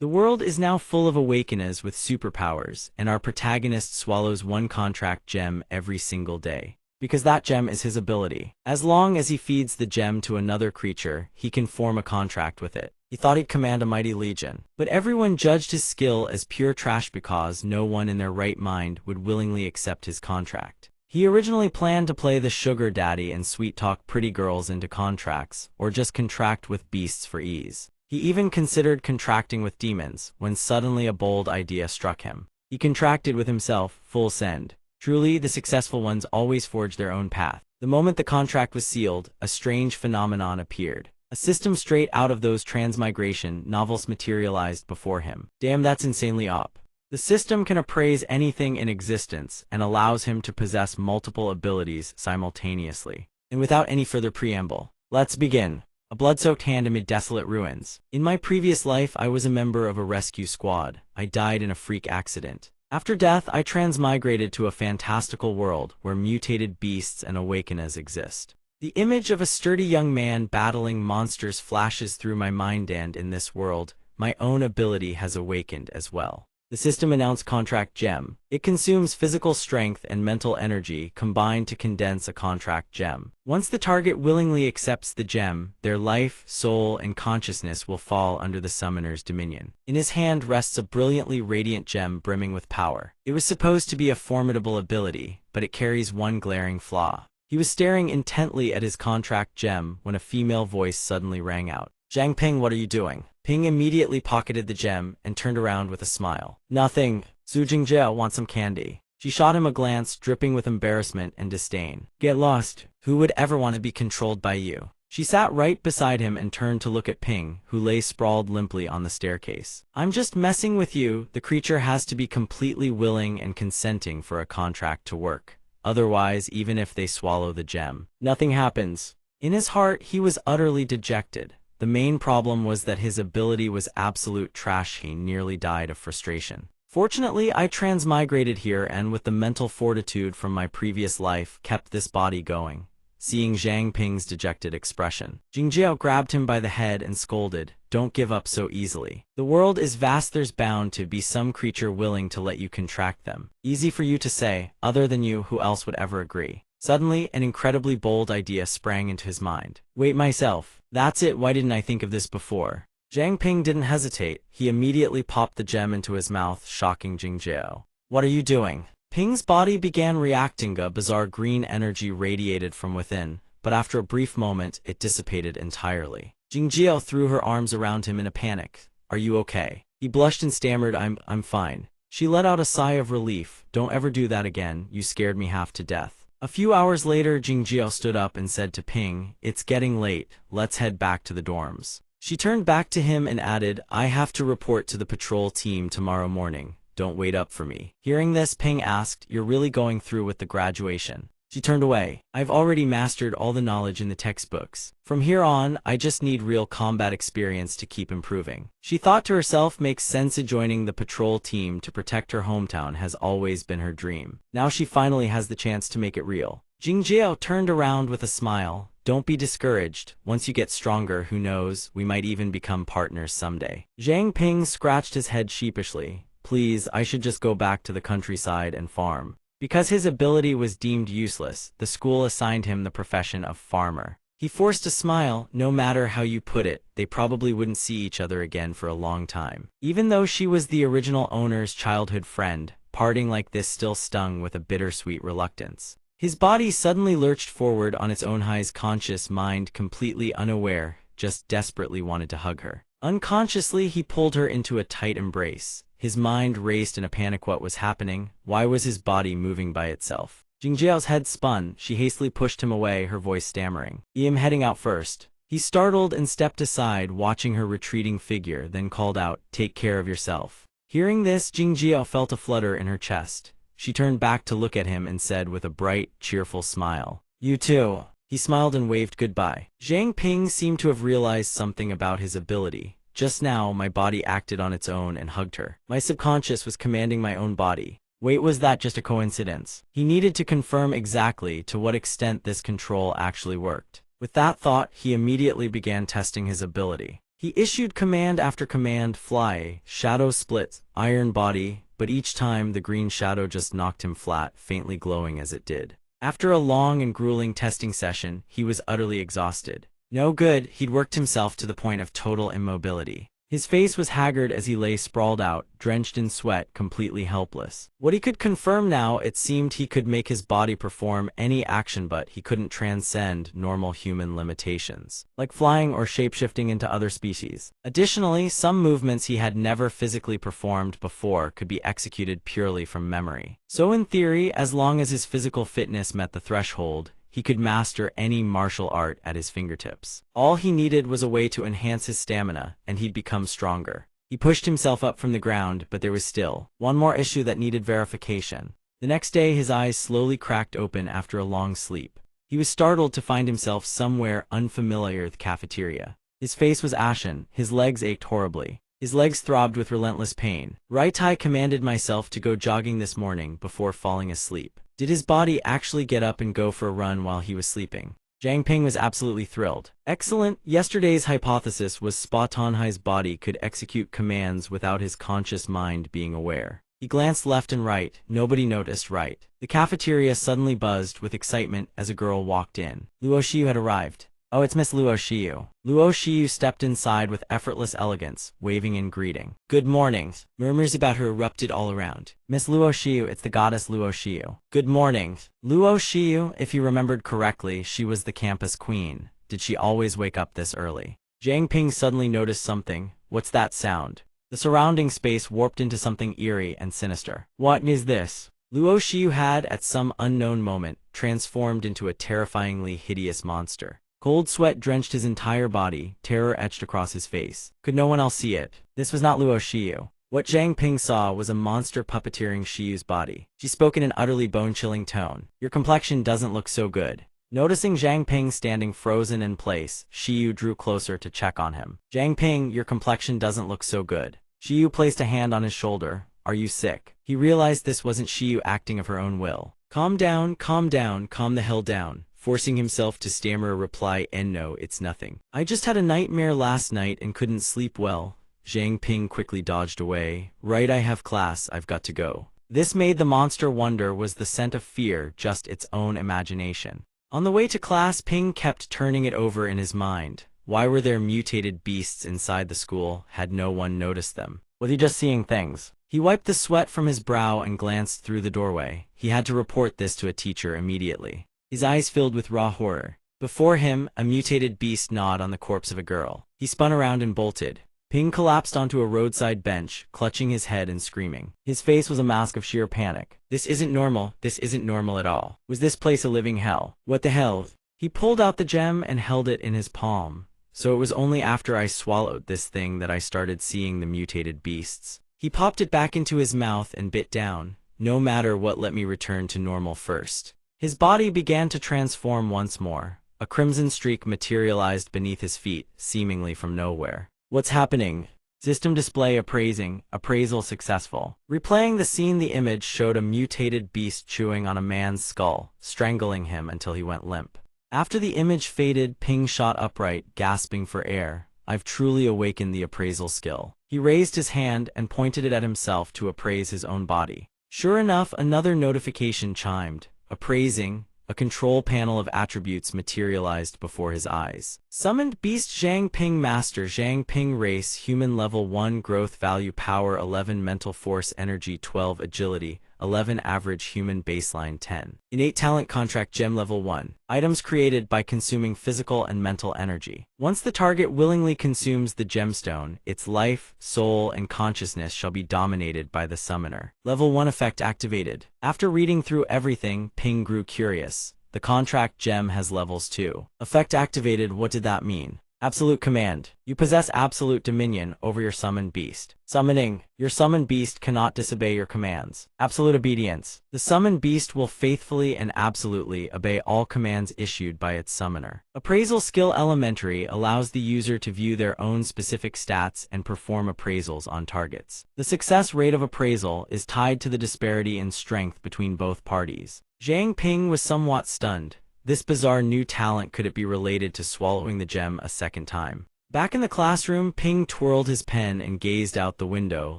The world is now full of awakeners with superpowers, and our protagonist swallows one contract gem every single day. Because that gem is his ability. As long as he feeds the gem to another creature, he can form a contract with it. He thought he'd command a mighty legion. But everyone judged his skill as pure trash because no one in their right mind would willingly accept his contract. He originally planned to play the sugar daddy and sweet-talk pretty girls into contracts, or just contract with beasts for ease. He even considered contracting with demons, when suddenly a bold idea struck him. He contracted with himself, full send. Truly, the successful ones always forge their own path. The moment the contract was sealed, a strange phenomenon appeared. A system straight out of those Transmigration novels materialized before him. Damn, that's insanely op. The system can appraise anything in existence and allows him to possess multiple abilities simultaneously. And without any further preamble, let's begin. A blood-soaked hand amid desolate ruins. In my previous life, I was a member of a rescue squad. I died in a freak accident. After death, I transmigrated to a fantastical world where mutated beasts and awakeners exist. The image of a sturdy young man battling monsters flashes through my mind, and in this world, my own ability has awakened as well. The system announced Contract Gem. It consumes physical strength and mental energy combined to condense a contract gem. Once the target willingly accepts the gem, their life, soul, and consciousness will fall under the summoner's dominion. In his hand rests a brilliantly radiant gem brimming with power. It was supposed to be a formidable ability, but it carries one glaring flaw. He was staring intently at his contract gem when a female voice suddenly rang out. "Zhang Ping, what are you doing?" Ping immediately pocketed the gem and turned around with a smile. "Nothing. Su Jingjie wants some candy." She shot him a glance dripping with embarrassment and disdain. "Get lost. Who would ever want to be controlled by you?" She sat right beside him and turned to look at Ping, who lay sprawled limply on the staircase. "I'm just messing with you." The creature has to be completely willing and consenting for a contract to work. Otherwise, even if they swallow the gem, nothing happens. In his heart, he was utterly dejected. The main problem was that his ability was absolute trash. He nearly died of frustration. Fortunately, I transmigrated here and with the mental fortitude from my previous life, kept this body going. Seeing Zhang Ping's dejected expression, Jingjiao grabbed him by the head and scolded, "Don't give up so easily. The world is vast, there's bound to be some creature willing to let you contract them. Easy for you to say, other than you, who else would ever agree?" Suddenly, an incredibly bold idea sprang into his mind. "Wait, myself. That's it, why didn't I think of this before?" Zhang Ping didn't hesitate. He immediately popped the gem into his mouth, shocking Jingjiao. "What are you doing?" Ping's body began reacting. A bizarre green energy radiated from within, but after a brief moment, it dissipated entirely. Jingjiao threw her arms around him in a panic. "Are you okay?" He blushed and stammered, I'm fine." She let out a sigh of relief. "Don't ever do that again, you scared me half to death." A few hours later, Jingjiao stood up and said to Ping, "It's getting late, let's head back to the dorms." She turned back to him and added, "I have to report to the patrol team tomorrow morning. Don't wait up for me." Hearing this, Ping asked, "You're really going through with the graduation?" She turned away. "I've already mastered all the knowledge in the textbooks. From here on, I just need real combat experience to keep improving." She thought to herself, makes sense. Joining the patrol team to protect her hometown has always been her dream. Now she finally has the chance to make it real. Jingjiao turned around with a smile. "Don't be discouraged. Once you get stronger, who knows, we might even become partners someday." Zhang Ping scratched his head sheepishly. "Please, I should just go back to the countryside and farm." Because his ability was deemed useless, the school assigned him the profession of farmer. He forced a smile. No matter how you put it, they probably wouldn't see each other again for a long time. Even though she was the original owner's childhood friend, parting like this still stung with a bittersweet reluctance. His body suddenly lurched forward on its own. His conscious mind, completely unaware, just desperately wanted to hug her. Unconsciously, he pulled her into a tight embrace. His mind raced in a panic. What was happening? Why was his body moving by itself? Jingjiao's head spun. She hastily pushed him away, her voice stammering. "I'm heading out first." He startled and stepped aside, watching her retreating figure, then called out, "Take care of yourself." Hearing this, Jingjiao felt a flutter in her chest. She turned back to look at him and said with a bright, cheerful smile, "You too." He smiled and waved goodbye. Zhang Ping seemed to have realized something about his ability. "Just now, my body acted on its own and hugged her. My subconscious was commanding my own body." Wait, was that just a coincidence? He needed to confirm exactly to what extent this control actually worked. With that thought, he immediately began testing his ability. He issued command after command: fly, shadow split, iron body, but each time the green shadow just knocked him flat, faintly glowing as it did. After a long and grueling testing session, he was utterly exhausted. No good, he'd worked himself to the point of total immobility. His face was haggard as he lay sprawled out, drenched in sweat, completely helpless. What he could confirm now, it seemed he could make his body perform any action, but he couldn't transcend normal human limitations, like flying or shapeshifting into other species. Additionally, some movements he had never physically performed before could be executed purely from memory. So in theory, as long as his physical fitness met the threshold, he could master any martial art at his fingertips. All he needed was a way to enhance his stamina, and he'd become stronger. He pushed himself up from the ground, but there was still one more issue that needed verification. The next day, his eyes slowly cracked open after a long sleep. He was startled to find himself somewhere unfamiliar: the cafeteria. His face was ashen, his legs ached horribly. His legs throbbed with relentless pain. Right, I commanded myself to go jogging this morning before falling asleep. Did his body actually get up and go for a run while he was sleeping? Jiang Ping was absolutely thrilled. Excellent. Yesterday's hypothesis was spot on. His body could execute commands without his conscious mind being aware. He glanced left and right. Nobody noticed. Right. The cafeteria suddenly buzzed with excitement as a girl walked in. Luo Xiu had arrived. Oh, it's Miss Luo Xiu. Luo Xiu stepped inside with effortless elegance, waving in greeting. Good morning. Murmurs about her erupted all around. Miss Luo Xiu, it's the goddess Luo Xiu. Good morning. Luo Xiu, if you remembered correctly, she was the campus queen. Did she always wake up this early? Jiang Ping suddenly noticed something. What's that sound? The surrounding space warped into something eerie and sinister. What is this? Luo Xiu had, at some unknown moment, transformed into a terrifyingly hideous monster. Cold sweat drenched his entire body, terror etched across his face. Could no one else see it? This was not Luo Xiu. What Jiang Ping saw was a monster puppeteering Xiu's body. She spoke in an utterly bone-chilling tone. Your complexion doesn't look so good. Noticing Jiang Ping standing frozen in place, Xiu drew closer to check on him. Jiang Ping, your complexion doesn't look so good. Xiu placed a hand on his shoulder. Are you sick? He realized this wasn't Xiu acting of her own will. Calm down, calm the hell down. Forcing himself to stammer a reply, and no, it's nothing. I just had a nightmare last night and couldn't sleep well. Jiang Ping quickly dodged away. Right, I have class, I've got to go. This made the monster wonder, was the scent of fear just its own imagination? On the way to class, Ping kept turning it over in his mind. Why were there mutated beasts inside the school? Had no one noticed them? Was he just seeing things? He wiped the sweat from his brow and glanced through the doorway. He had to report this to a teacher immediately. His eyes filled with raw horror. Before him, a mutated beast gnawed on the corpse of a girl. He spun around and bolted. Ping collapsed onto a roadside bench, clutching his head and screaming. His face was a mask of sheer panic. This isn't normal. This isn't normal at all. Was this place a living hell? What the hell? He pulled out the gem and held it in his palm. So it was only after I swallowed this thing that I started seeing the mutated beasts. He popped it back into his mouth and bit down. No matter what, let me return to normal first. His body began to transform once more. A crimson streak materialized beneath his feet, seemingly from nowhere. What's happening? System display appraisal successful. Replaying the scene, the image showed a mutated beast chewing on a man's skull, strangling him until he went limp. After the image faded, Ping shot upright, gasping for air. I've truly awakened the appraisal skill. He raised his hand and pointed it at himself to appraise his own body. Sure enough, another notification chimed. Appraising, a control panel of attributes materialized before his eyes. Summoned Beast Jiang Ping Master Jiang Ping Race Human Level 1 Growth Value Power 11 Mental Force Energy 12 Agility 11 Average Human Baseline 10 Innate Talent Contract Gem Level 1 Items created by consuming physical and mental energy. Once the target willingly consumes the gemstone, its life, soul, and consciousness shall be dominated by the summoner. Level 1 effect activated. After reading through everything, Ping grew curious. The contract gem has levels too. Effect activated. What did that mean? Absolute command. You possess absolute dominion over your summoned beast. Summoning. Your summoned beast cannot disobey your commands. Absolute obedience. The summoned beast will faithfully and absolutely obey all commands issued by its summoner. Appraisal skill elementary allows the user to view their own specific stats and perform appraisals on targets. The success rate of appraisal is tied to the disparity in strength between both parties. Jiang Ping was somewhat stunned. This bizarre new talent, could it be related to swallowing the gem a second time? Back in the classroom, Ping twirled his pen and gazed out the window,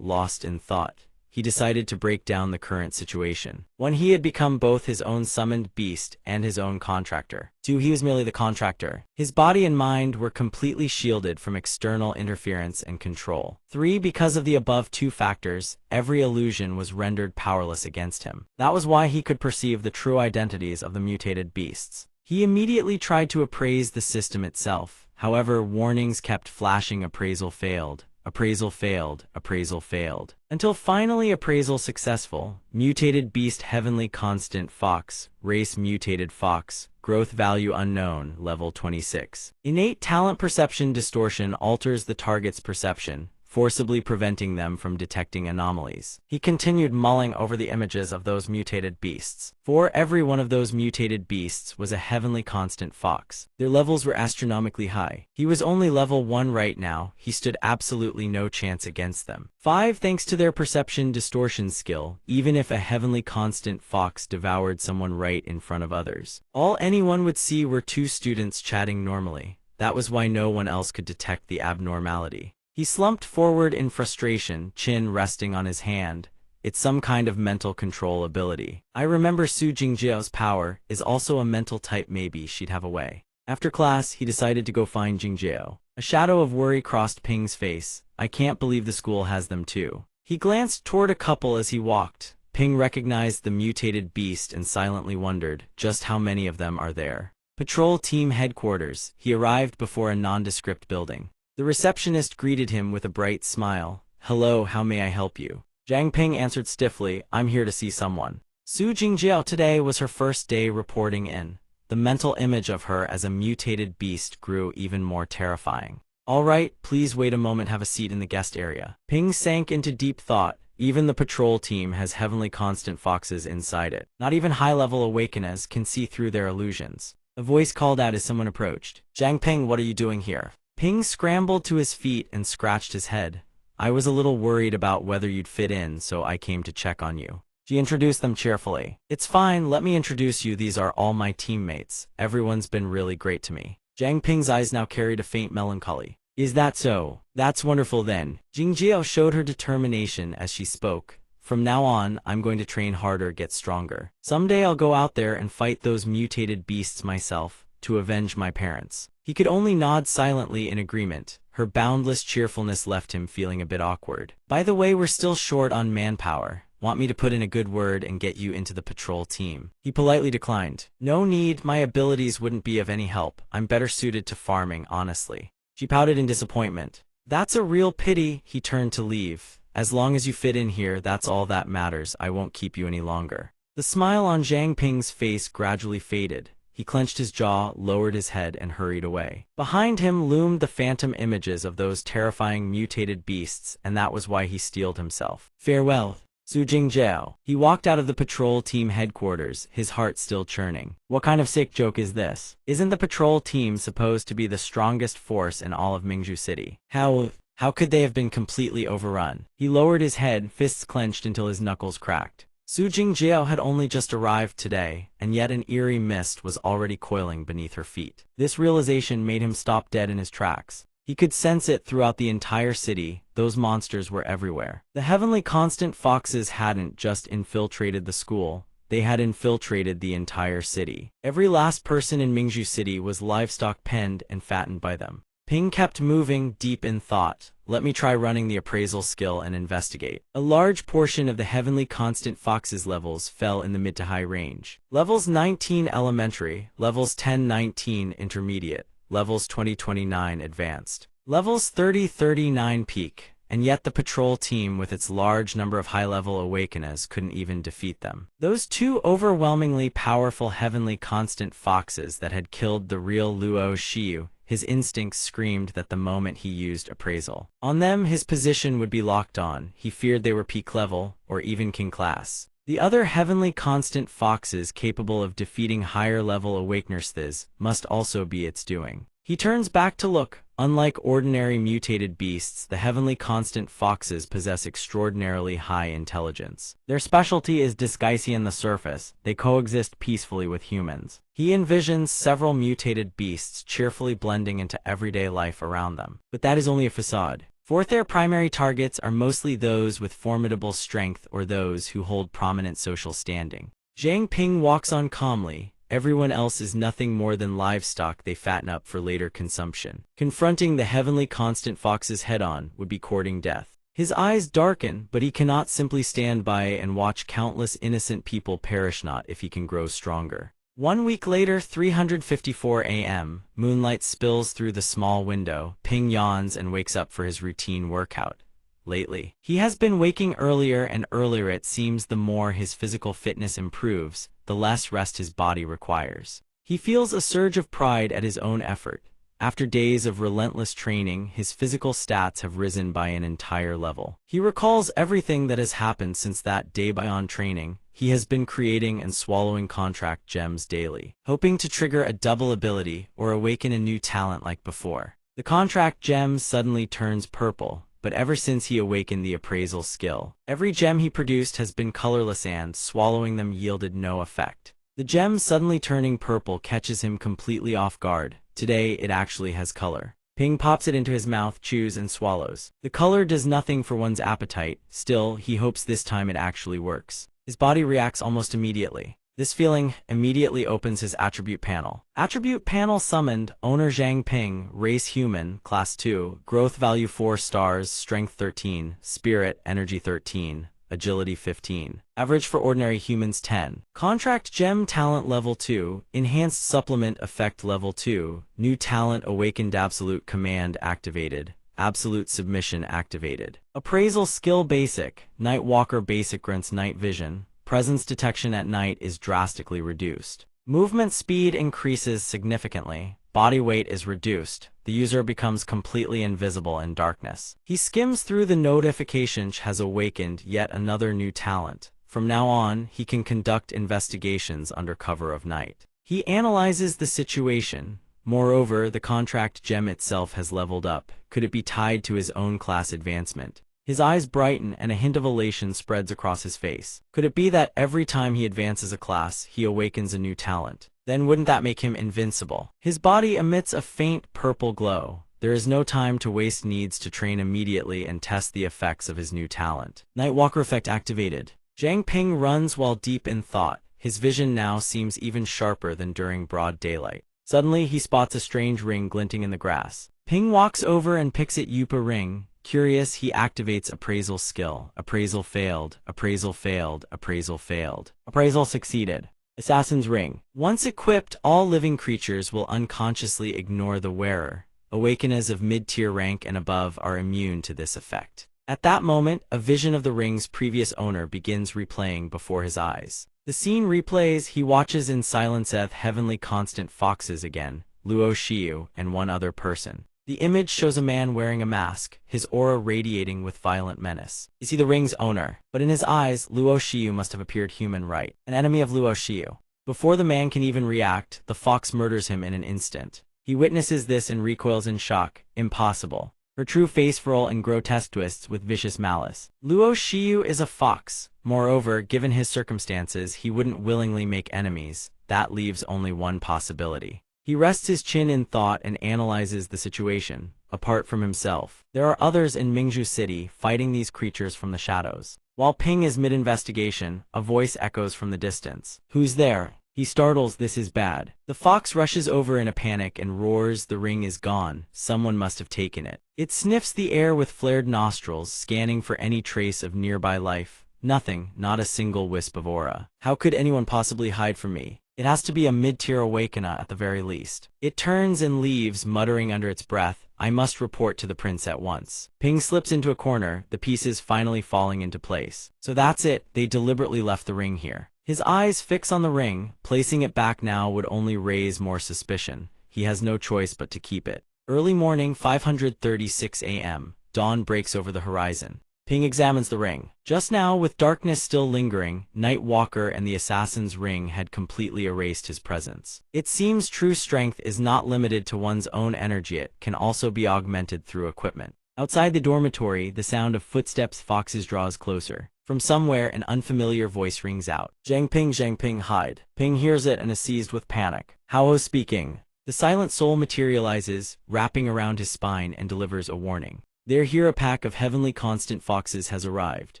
lost in thought. He decided to break down the current situation. 1. He had become both his own summoned beast and his own contractor. 2. He was merely the contractor. His body and mind were completely shielded from external interference and control. 3. Because of the above two factors, every illusion was rendered powerless against him. That was why he could perceive the true identities of the mutated beasts. He immediately tried to appraise the system itself. However, warnings kept flashing: appraisal failed. Appraisal failed, appraisal failed. Until finally appraisal successful. Mutated beast heavenly constant fox, race mutated fox, growth value unknown, level 26. Innate talent perception distortion alters the target's perception, forcibly preventing them from detecting anomalies. He continued mulling over the images of those mutated beasts. For every one of those mutated beasts was a heavenly constant fox. Their levels were astronomically high. He was only level 1 right now. He stood absolutely no chance against them. 5. Thanks to their perception distortion skill, even if a heavenly constant fox devoured someone right in front of others, all anyone would see were two students chatting normally. That was why no one else could detect the abnormality. He slumped forward in frustration, chin resting on his hand. It's some kind of mental control ability. I remember Su Jingjiao's power is also a mental type. Maybe she'd have a way. After class, he decided to go find Jingjiao. A shadow of worry crossed Ping's face. I can't believe the school has them too. He glanced toward a couple as he walked. Ping recognized the mutated beast and silently wondered, just how many of them are there? Patrol team headquarters. He arrived before a nondescript building. The receptionist greeted him with a bright smile. Hello, how may I help you? Zhang Ping answered stiffly, I'm here to see someone. Su Jingjiao today was her first day reporting in. The mental image of her as a mutated beast grew even more terrifying. All right, please wait a moment, have a seat in the guest area. Ping sank into deep thought. Even the patrol team has heavenly constant foxes inside it. Not even high-level awakeners can see through their illusions. A voice called out as someone approached. Zhang Ping, what are you doing here? Ping scrambled to his feet and scratched his head. I was a little worried about whether you'd fit in, so I came to check on you. She introduced them cheerfully. It's fine, let me introduce you. These are all my teammates. Everyone's been really great to me. Zhang Ping's eyes now carried a faint melancholy. Is that so? That's wonderful then. Jingjiao showed her determination as she spoke. From now on, I'm going to train harder, get stronger. Someday I'll go out there and fight those mutated beasts myself, to avenge my parents. He could only nod silently in agreement. Her boundless cheerfulness left him feeling a bit awkward. By the way, we're still short on manpower. Want me to put in a good word and get you into the patrol team? He politely declined. No need, my abilities wouldn't be of any help. I'm better suited to farming, honestly. She pouted in disappointment. That's a real pity. He turned to leave. As long as you fit in here, that's all that matters. I won't keep you any longer. The smile on Zhang Ping's face gradually faded. He clenched his jaw, lowered his head, and hurried away. Behind him loomed the phantom images of those terrifying mutated beasts, and that was why he steeled himself. Farewell, Su Jingjiao. He walked out of the patrol team headquarters, his heart still churning. What kind of sick joke is this? Isn't the patrol team supposed to be the strongest force in all of Mingzhu City? How could they have been completely overrun? He lowered his head, fists clenched until his knuckles cracked. Su Jingjiao had only just arrived today, and yet an eerie mist was already coiling beneath her feet. This realization made him stop dead in his tracks. He could sense it throughout the entire city. Those monsters were everywhere. The heavenly constant foxes hadn't just infiltrated the school, they had infiltrated the entire city. Every last person in Mingzhu City was livestock penned and fattened by them. Ping kept moving, deep in thought. Let me try running the appraisal skill and investigate. A large portion of the heavenly constant fox's levels fell in the mid to high range. Levels 19 elementary, levels 10-19 intermediate, levels 20-29 advanced, levels 30-39 peak, and yet the patrol team with its large number of high-level awakeners couldn't even defeat them. Those two overwhelmingly powerful heavenly constant foxes that had killed the real Luo Xiu. His instincts screamed that the moment he used appraisal on them, his position would be locked on. He feared they were peak level, or even king class. The other heavenly constant foxes capable of defeating higher level awakeners must also be its doing. He turns back to look. Unlike ordinary mutated beasts, the heavenly constant foxes possess extraordinarily high intelligence. Their specialty is disguising on the surface. They coexist peacefully with humans. He envisions several mutated beasts cheerfully blending into everyday life around them. But that is only a facade. For their primary targets are mostly those with formidable strength or those who hold prominent social standing. Zhang Ping walks on calmly. Everyone else is nothing more than livestock they fatten up for later consumption. Confronting the heavenly constant foxes head-on would be courting death. His eyes darken, but he cannot simply stand by and watch countless innocent people perish, not if he can grow stronger. 1 week later, 3:54 a.m., moonlight spills through the small window. Ping yawns and wakes up for his routine workout. Lately, he has been waking earlier and earlier. It seems the more his physical fitness improves, the less rest his body requires. He feels a surge of pride at his own effort. After days of relentless training, his physical stats have risen by an entire level. He recalls everything that has happened since that day. Beyond training, he has been creating and swallowing contract gems daily, hoping to trigger a double ability or awaken a new talent like before. The contract gem suddenly turns purple. But ever since he awakened the appraisal skill, every gem he produced has been colorless and swallowing them yielded no effect. The gem suddenly turning purple catches him completely off guard. Today, it actually has color. Ping pops it into his mouth, chews and swallows. The color does nothing for one's appetite. Still, he hopes this time it actually works. His body reacts almost immediately. This feeling immediately opens his attribute panel. Attribute panel summoned. Owner Zhang Ping, race human, class 2, growth value 4 stars, strength 13, spirit, energy 13, agility 15. Average for ordinary humans 10. Contract gem talent level 2, enhanced supplement effect level 2, new talent awakened, absolute command activated. Absolute submission activated. Appraisal skill basic, night walker basic grants night vision. Presence detection at night is drastically reduced. Movement speed increases significantly. Body weight is reduced. The user becomes completely invisible in darkness. He skims through the notifications. Has awakened yet another new talent. From now on, he can conduct investigations under cover of night. He analyzes the situation. Moreover, the contract gem itself has leveled up. Could it be tied to his own class advancement? His eyes brighten and a hint of elation spreads across his face. Could it be that every time he advances a class, he awakens a new talent? Then wouldn't that make him invincible? His body emits a faint purple glow. There is no time to waste, needs to train immediately and test the effects of his new talent. Nightwalker effect activated. Zhang Ping runs while deep in thought. His vision now seems even sharper than during broad daylight. Suddenly, he spots a strange ring glinting in the grass. Ping walks over and picks it. Yupa ring. Curious, he activates appraisal skill. Appraisal failed. Appraisal failed. Appraisal failed. Appraisal succeeded. Assassin's ring. Once equipped, all living creatures will unconsciously ignore the wearer. Awakeners of mid-tier rank and above are immune to this effect. At that moment, a vision of the ring's previous owner begins replaying before his eyes. The scene replays. He watches in silence as heavenly constant foxes again, Luo Xiu, and one other person. The image shows a man wearing a mask, his aura radiating with violent menace. Is he the ring's owner? But in his eyes, Luo Xiu must have appeared human, right? An enemy of Luo Xiu. Before the man can even react, the fox murders him in an instant. He witnesses this and recoils in shock. Impossible. Her true face roll and grotesque twists with vicious malice. Luo Xiu is a fox. Moreover, given his circumstances, he wouldn't willingly make enemies. That leaves only one possibility. He rests his chin in thought and analyzes the situation. Apart from himself, there are others in Mingzhu City fighting these creatures from the shadows. While Ping is mid-investigation, a voice echoes from the distance. Who's there? He startles. This is bad. The fox rushes over in a panic and roars. The ring is gone. Someone must have taken it. It sniffs the air with flared nostrils, scanning for any trace of nearby life. Nothing, not a single wisp of aura. How could anyone possibly hide from me? It has to be a mid-tier awakener at the very least. It turns and leaves, muttering under its breath, I must report to the prince at once. Ping slips into a corner, the pieces finally falling into place. So that's it, they deliberately left the ring here. His eyes fix on the ring. Placing it back now would only raise more suspicion. He has no choice but to keep it. Early morning, 5:36 a.m. Dawn breaks over the horizon. Ping examines the ring. Just now, with darkness still lingering, Night Walker and the assassin's ring had completely erased his presence. It seems true strength is not limited to one's own energy, it can also be augmented through equipment. Outside the dormitory, the sound of footsteps foxes draws closer. From somewhere, an unfamiliar voice rings out. Zhang Ping, hide. Ping hears it and is seized with panic. Hao speaking. The silent soul materializes, wrapping around his spine and delivers a warning. Here a pack of heavenly constant foxes has arrived.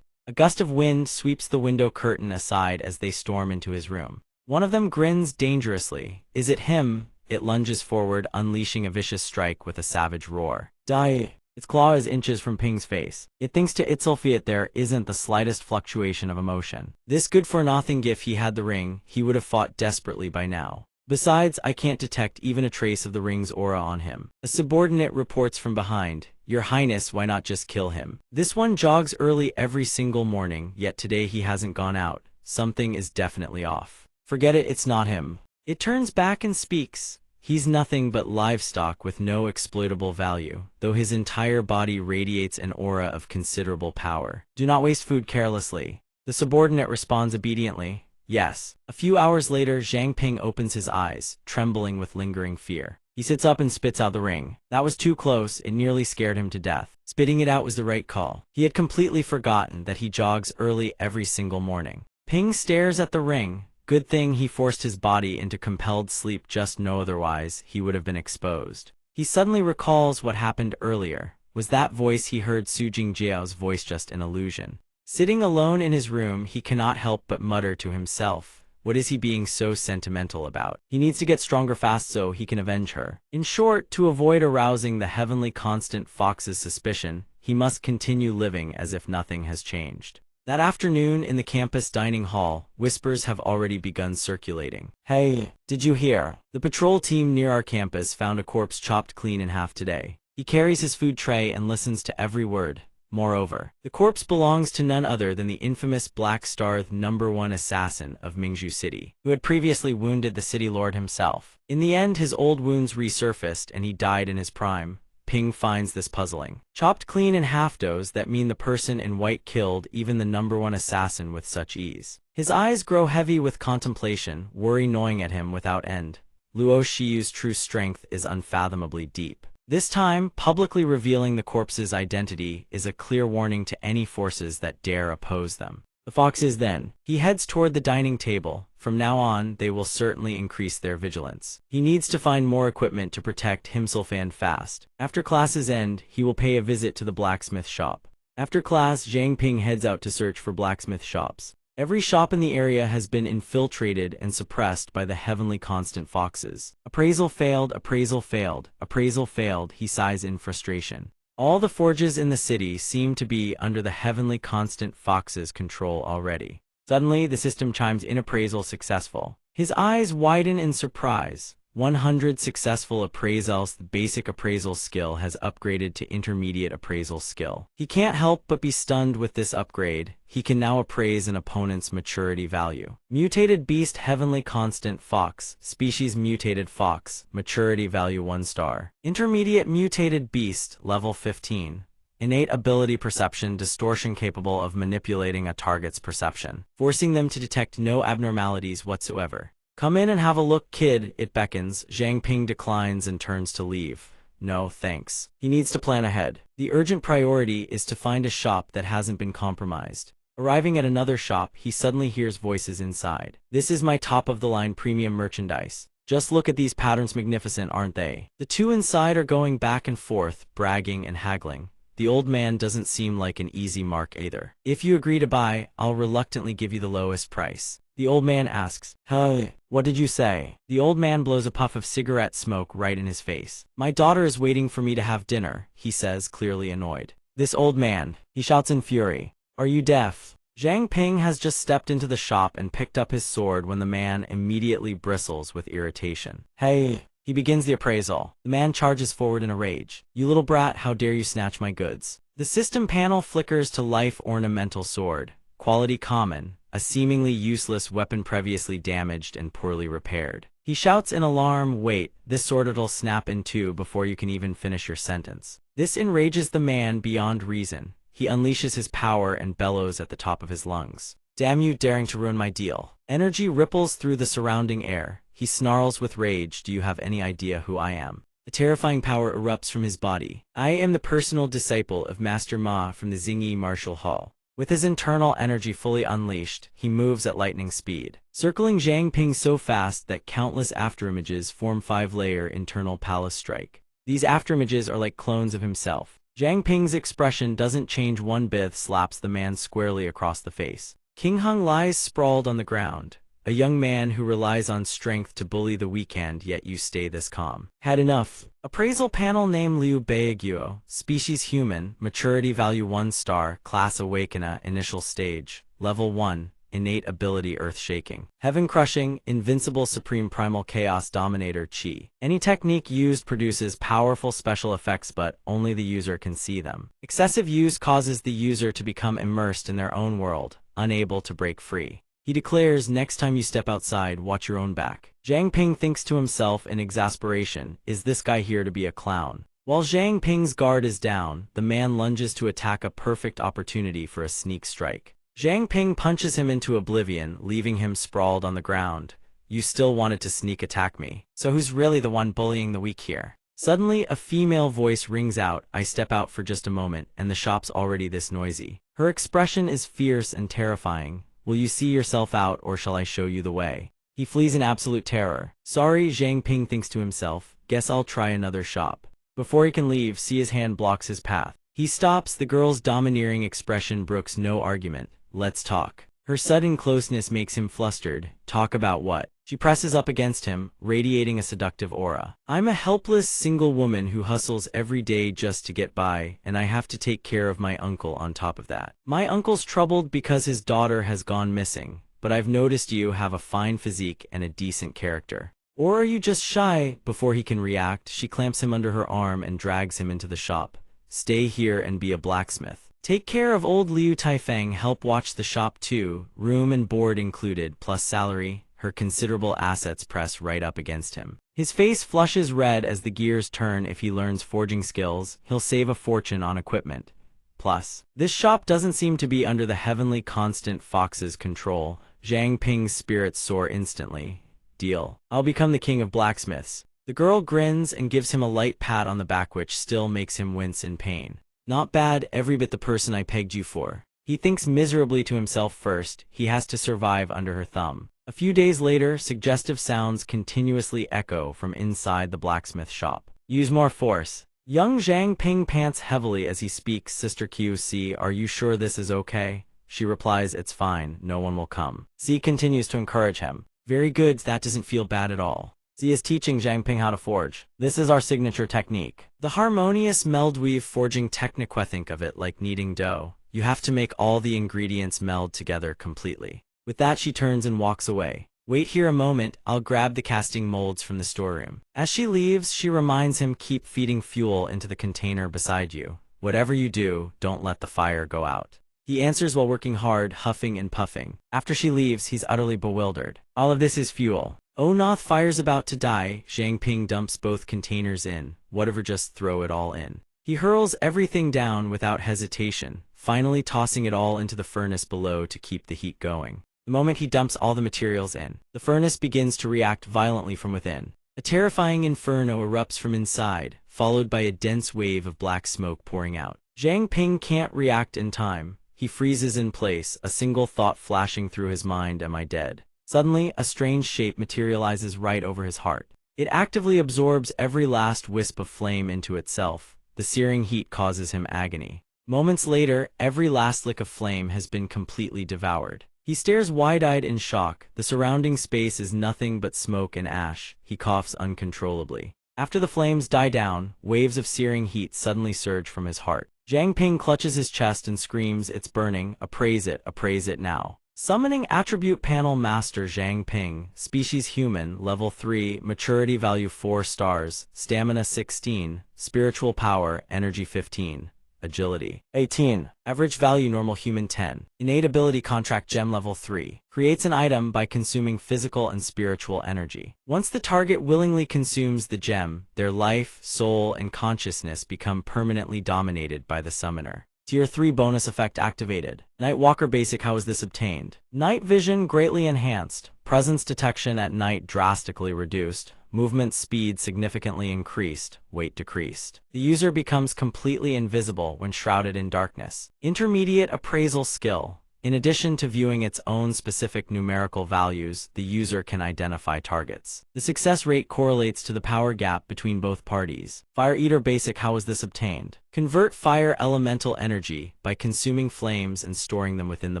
A gust of wind sweeps the window curtain aside as they storm into his room. One of them grins dangerously. Is it him? It lunges forward, unleashing a vicious strike with a savage roar. Die! Its claw is inches from Ping's face. It thinks to itself there isn't the slightest fluctuation of emotion. This good-for-nothing if he had the ring, he would have fought desperately by now. Besides, I can't detect even a trace of the ring's aura on him. A subordinate reports from behind. Your Highness, why not just kill him? This one jogs early every single morning, yet today he hasn't gone out. Something is definitely off. Forget it, it's not him. It turns back and speaks. He's nothing but livestock with no exploitable value, though his entire body radiates an aura of considerable power. Do not waste food carelessly. The subordinate responds obediently. Yes. A few hours later, Zhang Ping opens his eyes, trembling with lingering fear. He sits up and spits out the ring. That was too close, it nearly scared him to death. Spitting it out was the right call. He had completely forgotten that he jogs early every single morning. Ping stares at the ring. Good thing he forced his body into compelled sleep, just no otherwise he would have been exposed. He suddenly recalls what happened earlier. Was that voice he heard Su Jingjiao's voice just an illusion? Sitting alone in his room, he cannot help but mutter to himself. What is he being so sentimental about? He needs to get stronger fast so he can avenge her. In short, to avoid arousing the heavenly constant fox's suspicion, he must continue living as if nothing has changed. That afternoon in the campus dining hall, whispers have already begun circulating. Hey, did you hear? The patrol team near our campus found a corpse chopped clean in half today. He carries his food tray and listens to every word. Moreover, the corpse belongs to none other than the infamous Black Star #1 assassin of Mingzhu City, who had previously wounded the city lord himself. In the end, his old wounds resurfaced and he died in his prime. Ping finds this puzzling. Chopped clean in half, does that mean the person in white killed even the #1 assassin with such ease? His eyes grow heavy with contemplation, worry gnawing at him without end. Luo Shiyu's true strength is unfathomably deep. This time, publicly revealing the corpse's identity is a clear warning to any forces that dare oppose them. The foxes then. He heads toward the dining table. From now on, they will certainly increase their vigilance. He needs to find more equipment to protect himself and fast. After classes end, he will pay a visit to the blacksmith shop. After class, Zhang Ping heads out to search for blacksmith shops. Every shop in the area has been infiltrated and suppressed by the heavenly constant foxes. Appraisal failed, appraisal failed, appraisal failed, he sighs in frustration. All the forges in the city seem to be under the heavenly constant fox's control already. Suddenly, the system chimes in appraisal successful. His eyes widen in surprise. 100 successful appraisals. The basic appraisal skill has upgraded to intermediate appraisal skill. He can't help but be stunned with this upgrade. He can now appraise an opponent's maturity value. Mutated beast heavenly constant fox, species mutated fox, maturity value 1 star. Intermediate mutated beast, level 15. Innate ability perception distortion capable of manipulating a target's perception, forcing them to detect no abnormalities whatsoever. Come in and have a look, kid, it beckons. Zhang Ping declines and turns to leave. No, thanks. He needs to plan ahead. The urgent priority is to find a shop that hasn't been compromised. Arriving at another shop, he suddenly hears voices inside. This is my top-of-the-line premium merchandise. Just look at these patterns, magnificent, aren't they? The two inside are going back and forth, bragging and haggling. The old man doesn't seem like an easy mark either. If you agree to buy, I'll reluctantly give you the lowest price. The old man asks, "Hey, what did you say?" The old man blows a puff of cigarette smoke right in his face. My daughter is waiting for me to have dinner, he says, clearly annoyed. This old man, he shouts in fury. Are you deaf? Zhang Ping has just stepped into the shop and picked up his sword when the man immediately bristles with irritation. Hey! He begins the appraisal. The man charges forward in a rage. You little brat, how dare you snatch my goods? The system panel flickers to life ornamental sword. Quality common, a seemingly useless weapon previously damaged and poorly repaired. He shouts in alarm, wait, this sword'll snap in two before you can even finish your sentence. This enrages the man beyond reason. he unleashes his power and bellows at the top of his lungs. Damn you daring to ruin my deal. Energy ripples through the surrounding air. He snarls with rage. Do you have any idea who I am? A terrifying power erupts from his body. I am the personal disciple of Master Ma from the Xingyi Martial Hall. With his internal energy fully unleashed, he moves at lightning speed, circling Zhang Ping so fast that countless afterimages form 5-layer internal palace strike. These afterimages are like clones of himself. Zhang Ping's expression doesn't change one bit, slaps the man squarely across the face. King Hung lies sprawled on the ground, a young man who relies on strength to bully the weak, and yet you stay this calm. Had enough. Appraisal panel: name Liu Beiguo, species human, maturity value 1 star, class Awakener, initial stage, level 1, innate ability earth shaking, heaven crushing, invincible supreme primal chaos dominator chi. Any technique used produces powerful special effects, but only the user can see them. Excessive use causes the user to become immersed in their own world, unable to break free. He declares, next time you step outside, watch your own back. Zhang Ping thinks to himself in exasperation, is this guy here to be a clown? While Zhang Ping's guard is down, the man lunges to attack, a perfect opportunity for a sneak strike. Zhang Ping punches him into oblivion, leaving him sprawled on the ground. You still wanted to sneak attack me. So who's really the one bullying the weak here? Suddenly, a female voice rings out. I step out for just a moment, and the shop's already this noisy. Her expression is fierce and terrifying. Will you see yourself out, or shall I show you the way? He flees in absolute terror. Sorry, Zhang Ping thinks to himself. Guess I'll try another shop. Before he can leave, see his hand blocks his path. He stops. The girl's domineering expression brooks no argument. Let's talk. Her sudden closeness makes him flustered. Talk about what? She presses up against him, radiating a seductive aura. I'm a helpless single woman who hustles every day just to get by, and I have to take care of my uncle on top of that. My uncle's troubled because his daughter has gone missing, but I've noticed you have a fine physique and a decent character. Or are you just shy? Before he can react, she clamps him under her arm and drags him into the shop. Stay here and be a blacksmith. Take care of old Liu Taifeng, help watch the shop too, room and board included, plus salary. Her considerable assets press right up against him. His face flushes red as the gears turn. If he learns forging skills, he'll save a fortune on equipment. Plus, this shop doesn't seem to be under the heavenly constant Fox's control. Zhang Ping's spirits soar instantly. Deal. I'll become the king of blacksmiths. The girl grins and gives him a light pat on the back, which still makes him wince in pain. Not bad, every bit the person I pegged you for. He thinks miserably to himself. First, he has to survive under her thumb. A few days later, suggestive sounds continuously echo from inside the blacksmith shop. Use more force. Young Zhang Ping pants heavily as he speaks. Sister QC, are you sure this is okay? She replies, it's fine, no one will come. Z continues to encourage him. Very good, that doesn't feel bad at all. Z is teaching Zhang Ping how to forge. This is our signature technique. The harmonious meldweave forging technique. Think of it like kneading dough. You have to make all the ingredients meld together completely. With that, she turns and walks away. Wait here a moment, I'll grab the casting molds from the storeroom. As she leaves, she reminds him, keep feeding fuel into the container beside you. Whatever you do, don't let the fire go out. He answers while working hard, huffing and puffing. After she leaves, he's utterly bewildered. All of this is fuel. Oh, Noth, fire's about to die. Zhang Ping dumps both containers in. Whatever, just throw it all in. He hurls everything down without hesitation, finally tossing it all into the furnace below to keep the heat going. The moment he dumps all the materials in, the furnace begins to react violently from within. A terrifying inferno erupts from inside, followed by a dense wave of black smoke pouring out. Zhang Ping can't react in time. He freezes in place, a single thought flashing through his mind: am I dead? Suddenly, a strange shape materializes right over his heart. It actively absorbs every last wisp of flame into itself. The searing heat causes him agony. Moments later, every last lick of flame has been completely devoured. He stares wide-eyed in shock. The surrounding space is nothing but smoke and ash. He coughs uncontrollably. After the flames die down, waves of searing heat suddenly surge from his heart. Zhang Ping clutches his chest and screams, it's burning, appraise it now. Summoning Attribute Panel: Master Zhang Ping, species human, level 3, maturity value 4 stars, stamina 16, spiritual power, energy 15. Agility 18, average value normal human 10, innate ability contract gem level 3, creates an item by consuming physical and spiritual energy. Once the target willingly consumes the gem, their life, soul, and consciousness become permanently dominated by the summoner. Tier 3 bonus effect activated. Night Walker basic. How is this obtained? Night vision greatly enhanced. Presence detection at night drastically reduced. Movement speed significantly increased. Weight decreased. The user becomes completely invisible when shrouded in darkness. Intermediate appraisal skill. In addition to viewing its own specific numerical values, the user can identify targets. The success rate correlates to the power gap between both parties. Fire Eater basic. How is this obtained? Convert fire elemental energy by consuming flames and storing them within the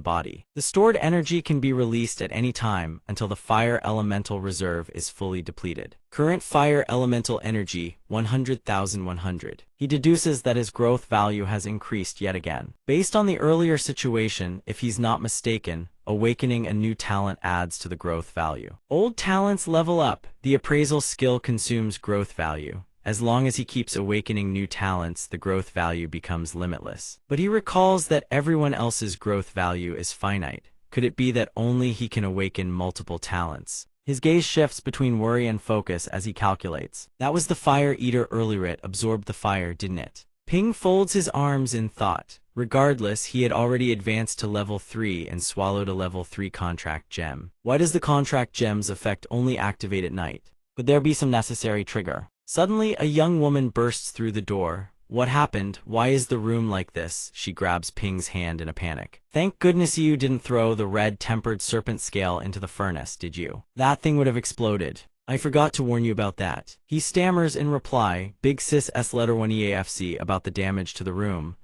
body. The stored energy can be released at any time until the fire elemental reserve is fully depleted. Current fire elemental energy 100,100. He deduces that his growth value has increased yet again. Based on the earlier situation, if he's not mistaken, awakening a new talent adds to the growth value. Old talents level up. The appraisal skill consumes growth value. As long as he keeps awakening new talents, the growth value becomes limitless. But he recalls that everyone else's growth value is finite. Could it be that only he can awaken multiple talents? His gaze shifts between worry and focus as he calculates. That was the Fire Eater earlier. It absorbed the fire, didn't it? Ping folds his arms in thought. Regardless, he had already advanced to level 3 and swallowed a level 3 contract gem. Why does the contract gem's effect only activate at night? Could there be some necessary trigger? Suddenly, a young woman bursts through the door. What happened? Why is the room like this? She grabs Ping's hand in a panic. Thank goodness you didn't throw the red-tempered serpent scale into the furnace, did you? That thing would have exploded. I forgot to warn you about that. He stammers in reply, Big Sis S letter 1 EAFC about the damage to the room.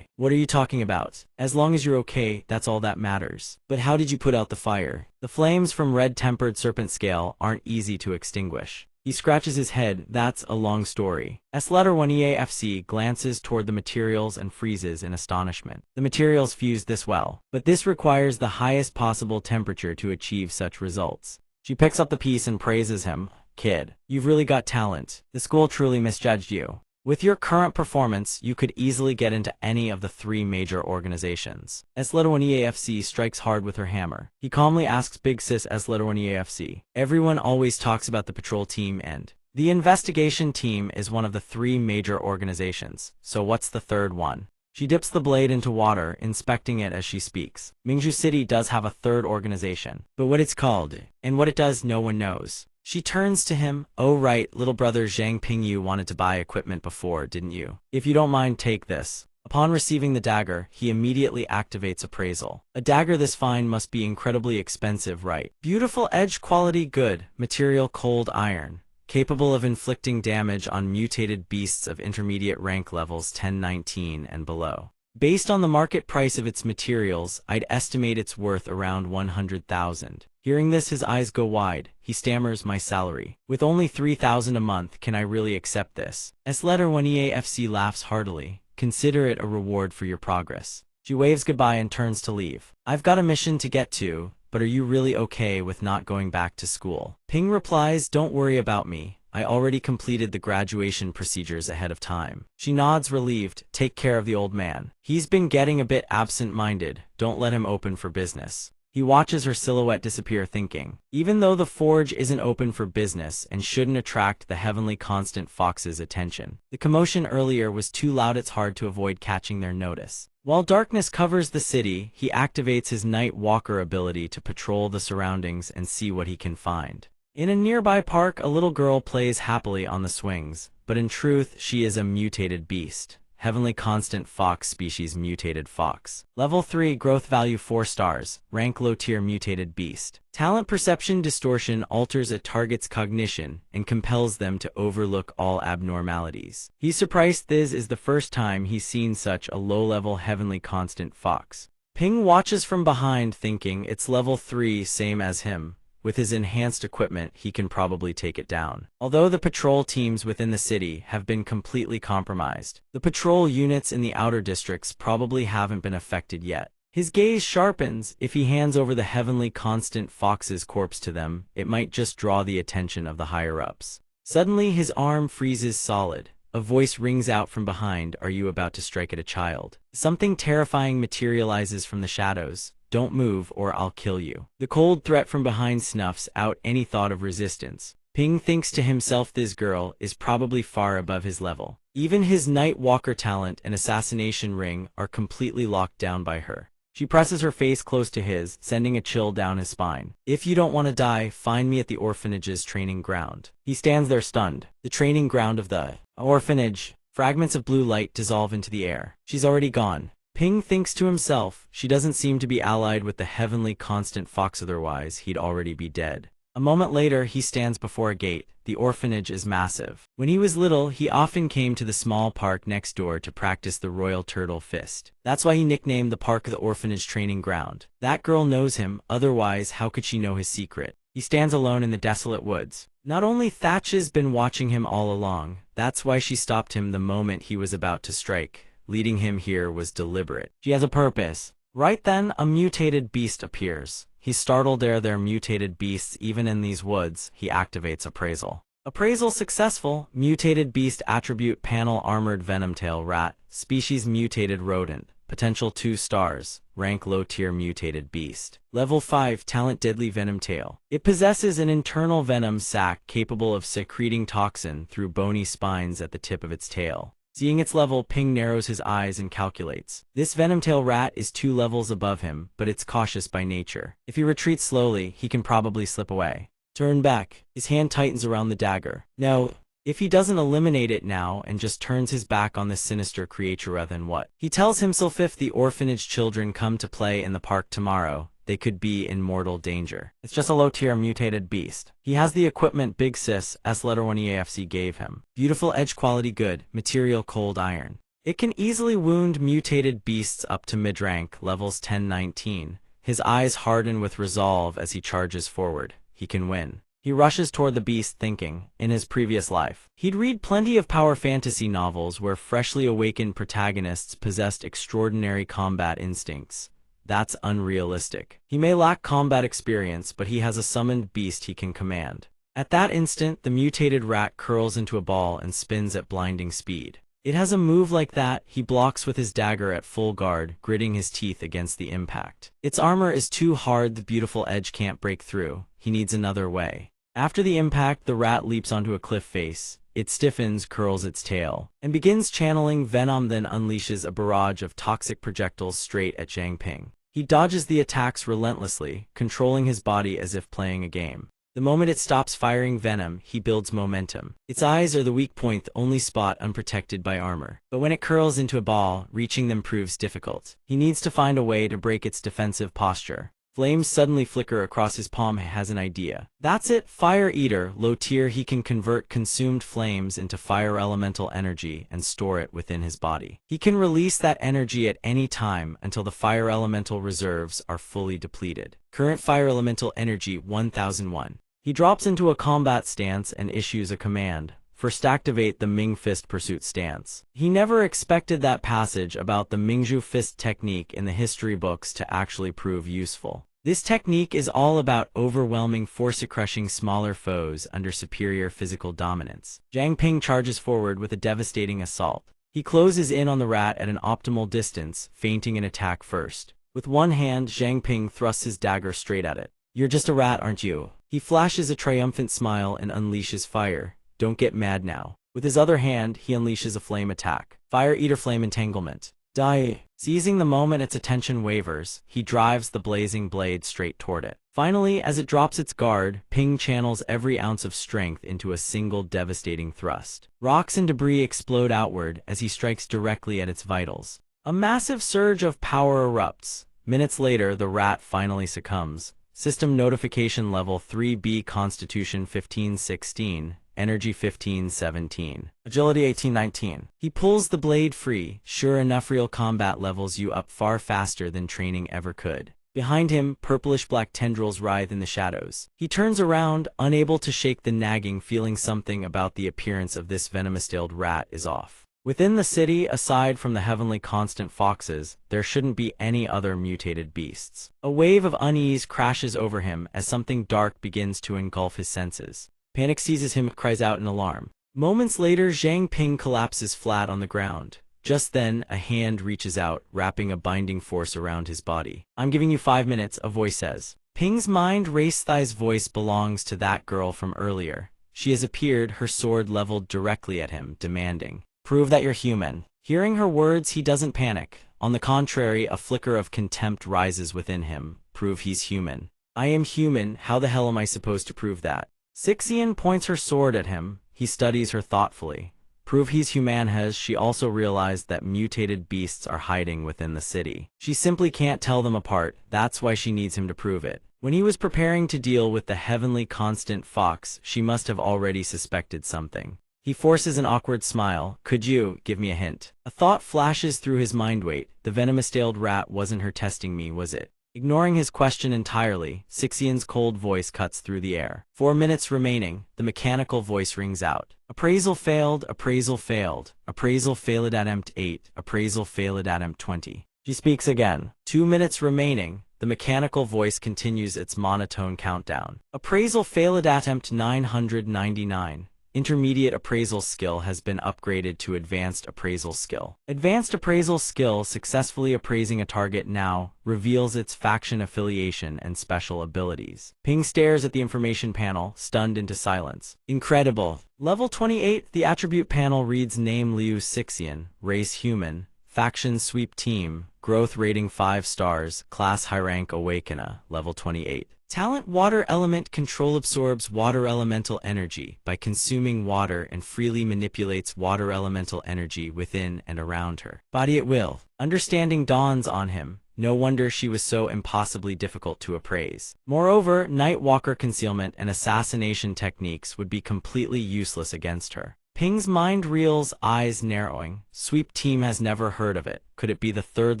What are you talking about? As long as you're okay, that's all that matters. But how did you put out the fire? The flames from red-tempered serpent scale aren't easy to extinguish. He scratches his head. That's a long story. S letter 1 EAFC glances toward the materials and freezes in astonishment. The materials fuse this well, but this requires the highest possible temperature to achieve such results. She picks up the piece and praises him. Kid, you've really got talent. The school truly misjudged you. With your current performance, you could easily get into any of the 3 major organizations. S letter 1 EAFC strikes hard with her hammer. He calmly asks Big Sis S letter 1 EAFC. Everyone always talks about the patrol team and the investigation team is one of the 3 major organizations. So what's the third one? She dips the blade into water, inspecting it as she speaks. Mingju City does have a 3rd organization, but what it's called and what it does no one knows. She turns to him. Oh right, little brother Zhang Ping, you wanted to buy equipment before, didn't you? If you don't mind, take this. Upon receiving the dagger, he immediately activates appraisal. A dagger this fine must be incredibly expensive, right? Beautiful edge quality, good. Material cold iron. Capable of inflicting damage on mutated beasts of intermediate rank levels 10-19 and below. Based on the market price of its materials, I'd estimate it's worth around 100,000. Hearing this, his eyes go wide. He stammers, my salary. With only 3,000 a month, can I really accept this? S letter 1 EAFC laughs heartily. Consider it a reward for your progress. She waves goodbye and turns to leave. I've got a mission to get to, but are you really okay with not going back to school? Ping replies, don't worry about me. I already completed the graduation procedures ahead of time. She nods, relieved. Take care of the old man. He's been getting a bit absent-minded. Don't let him open for business. He watches her silhouette disappear, thinking, even though the forge isn't open for business and shouldn't attract the heavenly constant Fox's attention, the commotion earlier was too loud. It's hard to avoid catching their notice. While darkness covers the city, he activates his Night Walker ability to patrol the surroundings and see what he can find. In a nearby park, a little girl plays happily on the swings, but in truth, she is a mutated beast. Heavenly Constant Fox species mutated fox. Level 3, growth value 4 stars, rank low tier mutated beast. Talent perception distortion alters a target's cognition and compels them to overlook all abnormalities. He's surprised this is the first time he's seen such a low-level Heavenly Constant Fox. Ping watches from behind, thinking it's level 3, same as him. With his enhanced equipment, he can probably take it down. Although the patrol teams within the city have been completely compromised, the patrol units in the outer districts probably haven't been affected yet. His gaze sharpens. If he hands over the Heavenly Constant Fox's corpse to them, it might just draw the attention of the higher-ups. Suddenly, his arm freezes solid. A voice rings out from behind. Are you about to strike at a child? Something terrifying materializes from the shadows. Don't move or I'll kill you. The cold threat from behind snuffs out any thought of resistance. Ping thinks to himself this girl is probably far above his level. Even his Night Walker talent and assassination ring are completely locked down by her. She presses her face close to his, sending a chill down his spine. If you don't want to die, find me at the orphanage's training ground. He stands there stunned. The training ground of the orphanage. Fragments of blue light dissolve into the air. She's already gone. Ping thinks to himself, she doesn't seem to be allied with the heavenly constant fox, otherwise he'd already be dead. A moment later, he stands before a gate. The orphanage is massive. When he was little, he often came to the small park next door to practice the royal turtle fist. That's why he nicknamed the park the orphanage training ground. That girl knows him, otherwise how could she know his secret? He stands alone in the desolate woods. Not only Thatch's been watching him all along, that's why she stopped him the moment he was about to strike. Leading him here was deliberate. She has a purpose. Right then, a mutated beast appears. He's startled. They're mutated beasts even in these woods. He activates appraisal. Appraisal successful. Mutated beast attribute panel armored venomtail rat. Species mutated rodent. Potential 2 stars. Rank low tier mutated beast. Level 5 talent deadly venomtail. It possesses an internal venom sac capable of secreting toxin through bony spines at the tip of its tail. Seeing its level, Ping narrows his eyes and calculates. This venomtail rat is 2 levels above him, but it's cautious by nature. If he retreats slowly, he can probably slip away. Turn back. His hand tightens around the dagger. No. If he doesn't eliminate it now and just turns his back on this sinister creature, then what? He tells himself if the orphanage children come to play in the park tomorrow, they could be in mortal danger. It's just a low-tier mutated beast. He has the equipment Big Sis S1 EAFC gave him. Beautiful edge quality good, material cold iron. It can easily wound mutated beasts up to mid-rank, levels 10-19. His eyes harden with resolve as he charges forward. He can win. He rushes toward the beast thinking, in his previous life, he'd read plenty of power fantasy novels where freshly awakened protagonists possessed extraordinary combat instincts. That's unrealistic. He may lack combat experience, but he has a summoned beast he can command. At that instant, the mutated rat curls into a ball and spins at blinding speed. It has a move like that. He blocks with his dagger at full guard, gritting his teeth against the impact. Its armor is too hard, the beautiful edge can't break through. He needs another way. After the impact, the rat leaps onto a cliff face. It stiffens, curls its tail, and begins channeling venom, then unleashes a barrage of toxic projectiles straight at Zhang Ping. He dodges the attacks relentlessly, controlling his body as if playing a game. The moment it stops firing venom, he builds momentum. Its eyes are the weak point, the only spot unprotected by armor. But when it curls into a ball, reaching them proves difficult. He needs to find a way to break its defensive posture. Flames suddenly flicker across his palm. He has an idea. That's it, Fire Eater. Low tier, he can convert consumed flames into fire elemental energy and store it within his body. He can release that energy at any time until the fire elemental reserves are fully depleted. Current fire elemental energy 1001. He drops into a combat stance and issues a command. First, activate the Ming Fist Pursuit stance. He never expected that passage about the Mingzhu Fist technique in the history books to actually prove useful. This technique is all about overwhelming force, crushing smaller foes under superior physical dominance. Zhang Ping charges forward with a devastating assault. He closes in on the rat at an optimal distance, feinting an attack first. With one hand, Zhang Ping thrusts his dagger straight at it. You're just a rat, aren't you? He flashes a triumphant smile and unleashes fire. Don't get mad now. With his other hand, he unleashes a flame attack. Fire Eater Flame Entanglement. Die. Seizing the moment its attention wavers, he drives the blazing blade straight toward it. Finally, as it drops its guard, Ping channels every ounce of strength into a single devastating thrust. Rocks and debris explode outward as he strikes directly at its vitals. A massive surge of power erupts. Minutes later, the rat finally succumbs. System notification level 3B, Constitution 1516. Energy 1517. Agility 1819. He pulls the blade free. Sure enough, real combat levels you up far faster than training ever could. Behind him, purplish-black tendrils writhe in the shadows. He turns around, unable to shake the nagging feeling something about the appearance of this venomous-tailed rat is off. Within the city, aside from the heavenly constant foxes, there shouldn't be any other mutated beasts. A wave of unease crashes over him as something dark begins to engulf his senses. Panic seizes him, cries out in alarm. Moments later, Zhang Ping collapses flat on the ground. Just then, a hand reaches out, wrapping a binding force around his body. I'm giving you 5 minutes, a voice says. Ping's mind races. This voice belongs to that girl from earlier. she has appeared, her sword leveled directly at him, demanding, "Prove that you're human." Hearing her words, he doesn't panic. On the contrary, a flicker of contempt rises within him. "Prove he's human." "I am human, how the hell am I supposed to prove that?" Sixian points her sword at him. He studies her thoughtfully. "Prove he's human." Has she also realized that mutated beasts are hiding within the city? She simply can't tell them apart, that's why she needs him to prove it. When he was preparing to deal with the heavenly constant fox, she must have already suspected something. He forces an awkward smile. "Could you give me a hint?" A thought flashes through his mind. Wait, the venomous-tailed rat wasn't her testing me, was it? Ignoring his question entirely, Sixian's cold voice cuts through the air. 4 minutes remaining, the mechanical voice rings out. "Appraisal failed, appraisal failed, appraisal failed attempt 8, appraisal failed attempt 20. She speaks again. 2 minutes remaining, the mechanical voice continues its monotone countdown. "Appraisal failed attempt 999. Intermediate appraisal skill has been upgraded to advanced appraisal skill. Advanced appraisal skill successfully appraising a target now reveals its faction affiliation and special abilities." Ping stares at the information panel, stunned into silence. Incredible. Level 28, the attribute panel reads name Liu Sixian, race human, faction sweep team, growth rating 5 stars, class high rank awakener, level 28. Talent water element control absorbs water elemental energy by consuming water and freely manipulates water elemental energy within and around her body at will. Understanding dawns on him. No wonder she was so impossibly difficult to appraise. Moreover, Nightwalker concealment and assassination techniques would be completely useless against her. Ping's mind reels, eyes narrowing. Sweep team has never heard of it. Could it be the third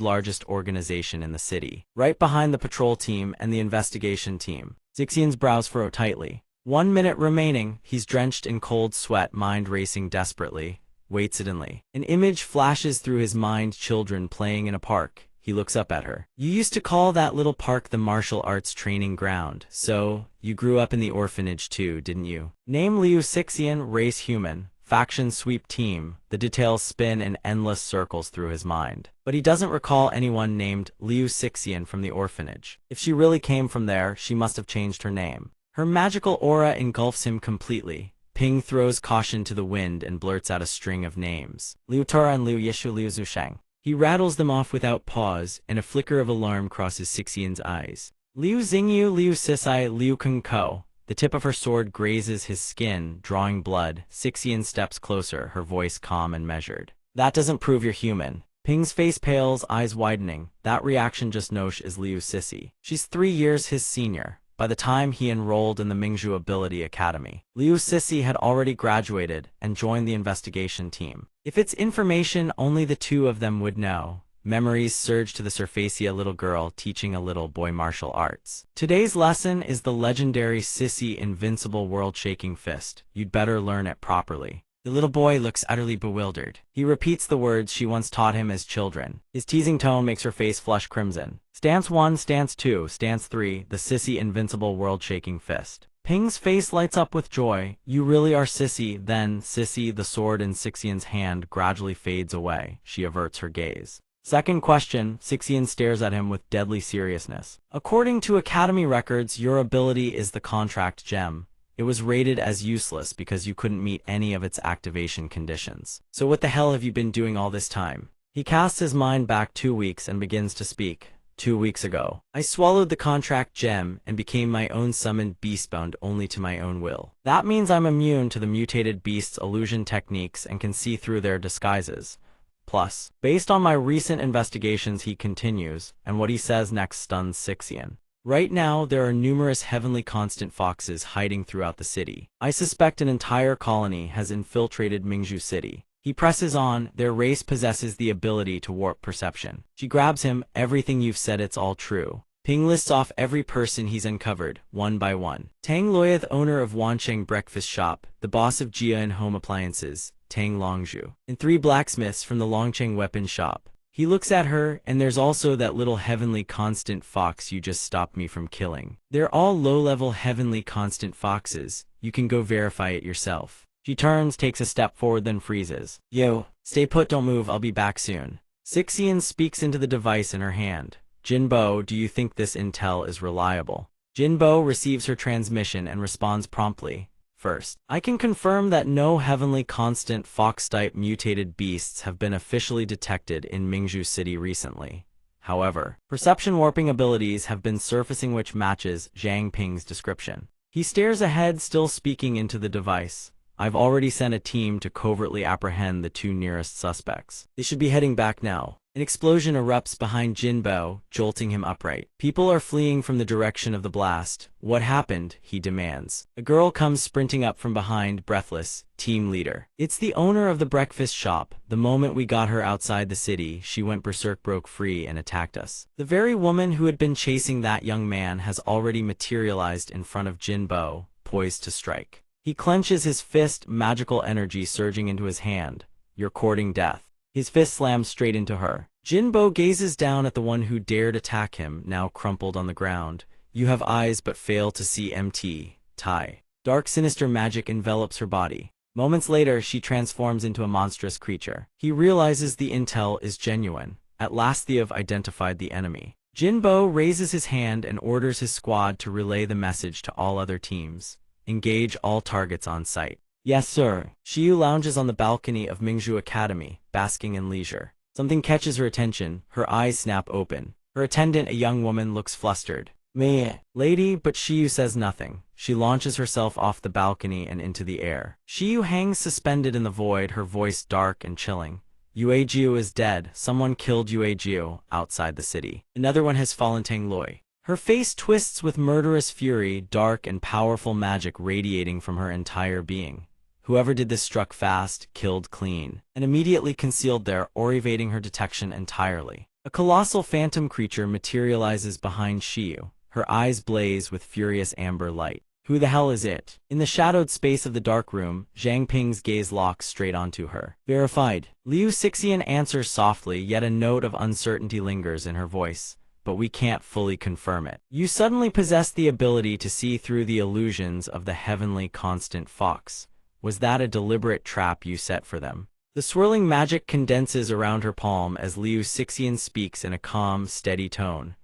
largest organization in the city? Right behind the patrol team and the investigation team. Sixian's brows furrow tightly. 1 minute remaining, he's drenched in cold sweat, mind racing desperately. Wait suddenly. An image flashes through his mind, children playing in a park. He looks up at her. "You used to call that little park the martial arts training ground. So, you grew up in the orphanage too, didn't you?" Name Liu Sixian, race human. Faction sweep team. The details spin in endless circles through his mind. But he doesn't recall anyone named Liu Sixian from the orphanage. If she really came from there, she must have changed her name. Her magical aura engulfs him completely. Ping throws caution to the wind and blurts out a string of names. Liu Tora and Liu Yishu, Liu Zusheng. He rattles them off without pause, and a flicker of alarm crosses Sixian's eyes. Liu Xingyu, Liu Sisai, Liu Kungko. The tip of her sword grazes his skin, drawing blood. Sixian steps closer, her voice calm and measured. "That doesn't prove you're human." Ping's face pales, eyes widening. That reaction just knows is Liu Sisi. She's 3 years his senior. By the time he enrolled in the Mingzhu Ability Academy, Liu Sisi had already graduated and joined the investigation team. If it's information only the two of them would know, memories surge to the surface. A little girl teaching a little boy martial arts. Today's lesson is the legendary Sissy invincible world-shaking fist. You'd better learn it properly. The little boy looks utterly bewildered. He repeats the words she once taught him as children. His teasing tone makes her face flush crimson. Stance 1, Stance 2, Stance 3, the Sissy invincible world-shaking fist. Ping's face lights up with joy. "You really are Sissy, then." Sissy, the sword in Sixian's hand, gradually fades away. She averts her gaze. Second question. Sixian stares at him with deadly seriousness. "According to Academy records, your ability is the contract gem. It was rated as useless because you couldn't meet any of its activation conditions. So what the hell have you been doing all this time?" He casts his mind back 2 weeks and begins to speak. 2 weeks ago, I swallowed the contract gem and became my own summoned beast, bound only to my own will. That means I'm immune to the mutated beast's illusion techniques and can see through their disguises. Plus, based on my recent investigations," he continues, and what he says next stuns Sixian. "Right now, there are numerous heavenly constant foxes hiding throughout the city. I suspect an entire colony has infiltrated Mingzhu City." He presses on. "Their race possesses the ability to warp perception." She grabs him. "Everything you've said, it's all true." Ping lists off every person he's uncovered, one by one. Tang Loyeth, owner of Wancheng Breakfast Shop, the boss of Jia and Home Appliances, Tang Longzhu, and 3 blacksmiths from the Longcheng Weapon Shop. He looks at her, "And there's also that little heavenly constant fox you just stopped me from killing. They're all low-level heavenly constant foxes. You can go verify it yourself." She turns, takes a step forward, then freezes. "Yo, stay put, don't move, I'll be back soon." Sixian speaks into the device in her hand. "Jinbo, do you think this intel is reliable?" Jinbo receives her transmission and responds promptly. First, I can confirm that no heavenly constant fox-type mutated beasts have been officially detected in Mingzhu City recently. However, perception warping abilities have been surfacing which matches Zhang Ping's description. He stares ahead, still speaking into the device. I've already sent a team to covertly apprehend the two nearest suspects. They should be heading back now. An explosion erupts behind Jinbo, jolting him upright. People are fleeing from the direction of the blast. What happened? He demands. A girl comes sprinting up from behind, breathless. Team leader. It's the owner of the breakfast shop. The moment we got her outside the city, she went berserk, broke free, and attacked us. The very woman who had been chasing that young man has already materialized in front of Jinbo, poised to strike. He clenches his fist, magical energy surging into his hand. You're courting death. His fist slams straight into her. Jinbo gazes down at the one who dared attack him, now crumpled on the ground. You have eyes but fail to see MT. Tai. Dark sinister magic envelops her body. Moments later, she transforms into a monstrous creature. He realizes the intel is genuine. At last they have identified the enemy. Jinbo raises his hand and orders his squad to relay the message to all other teams. Engage all targets on sight. Yes, sir. Shiyu lounges on the balcony of Mingzhu Academy, basking in leisure. Something catches her attention. Her eyes snap open. Her attendant, a young woman, looks flustered. Meh. Lady, but Shiyu says nothing. She launches herself off the balcony and into the air. Shiyu hangs suspended in the void, her voice dark and chilling. Yuejiu is dead. Someone killed Yuejiu outside the city. Another one has fallen. Tang Loi. Her face twists with murderous fury, dark and powerful magic radiating from her entire being. Whoever did this struck fast, killed clean, and immediately concealed there, or evading her detection entirely. A colossal phantom creature materializes behind Shiyu. Her eyes blaze with furious amber light. Who the hell is it? In the shadowed space of the dark room, Zhang Ping's gaze locks straight onto her. Verified. Liu Sixian answers softly, yet a note of uncertainty lingers in her voice. But we can't fully confirm it. You suddenly possess the ability to see through the illusions of the heavenly constant fox. Was that a deliberate trap you set for them? The swirling magic condenses around her palm as Liu Sixian speaks in a calm, steady tone.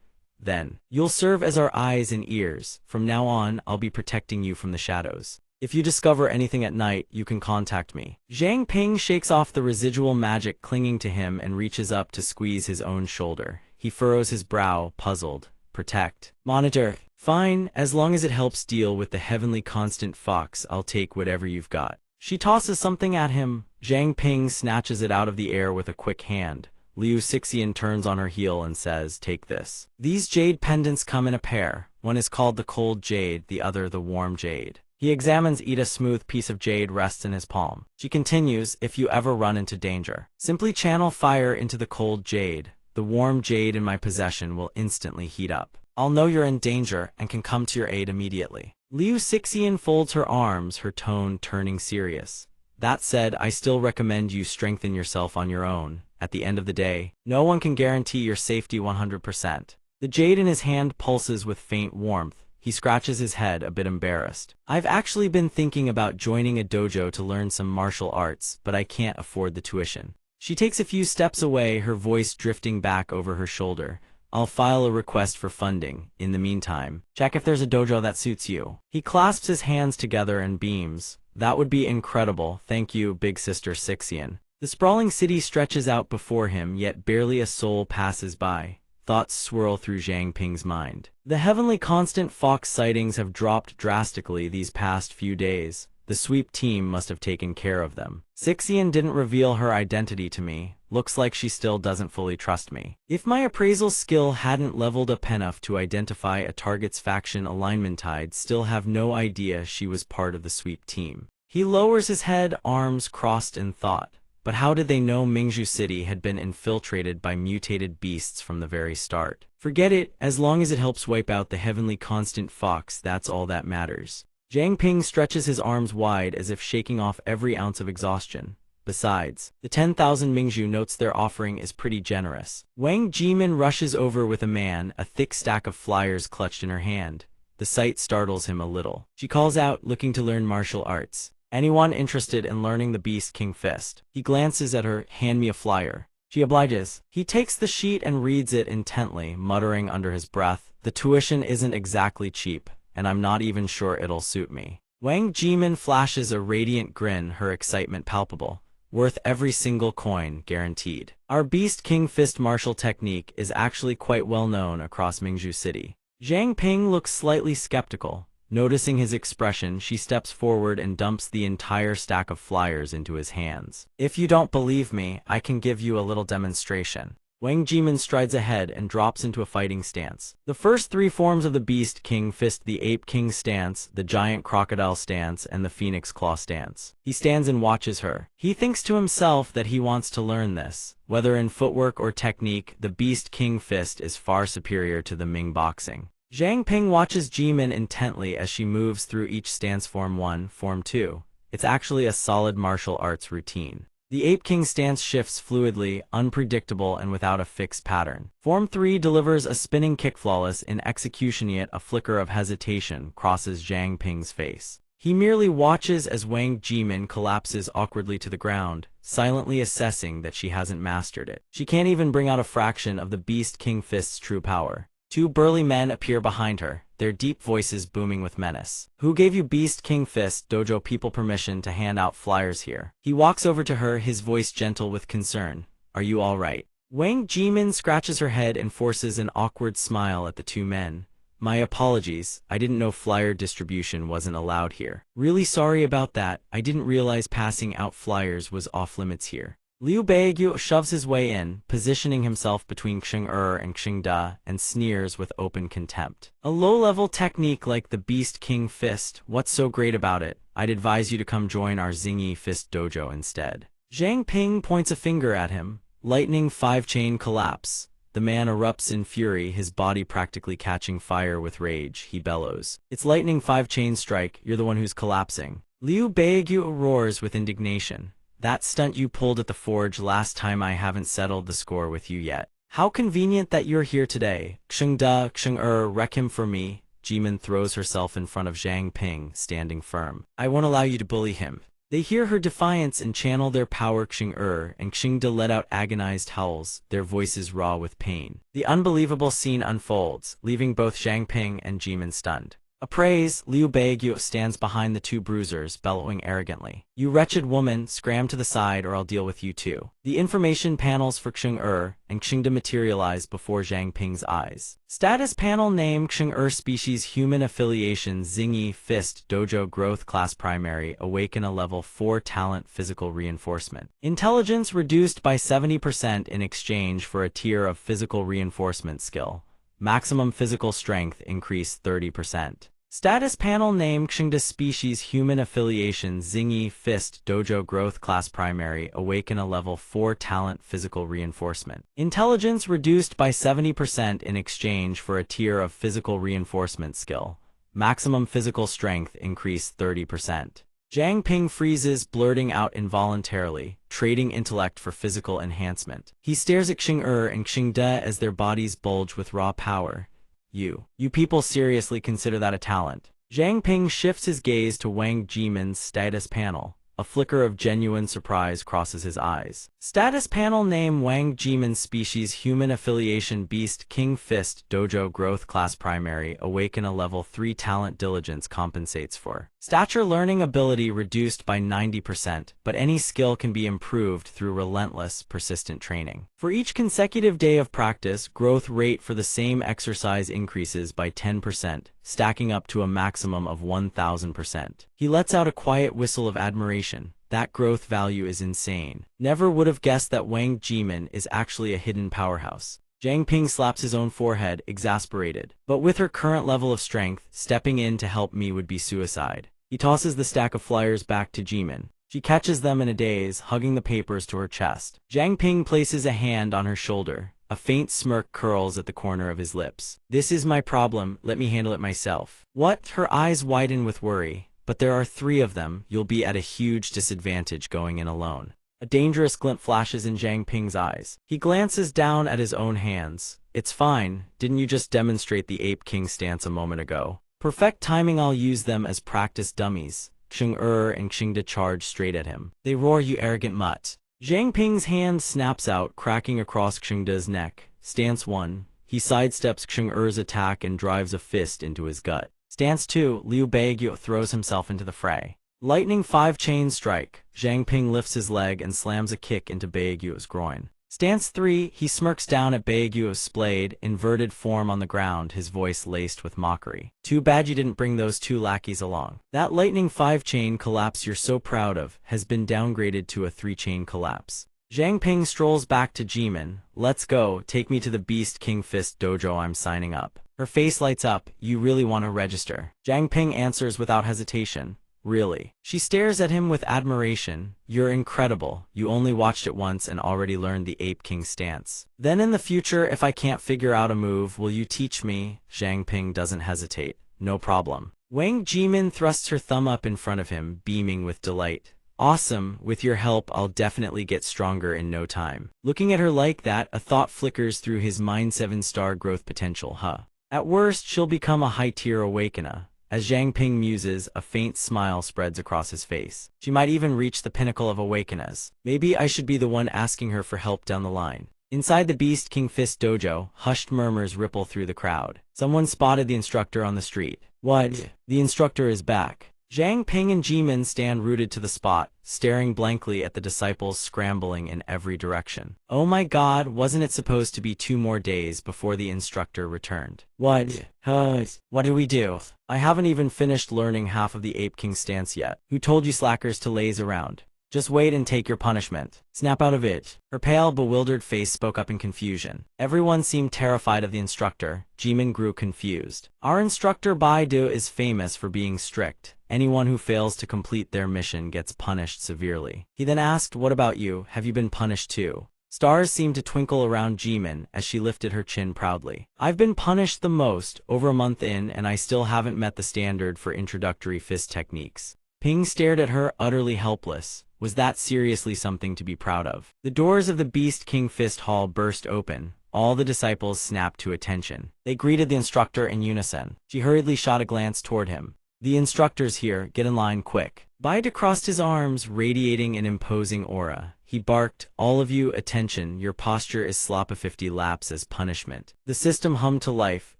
Then, you'll serve as our eyes and ears. From now on, I'll be protecting you from the shadows. If you discover anything at night, you can contact me. Zhang Ping shakes off the residual magic clinging to him and reaches up to squeeze his own shoulder. He furrows his brow, puzzled. Protect. Monitor. Fine, as long as it helps deal with the heavenly constant fox, I'll take whatever you've got. She tosses something at him. Zhang Ping snatches it out of the air with a quick hand. Liu Sixian turns on her heel and says, take this. These jade pendants come in a pair. One is called the cold jade, the other the warm jade. He examines it. A smooth piece of jade rests in his palm. She continues, if you ever run into danger, simply channel fire into the cold jade. The warm jade in my possession will instantly heat up. I'll know you're in danger and can come to your aid immediately. Liu Sixian folds her arms, her tone turning serious. That said, I still recommend you strengthen yourself on your own. At the end of the day, no one can guarantee your safety 100%. The jade in his hand pulses with faint warmth. He scratches his head, a bit embarrassed. I've actually been thinking about joining a dojo to learn some martial arts, but I can't afford the tuition. She takes a few steps away, her voice drifting back over her shoulder. I'll file a request for funding. In the meantime, check if there's a dojo that suits you. He clasps his hands together and beams. That would be incredible. Thank you, big sister Sixian. The sprawling city stretches out before him, yet barely a soul passes by. Thoughts swirl through Zhang Ping's mind. The heavenly constant fox sightings have dropped drastically these past few days. The sweep team must have taken care of them. Sixian didn't reveal her identity to me. Looks like she still doesn't fully trust me. If my appraisal skill hadn't leveled up enough to identify a target's faction alignment, I'd still have no idea she was part of the sweep team. He lowers his head, arms crossed in thought. But how did they know Mingzhu City had been infiltrated by mutated beasts from the very start? Forget it, as long as it helps wipe out the heavenly constant fox, that's all that matters. Zhang Ping stretches his arms wide as if shaking off every ounce of exhaustion. Besides, the 10,000 Mingzhu notes they're offering is pretty generous. Wang Jimin rushes over with a man, a thick stack of flyers clutched in her hand. The sight startles him a little. She calls out, looking to learn martial arts. Anyone interested in learning the Beast King Fist? He glances at her, hand me a flyer. She obliges. He takes the sheet and reads it intently, muttering under his breath, the tuition isn't exactly cheap, and I'm not even sure it'll suit me. Wang Jimin flashes a radiant grin, her excitement palpable. Worth every single coin, guaranteed. Our Beast King Fist martial technique is actually quite well known across Mingzhu City. Zhang Ping looks slightly skeptical. Noticing his expression, she steps forward and dumps the entire stack of flyers into his hands. If you don't believe me, I can give you a little demonstration. Wang Jimin strides ahead and drops into a fighting stance. The first three forms of the Beast King Fist: the Ape King stance, the Giant Crocodile stance, and the Phoenix Claw stance. He stands and watches her. He thinks to himself that he wants to learn this. Whether in footwork or technique, the Beast King Fist is far superior to the Ming boxing. Zhang Ping watches Jimin intently as she moves through each stance. Form 1, Form 2. It's actually a solid martial arts routine. The Ape King stance shifts fluidly, unpredictable, and without a fixed pattern. Form 3 delivers a spinning kick, flawless in execution, yet a flicker of hesitation crosses Zhang Ping's face. He merely watches as Wang Jimin collapses awkwardly to the ground, silently assessing that she hasn't mastered it. She can't even bring out a fraction of the Beast King Fist's true power. Two burly men appear behind her, their deep voices booming with menace. Who gave you Beast King Fist Dojo people permission to hand out flyers here? He walks over to her, his voice gentle with concern. Are you all right? Wang Jimin scratches her head and forces an awkward smile at the two men. My apologies, I didn't know flyer distribution wasn't allowed here. Really sorry about that, I didn't realize passing out flyers was off limits here. Liu Beigyu shoves his way in, positioning himself between Xing and Xing, and sneers with open contempt. A low-level technique like the Beast King Fist, what's so great about it? I'd advise you to come join our Xingyi Fist dojo instead. Zhang Ping points a finger at him. Lightning 5-chain collapse. The man erupts in fury, his body practically catching fire with rage. He bellows. It's lightning 5-chain strike, you're the one who's collapsing. Liu Beigyu roars with indignation. That stunt you pulled at the forge last time, I haven't settled the score with you yet. How convenient that you're here today. Xing, wreck him for me. Jimin throws herself in front of Zhang Ping, standing firm. I won't allow you to bully him. They hear her defiance and channel their power. Xing and Xing let out agonized howls, their voices raw with pain. The unbelievable scene unfolds, leaving both Zhang Ping and Jimin stunned. Appraise, Liu Beigyu stands behind the two bruisers, bellowing arrogantly. You wretched woman, scram to the side or I'll deal with you too. The information panels for Xing and Xing materialize before Zhang Ping's eyes. Status panel: name Xing species, human affiliation Xingyi Fist Dojo, growth class primary, awaken a level 4 talent, physical reinforcement. Intelligence reduced by 70% in exchange for a tier of physical reinforcement skill. Maximum physical strength increase 30%. Status panel: name Xing species, human affiliation Xingyi Fist Dojo, growth class primary, awaken a level 4 talent, physical reinforcement. Intelligence reduced by 70% in exchange for a tier of physical reinforcement skill. Maximum physical strength increase 30%. Zhang Ping freezes, blurting out involuntarily, trading intellect for physical enhancement. He stares at Xing and Xing as their bodies bulge with raw power. You people seriously consider that a talent? Zhang Ping shifts his gaze to Wang Jimin's status panel. A flicker of genuine surprise crosses his eyes. Status panel: name Wang Jimin species, human affiliation Beast King Fist Dojo, growth class primary, awaken a level 3 talent, diligence compensates for stature, learning ability reduced by 90%, but any skill can be improved through relentless, persistent training. For each consecutive day of practice, growth rate for the same exercise increases by 10%, stacking up to a maximum of 1000%. He lets out a quiet whistle of admiration. That growth value is insane. Never would have guessed that Wang Jimin is actually a hidden powerhouse. Zhang Ping slaps his own forehead, exasperated. But with her current level of strength, stepping in to help me would be suicide. He tosses the stack of flyers back to Jimin. She catches them in a daze, hugging the papers to her chest. Zhang Ping places a hand on her shoulder. A faint smirk curls at the corner of his lips. This is my problem, let me handle it myself. What? Her eyes widen with worry. But there are 3 of them, you'll be at a huge disadvantage going in alone. A dangerous glint flashes in Zhang Ping's eyes. He glances down at his own hands. It's fine, didn't you just demonstrate the Ape King stance a moment ago? Perfect timing, I'll use them as practice dummies. Xing and Xing charge straight at him. They roar, you arrogant mutt. Zhang Ping's hand snaps out, cracking across Xing's neck. Stance 1. He sidesteps Xing attack and drives a fist into his gut. Stance 2, Liu Baiguo throws himself into the fray. Lightning 5 chain strike. Zhang Ping lifts his leg and slams a kick into Baiguo's groin. Stance 3, he smirks down at Baiguo's splayed, inverted form on the ground, his voice laced with mockery. Too bad you didn't bring those 2 lackeys along. That lightning 5 chain collapse you're so proud of has been downgraded to a 3 chain collapse. Zhang Ping strolls back to Jimin. Let's go, take me to the Beast King Fist dojo, I'm signing up. Her face lights up, you really want to register? Zhang Ping answers without hesitation. Really? She stares at him with admiration. You're incredible. You only watched it once and already learned the Ape King stance. Then in the future, if I can't figure out a move, will you teach me? Zhang Ping doesn't hesitate. No problem. Wang Jimin thrusts her thumb up in front of him, beaming with delight. Awesome, with your help I'll definitely get stronger in no time. Looking at her like that, a thought flickers through his mind, 7-star growth potential, huh? At worst, she'll become a high-tier awakener. As Zhang Ping muses, a faint smile spreads across his face. She might even reach the pinnacle of awakeners. Maybe I should be the one asking her for help down the line. Inside the Beast King Fist dojo, hushed murmurs ripple through the crowd. Someone spotted the instructor on the street. What? The instructor is back. Zhang Ping and Jimin stand rooted to the spot, staring blankly at the disciples scrambling in every direction. Oh my god, wasn't it supposed to be 2 more days before the instructor returned? What? What do we do? I haven't even finished learning half of the Ape King stance yet. Who told you slackers to laze around? Just wait and take your punishment. Snap out of it. Her pale, bewildered face spoke up in confusion. Everyone seemed terrified of the instructor. Jimin grew confused. Our instructor Baidu is famous for being strict. Anyone who fails to complete their mission gets punished severely. He then asked, what about you? Have you been punished too? Stars seemed to twinkle around Jimin as she lifted her chin proudly. I've been punished the most, over a month in, and I still haven't met the standard for introductory fist techniques. Ping stared at her, utterly helpless. Was that seriously something to be proud of? The doors of the Beast King Fist Hall burst open. All the disciples snapped to attention. They greeted the instructor in unison. She hurriedly shot a glance toward him. The instructor's here, get in line quick. Baidu crossed his arms, radiating an imposing aura. He barked, all of you, attention, your posture is slop 50 laps as punishment. The system hummed to life,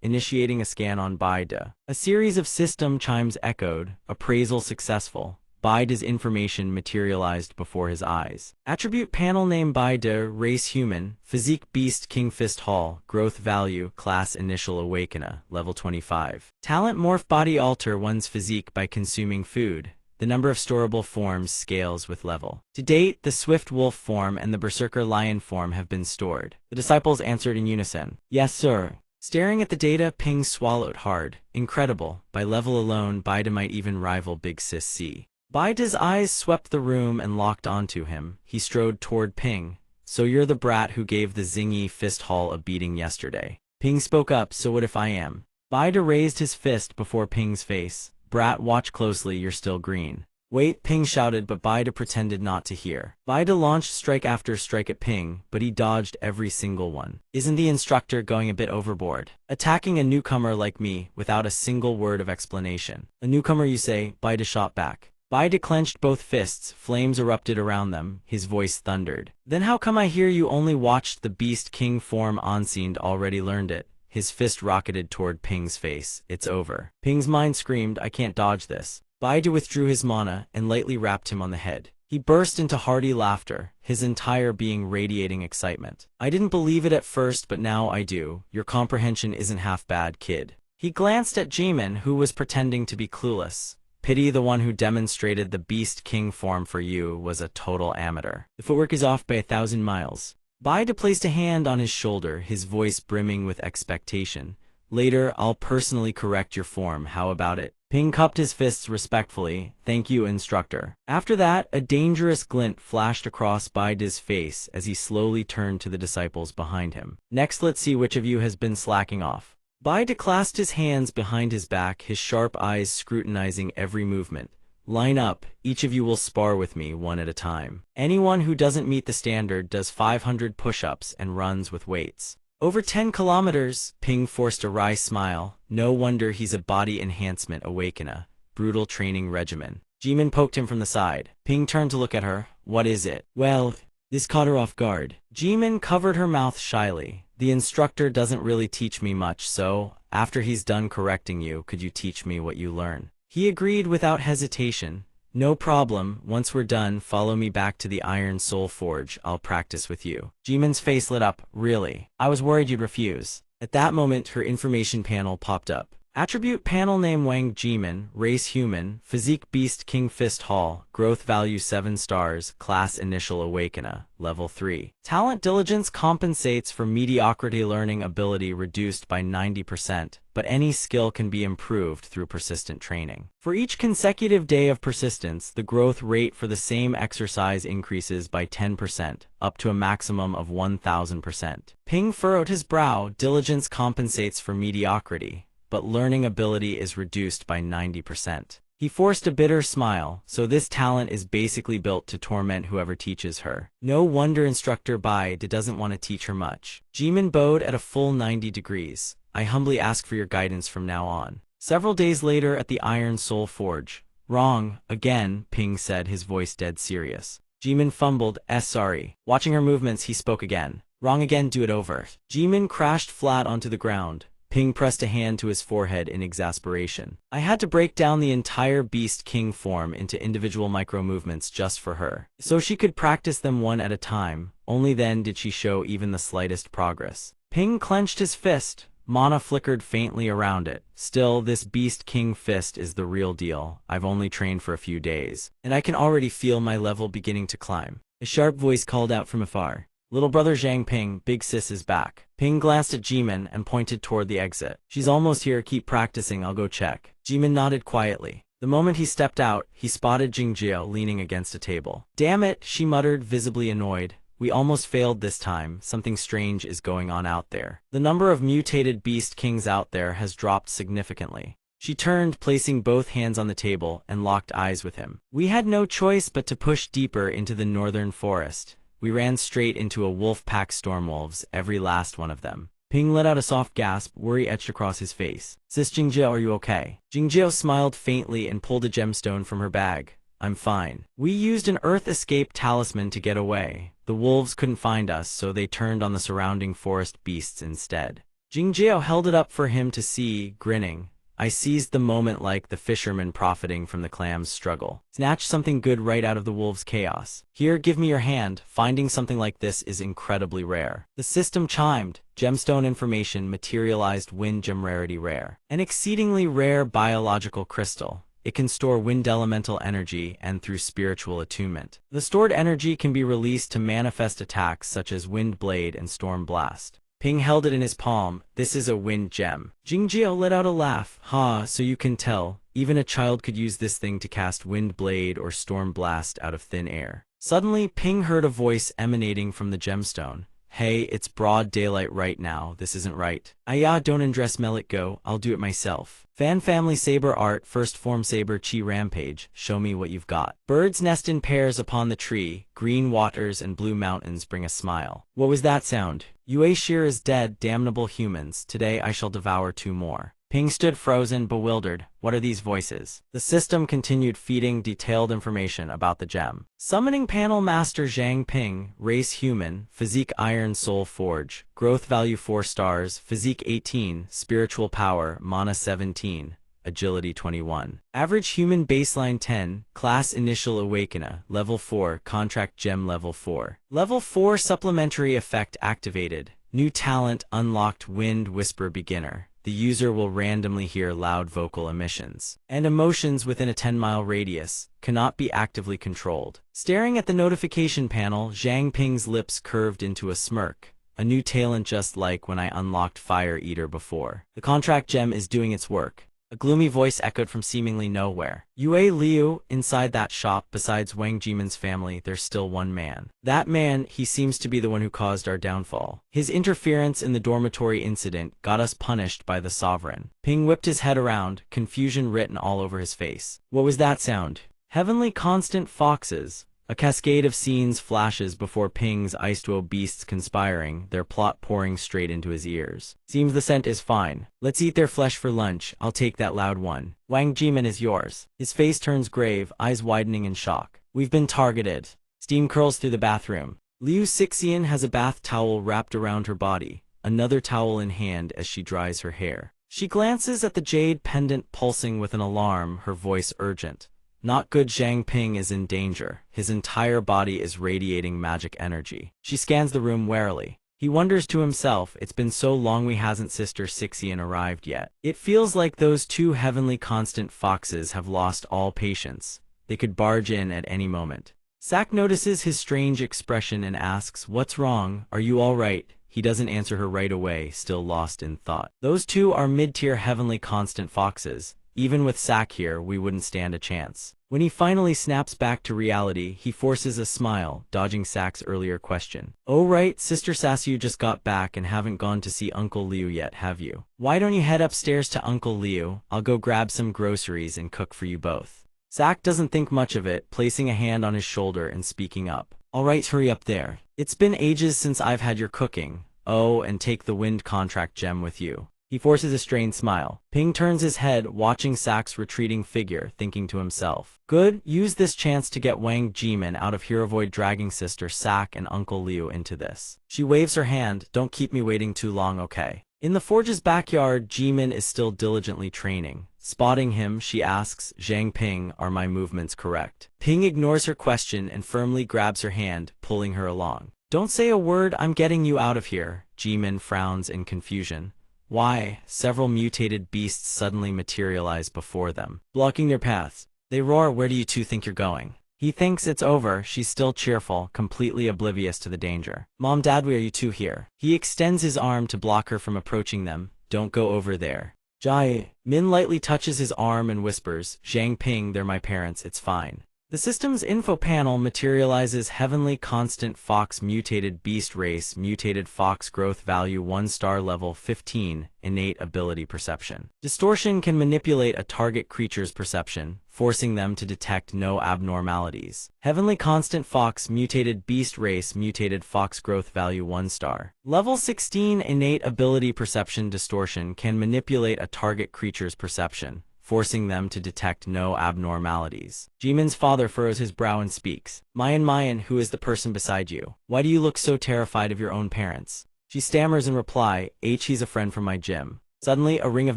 initiating a scan on Baidu. A series of system chimes echoed, appraisal successful. Baidu's information materialized before his eyes. Attribute panel name Baidu, race human, physique Beast King Fist Hall, growth value, class initial awakener, level 25. Talent morph body alter one's physique by consuming food. The number of storable forms scales with level. To date, the Swift Wolf form and the Berserker Lion form have been stored. The disciples answered in unison. Yes, sir. Staring at the data, Ping swallowed hard. Incredible. By level alone, Baidu might even rival Big Sis C. Baidu's eyes swept the room and locked onto him. He strode toward Ping. So you're the brat who gave the Zingy Fist Hall a beating yesterday. Ping spoke up, so what if I am? Baidu raised his fist before Ping's face. Brat, watch closely, you're still green. Wait, Ping shouted, but Baidu pretended not to hear. Baidu launched strike after strike at Ping, but he dodged every single one. Isn't the instructor going a bit overboard? Attacking a newcomer like me without a single word of explanation. A newcomer, you say? Baidu shot back. Baidu clenched both fists, flames erupted around them, his voice thundered. Then how come I hear you only watched the Beast King form Onseed already learned it? His fist rocketed toward Ping's face. It's over. Ping's mind screamed, I can't dodge this. Baidu withdrew his mana and lightly rapped him on the head. He burst into hearty laughter, his entire being radiating excitement. I didn't believe it at first, but now I do. Your comprehension isn't half bad, kid. He glanced at Jimin, who was pretending to be clueless. Pity the one who demonstrated the Beast King form for you was a total amateur. The footwork is off by 1,000 miles. Baidu placed a hand on his shoulder, his voice brimming with expectation. Later, I'll personally correct your form, how about it? Ping cupped his fists respectfully. Thank you, instructor. After that, a dangerous glint flashed across Baidu's face as he slowly turned to the disciples behind him. Next, let's see which of you has been slacking off. Baidu clasped his hands behind his back, his sharp eyes scrutinizing every movement. Line up, each of you will spar with me one at a time. Anyone who doesn't meet the standard does 500 push-ups and runs with weights. Over 10 kilometers, Ping forced a wry smile. No wonder he's a body enhancement awakener. Brutal training regimen. Jimin poked him from the side. Ping turned to look at her. What is it? Well, this caught her off guard. Jimin covered her mouth shyly. The instructor doesn't really teach me much, so After he's done correcting you, could you teach me what you learn? He agreed without hesitation. No problem, once we're done, follow me back to the Iron Soul Forge, I'll practice with you. Jimin's face lit up. Really? I was worried you'd refuse. At that moment, her information panel popped up. Attribute panel name Wang Jimin, race human, physique beast King Fist Hall, growth value 7 stars, class initial awakener, level 3. Talent diligence compensates for mediocrity, learning ability reduced by 90%, but any skill can be improved through persistent training. For each consecutive day of persistence, the growth rate for the same exercise increases by 10%, up to a maximum of 1000%. Ping furrowed his brow. Diligence compensates for mediocrity, but learning ability is reduced by 90%. He forced a bitter smile. So this talent is basically built to torment whoever teaches her. No wonder instructor Baide doesn't want to teach her much. Jimin bowed at a full 90 degrees. I humbly ask for your guidance from now on. Several days later at the Iron Soul Forge. Wrong, again, Ping said, his voice dead serious. Jimin fumbled, sorry. Watching her movements, he spoke again. Wrong again, do it over. Jimin crashed flat onto the ground. Ping pressed a hand to his forehead in exasperation. I had to break down the entire Beast King form into individual micro-movements just for her, so she could practice them one at a time. Only then did she show even the slightest progress. Ping clenched his fist. Mana flickered faintly around it. Still, this Beast King fist is the real deal. I've only trained for a few days, and I can already feel my level beginning to climb. A sharp voice called out from afar. Little brother Zhang Ping, big sis is back. Ping glanced at Jimin and pointed toward the exit. She's almost here, keep practicing, I'll go check. Jimin nodded quietly. The moment he stepped out, he spotted Jingjio leaning against a table. Damn it, she muttered, visibly annoyed. We almost failed this time. Something strange is going on out there. The number of mutated Beast Kings out there has dropped significantly. She turned, placing both hands on the table, and locked eyes with him. We had no choice but to push deeper into the northern forest. We ran straight into a wolf pack stormwolves, every last one of them. Ping let out a soft gasp, worry etched across his face. Sis Jingjio, are you okay? Jingjio smiled faintly and pulled a gemstone from her bag. I'm fine. We used an Earth Escape talisman to get away. The wolves couldn't find us, so they turned on the surrounding forest beasts instead. Jingjio held it up for him to see, grinning. I seized the moment like the fisherman profiting from the clam's struggle. Snatched something good right out of the wolves' chaos. Here, give me your hand. Finding something like this is incredibly rare. The system chimed. Gemstone information materialized wind gem rarity rare. An exceedingly rare biological crystal. It can store wind elemental energy and through spiritual attunement. The stored energy can be released to manifest attacks such as Wind Blade and Storm Blast. Ping held it in his palm. This is a wind gem. Jingjio let out a laugh. Ha, so you can tell. Even a child could use this thing to cast Wind Blade or Storm Blast out of thin air. Suddenly, Ping heard a voice emanating from the gemstone. Hey, it's broad daylight right now. This isn't right. Don't undress me, let go. I'll do it myself. Fan family saber art, first form saber chi rampage. Show me what you've got. Birds nest in pairs upon the tree. Green waters and blue mountains bring a smile. What was that sound? Yue Shir is dead, damnable humans. Today I shall devour 2 more. Ping stood frozen, bewildered. What are these voices? The system continued feeding detailed information about the gem. Summoning panel master Zhang Ping, race human, physique Iron Soul Forge, growth value 4 stars, physique 18, spiritual power, mana 17, agility 21. Average human baseline 10, class initial awakener, level 4, contract gem level 4. Level 4 supplementary effect activated. New talent unlocked, wind whisper beginner. The user will randomly hear loud vocal emissions and emotions within a 10-mile radius, cannot be actively controlled. Staring at the notification panel, Zhang Ping's lips curved into a smirk. A new talent just like when I unlocked Fire Eater before. The contract gem is doing its work. A gloomy voice echoed from seemingly nowhere. Yue Liu, inside that shop, besides Wang Jimin's family, there's still one man. That man, he seems to be the one who caused our downfall. His interference in the dormitory incident got us punished by the sovereign. Ping whipped his head around, confusion written all over his face. What was that sound? Heavenly constant foxes. A cascade of scenes flashes before Ping's Ice-Duo beasts conspiring, their plot pouring straight into his ears. Seems the scent is fine. Let's eat their flesh for lunch. I'll take that loud one. Wang Jimin is yours. His face turns grave, eyes widening in shock. We've been targeted. Steam curls through the bathroom. Liu Sixian has a bath towel wrapped around her body, another towel in hand as she dries her hair. She glances at the jade pendant pulsing with an alarm, her voice urgent. Not good. Zhang Ping is in danger. His entire body is radiating magic energy. She scans the room warily. He wonders to himself, it's been so long we hasn't Sister Sixian arrived yet. It feels like those two heavenly constant foxes have lost all patience. They could barge in at any moment. Sak notices his strange expression and asks, "What's wrong? Are you all right?" He doesn't answer her right away, still lost in thought. Those two are mid-tier heavenly constant foxes. Even with Sak here, we wouldn't stand a chance. When he finally snaps back to reality, he forces a smile, dodging Sak's earlier question. "Oh right, Sister Sasu just got back and haven't gone to see Uncle Liu yet, have you? Why don't you head upstairs to Uncle Liu? I'll go grab some groceries and cook for you both." Sak doesn't think much of it, placing a hand on his shoulder and speaking up. "All right, hurry up there. It's been ages since I've had your cooking. Oh, and take the wind contract gem with you." He forces a strained smile. Ping turns his head, watching Sak's retreating figure, thinking to himself, "Good, use this chance to get Wang Jimin out of here, avoid dragging Sister Sak and Uncle Liu into this." She waves her hand, "Don't keep me waiting too long, okay?" In the forge's backyard, Jimin is still diligently training. Spotting him, she asks, "Zhang Ping, are my movements correct?" Ping ignores her question and firmly grabs her hand, pulling her along. "Don't say a word, I'm getting you out of here." Jimin frowns in confusion. Why? Several mutated beasts suddenly materialize before them, blocking their paths. They roar, "Where do you two think you're going?" He thinks it's over. She's still cheerful, completely oblivious to the danger. "Mom, Dad, why are you two here?" He extends his arm to block her from approaching them. "Don't go over there." Jai. Min lightly touches his arm and whispers, "Zhang Ping, they're my parents, it's fine." The system's info panel materializes heavenly constant fox mutated beast race mutated fox growth value 1 star level 15 innate ability perception. Distortion can manipulate a target creature's perception, forcing them to detect no abnormalities. Heavenly constant fox mutated beast race mutated fox growth value 1 star. Level 16 innate ability perception distortion can manipulate a target creature's perception, forcing them to detect no abnormalities. Jimin's father furrows his brow and speaks. Mayan, who is the person beside you? Why do you look so terrified of your own parents?" She stammers in reply, "He's a friend from my gym." Suddenly, a ring of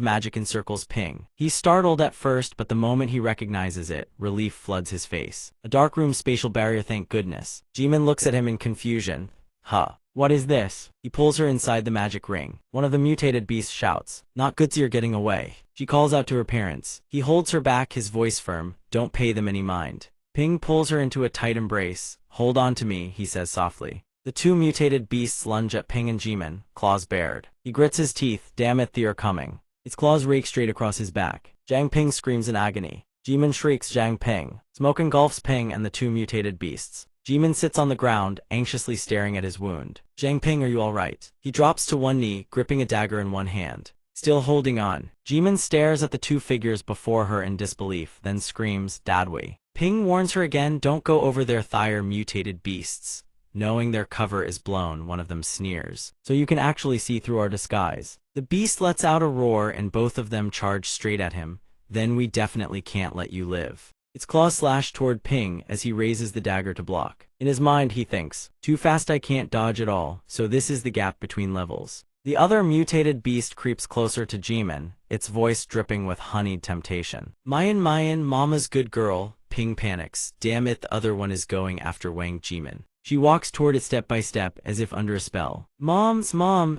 magic encircles Ping. He's startled at first, but the moment he recognizes it, relief floods his face. A dark room spatial barrier, thank goodness. Jimin looks at him in confusion. "Huh. What is this?" He pulls her inside the magic ring. One of the mutated beasts shouts, "Not good, you're getting away." She calls out to her parents. He holds her back, his voice firm, "Don't pay them any mind." Ping pulls her into a tight embrace. "Hold on to me," he says softly. The two mutated beasts lunge at Ping and Jimin, claws bared. He grits his teeth, "Damn it, they're coming." Its claws rake straight across his back. Zhang Ping screams in agony. Jimin shrieks, "Zhang Ping." Smoke engulfs Ping and the two mutated beasts. Jimin sits on the ground, anxiously staring at his wound. "Zhang Ping, are you all right?" He drops to one knee, gripping a dagger in one hand. Still holding on, Jimin stares at the two figures before her in disbelief, then screams, "Dadwe." Ping warns her again, "Don't go over there, thire mutated beasts." Knowing their cover is blown, one of them sneers, "So you can actually see through our disguise." The beast lets out a roar and both of them charge straight at him. "Then we definitely can't let you live." Its claws slash toward Ping as he raises the dagger to block. In his mind, he thinks, "Too fast, I can't dodge at all, so this is the gap between levels." The other mutated beast creeps closer to Jimin, its voice dripping with honeyed temptation. Mayan, mama's good girl." Ping panics. "Damn it, the other one is going after Wang Jimin." She walks toward it step by step, as if under a spell. Mom."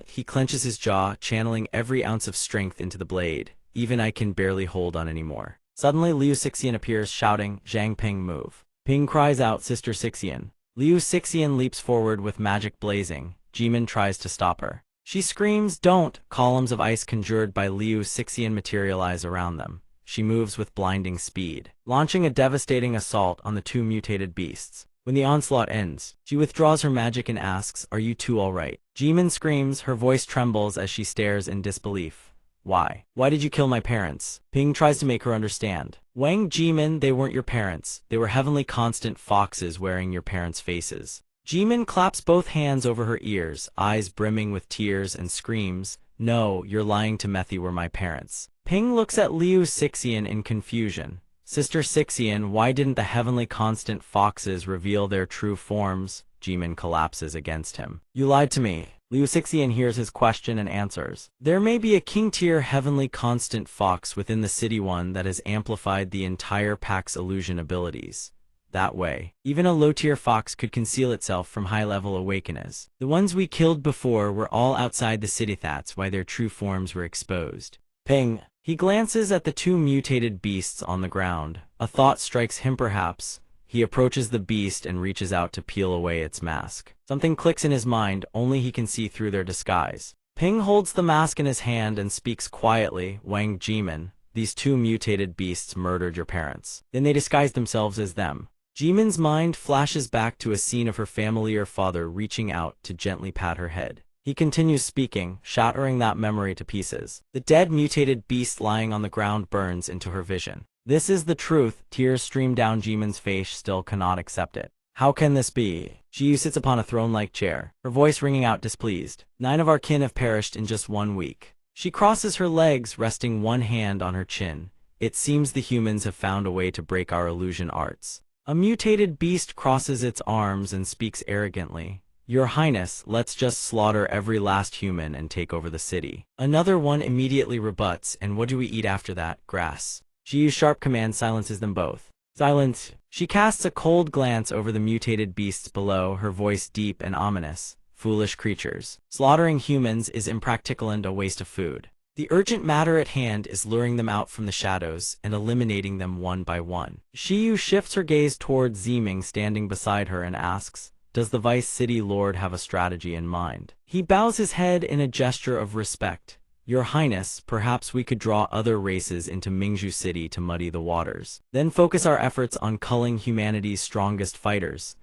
He clenches his jaw, channeling every ounce of strength into the blade. "Even I can barely hold on anymore." Suddenly, Liu Sixian appears, shouting, "Zhang Ping, move." Ping cries out, "Sister Sixian." Liu Sixian leaps forward with magic blazing. Jimin tries to stop her. She screams, "Don't!" Columns of ice conjured by Liu Sixian materialize around them. She moves with blinding speed, launching a devastating assault on the two mutated beasts. When the onslaught ends, she withdraws her magic and asks, "Are you two all right?" Jimin screams, her voice trembles as she stares in disbelief. "Why? Why did you kill my parents?" Ping tries to make her understand. "Wang Jimin, they weren't your parents. They were heavenly constant foxes wearing your parents' faces." Jimin claps both hands over her ears, eyes brimming with tears, and screams, "No, you're lying to Methy, were my parents." Ping looks at Liu Sixian in confusion. "Sister Sixian, why didn't the heavenly constant foxes reveal their true forms?" Jimin collapses against him. You lied to me. Liu Xixian hears his question and answers. There may be a king-tier heavenly constant fox within the city one that has amplified the entire pack's illusion abilities. That way, even a low-tier fox could conceal itself from high-level awakeners. The ones we killed before were all outside the city, that's why their true forms were exposed. Ping. He glances at the two mutated beasts on the ground. A thought strikes him perhaps. He approaches the beast and reaches out to peel away its mask. Something clicks in his mind, only he can see through their disguise. Ping holds the mask in his hand and speaks quietly. Wang Jimin, these two mutated beasts murdered your parents. Then they disguised themselves as them. Jimin's mind flashes back to a scene of her familiar father reaching out to gently pat her head. He continues speaking, shattering that memory to pieces. The dead mutated beast lying on the ground burns into her vision. This is the truth. Tears stream down Jimin's face, still cannot accept it. How can this be? Jiyu sits upon a throne-like chair, her voice ringing out displeased. 9 of our kin have perished in just 1 week. She crosses her legs, resting one hand on her chin. It seems the humans have found a way to break our illusion arts. A mutated beast crosses its arms and speaks arrogantly. Your Highness, let's just slaughter every last human and take over the city. Another one immediately rebuts, and what do we eat after that? Grass. Jiyu's sharp command silences them both. Silence. She casts a cold glance over the mutated beasts below, her voice deep and ominous. Foolish creatures. Slaughtering humans is impractical and a waste of food. The urgent matter at hand is luring them out from the shadows and eliminating them one by one. Shiyu shifts her gaze toward Ziming standing beside her and asks, does the Vice City Lord have a strategy in mind? He bows his head in a gesture of respect. Your Highness, perhaps we could draw other races into Mingzhu City to muddy the waters. Then focus our efforts on culling humanity's strongest fighters.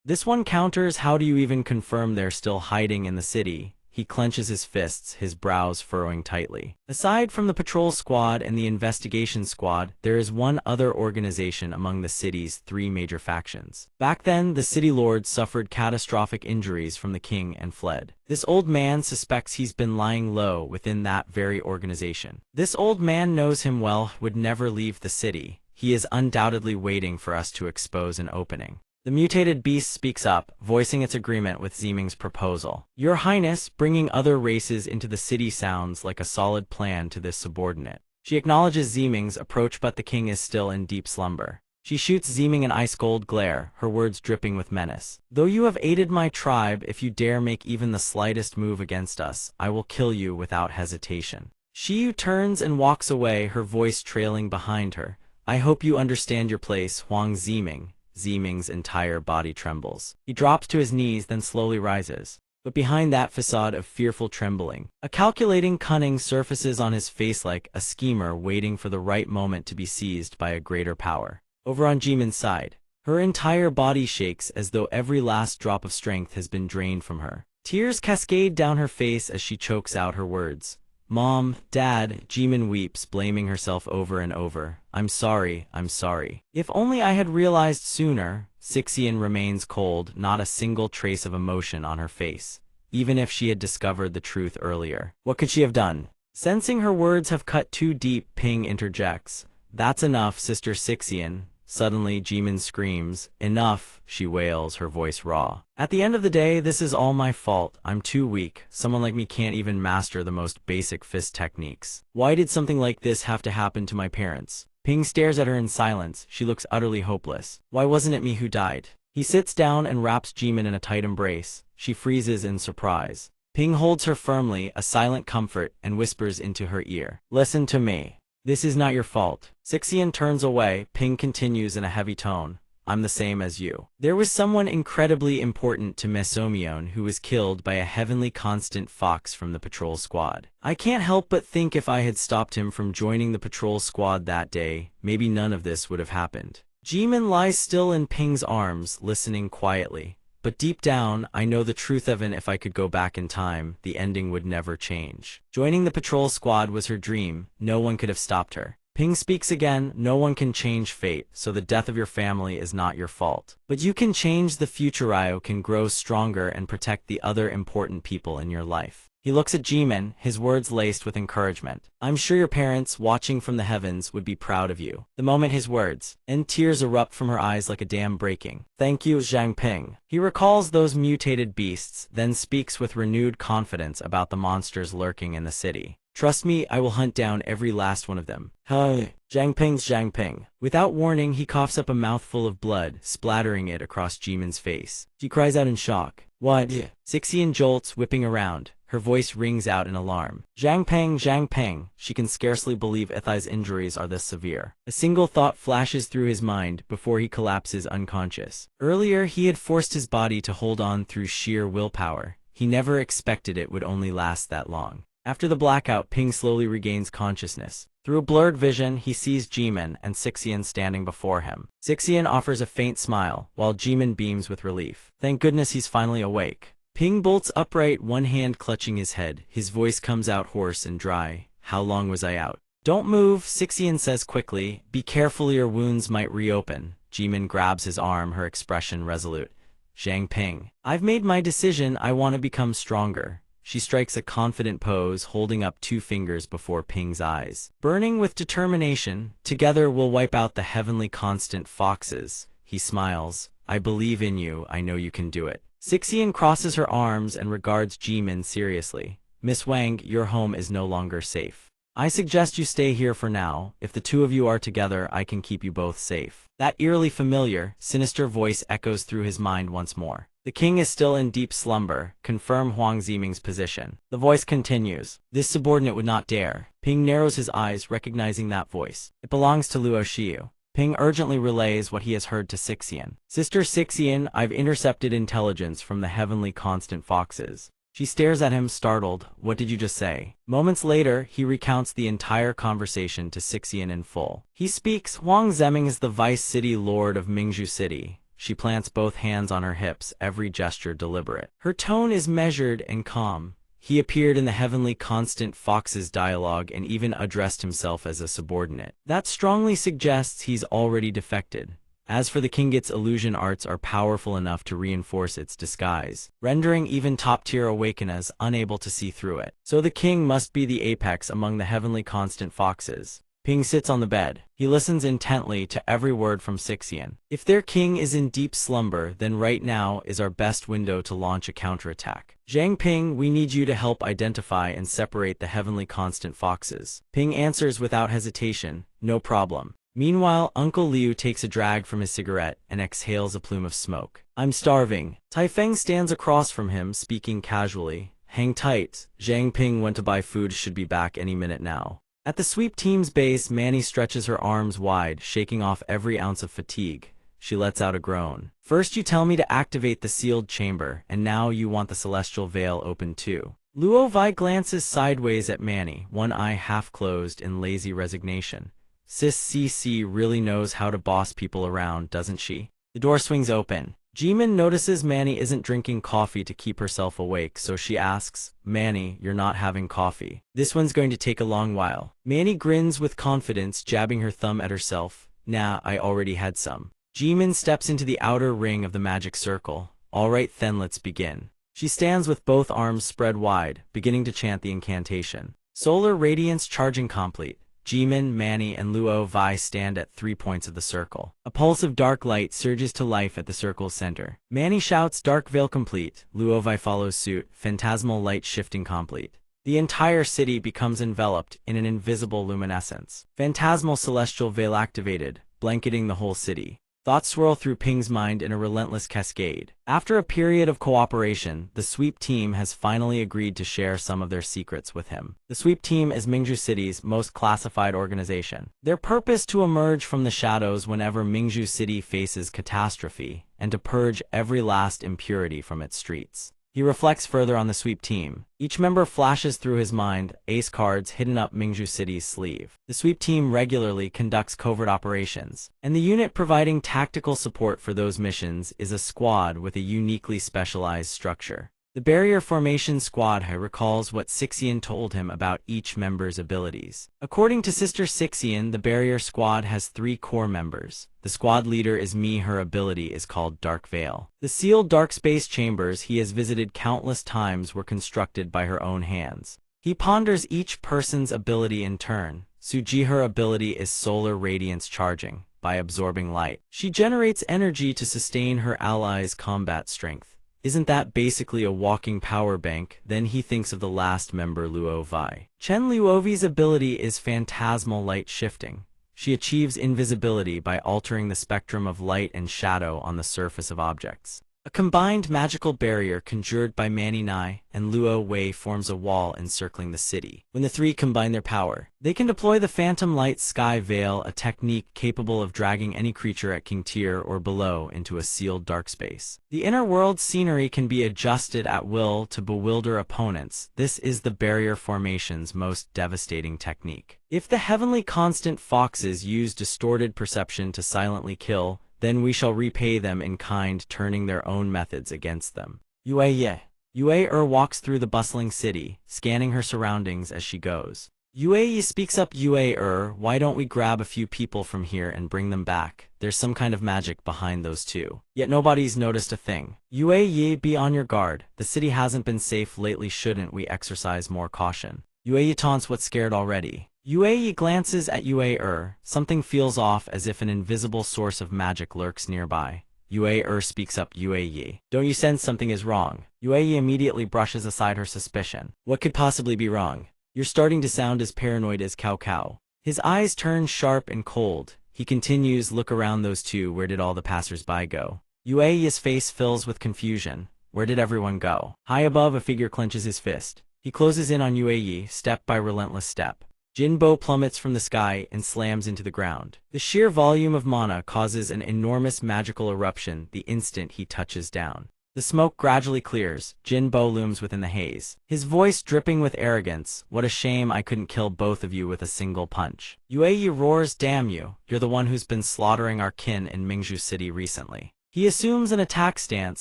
This one counters. How do you even confirm they're still hiding in the city? He clenches his fists, his brows furrowing tightly. Aside from the patrol squad and the investigation squad, there is one other organization among the city's 3 major factions. Back then, the city lords suffered catastrophic injuries from the king and fled. This old man suspects he's been lying low within that very organization. This old man knows him well, would never leave the city. He is undoubtedly waiting for us to expose an opening. The mutated beast speaks up, voicing its agreement with Ziming's proposal. Your Highness, bringing other races into the city sounds like a solid plan to this subordinate. She acknowledges Ziming's approach, but the king is still in deep slumber. She shoots Ziming an ice-cold glare, her words dripping with menace. Though you have aided my tribe, if you dare make even the slightest move against us, I will kill you without hesitation. Shiyu turns and walks away, her voice trailing behind her. I hope you understand your place, Huang Ziming. Ziming's entire body trembles. He drops to his knees, then slowly rises. But behind that facade of fearful trembling, a calculating cunning surfaces on his face like a schemer waiting for the right moment to be seized by a greater power. Over on Jimin's side, her entire body shakes as though every last drop of strength has been drained from her. Tears cascade down her face as she chokes out her words. Mom, Dad, Jimin weeps, blaming herself over and over. I'm sorry, I'm sorry. If only I had realized sooner. Xixian remains cold, not a single trace of emotion on her face, even if she had discovered the truth earlier. What could she have done? Sensing her words have cut too deep, Ping interjects. That's enough, Sister Xixian. Suddenly, Jimin screams. Enough, she wails, her voice raw. At the end of the day, this is all my fault. I'm too weak. Someone like me can't even master the most basic fist techniques. Why did something like this have to happen to my parents? Ping stares at her in silence. She looks utterly hopeless. Why wasn't it me who died? He sits down and wraps Jimin in a tight embrace. She freezes in surprise. Ping holds her firmly, a silent comfort, and whispers into her ear. Listen to me. This is not your fault. Xixian turns away. Ping continues in a heavy tone. I'm the same as you. There was someone incredibly important to Mesomion who was killed by a heavenly constant fox from the patrol squad. I can't help but think if I had stopped him from joining the patrol squad that day, maybe none of this would have happened. Jimin lies still in Ping's arms, listening quietly. But deep down, I know the truth of it. If I could go back in time, the ending would never change. Joining the patrol squad was her dream. No one could have stopped her. Ping speaks again. No one can change fate, so the death of your family is not your fault. But you can change the future. Ryo can grow stronger and protect the other important people in your life. He looks at Jimin, his words laced with encouragement. I'm sure your parents, watching from the heavens, would be proud of you. The moment his words, and tears erupt from her eyes like a dam breaking. Thank you, Zhang Ping. He recalls those mutated beasts, then speaks with renewed confidence about the monsters lurking in the city. Trust me, I will hunt down every last one of them. Hey, Zhang Ping. Without warning, he coughs up a mouthful of blood, splattering it across Jimin's face. She cries out in shock. What? Sixian jolts, whipping around. Her voice rings out in alarm. Zhang Peng. She can scarcely believe Ethai's injuries are this severe. A single thought flashes through his mind before he collapses unconscious. Earlier, he had forced his body to hold on through sheer willpower. He never expected it would only last that long. After the blackout, Ping slowly regains consciousness. Through a blurred vision, he sees Jimin and Sixian standing before him. Sixian offers a faint smile, while Jimin beams with relief. Thank goodness he's finally awake. Ping bolts upright, one hand clutching his head. His voice comes out hoarse and dry. How long was I out? Don't move, Sixian says quickly. Be careful, your wounds might reopen. Jimin grabs his arm, her expression resolute. Zhang Ping. I've made my decision, I want to become stronger. She strikes a confident pose, holding up 2 fingers before Ping's eyes. Burning with determination, together we'll wipe out the heavenly constant foxes. He smiles. I believe in you, I know you can do it. Sixian crosses her arms and regards Jimin seriously. Miss Wang, your home is no longer safe. I suggest you stay here for now. If the 2 of you are together, I can keep you both safe. That eerily familiar, sinister voice echoes through his mind once more. The king is still in deep slumber. Confirm Huang Ziming's position. The voice continues. This subordinate would not dare. Ping narrows his eyes, recognizing that voice. It belongs to Luo Xiu. Ping urgently relays what he has heard to Sixian. Sister Sixian, I've intercepted intelligence from the heavenly constant foxes. She stares at him, startled. What did you just say? Moments later, he recounts the entire conversation to Sixian in full. He speaks. Huang Ziming is the vice city lord of Mingzhu City. She plants both hands on her hips, every gesture deliberate. Her tone is measured and calm. He appeared in the heavenly constant fox's dialogue and even addressed himself as a subordinate. That strongly suggests he's already defected. As for the king, its illusion arts are powerful enough to reinforce its disguise, rendering even top-tier awakeners unable to see through it. So the king must be the apex among the heavenly constant foxes. Ping sits on the bed. He listens intently to every word from Sixian. If their king is in deep slumber, then right now is our best window to launch a counterattack. Zhang Ping, we need you to help identify and separate the heavenly constant foxes. Ping answers without hesitation, no problem. Meanwhile, Uncle Liu takes a drag from his cigarette and exhales a plume of smoke. I'm starving. Taifeng stands across from him, speaking casually. Hang tight. Zhang Ping went to buy food, should be back any minute now. At the sweep team's base, Manny stretches her arms wide, shaking off every ounce of fatigue. She lets out a groan. First you tell me to activate the sealed chamber, and now you want the celestial veil open too. Luo Vai glances sideways at Manny, one eye half closed in lazy resignation. Sis CC really knows how to boss people around, doesn't she? The door swings open. Jimin notices Manny isn't drinking coffee to keep herself awake, so she asks, Manny, you're not having coffee. This one's going to take a long while. Manny grins with confidence, jabbing her thumb at herself. Nah, I already had some. Jimin steps into the outer ring of the magic circle. Alright then, let's begin. She stands with both arms spread wide, beginning to chant the incantation. Solar radiance charging complete. Jimin, Manny, and Luo Vai stand at 3 points of the circle. A pulse of dark light surges to life at the circle's center. Manny shouts, Dark Veil complete. Luo Vai follows suit, phantasmal light shifting complete. The entire city becomes enveloped in an invisible luminescence. Phantasmal celestial veil activated, blanketing the whole city. Thoughts swirl through Ping's mind in a relentless cascade. After a period of cooperation, the sweep team has finally agreed to share some of their secrets with him. The sweep team is Mingzhu City's most classified organization. Their purpose to emerge from the shadows whenever Mingzhu City faces catastrophe, and to purge every last impurity from its streets. He reflects further on the sweep team. Each member flashes through his mind ace cards hidden up Mingzhu City's sleeve. The sweep team regularly conducts covert operations, and the unit providing tactical support for those missions is a squad with a uniquely specialized structure. The Barrier Formation Squad recalls what Sixian told him about each member's abilities. According to Sister Sixian, the Barrier Squad has 3 core members. The squad leader is Me. Her ability is called Dark Veil. The sealed dark space chambers he has visited countless times were constructed by her own hands. He ponders each person's ability in turn. Suji, her ability is Solar Radiance Charging. By absorbing light, she generates energy to sustain her allies' combat strength. Isn't that basically a walking power bank? Then he thinks of the last member, Luo Vi. Chen Luovi's ability is Phantasmal Light Shifting. She achieves invisibility by altering the spectrum of light and shadow on the surface of objects. A combined magical barrier conjured by Mani Nai and Luo Wei forms a wall encircling the city. When the 3 combine their power, they can deploy the Phantom Light Sky Veil, a technique capable of dragging any creature at King tier or below into a sealed dark space. The inner world scenery can be adjusted at will to bewilder opponents. This is the Barrier Formation's most devastating technique. If the Heavenly Constant Foxes use distorted perception to silently kill, then we shall repay them in kind, turning their own methods against them. Yue walks through the bustling city, scanning her surroundings as she goes. Yue speaks up. Yue, why don't we grab a few people from here and bring them back? There's some kind of magic behind those 2. Yet nobody's noticed a thing. Yue, be on your guard. The city hasn't been safe lately. Shouldn't we exercise more caution? Yue taunts, what's scared already? Yue glances at Yue. Something feels off, as if an invisible source of magic lurks nearby. Yue speaks up. Yue, don't you sense something is wrong? Yue immediately brushes aside her suspicion. What could possibly be wrong? You're starting to sound as paranoid as Cao Cao. His eyes turn sharp and cold. He continues, look around those 2. Where did all the passers-by go? Yue's face fills with confusion. Where did everyone go? High above, a figure clenches his fist. He closes in on Yue, step by relentless step. Jinbo plummets from the sky and slams into the ground. The sheer volume of mana causes an enormous magical eruption the instant he touches down. The smoke gradually clears. Jinbo looms within the haze, his voice dripping with arrogance. What a shame I couldn't kill both of you with a single punch. Yue roars, damn you, you're the one who's been slaughtering our kin in Mingzhu City recently. He assumes an attack stance,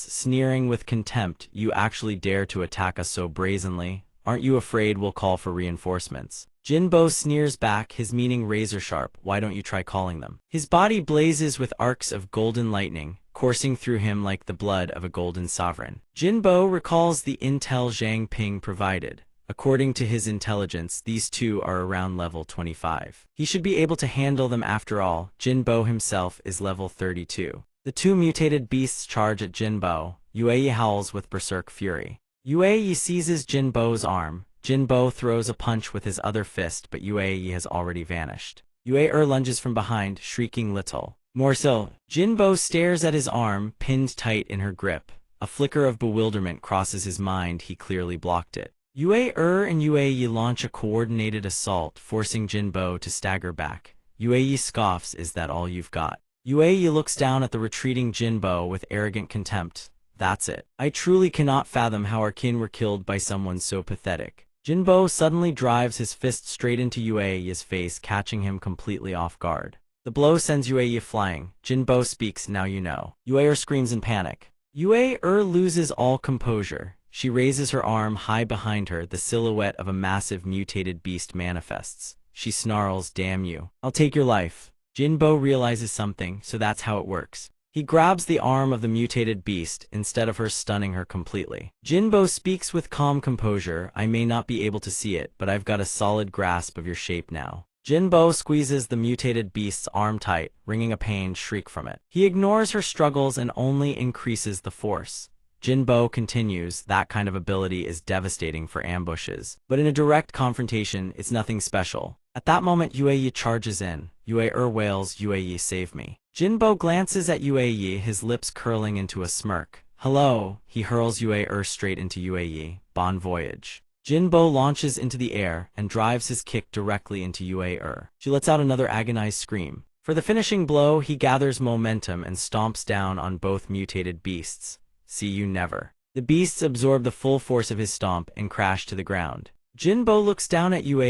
sneering with contempt. You actually dare to attack us so brazenly? Aren't you afraid we'll call for reinforcements? Jinbo sneers back, his meaning razor sharp. Why don't you try calling them? His body blazes with arcs of golden lightning, coursing through him like the blood of a golden sovereign. Jinbo recalls the intel Zhang Ping provided. According to his intelligence, these 2 are around level 25. He should be able to handle them after all. Jinbo himself is level 32. The 2 mutated beasts charge at Jinbo. Yue howls with berserk fury. Yue seizes Jinbo's arm. Jinbo throws a punch with his other fist, but Yue has already vanished. Yue lunges from behind, shrieking, little more so. Jinbo stares at his arm, pinned tight in her grip. A flicker of bewilderment crosses his mind. He clearly blocked it. Yue and Yue launch a coordinated assault, forcing Jinbo to stagger back. Yue scoffs, is that all you've got? Yue looks down at the retreating Jinbo with arrogant contempt. That's it. I truly cannot fathom how our kin were killed by someone so pathetic. Jinbo suddenly drives his fist straight into Yue's face, catching him completely off guard. The blow sends Yue flying. Jinbo speaks, now you know. Yue screams in panic. Yue loses all composure. She raises her arm high behind her. The silhouette of a massive mutated beast manifests. She snarls, damn you. I'll take your life. Jinbo realizes something, so that's how it works. He grabs the arm of the mutated beast, instead of her stunning her completely. Jinbo speaks with calm composure, I may not be able to see it, but I've got a solid grasp of your shape now. Jinbo squeezes the mutated beast's arm tight, wringing a pained shriek from it. He ignores her struggles and only increases the force. Jinbo continues, that kind of ability is devastating for ambushes, but in a direct confrontation, it's nothing special. At that moment, Yue charges in. Yue wails, Yue, save me. Jinbo glances at Yue, his lips curling into a smirk. Hello, he hurls Yue straight into Yue. Bon voyage. Jinbo launches into the air and drives his kick directly into Yue. She lets out another agonized scream. For the finishing blow, he gathers momentum and stomps down on both mutated beasts. See you never. The beasts absorb the full force of his stomp and crash to the ground. Jinbo looks down at Yue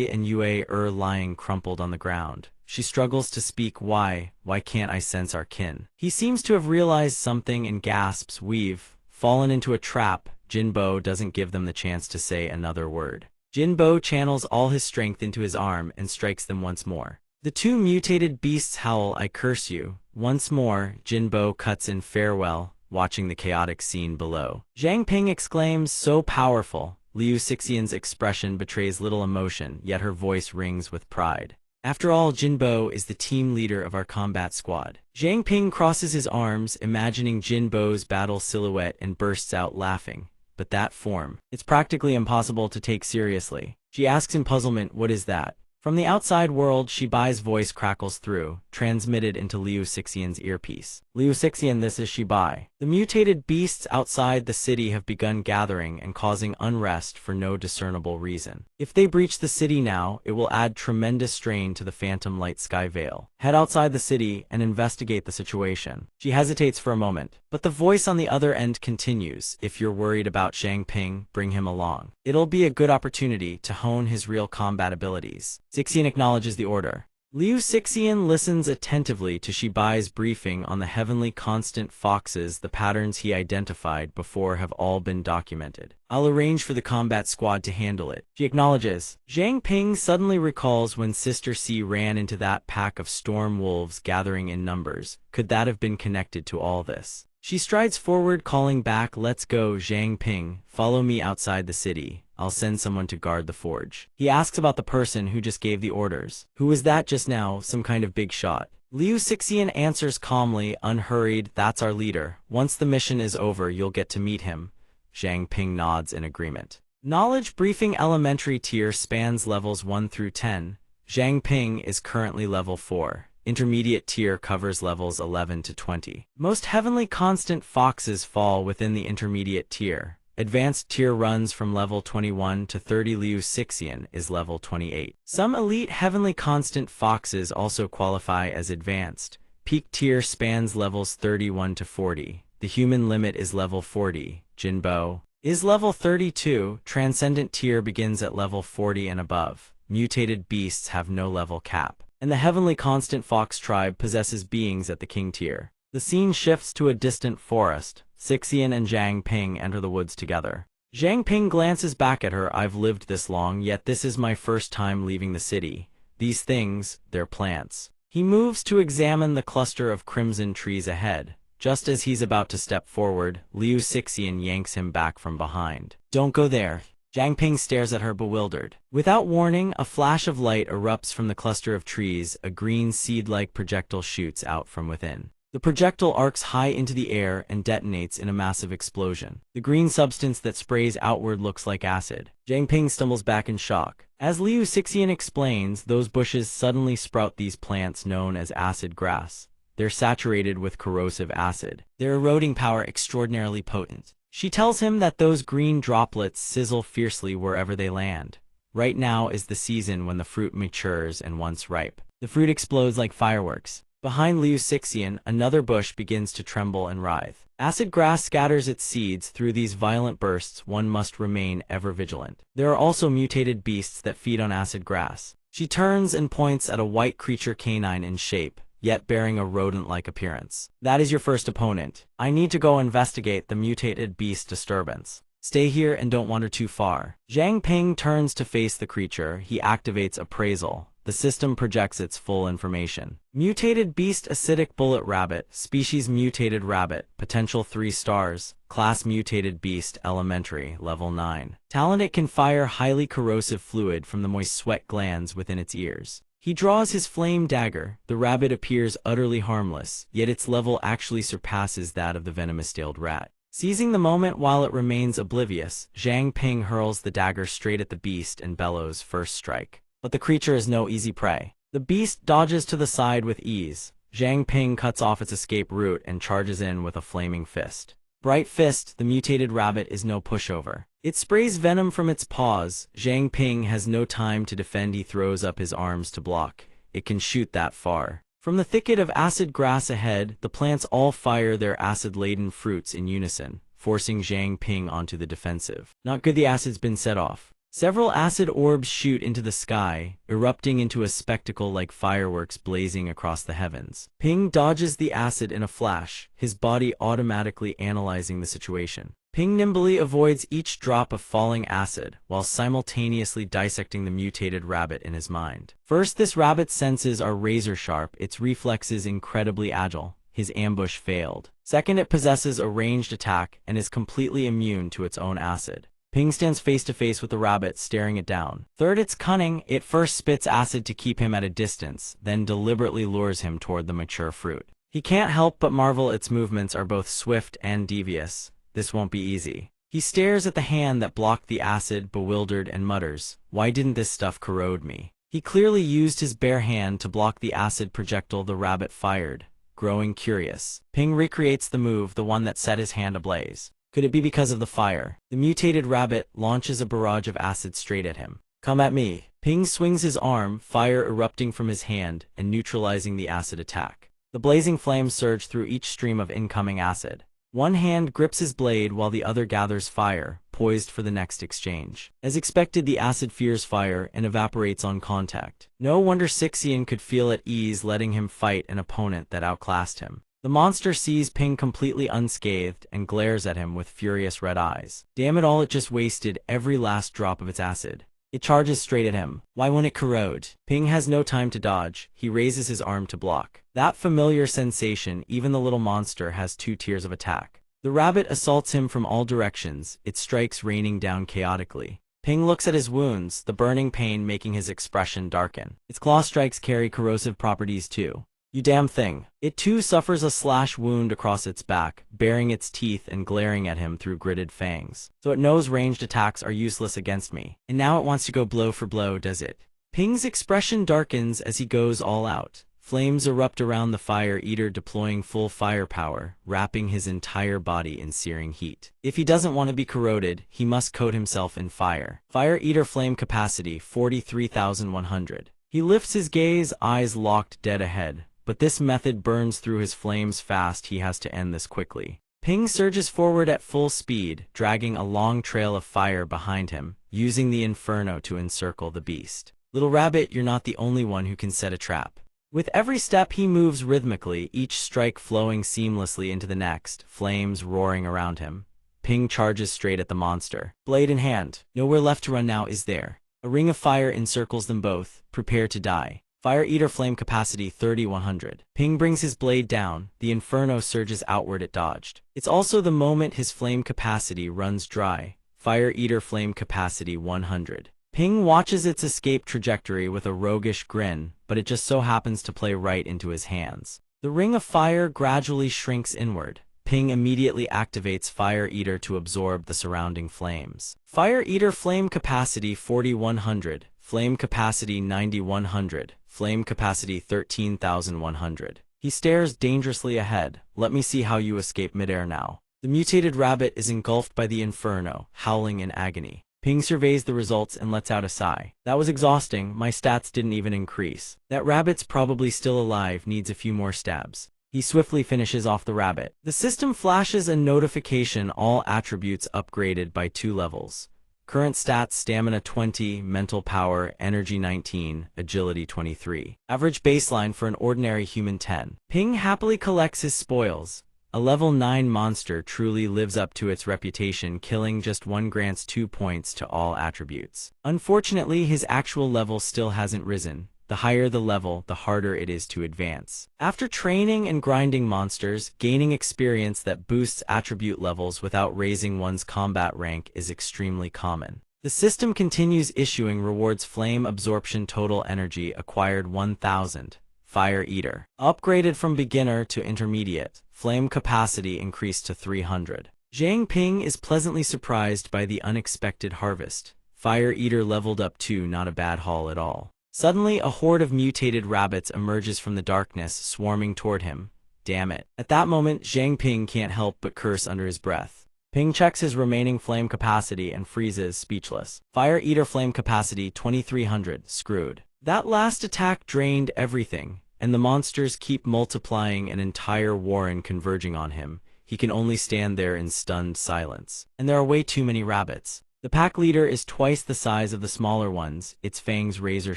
and Yue lying crumpled on the ground. She struggles to speak. Why can't I sense our kin? He seems to have realized something and gasps, we've fallen into a trap. Jinbo doesn't give them the chance to say another word. Jinbo channels all his strength into his arm and strikes them once more. The two mutated beasts howl, "I curse you." Once more, Jinbo cuts in farewell, watching the chaotic scene below. Zhang Ping exclaims, "So powerful." Liu Xixian's expression betrays little emotion, yet her voice rings with pride. After all, Jinbo is the team leader of our combat squad. Zhang Ping crosses his arms, imagining Jinbo's battle silhouette, and bursts out laughing. But that form, it's practically impossible to take seriously. She asks in puzzlement, "What is that?" From the outside world, Shibai's voice crackles through, transmitted into Liu Xixian's earpiece. "Liu Xixian, this is Shibai. The mutated beasts outside the city have begun gathering and causing unrest for no discernible reason. If they breach the city now, it will add tremendous strain to the Phantom Light Sky Veil. Head outside the city and investigate the situation." She hesitates for a moment, but the voice on the other end continues, "If you're worried about Zhang Ping, bring him along. It'll be a good opportunity to hone his real combat abilities." Xixian acknowledges the order. Liu Xixian listens attentively to Shibai's briefing on the heavenly constant foxes. The patterns he identified before have all been documented. "I'll arrange for the combat squad to handle it," she acknowledges. Zhang Ping suddenly recalls when Sister C ran into that pack of storm wolves gathering in numbers. Could that have been connected to all this? She strides forward, calling back, "Let's go, Zhang Ping. Follow me outside the city. I'll send someone to guard the forge." He asks about the person who just gave the orders. "Who was that just now? Some kind of big shot?" Liu Xixian answers calmly, unhurried, "That's our leader. Once the mission is over, you'll get to meet him." Zhang Ping nods in agreement. Knowledge briefing elementary tier spans levels 1 through 10. Zhang Ping is currently level 4. Intermediate tier covers levels 11 to 20. Most heavenly constant foxes fall within the intermediate tier. Advanced tier runs from level 21 to 30. Liu Xixian is level 28. Some elite heavenly constant foxes also qualify as advanced. Peak tier spans levels 31 to 40. The human limit is level 40. Jinbo is level 32. Transcendent tier begins at level 40 and above. Mutated beasts have no level cap. And the heavenly constant fox tribe possesses beings at the king tier. The scene shifts to a distant forest. Xixian and Zhang Ping enter the woods together. Zhang Ping glances back at her. "I've lived this long, yet this is my first time leaving the city. These things, they're plants." He moves to examine the cluster of crimson trees ahead. Just as he's about to step forward, Liu Xixian yanks him back from behind. "Don't go there." Zhang Ping stares at her, bewildered. Without warning, a flash of light erupts from the cluster of trees. A green seed-like projectile shoots out from within. The projectile arcs high into the air and detonates in a massive explosion. The green substance that sprays outward looks like acid. Zhang Ping stumbles back in shock. As Liu Xixian explains, those bushes suddenly sprout these plants known as acid grass. They're saturated with corrosive acid. Their eroding power extraordinarily potent. She tells him that those green droplets sizzle fiercely wherever they land. Right now is the season when the fruit matures, and once ripe, the fruit explodes like fireworks. Behind Liu Xixian, another bush begins to tremble and writhe. Acid grass scatters its seeds. Through these violent bursts, one must remain ever vigilant. There are also mutated beasts that feed on acid grass. She turns and points at a white creature, canine in shape, yet bearing a rodent-like appearance. "That is your first opponent. I need to go investigate the mutated beast disturbance. Stay here and don't wander too far." Zhang Ping turns to face the creature. He activates appraisal. The system projects its full information. Mutated beast, acidic bullet rabbit, species mutated rabbit, potential 3 stars, class mutated beast, elementary, level 9. Talent: it can fire highly corrosive fluid from the moist sweat glands within its ears. He draws his flame dagger. The rabbit appears utterly harmless, yet its level actually surpasses that of the venomous-tailed rat. Seizing the moment while it remains oblivious, Zhang Ping hurls the dagger straight at the beast and bellows, "First strike." But the creature is no easy prey. The beast dodges to the side with ease. Zhang Ping cuts off its escape route and charges in with a flaming fist. Bright Fist, the mutated rabbit, is no pushover. It sprays venom from its paws. Zhang Ping has no time to defend. He throws up his arms to block. It can shoot that far. From the thicket of acid grass ahead, the plants all fire their acid-laden fruits in unison, forcing Zhang Ping onto the defensive. Not good, the acid's been set off. Several acid orbs shoot into the sky, erupting into a spectacle like fireworks blazing across the heavens. Ping dodges the acid in a flash, his body automatically analyzing the situation. Ping nimbly avoids each drop of falling acid while simultaneously dissecting the mutated rabbit in his mind. First, this rabbit's senses are razor sharp, its reflexes incredibly agile. His ambush failed. Second, it possesses a ranged attack and is completely immune to its own acid. Ping stands face to face with the rabbit, staring it down. Third, it's cunning. It first spits acid to keep him at a distance, then deliberately lures him toward the mature fruit. He can't help but marvel its movements are both swift and devious. This won't be easy. He stares at the hand that blocked the acid, bewildered, and mutters, "Why didn't this stuff corrode me?" He clearly used his bare hand to block the acid projectile the rabbit fired. Growing curious, Ping recreates the move, the one that set his hand ablaze. Could it be because of the fire? The mutated rabbit launches a barrage of acid straight at him. "Come at me." Ping swings his arm, fire erupting from his hand and neutralizing the acid attack. The blazing flames surge through each stream of incoming acid. One hand grips his blade while the other gathers fire, poised for the next exchange. As expected, the acid fears fire and evaporates on contact. No wonder Sixian could feel at ease letting him fight an opponent that outclassed him. The monster sees Ping completely unscathed and glares at him with furious red eyes. Damn it all, it just wasted every last drop of its acid. It charges straight at him. Why won't it corrode? Ping has no time to dodge. He raises his arm to block. That familiar sensation, even the little monster has 2 tiers of attack. The rabbit assaults him from all directions, its strikes raining down chaotically. Ping looks at his wounds, the burning pain making his expression darken. Its claw strikes carry corrosive properties too. "You damn thing." It too suffers a slash wound across its back, baring its teeth and glaring at him through gritted fangs. So it knows ranged attacks are useless against me. And now it wants to go blow for blow, does it? Ping's expression darkens as he goes all out. Flames erupt around the fire eater, deploying full firepower, wrapping his entire body in searing heat. If he doesn't want to be corroded, he must coat himself in fire. Fire eater flame capacity 43,100. He lifts his gaze, eyes locked dead ahead. But this method burns through his flames fast. He has to end this quickly. Ping surges forward at full speed, dragging a long trail of fire behind him, using the inferno to encircle the beast. "Little rabbit, you're not the only one who can set a trap." With every step he moves rhythmically, each strike flowing seamlessly into the next, flames roaring around him. Ping charges straight at the monster, blade in hand. Nowhere left to run now, is there? A ring of fire encircles them both. Prepare to die. Fire eater flame capacity 3,100. Ping brings his blade down. The inferno surges outward. It dodged. It's also the moment his flame capacity runs dry. Fire eater flame capacity 100. Ping watches its escape trajectory with a roguish grin, but it just so happens to play right into his hands. The ring of fire gradually shrinks inward. Ping immediately activates Fire Eater to absorb the surrounding flames. Fire Eater flame capacity 4,100. Flame capacity 9,100. Flame capacity 13,100. He stares dangerously ahead. "Let me see how you escape midair now." The mutated rabbit is engulfed by the inferno, howling in agony. Ping surveys the results and lets out a sigh. "That was exhausting. My stats didn't even increase. That rabbit's probably still alive, needs a few more stabs." He swiftly finishes off the rabbit. The system flashes a notification, all attributes upgraded by 2 levels. Current stats: stamina 20, mental power, energy 19, agility 23. Average baseline for an ordinary human 10. Ping happily collects his spoils. A level 9 monster truly lives up to its reputation. Killing just one grants 2 points to all attributes. Unfortunately, his actual level still hasn't risen. The higher the level, the harder it is to advance. After training and grinding monsters, gaining experience that boosts attribute levels without raising one's combat rank is extremely common. The system continues issuing rewards. Flame absorption total energy acquired 1,000. Fire Eater. Upgraded from beginner to intermediate. Flame capacity increased to 300. Zhang Ping is pleasantly surprised by the unexpected harvest. Fire Eater leveled up too, not a bad haul at all. Suddenly, a horde of mutated rabbits emerges from the darkness, swarming toward him. Damn it. At that moment, Zhang Ping can't help but curse under his breath. Ping checks his remaining flame capacity and freezes, speechless. Fire Eater flame capacity 2,300. Screwed. That last attack drained everything, and the monsters keep multiplying, an entire warren converging on him. He can only stand there in stunned silence. And there are way too many rabbits. The pack leader is twice the size of the smaller ones, its fangs razor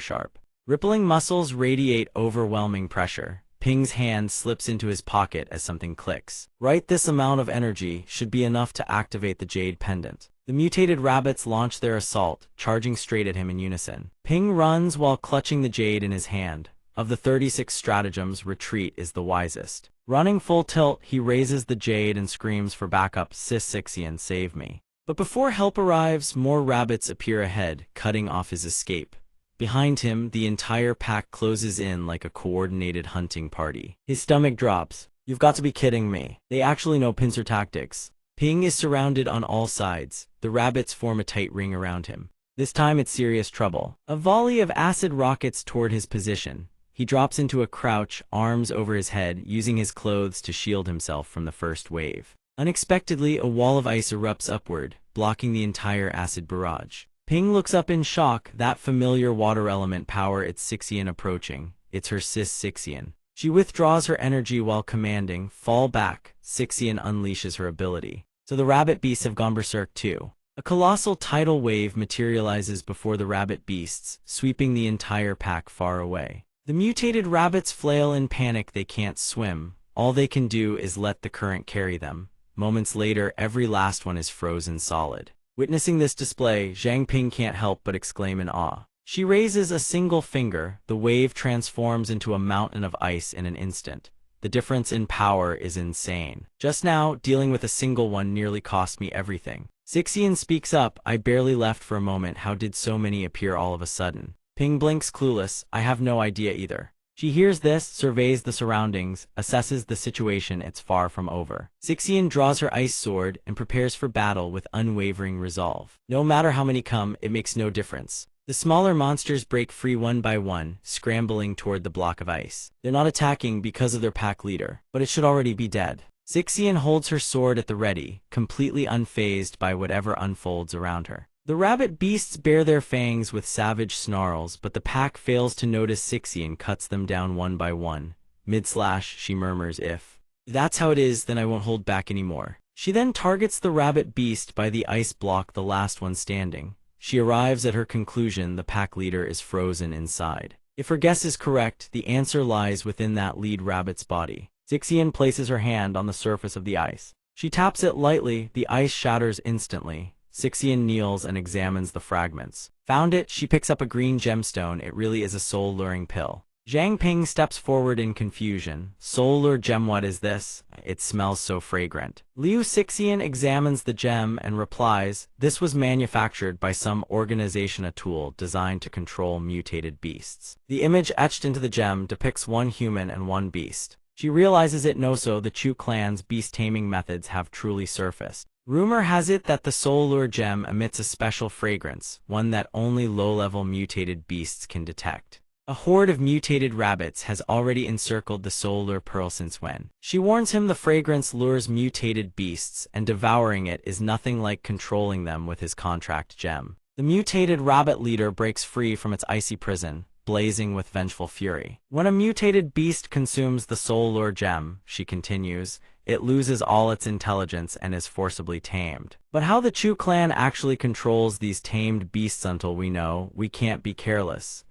sharp. Rippling muscles radiate overwhelming pressure. Ping's hand slips into his pocket as something clicks. Right, this amount of energy should be enough to activate the jade pendant. The mutated rabbits launch their assault, charging straight at him in unison. Ping runs while clutching the jade in his hand. Of the 36 stratagems, retreat is the wisest. Running full tilt, he raises the jade and screams for backup. Sixian, save me. But before help arrives, more rabbits appear ahead, cutting off his escape. Behind him, the entire pack closes in like a coordinated hunting party. His stomach drops. You've got to be kidding me. They actually know pincer tactics. Ping is surrounded on all sides. The rabbits form a tight ring around him. This time it's serious trouble. A volley of acid rockets toward his position. He drops into a crouch, arms over his head, using his clothes to shield himself from the first wave. Unexpectedly, a wall of ice erupts upward, blocking the entire acid barrage. Ping looks up in shock. That familiar water element power, it's Sixian approaching. It's her sis Sixian. She withdraws her energy while commanding, fall back. Sixian unleashes her ability. So the rabbit beasts have gone berserk too. A colossal tidal wave materializes before the rabbit beasts, sweeping the entire pack far away. The mutated rabbits flail in panic. They can't swim. All they can do is let the current carry them. Moments later, every last one is frozen solid. Witnessing this display, Zhang Ping can't help but exclaim in awe. She raises a single finger. The wave transforms into a mountain of ice in an instant. The difference in power is insane. Just now, dealing with a single one nearly cost me everything. Sixian speaks up. I barely left for a moment. How did so many appear all of a sudden? Ping blinks, clueless. I have no idea either. She hears this, surveys the surroundings, assesses the situation. It's far from over. Sixian draws her ice sword and prepares for battle with unwavering resolve. No matter how many come, it makes no difference. The smaller monsters break free one by one, scrambling toward the block of ice. They're not attacking because of their pack leader, but it should already be dead. Sixian holds her sword at the ready, completely unfazed by whatever unfolds around her. The rabbit beasts bare their fangs with savage snarls, but the pack fails to notice. Sixian cuts them down one by one. Mid-slash, she murmurs, if that's how it is, then I won't hold back anymore. She then targets the rabbit beast by the ice block, the last one standing. She arrives at her conclusion. The pack leader is frozen inside. If her guess is correct, the answer lies within that lead rabbit's body. Sixian places her hand on the surface of the ice. She taps it lightly. The ice shatters instantly. Sixian kneels and examines the fragments. Found it. She picks up a green gemstone. It really is a soul-luring pill. Zhang Ping steps forward in confusion. Soul-lure gem, what is this? It smells so fragrant. Liu Sixian examines the gem and replies, this was manufactured by some organization, a tool designed to control mutated beasts. The image etched into the gem depicts one human and one beast. She realizes it no so the Chu clan's beast-taming methods have truly surfaced. Rumor has it that the soul-lure gem emits a special fragrance, one that only low-level mutated beasts can detect. A horde of mutated rabbits has already encircled the soul-lure pearl since when. She warns him the fragrance lures mutated beasts, and devouring it is nothing like controlling them with his contract gem. The mutated rabbit leader breaks free from its icy prison, blazing with vengeful fury. When a mutated beast consumes the soul-lure gem, she continues, it loses all its intelligence and is forcibly tamed. But how the Chu clan actually controls these tamed beasts until we know, we can't be careless.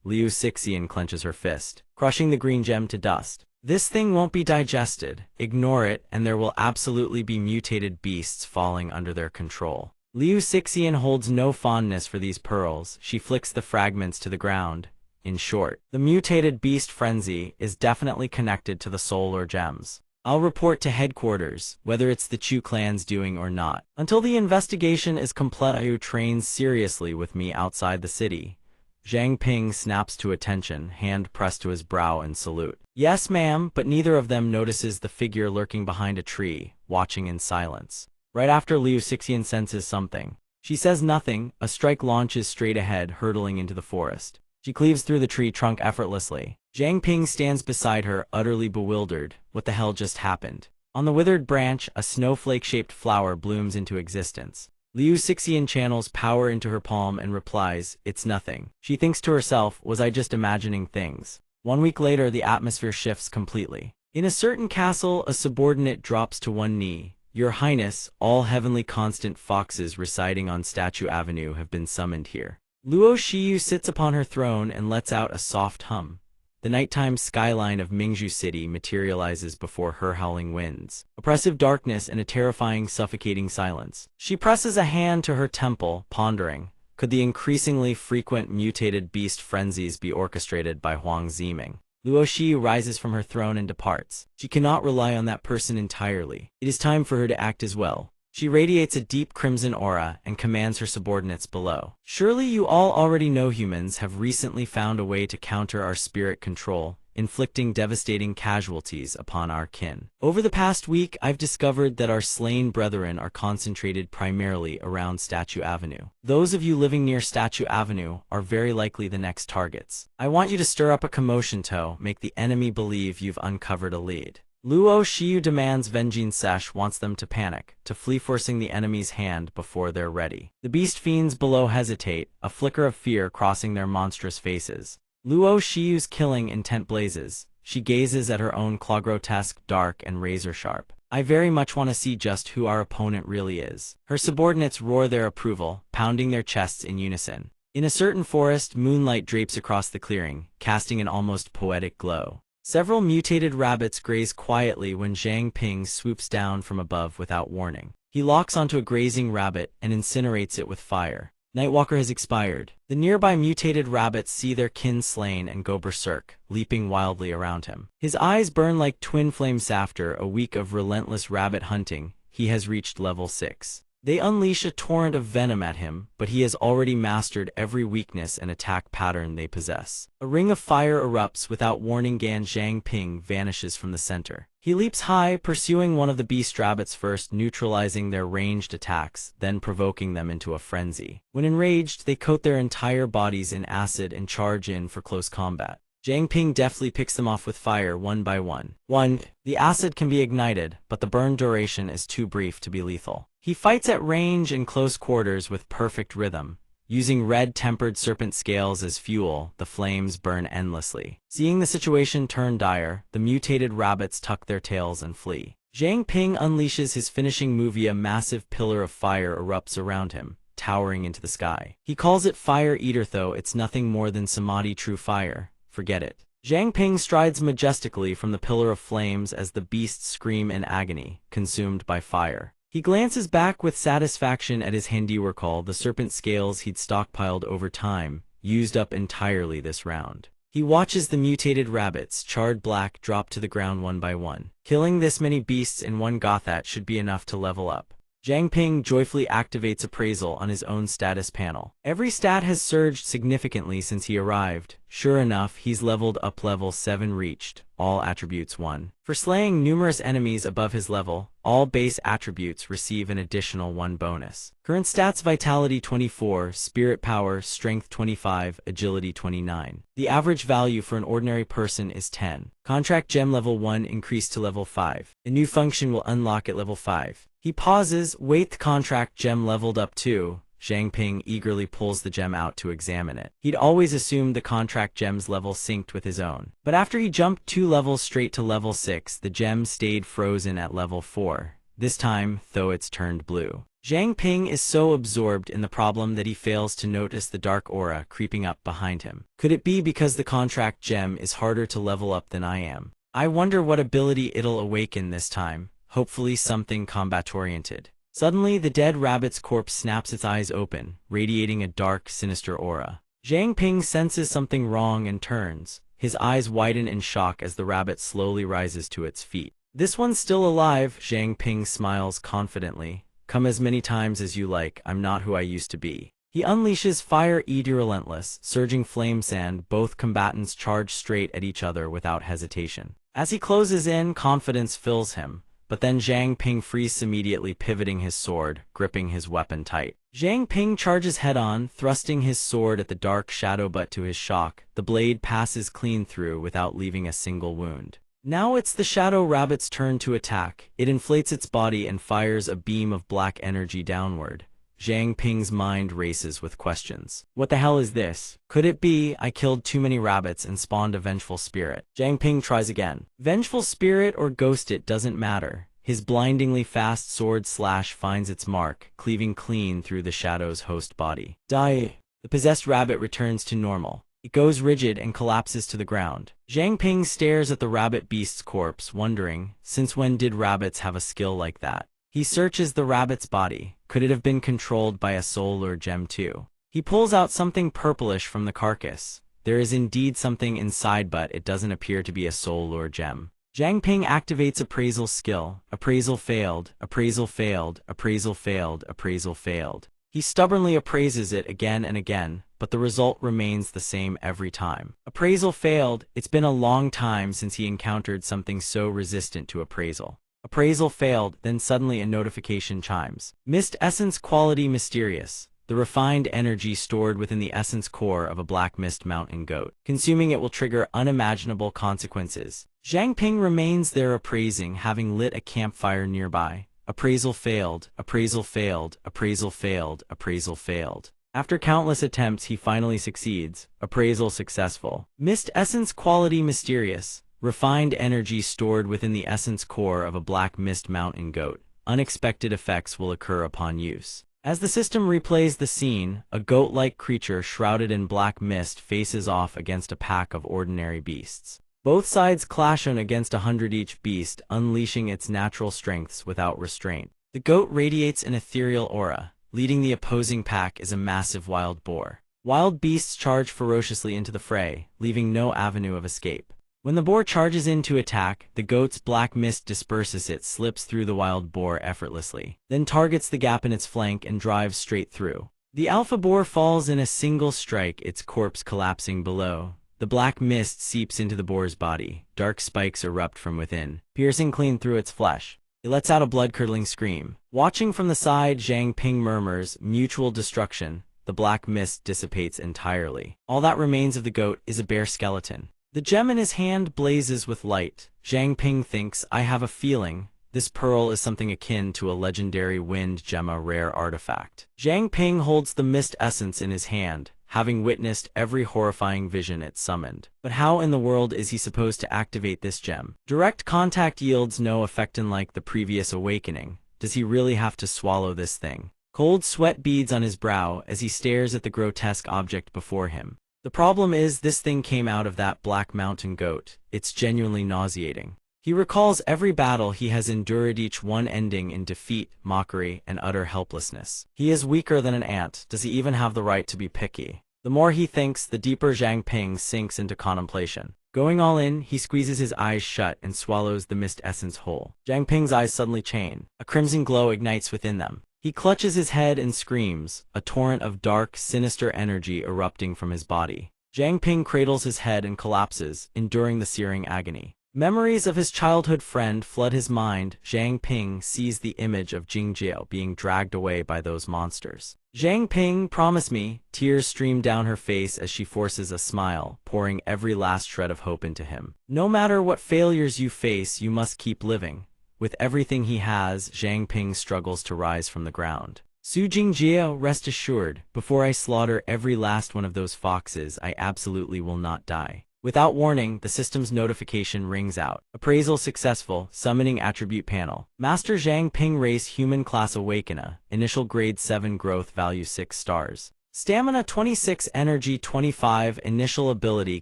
Liu Sixian clenches her fist, crushing the green gem to dust. This thing won't be digested. Ignore it, and there will absolutely be mutated beasts falling under their control. Liu Sixian holds no fondness for these pearls. She flicks the fragments to the ground. In short, the mutated beast frenzy is definitely connected to the soul-lure gems. I'll report to headquarters, whether it's the Chu clan's doing or not. Until the investigation is complete, Liu trains seriously with me outside the city. Zhang Ping snaps to attention, hand pressed to his brow in salute. Yes, ma'am, but neither of them notices the figure lurking behind a tree, watching in silence. Right after Liu Sixian senses something. She says nothing. A strike launches straight ahead, hurtling into the forest. She cleaves through the tree trunk effortlessly. Zhang Ping stands beside her, utterly bewildered. What the hell just happened? On the withered branch, a snowflake-shaped flower blooms into existence. Liu Sixian channels power into her palm and replies, it's nothing. She thinks to herself, was I just imagining things? 1 week later, the atmosphere shifts completely. In a certain castle, a subordinate drops to one knee. Your Highness, all heavenly constant foxes residing on Statue Avenue have been summoned here. Luo Shiyu sits upon her throne and lets out a soft hum. The nighttime skyline of Mingzhu City materializes before her howling winds. Oppressive darkness and a terrifying, suffocating silence. She presses a hand to her temple, pondering. Could the increasingly frequent mutated beast frenzies be orchestrated by Huang Ziming? Luo Shiyu rises from her throne and departs. She cannot rely on that person entirely. It is time for her to act as well. She radiates a deep crimson aura and commands her subordinates below. Surely you all already know humans have recently found a way to counter our spirit control, inflicting devastating casualties upon our kin. Over the past week, I've discovered that our slain brethren are concentrated primarily around Statue Avenue. Those of you living near Statue Avenue are very likely the next targets. I want you to stir up a commotion to make the enemy believe you've uncovered a lead. Luo Shiyu demands Venjin Sesh wants them to panic, to flee, forcing the enemy's hand before they're ready. The beast fiends below hesitate, a flicker of fear crossing their monstrous faces. Luo Shiyu's killing intent blazes. She gazes at her own claw, grotesque, dark, and razor-sharp. I very much want to see just who our opponent really is. Her subordinates roar their approval, pounding their chests in unison. In a certain forest, moonlight drapes across the clearing, casting an almost poetic glow. Several mutated rabbits graze quietly when Zhang Ping swoops down from above without warning. He locks onto a grazing rabbit and incinerates it with fire. Nightwalker has expired. The nearby mutated rabbits see their kin slain and go berserk, leaping wildly around him. His eyes burn like twin flames. After a week of relentless rabbit hunting, he has reached level 6. They unleash a torrent of venom at him, but he has already mastered every weakness and attack pattern they possess. A ring of fire erupts without warning. Gan Zhang Ping vanishes from the center. He leaps high, pursuing one of the beast rabbits, first neutralizing their ranged attacks, then provoking them into a frenzy. When enraged, they coat their entire bodies in acid and charge in for close combat. Zhang Ping deftly picks them off with fire one by one. The acid can be ignited, but the burn duration is too brief to be lethal. He fights at range and close quarters with perfect rhythm. Using red-tempered serpent scales as fuel, the flames burn endlessly. Seeing the situation turn dire, the mutated rabbits tuck their tails and flee. Zhang Ping unleashes his finishing move. A massive pillar of fire erupts around him, towering into the sky. He calls it Fire Eater, though it's nothing more than Samadhi true fire. Forget it. Zhang Ping strides majestically from the pillar of flames as the beasts scream in agony, consumed by fire. He glances back with satisfaction at his handiwork. All the serpent scales he'd stockpiled over time, used up entirely this round. He watches the mutated rabbits, charred black, drop to the ground one by one. Killing this many beasts in one go, that should be enough to level up. Zhang Ping joyfully activates appraisal on his own status panel. Every stat has surged significantly since he arrived. Sure enough, he's leveled up, level 7 reached, all attributes 1. For slaying numerous enemies above his level, all base attributes receive an additional 1 bonus. Current stats: Vitality 24, Spirit Power, Strength 25, Agility 29. The average value for an ordinary person is 10. Contract Gem level 1 increased to level 5. A new function will unlock at level 5. He pauses. Wait, the contract gem leveled up too. Zhang Ping eagerly pulls the gem out to examine it. He'd always assumed the contract gem's level synced with his own. But after he jumped 2 levels straight to level 6, the gem stayed frozen at level 4. This time, though, it's turned blue. Zhang Ping is so absorbed in the problem that he fails to notice the dark aura creeping up behind him. Could it be because the contract gem is harder to level up than I am? I wonder what ability it'll awaken this time. Hopefully something combat-oriented. Suddenly, the dead rabbit's corpse snaps its eyes open, radiating a dark, sinister aura. Zhang Ping senses something wrong and turns. His eyes widen in shock as the rabbit slowly rises to its feet. This one's still alive. Zhang Ping smiles confidently. Come as many times as you like, I'm not who I used to be. He unleashes Fire Eater Relentless, surging flame sand. Both combatants charge straight at each other without hesitation. As he closes in, confidence fills him. But then Zhang Ping frees, immediately pivoting his sword, gripping his weapon tight. Zhang Ping charges head-on, thrusting his sword at the dark shadow, but to his shock, the blade passes clean through without leaving a single wound. Now it's the shadow rabbit's turn to attack. It inflates its body and fires a beam of black energy downward. Zhang Ping's mind races with questions. What the hell is this? Could it be I killed too many rabbits and spawned a vengeful spirit? Zhang Ping tries again. Vengeful spirit or ghost, it doesn't matter. His blindingly fast sword slash finds its mark, cleaving clean through the shadow's host body. Die! The possessed rabbit returns to normal. It goes rigid and collapses to the ground. Zhang Ping stares at the rabbit beast's corpse, wondering, since when did rabbits have a skill like that? He searches the rabbit's body. Could it have been controlled by a soul or gem too? He pulls out something purplish from the carcass. There is indeed something inside, but it doesn't appear to be a soul or gem. Zhang Ping activates appraisal skill. Appraisal failed, appraisal failed, appraisal failed, appraisal failed. He stubbornly appraises it again and again, but the result remains the same every time. Appraisal failed. It's been a long time since he encountered something so resistant to appraisal. Appraisal failed, then suddenly a notification chimes. Mist essence quality mysterious. The refined energy stored within the essence core of a black mist mountain goat. Consuming it will trigger unimaginable consequences. Zhang Ping remains there appraising, having lit a campfire nearby. Appraisal failed, appraisal failed, appraisal failed, appraisal failed. After countless attempts, he finally succeeds. Appraisal successful. Mist essence quality mysterious. Refined energy stored within the essence core of a black mist mountain goat. Unexpected effects will occur upon use. As the system replays the scene, a goat-like creature shrouded in black mist faces off against a pack of ordinary beasts. Both sides clash on against 100 each beast, unleashing its natural strengths without restraint. The goat radiates an ethereal aura. Leading the opposing pack is a massive wild boar. Wild beasts charge ferociously into the fray, leaving no avenue of escape. When the boar charges in to attack, the goat's black mist disperses. It slips through the wild boar effortlessly, then targets the gap in its flank and drives straight through. The alpha boar falls in a single strike, its corpse collapsing below. The black mist seeps into the boar's body. Dark spikes erupt from within, piercing clean through its flesh. It lets out a blood-curdling scream. Watching from the side, Zhang Ping murmurs, "Mutual destruction." The black mist dissipates entirely. All that remains of the goat is a bare skeleton. The gem in his hand blazes with light. Zhang Ping thinks, "I have a feeling. This pearl is something akin to a legendary wind gem, a rare artifact." Zhang Ping holds the mist essence in his hand, having witnessed every horrifying vision it summoned. But how in the world is he supposed to activate this gem? Direct contact yields no effect, unlike the previous awakening. Does he really have to swallow this thing? Cold sweat beads on his brow as he stares at the grotesque object before him. The problem is, this thing came out of that black mountain goat. It's genuinely nauseating. He recalls every battle he has endured, each one ending in defeat, mockery, and utter helplessness. He is weaker than an ant. Does he even have the right to be picky? The more he thinks, the deeper Zhang Ping sinks into contemplation. Going all in, he squeezes his eyes shut and swallows the mist essence whole. Zhang Ping's eyes suddenly chain. A crimson glow ignites within them. He clutches his head and screams, a torrent of dark, sinister energy erupting from his body. Zhang Ping cradles his head and collapses, enduring the searing agony. Memories of his childhood friend flood his mind. Zhang Ping sees the image of Jingjiao being dragged away by those monsters. "Zhang Ping, promise me." Tears stream down her face as she forces a smile, pouring every last shred of hope into him. "No matter what failures you face, you must keep living." With everything he has, Zhang Ping struggles to rise from the ground. "Su Jingjiao, rest assured, before I slaughter every last one of those foxes, I absolutely will not die." Without warning, the system's notification rings out. Appraisal successful. Summoning attribute panel. Master Zhang Ping, race human, class Awakener. Initial grade 7, growth value 6 stars. Stamina 26, energy 25. Initial ability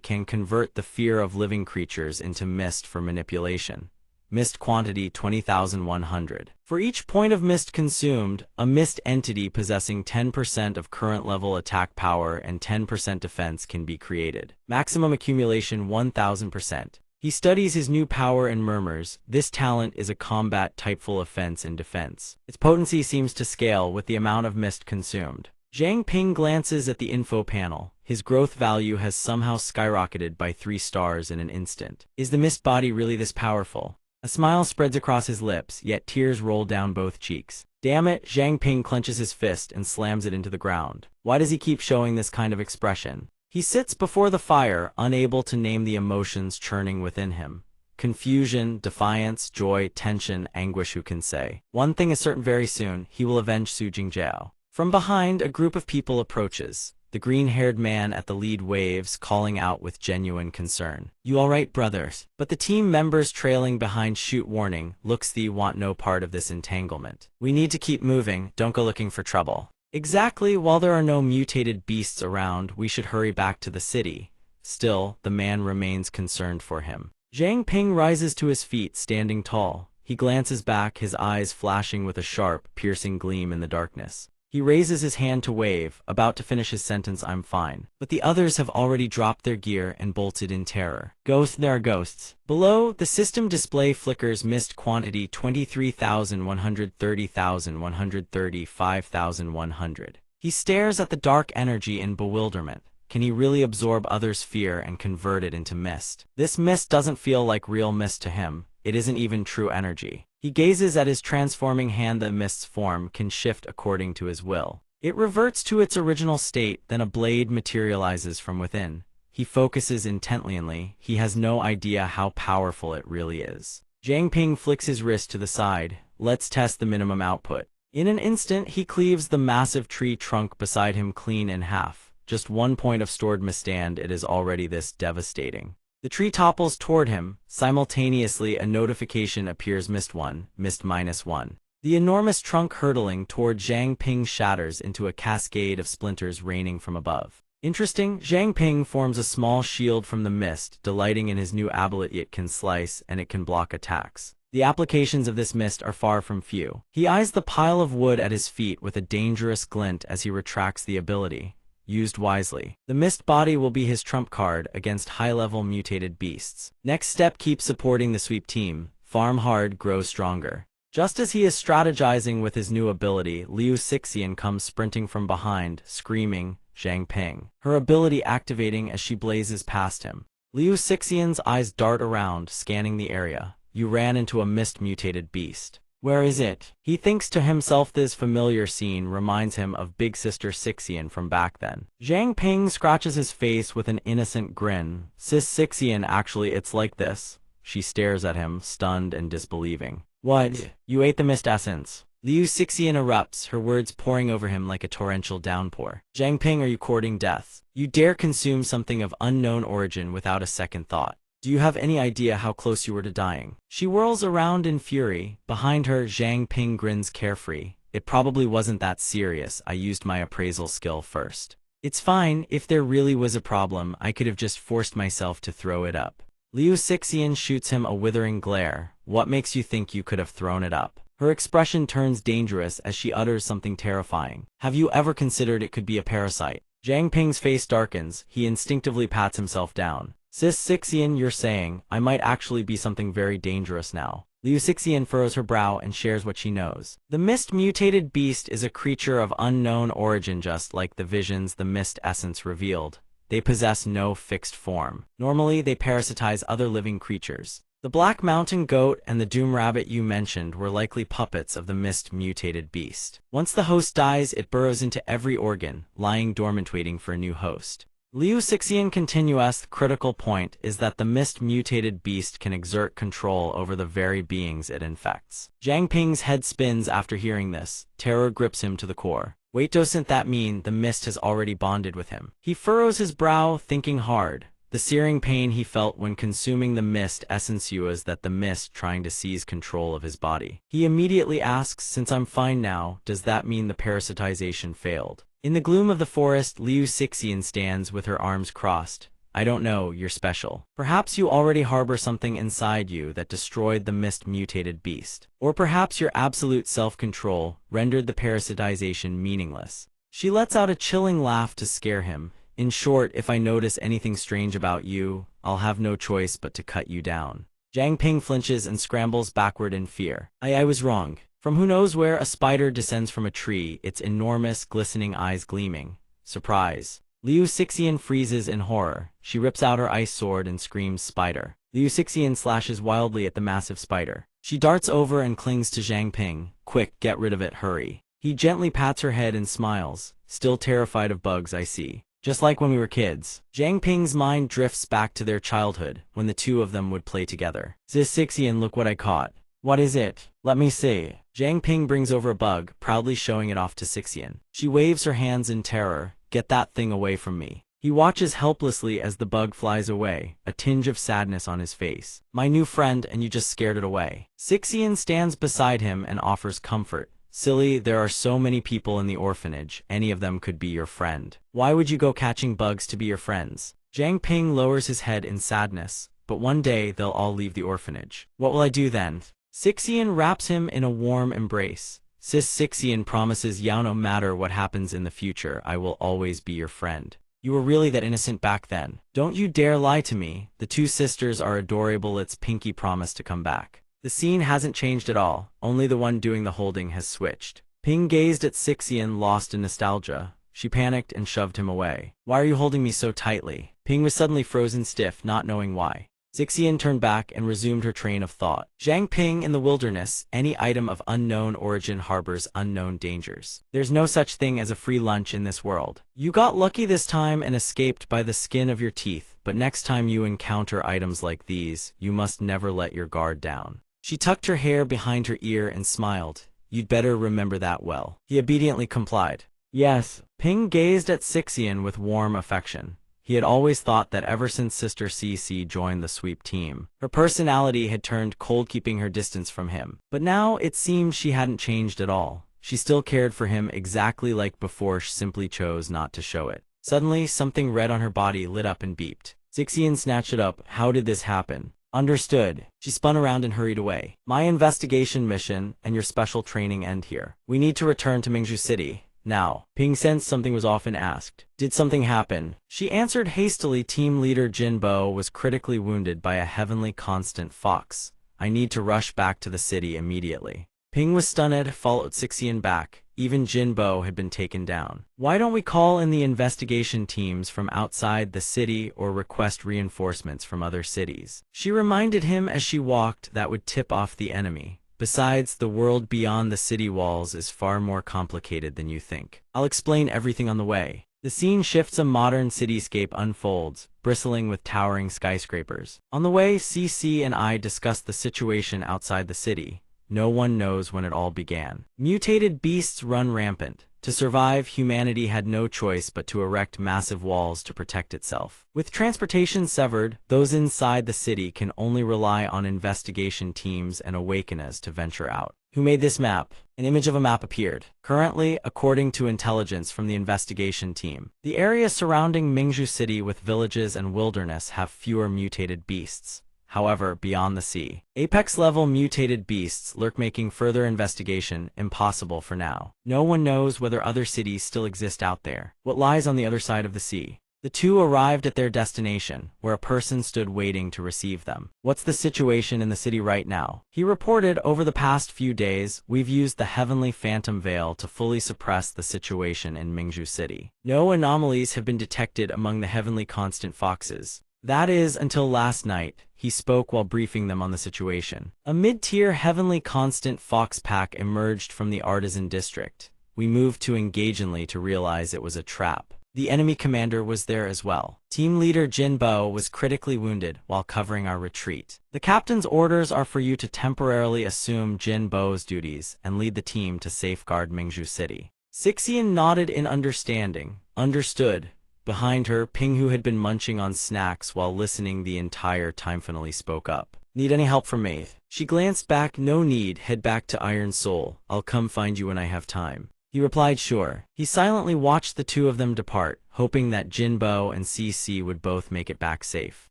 can convert the fear of living creatures into mist for manipulation. Mist quantity 20,100. For each point of mist consumed, a mist entity possessing 10% of current level attack power and 10% defense can be created. Maximum accumulation 1000%. He studies his new power and murmurs, "This talent is a combat type, full offense and defense." Its potency seems to scale with the amount of mist consumed. Zhang Ping glances at the info panel. His growth value has somehow skyrocketed by 3 stars in an instant. Is the mist body really this powerful? A smile spreads across his lips, yet tears roll down both cheeks. Damn it, Zhang Ping clenches his fist and slams it into the ground. Why does he keep showing this kind of expression? He sits before the fire, unable to name the emotions churning within him. Confusion, defiance, joy, tension, anguish, who can say? One thing is certain, very soon, he will avenge Su Jingjiao. From behind, a group of people approaches. The green-haired man at the lead waves, calling out with genuine concern. "You all right, brothers?" But the team members trailing behind shoot, warning, "Looks thee want no part of this entanglement. We need to keep moving, don't go looking for trouble." Exactly, while there are no mutated beasts around, we should hurry back to the city. Still, the man remains concerned for him. Zhang Ping rises to his feet, standing tall. He glances back, his eyes flashing with a sharp, piercing gleam in the darkness. He raises his hand to wave, about to finish his sentence, "I'm fine." But the others have already dropped their gear and bolted in terror. Ghosts, there are ghosts. Below, the system display flickers, mist quantity 23,130,135,100. He stares at the dark energy in bewilderment. Can he really absorb others' fear and convert it into mist? This mist doesn't feel like real mist to him. It isn't even true energy. He gazes at his transforming hand. The mist's form can shift according to his will. It reverts to its original state, then a blade materializes from within. He focuses intently. He has no idea how powerful it really is. Zhang Ping flicks his wrist to the side. Let's test the minimum output. In an instant, he cleaves the massive tree trunk beside him clean in half. Just 1 point of stored mist, and it is already this devastating. The tree topples toward him. Simultaneously, a notification appears: mist 1, mist -1. The enormous trunk hurtling toward Zhang Ping shatters into a cascade of splinters raining from above. Interesting, Zhang Ping forms a small shield from the mist, delighting in his new ability. It can slice, and it can block attacks. The applications of this mist are far from few. He eyes the pile of wood at his feet with a dangerous glint as he retracts the ability. Used wisely, the mist body will be his trump card against high-level mutated beasts. Next step: keep supporting the sweep team. Farm hard, grow stronger. Just as he is strategizing with his new ability, Liu Sixian comes sprinting from behind, screaming, "Zhang Ping!" Her ability activating as she blazes past him. Liu Sixian's eyes dart around, scanning the area. You ran into a mist-mutated beast. Where is it? He thinks to himself. This familiar scene reminds him of Big Sister Sixian from back then. Zhang Ping scratches his face with an innocent grin. Sis Sixian, actually it's like this. She stares at him, stunned and disbelieving. What? You ate the mist essence? Liu Sixian erupts, her words pouring over him like a torrential downpour. Zhang Ping, are you courting death? You dare consume something of unknown origin without a second thought. Do you have any idea how close you were to dying? She whirls around in fury. Behind her, Zhang Ping grins carefree. It probably wasn't that serious. I used my appraisal skill first. It's fine. If there really was a problem, I could have just forced myself to throw it up. Liu Sixian shoots him a withering glare. What makes you think you could have thrown it up? Her expression turns dangerous as she utters something terrifying. Have you ever considered it could be a parasite? Zhang Ping's face darkens. He instinctively pats himself down. Sis Sixian, you're saying I might actually be something very dangerous now. Liu Sixian furrows her brow and shares what she knows. The mist-mutated beast is a creature of unknown origin, just like the visions the mist essence revealed. They possess no fixed form. Normally, they parasitize other living creatures. The Black Mountain Goat and the Doom Rabbit you mentioned were likely puppets of the mist-mutated beast. Once the host dies, it burrows into every organ, lying dormant waiting for a new host. Liu Sixian continues. The critical point is that the mist-mutated beast can exert control over the very beings it infects. Zhang Ping's head spins after hearing this. Terror grips him to the core. Wait, doesn't that mean the mist has already bonded with him? He furrows his brow, thinking hard. The searing pain he felt when consuming the mist essence was that the mist trying to seize control of his body. He immediately asks, since I'm fine now, does that mean the parasitization failed? In the gloom of the forest, Liu Sixian stands with her arms crossed. I don't know, you're special. Perhaps you already harbor something inside you that destroyed the mist-mutated beast. Or perhaps your absolute self-control rendered the parasitization meaningless. She lets out a chilling laugh to scare him. In short, if I notice anything strange about you, I'll have no choice but to cut you down. Zhang Ping flinches and scrambles backward in fear. I was wrong. From who knows where, a spider descends from a tree, its enormous, glistening eyes gleaming. Surprise. Liu Sixian freezes in horror. She rips out her ice sword and screams, "Spider." Liu Sixian slashes wildly at the massive spider. She darts over and clings to Zhang Ping. Quick, get rid of it, hurry. He gently pats her head and smiles. Still terrified of bugs, I see. Just like when we were kids. Zhang Ping's mind drifts back to their childhood, when the two of them would play together. Sis Sixian, look what I caught. What is it? Let me see. Zhang Ping brings over a bug, proudly showing it off to Sixian. She waves her hands in terror. Get that thing away from me. He watches helplessly as the bug flies away, a tinge of sadness on his face. My new friend, and you just scared it away. Sixian stands beside him and offers comfort. Silly, there are so many people in the orphanage, any of them could be your friend. Why would you go catching bugs to be your friends? Jiang Ping lowers his head in sadness, but one day they'll all leave the orphanage. What will I do then? Sixian wraps him in a warm embrace. Sis Sixian promises Yao, no matter what happens in the future, I will always be your friend. You were really that innocent back then. Don't you dare lie to me. The two sisters are adorable. It's Pinky promise to come back. The scene hasn't changed at all, only the one doing the holding has switched. Ping gazed at Sixian, lost in nostalgia. She panicked and shoved him away. Why are you holding me so tightly? Ping was suddenly frozen stiff, not knowing why. Sixian turned back and resumed her train of thought. Jiang Ping, in the wilderness, any item of unknown origin harbors unknown dangers. There's no such thing as a free lunch in this world. You got lucky this time and escaped by the skin of your teeth, but next time you encounter items like these, you must never let your guard down. She tucked her hair behind her ear and smiled. You'd better remember that well. He obediently complied. Yes. Ping gazed at Sixian with warm affection. He had always thought that ever since Sister Cici joined the sweep team, her personality had turned cold, keeping her distance from him. But now it seemed she hadn't changed at all. She still cared for him exactly like before, she simply chose not to show it. Suddenly, something red on her body lit up and beeped. Sixian snatched it up. How did this happen? Understood. She spun around and hurried away. My investigation mission and your special training end here. We need to return to Mingzhu City. Now. Ping sensed something was off and asked, did something happen? She answered hastily. Team leader Jinbo was critically wounded by a heavenly constant fox. I need to rush back to the city immediately. Ping was stunned, followed Sixian back. Even Jinbo had been taken down. Why don't we call in the investigation teams from outside the city or request reinforcements from other cities? She reminded him as she walked. That would tip off the enemy. Besides, the world beyond the city walls is far more complicated than you think. I'll explain everything on the way. The scene shifts. A modern cityscape unfolds, bristling with towering skyscrapers. On the way, CC and I discuss the situation outside the city. No one knows when it all began. Mutated beasts run rampant. To survive, humanity had no choice but to erect massive walls to protect itself. With transportation severed, those inside the city can only rely on investigation teams and awakeners to venture out. Who made this map? An image of a map appeared. Currently, according to intelligence from the investigation team, the area surrounding Mingzhu City with villages and wilderness have fewer mutated beasts. However, beyond the sea, apex-level mutated beasts lurk, making further investigation impossible for now. No one knows whether other cities still exist out there. What lies on the other side of the sea? The two arrived at their destination, where a person stood waiting to receive them. What's the situation in the city right now? He reported, over the past few days, we've used the heavenly phantom veil to fully suppress the situation in Mingzhu City. No anomalies have been detected among the heavenly constant foxes. That is, until last night, he spoke while briefing them on the situation. A mid-tier heavenly constant fox pack emerged from the artisan district. We moved too engagingly to realize it was a trap. The enemy commander was there as well. Team leader Jinbo was critically wounded while covering our retreat. The captain's orders are for you to temporarily assume Jinbo's duties and lead the team to safeguard Mingzhu City. Sixian nodded in understanding. Understood. Behind her, Ping, who had been munching on snacks while listening the entire time, finally spoke up. Need any help from me? She glanced back. No need. Head back to Iron Soul. I'll come find you when I have time. He replied sure. He silently watched the two of them depart, hoping that Jinbo and CC would both make it back safe.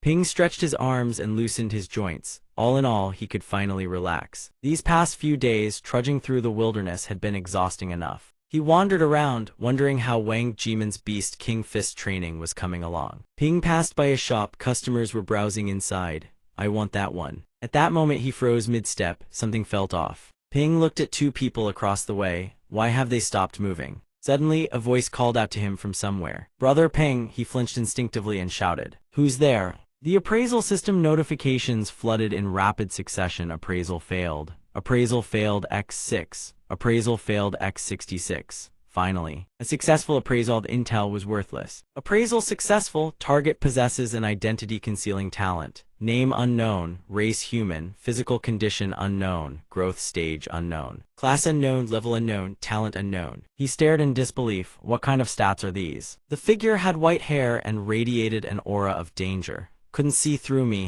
Ping stretched his arms and loosened his joints. All in all, he could finally relax. These past few days, trudging through the wilderness had been exhausting enough. He wandered around, wondering how Wang Jimin's Beast King Fist training was coming along. Ping passed by a shop. Customers were browsing inside. I want that one. At that moment he froze mid-step. Something felt off. Ping looked at two people across the way. Why have they stopped moving? Suddenly, a voice called out to him from somewhere. Brother Ping. He flinched instinctively and shouted. Who's there? The appraisal system notifications flooded in rapid succession. Appraisal failed. Appraisal failed X6. Appraisal failed X66. Finally, a successful appraisal of intel was worthless. Appraisal successful. Target possesses an identity-concealing talent. Name unknown. Race human. Physical condition unknown. Growth stage unknown. Class unknown. Level unknown. Talent unknown. He stared in disbelief. What kind of stats are these? The figure had white hair and radiated an aura of danger. Couldn't see through me,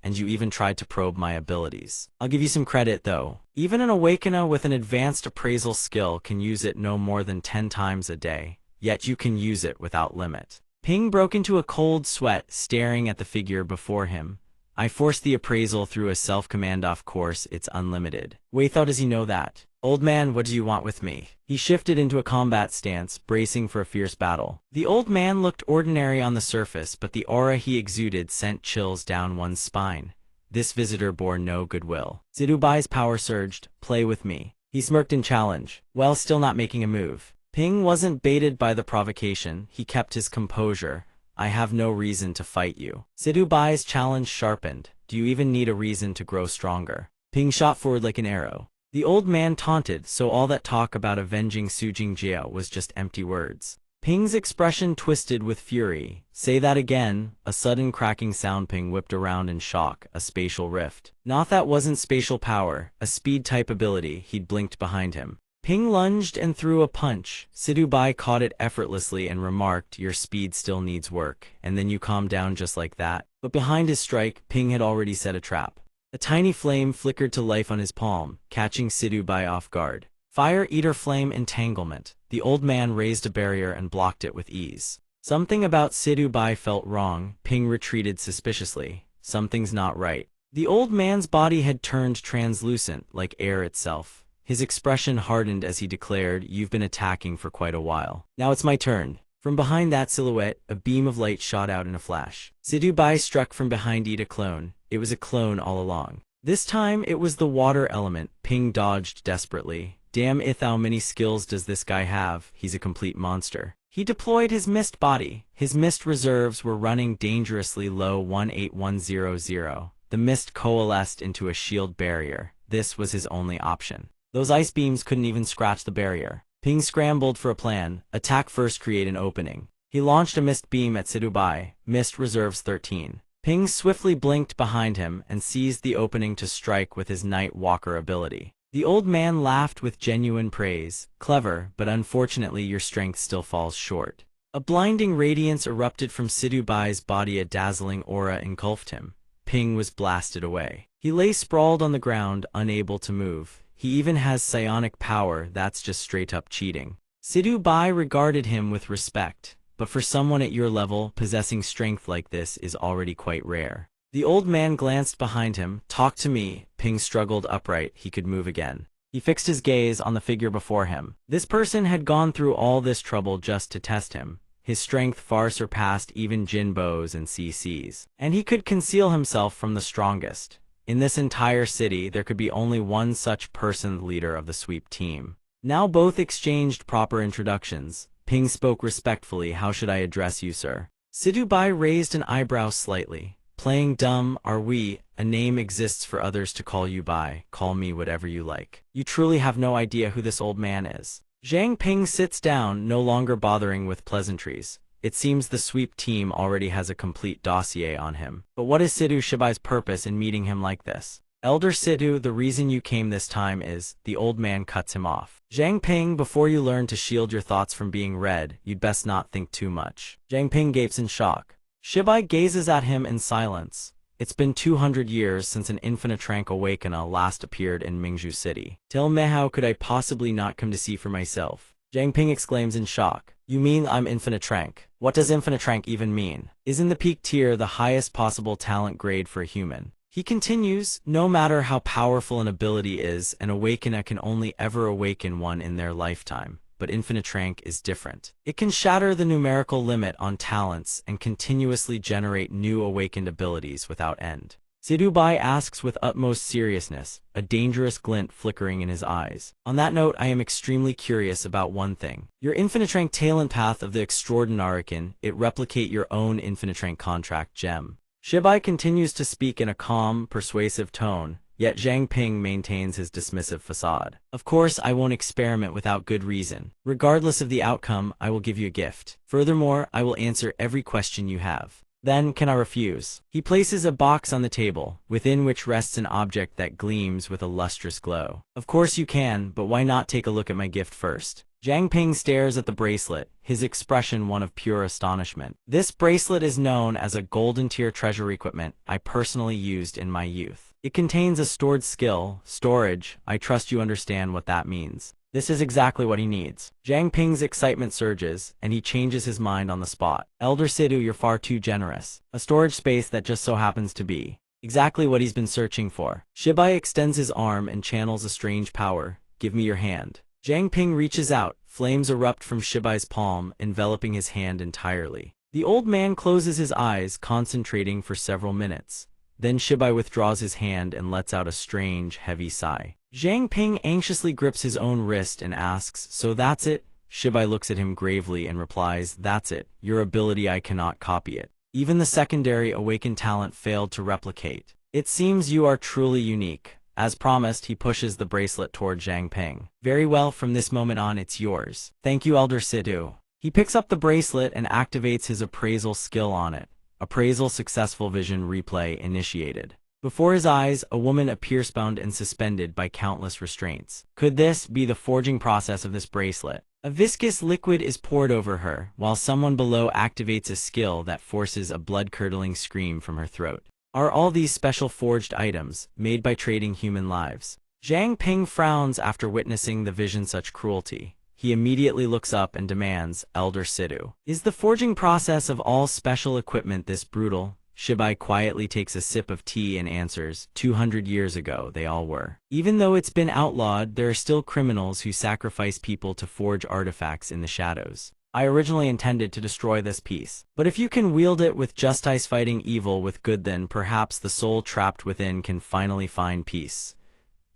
and you even tried to probe my abilities. I'll give you some credit, though. Even an Awakener with an advanced appraisal skill can use it no more than 10 times a day, yet you can use it without limit. Ping broke into a cold sweat, staring at the figure before him. I forced the appraisal through a self-command. Of course, it's unlimited. Wait, how does he know that? Old man, what do you want with me? He shifted into a combat stance, bracing for a fierce battle. The old man looked ordinary on the surface, but the aura he exuded sent chills down one's spine. This visitor bore no goodwill. Zidubai's power surged. Play with me. He smirked in challenge, while still not making a move. Ping wasn't baited by the provocation. He kept his composure. I have no reason to fight you. Zidubai's challenge sharpened. Do you even need a reason to grow stronger? Ping shot forward like an arrow. The old man taunted, so all that talk about avenging Su Jingjie was just empty words. Ping's expression twisted with fury. Say that again. A sudden cracking sound. Ping whipped around in shock. A spatial rift. Not that wasn't spatial power, a speed-type ability. He'd blinked behind him. Ping lunged and threw a punch. Zidubai caught it effortlessly and remarked, your speed still needs work, and then you calmed down just like that. But behind his strike, Ping had already set a trap. A tiny flame flickered to life on his palm, catching Zidubai off guard. Fire Eater Flame Entanglement. The old man raised a barrier and blocked it with ease. Something about Zidubai felt wrong. Ping retreated suspiciously. Something's not right. The old man's body had turned translucent, like air itself. His expression hardened as he declared, you've been attacking for quite a while. Now it's my turn. From behind that silhouette, a beam of light shot out in a flash. Zidubai struck from behind Ida clone. It was a clone all along. This time, it was the water element. Ping dodged desperately. Damn it, how many skills does this guy have? He's a complete monster. He deployed his mist body. His mist reserves were running dangerously low. 18100. The mist coalesced into a shield barrier. This was his only option. Those ice beams couldn't even scratch the barrier. Ping scrambled for a plan. Attack first, create an opening. He launched a mist beam at Zidubai. Mist reserves 13. Ping swiftly blinked behind him and seized the opening to strike with his Night Walker ability. The old man laughed with genuine praise. Clever, but unfortunately your strength still falls short. A blinding radiance erupted from Zidubai's body. A dazzling aura engulfed him. Ping was blasted away. He lay sprawled on the ground, unable to move. He even has psionic power. That's just straight up cheating. Zidubai regarded him with respect, but for someone at your level, possessing strength like this is already quite rare. The old man glanced behind him. Talk to me. Ping struggled upright. He could move again. He fixed his gaze on the figure before him. This person had gone through all this trouble just to test him. His strength far surpassed even Jinbo's and CC's, and he could conceal himself from the strongest. In this entire city, there could be only one such person, the leader of the sweep team. Now both exchanged proper introductions. Ping spoke respectfully. How should I address you, sir? Zidubai raised an eyebrow slightly. Playing dumb, are we? A name exists for others to call you by. Call me whatever you like. You truly have no idea who this old man is. Zhang Ping sits down, no longer bothering with pleasantries. It seems the sweep team already has a complete dossier on him. But what is Zidubai's purpose in meeting him like this? Elder Zidu, the reason you came this time is, the old man cuts him off. Zhang Ping, before you learn to shield your thoughts from being read, you'd best not think too much. Zhang Ping gapes in shock. Shibai gazes at him in silence. It's been 200 years since an Infinitrank Awakener last appeared in Mingzhu City. Tell me, how could I possibly not come to see for myself? Zhang Ping exclaims in shock. You mean I'm Infinitrank? What does Infinitrank even mean? Isn't the peak tier the highest possible talent grade for a human? He continues, no matter how powerful an ability is, an Awakener can only ever awaken one in their lifetime. But Infinitrank is different. It can shatter the numerical limit on talents and continuously generate new awakened abilities without end. Zidubai asks with utmost seriousness, a dangerous glint flickering in his eyes. On that note, I am extremely curious about one thing. Your Infinitrank talent path of the Extraordinary, can it replicate your own Infinitrank contract gem? Shibai continues to speak in a calm, persuasive tone, yet Zhang Ping maintains his dismissive facade. Of course, I won't experiment without good reason. Regardless of the outcome, I will give you a gift. Furthermore, I will answer every question you have. Then, can I refuse? He places a box on the table, within which rests an object that gleams with a lustrous glow. Of course you can, but why not take a look at my gift first? Jiang Ping stares at the bracelet, his expression one of pure astonishment. This bracelet is known as a golden tier treasure equipment I personally used in my youth. It contains a stored skill, storage. I trust you understand what that means. This is exactly what he needs. Jiang Ping's excitement surges, and he changes his mind on the spot. Elder Sidhu, you're far too generous. A storage space that just so happens to be exactly what he's been searching for. Shibai extends his arm and channels a strange power. Give me your hand. Jiang Ping reaches out, flames erupt from Shibai's palm, enveloping his hand entirely. The old man closes his eyes, concentrating for several minutes. Then Shibai withdraws his hand and lets out a strange, heavy sigh. Jiang Ping anxiously grips his own wrist and asks, so that's it? Shibai looks at him gravely and replies, that's it. Your ability, I cannot copy it. Even the secondary awakened talent failed to replicate. It seems you are truly unique. As promised, he pushes the bracelet toward Jiang Ping. Very well, from this moment on it's yours. Thank you, Elder Sidhu. He picks up the bracelet and activates his appraisal skill on it. Appraisal successful, vision replay initiated. Before his eyes, a woman appears bound and suspended by countless restraints. Could this be the forging process of this bracelet? A viscous liquid is poured over her, while someone below activates a skill that forces a blood-curdling scream from her throat. Are all these special forged items, made by trading human lives? Jiang Ping frowns after witnessing the vision such cruelty. He immediately looks up and demands, Elder Sidhu, is the forging process of all special equipment this brutal? Shibai quietly takes a sip of tea and answers, 200 years ago they all were. Even though it's been outlawed, there are still criminals who sacrifice people to forge artifacts in the shadows. I originally intended to destroy this piece, but if you can wield it with justice fighting evil with good, then perhaps the soul trapped within can finally find peace.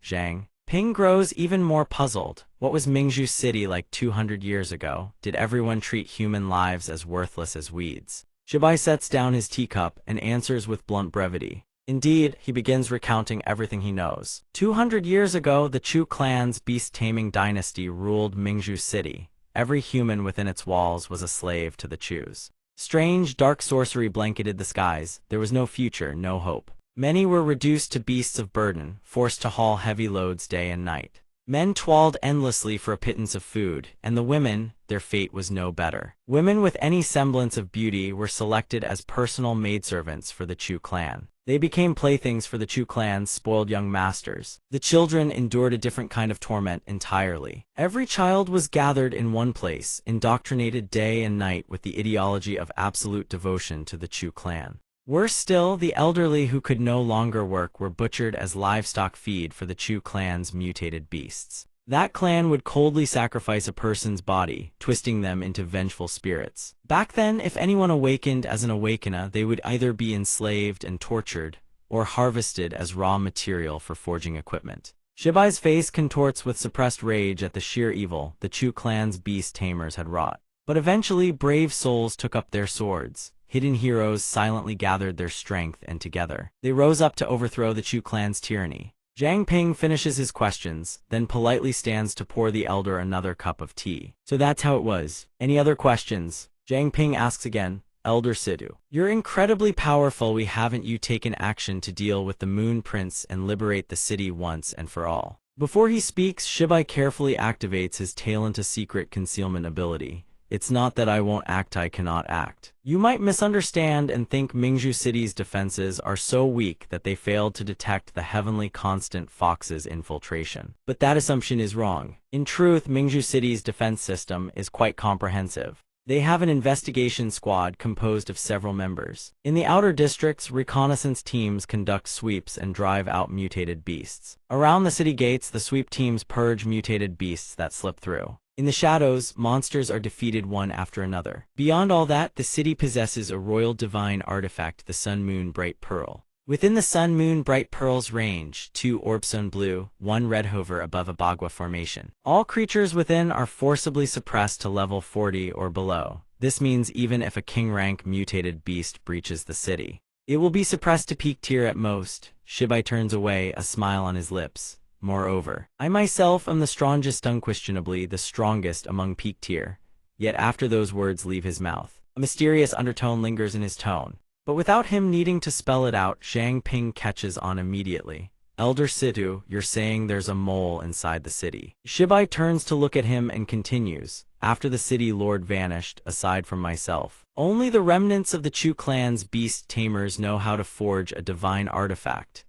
Jiang Ping grows even more puzzled. What was Mingzhu City like 200 years ago? Did everyone treat human lives as worthless as weeds? Shibai sets down his teacup and answers with blunt brevity. Indeed, he begins recounting everything he knows. 200 years ago, the Chu clan's beast-taming dynasty ruled Mingzhu City. Every human within its walls was a slave to the Chus. Strange, dark sorcery blanketed the skies. There was no future, no hope. Many were reduced to beasts of burden, forced to haul heavy loads day and night. Men toiled endlessly for a pittance of food, and the women, their fate was no better. Women with any semblance of beauty were selected as personal maidservants for the Chu clan. They became playthings for the Chu clan's spoiled young masters. The children endured a different kind of torment entirely. Every child was gathered in one place, indoctrinated day and night with the ideology of absolute devotion to the Chu clan. Worse still, the elderly who could no longer work were butchered as livestock feed for the Chu clan's mutated beasts. That clan would coldly sacrifice a person's body, twisting them into vengeful spirits. Back then, if anyone awakened as an awakener, they would either be enslaved and tortured, or harvested as raw material for forging equipment. Shibai's face contorts with suppressed rage at the sheer evil the Chu clan's beast tamers had wrought. But eventually, brave souls took up their swords. Hidden heroes silently gathered their strength, and together, they rose up to overthrow the Chu clan's tyranny. Jiang Ping finishes his questions, then politely stands to pour the elder another cup of tea. So that's how it was. Any other questions? Jiang Ping asks again. Elder Sidhu, you're incredibly powerful. Why haven't you taken action to deal with the Moon Prince and liberate the city once and for all? Before he speaks, Shibai carefully activates his talent, a secret concealment ability. It's not that I won't act, I cannot act. You might misunderstand and think Mingzhu City's defenses are so weak that they failed to detect the heavenly constant Fox's infiltration. But that assumption is wrong. In truth, Mingzhu City's defense system is quite comprehensive. They have an investigation squad composed of several members. In the outer districts, reconnaissance teams conduct sweeps and drive out mutated beasts. Around the city gates, the sweep teams purge mutated beasts that slip through. In the shadows, monsters are defeated one after another. Beyond all that, the city possesses a royal divine artifact, the Sun Moon Bright Pearl. Within the Sun Moon Bright Pearl's range, 2 orbs sun blue, 1 red hover above a Bagua formation. All creatures within are forcibly suppressed to level 40 or below. This means even if a king-rank mutated beast breaches the city, it will be suppressed to peak tier at most. Shibai turns away, a smile on his lips. Moreover, I myself am the strongest, unquestionably the strongest among peak tier. Yet after those words leave his mouth, a mysterious undertone lingers in his tone. But without him needing to spell it out, Zhang Ping catches on immediately. Elder Situ, you're saying there's a mole inside the city. Shibai turns to look at him and continues. After the city lord vanished, aside from myself, only the remnants of the Chu clan's beast tamers know how to forge a divine artifact.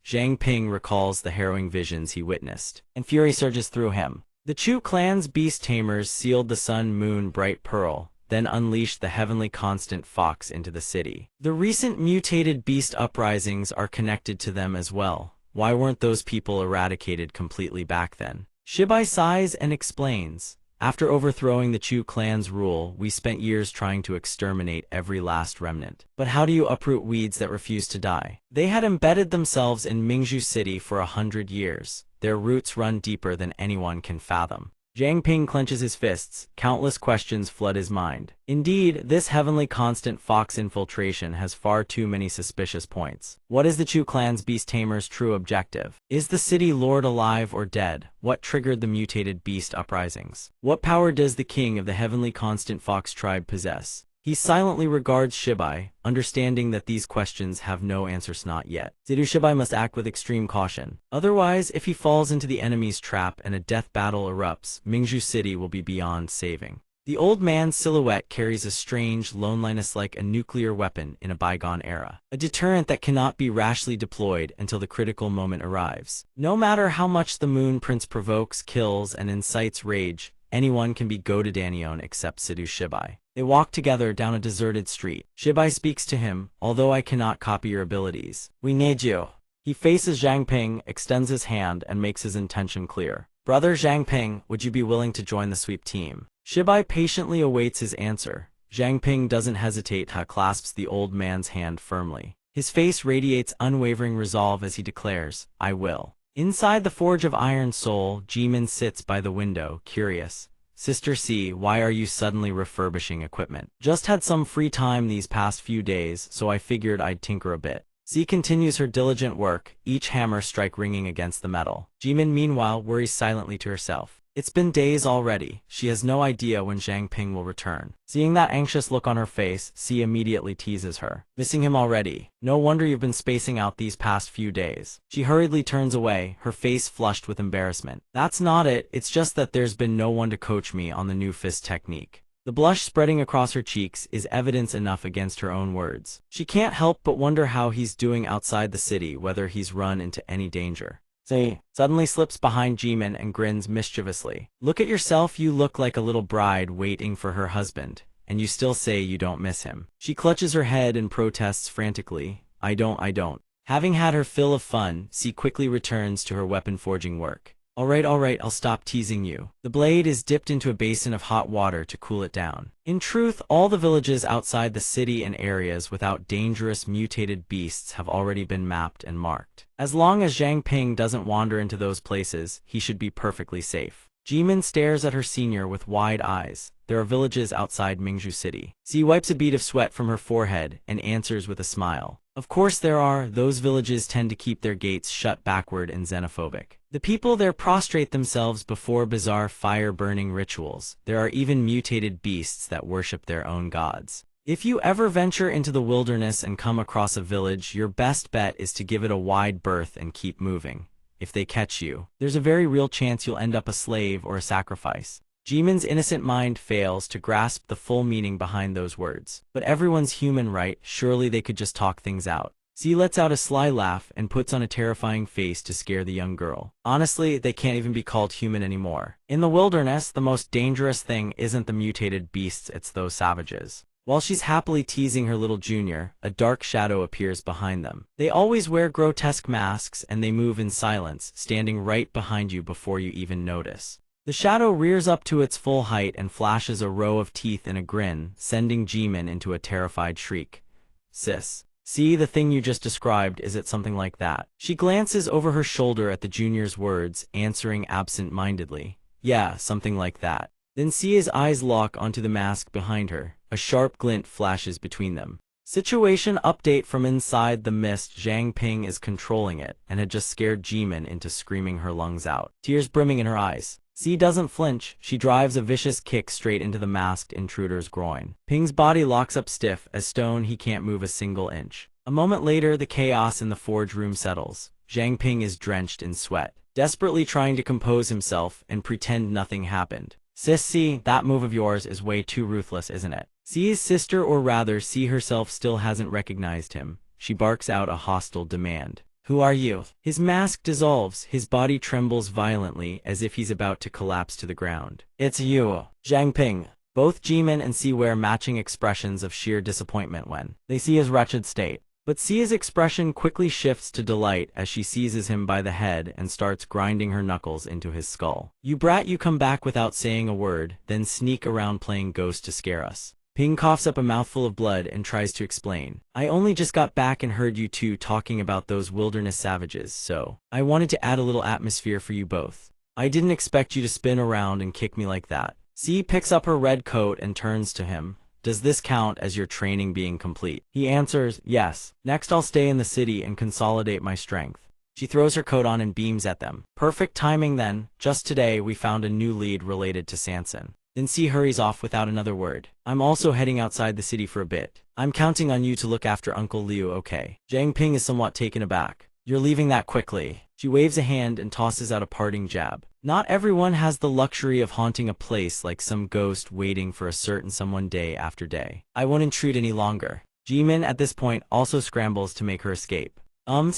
Zhang Ping recalls the harrowing visions he witnessed, and fury surges through him. The Chu clan's beast tamers sealed the sun moon bright pearl, then unleashed the heavenly constant fox into the city. The recent mutated beast uprisings are connected to them as well. Why weren't those people eradicated completely back then? Shibai sighs and explains. After overthrowing the Chu clan's rule, we spent years trying to exterminate every last remnant. But how do you uproot weeds that refuse to die? They had embedded themselves in Mingzhu City for 100 years. Their roots run deeper than anyone can fathom. Zhang Ping clenches his fists. Countless questions flood his mind. Indeed, this heavenly constant fox infiltration has far too many suspicious points. What is the Chu clan's beast tamer's true objective? Is the city lord alive or dead? What triggered the mutated beast uprisings? What power does the king of the heavenly constant fox tribe possess? He silently regards Shibai, understanding that these questions have no answers not yet. Shibai must act with extreme caution. Otherwise, if he falls into the enemy's trap and a death battle erupts, Mingzhu City will be beyond saving. The old man's silhouette carries a strange loneliness like a nuclear weapon in a bygone era. A deterrent that cannot be rashly deployed until the critical moment arrives. No matter how much the Moon Prince provokes, kills, and incites rage, anyone can be Godadanion except Sidhu Shibai. They walk together down a deserted street. Shibai speaks to him, although I cannot copy your abilities. We need you. He faces Zhang Ping, extends his hand, and makes his intention clear. Brother Zhang Ping, would you be willing to join the sweep team? Shibai patiently awaits his answer. Zhang Ping doesn't hesitate, clasps the old man's hand firmly. His face radiates unwavering resolve as he declares, I will. Inside the Forge of Iron Soul, Jimin sits by the window, curious. Sister C, why are you suddenly refurbishing equipment? Just had some free time these past few days, so I figured I'd tinker a bit. C continues her diligent work, each hammer strike ringing against the metal. Jimin meanwhile worries silently to herself. It's been days already. She has no idea when Zhang Ping will return. Seeing that anxious look on her face, C immediately teases her. Missing him already? No wonder you've been spacing out these past few days. She hurriedly turns away, her face flushed with embarrassment. That's not it, it's just that there's been no one to coach me on the new fist technique. The blush spreading across her cheeks is evidence enough against her own words. She can't help but wonder how he's doing outside the city, whether he's run into any danger. C suddenly slips behind Jimin and grins mischievously. Look at yourself, you look like a little bride waiting for her husband, and you still say you don't miss him. She clutches her head and protests frantically. I don't. Having had her fill of fun, C quickly returns to her weapon forging work. Alright, I'll stop teasing you. The blade is dipped into a basin of hot water to cool it down. In truth, all the villages outside the city and areas without dangerous mutated beasts have already been mapped and marked. As long as Zhang Ping doesn't wander into those places, he should be perfectly safe. Jimin stares at her senior with wide eyes. There are villages outside Mingzhu City. C wipes a bead of sweat from her forehead and answers with a smile. Of course there are. Those villages tend to keep their gates shut backward and xenophobic. The people there prostrate themselves before bizarre fire-burning rituals. There are even mutated beasts that worship their own gods. If you ever venture into the wilderness and come across a village, your best bet is to give it a wide berth and keep moving. If they catch you, there's a very real chance you'll end up a slave or a sacrifice. Jimin's innocent mind fails to grasp the full meaning behind those words. But everyone's human, right? Surely they could just talk things out. Z lets out a sly laugh and puts on a terrifying face to scare the young girl. Honestly, they can't even be called human anymore. In the wilderness, the most dangerous thing isn't the mutated beasts, it's those savages. While she's happily teasing her little junior, a dark shadow appears behind them. They always wear grotesque masks and they move in silence, standing right behind you before you even notice. The shadow rears up to its full height and flashes a row of teeth in a grin, sending Jimin into a terrified shriek. Sis. See, the thing you just described, is it something like that? She glances over her shoulder at the junior's words, answering absent-mindedly. Yeah, something like that. Then Sia's eyes lock onto the mask behind her. A sharp glint flashes between them. Situation update from inside the mist. Zhang Ping is controlling it, and had just scared Jimin into screaming her lungs out. Tears brimming in her eyes. C doesn't flinch. She drives a vicious kick straight into the masked intruder's groin. Ping's body locks up stiff as stone. He can't move a single inch. A moment later, the chaos in the forge room settles. Zhang Ping is drenched in sweat, desperately trying to compose himself and pretend nothing happened. Sis C, that move of yours is way too ruthless, isn't it? C's sister, or rather C herself, still hasn't recognized him. She barks out a hostile demand. Who are you? His mask dissolves. His body trembles violently as if he's about to collapse to the ground. It's you, Zhang Ping. Both Jimin and C wear matching expressions of sheer disappointment when they see his wretched state. But Cia's expression quickly shifts to delight as she seizes him by the head and starts grinding her knuckles into his skull. You brat, you come back without saying a word, then sneak around playing ghost to scare us. Ping coughs up a mouthful of blood and tries to explain. I only just got back and heard you two talking about those wilderness savages, so I wanted to add a little atmosphere for you both. I didn't expect you to spin around and kick me like that. C picks up her red coat and turns to him. Does this count as your training being complete? He answers, yes. Next I'll stay in the city and consolidate my strength. She throws her coat on and beams at them. Perfect timing then. Just today we found a new lead related to Sanson. Then C hurries off without another word. I'm also heading outside the city for a bit. I'm counting on you to look after Uncle Liu, okay? Zhang Ping is somewhat taken aback. You're leaving that quickly. She waves a hand and tosses out a parting jab. Not everyone has the luxury of haunting a place like some ghost waiting for a certain someone day after day. I won't intrude any longer. Jimin at this point also scrambles to make her escape.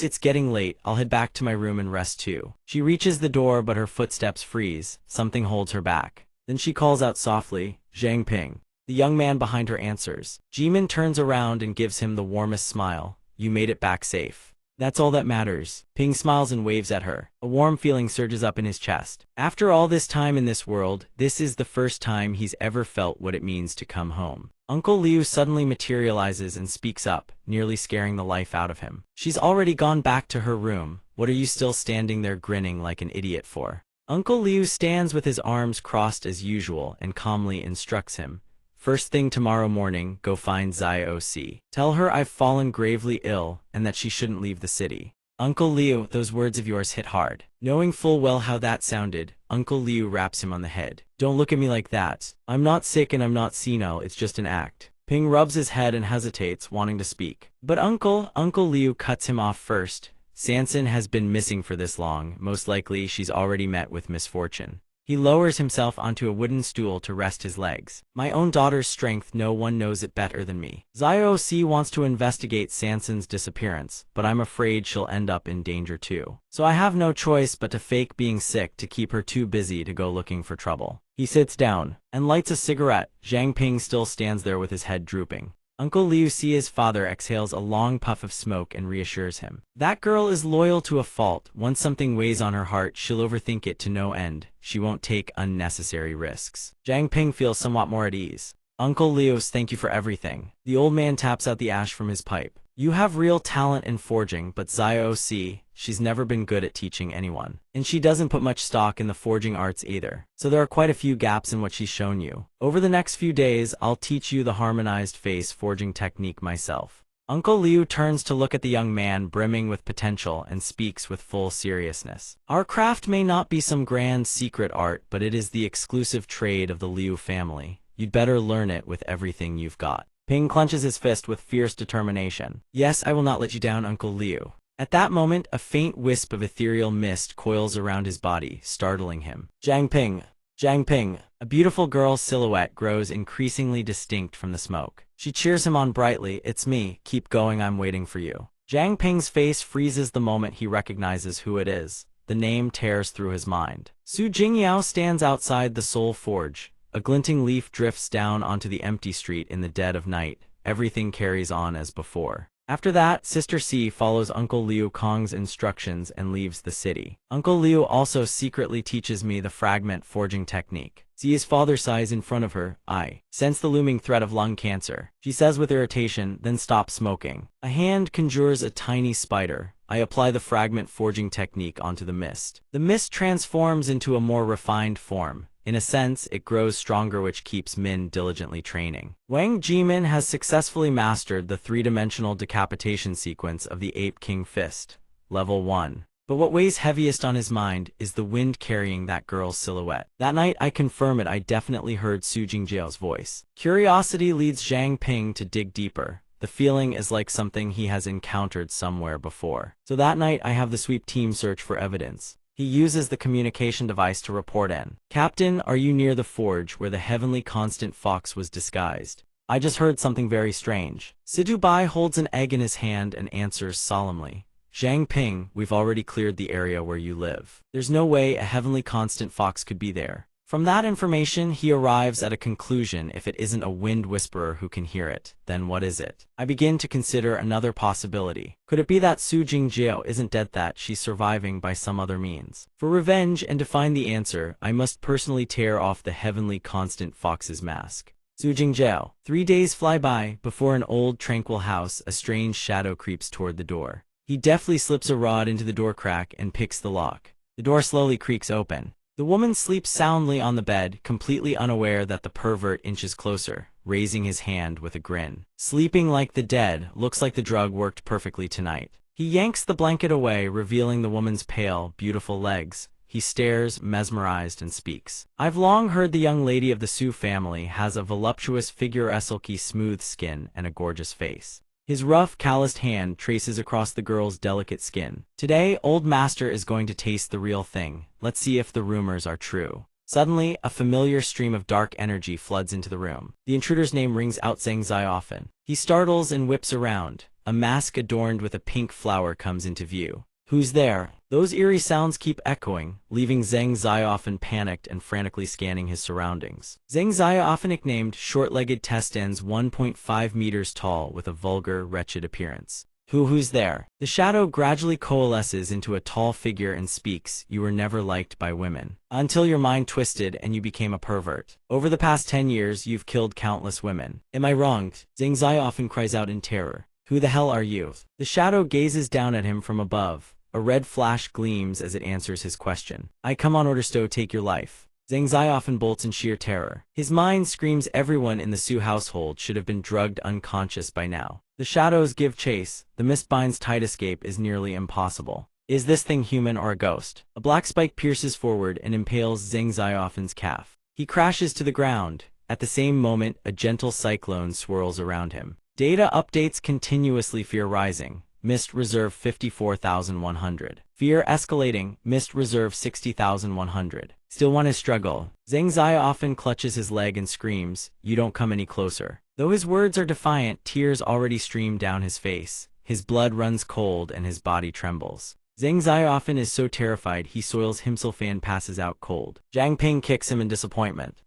It's getting late. I'll head back to my room and rest too. She reaches the door but her footsteps freeze. Something holds her back. Then she calls out softly, Zhang Ping. The young man behind her answers. Jimin turns around and gives him the warmest smile. You made it back safe. That's all that matters. Ping smiles and waves at her. A warm feeling surges up in his chest. After all this time in this world, this is the first time he's ever felt what it means to come home. Uncle Liu suddenly materializes and speaks up, nearly scaring the life out of him. She's already gone back to her room. What are you still standing there grinning like an idiot for? Uncle Liu stands with his arms crossed as usual and calmly instructs him. First thing tomorrow morning, go find Zioc. Tell her I've fallen gravely ill and that she shouldn't leave the city. Uncle Liu, those words of yours hit hard. Knowing full well how that sounded, Uncle Liu raps him on the head. Don't look at me like that. I'm not sick and I'm not senile, it's just an act. Ping rubs his head and hesitates, wanting to speak. But Uncle Liu cuts him off first. Sanson has been missing for this long. Most likely she's already met with misfortune. He lowers himself onto a wooden stool to rest his legs. My own daughter's strength, no one knows it better than me. Zioc wants to investigate Sanson's disappearance, but I'm afraid she'll end up in danger too. So I have no choice but to fake being sick to keep her too busy to go looking for trouble. He sits down and lights a cigarette. Zhang Ping still stands there with his head drooping. Uncle Liu sees his father exhales a long puff of smoke and reassures him. That girl is loyal to a fault. Once something weighs on her heart, she'll overthink it to no end. She won't take unnecessary risks. Zhang Ping feels somewhat more at ease. Uncle Liu, thank you for everything. The old man taps out the ash from his pipe. You have real talent in forging, but Zioc, she's never been good at teaching anyone. And she doesn't put much stock in the forging arts either. So there are quite a few gaps in what she's shown you. Over the next few days, I'll teach you the harmonized face forging technique myself. Uncle Liu turns to look at the young man brimming with potential and speaks with full seriousness. Our craft may not be some grand secret art, but it is the exclusive trade of the Liu family. You'd better learn it with everything you've got. Ping clenches his fist with fierce determination. Yes, I will not let you down, Uncle Liu. At that moment, a faint wisp of ethereal mist coils around his body, startling him. Zhang Ping. A beautiful girl's silhouette grows increasingly distinct from the smoke. She cheers him on brightly. It's me. Keep going, I'm waiting for you. Zhang Ping's face freezes the moment he recognizes who it is. The name tears through his mind. Su Jingyao stands outside the Soul Forge. A glinting leaf drifts down onto the empty street in the dead of night. Everything carries on as before. After that, Sister C follows Uncle Liu Kong's instructions and leaves the city. Uncle Liu also secretly teaches me the fragment forging technique. Ci's father sighs in front of her. I sense the looming threat of lung cancer. She says with irritation, then stops smoking. A hand conjures a tiny spider. I apply the fragment forging technique onto the mist. The mist transforms into a more refined form. In a sense, it grows stronger, which keeps Min diligently training. Wang Jimin has successfully mastered the three-dimensional decapitation sequence of the Ape King Fist. Level 1. But what weighs heaviest on his mind is the wind carrying that girl's silhouette. That night, I confirm it, I definitely heard Su Jingjiao's voice. Curiosity leads Zhang Ping to dig deeper. The feeling is like something he has encountered somewhere before. So that night, I have the sweep team search for evidence. He uses the communication device to report in. Captain, are you near the forge where the heavenly constant fox was disguised? I just heard something very strange. Sidubai holds an egg in his hand and answers solemnly. Zhang Ping, we've already cleared the area where you live. There's no way a heavenly constant fox could be there. From that information, he arrives at a conclusion. If it isn't a wind whisperer who can hear it, then what is it? I begin to consider another possibility. Could it be that Su Jingjiao isn't dead, that she's surviving by some other means? For revenge and to find the answer, I must personally tear off the heavenly constant fox's mask. Su Jingjiao. 3 days fly by. Before an old tranquil house, a strange shadow creeps toward the door. He deftly slips a rod into the door crack and picks the lock. The door slowly creaks open. The woman sleeps soundly on the bed, completely unaware that the pervert inches closer, raising his hand with a grin. Sleeping like the dead, looks like the drug worked perfectly tonight. He yanks the blanket away, revealing the woman's pale, beautiful legs. He stares, mesmerized, and speaks. I've long heard the young lady of the Su family has a voluptuous figure, a silky smooth skin, and a gorgeous face. His rough, calloused hand traces across the girl's delicate skin. Today, old master is going to taste the real thing. Let's see if the rumors are true. Suddenly, a familiar stream of dark energy floods into the room. The intruder's name rings out, Zhang Xiaofan. He startles and whips around. A mask adorned with a pink flower comes into view. Who's there? Those eerie sounds keep echoing, leaving Zhang Xiaofan panicked and frantically scanning his surroundings. Zhang Xiaofan, nicknamed short-legged Testens, 1.5 meters tall with a vulgar, wretched appearance. Who's there? The shadow gradually coalesces into a tall figure and speaks. You were never liked by women. Until your mind twisted and you became a pervert. Over the past 10 years, you've killed countless women. Am I wrong? Zhang Xiaofan cries out in terror. Who the hell are you? The shadow gazes down at him from above. A red flash gleams as it answers his question. I come on orders to take your life. Zhang Xiaofan bolts in sheer terror. His mind screams everyone in the Su household should have been drugged unconscious by now. The shadows give chase. The mist binds tight. Escape is nearly impossible. Is this thing human or a ghost? A black spike pierces forward and impales Zhang Xiaofan's calf. He crashes to the ground. At the same moment, a gentle cyclone swirls around him. Data updates continuously. Fear rising. Mist reserve 54,100. Fear escalating. Mist reserve 60,100. Still want to struggle. Zhang Xiaofan clutches his leg and screams, "You don't come any closer." Though his words are defiant, tears already stream down his face. His blood runs cold and his body trembles. Zhang Xiaofan is so terrified he soils himself and passes out cold. Zhang Ping kicks him in disappointment.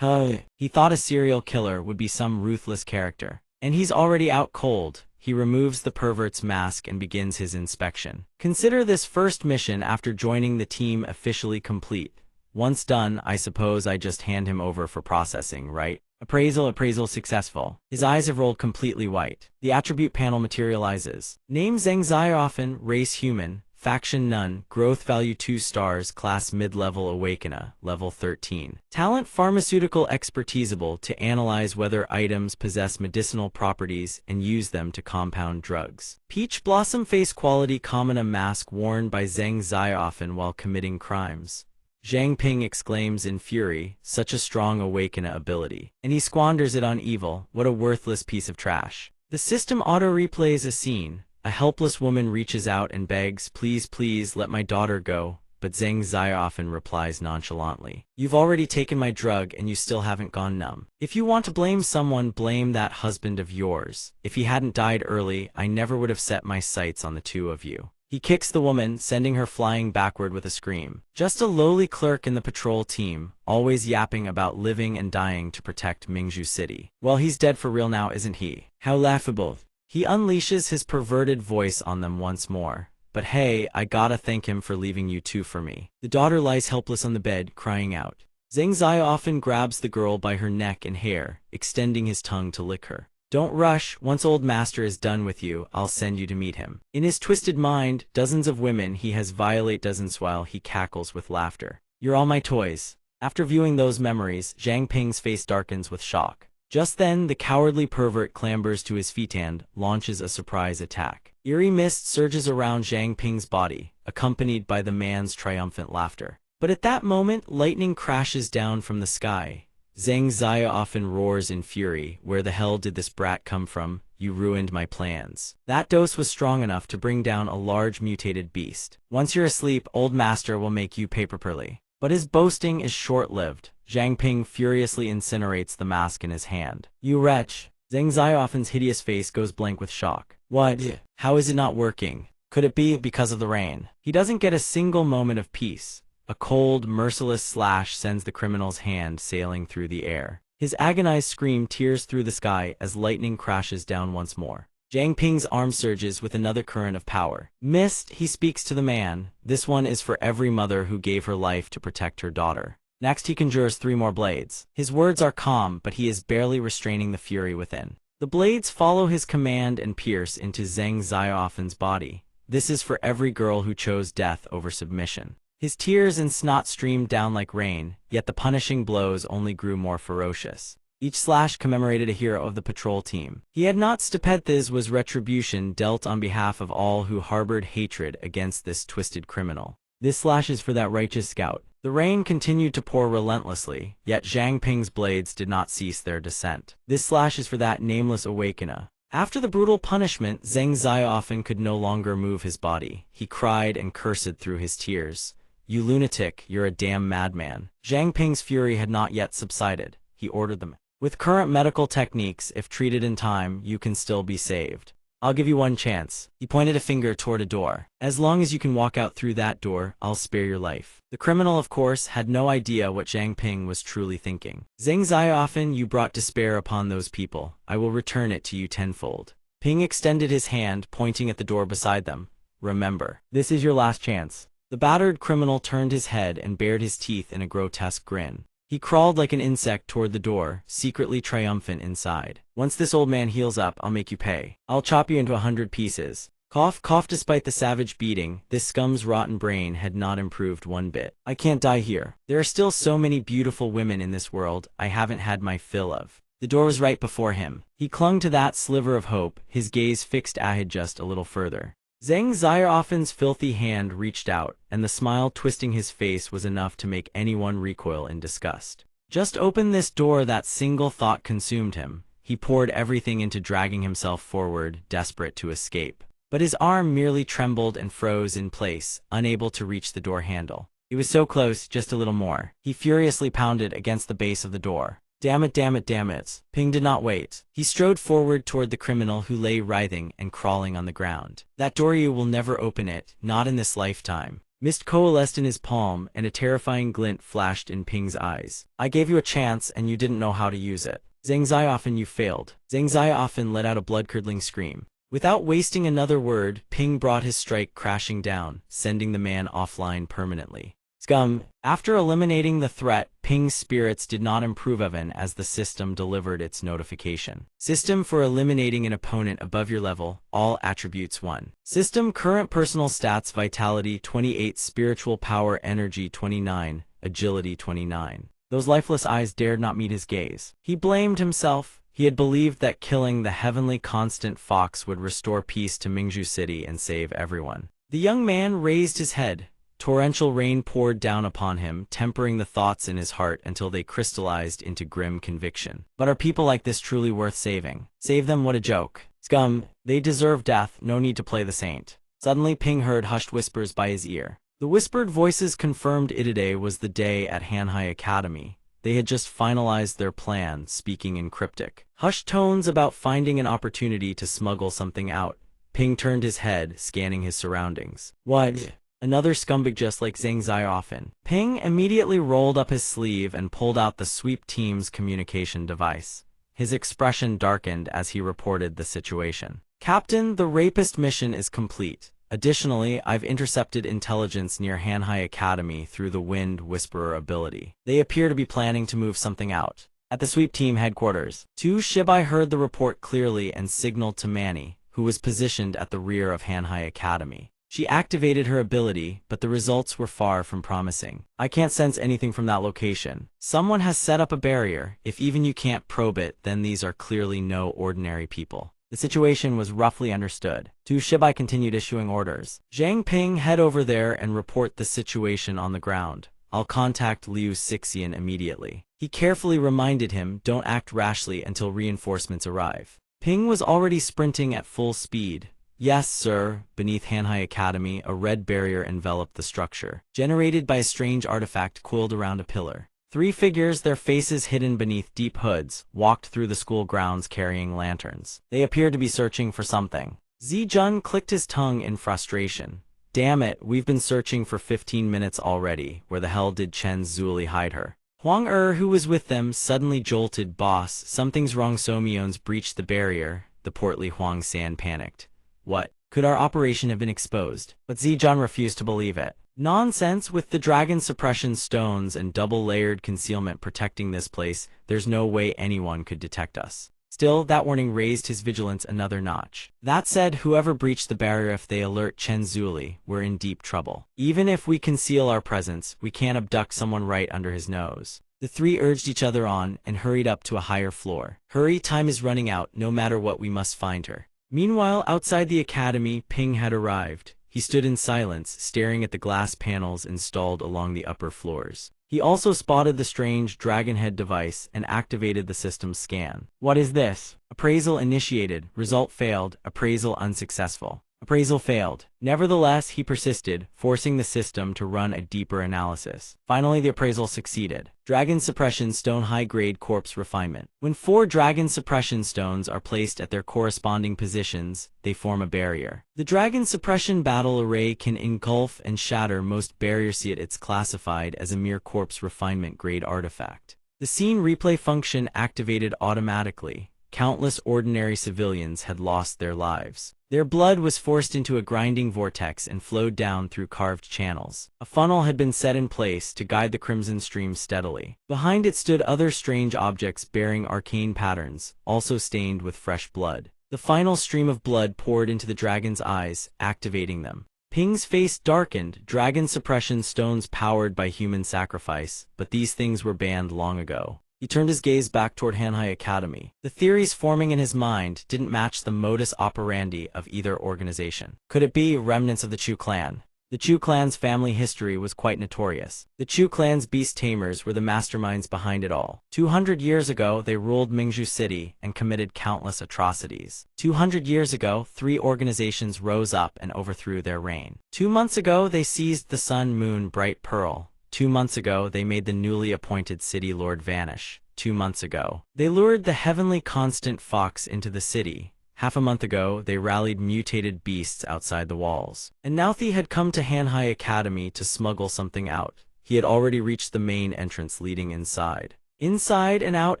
He thought a serial killer would be some ruthless character. And he's already out cold. He removes the pervert's mask and begins his inspection. Consider this first mission after joining the team officially complete. Once done, I suppose I just hand him over for processing, right? Appraisal successful. His eyes have rolled completely white. The attribute panel materializes. Name Zhang Xiaofan, race human, faction none, growth value 2 stars, class mid-level awakener, level 13. Talent pharmaceutical expertise, able to analyze whether items possess medicinal properties and use them to compound drugs. Peach blossom face quality common, a mask worn by Zhang Xiaofan while committing crimes. Zhang Ping exclaims in fury, such a strong awakener ability. And he squanders it on evil. What a worthless piece of trash. The system auto-replays a scene. A helpless woman reaches out and begs, please let my daughter go, but Zhang Xiaofan replies nonchalantly. You've already taken my drug and you still haven't gone numb. If you want to blame someone, blame that husband of yours. If he hadn't died early, I never would have set my sights on the two of you. He kicks the woman, sending her flying backward with a scream. Just a lowly clerk in the patrol team, always yapping about living and dying to protect Mingzhu City. Well, he's dead for real now, isn't he? How laughable. He unleashes his perverted voice on them once more. But hey, I gotta thank him for leaving you two for me. The daughter lies helpless on the bed, crying out. Zhang Xiaofan grabs the girl by her neck and hair, extending his tongue to lick her. Don't rush. Once old master is done with you, I'll send you to meet him. In his twisted mind, dozens of women he has violate dozens while he cackles with laughter. You're all my toys. After viewing those memories, Zhang Ping's face darkens with shock. Just then, the cowardly pervert clambers to his feet and launches a surprise attack. Eerie mist surges around Zhang Ping's body. A accompanied by the man's triumphant laughter. But at that moment, lightning crashes down from the sky. Zhang Ziya often roars in fury, "Where the hell did this brat come from? You ruined my plans." That dose was strong enough to bring down a large mutated beast. "Once you're asleep, old master will make you pay properly." But his boasting is short-lived. Zhang Ping furiously incinerates the mask in his hand. "You wretch!" Zhang Ziyaofen's hideous face goes blank with shock. "What? How is it not working? Could it be because of the rain?" He doesn't get a single moment of peace. A cold, merciless slash sends the criminal's hand sailing through the air. His agonized scream tears through the sky as lightning crashes down once more. Zhang Ping's arm surges with another current of power. "Missed," he speaks to the man. "This one is for every mother who gave her life to protect her daughter." Next he conjures 3 more blades. His words are calm, but he is barely restraining the fury within. The blades follow his command and pierce into Zhang Ziyaofen's body. This is for every girl who chose death over submission. His tears and snot streamed down like rain, yet the punishing blows only grew more ferocious. Each slash commemorated a hero of the patrol team. He had not stupid. This was retribution dealt on behalf of all who harbored hatred against this twisted criminal. This slash is for that righteous scout. The rain continued to pour relentlessly, yet Zhang Ping's blades did not cease their descent. This slash is for that nameless awakener. After the brutal punishment, Zhang Ziyaofen could no longer move his body. He cried and cursed through his tears. "You lunatic, you're a damn madman." Zhang Ping's fury had not yet subsided. He ordered them. "With current medical techniques, if treated in time, you can still be saved. I'll give you one chance." He pointed a finger toward a door. "As long as you can walk out through that door, I'll spare your life." The criminal, of course, had no idea what Zhang Ping was truly thinking. "Zhang Ziyaofen, you brought despair upon those people. I will return it to you tenfold." Ping extended his hand, pointing at the door beside them. "Remember, this is your last chance." The battered criminal turned his head and bared his teeth in a grotesque grin. He crawled like an insect toward the door, secretly triumphant inside. "Once this old man heals up, I'll make you pay. I'll chop you into 100 pieces." Cough, cough. Despite the savage beating, this scum's rotten brain had not improved one bit. "I can't die here. There are still so many beautiful women in this world I haven't had my fill of." The door was right before him. He clung to that sliver of hope, his gaze fixed ahead just a little further. Zhang Ziyaofen's filthy hand reached out, and the smile twisting his face was enough to make anyone recoil in disgust. Just open this door. That single thought consumed him. He poured everything into dragging himself forward, desperate to escape. But his arm merely trembled and froze in place, unable to reach the door handle. It was so close, just a little more. He furiously pounded against the base of the door. "Damn it, damn it, damn it." Ping did not wait. He strode forward toward the criminal who lay writhing and crawling on the ground. "That door, you will never open it, not in this lifetime." Mist coalesced in his palm, and a terrifying glint flashed in Ping's eyes. "I gave you a chance, and you didn't know how to use it. Zhang Ziyaofen, you failed." Zhang Ziyaofen let out a blood-curdling scream. Without wasting another word, Ping brought his strike crashing down, sending the man offline permanently. Scum. After eliminating the threat, Ping's spirits did not improve even as the system delivered its notification. System for eliminating an opponent above your level, all attributes 1. System current personal stats: vitality 28, spiritual power energy 29, agility 29. Those lifeless eyes dared not meet his gaze. He blamed himself. He had believed that killing the heavenly constant fox would restore peace to Mingzhu City and save everyone. The young man raised his head. Torrential rain poured down upon him, tempering the thoughts in his heart until they crystallized into grim conviction. But are people like this truly worth saving? Save them? What a joke. Scum. They deserve death, no need to play the saint. Suddenly Ping heard hushed whispers by his ear. The whispered voices confirmed today was the day at Manhua Academy. They had just finalized their plan, speaking in cryptic, hushed tones about finding an opportunity to smuggle something out. Ping turned his head, scanning his surroundings. "What? Another scumbag just like Zhang Ziyaofen." Ping immediately rolled up his sleeve and pulled out the sweep team's communication device. His expression darkened as he reported the situation. "Captain, the rapist mission is complete. Additionally, I've intercepted intelligence near Manhua Academy through the Wind Whisperer ability. They appear to be planning to move something out." At the sweep team headquarters, Tu Shibai heard the report clearly and signaled to Manny, who was positioned at the rear of Manhua Academy. She activated her ability, but the results were far from promising. "I can't sense anything from that location. Someone has set up a barrier. If even you can't probe it, then these are clearly no ordinary people." The situation was roughly understood. Tu Shibai continued issuing orders. Zhang Ping, head over there and report the situation on the ground. I'll contact Liu Sixian immediately. He carefully reminded him, don't act rashly until reinforcements arrive. Ping was already sprinting at full speed. Yes, sir. Beneath Hanhai Academy, a red barrier enveloped the structure, generated by a strange artifact coiled around a pillar. 3 figures, their faces hidden beneath deep hoods, walked through the school grounds carrying lanterns. They appeared to be searching for something. Zijun clicked his tongue in frustration. Damn it, we've been searching for 15 minutes already. Where the hell did Chen Zuli hide her? Huang who was with them, suddenly jolted. Boss, something's wrong. Somion's breached the barrier. The portly Huang San panicked. What? Could our operation have been exposed? But Zijun refused to believe it. Nonsense, with the dragon suppression stones and double-layered concealment protecting this place, there's no way anyone could detect us. Still, that warning raised his vigilance another notch. That said, whoever breached the barrier, if they alert Chen Zuli, we're in deep trouble. Even if we conceal our presence, we can't abduct someone right under his nose. The 3 urged each other on and hurried up to a higher floor. Hurry, time is running out. No matter what, we must find her. Meanwhile, outside the academy, Ping had arrived. He stood in silence, staring at the glass panels installed along the upper floors. He also spotted the strange dragon head device and activated the system's scan. What is this? Appraisal initiated. Result failed. Appraisal unsuccessful. Appraisal failed. Nevertheless, he persisted, forcing the system to run a deeper analysis. Finally, the appraisal succeeded. Dragon Suppression Stone High-Grade Corpse Refinement. When 4 Dragon Suppression Stones are placed at their corresponding positions, they form a barrier. The Dragon Suppression Battle Array can engulf and shatter most barriers, yet it's classified as a mere corpse refinement grade artifact. The scene replay function activated automatically. Countless ordinary civilians had lost their lives. Their blood was forced into a grinding vortex and flowed down through carved channels. A funnel had been set in place to guide the crimson stream steadily. Behind it stood other strange objects bearing arcane patterns, also stained with fresh blood. The final stream of blood poured into the dragon's eyes, activating them. Ping's face darkened. Dragon suppression stones powered by human sacrifice, but these things were banned long ago. He turned his gaze back toward Hanhai Academy. The theories forming in his mind didn't match the modus operandi of either organization. Could it be remnants of the Chu clan? The Chu clan's family history was quite notorious. The Chu clan's beast tamers were the masterminds behind it all. 200 years ago, they ruled Mingzhu City and committed countless atrocities. 200 years ago, 3 organizations rose up and overthrew their reign. 2 months ago, they seized the Sun Moon Bright Pearl. 2 months ago, they made the newly appointed city lord vanish. 2 months ago, they lured the heavenly constant fox into the city. Half a month ago, they rallied mutated beasts outside the walls. And now he had come to Hanhai Academy to smuggle something out. He had already reached the main entrance leading inside. Inside and out,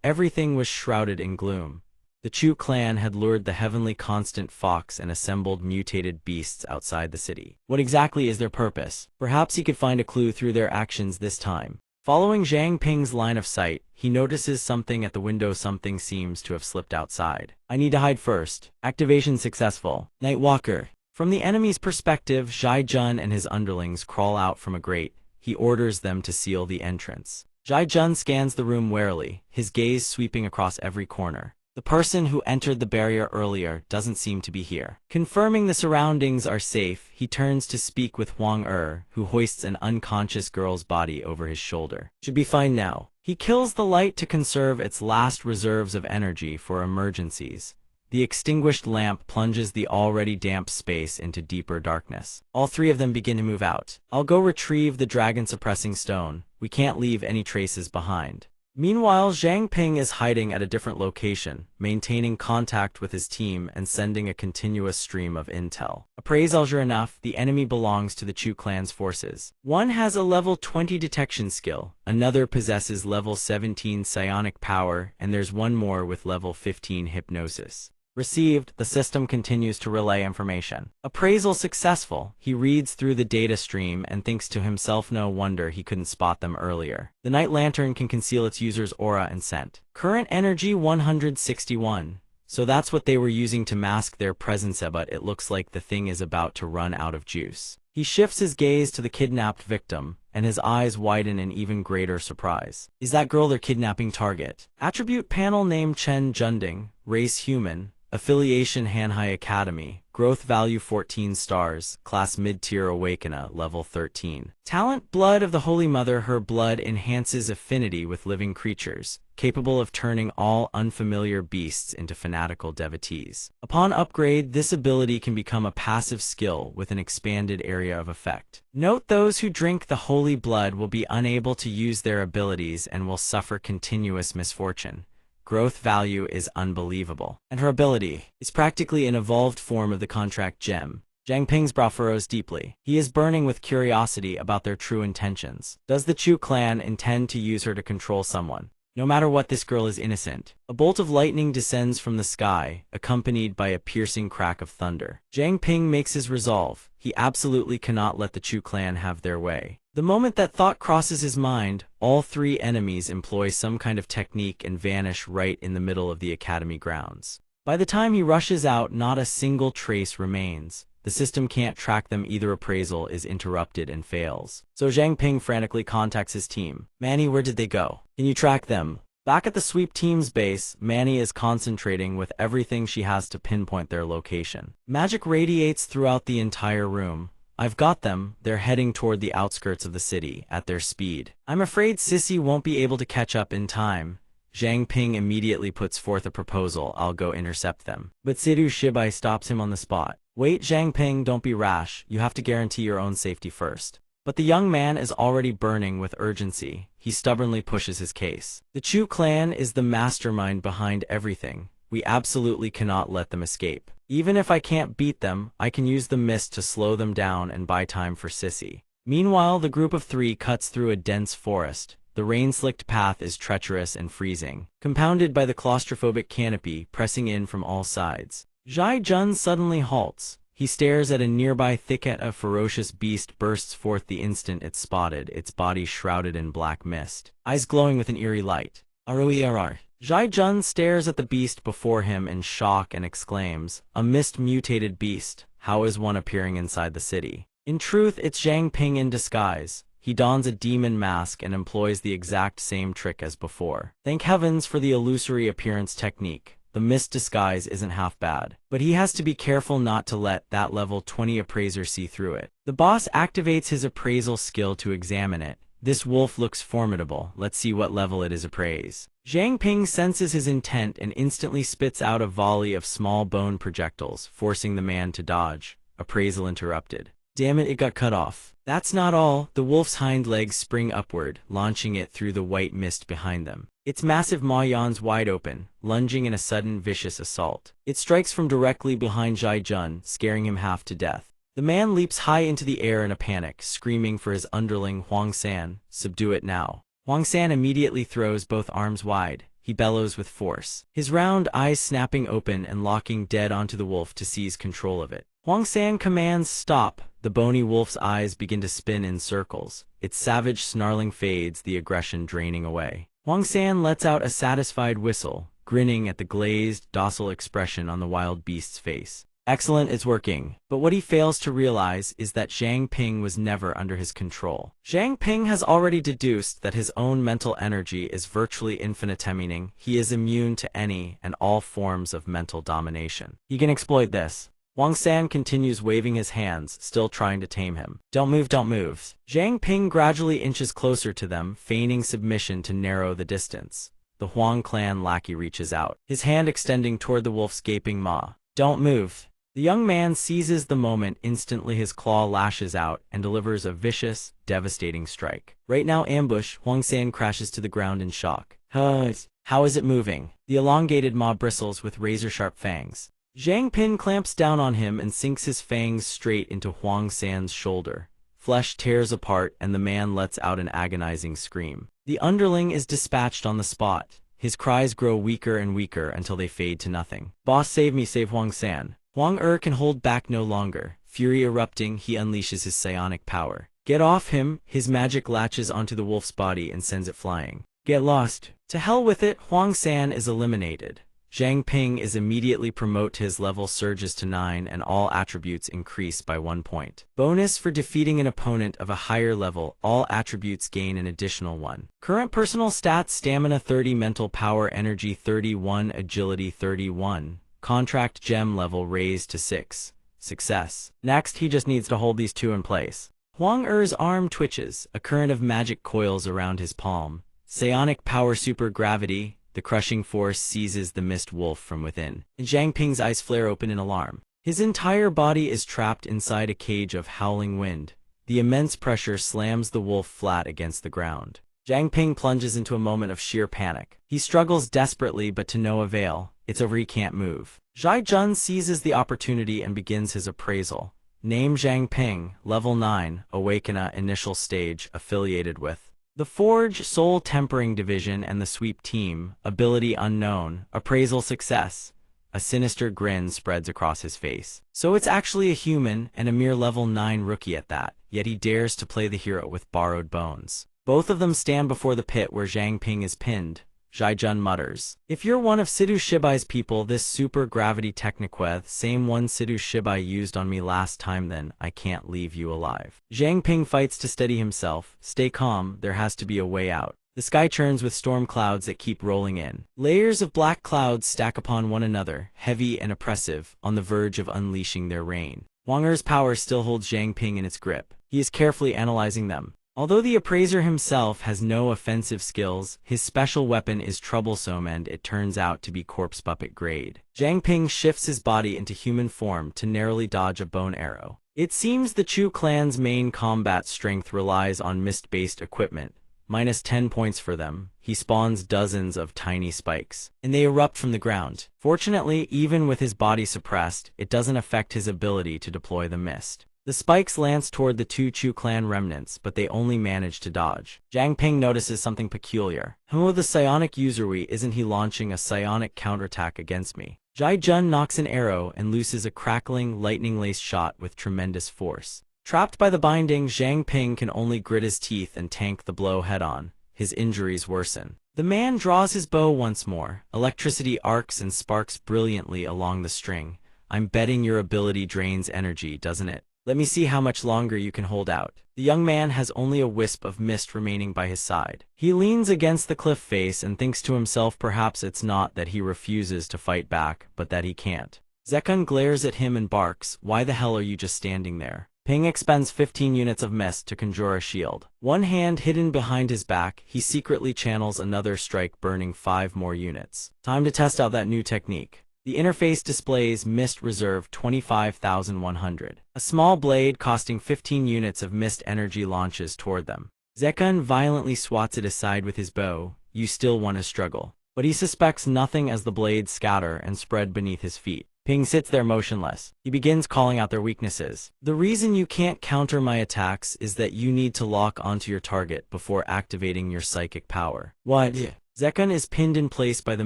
everything was shrouded in gloom. The Chu clan had lured the heavenly constant fox and assembled mutated beasts outside the city. What exactly is their purpose? Perhaps he could find a clue through their actions this time. Following Zhang Ping's line of sight, he notices something at the window. Something seems to have slipped outside. I need to hide first. Activation successful. Nightwalker. From the enemy's perspective, Zhai Jun and his underlings crawl out from a grate. He orders them to seal the entrance. Zhai Jun scans the room warily, his gaze sweeping across every corner. The person who entered the barrier earlier doesn't seem to be here. Confirming the surroundings are safe, he turns to speak with Huang who hoists an unconscious girl's body over his shoulder. Should be fine now. He kills the light to conserve its last reserves of energy for emergencies. The extinguished lamp plunges the already damp space into deeper darkness. All 3 of them begin to move out. I'll go retrieve the dragon-suppressing stone. We can't leave any traces behind. Meanwhile, Zhang Ping is hiding at a different location, maintaining contact with his team and sending a continuous stream of intel. Appraisal. Sure enough, the enemy belongs to the Chu clan's forces. One has a level 20 detection skill, another possesses level 17 psionic power, and there's one more with level 15 hypnosis. Received, the system continues to relay information. Appraisal successful. He reads through the data stream and thinks to himself, no wonder he couldn't spot them earlier. The night lantern can conceal its user's aura and scent. Current energy 161. So that's what they were using to mask their presence, but it looks like the thing is about to run out of juice. He shifts his gaze to the kidnapped victim, and his eyes widen in even greater surprise. Is that girl their kidnapping target? Attribute panel name Chen Junding, race human. Affiliation Hanhai Academy. Growth value 14 stars. Class mid-tier Awakener, level 13. Talent Blood of the Holy Mother. Her blood enhances affinity with living creatures, capable of turning all unfamiliar beasts into fanatical devotees. Upon upgrade, this ability can become a passive skill with an expanded area of effect. Note those who drink the holy blood will be unable to use their abilities and will suffer continuous misfortune. Growth value is unbelievable. And her ability is practically an evolved form of the contract gem. Zhang Ping's brow furrows deeply. He is burning with curiosity about their true intentions. Does the Chu clan intend to use her to control someone? No matter what, this girl is innocent. A bolt of lightning descends from the sky, accompanied by a piercing crack of thunder. Zhang Ping makes his resolve. He absolutely cannot let the Chu clan have their way. The moment that thought crosses his mind, all three enemies employ some kind of technique and vanish right in the middle of the academy grounds. By the time he rushes out, not a single trace remains. The system can't track them either. Appraisal is interrupted and fails. So Zhang Ping frantically contacts his team. Manny, where did they go? Can you track them? Back at the sweep team's base, Manny is concentrating with everything she has to pinpoint their location. Magic radiates throughout the entire room. I've got them. They're heading toward the outskirts of the city at their speed. I'm afraid Sissy won't be able to catch up in time. Zhang Ping immediately puts forth a proposal. I'll go intercept them. But Sidu Shibai stops him on the spot. Wait, Zhang Ping, don't be rash. You have to guarantee your own safety first. But the young man is already burning with urgency. He stubbornly pushes his case. The Chu clan is the mastermind behind everything. We absolutely cannot let them escape. Even if I can't beat them, I can use the mist to slow them down and buy time for Sissy. Meanwhile, the group of three cuts through a dense forest. The rain-slicked path is treacherous and freezing, compounded by the claustrophobic canopy pressing in from all sides. Zhai Jun suddenly halts. He stares at a nearby thicket. A ferocious beast bursts forth the instant it's spotted, its body shrouded in black mist, eyes glowing with an eerie light. Roer. Zhai Jun stares at the beast before him in shock and exclaims, a mist-mutated beast, how is one appearing inside the city? In truth, it's Zhang Ping in disguise. He dons a demon mask and employs the exact same trick as before. Thank heavens for the illusory appearance technique. The mist disguise isn't half bad, but he has to be careful not to let that level 20 appraiser see through it. The boss activates his appraisal skill to examine it. This wolf looks formidable. Let's see what level it is. Appraise. Zhang Ping senses his intent and instantly spits out a volley of small bone projectiles, forcing the man to dodge. Appraisal interrupted. Damn it, it got cut off. That's not all. The wolf's hind legs spring upward, launching it through the white mist behind them. Its massive maw yawns wide open, lunging in a sudden vicious assault. It strikes from directly behind Zhai Jun, scaring him half to death. The man leaps high into the air in a panic, screaming for his underling Huang San, subdue it now. Huang San immediately throws both arms wide. He bellows with force, his round eyes snapping open and locking dead onto the wolf to seize control of it. Huang San commands stop. The bony wolf's eyes begin to spin in circles. Its savage snarling fades, the aggression draining away. Huang San lets out a satisfied whistle, grinning at the glazed, docile expression on the wild beast's face. Excellent, it's working. But what he fails to realize is that Zhang Ping was never under his control. Zhang Ping has already deduced that his own mental energy is virtually infinite, meaning he is immune to any and all forms of mental domination. He can exploit this. Huang San continues waving his hands, still trying to tame him. Don't move, don't move. Zhang Ping gradually inches closer to them, feigning submission to narrow the distance. The Huang clan lackey reaches out, his hand extending toward the wolf's gaping maw. Don't move. The young man seizes the moment. Instantly his claw lashes out and delivers a vicious, devastating strike. Right now, ambush. Huang San crashes to the ground in shock. How is it moving? The elongated maw bristles with razor-sharp fangs. Zhang Ping clamps down on him and sinks his fangs straight into Huang San's shoulder. Flesh tears apart and the man lets out an agonizing scream. The underling is dispatched on the spot. His cries grow weaker and weaker until they fade to nothing. Boss, save me, save Huang San. Huang can hold back no longer. Fury erupting, he unleashes his psionic power. Get off him. His magic latches onto the wolf's body and sends it flying. Get lost. To hell with it. Huang San is eliminated. Zhang Ping is immediately promoted. His level surges to 9 and all attributes increase by 1 point. Bonus for defeating an opponent of a higher level, all attributes gain an additional 1. Current personal stats: stamina 30, mental power energy 31, agility 31, Contract gem level raised to 6. Success. Next, he just needs to hold these two in place. Huang Er's arm twitches, a current of magic coils around his palm. Psionic power super gravity, the crushing force seizes the mist wolf from within. And Zhang Ping's eyes flare open in alarm. His entire body is trapped inside a cage of howling wind. The immense pressure slams the wolf flat against the ground. Zhang Ping plunges into a moment of sheer panic. He struggles desperately but to no avail. It's over, he can't move. Zhai Jun seizes the opportunity and begins his appraisal. Name Zhang Ping, level 9, Awakener initial stage, affiliated with the Forge Soul Tempering Division and the Sweep Team, ability unknown, appraisal success. A sinister grin spreads across his face. So it's actually a human, and a mere level 9 rookie at that, yet he dares to play the hero with borrowed bones. Both of them stand before the pit where Zhang Ping is pinned. Zhai Jun mutters, "If you're one of Sidhu Shibai's people, this super gravity techniqueth, same one Sidhu Shibai used on me last time, then I can't leave you alive." Zhang Ping fights to steady himself. Stay calm, there has to be a way out. The sky churns with storm clouds that keep rolling in. Layers of black clouds stack upon one another, heavy and oppressive, on the verge of unleashing their rain. Huang Er's power still holds Zhang Ping in its grip. He is carefully analyzing them. Although the appraiser himself has no offensive skills, his special weapon is troublesome and it turns out to be corpse puppet grade. Zhang Ping shifts his body into human form to narrowly dodge a bone arrow. It seems the Chu clan's main combat strength relies on mist-based equipment. Minus 10 points for them. He spawns dozens of tiny spikes, and they erupt from the ground. Fortunately, even with his body suppressed, it doesn't affect his ability to deploy the mist. The spikes lance toward the two Chu clan remnants, but they only manage to dodge. Zhang Ping notices something peculiar. Who the psionic usury, isn't he launching a psionic counterattack against me? Zhai Jun knocks an arrow and looses a crackling, lightning-laced shot with tremendous force. Trapped by the binding, Zhang Ping can only grit his teeth and tank the blow head-on. His injuries worsen. The man draws his bow once more. Electricity arcs and sparks brilliantly along the string. I'm betting your ability drains energy, doesn't it? Let me see how much longer you can hold out. The young man has only a wisp of mist remaining by his side. He leans against the cliff face and thinks to himself perhaps it's not that he refuses to fight back, but that he can't. Zekun glares at him and barks, "Why the hell are you just standing there?" Ping expends 15 units of mist to conjure a shield. One hand hidden behind his back, he secretly channels another strike, burning 5 more units. Time to test out that new technique. The interface displays Mist Reserve 25,100. A small blade costing 15 units of mist energy launches toward them. Zekun violently swats it aside with his bow. You still want to struggle. But he suspects nothing as the blades scatter and spread beneath his feet. Ping sits there motionless. He begins calling out their weaknesses. The reason you can't counter my attacks is that you need to lock onto your target before activating your psychic power. What? Zekun is pinned in place by the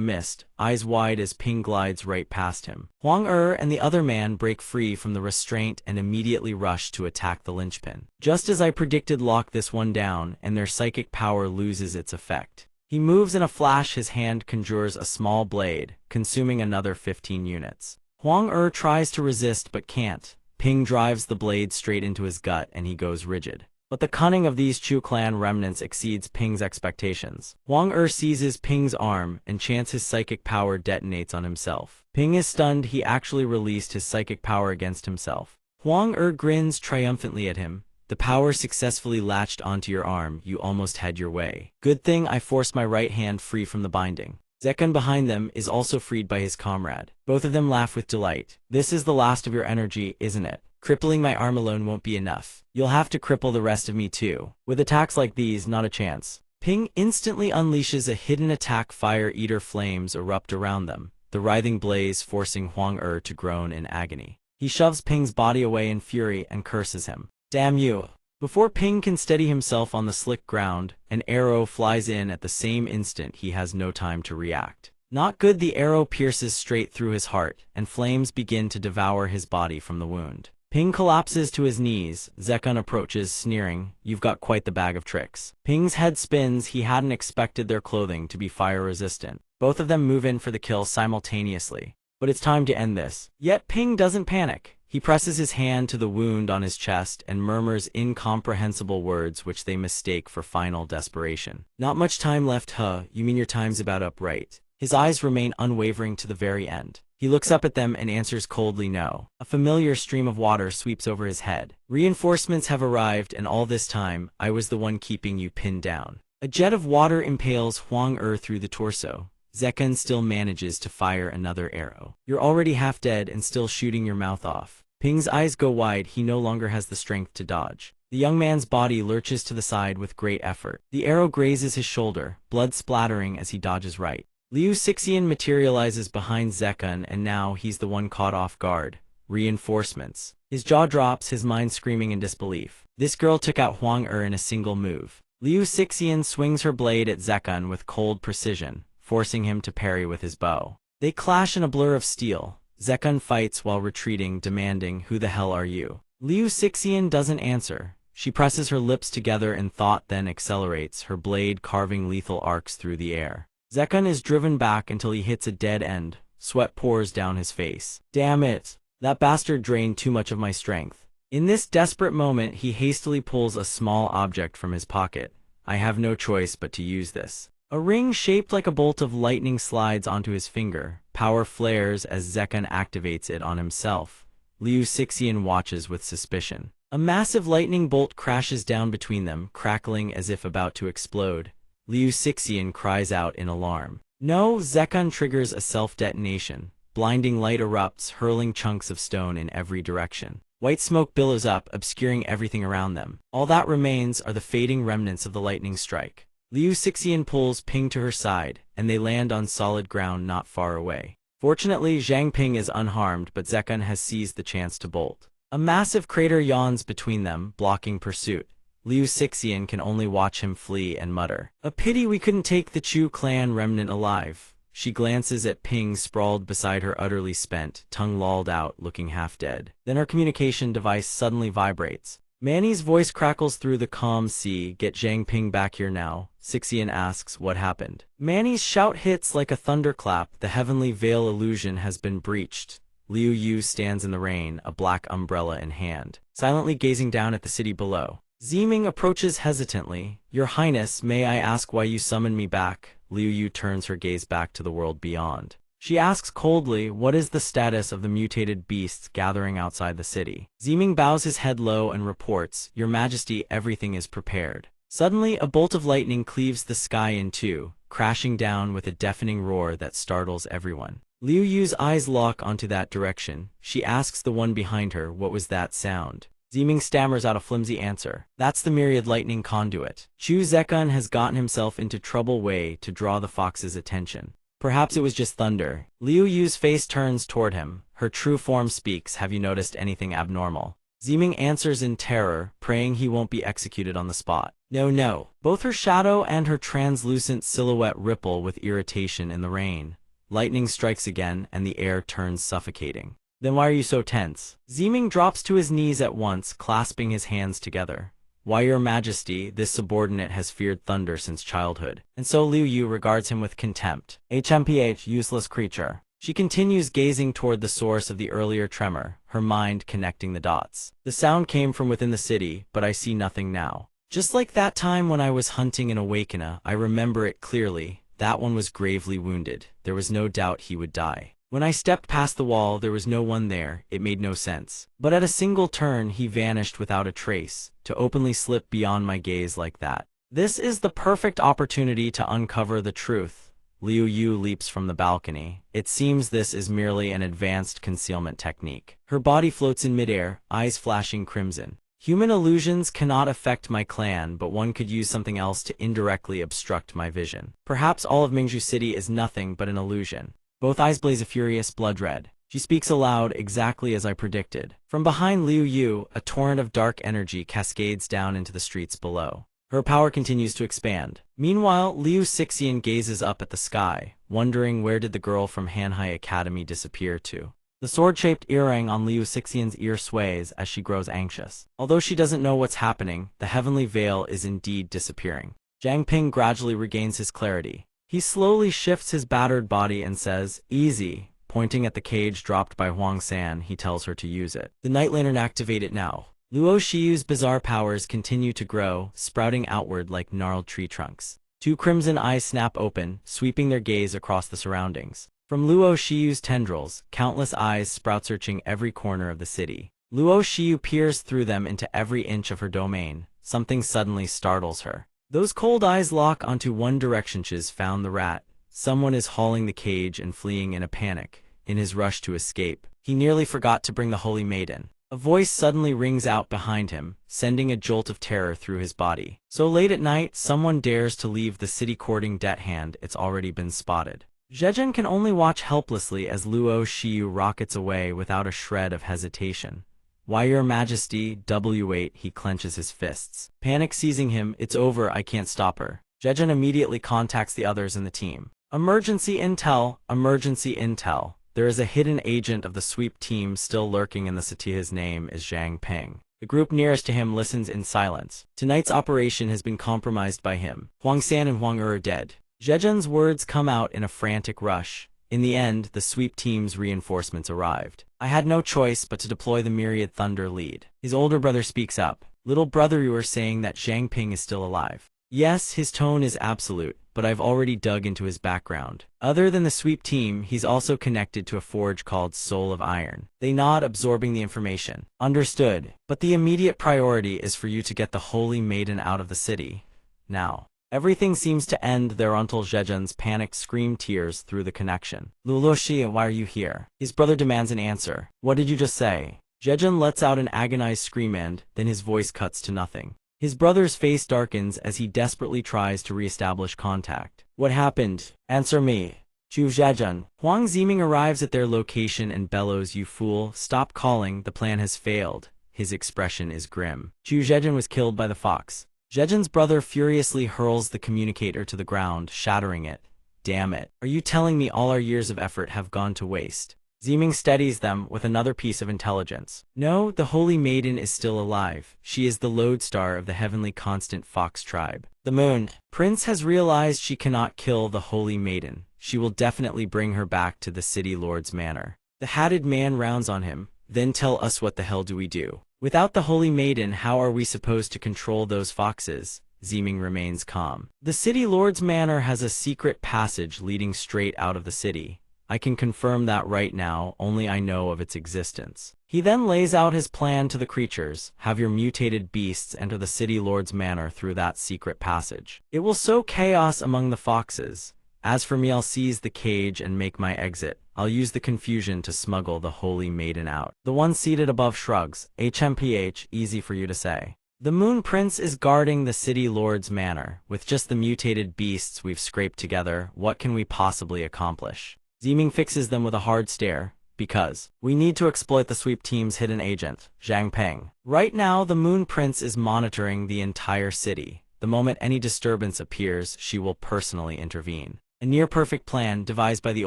mist, eyes wide as Ping glides right past him. Huang Er and the other man break free from the restraint and immediately rush to attack the linchpin. Just as I predicted, lock this one down, and their psychic power loses its effect. He moves in a flash, his hand conjures a small blade, consuming another 15 units. Huang Er tries to resist but can't. Ping drives the blade straight into his gut and he goes rigid. But the cunning of these Chu clan remnants exceeds Ping's expectations. Huang Er seizes Ping's arm and chants his psychic power detonates on himself. Ping is stunned. He actually released his psychic power against himself. Huang Er grins triumphantly at him. The power successfully latched onto your arm. You almost had your way. Good thing I forced my right hand free from the binding. Zekun behind them is also freed by his comrade. Both of them laugh with delight. This is the last of your energy, isn't it? Crippling my arm alone won't be enough. You'll have to cripple the rest of me too. With attacks like these, not a chance. Ping instantly unleashes a hidden attack. Fire eater flames erupt around them, the writhing blaze forcing Huang Er to groan in agony. He shoves Ping's body away in fury and curses him. Damn you! Before Ping can steady himself on the slick ground, an arrow flies in at the same instant. He has no time to react. Not good. The arrow pierces straight through his heart, and flames begin to devour his body from the wound. Ping collapses to his knees. Zekun approaches, sneering, "You've got quite the bag of tricks." Ping's head spins. He hadn't expected their clothing to be fire-resistant. Both of them move in for the kill simultaneously. But it's time to end this. Yet Ping doesn't panic. He presses his hand to the wound on his chest and murmurs incomprehensible words which they mistake for final desperation. "Not much time left, huh? You mean your time's about up, right?" His eyes remain unwavering to the very end. He looks up at them and answers coldly no. A familiar stream of water sweeps over his head. Reinforcements have arrived, and all this time, I was the one keeping you pinned down. A jet of water impales Huang through the torso. Zekun still manages to fire another arrow. You're already half dead and still shooting your mouth off. Ping's eyes go wide. He no longer has the strength to dodge. The young man's body lurches to the side with great effort. The arrow grazes his shoulder, blood splattering as he dodges right. Liu Xixian materializes behind Zekun, and now he's the one caught off guard. Reinforcements. His jaw drops, his mind screaming in disbelief. This girl took out Huang in a single move. Liu Xixian swings her blade at Zekun with cold precision, forcing him to parry with his bow. They clash in a blur of steel. Zekun fights while retreating, demanding, "Who the hell are you?" Liu Xixian doesn't answer. She presses her lips together in thought, then accelerates, her blade carving lethal arcs through the air. Zekun is driven back until he hits a dead end. Sweat pours down his face. Damn it! That bastard drained too much of my strength. In this desperate moment, he hastily pulls a small object from his pocket. I have no choice but to use this. A ring shaped like a bolt of lightning slides onto his finger. Power flares as Zekun activates it on himself. Liu Xixian watches with suspicion. A massive lightning bolt crashes down between them, crackling as if about to explode. Liu Xixian cries out in alarm. No! Zekun triggers a self-detonation. Blinding light erupts, hurling chunks of stone in every direction. White smoke billows up, obscuring everything around them. All that remains are the fading remnants of the lightning strike. Liu Xixian pulls Ping to her side, and they land on solid ground not far away. Fortunately, Zhang Ping is unharmed, but Zekun has seized the chance to bolt. A massive crater yawns between them, blocking pursuit. Liu Xixian can only watch him flee and mutter, "A pity we couldn't take the Chu clan remnant alive." She glances at Ping sprawled beside her, utterly spent, tongue lolled out, looking half dead. Then her communication device suddenly vibrates. Manny's voice crackles through the calm sea. "Get Zhang Ping back here now." Xixian asks what happened. Manny's shout hits like a thunderclap. The heavenly veil illusion has been breached. Liu Yu stands in the rain, a black umbrella in hand, silently gazing down at the city below. Ziming approaches hesitantly. "Your Highness, may I ask why you summoned me back?" Liu Yu turns her gaze back to the world beyond. She asks coldly, "What is the status of the mutated beasts gathering outside the city?" Ziming bows his head low and reports, "Your Majesty, everything is prepared." Suddenly, a bolt of lightning cleaves the sky in two, crashing down with a deafening roar that startles everyone. Liu Yu's eyes lock onto that direction. She asks the one behind her, "What was that sound?" Ziming stammers out a flimsy answer. "That's the myriad lightning conduit." Chu Zekun has gotten himself into trouble way to draw the fox's attention. Perhaps it was just thunder. Liu Yu's face turns toward him. Her true form speaks. "Have you noticed anything abnormal?" Ziming answers in terror, praying he won't be executed on the spot. No, no. Both her shadow and her translucent silhouette ripple with irritation in the rain. Lightning strikes again, and the air turns suffocating. "Then why are you so tense?" Ziming drops to his knees at once, clasping his hands together. "Why, Your Majesty, this subordinate has feared thunder since childhood." And so Liu Yu regards him with contempt. "HMPH, useless creature." She continues gazing toward the source of the earlier tremor, her mind connecting the dots. "The sound came from within the city, but I see nothing now. Just like that time when I was hunting an Awakener, I remember it clearly. That one was gravely wounded. There was no doubt he would die. When I stepped past the wall, there was no one there. It made no sense. But at a single turn, he vanished without a trace, to openly slip beyond my gaze like that. This is the perfect opportunity to uncover the truth." Liu Yu leaps from the balcony. It seems this is merely an advanced concealment technique. Her body floats in midair, eyes flashing crimson. "Human illusions cannot affect my clan, but one could use something else to indirectly obstruct my vision. Perhaps all of Mingzhu City is nothing but an illusion." Both eyes blaze a furious blood red. She speaks aloud, exactly as I predicted. From behind Liu Yu, a torrent of dark energy cascades down into the streets below. Her power continues to expand. Meanwhile, Liu Xixian gazes up at the sky, wondering where did the girl from Hanhai Academy disappear to. The sword-shaped earring on Liu Xixian's ear sways as she grows anxious. Although she doesn't know what's happening, the heavenly veil is indeed disappearing. Zhang Ping gradually regains his clarity. He slowly shifts his battered body and says, "Easy." Pointing at the cage dropped by Huang San, he tells her to use it. The Night Lantern, activate it now. Luo Shiyu's bizarre powers continue to grow, sprouting outward like gnarled tree trunks. Two crimson eyes snap open, sweeping their gaze across the surroundings. From Luo Shiyu's tendrils, countless eyes sprout searching every corner of the city. Luo Shiyu peers through them into every inch of her domain. Something suddenly startles her. Those cold eyes lock onto one direction. She's found the rat. Someone is hauling the cage and fleeing in a panic. In his rush to escape, he nearly forgot to bring the Holy Maiden. A voice suddenly rings out behind him, sending a jolt of terror through his body. So late at night, someone dares to leave the city courting debt hand. It's already been spotted. Zhejian can only watch helplessly as Luo Shiyu rockets away without a shred of hesitation. Why, Your Majesty, W8, he clenches his fists. Panic seizing him, it's over, I can't stop her. Zhejian immediately contacts the others in the team. Emergency intel, emergency intel. There is a hidden agent of the sweep team still lurking in the city. His name is Zhang Ping. The group nearest to him listens in silence. Tonight's operation has been compromised by him. Huang San and Huang Er are dead. Zhejian's words come out in a frantic rush. In the end, the sweep team's reinforcements arrived. I had no choice but to deploy the Myriad Thunder lead. His older brother speaks up. Little brother, you are saying that Zhang Ping is still alive. Yes, his tone is absolute, but I've already dug into his background. Other than the sweep team, he's also connected to a forge called Soul of Iron. They nod, absorbing the information. Understood. But the immediate priority is for you to get the Holy Maiden out of the city. Now. Everything seems to end there until Zhejian's panicked scream tears through the connection. Luoxi, why are you here? His brother demands an answer. What did you just say? Zhejian lets out an agonized scream and then his voice cuts to nothing. His brother's face darkens as he desperately tries to re-establish contact. What happened? Answer me. Chu Zhejian. Huang Ziming arrives at their location and bellows, you fool, stop calling, the plan has failed. His expression is grim. Chu Zhejian was killed by the fox. Zhejian's brother furiously hurls the communicator to the ground, shattering it. Damn it. Are you telling me all our years of effort have gone to waste? Ziming steadies them with another piece of intelligence. No, the Holy Maiden is still alive. She is the lodestar of the heavenly constant fox tribe. The moon. Prince has realized she cannot kill the Holy Maiden. She will definitely bring her back to the city lord's manor. The hatted man rounds on him. Then tell us, what the hell do we do? Without the Holy Maiden, how are we supposed to control those foxes? Ziming remains calm. The city lord's manor has a secret passage leading straight out of the city. I can confirm that right now, only I know of its existence. He then lays out his plan to the creatures. Have your mutated beasts enter the city lord's manor through that secret passage. It will sow chaos among the foxes. As for me, I'll seize the cage and make my exit. I'll use the confusion to smuggle the Holy Maiden out. The one seated above shrugs. HMPH, easy for you to say. The Moon Prince is guarding the city lord's manor. With just the mutated beasts we've scraped together, what can we possibly accomplish? Ziming fixes them with a hard stare. Because we need to exploit the sweep team's hidden agent, Zhang Ping. Right now, the Moon Prince is monitoring the entire city. The moment any disturbance appears, she will personally intervene. A near-perfect plan devised by the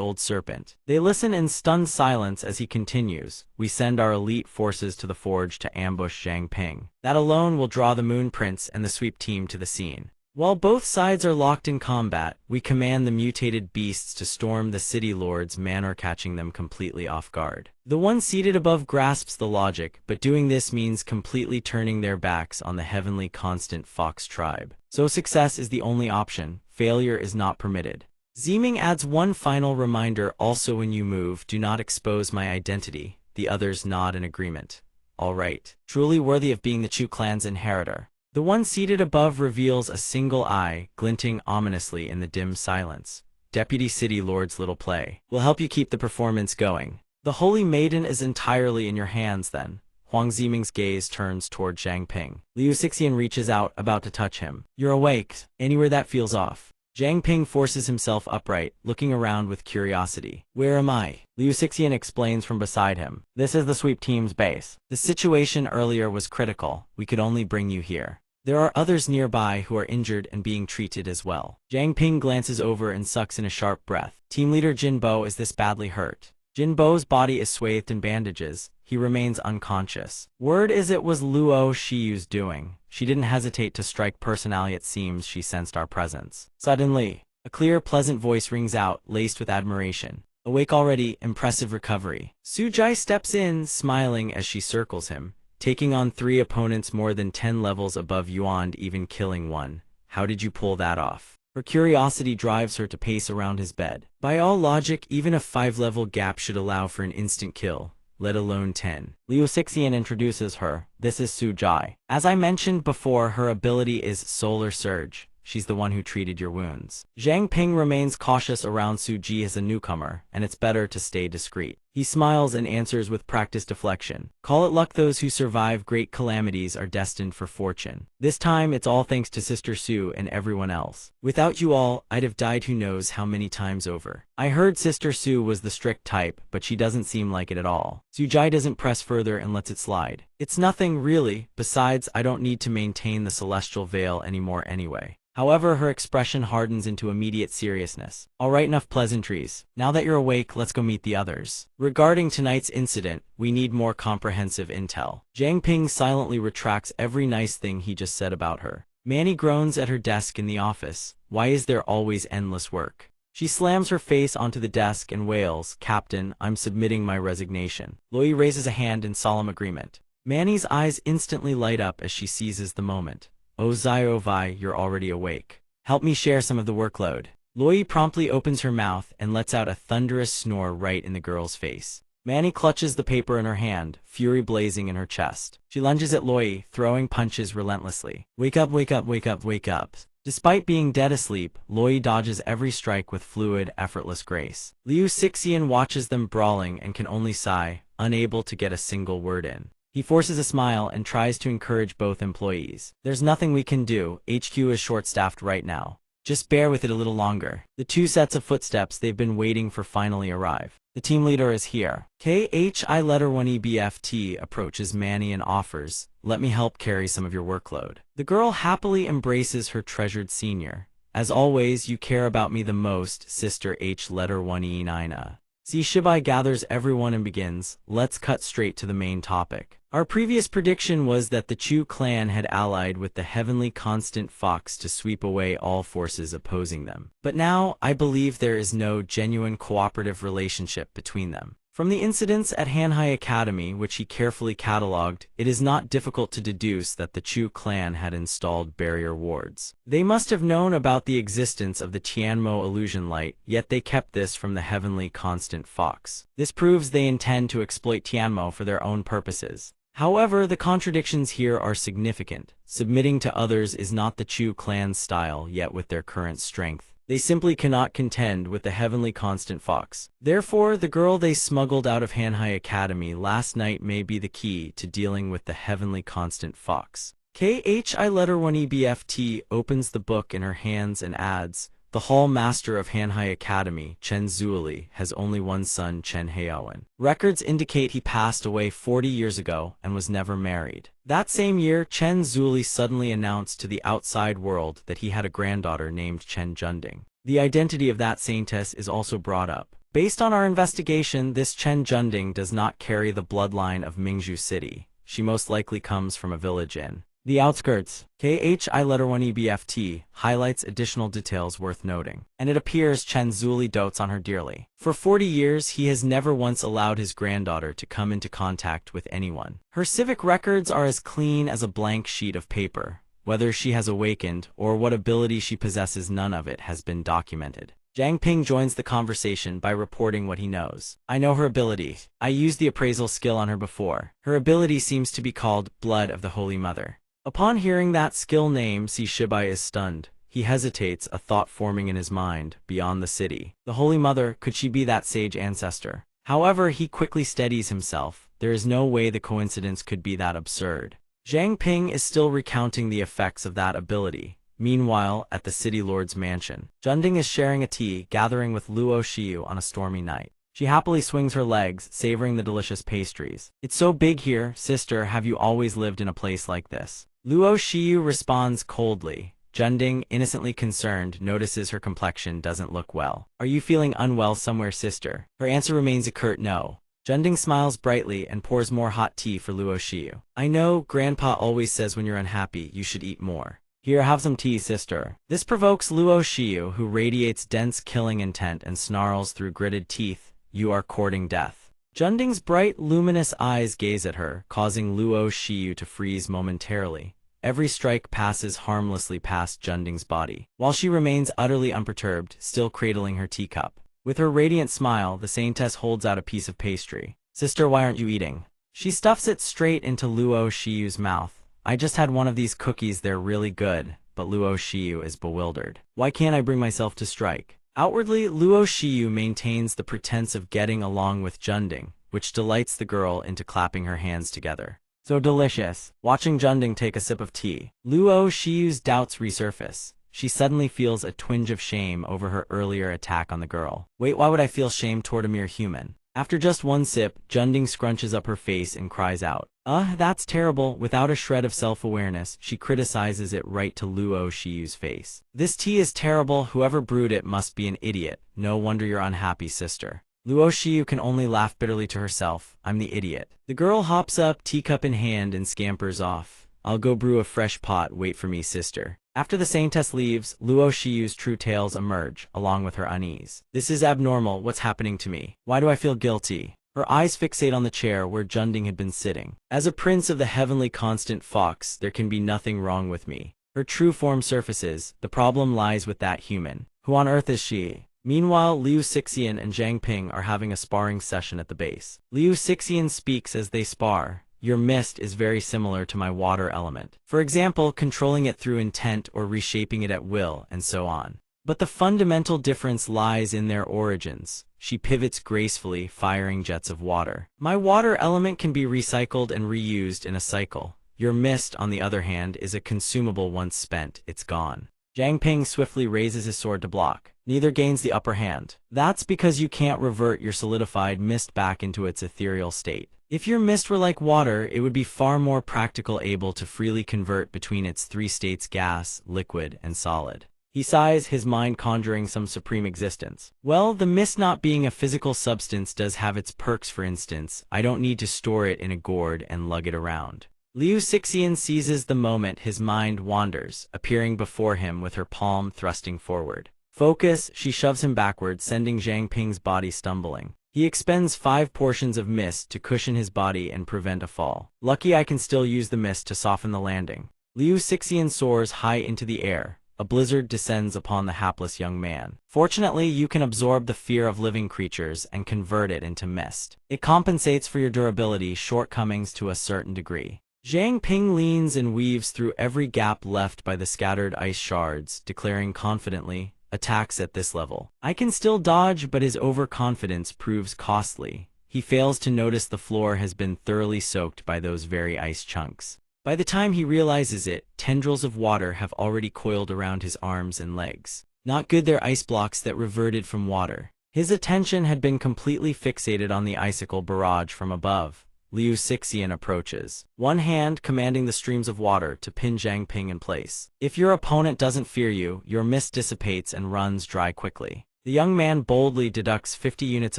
old serpent. They listen in stunned silence as he continues. We send our elite forces to the forge to ambush Zhang Ping. That alone will draw the Moon Prince and the sweep team to the scene. While both sides are locked in combat, we command the mutated beasts to storm the city lord's manor, catching them completely off guard. The one seated above grasps the logic, but doing this means completely turning their backs on the heavenly constant fox tribe. So success is the only option. Failure is not permitted. Ziming adds one final reminder, also when you move, do not expose my identity. The others nod in agreement. All right. Truly worthy of being the Chu clan's inheritor. The one seated above reveals a single eye, glinting ominously in the dim silence. Deputy City Lord's little play will help you keep the performance going. The Holy Maiden is entirely in your hands then. Huang Ziming's gaze turns toward Zhang Ping. Liu Xixian reaches out, about to touch him. You're awake. Anywhere that feels off. Zhang Ping forces himself upright, looking around with curiosity. Where am I? Liu Xixian explains from beside him. This is the sweep team's base. The situation earlier was critical. We could only bring you here. There are others nearby who are injured and being treated as well. Zhang Ping glances over and sucks in a sharp breath. Team leader Jin Bo is this badly hurt. Jin Bo's body is swathed in bandages. He remains unconscious. Word is it was Luo Shiyu's doing. She didn't hesitate to strike personally. It seems she sensed our presence. Suddenly, a clear, pleasant voice rings out, laced with admiration. Awake already, impressive recovery. Sujai steps in, smiling as she circles him. Taking on 3 opponents more than 10 levels above Yuan, even killing one. How did you pull that off? Her curiosity drives her to pace around his bed. By all logic, even a 5-level gap should allow for an instant kill, let alone 10. Liu Xixian introduces her. This is Su Jai. As I mentioned before, her ability is Solar Surge. She's the one who treated your wounds. Zhang Ping remains cautious around Su Ji as a newcomer, and it's better to stay discreet. He smiles and answers with practiced deflection. Call it luck, those who survive great calamities are destined for fortune. This time, it's all thanks to Sister Su and everyone else. Without you all, I'd have died who knows how many times over. I heard Sister Su was the strict type, but she doesn't seem like it at all. Su Jai doesn't press further and lets it slide. It's nothing, really. Besides, I don't need to maintain the celestial veil anymore anyway. However, her expression hardens into immediate seriousness. All right, enough pleasantries. Now that you're awake, let's go meet the others. Regarding tonight's incident, we need more comprehensive intel. Zhang Ping silently retracts every nice thing he just said about her. Manny groans at her desk in the office. Why is there always endless work? She slams her face onto the desk and wails, Captain, I'm submitting my resignation. Loi raises a hand in solemn agreement. Manny's eyes instantly light up as she seizes the moment. Oh Vi, you're already awake. Help me share some of the workload. Loi promptly opens her mouth and lets out a thunderous snore right in the girl's face. Manny clutches the paper in her hand, fury blazing in her chest. She lunges at Loi, throwing punches relentlessly. Wake up, wake up, wake up, wake up. Despite being dead asleep, Loi dodges every strike with fluid, effortless grace. Liu Xixian watches them brawling and can only sigh, unable to get a single word in. He forces a smile and tries to encourage both employees. There's nothing we can do, HQ is short-staffed right now. Just bear with it a little longer. The 2 sets of footsteps they've been waiting for finally arrive. The team leader is here. KHI1EBFT approaches Manny and offers, let me help carry some of your workload. The girl happily embraces her treasured senior. As always, you care about me the most, Sister H1E9A. See, Shibai gathers everyone and begins, let's cut straight to the main topic. Our previous prediction was that the Chu clan had allied with the heavenly constant Fox to sweep away all forces opposing them. But now, I believe there is no genuine cooperative relationship between them. From the incidents at Hanhai Academy, which he carefully catalogued, it is not difficult to deduce that the Chu clan had installed barrier wards. They must have known about the existence of the Tianmo illusion light, yet they kept this from the heavenly constant Fox. This proves they intend to exploit Tianmo for their own purposes. However, the contradictions here are significant. Submitting to others is not the Chu clan's style, yet with their current strength, they simply cannot contend with the heavenly constant Fox. Therefore, the girl they smuggled out of Hanhai Academy last night may be the key to dealing with the heavenly constant Fox. KHI1EBFT opens the book in her hands and adds, the Hall Master of Hanhai Academy, Chen Zuoli, has only one son, Chen Haowen. Records indicate he passed away 40 years ago and was never married. That same year, Chen Zuoli suddenly announced to the outside world that he had a granddaughter named Chen Junding. The identity of that saintess is also brought up. Based on our investigation, this Chen Junding does not carry the bloodline of Mingzhu City. She most likely comes from a village in the outskirts. KHI1EBFT highlights additional details worth noting, and it appears Chen Zuoli dotes on her dearly. For 40 years, he has never once allowed his granddaughter to come into contact with anyone. Her civic records are as clean as a blank sheet of paper. Whether she has awakened or what ability she possesses, none of it has been documented. Zhang Ping joins the conversation by reporting what he knows. I know her ability. I used the appraisal skill on her before. Her ability seems to be called Blood of the Holy Mother. Upon hearing that skill name, Shibai is stunned. He hesitates, a thought forming in his mind, beyond the city. The Holy Mother, could she be that sage ancestor? However, he quickly steadies himself. There is no way the coincidence could be that absurd. Zhang Ping is still recounting the effects of that ability. Meanwhile, at the city lord's mansion, Junding is sharing a tea, gathering with Luo Xiu on a stormy night. She happily swings her legs, savoring the delicious pastries. It's so big here, sister, have you always lived in a place like this? Luo Xiu responds coldly. Junding, innocently concerned, notices her complexion doesn't look well. Are you feeling unwell somewhere, sister? Her answer remains a curt no. Junding smiles brightly and pours more hot tea for Luo Xiu. I know, Grandpa always says when you're unhappy, you should eat more. Here, have some tea, sister. This provokes Luo Xiu, who radiates dense killing intent and snarls through gritted teeth. You are courting death. Junding's bright, luminous eyes gaze at her, causing Luo Xiu to freeze momentarily. Every strike passes harmlessly past Junding's body, while she remains utterly unperturbed, still cradling her teacup. With her radiant smile, the saintess holds out a piece of pastry. "Sister, why aren't you eating?" She stuffs it straight into Luo Shiyu's mouth. "I just had one of these cookies, they're really good." But Luo Shiyu is bewildered. "Why can't I bring myself to strike?" Outwardly, Luo Shiyu maintains the pretense of getting along with Junding, which delights the girl into clapping her hands together. "So delicious." Watching Junding take a sip of tea, Luo Shiyu's doubts resurface. She suddenly feels a twinge of shame over her earlier attack on the girl. "Wait, why would I feel shame toward a mere human?" After just one sip, Junding scrunches up her face and cries out, That's terrible." Without a shred of self-awareness, she criticizes it right to Luo Shiyu's face. "This tea is terrible. Whoever brewed it must be an idiot. No wonder you're unhappy, sister." Luo Shiyu can only laugh bitterly to herself. "I'm the idiot." The girl hops up, teacup in hand, and scampers off. "I'll go brew a fresh pot. Wait for me, sister." After the saintess leaves, Luo Shiyu's true tales emerge, along with her unease. "This is abnormal. What's happening to me? Why do I feel guilty?" Her eyes fixate on the chair where Junding had been sitting. "As a prince of the heavenly constant fox, there can be nothing wrong with me." Her true form surfaces. The problem lies with that human. Who on earth is she? Meanwhile, Liu Sixian and Zhang Ping are having a sparring session at the base. Liu Sixian speaks as they spar. "Your mist is very similar to my water element. For example, controlling it through intent or reshaping it at will, and so on. But the fundamental difference lies in their origins." She pivots gracefully, firing jets of water. "My water element can be recycled and reused in a cycle. Your mist, on the other hand, is a consumable. Once spent, it's gone." Zhang Ping swiftly raises his sword to block. Neither gains the upper hand. "That's because you can't revert your solidified mist back into its ethereal state. If your mist were like water, it would be far more practical, able to freely convert between its three states: gas, liquid, and solid." He sighs, his mind conjuring some supreme existence. "Well, the mist not being a physical substance does have its perks. For instance, I don't need to store it in a gourd and lug it around." Liu Sixian seizes the moment his mind wanders, appearing before him with her palm thrusting forward. "Focus." She shoves him backward, sending Zhang Ping's body stumbling. He expends 5 portions of mist to cushion his body and prevent a fall. "Lucky I can still use the mist to soften the landing." Liu Sixian soars high into the air. A blizzard descends upon the hapless young man. "Fortunately, you can absorb the fear of living creatures and convert it into mist. It compensates for your durability shortcomings to a certain degree." Zhang Ping leans and weaves through every gap left by the scattered ice shards, declaring confidently, "Attacks at this level, I can still dodge." But his overconfidence proves costly. He fails to notice the floor has been thoroughly soaked by those very ice chunks. By the time he realizes it, tendrils of water have already coiled around his arms and legs. Not good, they're ice blocks that reverted from water. His attention had been completely fixated on the icicle barrage from above. Liu Sixian approaches, one hand commanding the streams of water to pin Zhang Ping in place. "If your opponent doesn't fear you, your mist dissipates and runs dry quickly." The young man boldly deducts 50 units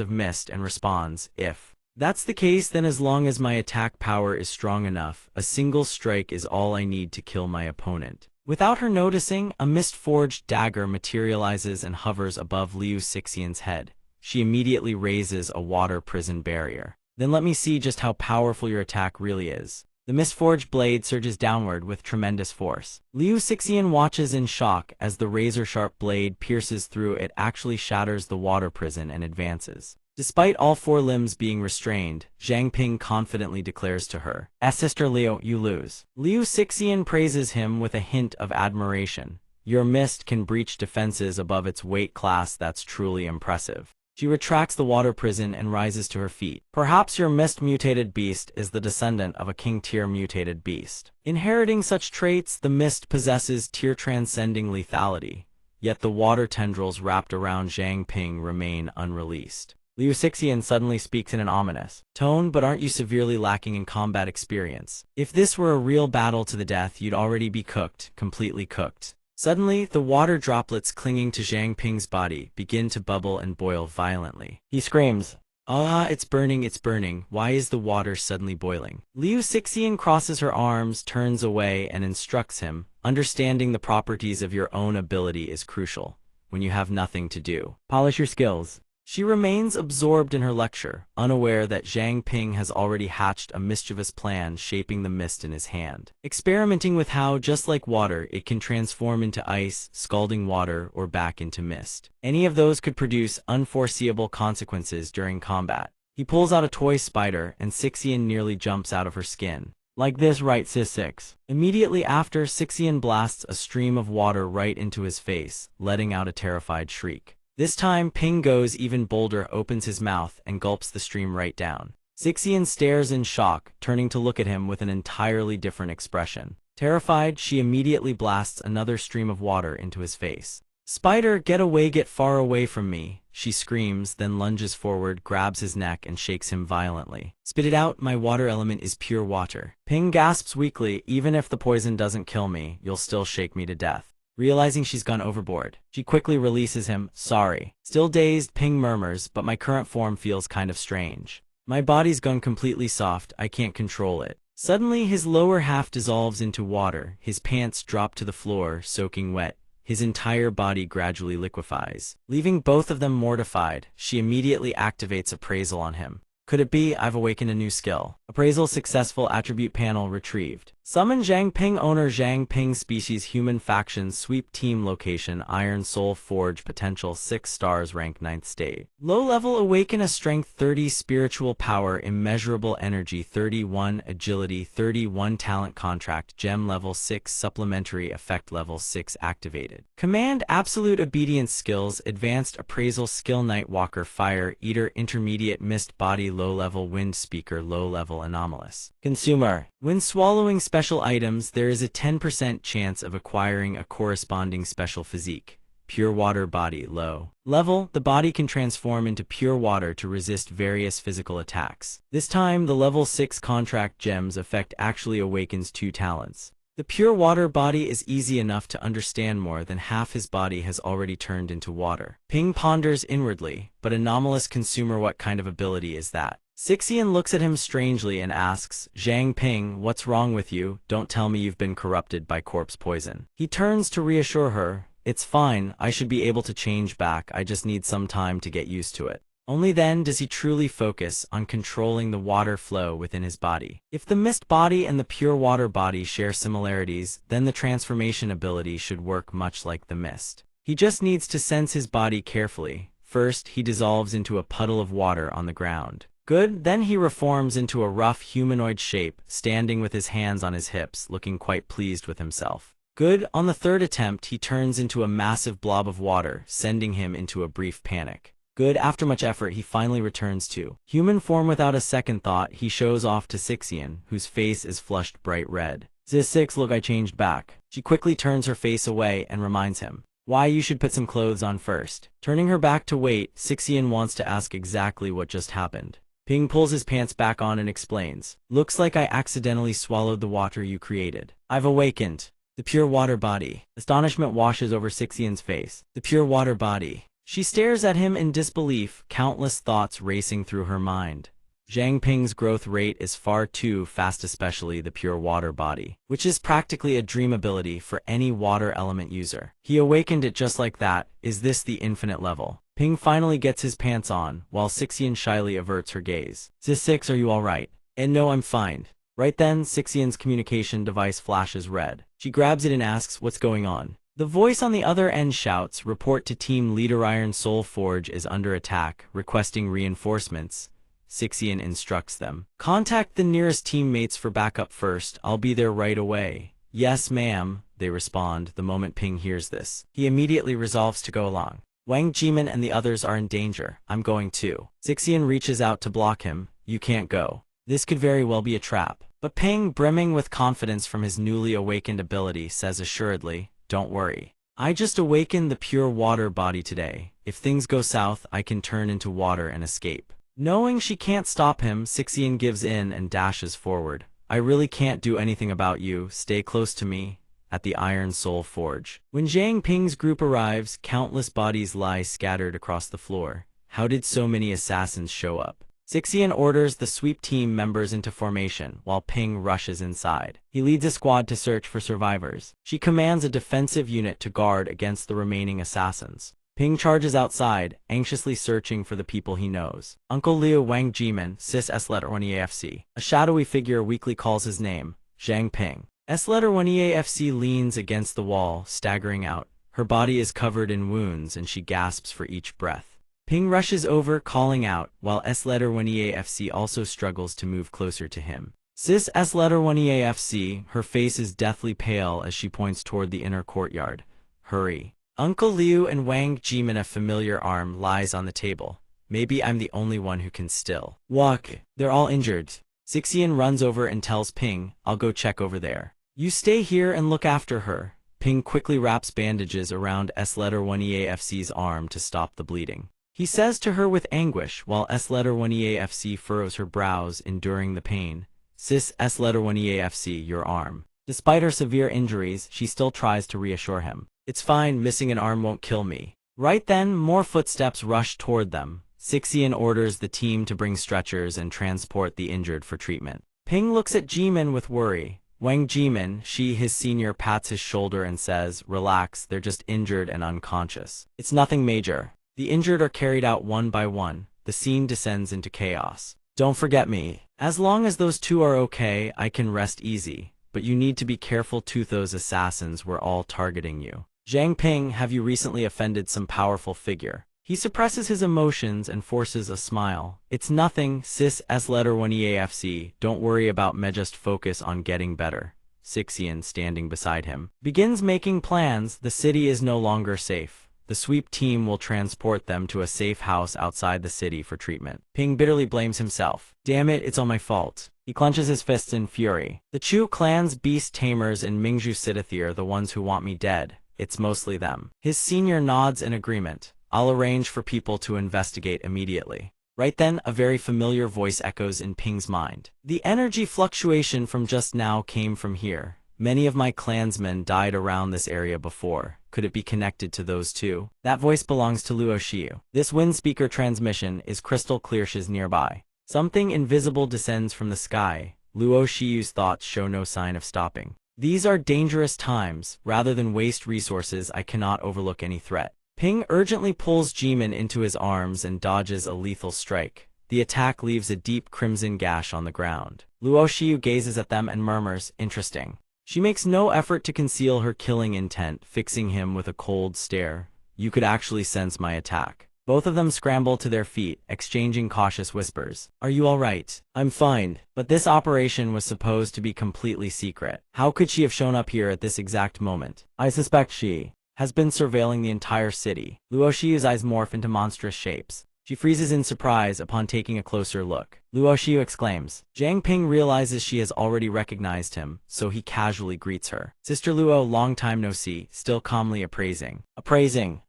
of mist and responds, "If that's the case, then as long as my attack power is strong enough, a single strike is all I need to kill my opponent." Without her noticing, a mist-forged dagger materializes and hovers above Liu Sixian's head. She immediately raises a water prison barrier. "Then let me see just how powerful your attack really is." The mist-forged blade surges downward with tremendous force. Liu Sixian watches in shock as the razor-sharp blade pierces through it, actually shatters the water prison and advances. Despite all 4 limbs being restrained, Zhang Ping confidently declares to her, "Sister Liu, you lose." Liu Sixian praises him with a hint of admiration. "Your mist can breach defenses above its weight class. That's truly impressive." She retracts the water prison and rises to her feet. "Perhaps your mist-mutated beast is the descendant of a king-tier mutated beast. Inheriting such traits, the mist possesses tier-transcending lethality. Yet the water tendrils wrapped around Zhang Ping remain unreleased." Liu Sixian suddenly speaks in an ominous tone, "But aren't you severely lacking in combat experience? If this were a real battle to the death, you'd already be cooked, completely cooked." Suddenly, the water droplets clinging to Zhang Ping's body begin to bubble and boil violently. He screams, It's burning, it's burning. Why is the water suddenly boiling?" Liu Sixian crosses her arms, turns away, and instructs him, "Understanding the properties of your own ability is crucial. When you have nothing to do, polish your skills." She remains absorbed in her lecture, unaware that Zhang Ping has already hatched a mischievous plan shaping the mist in his hand, experimenting with how, just like water, it can transform into ice, scalding water, or back into mist. Any of those could produce unforeseeable consequences during combat. He pulls out a toy spider, and Sixian nearly jumps out of her skin. Like this, right, Sis 6? Immediately after, Sixian blasts a stream of water right into his face, letting out a terrified shriek. This time, Ping goes even bolder, opens his mouth, and gulps the stream right down. Sixian stares in shock, turning to look at him with an entirely different expression. Terrified, she immediately blasts another stream of water into his face. "Spider, get away, get far away from me," she screams, then lunges forward, grabs his neck, and shakes him violently. "Spit it out, my water element is pure water." Ping gasps weakly, "Even if the poison doesn't kill me, you'll still shake me to death." Realizing she's gone overboard, she quickly releases him. "Sorry." Still dazed, Ping murmurs, "But my current form feels kind of strange. My body's gone completely soft, I can't control it." Suddenly, his lower half dissolves into water, his pants drop to the floor, soaking wet. His entire body gradually liquefies. Leaving both of them mortified, she immediately activates appraisal on him. Could it be I've awakened a new skill? Appraisal successful, attribute panel retrieved. Summon Zhang Ping, owner Zhang Ping, species human, faction sweep, team location Iron Soul Forge, potential 6 stars, rank 9th state. Low level, awaken a strength 30, spiritual power, immeasurable energy 31, agility 31, talent contract, gem level 6, supplementary effect level 6 activated. Command absolute obedience skills, advanced appraisal skill, Nightwalker, Fire Eater, intermediate mist body, low level wind speaker, low level anomalous. Consumer. When swallowing special items, there is a 10% chance of acquiring a corresponding special physique. Pure water body, low level. The body can transform into pure water to resist various physical attacks. This time, the level 6 contract gems effect actually awakens 2 talents. The pure water body is easy enough to understand. More than half his body has already turned into water. Ping ponders inwardly, but anomalous consumer, what kind of ability is that? Sixian looks at him strangely and asks, "Zhang Ping, what's wrong with you? Don't tell me you've been corrupted by corpse poison." He turns to reassure her, "It's fine, I should be able to change back, I just need some time to get used to it." Only then does he truly focus on controlling the water flow within his body. If the mist body and the pure water body share similarities, then the transformation ability should work much like the mist. He just needs to sense his body carefully. First, he dissolves into a puddle of water on the ground. Good, then he reforms into a rough humanoid shape, standing with his hands on his hips, looking quite pleased with himself. Good, on the third attempt, he turns into a massive blob of water, sending him into a brief panic. Good, after much effort, he finally returns to human form. Without a second thought, he shows off to Sixian, whose face is flushed bright red. "Zis6, look, I changed back." She quickly turns her face away and reminds him, "Why, you should put some clothes on first." Turning her back to wait, Sixian wants to ask exactly what just happened. Ping pulls his pants back on and explains, "Looks like I accidentally swallowed the water you created. I've awakened the pure water body." Astonishment washes over Sixian's face. The pure water body. She stares at him in disbelief, countless thoughts racing through her mind. Zhang Ping's growth rate is far too fast, especially the pure water body, which is practically a dream ability for any water element user. He awakened it just like that. Is this the infinite level? Ping finally gets his pants on, while Sixian shyly averts her gaze. "Zis6, are you alright?" "And no, I'm fine." Right then, Sixian's communication device flashes red. She grabs it and asks, "What's going on?" The voice on the other end shouts, "Report to team leader, Iron Soul Forge is under attack, requesting reinforcements." Sixian instructs them, "Contact the nearest teammates for backup first, I'll be there right away." "Yes, ma'am," they respond. The moment Ping hears this, he immediately resolves to go along. "Wang Jimin and the others are in danger, I'm going too." Sixian reaches out to block him. "You can't go. This could very well be a trap." But Ping, brimming with confidence from his newly awakened ability, says assuredly, "Don't worry. I just awakened the pure water body today. If things go south, I can turn into water and escape." Knowing she can't stop him, Sixian gives in and dashes forward. "I really can't do anything about you. Stay close to me." At the Iron Soul Forge. When Zhang Ping's group arrives, countless bodies lie scattered across the floor. How did so many assassins show up? Sixian orders the sweep team members into formation, while Ping rushes inside. He leads a squad to search for survivors. She commands a defensive unit to guard against the remaining assassins. Ping charges outside, anxiously searching for the people he knows. Uncle Liu Wang Jimin, cis S-letter 1 EAFC. A shadowy figure weakly calls his name, Zhang Ping. S-letter 1 EAFC leans against the wall, staggering out. Her body is covered in wounds and she gasps for each breath. Ping rushes over, calling out, while S-letter 1 EAFC also struggles to move closer to him. Cis S-letter 1 EAFC, her face is deathly pale as she points toward the inner courtyard. Hurry. Uncle Liu and Wang Jimin, a familiar arm lies on the table. Maybe I'm the only one who can still walk. They're all injured. Sixian runs over and tells Ping, I'll go check over there. You stay here and look after her. Ping quickly wraps bandages around S-letter 1 EAFC's arm to stop the bleeding. He says to her with anguish while S-letter 1 EAFC furrows her brows, enduring the pain. Cis S-letter 1 EAFC, your arm. Despite her severe injuries, she still tries to reassure him. It's fine, missing an arm won't kill me. Right then, more footsteps rush toward them. Sixian orders the team to bring stretchers and transport the injured for treatment. Ping looks at Jimin with worry. Wang Jimin, his senior, pats his shoulder and says, relax, they're just injured and unconscious. It's nothing major. The injured are carried out one by one. The scene descends into chaos. Don't forget me. As long as those two are okay, I can rest easy. But you need to be careful too, those assassins were all targeting you. Zhang Ping, have you recently offended some powerful figure? He suppresses his emotions and forces a smile. It's nothing, cis S-letter 1 EAFC, don't worry about me, just focus on getting better. Sixian, standing beside him, begins making plans. The city is no longer safe. The sweep team will transport them to a safe house outside the city for treatment. Ping bitterly blames himself. Damn it, it's all my fault. He clenches his fists in fury. The Chu clan's beast tamers and Mingzhu Sidathi are the ones who want me dead. It's mostly them. His senior nods in agreement. I'll arrange for people to investigate immediately. Right then, a very familiar voice echoes in Ping's mind. The energy fluctuation from just now came from here. Many of my clansmen died around this area before. Could it be connected to those two? That voice belongs to Luo Xiu. This wind speaker transmission is crystal clear. She's nearby. Something invisible descends from the sky. Luo Xiu's thoughts show no sign of stopping. These are dangerous times. Rather than waste resources, I cannot overlook any threat. Ping urgently pulls Jimin into his arms and dodges a lethal strike. The attack leaves a deep crimson gash on the ground. Luo Xiu gazes at them and murmurs, interesting. She makes no effort to conceal her killing intent, fixing him with a cold stare. You could actually sense my attack. Both of them scramble to their feet, exchanging cautious whispers. Are you all right? I'm fine, but this operation was supposed to be completely secret. How could she have shown up here at this exact moment? I suspect she has been surveilling the entire city. Luo Xiu's eyes morph into monstrous shapes. She freezes in surprise upon taking a closer look. Luo Xiu exclaims. Zhang Ping realizes she has already recognized him, so he casually greets her. Sister Luo, long time no see, still calmly appraising. Appraising.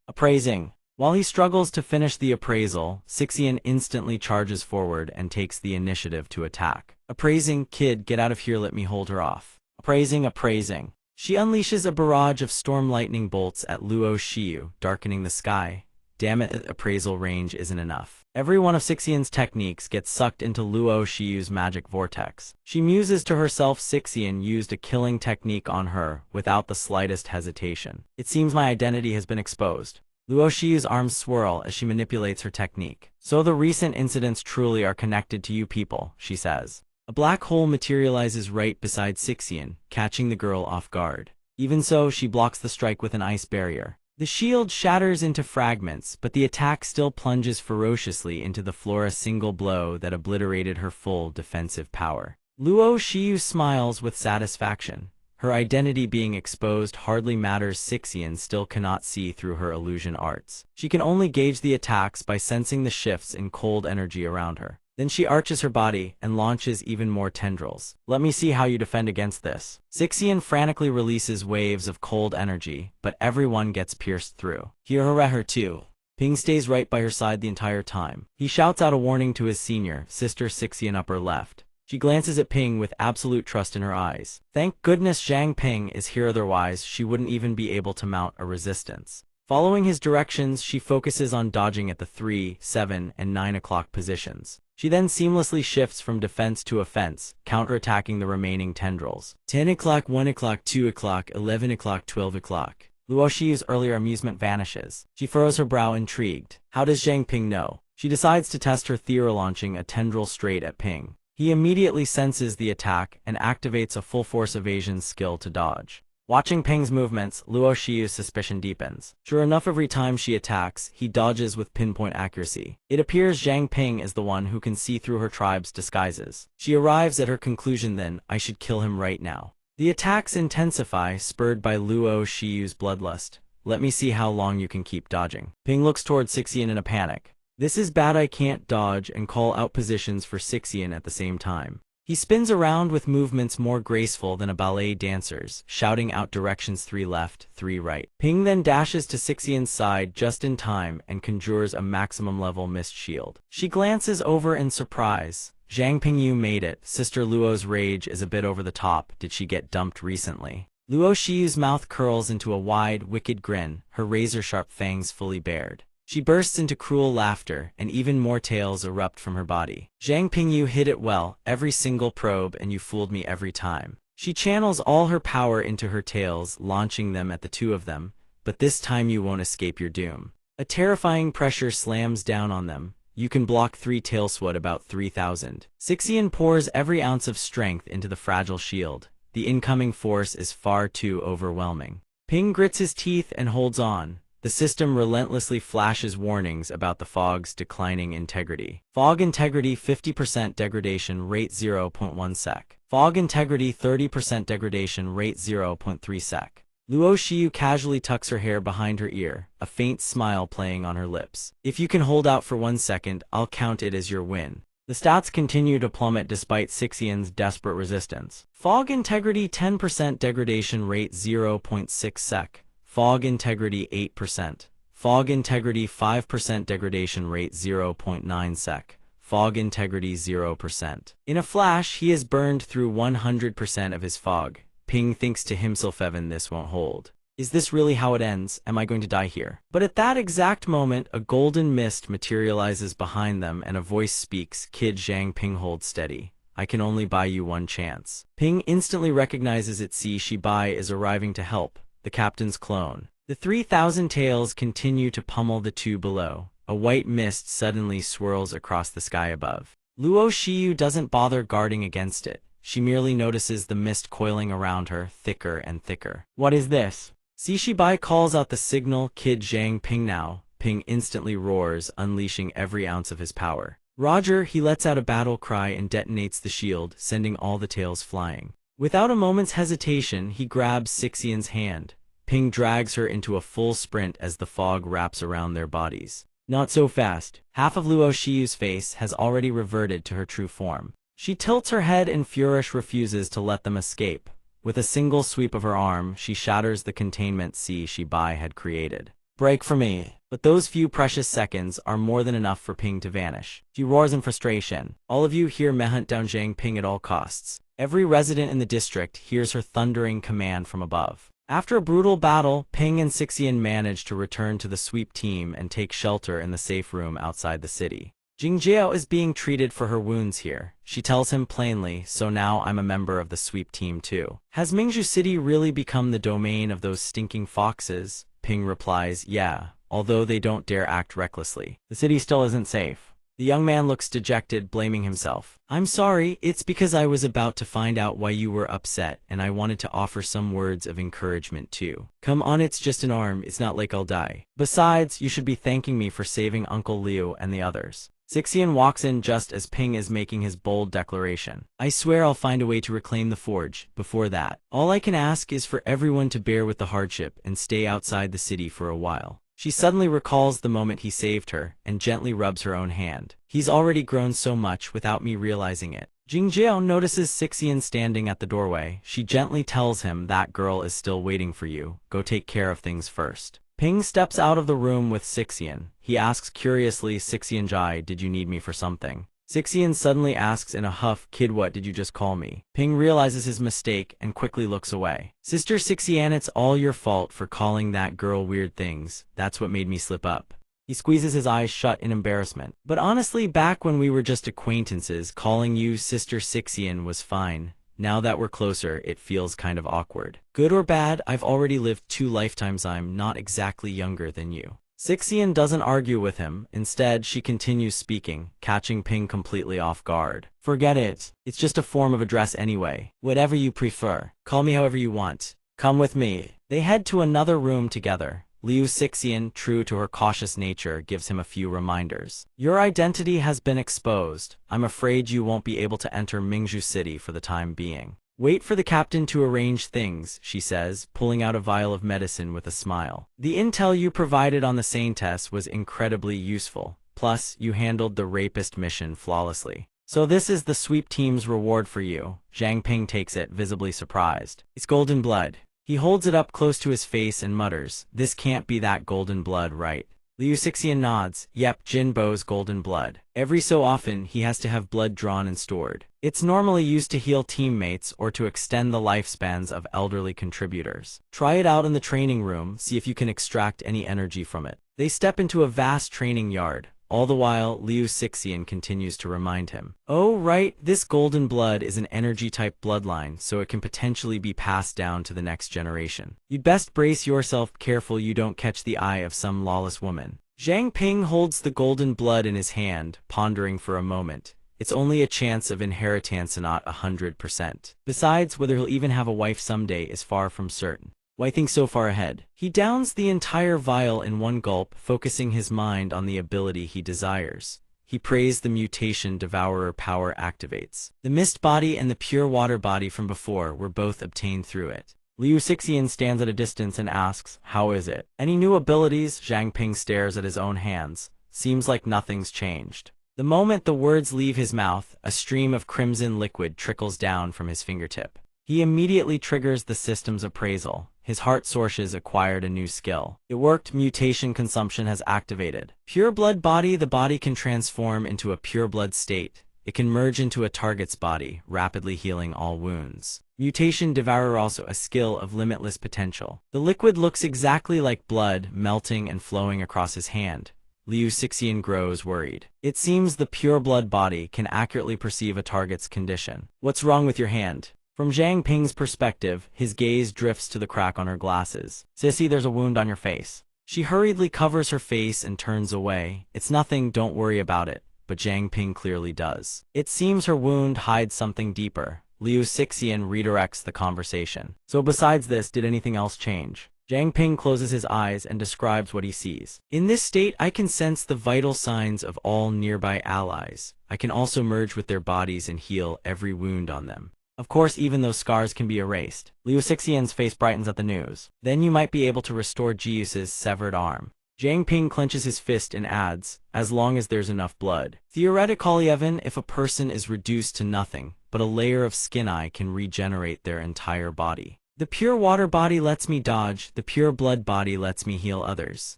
While he struggles to finish the appraisal, Sixian instantly charges forward and takes the initiative to attack. Appraising, kid, get out of here, let me hold her off. Appraising. She unleashes a barrage of storm lightning bolts at Luo Xiu, darkening the sky. Damn it, appraisal range isn't enough. Every one of Sixian's techniques gets sucked into Luo Xiu's magic vortex. She muses to herself. Sixian used a killing technique on her without the slightest hesitation. It seems my identity has been exposed. Luo Xiu's arms swirl as she manipulates her technique. So the recent incidents truly are connected to you people, she says. A black hole materializes right beside Sixian, catching the girl off guard. Even so, she blocks the strike with an ice barrier. The shield shatters into fragments, but the attack still plunges ferociously into the floor, a single blow that obliterated her full defensive power. Luo Xiu smiles with satisfaction. Her identity being exposed hardly matters. Sixian still cannot see through her illusion arts. She can only gauge the attacks by sensing the shifts in cold energy around her. Then she arches her body and launches even more tendrils. Let me see how you defend against this. Sixian frantically releases waves of cold energy, but everyone gets pierced through. Hear her too. Ping stays right by her side the entire time. He shouts out a warning to his senior, Sister Sixian upper left. She glances at Ping with absolute trust in her eyes. Thank goodness Zhang Ping is here, otherwise she wouldn't even be able to mount a resistance. Following his directions, she focuses on dodging at the 3, 7, and 9 o'clock positions. She then seamlessly shifts from defense to offense, counterattacking the remaining tendrils. 10 o'clock, 1 o'clock, 2 o'clock, 11 o'clock, 12 o'clock. Luo Shiyu's earlier amusement vanishes. She furrows her brow intrigued. How does Zhang Ping know? She decides to test her theory, launching a tendril straight at Ping. He immediately senses the attack and activates a full-force evasion skill to dodge. Watching Ping's movements, Luo Shiyu's suspicion deepens. Sure enough, every time she attacks, he dodges with pinpoint accuracy. It appears Zhang Ping is the one who can see through her tribe's disguises. She arrives at her conclusion then, I should kill him right now. The attacks intensify, spurred by Luo Shiyu's bloodlust. Let me see how long you can keep dodging. Ping looks toward Sixian in a panic. This is bad, I can't dodge and call out positions for Sixian at the same time. He spins around with movements more graceful than a ballet dancer's, shouting out directions 3 left, 3 right. Ping then dashes to Sixian's side just in time and conjures a maximum level mist shield. She glances over in surprise. Zhang Ping, you made it. Sister Luo's rage is a bit over the top. Did she get dumped recently? Luo Shiyu's mouth curls into a wide, wicked grin, her razor-sharp fangs fully bared. She bursts into cruel laughter, and even more tails erupt from her body. Zhang Ping, you hit it well, every single probe, and you fooled me every time. She channels all her power into her tails, launching them at the two of them, but this time you won't escape your doom. A terrifying pressure slams down on them. You can block 3 tailswood about 3,000. Sixian pours every ounce of strength into the fragile shield. The incoming force is far too overwhelming. Ping grits his teeth and holds on. The system relentlessly flashes warnings about the fog's declining integrity. Fog integrity 50% degradation rate 0.1 sec. Fog integrity 30% degradation rate 0.3 sec. Luo Shiyu casually tucks her hair behind her ear, a faint smile playing on her lips. If you can hold out for 1 second, I'll count it as your win. The stats continue to plummet despite Sixian's desperate resistance. Fog integrity 10% degradation rate 0.6 sec. Fog integrity 8%. Fog integrity 5% degradation rate 0.9 sec. Fog integrity 0%. In a flash, he has burned through 100% of his fog. Ping thinks to himself, Evan, this won't hold. Is this really how it ends? Am I going to die here? But at that exact moment, a golden mist materializes behind them and a voice speaks, Kid Zhang Ping, hold steady. I can only buy you 1 chance. Ping instantly recognizes it. Shibai is arriving to help. The captain's clone. The 3,000 tails continue to pummel the two below. A white mist suddenly swirls across the sky above. Luo Shiyu doesn't bother guarding against it. She merely notices the mist coiling around her, thicker and thicker. What is this? Shibai calls out the signal, Kid Zhang Ping now. Ping instantly roars, unleashing every ounce of his power. Roger, he lets out a battle cry and detonates the shield, sending all the tails flying. Without a moment's hesitation, he grabs Sixian's hand. Ping drags her into a full sprint as the fog wraps around their bodies. Not so fast. Half of Luo Shiyu's face has already reverted to her true form. She tilts her head and furious refuses to let them escape. With a single sweep of her arm, she shatters the containment Shibai had created. Break for me. But those few precious seconds are more than enough for Ping to vanish. She roars in frustration. All of you here may hunt down Zhang Ping at all costs. Every resident in the district hears her thundering command from above. After a brutal battle, Ping and Sixian manage to return to the sweep team and take shelter in the safe room outside the city. Jingjiao is being treated for her wounds here. She tells him plainly, so now I'm a member of the sweep team too. Has Mingzhu City really become the domain of those stinking foxes? Ping replies, yeah, although they don't dare act recklessly. The city still isn't safe. The young man looks dejected, blaming himself. I'm sorry, it's because I was about to find out why you were upset, and I wanted to offer some words of encouragement too. Come on, it's just an arm, it's not like I'll die. Besides, you should be thanking me for saving Uncle Liu and the others. Sixian walks in just as Ping is making his bold declaration. I swear I'll find a way to reclaim the forge. Before that, all I can ask is for everyone to bear with the hardship and stay outside the city for a while. She suddenly recalls the moment he saved her, and gently rubs her own hand. He's already grown so much without me realizing it. Jingjiao notices Sixian standing at the doorway. She gently tells him that girl is still waiting for you. Go take care of things first. Ping steps out of the room with Sixian. He asks curiously, Sixian Jai, did you need me for something? Sixian suddenly asks in a huff, Kid, what did you just call me? Ping realizes his mistake and quickly looks away. Sister Sixian, it's all your fault for calling that girl weird things. That's what made me slip up. He squeezes his eyes shut in embarrassment. But honestly, back when we were just acquaintances, calling you Sister Sixian was fine. Now that we're closer, it feels kind of awkward. Good or bad, I've already lived 2 lifetimes. I'm not exactly younger than you. Sixian doesn't argue with him. Instead, she continues speaking, catching Ping completely off guard. Forget it. It's just a form of address anyway. Whatever you prefer. Call me however you want. Come with me. They head to another room together. Liu Sixian, true to her cautious nature, gives him a few reminders. Your identity has been exposed. I'm afraid you won't be able to enter Mingzhu City for the time being. Wait for the captain to arrange things, she says, pulling out a vial of medicine with a smile. The intel you provided on the Sane test was incredibly useful. Plus, you handled the rapist mission flawlessly. So this is the sweep team's reward for you. Zhang Ping takes it, visibly surprised. It's golden blood. He holds it up close to his face and mutters, this can't be that golden blood, right? Liu Sixian nods. Yep, Jinbo's golden blood. Every so often, he has to have blood drawn and stored. It's normally used to heal teammates or to extend the lifespans of elderly contributors. Try it out in the training room, see if you can extract any energy from it. They step into a vast training yard. All the while, Liu Sixian continues to remind him. Oh right, this golden blood is an energy-type bloodline, so it can potentially be passed down to the next generation. You'd best brace yourself, careful you don't catch the eye of some lawless woman. Zhang Ping holds the golden blood in his hand, pondering for a moment. It's only a chance of inheritance and not 100%. Besides, whether he'll even have a wife someday is far from certain. Why think so far ahead? He downs the entire vial in one gulp, focusing his mind on the ability he desires. He prays the mutation devourer power activates. The mist body and the pure water body from before were both obtained through it. Liu Sixian stands at a distance and asks, how is it? Any new abilities? Zhang Ping stares at his own hands. Seems like nothing's changed. The moment the words leave his mouth, a stream of crimson liquid trickles down from his fingertip. He immediately triggers the system's appraisal. His heart sources acquired a new skill. It worked. Mutation consumption has activated. Pure blood body. The body can transform into a pure blood state. It can merge into a target's body, rapidly healing all wounds. Mutation devourer, also a skill of limitless potential. The liquid looks exactly like blood, melting and flowing across his hand. Liu Sixian grows worried. It seems the pure blood body can accurately perceive a target's condition. What's wrong with your hand? From Zhang Ping's perspective, his gaze drifts to the crack on her glasses. Sissy, there's a wound on your face. She hurriedly covers her face and turns away. It's nothing, don't worry about it. But Zhang Ping clearly does. It seems her wound hides something deeper. Liu Sixian redirects the conversation. So besides this, did anything else change? Zhang Ping closes his eyes and describes what he sees. In this state, I can sense the vital signs of all nearby allies. I can also merge with their bodies and heal every wound on them. Of course, even those scars can be erased. Liu Sixian's face brightens at the news. Then you might be able to restore Jius's severed arm. Zhang Ping clenches his fist and adds, as long as there's enough blood. Theoretically, even if a person is reduced to nothing, but a layer of skin eye can regenerate their entire body. The pure water body lets me dodge, the pure blood body lets me heal others.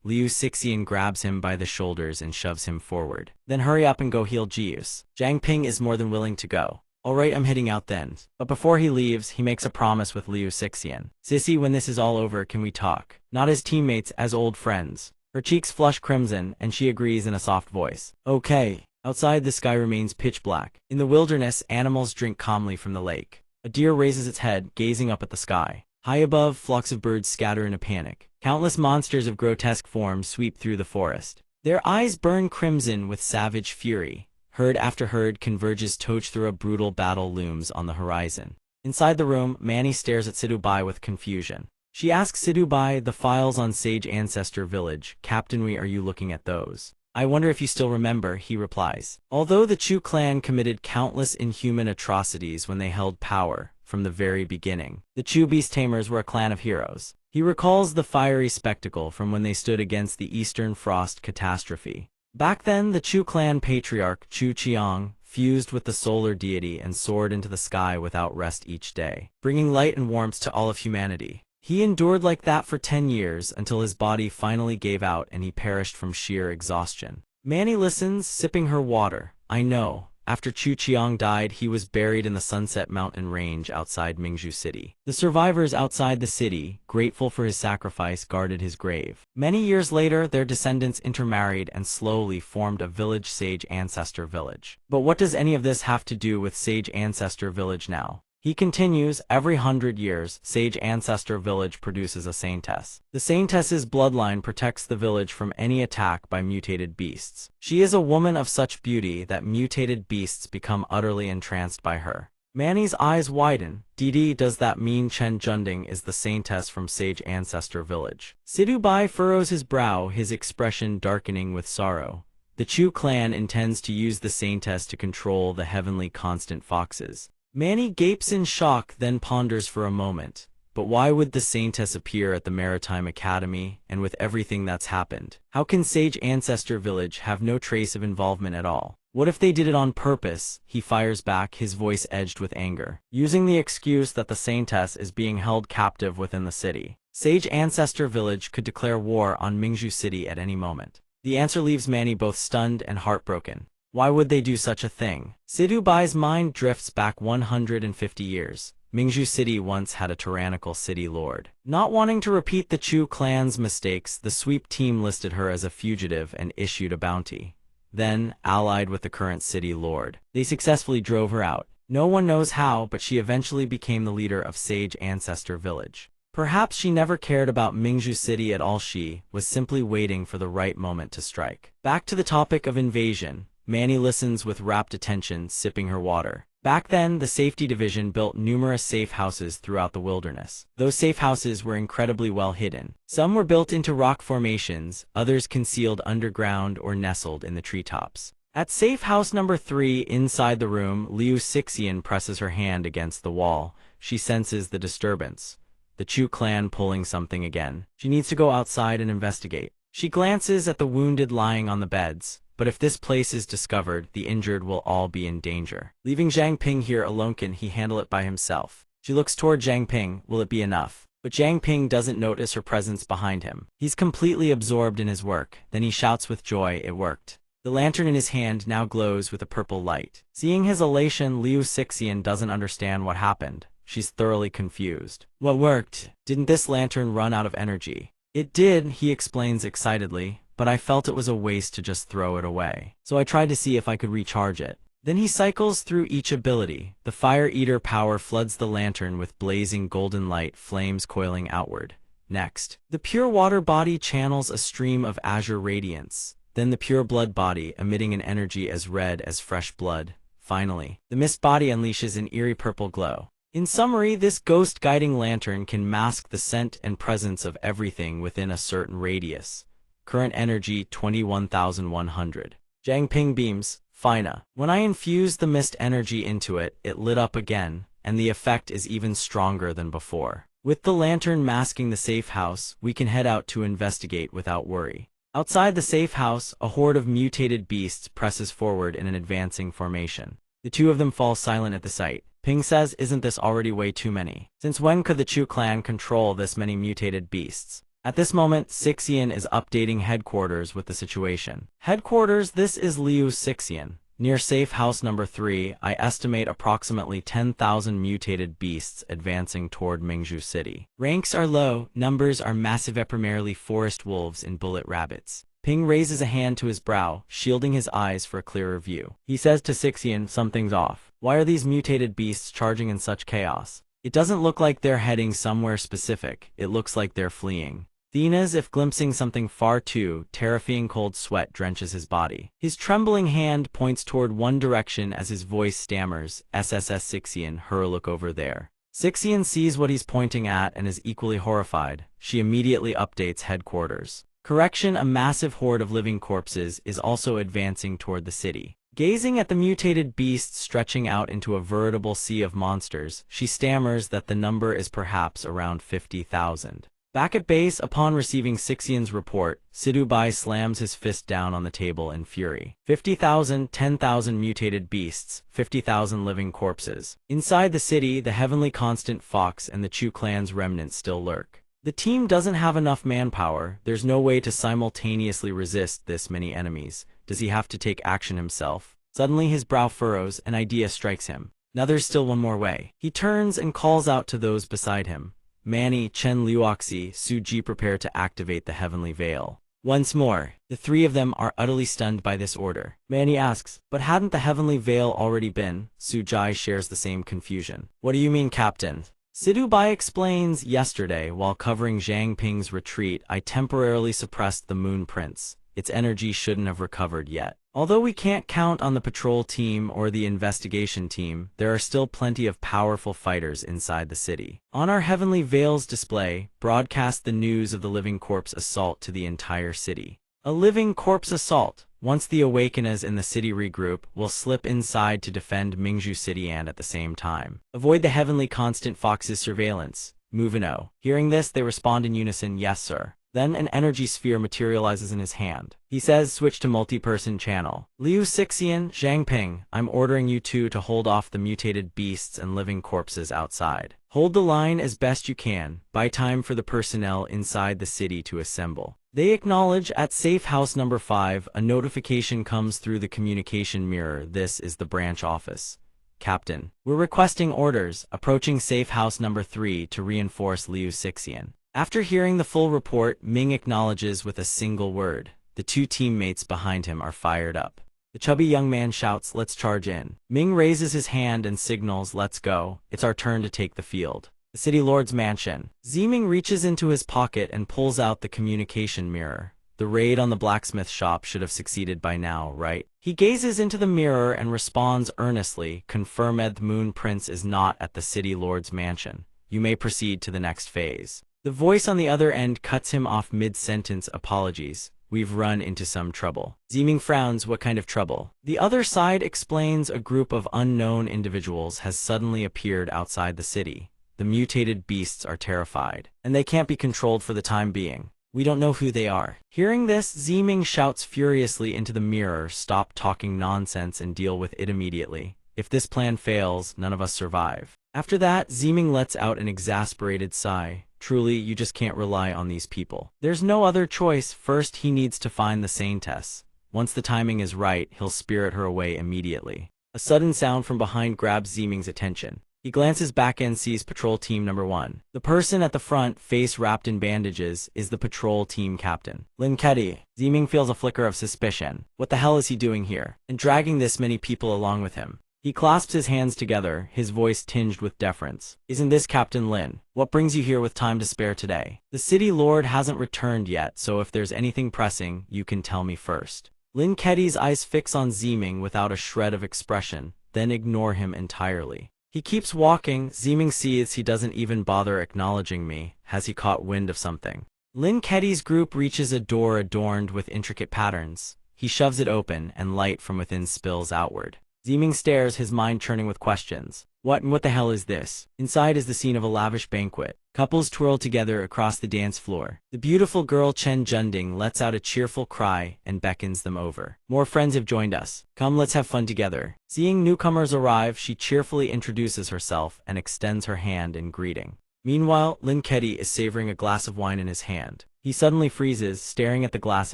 Liu Sixian grabs him by the shoulders and shoves him forward. Then hurry up and go heal Jius. Zhang Ping is more than willing to go. Alright, I'm heading out then. But before he leaves, he makes a promise with Liu Sixian. Sissy, when this is all over, can we talk? Not as teammates, as old friends. Her cheeks flush crimson, and she agrees in a soft voice. Okay. Outside, the sky remains pitch black. In the wilderness, animals drink calmly from the lake. A deer raises its head, gazing up at the sky. High above, flocks of birds scatter in a panic. Countless monsters of grotesque form sweep through the forest. Their eyes burn crimson with savage fury. Herd after herd converges through a brutal battle looms on the horizon. Inside the room, Manny stares at Sidubai with confusion. She asks Sidubai, the files on Sage Ancestor Village. Captain, are you looking at those? I wonder if you still remember, he replies. Although the Chu clan committed countless inhuman atrocities when they held power, from the very beginning, the Chu beast tamers were a clan of heroes. He recalls the fiery spectacle from when they stood against the Eastern Frost catastrophe. Back then, the Chu clan patriarch, Chu Qiang, fused with the solar deity and soared into the sky without rest each day, bringing light and warmth to all of humanity. He endured like that for 10 years until his body finally gave out and he perished from sheer exhaustion. Manny listens, sipping her water. I know. After Chu Qiang died, he was buried in the Sunset Mountain Range outside Mingzhu City. The survivors outside the city, grateful for his sacrifice, guarded his grave. Many years later, their descendants intermarried and slowly formed a village, Sage Ancestor Village. But what does any of this have to do with Sage Ancestor Village now? He continues, every 100 years, Sage Ancestor Village produces a Saintess. The Saintess's bloodline protects the village from any attack by mutated beasts. She is a woman of such beauty that mutated beasts become utterly entranced by her. Manny's eyes widen. Didi, does that mean Chen Junding is the Saintess from Sage Ancestor Village? Sidubai furrows his brow, his expression darkening with sorrow. The Chu clan intends to use the Saintess to control the heavenly constant foxes. Manny gapes in shock, then ponders for a moment. But why would the Saintess appear at the Maritime Academy, and with everything that's happened? How can Sage Ancestor Village have no trace of involvement at all? What if they did it on purpose? He fires back, his voice edged with anger, using the excuse that the Saintess is being held captive within the city. Sage Ancestor Village could declare war on Mingzhu City at any moment. The answer leaves Manny both stunned and heartbroken. Why would they do such a thing? Sidubai's mind drifts back 150 years. Mingzhu City once had a tyrannical city lord. Not wanting to repeat the Chu clan's mistakes, the sweep team listed her as a fugitive and issued a bounty. Then, allied with the current city lord, they successfully drove her out. No one knows how, but she eventually became the leader of Sage Ancestor Village. Perhaps she never cared about Mingzhu City at all. She was simply waiting for the right moment to strike. Back to the topic of invasion. Manny listens with rapt attention, sipping her water. Back then, the safety division built numerous safe houses throughout the wilderness. Those safe houses were incredibly well hidden. Some were built into rock formations, others concealed underground or nestled in the treetops. At safe house number 3, inside the room, Liu Sixian presses her hand against the wall. She senses the disturbance. The Chu clan pulling something again. She needs to go outside and investigate. She glances at the wounded lying on the beds. But if this place is discovered, the injured will all be in danger. Leaving Zhang Ping here alone, can he handle it by himself? She looks toward Zhang Ping. Will it be enough? But Zhang Ping doesn't notice her presence behind him. He's completely absorbed in his work. Then he shouts with joy, it worked. The lantern in his hand now glows with a purple light. Seeing his elation, Liu Sixian doesn't understand what happened. She's thoroughly confused. What worked? Didn't this lantern run out of energy? It did, he explains excitedly. But I felt it was a waste to just throw it away. So I tried to see if I could recharge it. Then he cycles through each ability. The Fire Eater power floods the lantern with blazing golden light, flames coiling outward. Next, the Pure Water body channels a stream of azure radiance. Then the Pure Blood body, emitting an energy as red as fresh blood. Finally, the Mist body unleashes an eerie purple glow. In summary, this ghost-guiding lantern can mask the scent and presence of everything within a certain radius. Current energy 21,100. Zhang Ping beams, Fina. When I infused the mist energy into it, it lit up again, and the effect is even stronger than before. With the lantern masking the safe house, we can head out to investigate without worry. Outside the safe house, a horde of mutated beasts presses forward in an advancing formation. The two of them fall silent at the sight. Ping says, isn't this already way too many? Since when could the Chu clan control this many mutated beasts? At this moment, Sixian is updating headquarters with the situation. Headquarters, this is Liu Sixian. Near safe house number 3, I estimate approximately 10,000 mutated beasts advancing toward Mingzhu City. Ranks are low, numbers are massive, primarily forest wolves and bullet rabbits. Ping raises a hand to his brow, shielding his eyes for a clearer view. He says to Sixian, something's off. Why are these mutated beasts charging in such chaos? It doesn't look like they're heading somewhere specific, it looks like they're fleeing. Thena's if glimpsing something far too terrifying. Cold sweat drenches his body. His trembling hand points toward one direction as his voice stammers, SSS Sixian, her look over there. Sixian sees what he's pointing at and is equally horrified. She immediately updates headquarters. Correction, a massive horde of living corpses is also advancing toward the city. Gazing at the mutated beasts stretching out into a veritable sea of monsters, she stammers that the number is perhaps around 50,000. Back at base, upon receiving Sixian's report, Sidubai slams his fist down on the table in fury. 50,000, 10,000 mutated beasts, 50,000 living corpses. Inside the city, the heavenly constant fox and the Chu clan's remnants still lurk. The team doesn't have enough manpower, there's no way to simultaneously resist this many enemies. Does he have to take action himself? Suddenly his brow furrows, an idea strikes him. Now there's still one more way. He turns and calls out to those beside him. Manny, Chen Liuoxi, Su Ji prepare to activate the heavenly veil. Once more, the three of them are utterly stunned by this order. Manny asks, but hadn't the heavenly veil already been? Su Ji shares the same confusion. What do you mean, Captain? Sidu Bai explains, yesterday, while covering Zhang Ping's retreat, I temporarily suppressed the Moon Prince. Its energy shouldn't have recovered yet. Although we can't count on the patrol team or the investigation team, there are still plenty of powerful fighters inside the city. On our Heavenly Veils display, broadcast the news of the Living Corpse assault to the entire city. A Living Corpse assault. Once the Awakeners in the city regroup, will slip inside to defend Mingzhu City and at the same time avoid the Heavenly Constant Fox's surveillance. Muvino. Hearing this, they respond in unison, yes sir. Then an energy sphere materializes in his hand. He says, switch to multi-person channel. Liu Sixian, Zhang Ping, I'm ordering you two to hold off the mutated beasts and living corpses outside. Hold the line as best you can. Buy time for the personnel inside the city to assemble. They acknowledge. At safe house number 5, a notification comes through the communication mirror. This is the branch office. Captain, we're requesting orders, approaching safe house number 3 to reinforce Liu Sixian. After hearing the full report, Ming acknowledges with a single word. The two teammates behind him are fired up. The chubby young man shouts, let's charge in. Ming raises his hand and signals, let's go. It's our turn to take the field. The city lord's mansion. Ziming reaches into his pocket and pulls out the communication mirror. The raid on the blacksmith shop should have succeeded by now, right? He gazes into the mirror and responds earnestly, confirmed the Moon Prince is not at the city lord's mansion. You may proceed to the next phase. The voice on the other end cuts him off mid-sentence. Apologies. We've run into some trouble. Ziming frowns. What kind of trouble? The other side explains. A group of unknown individuals has suddenly appeared outside the city. The mutated beasts are terrified, and they can't be controlled for the time being. We don't know who they are. Hearing this, Ziming shouts furiously into the mirror, stop talking nonsense and deal with it immediately. If this plan fails, none of us survive. After that, Ziming lets out an exasperated sigh. Truly, you just can't rely on these people. There's no other choice. First, he needs to find the Saintess. Once the timing is right, he'll spirit her away immediately. A sudden sound from behind grabs Ziming's attention. He glances back and sees patrol team number 1. The person at the front, face wrapped in bandages, is the patrol team captain, Lin Kedi. Ziming feels a flicker of suspicion. What the hell is he doing here, and dragging this many people along with him? He clasps his hands together, his voice tinged with deference. Isn't this Captain Lin? What brings you here with time to spare today? The city lord hasn't returned yet, so if there's anything pressing, you can tell me first. Lin Kedi's eyes fix on Ziming without a shred of expression, then ignore him entirely. He keeps walking. Ziming sees he doesn't even bother acknowledging me. Has he caught wind of something? Lin Kedi's group reaches a door adorned with intricate patterns. He shoves it open, and light from within spills outward. Ziming stares, his mind churning with questions. What the hell is this? Inside is the scene of a lavish banquet. Couples twirl together across the dance floor. The beautiful girl Chen Junding lets out a cheerful cry and beckons them over. More friends have joined us. Come, let's have fun together. Seeing newcomers arrive, she cheerfully introduces herself and extends her hand in greeting. Meanwhile, Lin Kedi is savoring a glass of wine in his hand. He suddenly freezes, staring at the glass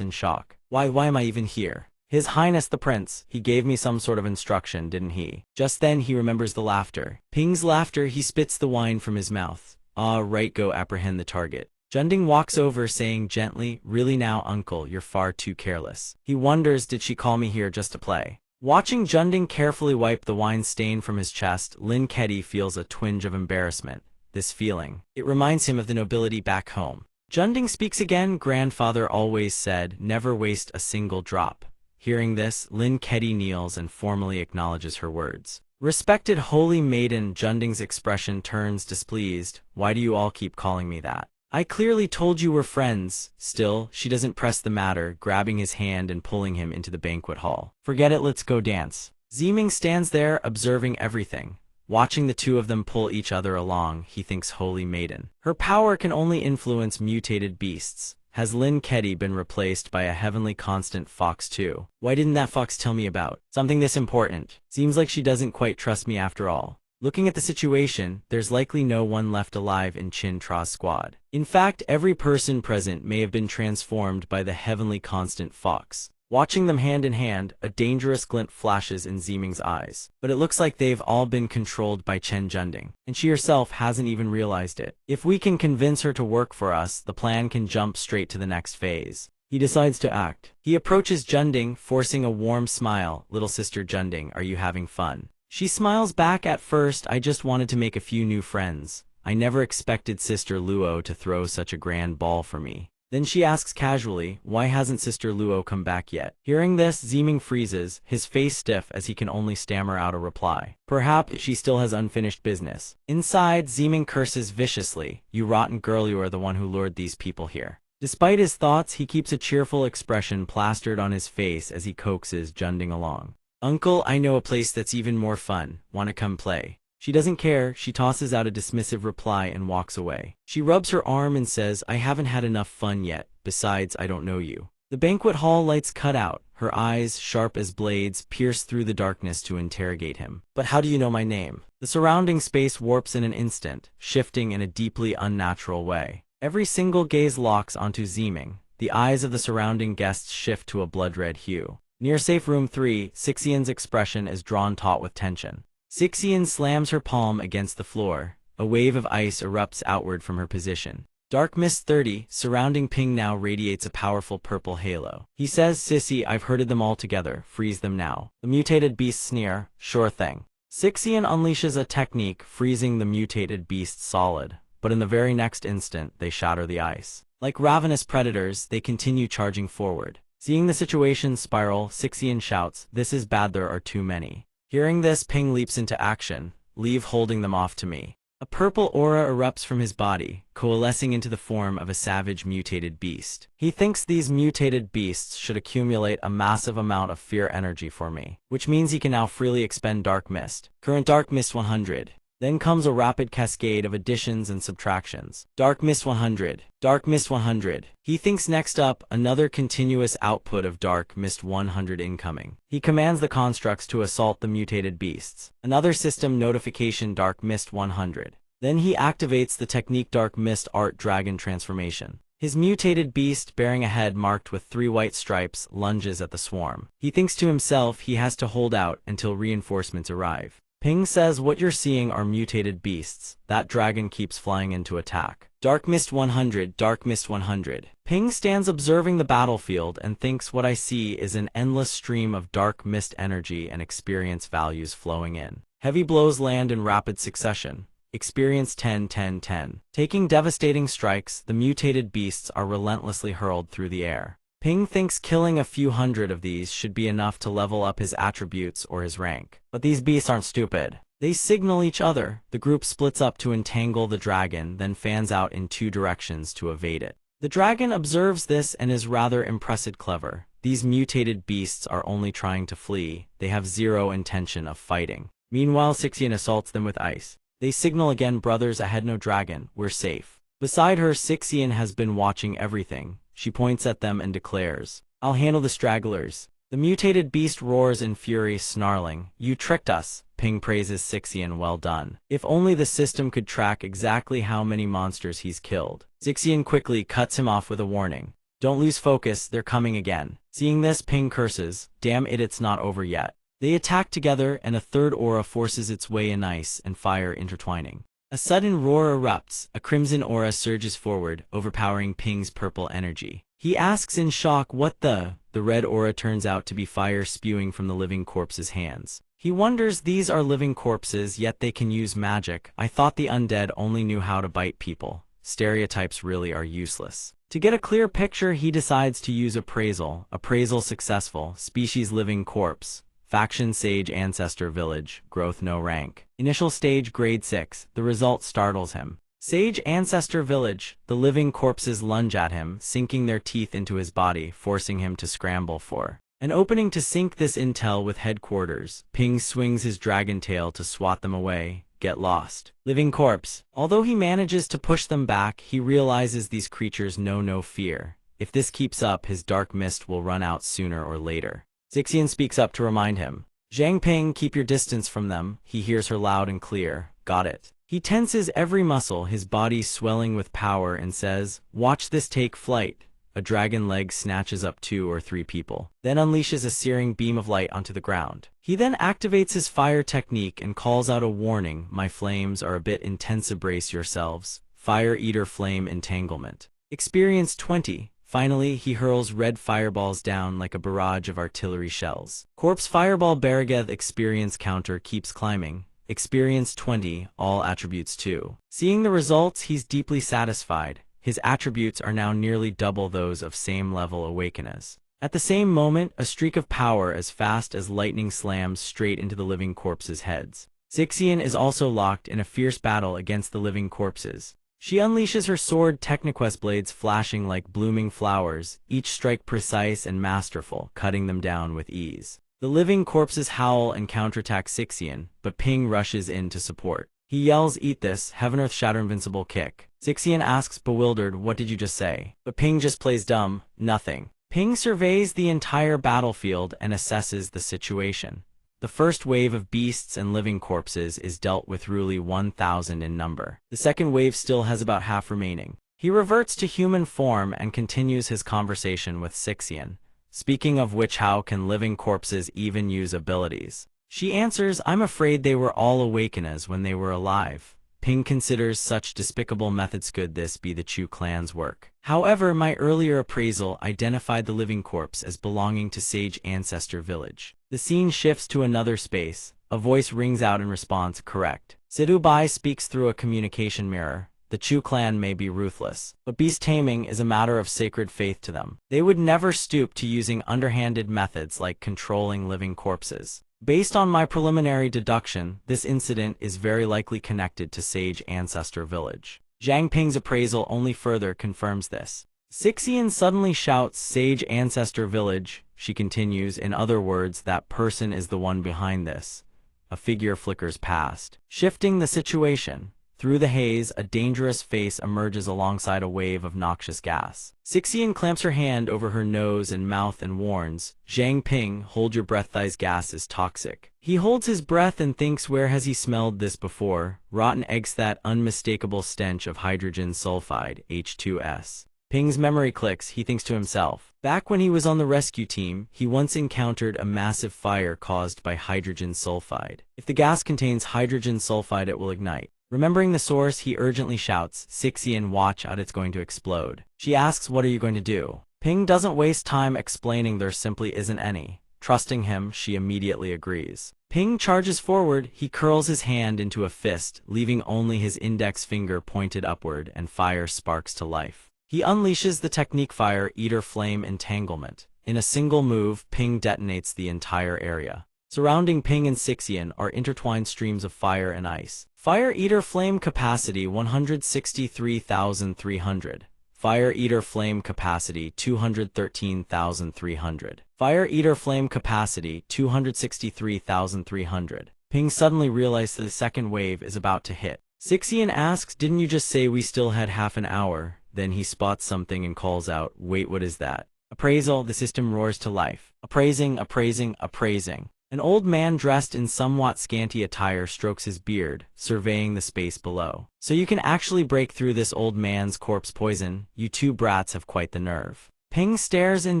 in shock. Why am I even here? His Highness the Prince, he gave me some sort of instruction, didn't he? Just then he remembers the laughter. Ping's laughter. He spits the wine from his mouth. Ah, right, go apprehend the target. Junding walks over, saying gently, really now, uncle, you're far too careless. He wonders, did she call me here just to play? Watching Junding carefully wipe the wine stain from his chest, Lin Kedi feels a twinge of embarrassment. This feeling, it reminds him of the nobility back home. Junding speaks again. Grandfather always said, never waste a single drop. Hearing this, Lin Kedi kneels and formally acknowledges her words. Respected holy maiden. Junding's expression turns displeased. Why do you all keep calling me that? I clearly told you we're friends. Still, she doesn't press the matter, grabbing his hand and pulling him into the banquet hall. Forget it, let's go dance. Ziming stands there, observing everything. Watching the two of them pull each other along, he thinks holy maiden. Her power can only influence mutated beasts. Has Lin Kedi been replaced by a heavenly constant fox too? Why didn't that fox tell me about something this important? Seems like she doesn't quite trust me after all. Looking at the situation, there's likely no one left alive in Chin Tra's squad. In fact, every person present may have been transformed by the heavenly constant fox. Watching them hand in hand, a dangerous glint flashes in Ziming's eyes. But it looks like they've all been controlled by Chen Zhending, and she herself hasn't even realized it. If we can convince her to work for us, the plan can jump straight to the next phase. He decides to act. He approaches Zhending, forcing a warm smile. Little sister Zhending, are you having fun? She smiles back. At first, I just wanted to make a few new friends. I never expected Sister Luo to throw such a grand ball for me. Then she asks casually, why hasn't Sister Luo come back yet? Hearing this, Ziming freezes, his face stiff as he can only stammer out a reply. Perhaps she still has unfinished business. Inside, Ziming curses viciously, you rotten girl, you are the one who lured these people here. Despite his thoughts, he keeps a cheerful expression plastered on his face as he coaxes Zhending along. Uncle, I know a place that's even more fun. Wanna come play? She doesn't care, she tosses out a dismissive reply and walks away. She rubs her arm and says, I haven't had enough fun yet, besides I don't know you. The banquet hall lights cut out, her eyes, sharp as blades, pierce through the darkness to interrogate him. But how do you know my name? The surrounding space warps in an instant, shifting in a deeply unnatural way. Every single gaze locks onto Ziming. The eyes of the surrounding guests shift to a blood-red hue. Near safe room 3, Sixian's expression is drawn taut with tension. Sixian slams her palm against the floor. A wave of ice erupts outward from her position. Dark Mist 30, surrounding Ping now radiates a powerful purple halo. He says, Sissy, I've herded them all together, freeze them now. The mutated beasts sneer, sure thing. Sixian unleashes a technique, freezing the mutated beasts solid, but in the very next instant, they shatter the ice. Like ravenous predators, they continue charging forward. Seeing the situation spiral, Sixian shouts, this is bad, there are too many. Hearing this, Ping leaps into action, leave holding them off to me. A purple aura erupts from his body, coalescing into the form of a savage mutated beast. He thinks these mutated beasts should accumulate a massive amount of fear energy for me, which means he can now freely expend Dark Mist. Current Dark Mist 100. Then comes a rapid cascade of additions and subtractions. Dark Mist 100. Dark Mist 100. He thinks next up, another continuous output of Dark Mist 100 incoming. He commands the constructs to assault the mutated beasts. Another system notification, Dark Mist 100. Then he activates the technique Dark Mist Art Dragon Transformation. His mutated beast, bearing a head marked with 3 white stripes, lunges at the swarm. He thinks to himself he has to hold out until reinforcements arrive. Ping says what you're seeing are mutated beasts. That dragon keeps flying into attack. Dark Mist 100, Dark Mist 100. Ping stands observing the battlefield and thinks what I see is an endless stream of dark mist energy and experience values flowing in. Heavy blows land in rapid succession. Experience 10, 10, 10. Taking devastating strikes, the mutated beasts are relentlessly hurled through the air. Ping thinks killing a few hundred of these should be enough to level up his attributes or his rank. But these beasts aren't stupid. They signal each other. The group splits up to entangle the dragon, then fans out in 2 directions to evade it. The dragon observes this and is rather impressed. Clever. These mutated beasts are only trying to flee. They have zero intention of fighting. Meanwhile, Sixian assaults them with ice. They signal again, brothers ahead, no dragon, we're safe. Beside her, Sixian has been watching everything. She points at them and declares, I'll handle the stragglers. The mutated beast roars in fury, snarling, you tricked us. Ping praises Sixian, well done. If only the system could track exactly how many monsters he's killed. Sixian quickly cuts him off with a warning. Don't lose focus, they're coming again. Seeing this, Ping curses, damn it, it's not over yet. They attack together and a third aura forces its way in, ice and fire intertwining. A sudden roar erupts, a crimson aura surges forward, overpowering Ping's purple energy. He asks in shock, what the? The red aura turns out to be fire spewing from the living corpse's hands. He wonders, these are living corpses, yet they can use magic. I thought the undead only knew how to bite people. Stereotypes really are useless. To get a clear picture, he decides to use appraisal. Appraisal successful, species living corpse. Faction Sage Ancestor Village, growth no rank. Initial stage grade 6, the result startles him. Sage Ancestor Village, the living corpses lunge at him, sinking their teeth into his body, forcing him to scramble for an opening to sync this intel with headquarters. Ping swings his dragon tail to swat them away. Get lost. Living corpse. Although he manages to push them back, he realizes these creatures know no fear. If this keeps up, his dark mist will run out sooner or later. Sixian speaks up to remind him. Zhang Ping, keep your distance from them. He hears her loud and clear. Got it. He tenses every muscle, his body swelling with power, and says, watch this take flight. a dragon leg snatches up 2 or 3 people, then unleashes a searing beam of light onto the ground. He then activates his fire technique and calls out a warning: "My flames are a bit intense, brace yourselves. Fire Eater Flame Entanglement. Experience 20. Finally, he hurls red fireballs down like a barrage of artillery shells. Corpse Fireball Barageth experience counter keeps climbing. Experience 20, all attributes 2. Seeing the results, he's deeply satisfied. His attributes are now nearly double those of same level Awakeners. At the same moment, a streak of power as fast as lightning slams straight into the living corpses' heads. Sixian is also locked in a fierce battle against the living corpses. She unleashes her sword, Technoquest blades flashing like blooming flowers, each strike precise and masterful, cutting them down with ease. The living corpses howl and counterattack Sixian, but Ping rushes in to support. He yells, "Eat this, Heaven Earth Shatter Invincible Kick." Sixian asks, bewildered, "What did you just say?" But Ping just plays dumb, "Nothing." Ping surveys the entire battlefield and assesses the situation. The first wave of beasts and living corpses is dealt with, roughly 1,000 in number. The second wave still has about half remaining. He reverts to human form and continues his conversation with Sixian. Speaking of which, how can living corpses even use abilities? She answers, "I'm afraid they were all Awakeners when they were alive." Ping considers such despicable methods. Could this be the Chu clan's work? However, my earlier appraisal identified the living corpse as belonging to Sage Ancestor Village. The scene shifts to another space. A voice rings out in response, "Correct." Sidhu Bai speaks through a communication mirror. The Chu clan may be ruthless, but beast taming is a matter of sacred faith to them. They would never stoop to using underhanded methods like controlling living corpses. Based on my preliminary deduction, this incident is very likely connected to Sage Ancestor Village. Zhang Ping's appraisal only further confirms this. Sixian suddenly shouts, "Sage Ancestor Village." She continues, "In other words, that person is the one behind this." A figure flickers past, shifting the situation. Through the haze, a dangerous face emerges alongside a wave of noxious gas. Sixian clamps her hand over her nose and mouth and warns, "Zhang Ping, hold your breath, this gas is toxic." He holds his breath and thinks, where has he smelled this before? Rotten eggs, that unmistakable stench of hydrogen sulfide, H2S. Ping's memory clicks. He thinks to himself, back when he was on the rescue team, he once encountered a massive fire caused by hydrogen sulfide. If the gas contains hydrogen sulfide, it will ignite. Remembering the source, he urgently shouts, "Sixian, watch out, it's going to explode." She asks, "What are you going to do?" Ping doesn't waste time explaining there simply isn't any. Trusting him, she immediately agrees. Ping charges forward. He curls his hand into a fist, leaving only his index finger pointed upward, and fire sparks to life. He unleashes the technique Fire Eater Flame Entanglement. In a single move, Ping detonates the entire area. Surrounding Ping and Sixian are intertwined streams of fire and ice. Fire Eater Flame Capacity 163,300. Fire Eater Flame Capacity 213,300. Fire Eater Flame Capacity 263,300. Ping suddenly realizes the second wave is about to hit. Sixian asks, "Didn't you just say we still had half an hour?" Then he spots something and calls out, "Wait, what is that?" Appraisal. The system roars to life. Appraising, appraising, appraising. An old man dressed in somewhat scanty attire strokes his beard, surveying the space below. "So you can actually break through this old man's corpse poison? You two brats have quite the nerve." Ping stares in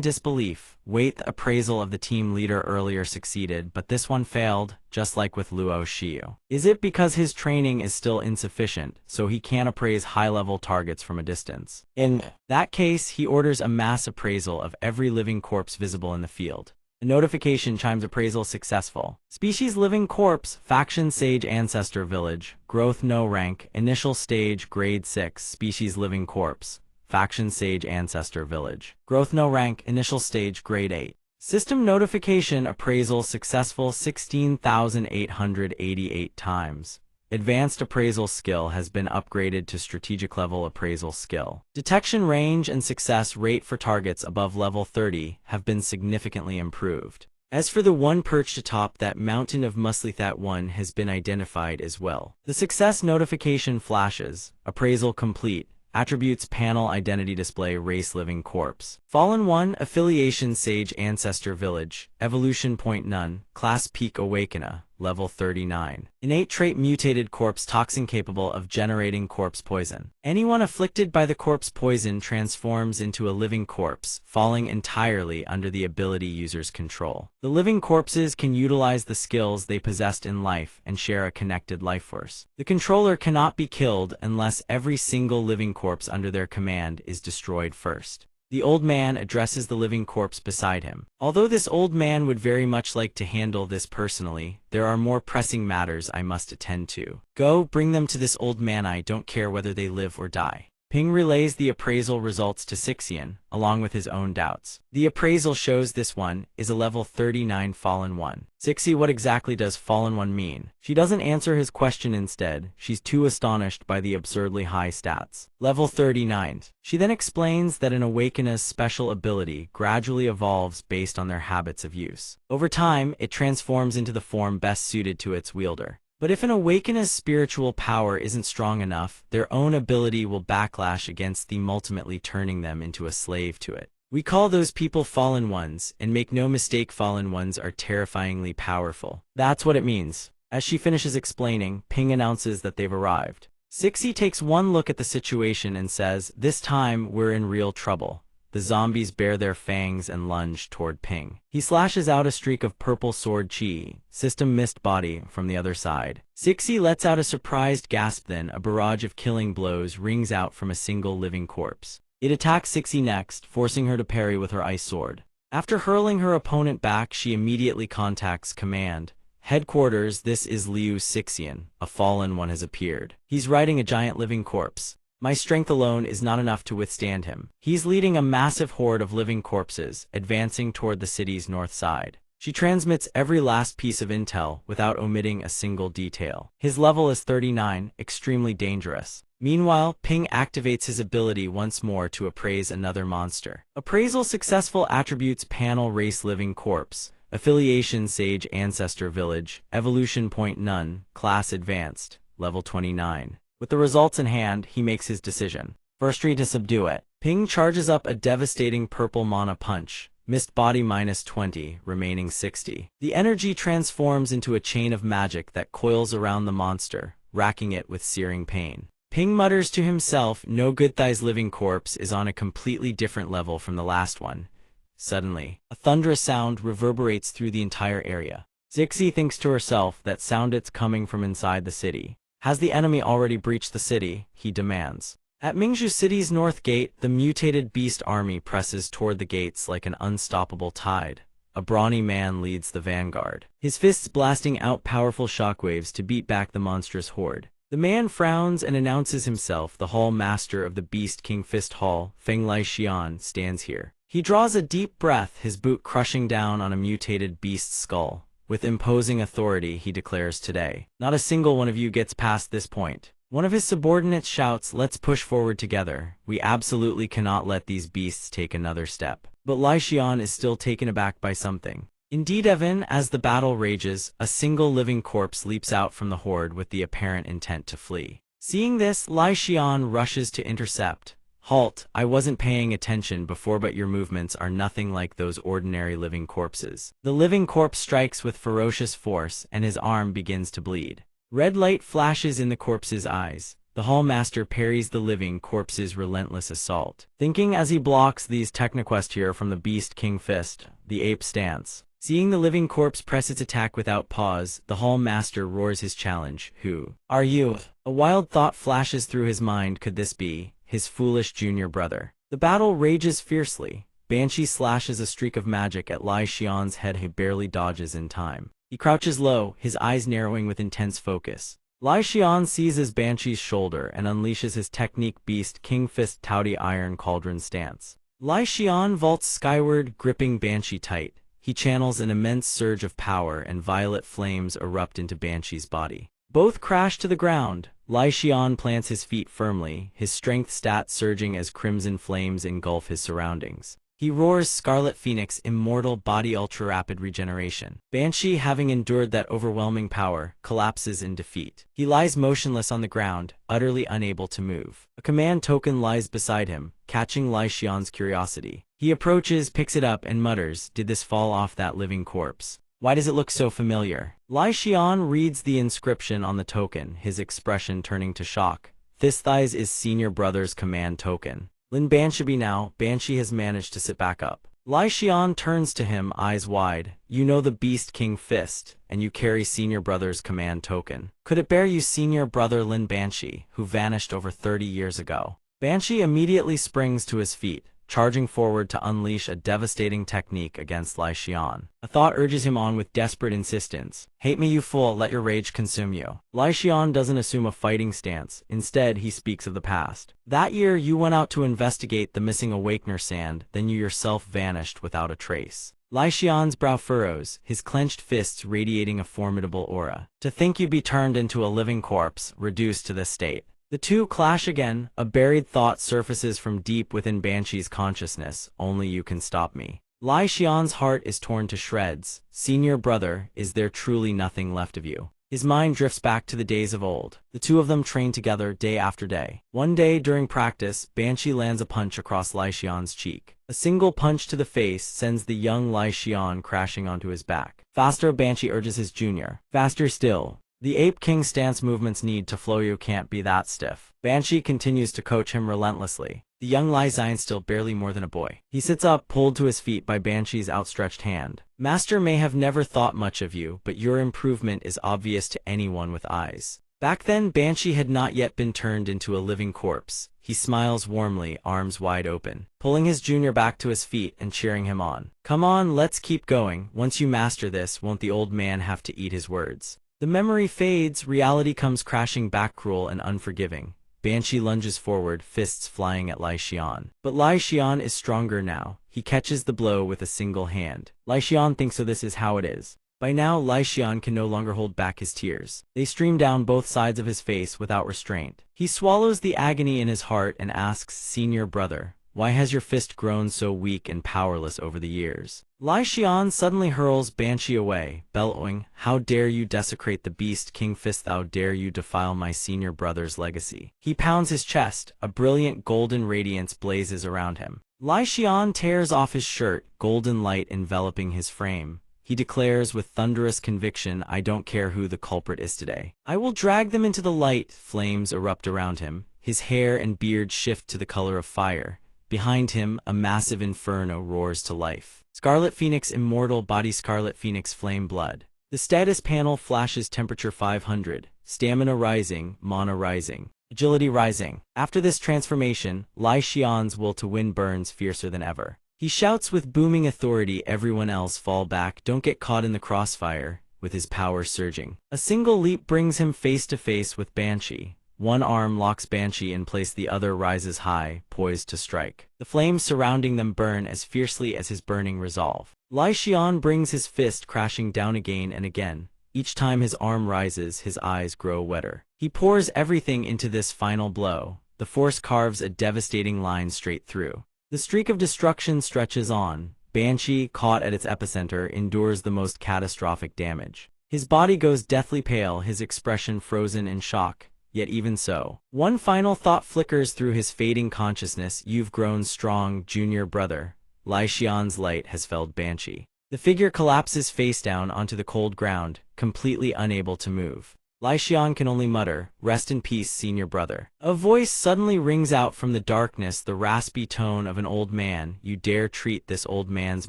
disbelief. Wait, the appraisal of the team leader earlier succeeded, but this one failed, just like with Luo Xiu. Is it because his training is still insufficient, so he can't appraise high-level targets from a distance? In that case, he orders a mass appraisal of every living corpse visible in the field. A notification chimes, appraisal successful. Species living corpse, faction Sage Ancestor Village, growth no rank, initial stage grade 6, species living corpse, faction Sage Ancestor Village, growth no rank, initial stage grade 8. System notification, appraisal successful 16,888 times. Advanced appraisal skill has been upgraded to strategic level appraisal skill. Detection range and success rate for targets above level 30 have been significantly improved. As for the one perched atop that mountain of muscly, that one has been identified as well. The success notification flashes. Appraisal complete. Attributes panel, identity display, race living corpse. Fallen 1, affiliation Sage Ancestor Village, evolution point none, class peak Awakener, level 39. Innate trait mutated corpse toxin capable of generating corpse poison. Anyone afflicted by the corpse poison transforms into a living corpse, falling entirely under the ability user's control. The living corpses can utilize the skills they possessed in life and share a connected life force. The controller cannot be killed unless every single living corpse under their command is destroyed first. The old man addresses the living corpse beside him. Although this old man would very much like to handle this personally, there are more pressing matters I must attend to. Go, bring them to this old man. I don't care whether they live or die. Ping relays the appraisal results to Sixian, along with his own doubts. The appraisal shows this one is a level 39 Fallen One. Sixie, what exactly does Fallen One mean? She doesn't answer his question instead, she's too astonished by the absurdly high stats. Level 39. She then explains that an Awakener's special ability gradually evolves based on their habits of use. Over time, it transforms into the form best suited to its wielder. But if an Awakener's spiritual power isn't strong enough, their own ability will backlash against them, ultimately turning them into a slave to it. We call those people Fallen Ones, and make no mistake, Fallen Ones are terrifyingly powerful. That's what it means. As she finishes explaining, Ping announces that they've arrived. Sixie takes one look at the situation and says, "This time, we're in real trouble." The zombies bare their fangs and lunge toward Ping. He slashes out a streak of purple sword chi, system mist body, from the other side. Sixie lets out a surprised gasp, then a barrage of killing blows rings out from a single living corpse. It attacks Sixie next, forcing her to parry with her ice sword. After hurling her opponent back, she immediately contacts command. Headquarters, this is Liu Sixian. A Fallen One has appeared. He's riding a giant living corpse. My strength alone is not enough to withstand him. He's leading a massive horde of living corpses, advancing toward the city's north side. She transmits every last piece of intel without omitting a single detail. His level is 39, extremely dangerous. Meanwhile, Ping activates his ability once more to appraise another monster. Appraisal successful. Attributes panel: race living corpse, affiliation sage ancestor village, evolution point none, class advanced, level 29. With the results in hand, he makes his decision. First to subdue it. Ping charges up a devastating purple mana punch. Mist body -20, remaining 60. The energy transforms into a chain of magic that coils around the monster, racking it with searing pain. Ping mutters to himself, no good. Thigh's living corpse is on a completely different level from the last one. Suddenly, a thunderous sound reverberates through the entire area. Zixi thinks to herself, that sound, it's coming from inside the city. Has the enemy already breached the city? He demands. At Mingzhu City's north gate, the mutated beast army presses toward the gates like an unstoppable tide. A brawny man leads the vanguard, his fists blasting out powerful shockwaves to beat back the monstrous horde. The man frowns and announces himself. The hall master of the Beast King Fist Hall, Feng Lai Xian, stands here. He draws a deep breath, his boot crushing down on a mutated beast's skull. With imposing authority, he declares, today, not a single one of you gets past this point. One of his subordinates shouts, let's push forward together. We absolutely cannot let these beasts take another step. But Lai Xian is still taken aback by something. Indeed, even as the battle rages, a single living corpse leaps out from the horde with the apparent intent to flee. Seeing this, Lai Xian rushes to intercept. Halt, I wasn't paying attention before, but your movements are nothing like those ordinary living corpses. The living corpse strikes with ferocious force, and his arm begins to bleed. Red light flashes in the corpse's eyes. The hallmaster parries the living corpse's relentless assault. Thinking as he blocks these technoquest here from the Beast King Fist, the ape stance. Seeing the living corpse press its attack without pause, the hallmaster roars his challenge. Who are you? A wild thought flashes through his mind. Could this be his foolish junior brother? The battle rages fiercely. Banshee slashes a streak of magic at Lai Xian's head. He barely dodges in time. He crouches low, his eyes narrowing with intense focus. Lai Xian seizes Banshee's shoulder and unleashes his technique Beast King Fist Taudi Iron Cauldron stance. Lai Xian vaults skyward, gripping Banshee tight. He channels an immense surge of power, and violet flames erupt into Banshee's body. Both crash to the ground. Lai Xian plants his feet firmly, his strength stat surging as crimson flames engulf his surroundings. He roars Scarlet Phoenix Immortal Body Ultra-Rapid Regeneration. Banshee, having endured that overwhelming power, collapses in defeat. He lies motionless on the ground, utterly unable to move. A command token lies beside him, catching Lai Xian's curiosity. He approaches, picks it up, and mutters, did this fall off that living corpse? Why does it look so familiar? Lai Xian reads the inscription on the token, his expression turning to shock. This thighs is senior brother's command token. Lin Banshibi now, Banshee has managed to sit back up. Lai Xian turns to him, eyes wide. You know the Beast King Fist, and you carry senior brother's command token. Could it bear you senior brother Lin Banshee, who vanished over 30 years ago? Banshee immediately springs to his feet, charging forward to unleash a devastating technique against Lai Xian. A thought urges him on with desperate insistence. Hate me you fool, let your rage consume you. Lai Xian doesn't assume a fighting stance. Instead, he speaks of the past. That year, you went out to investigate the missing Awakener sand, then you yourself vanished without a trace. Lai Xian's brow furrows, his clenched fists radiating a formidable aura. To think you'd be turned into a living corpse, reduced to this state. The two clash again. A buried thought surfaces from deep within Banshee's consciousness. Only you can stop me. Lai Xian's heart is torn to shreds. Senior brother, is there truly nothing left of you? His mind drifts back to the days of old. The two of them trained together day after day. One day during practice, Banshee lands a punch across Lai Xian's cheek. A single punch to the face sends the young Lai Xian crashing onto his back. Faster, Banshee urges his junior. Faster still. The Ape King's stance movements need to flow, you can't be that stiff. Banshee continues to coach him relentlessly. The young Lai Xian still barely more than a boy. He sits up, pulled to his feet by Banshee's outstretched hand. Master may have never thought much of you, but your improvement is obvious to anyone with eyes. Back then, Banshee had not yet been turned into a living corpse. He smiles warmly, arms wide open, pulling his junior back to his feet and cheering him on. Come on, let's keep going. Once you master this, won't the old man have to eat his words? The memory fades, reality comes crashing back, cruel and unforgiving. Banshee lunges forward, fists flying at Lai Xian. But Lai Xian is stronger now. He catches the blow with a single hand. Lai Xian thinks so this is how it is. By now, Lai Xian can no longer hold back his tears. They stream down both sides of his face without restraint. He swallows the agony in his heart and asks, Senior brother, why has your fist grown so weak and powerless over the years? Lai Xian suddenly hurls Banshee away, bellowing, How dare you desecrate the Beast King Fist, how dare you defile my senior brother's legacy? He pounds his chest, a brilliant golden radiance blazes around him. Lai Xian tears off his shirt, golden light enveloping his frame. He declares with thunderous conviction, I don't care who the culprit is today. I will drag them into the light. Flames erupt around him. His hair and beard shift to the color of fire. Behind him, a massive inferno roars to life. Scarlet Phoenix immortal body, Scarlet Phoenix flame blood. The status panel flashes temperature 500, stamina rising, mana rising, agility rising. After this transformation, Lai Xian's will to win burns fiercer than ever. He shouts with booming authority, everyone else fall back, don't get caught in the crossfire, with his power surging. A single leap brings him face to face with Banshee. One arm locks Banshee in place, the other rises high, poised to strike. The flames surrounding them burn as fiercely as his burning resolve. Lai Xian brings his fist crashing down again and again. Each time his arm rises, his eyes grow wetter. He pours everything into this final blow. The force carves a devastating line straight through. The streak of destruction stretches on. Banshee, caught at its epicenter, endures the most catastrophic damage. His body goes deathly pale, his expression frozen in shock. Yet even so, one final thought flickers through his fading consciousness, you've grown strong, junior brother. Lai Xian's light has felled Banshee. The figure collapses face down onto the cold ground, completely unable to move. Lai Xian can only mutter, rest in peace, senior brother. A voice suddenly rings out from the darkness, the raspy tone of an old man, you dare treat this old man's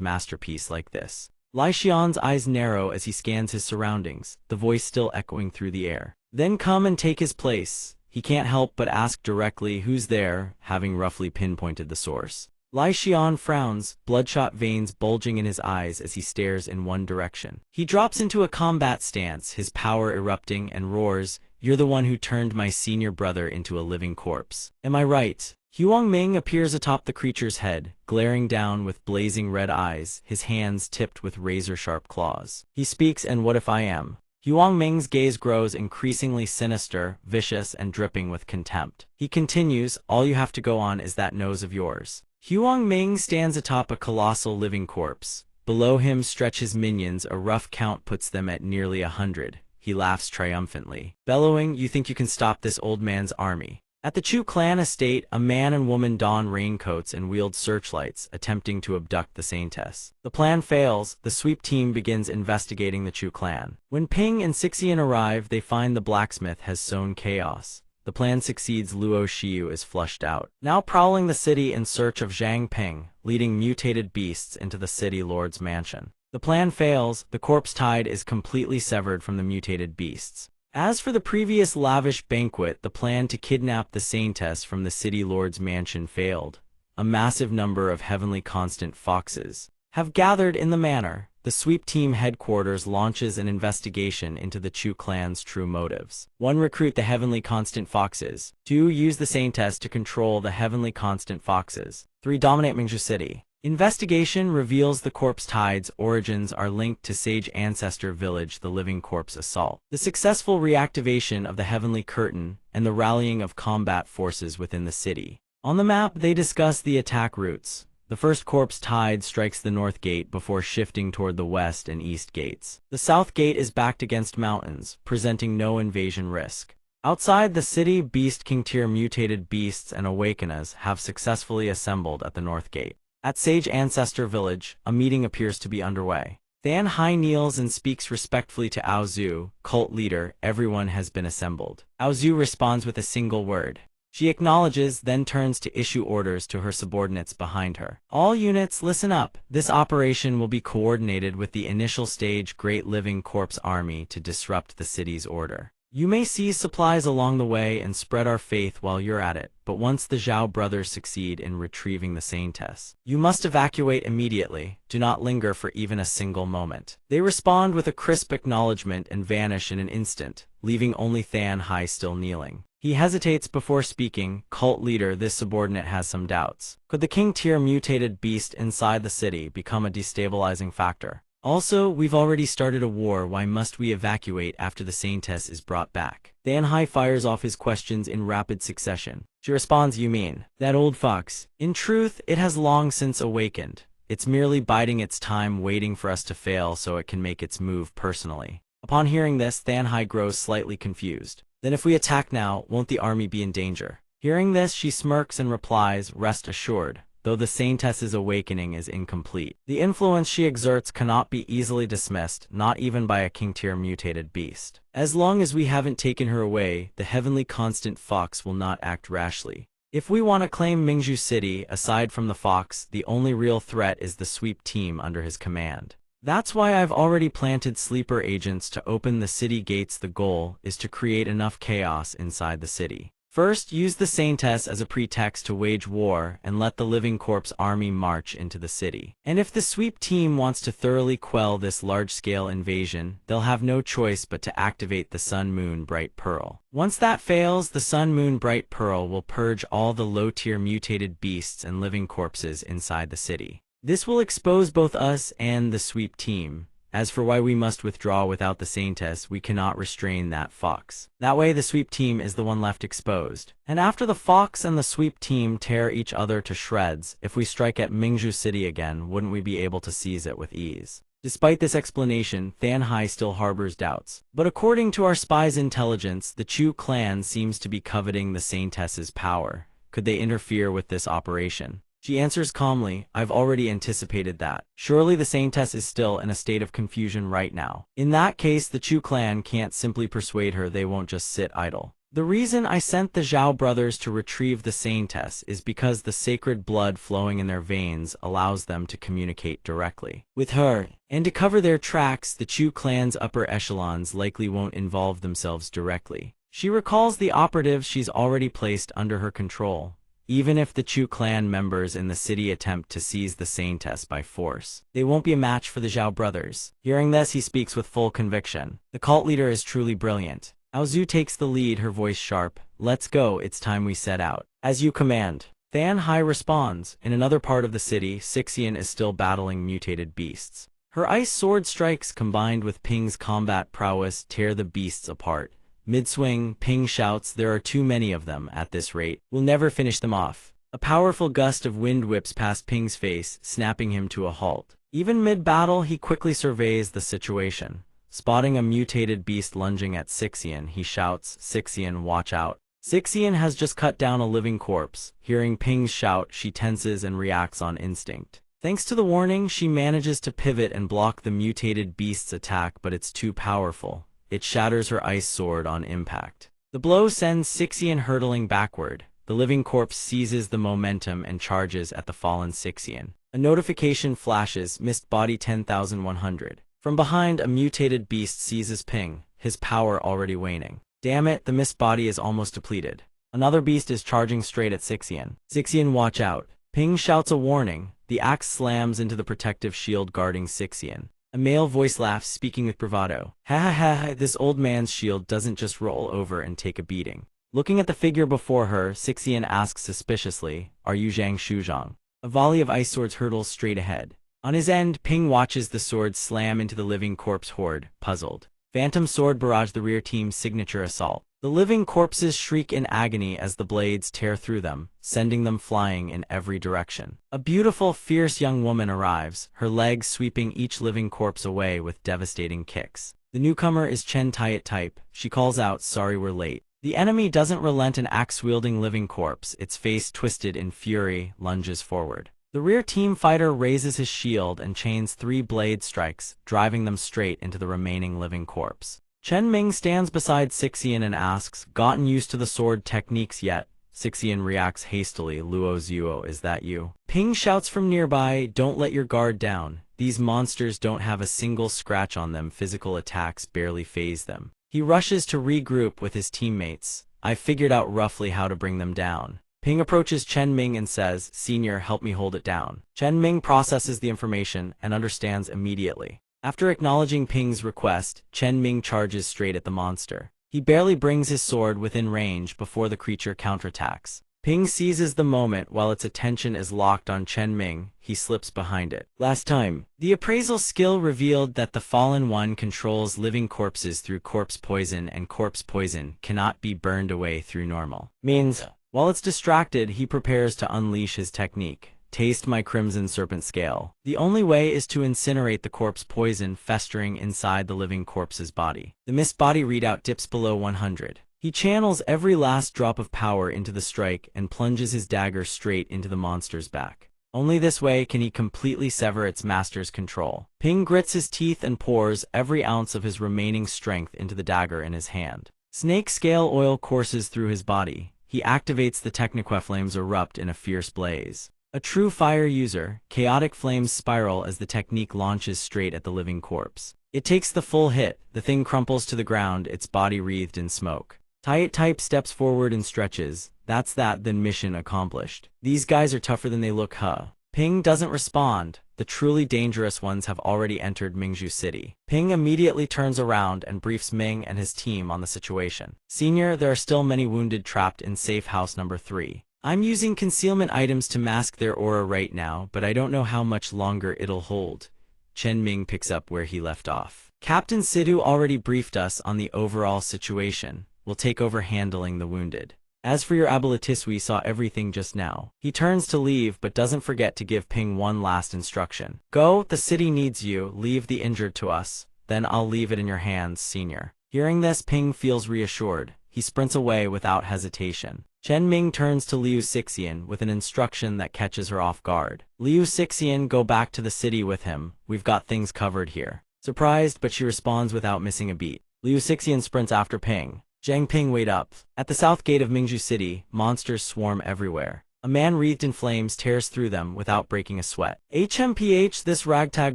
masterpiece like this. Lai Xian's eyes narrow as he scans his surroundings, the voice still echoing through the air. Then come and take his place. He can't help but ask directly, who's there, having roughly pinpointed the source. Lai Xian frowns, bloodshot veins bulging in his eyes as he stares in one direction. He drops into a combat stance, his power erupting, and roars, you're the one who turned my senior brother into a living corpse. Am I right? Huang Ming appears atop the creature's head, glaring down with blazing red eyes, his hands tipped with razor-sharp claws. He speaks, and what if I am? Huang Ming's gaze grows increasingly sinister, vicious, and dripping with contempt. He continues, all you have to go on is that nose of yours. Huang Ming stands atop a colossal living corpse. Below him stretch his minions, a rough count puts them at nearly 100. He laughs triumphantly, bellowing, you think you can stop this old man's army? At the Chu clan estate, a man and woman don raincoats and wield searchlights, attempting to abduct the Saintess. The plan fails. The sweep team begins investigating the Chu clan. When Ping and Sixian arrive, they find the blacksmith has sown chaos. The plan succeeds. Luo Xiu is flushed out, now prowling the city in search of Zhang Ping, leading mutated beasts into the city lord's mansion. The plan fails. The corpse tide is completely severed from the mutated beasts. As for the previous lavish banquet, the plan to kidnap the Saintess from the city lord's mansion failed. A massive number of heavenly constant foxes have gathered in the manor. The sweep team headquarters launches an investigation into the Chu clan's true motives. 1. Recruit the heavenly constant foxes. 2. Use the Saintess to control the heavenly constant foxes. 3. Dominate Mingzhu City. Investigation reveals the corpse tide's origins are linked to Sage Ancestor Village, the living corpse assault, the successful reactivation of the Heavenly Curtain, and the rallying of combat forces within the city. On the map, they discuss the attack routes. The first corpse tide strikes the north gate before shifting toward the west and east gates. The south gate is backed against mountains, presenting no invasion risk. Outside the city, Beast King tier mutated beasts and awakeners have successfully assembled at the north gate. At Sage Ancestor Village, a meeting appears to be underway. Than Hai kneels and speaks respectfully to Ao Zhu, cult leader. Everyone has been assembled. Ao Zhu responds with a single word. She acknowledges, then turns to issue orders to her subordinates behind her. All units, listen up. This operation will be coordinated with the initial stage Great Living Corpse Army to disrupt the city's order. You may seize supplies along the way and spread our faith while you're at it, but once the Zhao brothers succeed in retrieving the Saintess, you must evacuate immediately. Do not linger for even a single moment. They respond with a crisp acknowledgement and vanish in an instant, leaving only Than Hai still kneeling. He hesitates before speaking. Cult leader, this subordinate has some doubts. Could the king tier mutated beast inside the city become a destabilizing factor? Also, we've already started a war. Why must we evacuate after the Saintess is brought back? Than Hai fires off his questions in rapid succession. She responds, you mean that old fox? In truth, it has long since awakened. It's merely biding its time, waiting for us to fail so it can make its move personally. Upon hearing this, Than Hai grows slightly confused. Then if we attack now, won't the army be in danger? Hearing this, she smirks and replies, rest assured. Though the Saintess's awakening is incomplete, the influence she exerts cannot be easily dismissed, not even by a king-tier mutated beast. As long as we haven't taken her away, the heavenly constant fox will not act rashly. If we want to claim Mingzhu City, aside from the fox, the only real threat is the sweep team under his command. That's why I've already planted sleeper agents to open the city gates. The goal is to create enough chaos inside the city. First, use the Saintess as a pretext to wage war and let the Living Corpse army march into the city. And if the sweep team wants to thoroughly quell this large-scale invasion, they'll have no choice but to activate the Sun Moon Bright Pearl. Once that fails, the Sun Moon Bright Pearl will purge all the low-tier mutated beasts and living corpses inside the city. This will expose both us and the sweep team. As for why we must withdraw without the Saintess, we cannot restrain that fox. That way the sweep team is the one left exposed. And after the fox and the sweep team tear each other to shreds, if we strike at Mingzhu City again, wouldn't we be able to seize it with ease? Despite this explanation, Than Hai still harbors doubts. But according to our spy's intelligence, the Chu clan seems to be coveting the Saintess's power. Could they interfere with this operation? She answers calmly, I've already anticipated that. Surely the Saintess is still in a state of confusion right now. In that case, the Chu clan can't simply persuade her. They won't just sit idle. The reason I sent the Zhao brothers to retrieve the Saintess is because the sacred blood flowing in their veins allows them to communicate directly with her. And to cover their tracks, the Chu clan's upper echelons likely won't involve themselves directly. She recalls the operatives she's already placed under her control. Even if the Chu clan members in the city attempt to seize the Saintess by force, they won't be a match for the Zhao brothers. Hearing this, he speaks with full conviction. The cult leader is truly brilliant. Ao Zhu takes the lead, her voice sharp. Let's go, it's time we set out. As you command. Than Hai responds. In another part of the city, Sixian is still battling mutated beasts. Her ice sword strikes combined with Ping's combat prowess tear the beasts apart. Mid-swing, Ping shouts, there are too many of them. At this rate, we'll never finish them off. A powerful gust of wind whips past Ping's face, snapping him to a halt. Even mid-battle, he quickly surveys the situation. Spotting a mutated beast lunging at Sixian, he shouts, Sixian, watch out. Sixian has just cut down a living corpse. Hearing Ping's shout, she tenses and reacts on instinct. Thanks to the warning, she manages to pivot and block the mutated beast's attack, but it's too powerful. It shatters her ice sword on impact. The blow sends Sixian hurtling backward. The living corpse seizes the momentum and charges at the fallen Sixian. A notification flashes, missed body 10,100. From behind, a mutated beast seizes Ping, his power already waning. Damn it, the missed body is almost depleted. Another beast is charging straight at Sixian. Sixian, watch out. Ping shouts a warning. The axe slams into the protective shield guarding Sixian. A male voice laughs, speaking with bravado. Ha ha ha, this old man's shield doesn't just roll over and take a beating. Looking at the figure before her, Sixian asks suspiciously, are you Zhang Shuzhang? A volley of ice swords hurtles straight ahead. On his end, Ping watches the sword slam into the living corpse horde, puzzled. Phantom sword barrage, the rear team's signature assault. The living corpses shriek in agony as the blades tear through them, sending them flying in every direction. A beautiful, fierce young woman arrives, her legs sweeping each living corpse away with devastating kicks. The newcomer is Chen Tiat type. She calls out, sorry we're late. The enemy doesn't relent, an axe-wielding living corpse, its face twisted in fury, lunges forward. The rear team fighter raises his shield and chains 3 blade strikes, driving them straight into the remaining living corpse. Chen Ming stands beside Sixian and asks, gotten used to the sword techniques yet? Sixian reacts hastily, Luo Zuo, is that you? Ping shouts from nearby, don't let your guard down. These monsters don't have a single scratch on them, physical attacks barely faze them. He rushes to regroup with his teammates. I figured out roughly how to bring them down. Ping approaches Chen Ming and says, Senior, help me hold it down. Chen Ming processes the information and understands immediately. After acknowledging Ping's request, Chen Ming charges straight at the monster. He barely brings his sword within range before the creature counterattacks. Ping seizes the moment while its attention is locked on Chen Ming. He slips behind it. Last time, the appraisal skill revealed that the Fallen One controls living corpses through corpse poison, and corpse poison cannot be burned away through normal means. While it's distracted, he prepares to unleash his technique. Taste my crimson serpent scale. The only way is to incinerate the corpse poison festering inside the living corpse's body. The missed body readout dips below 100. He channels every last drop of power into the strike and plunges his dagger straight into the monster's back. Only this way can he completely sever its master's control. Ping grits his teeth and pours every ounce of his remaining strength into the dagger in his hand. Snake scale oil courses through his body. He activates the technique, flames erupt in a fierce blaze. A true fire user, chaotic flames spiral as the technique launches straight at the living corpse. It takes the full hit, the thing crumples to the ground, its body wreathed in smoke. Tiat type steps forward and stretches. That's that, then mission accomplished. These guys are tougher than they look, huh? Ping doesn't respond. The truly dangerous ones have already entered Mingzhu City. Ping immediately turns around and briefs Ming and his team on the situation. Senior, there are still many wounded trapped in safe house number 3. I'm using concealment items to mask their aura right now, but I don't know how much longer it'll hold. Chen Ming picks up where he left off. Captain Sidhu already briefed us on the overall situation. We'll take over handling the wounded. As for your abilities, we saw everything just now. He turns to leave but doesn't forget to give Ping one last instruction. Go, the city needs you, leave the injured to us. Then I'll leave it in your hands, Senior. Hearing this, Ping feels reassured. He sprints away without hesitation. Chen Ming turns to Liu Sixian with an instruction that catches her off guard. Liu Sixian, go back to the city with him. We've got things covered here. Surprised, but she responds without missing a beat. Liu Sixian sprints after Ping. Zhang Ping, wait up. At the south gate of Mingzhu City, monsters swarm everywhere. A man wreathed in flames tears through them without breaking a sweat. HMPH, this ragtag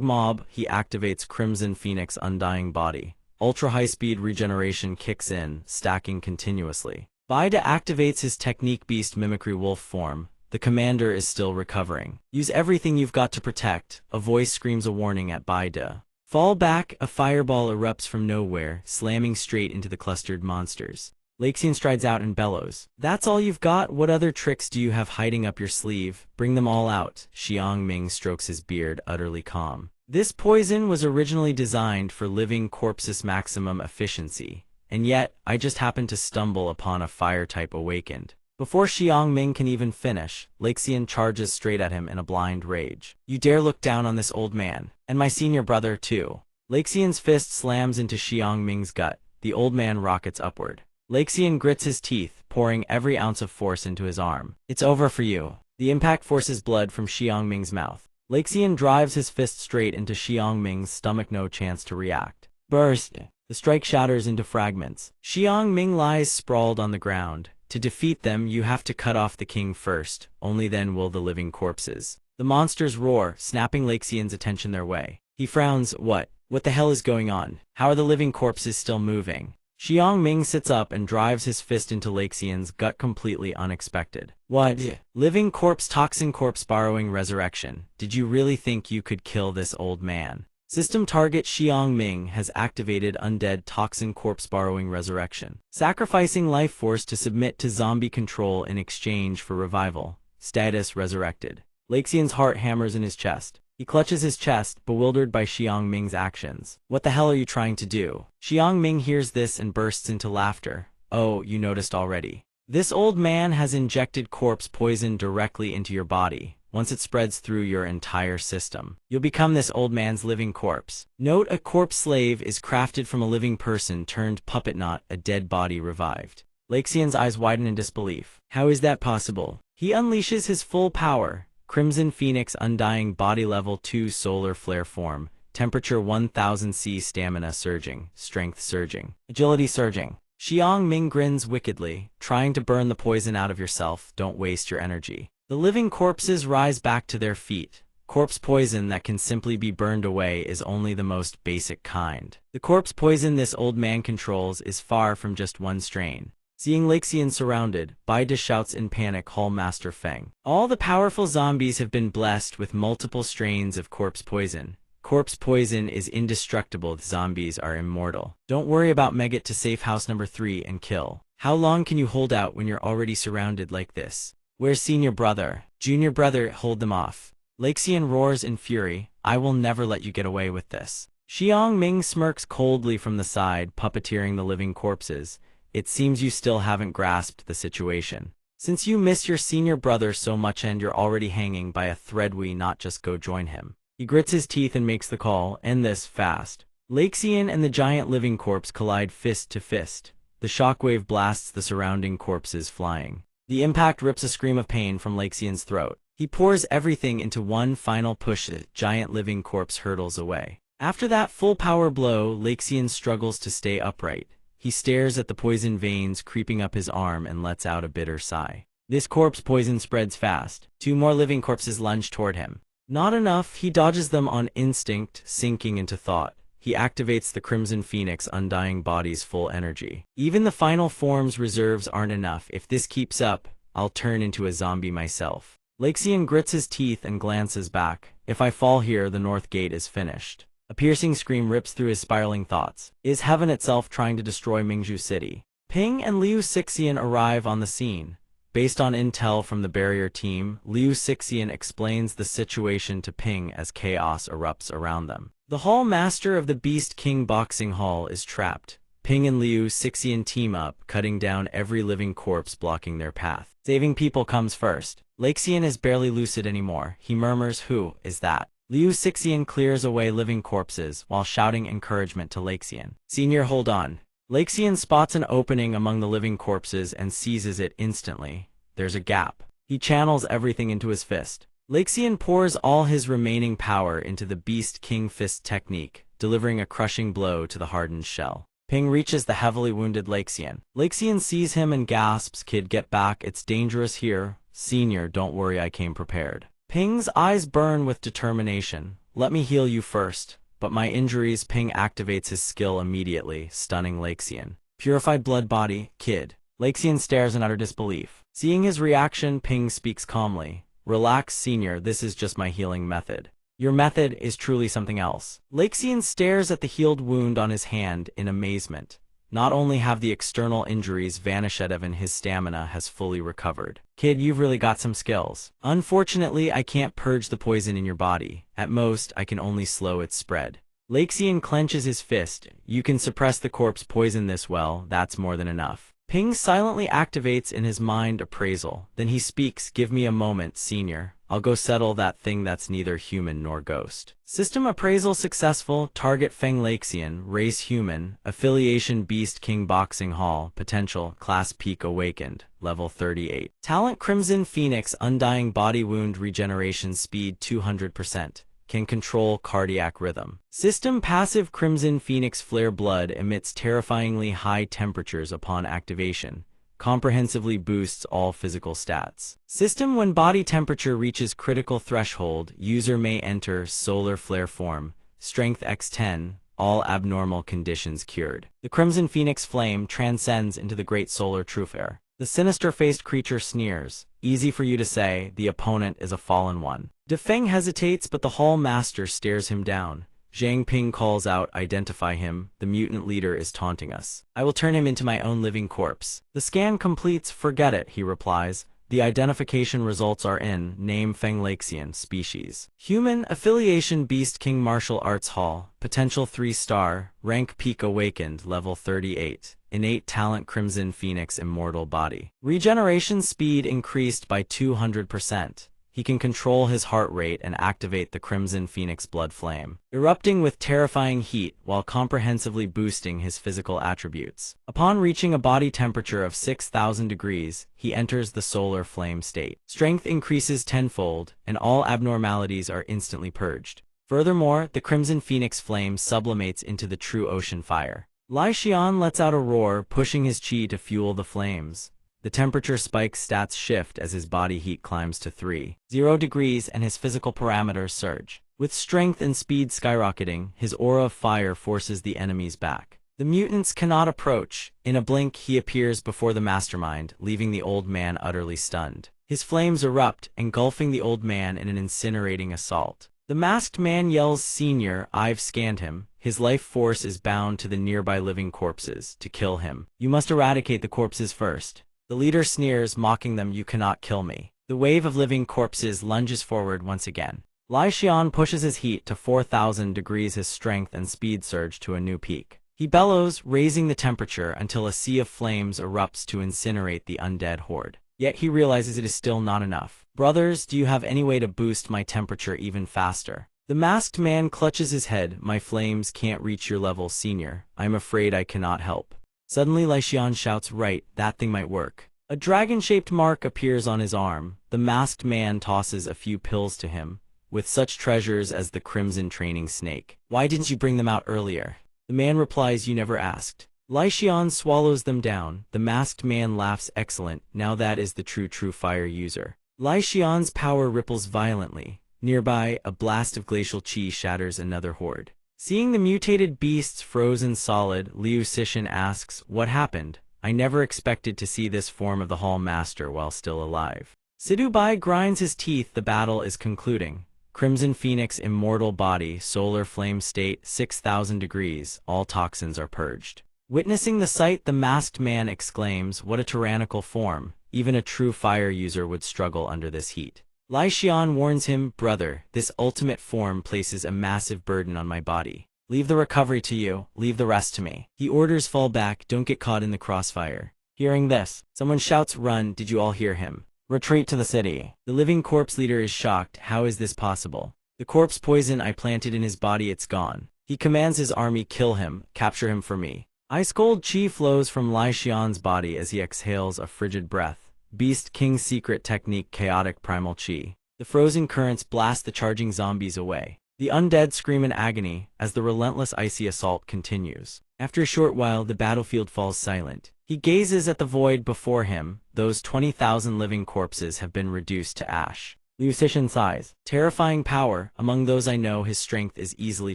mob. He activates Crimson Phoenix Undying Body. Ultra high-speed regeneration kicks in, stacking continuously. Baida activates his technique Beast Mimicry Wolf form. The commander is still recovering. Use everything you've got to protect. A voice screams a warning at Baida. Fall back, a fireball erupts from nowhere, slamming straight into the clustered monsters. Laxian strides out and bellows. That's all you've got? What other tricks do you have hiding up your sleeve? Bring them all out. Xiang Ming strokes his beard, utterly calm. This poison was originally designed for living corpses' maximum efficiency. And yet, I just happened to stumble upon a fire-type awakened. Before Xiang Ming can even finish, Laxian charges straight at him in a blind rage. You dare look down on this old man, and my senior brother too. Laxian's fist slams into Xiang Ming's gut. The old man rockets upward. Lexian grits his teeth, pouring every ounce of force into his arm. It's over for you. The impact forces blood from Xiangming's mouth. Lexian drives his fist straight into Xiangming's stomach, no chance to react. Burst! The strike shatters into fragments. Xiangming lies sprawled on the ground. To defeat them, you have to cut off the king first. Only then will the living corpses. The monsters roar, snapping Lexian's attention their way. He frowns. What? What the hell is going on? How are the living corpses still moving? Xiangming sits up and drives his fist into Lexian's gut, completely unexpected. What? Living corpse, toxin corpse borrowing resurrection. Did you really think you could kill this old man? System target Xiangming has activated undead toxin corpse borrowing resurrection, sacrificing life force to submit to zombie control in exchange for revival. Status resurrected. Lexian's heart hammers in his chest. He clutches his chest, bewildered by Xiangming's actions. What the hell are you trying to do? Xiangming hears this and bursts into laughter. Oh, you noticed already. This old man has injected corpse poison directly into your body. Once it spreads through your entire system, you'll become this old man's living corpse. Note: a corpse slave is crafted from a living person turned puppet, not a dead body revived. Lexian's eyes widen in disbelief. How is that possible? He unleashes his full power. Crimson Phoenix, Undying, Body Level 2, Solar Flare Form, Temperature 1000 C, Stamina Surging, Strength Surging, Agility Surging. Xiangming grins wickedly, trying to burn the poison out of yourself. Don't waste your energy. The living corpses rise back to their feet. Corpse poison that can simply be burned away is only the most basic kind. The corpse poison this old man controls is far from just one strain. Seeing Lexian surrounded, Baida shouts in panic, Hall Master Feng. All the powerful zombies have been blessed with multiple strains of corpse poison. Corpse poison is indestructible. The zombies are immortal. Don't worry about Megget to safe house number 3 and kill. How long can you hold out when you're already surrounded like this? Where's senior brother? Junior brother, hold them off. Lexian roars in fury. I will never let you get away with this. Xiangming smirks coldly from the side, puppeteering the living corpses. It seems you still haven't grasped the situation. Since you miss your senior brother so much and you're already hanging by a thread, why not just go join him? He grits his teeth and makes the call. End this fast. Lexian and the giant living corpse collide fist to fist. The shockwave blasts the surrounding corpses flying. The impact rips a scream of pain from Lexian's throat. He pours everything into one final push. The giant living corpse hurtles away. After that full power blow, Lexian struggles to stay upright. He stares at the poison veins creeping up his arm and lets out a bitter sigh. This corpse poison spreads fast. 2 more living corpses lunge toward him. Not enough, he dodges them on instinct, sinking into thought. He activates the Crimson Phoenix, Undying Body's full energy. Even the final form's reserves aren't enough. If this keeps up, I'll turn into a zombie myself. Lexian grits his teeth and glances back. If I fall here, the North Gate is finished. A piercing scream rips through his spiraling thoughts. Is heaven itself trying to destroy Mingzhu City? Ping and Liu Sixian arrive on the scene. Based on intel from the barrier team, Liu Sixian explains the situation to Ping as chaos erupts around them. The Hall Master of the Beast King Boxing Hall is trapped. Ping and Liu Sixian team up, cutting down every living corpse blocking their path. Saving people comes first. Lexian is barely lucid anymore. He murmurs, who is that? Liu Sixian clears away living corpses while shouting encouragement to Lexian. Senior, hold on. Lexian spots an opening among the living corpses and seizes it instantly. There's a gap. He channels everything into his fist. Lexian pours all his remaining power into the Beast King Fist technique, delivering a crushing blow to the hardened shell. Ping reaches the heavily wounded Lexian. Lexian sees him and gasps, kid, get back, it's dangerous here. Senior, don't worry, I came prepared. Ping's eyes burn with determination. Let me heal you first. But my injuries. Ping activates his skill immediately, stunning Lexian. Purified blood body, kid. Lexian stares in utter disbelief. Seeing his reaction, Ping speaks calmly. Relax, senior, this is just my healing method. Your method is truly something else. Lexian stares at the healed wound on his hand in amazement. Not only have the external injuries vanished, even his stamina has fully recovered. Kid, you've really got some skills. Unfortunately, I can't purge the poison in your body. At most, I can only slow its spread. Lexian clenches his fist. You can suppress the corpse poison this well, that's more than enough. Ping silently activates in his mind appraisal. Then he speaks, "Give me a moment, senior. I'll go settle that thing that's neither human nor ghost." System appraisal successful. Target Feng Laxian, race human, affiliation Beast King Boxing Hall, potential, class peak awakened, level 38. Talent Crimson Phoenix, undying body wound regeneration speed 200%. Can control cardiac rhythm. System passive Crimson Phoenix Flare blood emits terrifyingly high temperatures upon activation. Comprehensively boosts all physical stats. System when body temperature reaches critical threshold, user may enter solar flare form. Strength x10, all abnormal conditions cured. The Crimson Phoenix flame transcends into the great solar truthfare. The sinister-faced creature sneers. "Easy for you to say, the opponent is a fallen one." De Feng hesitates, but the Hall Master stares him down. Zhang Ping calls out, "Identify him. The mutant leader is taunting us. I will turn him into my own living corpse." The scan completes. "Forget it," he replies. The identification results are in: name Feng Laxian, species human, affiliation Beast King Martial Arts Hall, potential 3-star, rank peak awakened, level 38, innate talent Crimson Phoenix immortal body. Regeneration speed increased by 200%. He can control his heart rate and activate the Crimson Phoenix blood flame, erupting with terrifying heat while comprehensively boosting his physical attributes. Upon reaching a body temperature of 6,000 degrees, he enters the solar flame state. Strength increases tenfold, and all abnormalities are instantly purged. Furthermore, the Crimson Phoenix flame sublimates into the true ocean fire. Lai Xian lets out a roar, pushing his chi to fuel the flames. The temperature spike's stats shift as his body heat climbs to 30 degrees and his physical parameters surge. With strength and speed skyrocketing, his aura of fire forces the enemies back. The mutants cannot approach. In a blink, he appears before the mastermind, leaving the old man utterly stunned. His flames erupt, engulfing the old man in an incinerating assault. The masked man yells, "Senior, I've scanned him. His life force is bound to the nearby living corpses. To kill him, you must eradicate the corpses first." The leader sneers, mocking them, "You cannot kill me." The wave of living corpses lunges forward once again. Lai Xian pushes his heat to 4,000 degrees, his strength and speed surge to a new peak. He bellows, raising the temperature until a sea of flames erupts to incinerate the undead horde. Yet he realizes it is still not enough. "Brothers, do you have any way to boost my temperature even faster?" The masked man clutches his head. "My flames can't reach your level, senior. I'm afraid I cannot help." Suddenly Lai Xian shouts, "Right, that thing might work." A dragon-shaped mark appears on his arm. The masked man tosses a few pills to him. "With such treasures as the Crimson Training Snake, why didn't you bring them out earlier?" The man replies, "You never asked." Lai Xian swallows them down. The masked man laughs, "Excellent, now that is the true fire user." Lai Xian's power ripples violently. Nearby, a blast of glacial chi shatters another horde. Seeing the mutated beasts frozen solid, Liu Cixin asks, "What happened? I never expected to see this form of the Hall Master while still alive." Sidu Bai grinds his teeth. The battle is concluding. Crimson Phoenix immortal body, solar flame state, 6,000 degrees, all toxins are purged. Witnessing the sight, the masked man exclaims, "What a tyrannical form. Even a true fire user would struggle under this heat." Lai Xian warns him, "Brother, this ultimate form places a massive burden on my body. Leave the recovery to you, leave the rest to me." He orders, "Fall back, don't get caught in the crossfire." Hearing this, someone shouts, "Run, did you all hear him? Retreat to the city." The living corpse leader is shocked. "How is this possible? The corpse poison I planted in his body, it's gone." He commands his army, "Kill him, capture him for me." Ice-cold chi flows from Lai Xian's body as he exhales a frigid breath. Beast King's secret technique, chaotic primal chi. The frozen currents blast the charging zombies away. The undead scream in agony as the relentless icy assault continues. After a short while, the battlefield falls silent. He gazes at the void before him. Those 20,000 living corpses have been reduced to ash. Liu Cixin sighs. "Terrifying power. Among those I know, his strength is easily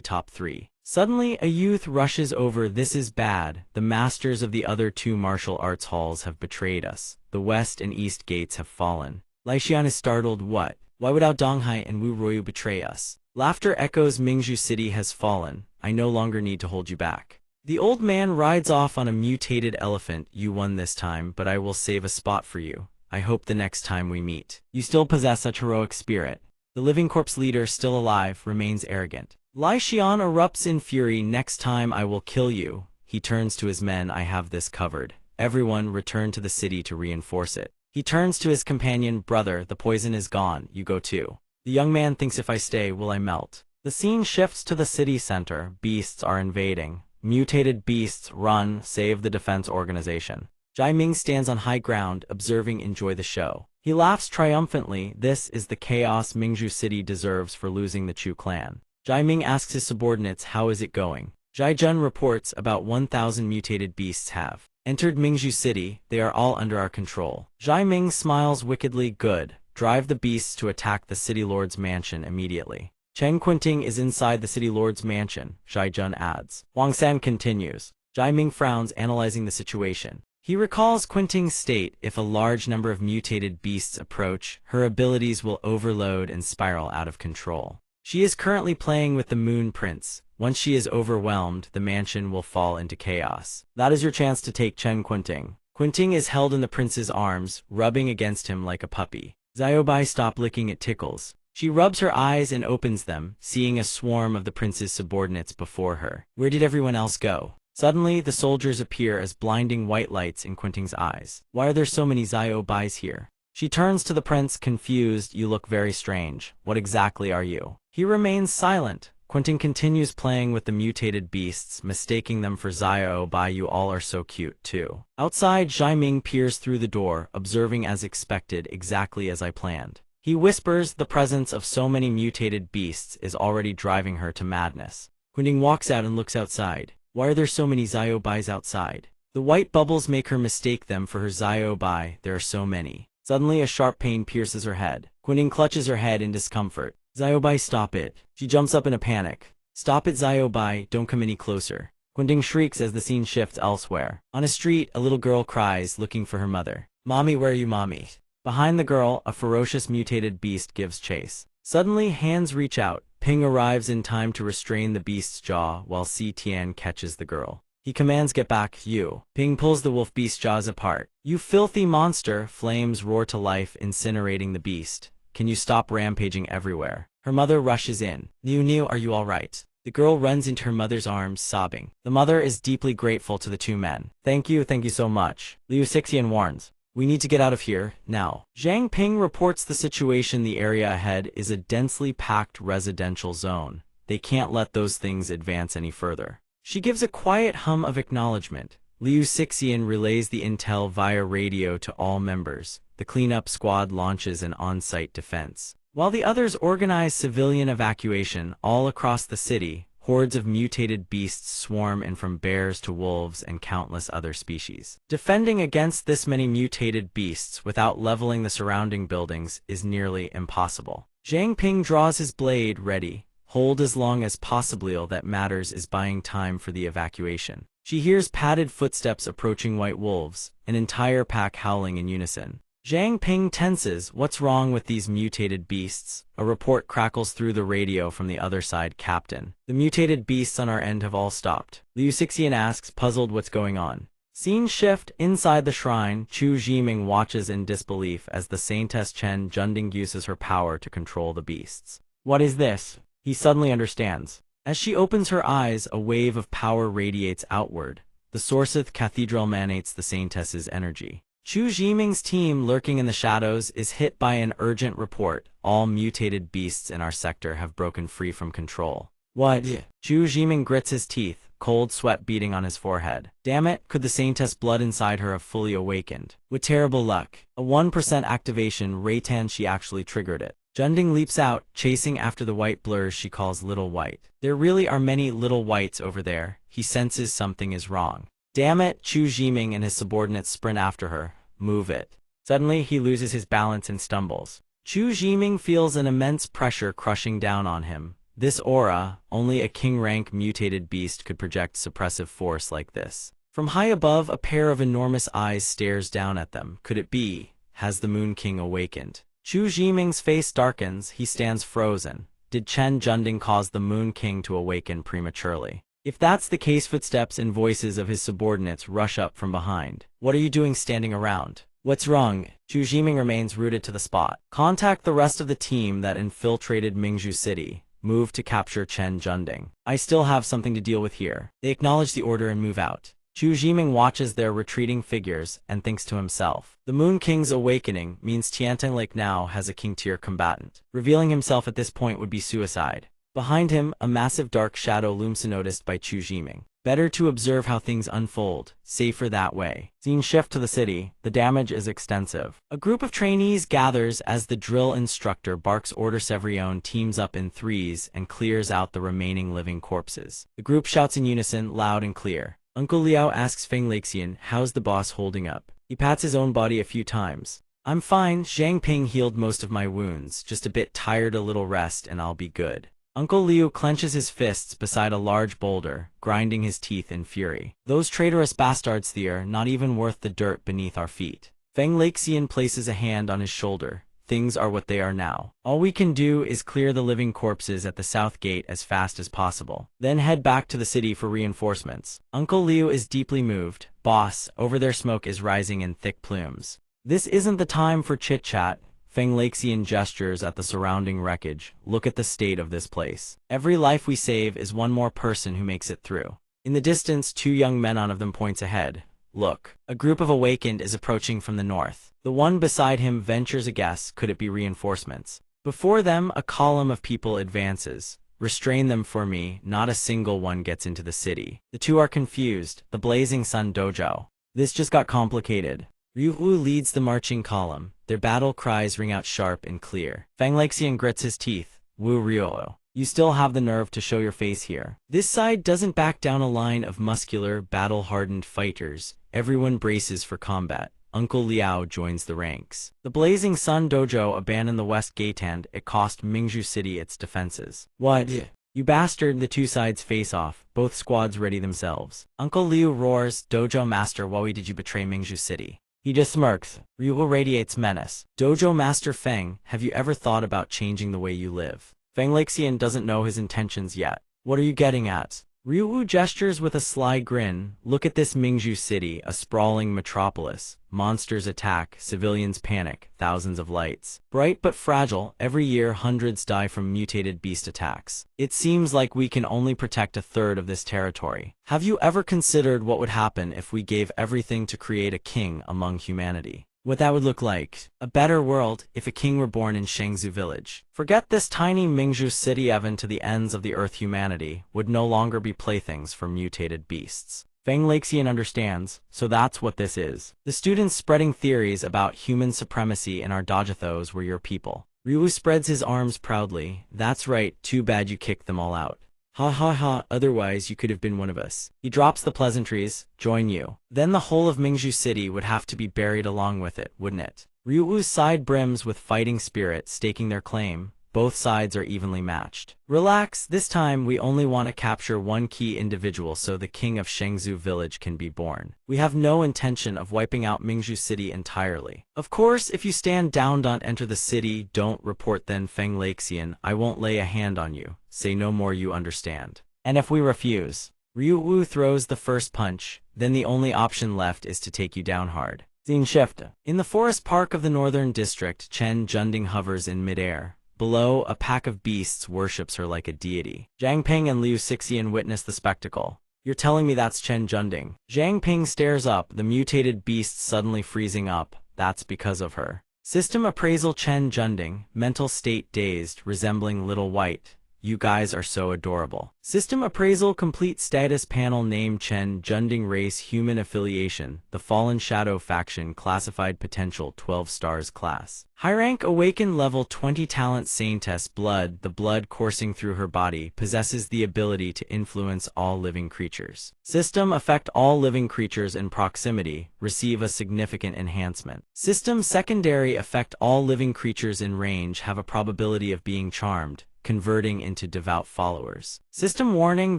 top 3. Suddenly, a youth rushes over. "This is bad. The masters of the other 2 martial arts halls have betrayed us. The west and east gates have fallen." Lai Xian is startled. "What? Why would Ao Donghai and Wu Ruoyu betray us?" Laughter echoes. "Mingzhu City has fallen. I no longer need to hold you back." The old man rides off on a mutated elephant. "You won this time, but I will save a spot for you. I hope the next time we meet, you still possess such heroic spirit." The living corpse leader, still alive, remains arrogant. Lai Xian erupts in fury. "Next time I will kill you." He turns to his men. "I have this covered. everyone return to the city to reinforce it. He turns to his companion, brother, the poison is gone, you go too. The young man thinks if I stay, will I melt? The scene shifts to the city center. Beasts are invading. Mutated beasts run, save the defense organization. Ming stands on high ground, observing enjoy the show. He laughs triumphantly. This is the chaos Mingzhu City deserves for losing the Chu clan. Ming asks his subordinates how is it going. Jun reports about 1,000 mutated beasts have entered Mingzhu City. They are all under our control. Ming smiles wickedly. Good. Drive the beasts to attack the city lord's mansion immediately. Chen Qinting is inside the city lord's mansion, Jun adds. Wang San continues. Ming frowns, analyzing the situation. He recalls Qinting's state: if a large number of mutated beasts approach, her abilities will overload and spiral out of control. She is currently playing with the Moon Prince. Once she is overwhelmed, the mansion will fall into chaos. That is your chance to take Chen Qinting. Qinting is held in the prince's arms, rubbing against him like a puppy. Xiaobai stop licking, it tickles. She rubs her eyes and opens them, seeing a swarm of the prince's subordinates before her. Where did everyone else go? Suddenly, the soldiers appear as blinding white lights in Qinting's eyes. Why are there so many Xiaobais here? She turns to the prince, confused. You look very strange. What exactly are you? He remains silent. Qinting continues playing with the mutated beasts, mistaking them for Xiaobai. You all are so cute, too. Outside, Ming peers through the door, observing as expected, exactly as I planned. He whispers, the presence of so many mutated beasts is already driving her to madness. Qinting walks out and looks outside. Why are there so many Xiaobais outside? The white bubbles make her mistake them for her Xiaobai. There are so many. Suddenly, a sharp pain pierces her head. Qinting clutches her head in discomfort. Xiaobai, stop it. She jumps up in a panic. Stop it, Xiaobai, don't come any closer. Qinting shrieks as the scene shifts elsewhere. On a street, a little girl cries, looking for her mother. Mommy, where are you, mommy? Behind the girl, a ferocious mutated beast gives chase. Suddenly, hands reach out. Ping arrives in time to restrain the beast's jaw, while Si Tian catches the girl. He commands, get back, you. Ping pulls the wolf beast's jaws apart. You filthy monster! Flames roar to life, incinerating the beast. Can you stop rampaging everywhere? Her mother rushes in. Niu, are you all right? The girl runs into her mother's arms, sobbing. The mother is deeply grateful to the two men. Thank you so much. Liu Xixian warns. We need to get out of here, now. Zhang Ping reports the situation. The area ahead is a densely packed residential zone. They can't let those things advance any further. She gives a quiet hum of acknowledgement. Liu Xixian relays the intel via radio to all members. The cleanup squad launches an on-site defense. While the others organize civilian evacuation all across the city, hordes of mutated beasts swarm in, from bears to wolves and countless other species. Defending against this many mutated beasts without leveling the surrounding buildings is nearly impossible. Zhang Ping draws his blade, ready. Hold as long as possible. All that matters is buying time for the evacuation. She hears padded footsteps approaching white wolves, an entire pack howling in unison. Zhang Ping tenses. What's wrong with these mutated beasts? A report crackles through the radio from the other side. Captain, the mutated beasts on our end have all stopped. Liu Xixian asks, puzzled, what's going on? Scene shift. Inside the shrine, Chu Zhiming watches in disbelief as the saintess Chen Junding uses her power to control the beasts. What is this? He suddenly understands. As she opens her eyes, a wave of power radiates outward. The Sorseth Cathedral emanates the saintess's energy. Chu Zhiming's team, lurking in the shadows, is hit by an urgent report. All mutated beasts in our sector have broken free from control. What? Chu Zhiming grits his teeth, cold sweat beating on his forehead. Damn it, could the saintess blood inside her have fully awakened? With terrible luck, a 1% activation, Reitan, she actually triggered it. Junding leaps out, chasing after the white blurs she calls Little White. There really are many little whites over there. He senses something is wrong. Damn it, Chu Zhiming and his subordinates sprint after her. Move it. Suddenly, he loses his balance and stumbles. Chu Zhiming feels an immense pressure crushing down on him. This aura, only a king-rank mutated beast could project suppressive force like this. From high above, a pair of enormous eyes stares down at them. Could it be? Has the Moon King awakened? Chu Zhiming's face darkens. He stands frozen. Did Chen Junding cause the Moon King to awaken prematurely? If that's the case, footsteps and voices of his subordinates rush up from behind. What are you doing standing around? What's wrong? Chu Zhiming remains rooted to the spot. Contact the rest of the team that infiltrated Mingzhu City. Move to capture Chen Junding. I still have something to deal with here. They acknowledge the order and move out. Chu Jiming watches their retreating figures and thinks to himself, the Moon King's awakening means Tiantan Lake now has a king-tier combatant. Revealing himself at this point would be suicide. Behind him, a massive dark shadow looms unnoticed by Chu Jiming. Better to observe how things unfold, safer that way. Scene shift to the city. The damage is extensive. A group of trainees gathers as the drill instructor barks order. Severion teams up in threes and clears out the remaining living corpses. The group shouts in unison, loud and clear. Uncle Liao asks Feng Laxian, how's the boss holding up? He pats his own body a few times. I'm fine, Zhang Ping healed most of my wounds, just a bit tired, a little rest and I'll be good. Uncle Liu clenches his fists beside a large boulder, grinding his teeth in fury. Those traitorous bastards there, not even worth the dirt beneath our feet. Feng Laxian places a hand on his shoulder. Things are what they are now. All we can do is clear the living corpses at the south gate as fast as possible. Then head back to the city for reinforcements. Uncle Liu is deeply moved. Boss, over there smoke is rising in thick plumes. This isn't the time for chit-chat. Feng Laxian gestures at the surrounding wreckage. Look at the state of this place. Every life we save is one more person who makes it through. In the distance, two young men, one of them points ahead. Look, a group of awakened is approaching from the north. The one beside him ventures a guess, could it be reinforcements? Before them, a column of people advances. Restrain them for me, not a single one gets into the city. The two are confused. The Blazing Sun Dojo. This just got complicated. Ryu leads the marching column. Their battle cries ring out sharp and clear. Feng Laxian grits his teeth. Wu Ryu, you still have the nerve to show your face here. This side doesn't back down. A line of muscular, battle-hardened fighters. Everyone braces for combat. Uncle Liao joins the ranks. The Blazing Sun Dojo abandoned the west gate and it cost Mingzhu City its defenses. What? You bastard! The two sides face off. Both squads ready themselves. Uncle Liu roars, Dojo Master, why did you betray Mingzhu City? He just smirks. Ryu radiates menace. Dojo Master Feng, have you ever thought about changing the way you live? Feng Laxian doesn't know his intentions yet. What are you getting at? Ryu gestures with a sly grin. Look at this Mingzhu City, a sprawling metropolis. Monsters attack, civilians panic, thousands of lights. Bright but fragile, every year hundreds die from mutated beast attacks. It seems like we can only protect a third of this territory. Have you ever considered what would happen if we gave everything to create a king among humanity? What that would look like. A better world if a king were born in Shangzhou village. Forget this tiny Mingzhu city. Even to the ends of the earth, humanity would no longer be playthings for mutated beasts. Feng Laxian understands, so that's what this is. The students spreading theories about human supremacy in our dojothos were your people. Ryu spreads his arms proudly. That's right, too bad you kicked them all out. Ha ha ha, otherwise you could have been one of us. He drops the pleasantries, join you. Then the whole of Mingzhu City would have to be buried along with it, wouldn't it? Ryu's side brims with fighting spirit, staking their claim. Both sides are evenly matched. Relax, this time we only want to capture one key individual so the king of Shangzhou village can be born. We have no intention of wiping out Mingzhu City entirely. Of course, if you stand down, don't enter the city, don't report. Then Feng Laxian, I won't lay a hand on you. Say no more, you understand. And if we refuse? Ryu throws the first punch, then the only option left is to take you down hard. Scene shift. In the forest park of the northern district, Chen Junding hovers in midair. Below, a pack of beasts worships her like a deity. Zhang Ping and Liu Xixian witness the spectacle. You're telling me that's Chen Junding? Zhang Ping stares up, the mutated beast suddenly freezing up. That's because of her. System appraisal Chen Junding, mental state dazed, resembling Little White. You guys are so adorable. System appraisal complete. Status panel name Chen Junding, race human, affiliation the Fallen Shadow faction, classified potential 12 stars, class high rank awakened, level 20, talent Saintess, blood the blood coursing through her body possesses the ability to influence all living creatures. System effect all living creatures in proximity receive a significant enhancement. System secondary effect all living creatures in range have a probability of being charmed, converting into devout followers. System warning,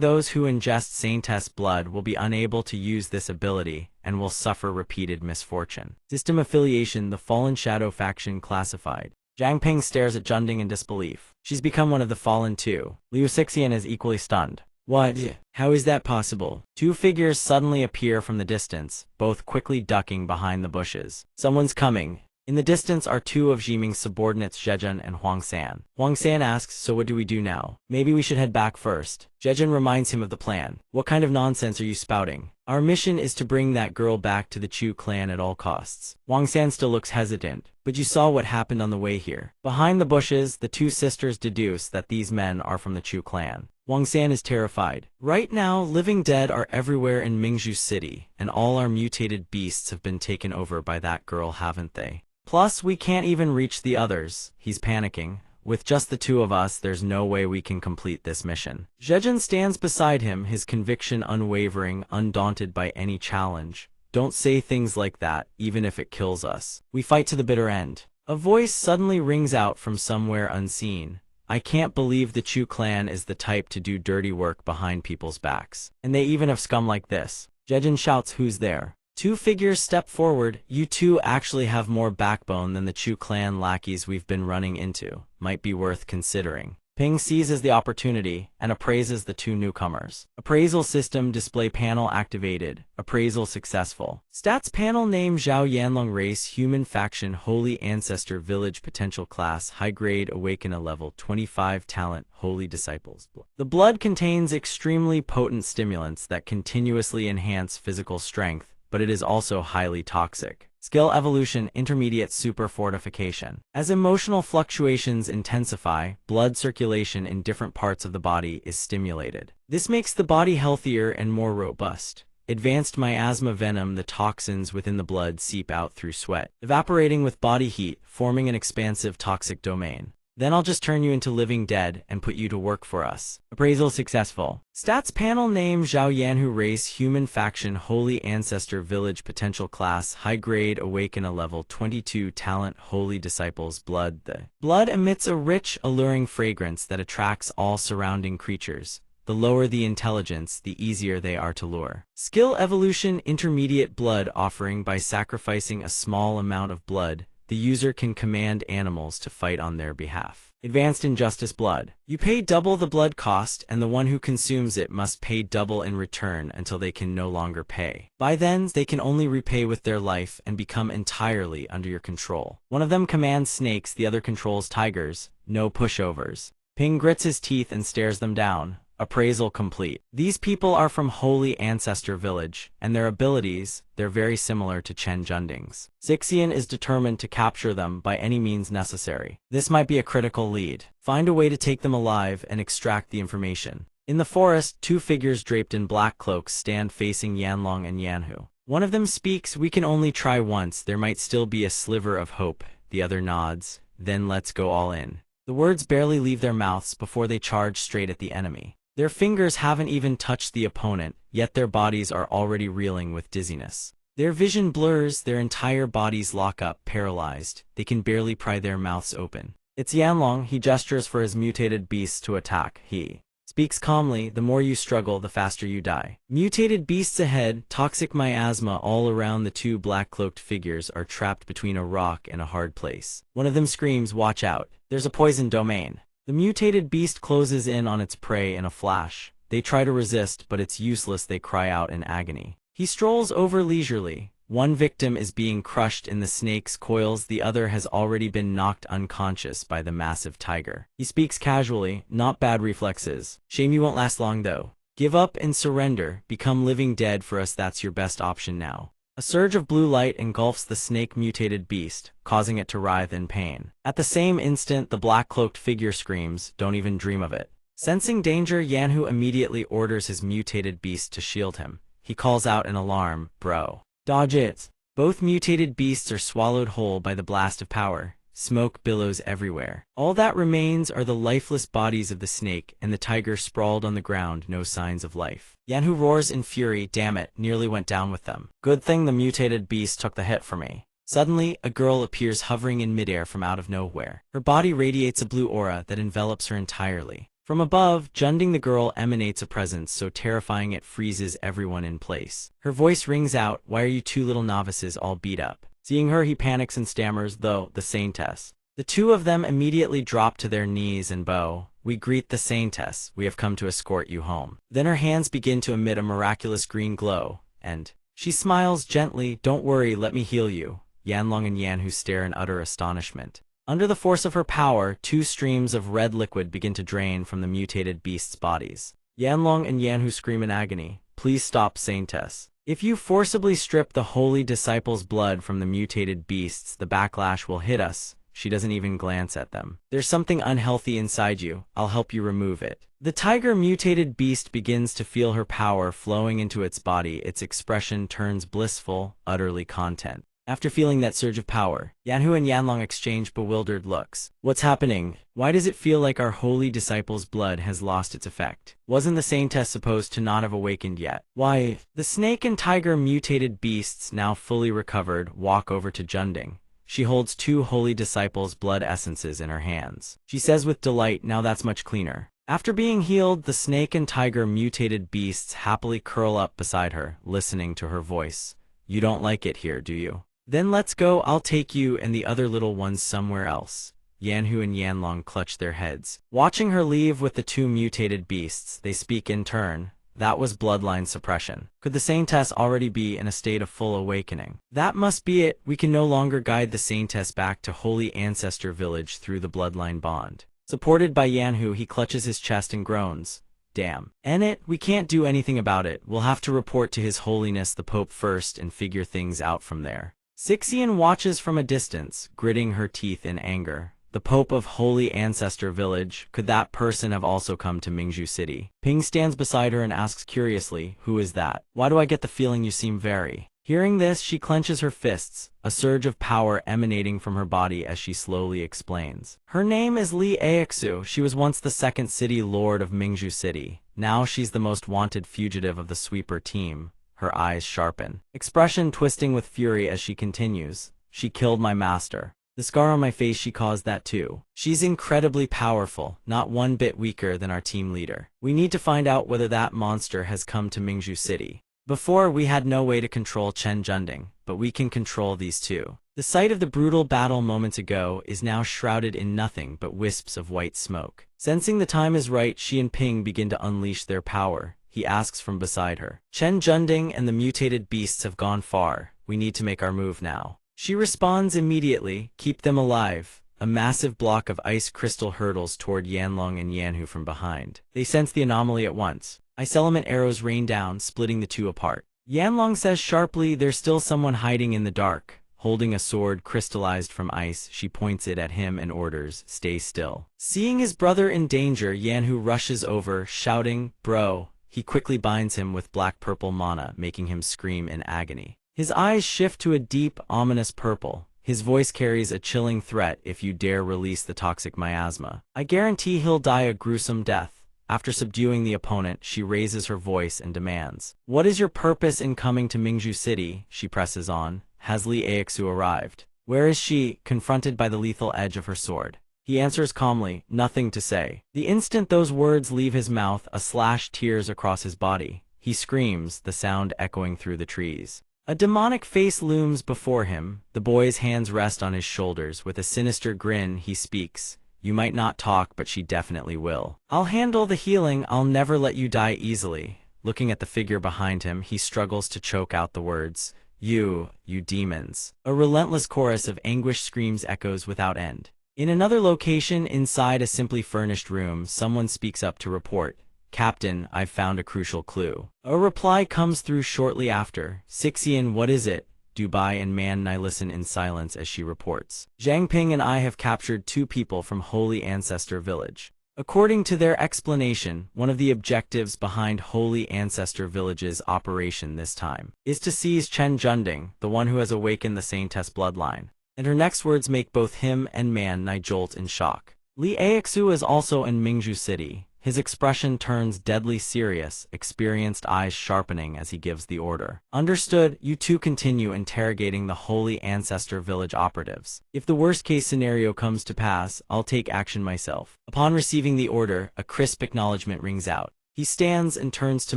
those who ingest Saintess blood will be unable to use this ability and will suffer repeated misfortune. System affiliation the Fallen Shadow faction, classified. Zhang Ping stares at Junding in disbelief. She's become one of the Fallen too. Liu Xixian is equally stunned. What? How is that possible? Two figures suddenly appear from the distance, both quickly ducking behind the bushes. Someone's coming. In the distance are two of Jiming's subordinates, Zhejun and Huang San. Huang San asks, so what do we do now? Maybe we should head back first. Jejin reminds him of the plan. What kind of nonsense are you spouting? Our mission is to bring that girl back to the Chu clan at all costs. Wang San still looks hesitant, but you saw what happened on the way here. Behind the bushes, the two sisters deduce that these men are from the Chu clan. Wang San is terrified. Right now, living dead are everywhere in Mingzhu City, and all our mutated beasts have been taken over by that girl, haven't they? Plus, we can't even reach the others. He's panicking. With just the two of us, there's no way we can complete this mission. Zhejian stands beside him, his conviction unwavering, undaunted by any challenge. Don't say things like that, even if it kills us. We fight to the bitter end. A voice suddenly rings out from somewhere unseen. I can't believe the Chu clan is the type to do dirty work behind people's backs. And they even have scum like this. Zhejian shouts, who's there? Two figures step forward. You two actually have more backbone than the Chu clan lackeys we've been running into. Might be worth considering. Ping seizes the opportunity and appraises the two newcomers. Appraisal system display panel activated. Appraisal successful. Stats panel name Zhao Yanlong race human faction holy ancestor village potential class high grade awakener level 25 talent holy disciples. The blood contains extremely potent stimulants that continuously enhance physical strength, but it is also highly toxic. Skill evolution intermediate super fortification. As emotional fluctuations intensify, blood circulation in different parts of the body is stimulated. This makes the body healthier and more robust. Advanced miasma venom, the toxins within the blood seep out through sweat, evaporating with body heat, forming an expansive toxic domain. Then I'll just turn you into living dead and put you to work for us. Appraisal successful. Stats panel name Zhao Yanhu race human faction holy ancestor village potential class high grade awakener level 22 talent holy disciples blood. The blood emits a rich, alluring fragrance that attracts all surrounding creatures. The lower the intelligence, the easier they are to lure. Skill evolution intermediate blood offering. By sacrificing a small amount of blood, the user can command animals to fight on their behalf. Advanced injustice blood. You pay double the blood cost, and the one who consumes it must pay double in return until they can no longer pay. By then, they can only repay with their life and become entirely under your control. One of them commands snakes, the other controls tigers. No pushovers. Ping grits his teeth and stares them down. Appraisal complete. These people are from Holy Ancestor Village, and their abilities, they're very similar to Chen Junding's. Zixian is determined to capture them by any means necessary. This might be a critical lead. Find a way to take them alive and extract the information. In the forest, two figures draped in black cloaks stand facing Yanlong and Yanhu. One of them speaks, we can only try once, there might still be a sliver of hope. The other nods, then let's go all in. The words barely leave their mouths before they charge straight at the enemy. Their fingers haven't even touched the opponent, yet their bodies are already reeling with dizziness. Their vision blurs, their entire bodies lock up, paralyzed. They can barely pry their mouths open. It's Yanlong, he gestures for his mutated beasts to attack. He speaks calmly, the more you struggle, the faster you die. Mutated beasts ahead, toxic miasma all around. The two black-cloaked figures are trapped between a rock and a hard place. One of them screams, watch out, there's a poison domain. The mutated beast closes in on its prey in a flash. They try to resist, but it's useless, they cry out in agony. He strolls over leisurely. One victim is being crushed in the snake's coils, the other has already been knocked unconscious by the massive tiger. He speaks casually, not bad reflexes. Shame you won't last long though. Give up and surrender, become living dead for us, that's your best option now. A surge of blue light engulfs the snake-mutated beast, causing it to writhe in pain. At the same instant, the black-cloaked figure screams, don't even dream of it. Sensing danger, Yanhu immediately orders his mutated beast to shield him. He calls out in alarm, bro. Dodge it. Both mutated beasts are swallowed whole by the blast of power. Smoke billows everywhere. All that remains are the lifeless bodies of the snake and the tiger sprawled on the ground, no signs of life. Yanhu roars in fury, damn it, nearly went down with them. Good thing the mutated beast took the hit for me. Suddenly, a girl appears hovering in midair from out of nowhere. Her body radiates a blue aura that envelops her entirely. From above, Junding the girl emanates a presence so terrifying it freezes everyone in place. Her voice rings out, why are you two little novices all beat up? Seeing her, he panics and stammers, though, the Saintess. The two of them immediately drop to their knees and bow. We greet the Saintess, we have come to escort you home. Then her hands begin to emit a miraculous green glow, and she smiles gently, don't worry, let me heal you. Yanlong and Yanhu stare in utter astonishment. Under the force of her power, two streams of red liquid begin to drain from the mutated beasts' bodies. Yanlong and Yanhu scream in agony. Please stop, Saintess. If you forcibly strip the holy disciples' blood from the mutated beasts, the backlash will hit us. She doesn't even glance at them. There's something unhealthy inside you. I'll help you remove it. The tiger mutated beast begins to feel her power flowing into its body. Its expression turns blissful, utterly content. After feeling that surge of power, Yanhu and Yanlong exchange bewildered looks. What's happening? Why does it feel like our holy disciples' blood has lost its effect? Wasn't the Saintess supposed to not have awakened yet? Why? The snake and tiger mutated beasts, now fully recovered, walk over to Junding. She holds 2 holy disciples' blood essences in her hands. She says with delight, now that's much cleaner. After being healed, the snake and tiger mutated beasts happily curl up beside her, listening to her voice. You don't like it here, do you? Then let's go, I'll take you and the other little ones somewhere else. Yanhu and Yanlong clutch their heads. Watching her leave with the 2 mutated beasts, they speak in turn. That was bloodline suppression. Could the Saintess already be in a state of full awakening? That must be it. We can no longer guide the Saintess back to Holy Ancestor Village through the bloodline bond. Supported by Yanhu, he clutches his chest and groans. Damn. Enit, we can't do anything about it. We'll have to report to His Holiness the Pope first and figure things out from there. Sixian watches from a distance, gritting her teeth in anger. The Pope of Holy Ancestor Village, could that person have also come to Mingzhu City? Ping stands beside her and asks curiously, who is that? Why do I get the feeling you seem very... Hearing this, she clenches her fists, a surge of power emanating from her body as she slowly explains. Her name is Li Aixu. She was once the 2nd city lord of Mingzhu City. Now she's the most wanted fugitive of the sweeper team. Her eyes sharpen, expression twisting with fury as she continues. She killed my master. The scar on my face, she caused that too. She's incredibly powerful, not one bit weaker than our team leader. We need to find out whether that monster has come to Mingzhu City. Before, we had no way to control Chen Junding, but we can control these 2. The site of the brutal battle moments ago is now shrouded in nothing but wisps of white smoke. Sensing the time is right, she and Ping begin to unleash their power. He asks from beside her. Chen Junding and the mutated beasts have gone far. We need to make our move now. She responds immediately, keep them alive. A massive block of ice crystal hurtles toward Yanlong and Yanhu from behind. They sense the anomaly at once. Ice element arrows rain down, splitting the 2 apart. Yanlong says sharply, there's still someone hiding in the dark. Holding a sword crystallized from ice, she points it at him and orders, stay still. Seeing his brother in danger, Yanhu rushes over, shouting, bro. He quickly binds him with black-purple mana, making him scream in agony. His eyes shift to a deep, ominous purple. His voice carries a chilling threat, if you dare release the toxic miasma. I guarantee he'll die a gruesome death. After subduing the opponent, she raises her voice and demands. What is your purpose in coming to Mingzhu City? She presses on. Has Li Aixu arrived? Where is she, confronted by the lethal edge of her sword? He answers calmly, nothing to say. The instant those words leave his mouth, a slash tears across his body. He screams, the sound echoing through the trees. A demonic face looms before him. The boy's hands rest on his shoulders. With a sinister grin, he speaks. You might not talk, but she definitely will. I'll handle the healing. I'll never let you die easily. Looking at the figure behind him, he struggles to choke out the words. You demons. A relentless chorus of anguish screams echoes without end. In another location, inside a simply furnished room, someone speaks up to report. Captain, I've found a crucial clue. A reply comes through shortly after. Sixian, what is it? Dubai and Manhua listen in silence as she reports. Zhang Ping and I have captured 2 people from Holy Ancestor Village. According to their explanation, one of the objectives behind Holy Ancestor Village's operation this time is to seize Chen Junding, the one who has awakened the Saintess bloodline. And her next words make both him and Manhua jolt in shock. Li Aixu is also in Mingzhu City. His expression turns deadly serious, experienced eyes sharpening as he gives the order. Understood, you 2 continue interrogating the Holy Ancestor Village operatives. If the worst-case scenario comes to pass, I'll take action myself. Upon receiving the order, a crisp acknowledgement rings out. He stands and turns to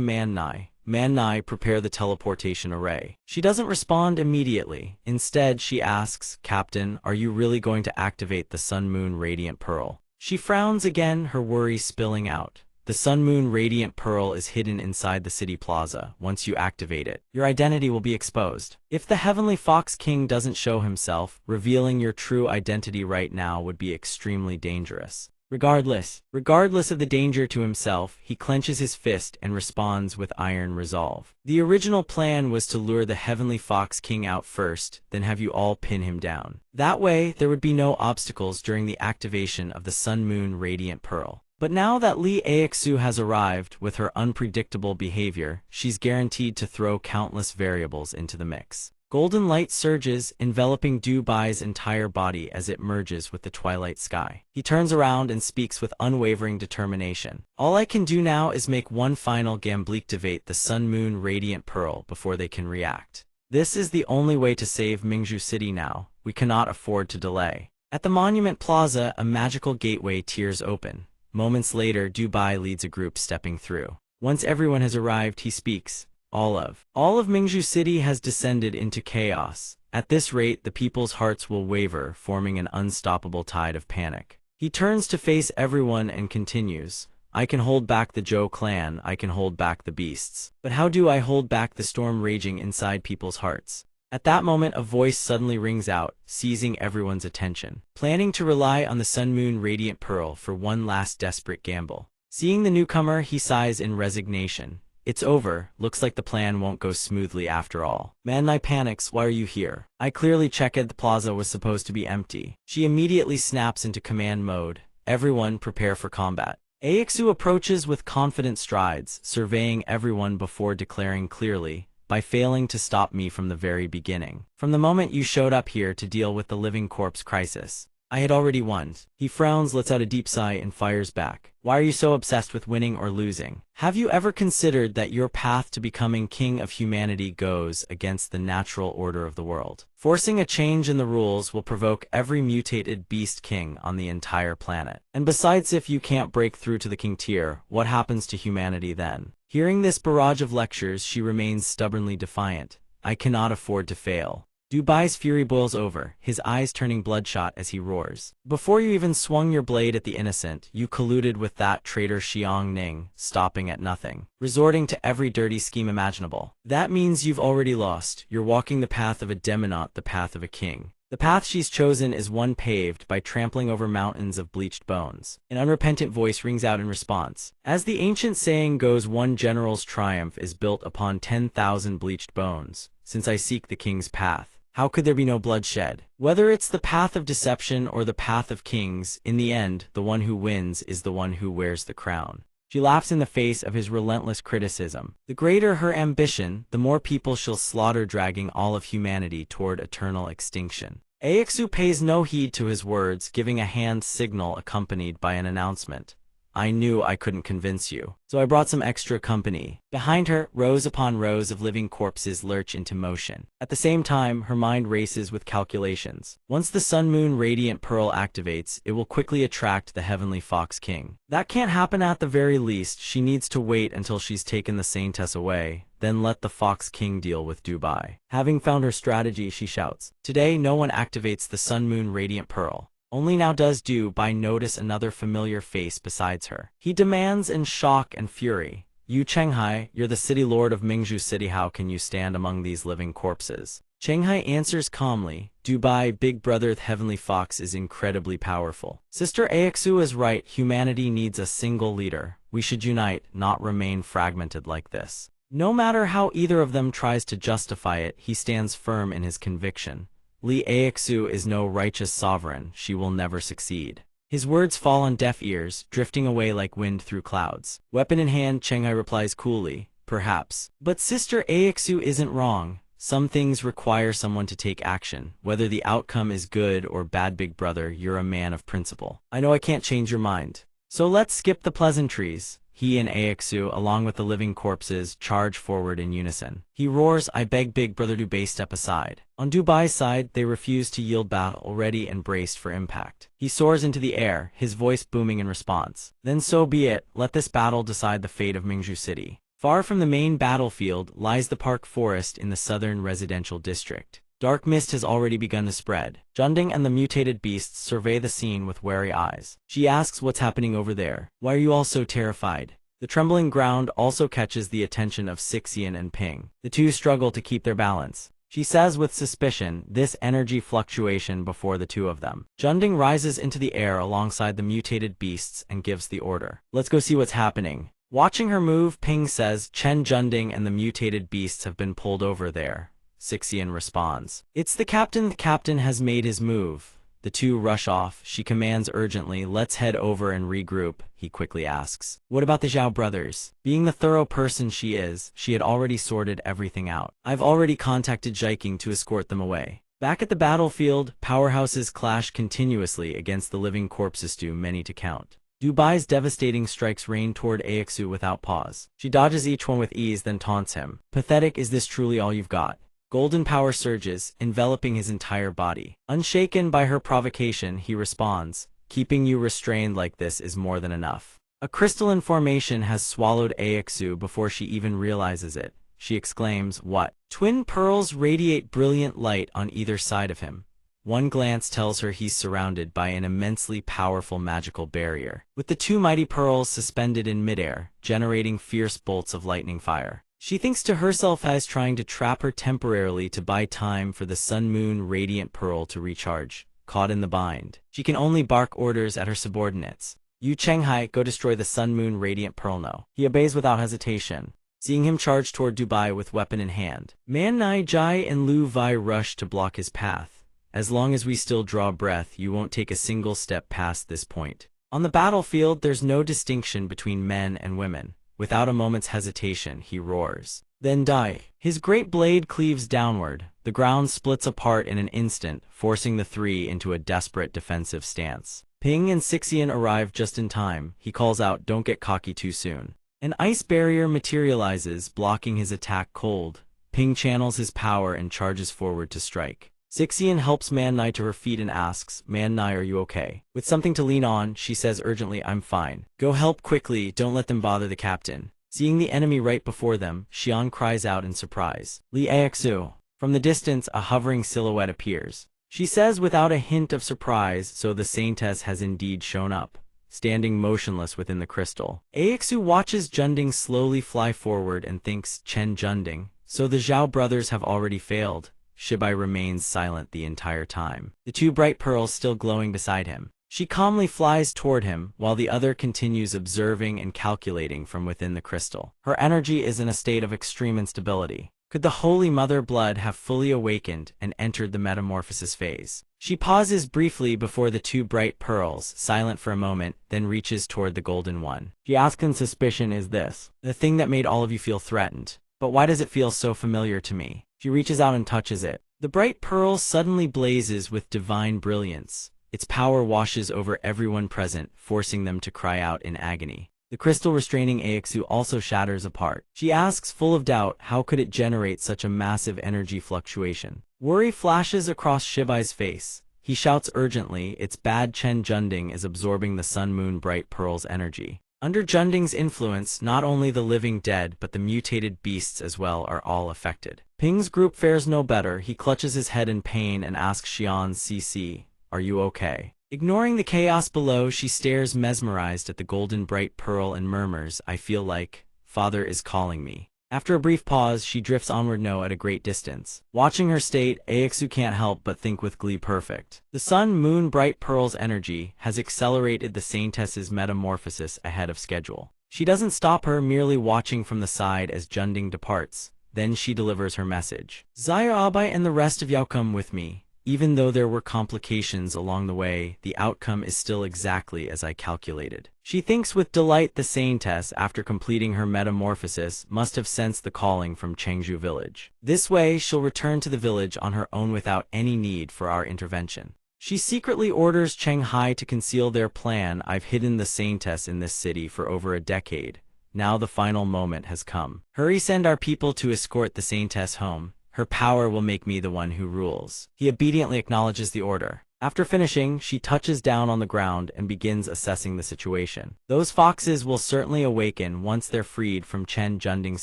Manhua. Manhua, prepare the teleportation array. She doesn't respond immediately. Instead, she asks, Captain, are you really going to activate the Sun Moon Radiant Pearl? She frowns again, her worry spilling out. The Sun Moon Radiant Pearl is hidden inside the city plaza. Once you activate it, your identity will be exposed. If the Heavenly Fox King doesn't show himself, revealing your true identity right now would be extremely dangerous. Regardless of the danger to himself, he clenches his fist and responds with iron resolve. The original plan was to lure the Heavenly Fox King out first, then have you all pin him down. That way, there would be no obstacles during the activation of the Sun Moon Radiant Pearl. But now that Lee Aixu has arrived, with her unpredictable behavior, she's guaranteed to throw countless variables into the mix. Golden light surges, enveloping Dubai's entire body as it merges with the twilight sky. He turns around and speaks with unwavering determination. All I can do now is make one final activate the Sun Moon Radiant Pearl before they can react. This is the only way to save Mingzhu City now. We cannot afford to delay. At the Monument Plaza, a magical gateway tears open. Moments later, Dubai leads a group stepping through. Once everyone has arrived, he speaks. All of Mingzhu City has descended into chaos. At this rate, the people's hearts will waver, forming an unstoppable tide of panic. He turns to face everyone and continues. I can hold back the Zhou clan, I can hold back the beasts. But how do I hold back the storm raging inside people's hearts? At that moment, a voice suddenly rings out, seizing everyone's attention. Planning to rely on the Sun Moon Radiant Pearl for one last desperate gamble. Seeing the newcomer, he sighs in resignation. It's over. Looks like the plan won't go smoothly after all. Manhua panics. Why are you here? I clearly checked the plaza was supposed to be empty. She immediately snaps into command mode. Everyone prepare for combat. Aixu approaches with confident strides, surveying everyone before declaring clearly, by failing to stop me from the very beginning. From the moment you showed up here to deal with the living corpse crisis, I had already won. He frowns, lets out a deep sigh, and fires back. Why are you so obsessed with winning or losing? Have you ever considered that your path to becoming king of humanity goes against the natural order of the world? Forcing a change in the rules will provoke every mutated beast king on the entire planet. And besides, if you can't break through to the king tier, what happens to humanity then? Hearing this barrage of lectures, she remains stubbornly defiant. I cannot afford to fail. Dubai's fury boils over, his eyes turning bloodshot as he roars. Before you even swung your blade at the innocent, you colluded with that traitor Xiang Ning, stopping at nothing, resorting to every dirty scheme imaginable. That means you've already lost. You're walking the path of a demon, not the path of a king. The path she's chosen is one paved by trampling over mountains of bleached bones. An unrepentant voice rings out in response. As the ancient saying goes, one general's triumph is built upon 10,000 bleached bones. Since I seek the king's path, how could there be no bloodshed? Whether it's the path of deception or the path of kings, in the end, the one who wins is the one who wears the crown. She laughs in the face of his relentless criticism. The greater her ambition, the more people she'll slaughter, dragging all of humanity toward eternal extinction. Aixu pays no heed to his words, giving a hand signal accompanied by an announcement. I knew I couldn't convince you, so I brought some extra company. Behind her, rows upon rows of living corpses lurch into motion. At the same time, her mind races with calculations. Once the Sun Moon Radiant Pearl activates, it will quickly attract the Heavenly Fox King. That can't happen. At the very least, she needs to wait until she's taken the Saintess away, then let the Fox King deal with Dubai. Having found her strategy, she shouts. Today, no one activates the Sun Moon Radiant Pearl. Only now does Dubai notice another familiar face besides her. He demands in shock and fury. You Chenghai, you're the city lord of Mingzhu City. How can you stand among these living corpses? Chenghai answers calmly. Dubai, big brother, the Heavenly Fox is incredibly powerful. Sister Aixu is right. Humanity needs a single leader. We should unite, not remain fragmented like this. No matter how either of them tries to justify it, he stands firm in his conviction. Lee Aixu is no righteous sovereign. She will never succeed. His words fall on deaf ears, drifting away like wind through clouds. Weapon in hand, Chenghai replies coolly, perhaps. But Sister Aixu isn't wrong. Some things require someone to take action. Whether the outcome is good or bad, big brother, you're a man of principle. I know I can't change your mind. So let's skip the pleasantries. He and Aixu, along with the living corpses, charge forward in unison. He roars, I beg big brother Dubai, step aside. On Dubai's side, they refuse to yield, battle ready and braced for impact. He soars into the air, his voice booming in response. Then so be it, let this battle decide the fate of Mingzhu City. Far from the main battlefield lies the park forest in the southern residential district. Dark mist has already begun to spread. Junding and the mutated beasts survey the scene with wary eyes. She asks what's happening over there. Why are you all so terrified? The trembling ground also catches the attention of Sixian and Ping. The two struggle to keep their balance. she says with suspicion, this energy fluctuation before the two of them. Junding rises into the air alongside the mutated beasts and gives the order. Let's go see what's happening. Watching her move, Ping says, Chen Junding and the mutated beasts have been pulled over there. Sixian responds. It's the captain. The captain has made his move. The two rush off. She commands urgently, let's head over and regroup. He quickly asks, what about the Zhao brothers? Being the thorough person she is, she had already sorted everything out. I've already contacted Jiking to escort them away. Back at the battlefield, powerhouses clash continuously against the living corpses, too many to count. Dubai's devastating strikes rain toward Aixu without pause. She dodges each one with ease, then taunts him. Pathetic, is this truly all you've got? Golden power surges, enveloping his entire body. Unshaken by her provocation, he responds, keeping you restrained like this is more than enough. A crystalline formation has swallowed Aixu before she even realizes it. She exclaims, what? Twin pearls radiate brilliant light on either side of him. One glance tells her he's surrounded by an immensely powerful magical barrier, with the two mighty pearls suspended in midair, generating fierce bolts of lightning fire. She thinks to herself as trying to trap her temporarily to buy time for the Sun-Moon Radiant Pearl to recharge. Caught in the bind, she can only bark orders at her subordinates. Yu Chenghai, go destroy the Sun-Moon Radiant Pearl now. He obeys without hesitation. Seeing him charge toward Dubai with weapon in hand, Man Nai Jai and Lu Vai rush to block his path. As long as we still draw breath, you won't take a single step past this point. On the battlefield, there's no distinction between men and women. Without a moment's hesitation, he roars. Then die. His great blade cleaves downward. The ground splits apart in an instant, forcing the three into a desperate defensive stance. Ping and Sixian arrive just in time. He calls out, don't get cocky too soon. An ice barrier materializes, blocking his attack cold. Ping channels his power and charges forward to strike. Sixian helps Man Nai to her feet and asks, Man Nai, are you okay? With something to lean on, she says urgently, I'm fine. Go help quickly, don't let them bother the captain. Seeing the enemy right before them, Xian cries out in surprise. Li Aixu. From the distance, a hovering silhouette appears. She says without a hint of surprise, so the Saintess has indeed shown up, standing motionless within the crystal. Aixu watches Junding slowly fly forward and thinks, Chen Junding. So the Zhao brothers have already failed. Shibai remains silent the entire time, the two bright pearls still glowing beside him. She calmly flies toward him, while the other continues observing and calculating from within the crystal. Her energy is in a state of extreme instability. Could the Holy Mother blood have fully awakened and entered the metamorphosis phase? She pauses briefly before the two bright pearls, silent for a moment, then reaches toward the golden one. She asks in suspicion, is this the thing that made all of you feel threatened? But why does it feel so familiar to me? She reaches out and touches it. The bright pearl suddenly blazes with divine brilliance. Its power washes over everyone present, forcing them to cry out in agony. The crystal restraining Aixu also shatters apart. She asks, full of doubt, how could it generate such a massive energy fluctuation? Worry flashes across Shibai's face. He shouts urgently, it's bad. Chen Junding is absorbing the Sun-Moon Bright Pearl's energy. Under Junding's influence, not only the living dead but the mutated beasts as well are all affected. Ping's group fares no better. He clutches his head in pain and asks Xian CC, are you okay? Ignoring the chaos below, she stares mesmerized at the golden bright pearl and murmurs, I feel like Father is calling me. After a brief pause, she drifts onward at a great distance. Watching her state, Aixu can't help but think with glee, perfect. The Sun-Moon Bright Pearl's energy has accelerated the Saintess's metamorphosis ahead of schedule. She doesn't stop her, merely watching from the side as Junding departs. Then she delivers her message. Zaya Abai and the rest of Yao come with me. Even though there were complications along the way, the outcome is still exactly as I calculated. She thinks with delight the Saintess, after completing her metamorphosis, must have sensed the calling from Chengzhou village. This way, she'll return to the village on her own without any need for our intervention. She secretly orders Chenghai to conceal their plan. I've hidden the Saintess in this city for over a decade. Now the final moment has come. Hurry, send our people to escort the Saintess home. Her power will make me the one who rules. He obediently acknowledges the order. After finishing, she touches down on the ground and begins assessing the situation. Those foxes will certainly awaken once they're freed from Chen Junding's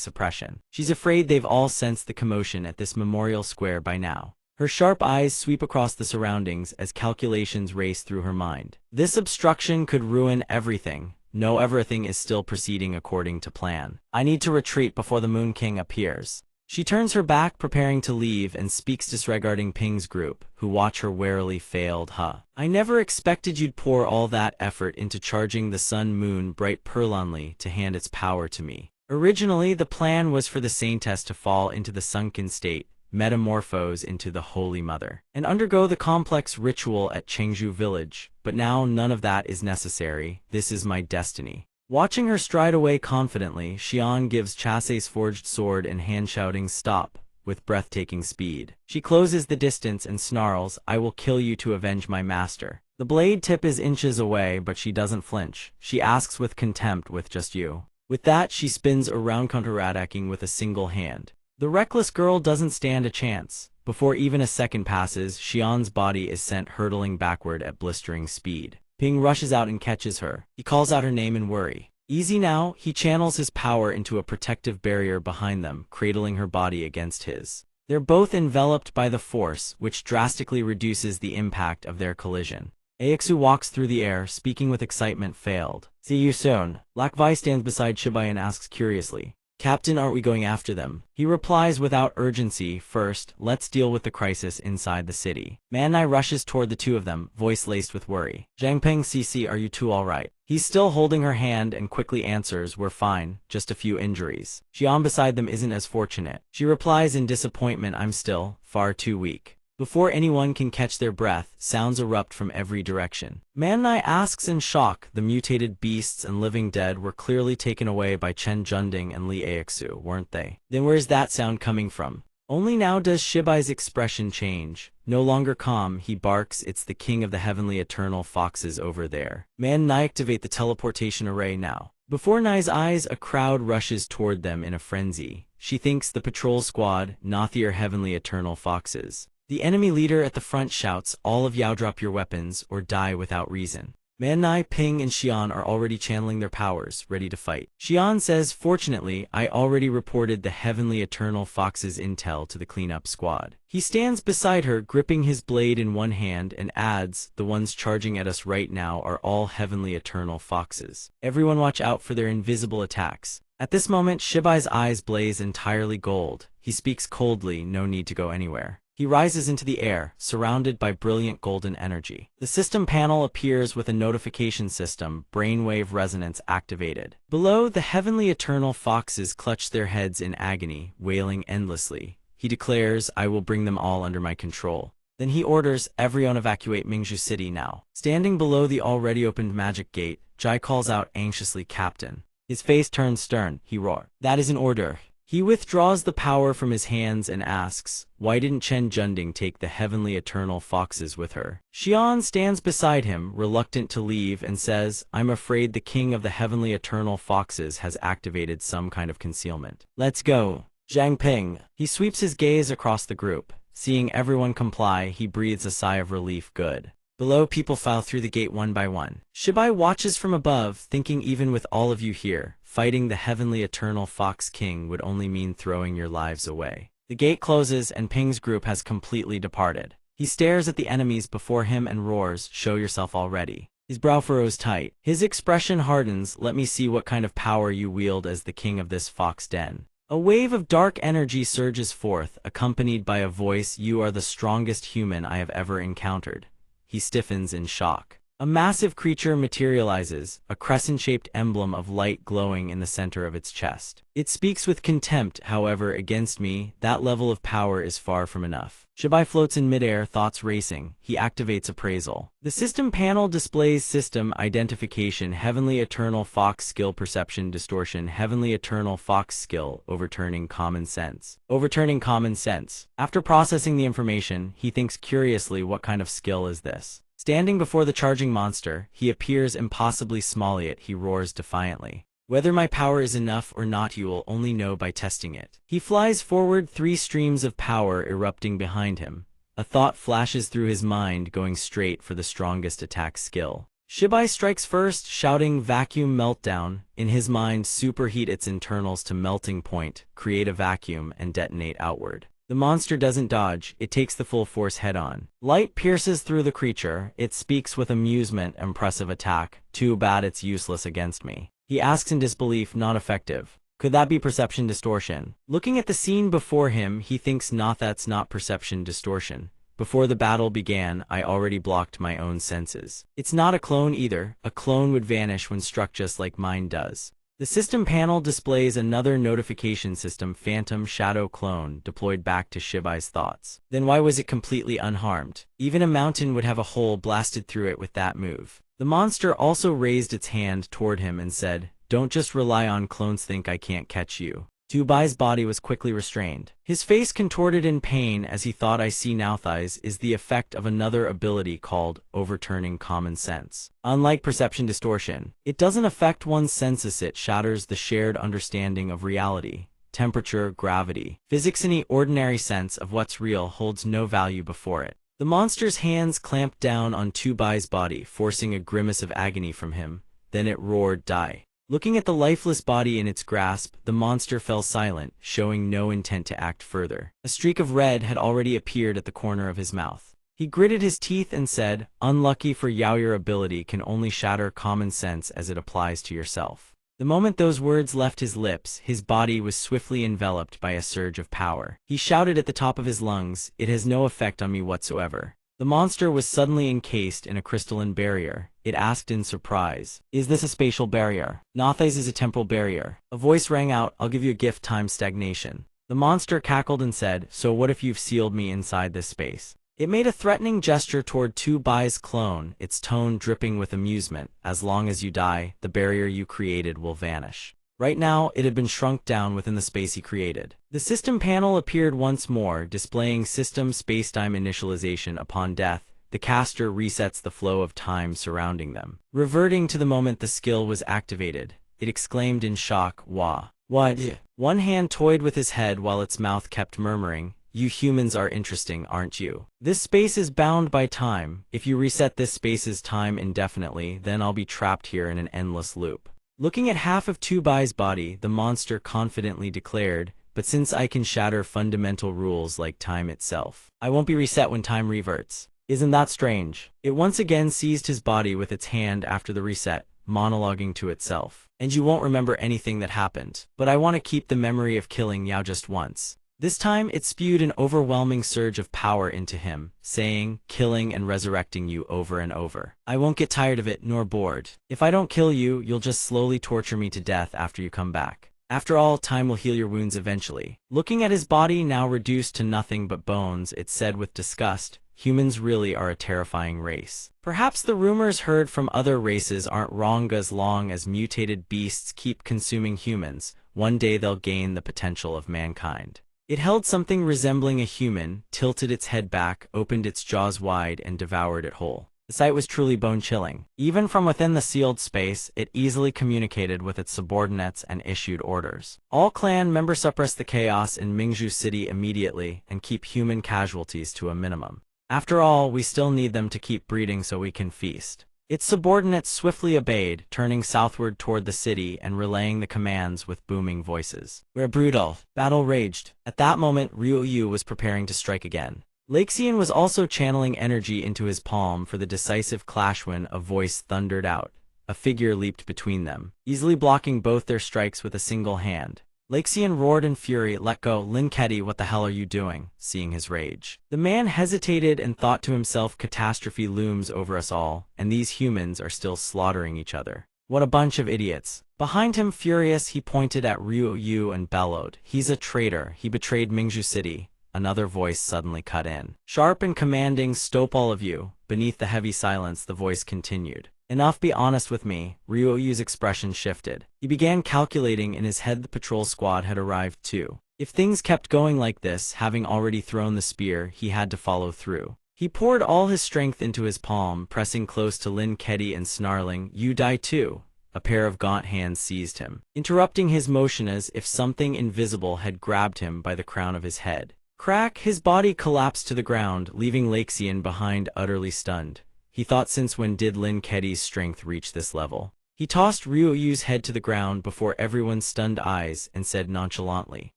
suppression. She's afraid they've all sensed the commotion at this memorial square by now. Her sharp eyes sweep across the surroundings as calculations race through her mind. This obstruction could ruin everything. No, everything is still proceeding according to plan. I need to retreat before the Moon King appears. She turns her back, preparing to leave, and speaks disregarding Ping's group, who watch her warily. Failed, huh? I never expected you'd pour all that effort into charging the sun moon bright perlonly to hand its power to me. Originally, the plan was for the saintess to fall into the sunken state, metamorphose into the Holy Mother, and undergo the complex ritual at Chengju village, but now none of that is necessary. This is my destiny. Watching her stride away confidently, Xian gives Chasse's forged sword in hand, shouting "Stop!" with breathtaking speed. She closes the distance and snarls, "I will kill you to avenge my master." The blade tip is inches away, but she doesn't flinch. She asks with contempt, "With just you?" With that, she spins around, counterattacking with a single hand. The reckless girl doesn't stand a chance. Before even a second passes, Xian's body is sent hurtling backward at blistering speed. Ping rushes out and catches her. He calls out her name in worry. Easy now, he channels his power into a protective barrier behind them, cradling her body against his. They're both enveloped by the force, which drastically reduces the impact of their collision. Aixu walks through the air, speaking with excitement. Failed. See you soon. Lakvai stands beside Shibai and asks curiously, "Captain, aren't we going after them?" He replies without urgency, "First, let's deal with the crisis inside the city." Manhua rushes toward the two of them, voice laced with worry. "Zhangpeng CC, are you two all right?" He's still holding her hand and quickly answers, "We're fine, just a few injuries." Xian beside them isn't as fortunate. She replies in disappointment, "I'm still far too weak." Before anyone can catch their breath, sounds erupt from every direction. Manhua asks in shock. The mutated beasts and living dead were clearly taken away by Chen Junding and Li Aixu, weren't they? Then where's that sound coming from? Only now does Shibai's expression change. No longer calm, he barks, "It's the king of the heavenly eternal foxes over there." Manhua, activate the teleportation array now. Before Nai's eyes, a crowd rushes toward them in a frenzy. She thinks the patrol squad, not their heavenly eternal foxes. The enemy leader at the front shouts, "All of you drop your weapons or die without reason." Manhua, Ping, and Xian are already channeling their powers, ready to fight. Xian says, "Fortunately, I already reported the heavenly eternal fox's intel to the cleanup squad." He stands beside her, gripping his blade in one hand, and adds, "The ones charging at us right now are all heavenly eternal foxes. Everyone watch out for their invisible attacks." At this moment, Shibai's eyes blaze entirely gold. He speaks coldly, "No need to go anywhere." He rises into the air, surrounded by brilliant golden energy. The system panel appears with a notification system, brainwave resonance activated. Below, the heavenly eternal foxes clutch their heads in agony, wailing endlessly. He declares, "I will bring them all under my control." Then he orders, "Everyone evacuate Mingzhu City now." Standing below the already opened magic gate, Jai calls out anxiously, "Captain." His face turns stern. He roars, "That is an order." He withdraws the power from his hands and asks, "Why didn't Chen Junding take the heavenly eternal foxes with her?" Xian stands beside him, reluctant to leave, and says, "I'm afraid the king of the heavenly eternal foxes has activated some kind of concealment. Let's go." Zhangpeng. He sweeps his gaze across the group. Seeing everyone comply, he breathes a sigh of relief. Good. Below, people file through the gate one by one. Shibai watches from above, thinking even with all of you here, fighting the heavenly eternal Fox King would only mean throwing your lives away. The gate closes and Ping's group has completely departed. He stares at the enemies before him and roars, "Show yourself already." His brow furrows tight. His expression hardens, "Let me see what kind of power you wield as the king of this fox den." A wave of dark energy surges forth, accompanied by a voice, "You are the strongest human I have ever encountered." He stiffens in shock. A massive creature materializes, a crescent-shaped emblem of light glowing in the center of its chest. It speaks with contempt, "However, against me, that level of power is far from enough." Shibai floats in midair, thoughts racing. He activates appraisal. The system panel displays system identification, heavenly eternal fox skill, perception distortion, heavenly eternal fox skill, overturning common sense. Overturning common sense. After processing the information, he thinks curiously, what kind of skill is this? Standing before the charging monster, he appears impossibly small, yet he roars defiantly, "Whether my power is enough or not you will only know by testing it." He flies forward, 3 streams of power erupting behind him. A thought flashes through his mind, going straight for the strongest attack skill. Shibai strikes first, shouting, "Vacuum meltdown." In his mind, superheat its internals to melting point, create a vacuum, and detonate outward. The monster doesn't dodge, it takes the full force head-on. Light pierces through the creature, it speaks with amusement, "Impressive attack, too bad it's useless against me." He asks in disbelief, "Not effective?" Could that be perception distortion? Looking at the scene before him, he thinks that's not perception distortion. Before the battle began, I already blocked my own senses. It's not a clone either. A clone would vanish when struck just like mine does. The system panel displays another notification system Phantom Shadow Clone deployed back to Shibai's thoughts. Then why was it completely unharmed? Even a mountain would have a hole blasted through it with that move. The monster also raised its hand toward him and said, "Don't just rely on clones, think I can't catch you." Dubai's body was quickly restrained. His face contorted in pain as he thought I see now thighs is the effect of another ability called overturning common sense. Unlike perception distortion, it doesn't affect one's senses, it shatters the shared understanding of reality. Temperature, gravity, physics, any ordinary sense of what's real holds no value before it. The monster's hands clamped down on Dubai's body, forcing a grimace of agony from him. Then it roared, "Die." Looking at the lifeless body in its grasp, the monster fell silent, showing no intent to act further. A streak of red had already appeared at the corner of his mouth. He gritted his teeth and said, "Unlucky for Yao, your ability can only shatter common sense as it applies to yourself." The moment those words left his lips, his body was swiftly enveloped by a surge of power. He shouted at the top of his lungs, "It has no effect on me whatsoever." The monster was suddenly encased in a crystalline barrier. It asked in surprise, "Is this a spatial barrier?" "Nothis is a temporal barrier." A voice rang out, "I'll give you a gift, time stagnation." The monster cackled and said, "So what if you've sealed me inside this space?" It made a threatening gesture toward Dubai's clone, its tone dripping with amusement. "As long as you die, the barrier you created will vanish." Right now, it had been shrunk down within the space he created. The system panel appeared once more, displaying system spacetime initialization upon death. The caster resets the flow of time surrounding them. Reverting to the moment the skill was activated, it exclaimed in shock, "Wah. What?" One hand toyed with his head while its mouth kept murmuring, "You humans are interesting, aren't you? This space is bound by time. If you reset this space's time indefinitely, then I'll be trapped here in an endless loop." Looking at half of Dubai's body, the monster confidently declared, "But since I can shatter fundamental rules like time itself, I won't be reset when time reverts. Isn't that strange?" It once again seized his body with its hand after the reset, monologuing to itself. "And you won't remember anything that happened. But I want to keep the memory of killing Yao just once." This time it spewed an overwhelming surge of power into him, saying, "Killing and resurrecting you over and over. I won't get tired of it nor bored. If I don't kill you, you'll just slowly torture me to death after you come back. After all, time will heal your wounds eventually." Looking at his body now reduced to nothing but bones, it said with disgust, "Humans really are a terrifying race. Perhaps the rumors heard from other races aren't wrong. As long as mutated beasts keep consuming humans, one day they'll gain the potential of mankind." It held something resembling a human, tilted its head back, opened its jaws wide, and devoured it whole. The sight was truly bone-chilling. Even from within the sealed space, it easily communicated with its subordinates and issued orders. All clan members suppress the chaos in Mingzhu City immediately and keep human casualties to a minimum. After all, we still need them to keep breeding so we can feast. Its subordinates swiftly obeyed, turning southward toward the city and relaying the commands with booming voices. "We're brutal." Battle raged. At that moment, Ryu was preparing to strike again. Laxian was also channeling energy into his palm for the decisive clash when a voice thundered out. A figure leaped between them, easily blocking both their strikes with a single hand. Laxian roared in fury, "Let go, Lin Kedi, what the hell are you doing?" Seeing his rage, the man hesitated and thought to himself, catastrophe looms over us all, and these humans are still slaughtering each other. What a bunch of idiots. Behind him, furious, he pointed at Ryu and bellowed, "He's a traitor, he betrayed Mingzhu City." Another voice suddenly cut in. Sharp and commanding, "Stop all of you." Beneath the heavy silence, the voice continued. "Enough, be honest with me." Ryu's expression shifted. He began calculating in his head. The patrol squad had arrived too. If things kept going like this, having already thrown the spear, he had to follow through. He poured all his strength into his palm, pressing close to Lin Kedi and snarling, "You die too." A pair of gaunt hands seized him, interrupting his motion as if something invisible had grabbed him by the crown of his head. Crack! His body collapsed to the ground, leaving Laxian behind, utterly stunned. He thought, since when did Lin Kedi's strength reach this level? He tossed Ryu's head to the ground before everyone's stunned eyes and said nonchalantly,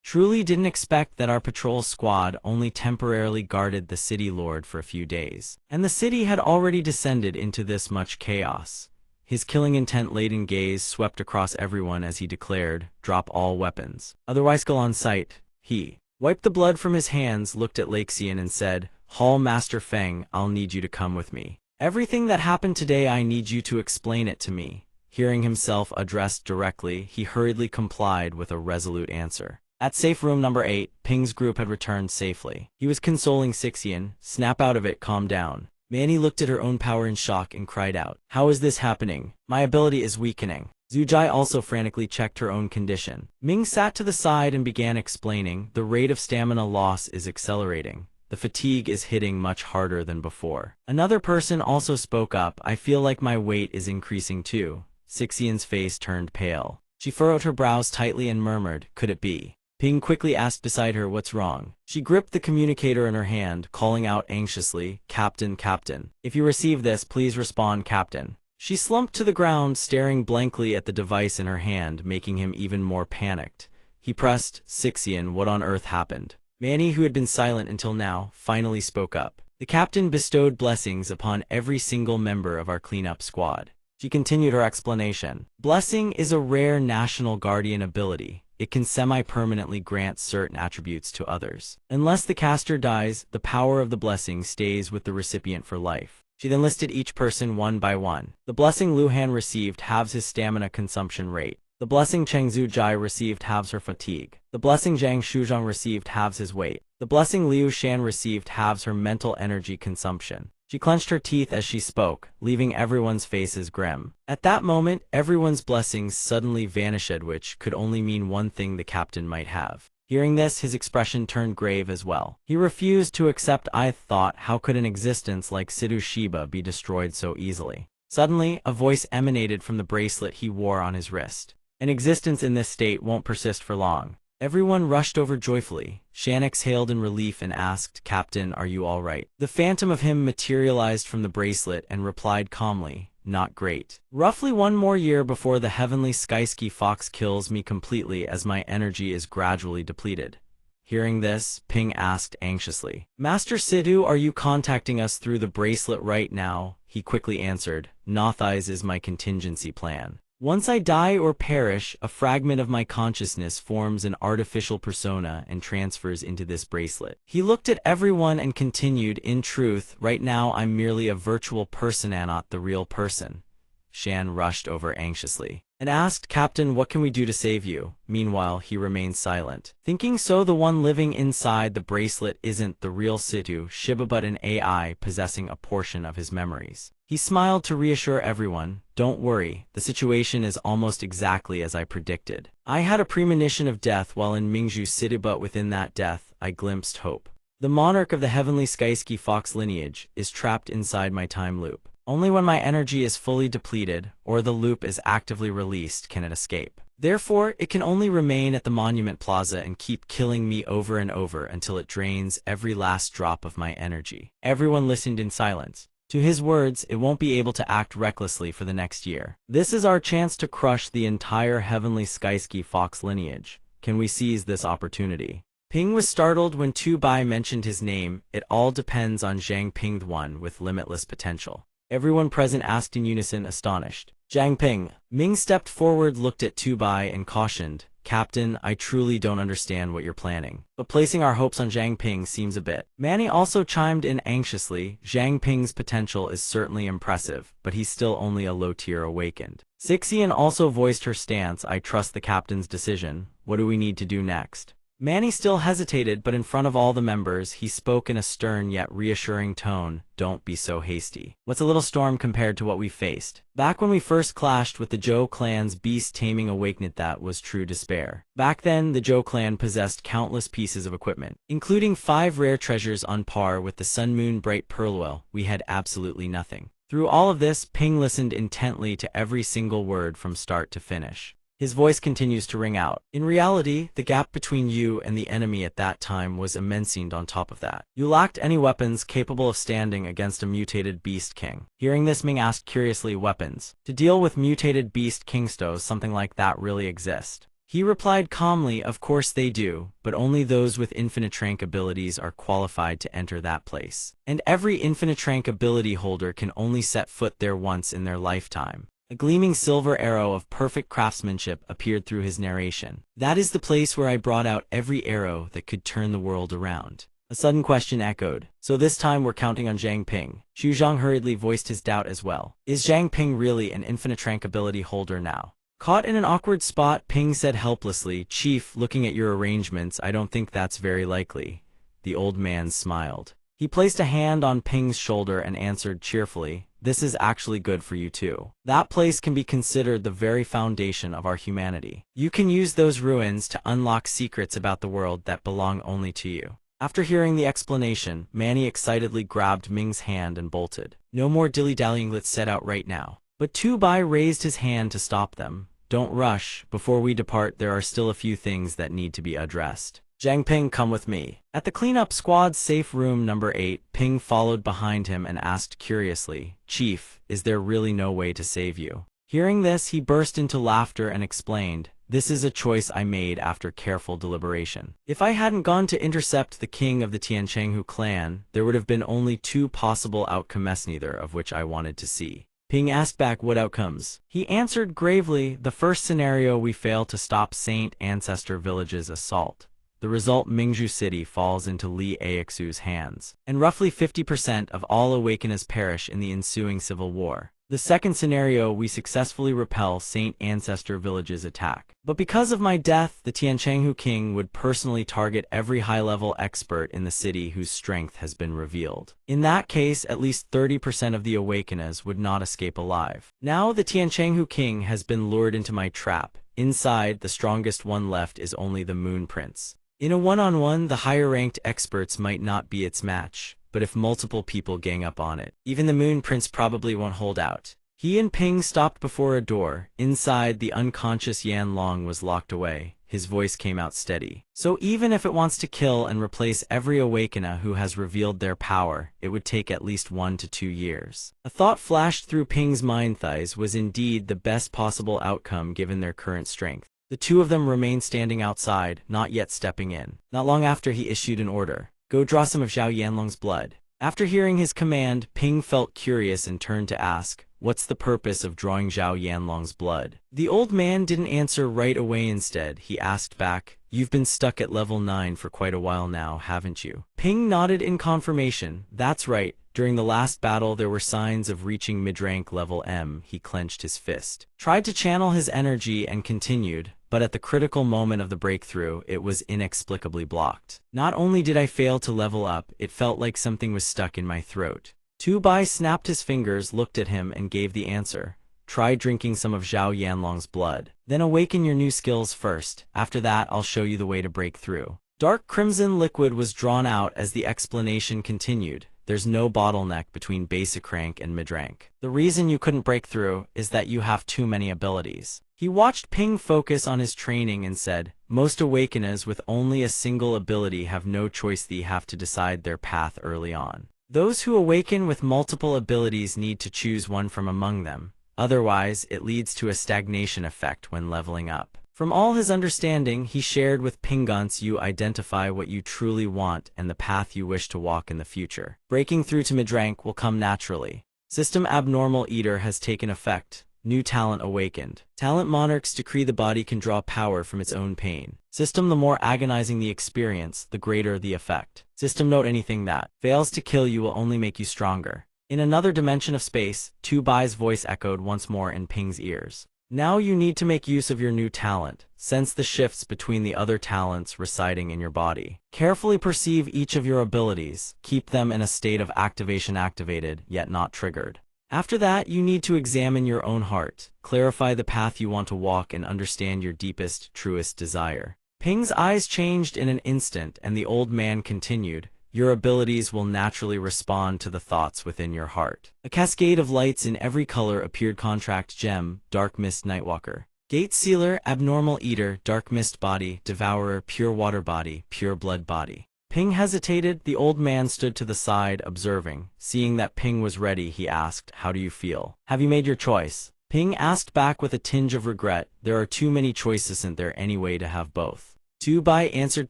"Truly didn't expect that our patrol squad only temporarily guarded the city lord for a few days. And the city had already descended into this much chaos." His killing intent-laden gaze swept across everyone as he declared, "Drop all weapons. Otherwise kill on sight." He wiped the blood from his hands, looked at Laxian and said, "Hall Master Feng, I'll need you to come with me. Everything that happened today, I need you to explain it to me." Hearing himself addressed directly, he hurriedly complied with a resolute answer. At safe room number 8, Ping's group had returned safely. He was consoling Sixian. "Snap out of it, calm down." Manny looked at her own power in shock and cried out, "How is this happening? My ability is weakening." Zujai also frantically checked her own condition. Ming sat to the side and began explaining, "The rate of stamina loss is accelerating. The fatigue is hitting much harder than before." Another person also spoke up, "I feel like my weight is increasing too." Sixian's face turned pale. She furrowed her brows tightly and murmured, "Could it be?" Ping quickly asked beside her, "What's wrong?" She gripped the communicator in her hand, calling out anxiously, "Captain, Captain. If you receive this, please respond, Captain." She slumped to the ground, staring blankly at the device in her hand, making him even more panicked. He pressed, "Sixian, what on earth happened?" Manny, who had been silent until now, finally spoke up. "The captain bestowed blessings upon every single member of our cleanup squad." She continued her explanation. "Blessing is a rare national guardian ability. It can semi-permanently grant certain attributes to others. Unless the caster dies, the power of the blessing stays with the recipient for life." She then listed each person one by one. The blessing Luhan received halves his stamina consumption rate. The blessing Cheng Zujai received halves her fatigue. The blessing Zhang Shuzhong received halves his weight. The blessing Liu Shan received halves her mental energy consumption. She clenched her teeth as she spoke, leaving everyone's faces grim. At that moment, everyone's blessings suddenly vanished, which could only mean one thing: the captain might have. Hearing this, his expression turned grave as well. He refused to accept. "I thought, how could an existence like Sidhu Shiba be destroyed so easily?" Suddenly, a voice emanated from the bracelet he wore on his wrist. "An existence in this state won't persist for long." Everyone rushed over joyfully. Shan exhaled in relief and asked, "Captain, are you all right?" The phantom of him materialized from the bracelet and replied calmly, "Not great. Roughly one more year before the heavenly Skyski fox kills me completely, as my energy is gradually depleted." Hearing this, Ping asked anxiously, "Master Sidhu, are you contacting us through the bracelet right now?" He quickly answered, "Nothis is my contingency plan. Once I die or perish, a fragment of my consciousness forms an artificial persona and transfers into this bracelet." He looked at everyone and continued, "In truth, right now I'm merely a virtual person and not the real person." Shan rushed over anxiously and asked, "Captain, what can we do to save you?" Meanwhile, he remained silent, thinking, so the one living inside the bracelet isn't the real Sidhu Shiba but an AI possessing a portion of his memories. He smiled to reassure everyone, "Don't worry, the situation is almost exactly as I predicted. I had a premonition of death while in Mingzhu City, but within that death, I glimpsed hope. The monarch of the heavenly Skyski fox lineage is trapped inside my time loop. Only when my energy is fully depleted, or the loop is actively released, can it escape. Therefore, it can only remain at the Monument Plaza and keep killing me over and over until it drains every last drop of my energy." Everyone listened in silence. To his words, it won't be able to act recklessly for the next year. This is our chance to crush the entire heavenly Skyski fox lineage. Can we seize this opportunity? Ping was startled when Tu Bai mentioned his name. It all depends on Zhang Ping, the one with limitless potential. Everyone present asked in unison, astonished. "Zhang Ping." Ming stepped forward, looked at Tu Bai and cautioned, "Captain, I truly don't understand what you're planning, but placing our hopes on Zhang Ping seems a bit." Manny also chimed in anxiously, "Zhang Ping's potential is certainly impressive, but he's still only a low-tier awakened." Sixian also voiced her stance, "I trust the captain's decision. What do we need to do next?" Manny still hesitated, but in front of all the members, he spoke in a stern yet reassuring tone, "Don't be so hasty. What's a little storm compared to what we faced? Back when we first clashed with the Zhou clan's beast-taming awakened, that was true despair. Back then, the Zhou clan possessed countless pieces of equipment, including 5 rare treasures on par with the Sun Moon Bright Pearlwell. We had absolutely nothing." Through all of this, Ping listened intently to every single word from start to finish. His voice continues to ring out. "In reality, the gap between you and the enemy at that time was immense, and on top of that, you lacked any weapons capable of standing against a mutated Beast King." Hearing this, Ming asked curiously, "Weapons? To deal with mutated Beast Kingstos, something like that really exist?" He replied calmly, "Of course they do, but only those with infinite rank abilities are qualified to enter that place. And every infinite rank ability holder can only set foot there once in their lifetime. A gleaming silver arrow of perfect craftsmanship appeared through his narration. That is the place where I brought out every arrow that could turn the world around. A sudden question echoed. So this time we're counting on Zhang Ping. Xu Zhang hurriedly voiced his doubt as well. Is Zhang Ping really an infinite tranquility holder now? Caught in an awkward spot, Ping said helplessly, Chief, looking at your arrangements, I don't think that's very likely. The old man smiled. He placed a hand on Ping's shoulder and answered cheerfully, this is actually good for you too. That place can be considered the very foundation of our humanity. You can use those ruins to unlock secrets about the world that belong only to you. After hearing the explanation, Manny excitedly grabbed Ming's hand and bolted. No more dilly-dallying, let's set out right now. But Tu Bai raised his hand to stop them. Don't rush. Before we depart, there are still a few things that need to be addressed. Zhang Ping, come with me. At the cleanup squad's safe room number 8, Ping followed behind him and asked curiously, Chief, is there really no way to save you? Hearing this, he burst into laughter and explained, this is a choice I made after careful deliberation. If I hadn't gone to intercept the king of the Tianchenghu clan, there would have been only two possible outcomes, neither of which I wanted to see. Ping asked back what outcomes. He answered gravely, the first scenario, we fail to stop Saint Ancestor Village's assault. The result, Mingzhu City falls into Li Aixu's hands, and roughly 50% of all Awakeners perish in the ensuing civil war. The second scenario, we successfully repel Saint Ancestor Village's attack. But because of my death, the Tianchenghu king would personally target every high-level expert in the city whose strength has been revealed. In that case, at least 30% of the Awakeners would not escape alive. Now the Tianchenghu king has been lured into my trap. Inside, the strongest one left is only the Moon Prince. In a one-on-one, the higher-ranked experts might not be its match. But if multiple people gang up on it, even the Moon Prince probably won't hold out. He and Ping stopped before a door. Inside, the unconscious Yan Long was locked away. His voice came out steady. So even if it wants to kill and replace every Awakener who has revealed their power, it would take at least 1 to 2 years. A thought flashed through Ping's mind. Thighs was indeed the best possible outcome given their current strength. The two of them remained standing outside, not yet stepping in. Not long after, he issued an order. Go draw some of Zhao Yanlong's blood. After hearing his command, Ping felt curious and turned to ask, what's the purpose of drawing Zhao Yanlong's blood? The old man didn't answer right away. Instead, he asked back, you've been stuck at level 9 for quite a while now, haven't you? Ping nodded in confirmation. That's right. During the last battle, there were signs of reaching mid-rank level M. He clenched his fist, tried to channel his energy and continued, but at the critical moment of the breakthrough, it was inexplicably blocked. Not only did I fail to level up, it felt like something was stuck in my throat. Tu Bai snapped his fingers, looked at him, and gave the answer. Try drinking some of Zhao Yanlong's blood. Then awaken your new skills first. After that, I'll show you the way to break through. Dark crimson liquid was drawn out as the explanation continued. There's no bottleneck between basic rank and mid-rank. The reason you couldn't break through is that you have too many abilities. He watched Ping focus on his training and said, most Awakeners with only a single ability have no choice. They have to decide their path early on. Those who awaken with multiple abilities need to choose one from among them. Otherwise, it leads to a stagnation effect when leveling up. From all his understanding, he shared with Pingans, you identify what you truly want and the path you wish to walk in the future. Breaking through to mid-rank will come naturally. System Abnormal Eater has taken effect. New talent awakened. Talent Monarch's decree, the body can draw power from its own pain. System, the more agonizing the experience, the greater the effect. System, note anything that fails to kill you will only make you stronger. In another dimension of space, Tu Bai's voice echoed once more in Ping's ears. Now you need to make use of your new talent. Sense the shifts between the other talents residing in your body. Carefully perceive each of your abilities. Keep them in a state of activation, activated, yet not triggered. After that, you need to examine your own heart. Clarify the path you want to walk and understand your deepest, truest desire. Ping's eyes changed in an instant, and the old man continued. Your abilities will naturally respond to the thoughts within your heart. A cascade of lights in every color appeared. Contract Gem, Dark Mist Nightwalker. Gate Sealer, Abnormal Eater, Dark Mist Body, Devourer, Pure Water Body, Pure Blood Body. Ping hesitated. The old man stood to the side, observing. Seeing that Ping was ready, he asked, how do you feel? Have you made your choice? Ping asked back with a tinge of regret. There are too many choices. Isn't there any way to have both? Tu Bai answered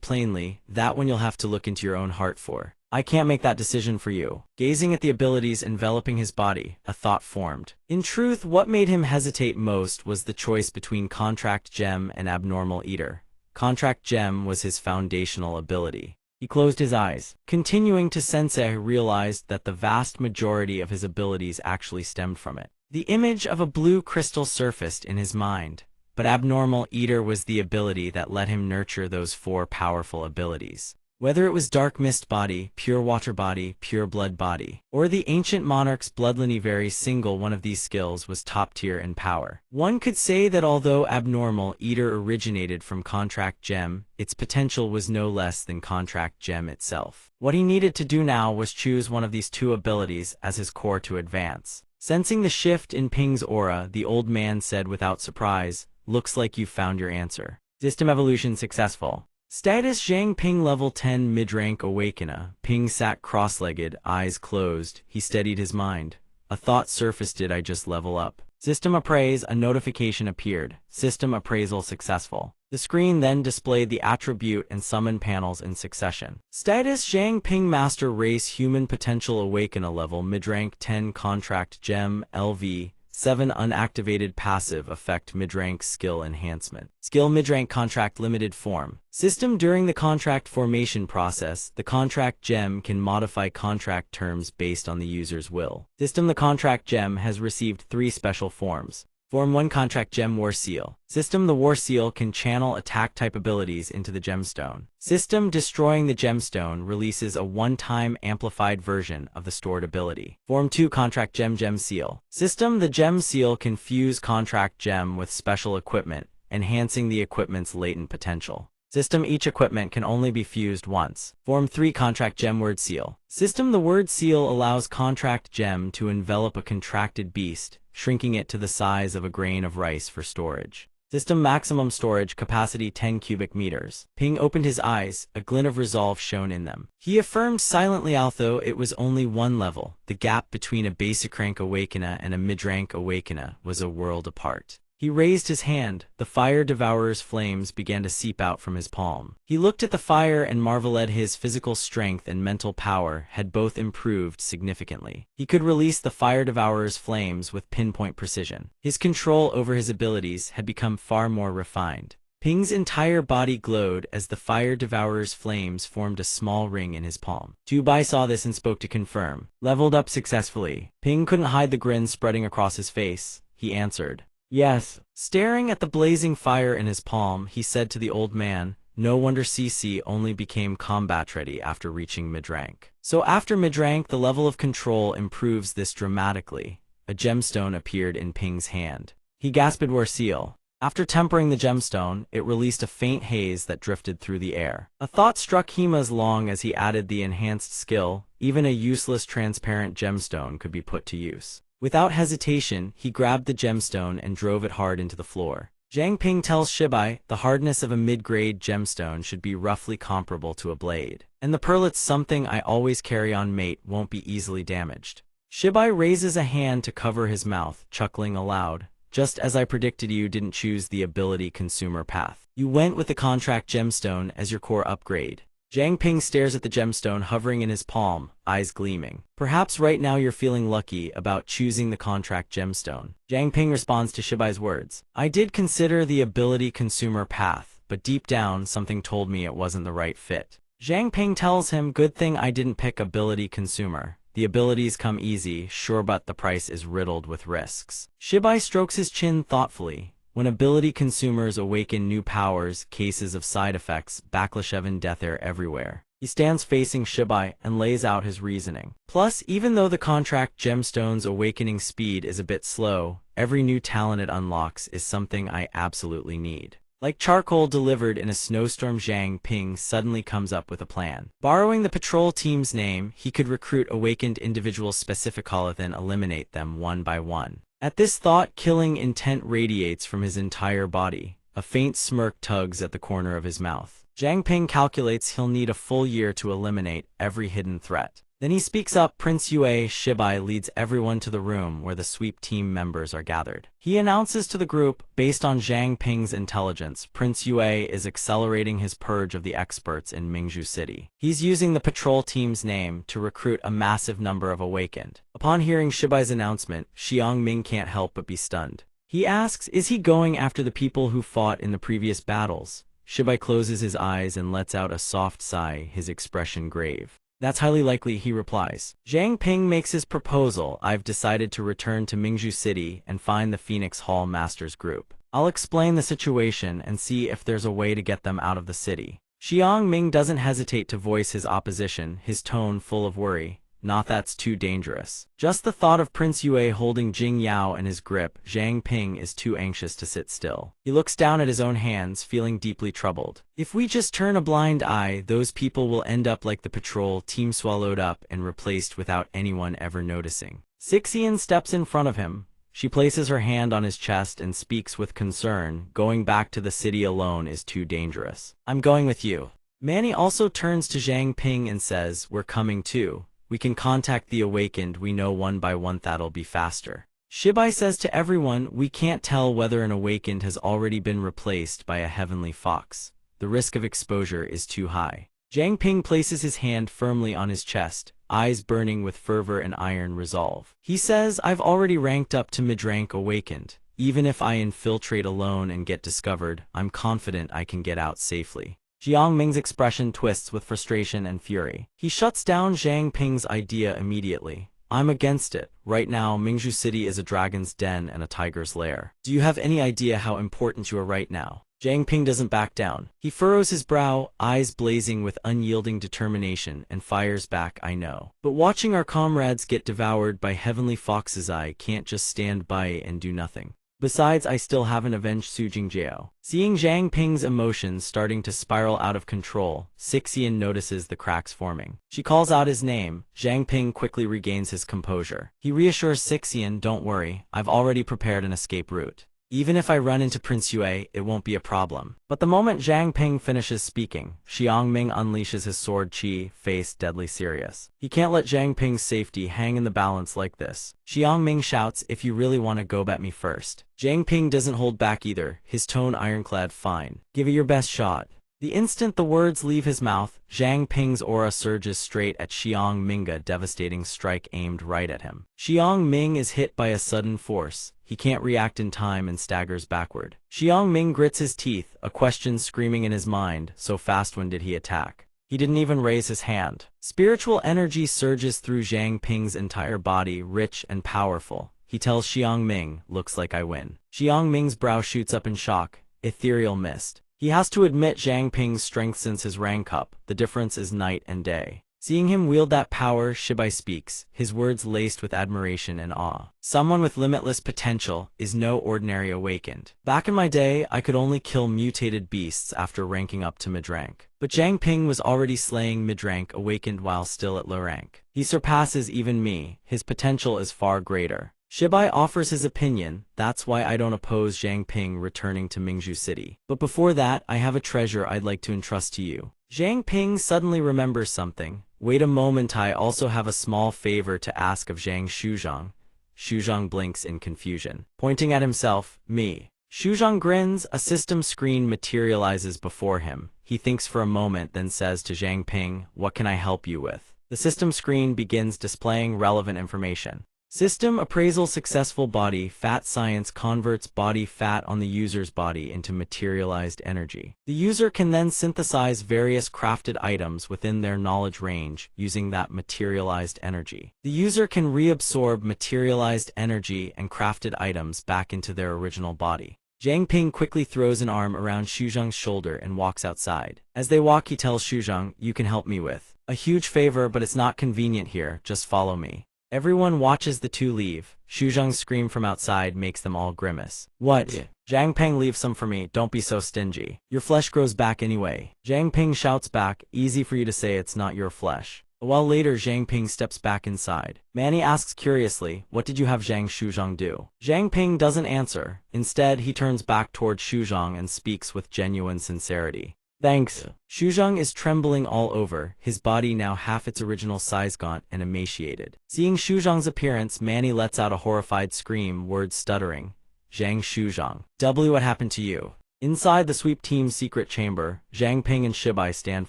plainly, that one you'll have to look into your own heart for. I can't make that decision for you. Gazing at the abilities enveloping his body, a thought formed. In truth, what made him hesitate most was the choice between Contract Gem and Abnormal Eater. Contract Gem was his foundational ability. He closed his eyes. Continuing to sensei realized that the vast majority of his abilities actually stemmed from it. The image of a blue crystal surfaced in his mind, but Abnormal Eater was the ability that let him nurture those 4 powerful abilities. Whether it was Dark Mist Body, Pure Water Body, Pure Blood Body, or the Ancient Monarch's Bloodline, very single one of these skills was top tier in power. One could say that although Abnormal Eater originated from Contract Gem, its potential was no less than Contract Gem itself. What he needed to do now was choose one of these 2 abilities as his core to advance. Sensing the shift in Ping's aura, the old man said without surprise, "Looks like you've found your answer. System evolution successful." Status Zhang Ping level 10 mid-rank awakener. Ping sat cross-legged, eyes closed. He steadied his mind. A thought surfaced, did I just level up? System appraise, a notification appeared. System appraisal successful. The screen then displayed the attribute and summon panels in succession. Status Zhang Ping Master Race Human Potential Awakener level mid-rank 10 Contract Gem LV 7 Unactivated Passive Effect Mid-Rank Skill Enhancement. Skill Mid-Rank Contract Limited Form. System during the contract formation process, the Contract Gem can modify contract terms based on the user's will. System The Contract Gem has received 3 special forms. Form 1 Contract Gem War Seal. System The War Seal can channel attack type abilities into the gemstone. System Destroying the gemstone releases a one-time amplified version of the stored ability. Form 2 Contract Gem Gem Seal. System The Gem Seal can fuse Contract Gem with special equipment, enhancing the equipment's latent potential. System Each equipment can only be fused once. Form 3 Contract Gem Word Seal. System The Word Seal allows Contract Gem to envelop a contracted beast, shrinking it to the size of a grain of rice for storage. System Maximum Storage Capacity 10 cubic meters. Ping opened his eyes, a glint of resolve shone in them. He affirmed silently, although it was only 1 level, the gap between a basic rank awakener and a mid-rank awakener was a world apart. He raised his hand. The fire devourer's flames began to seep out from his palm. He looked at the fire and marveled at his physical strength and mental power had both improved significantly. He could release the fire devourer's flames with pinpoint precision. His control over his abilities had become far more refined. Ping's entire body glowed as the fire devourer's flames formed a small ring in his palm. Tu Bai saw this and spoke to confirm. Leveled up successfully. Ping couldn't hide the grin spreading across his face. He answered, "Yes." Staring at the blazing fire in his palm, he said to the old man, "No wonder CC only became combat ready after reaching mid-rank. So after mid-rank, the level of control improves this dramatically." A gemstone appeared in Ping's hand. He gasped, "War Seal." After tempering the gemstone, it released a faint haze that drifted through the air. A thought struck him as long as he added the enhanced skill, even a useless transparent gemstone could be put to use. Without hesitation, he grabbed the gemstone and drove it hard into the floor. Zhang Ping tells Shibai, the hardness of a mid-grade gemstone should be roughly comparable to a blade. And the pearlet's something I always carry on, mate, won't be easily damaged. Shibai raises a hand to cover his mouth, chuckling aloud. Just as I predicted, you didn't choose the ability consumer path. You went with the contract gemstone as your core upgrade. Zhang Ping stares at the gemstone hovering in his palm, eyes gleaming. Perhaps right now you're feeling lucky about choosing the contract gemstone. Zhang Ping responds to Shibai's words. I did consider the ability consumer path, but deep down something told me it wasn't the right fit. Zhang Ping tells him, good thing I didn't pick ability consumer. The abilities come easy, sure, but the price is riddled with risks. Shibai strokes his chin thoughtfully. When ability consumers awaken new powers, cases of side effects, backlash and death are everywhere. He stands facing Shibai and lays out his reasoning. Plus, even though the contract gemstone's awakening speed is a bit slow, every new talent it unlocks is something I absolutely need. Like charcoal delivered in a snowstorm, Zhang Ping suddenly comes up with a plan. Borrowing the patrol team's name, he could recruit awakened individuals specifically, then eliminate them one by one. At this thought, killing intent radiates from his entire body. A faint smirk tugs at the corner of his mouth. Zhang Ping calculates he'll need a full year to eliminate every hidden threat. Then he speaks up. Prince Yue Shibai leads everyone to the room where the sweep team members are gathered. He announces to the group, based on Zhang Ping's intelligence, Prince Yue is accelerating his purge of the experts in Mingzhu City. He's using the patrol team's name to recruit a massive number of awakened. Upon hearing Shibai's announcement, Xiang Ming can't help but be stunned. He asks, is he going after the people who fought in the previous battles? Shibai closes his eyes and lets out a soft sigh, his expression grave. That's highly likely, he replies. Zhang Ping makes his proposal. I've decided to return to Mingzhu City and find the Phoenix Hall Masters group. I'll explain the situation and see if there's a way to get them out of the city. Xiang Ming doesn't hesitate to voice his opposition, his tone full of worry. Not that's too dangerous. Just the thought of Prince Yue holding Jing Yao in his grip, Zhang Ping is too anxious to sit still. He looks down at his own hands, feeling deeply troubled. If we just turn a blind eye, those people will end up like the patrol team, swallowed up and replaced without anyone ever noticing. Sixian steps in front of him. She places her hand on his chest and speaks with concern. Going back to the city alone is too dangerous. I'm going with you. Manny also turns to Zhang Ping and says, we're coming too. We can contact the awakened we know one by one, that'll be faster. Shibai says to everyone, we can't tell whether an awakened has already been replaced by a heavenly fox. The risk of exposure is too high. Zhang Ping places his hand firmly on his chest, eyes burning with fervor and iron resolve. He says, I've already ranked up to mid-rank awakened. Even if I infiltrate alone and get discovered, I'm confident I can get out safely. Jiang Ming's expression twists with frustration and fury. He shuts down Zhang Ping's idea immediately. I'm against it. Right now, Mingzhu City is a dragon's den and a tiger's lair. Do you have any idea how important you are right now? Zhang Ping doesn't back down. He furrows his brow, eyes blazing with unyielding determination, and fires back, I know. But watching our comrades get devoured by heavenly foxes, I can't just stand by and do nothing. Besides, I still haven't avenged Su Jingjiao. Seeing Zhang Ping's emotions starting to spiral out of control, Sixian notices the cracks forming. She calls out his name. Zhang Ping quickly regains his composure. He reassures Sixian, don't worry, I've already prepared an escape route. Even if I run into Prince Yue, it won't be a problem. But the moment Zhang Ping finishes speaking, Xiang Ming unleashes his sword chi, face deadly serious. He can't let Zhang Ping's safety hang in the balance like this. Xiang Ming shouts, if you really want to go bet me first. Zhang Ping doesn't hold back either, his tone ironclad, fine. Give it your best shot. The instant the words leave his mouth, Zhang Ping's aura surges straight at Xiang Ming, a devastating strike aimed right at him. Xiang Ming is hit by a sudden force. He can't react in time and staggers backward. Xiang Ming grits his teeth, a question screaming in his mind, so fast when did he attack? He didn't even raise his hand. Spiritual energy surges through Zhang Ping's entire body, rich and powerful. He tells Xiang Ming, looks like I win. Xiang Ming's brow shoots up in shock, ethereal mist. He has to admit Zhang Ping's strength since his rank up, the difference is night and day. Seeing him wield that power, Shibai speaks, his words laced with admiration and awe. Someone with limitless potential is no ordinary awakened. Back in my day, I could only kill mutated beasts after ranking up to mid-rank. But Zhang Ping was already slaying mid-rank awakened while still at low rank. He surpasses even me, his potential is far greater. Shibai offers his opinion, that's why I don't oppose Zhang Ping returning to Mingzhu City. But before that, I have a treasure I'd like to entrust to you. Zhang Ping suddenly remembers something. Wait a moment, I also have a small favor to ask of Zhang Shuzhang. Shuzhang blinks in confusion. Pointing at himself, me. Shuzhang grins, a system screen materializes before him. He thinks for a moment, then says to Zhang Ping, what can I help you with? The system screen begins displaying relevant information. System appraisal successful. Body fat science converts body fat on the user's body into materialized energy. The user can then synthesize various crafted items within their knowledge range using that materialized energy. The user can reabsorb materialized energy and crafted items back into their original body. Zhang Ping quickly throws an arm around Shuzhang's shoulder and walks outside. As they walk, he tells Shuzhang, you can help me with a huge favor, but it's not convenient here, just follow me. Everyone watches the two leave. Shuzhang's scream from outside makes them all grimace. What? Zhang Ping, leave some for me, don't be so stingy. Your flesh grows back anyway. Zhang Ping shouts back, easy for you to say, it's not your flesh. A while later, Zhang Ping steps back inside. Manny asks curiously, what did you have Zhang Shuzhang do? Zhang Ping doesn't answer. Instead, he turns back toward Shuzhang and speaks with genuine sincerity. Thanks. Shuzhang is trembling all over, his body now half its original size, gaunt and emaciated. Seeing Shuzhang's appearance, Manny lets out a horrified scream, words stuttering. Zhang Shuzhang. W, what happened to you? Inside the sweep team's secret chamber, Zhang Ping and Shibai stand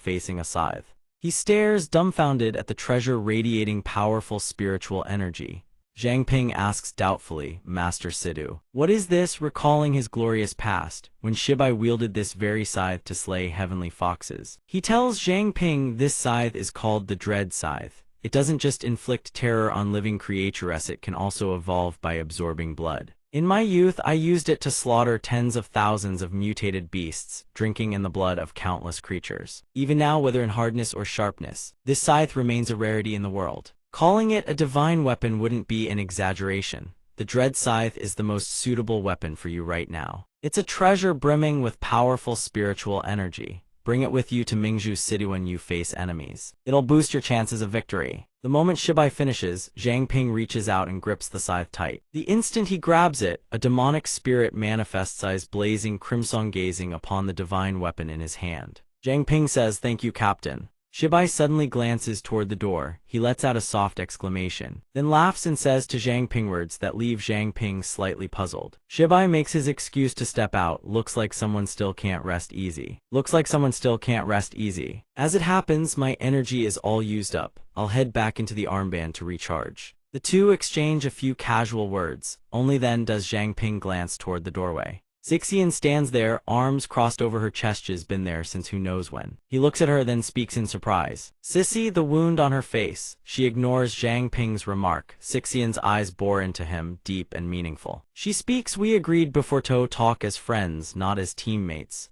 facing a scythe. He stares dumbfounded at the treasure radiating powerful spiritual energy. Zhang Ping asks doubtfully, Master Sidhu, what is this, recalling his glorious past, when Shibai wielded this very scythe to slay heavenly foxes. He tells Zhang Ping this scythe is called the Dread Scythe. It doesn't just inflict terror on living creatures, it can also evolve by absorbing blood. In my youth, I used it to slaughter tens of thousands of mutated beasts, drinking in the blood of countless creatures. Even now, whether in hardness or sharpness, this scythe remains a rarity in the world. Calling it a divine weapon wouldn't be an exaggeration. The Dread Scythe is the most suitable weapon for you right now. It's a treasure brimming with powerful spiritual energy. Bring it with you to Mingzhu City when you face enemies. It'll boost your chances of victory. The moment Shibai finishes, Zhang Ping reaches out and grips the scythe tight. The instant he grabs it, a demonic spirit manifests, eyes blazing crimson, gazing upon the divine weapon in his hand. Zhang Ping says, "Thank you, Captain." Shibai suddenly glances toward the door. He lets out a soft exclamation, then laughs and says to Zhang Ping words that leave Zhang Ping slightly puzzled. Shibai makes his excuse to step out. Looks like someone still can't rest easy. As it happens, my energy is all used up. I'll head back into the armband to recharge. The two exchange a few casual words. Only then does Zhang Ping glance toward the doorway. Sixian stands there, arms crossed over her chest. She's been there since who knows when. He looks at her, then speaks in surprise. Sissy, the wound on her face. She ignores Zhang Ping's remark. Sixian's eyes bore into him, deep and meaningful. She speaks, "We agreed before to talk as friends, not as teammates."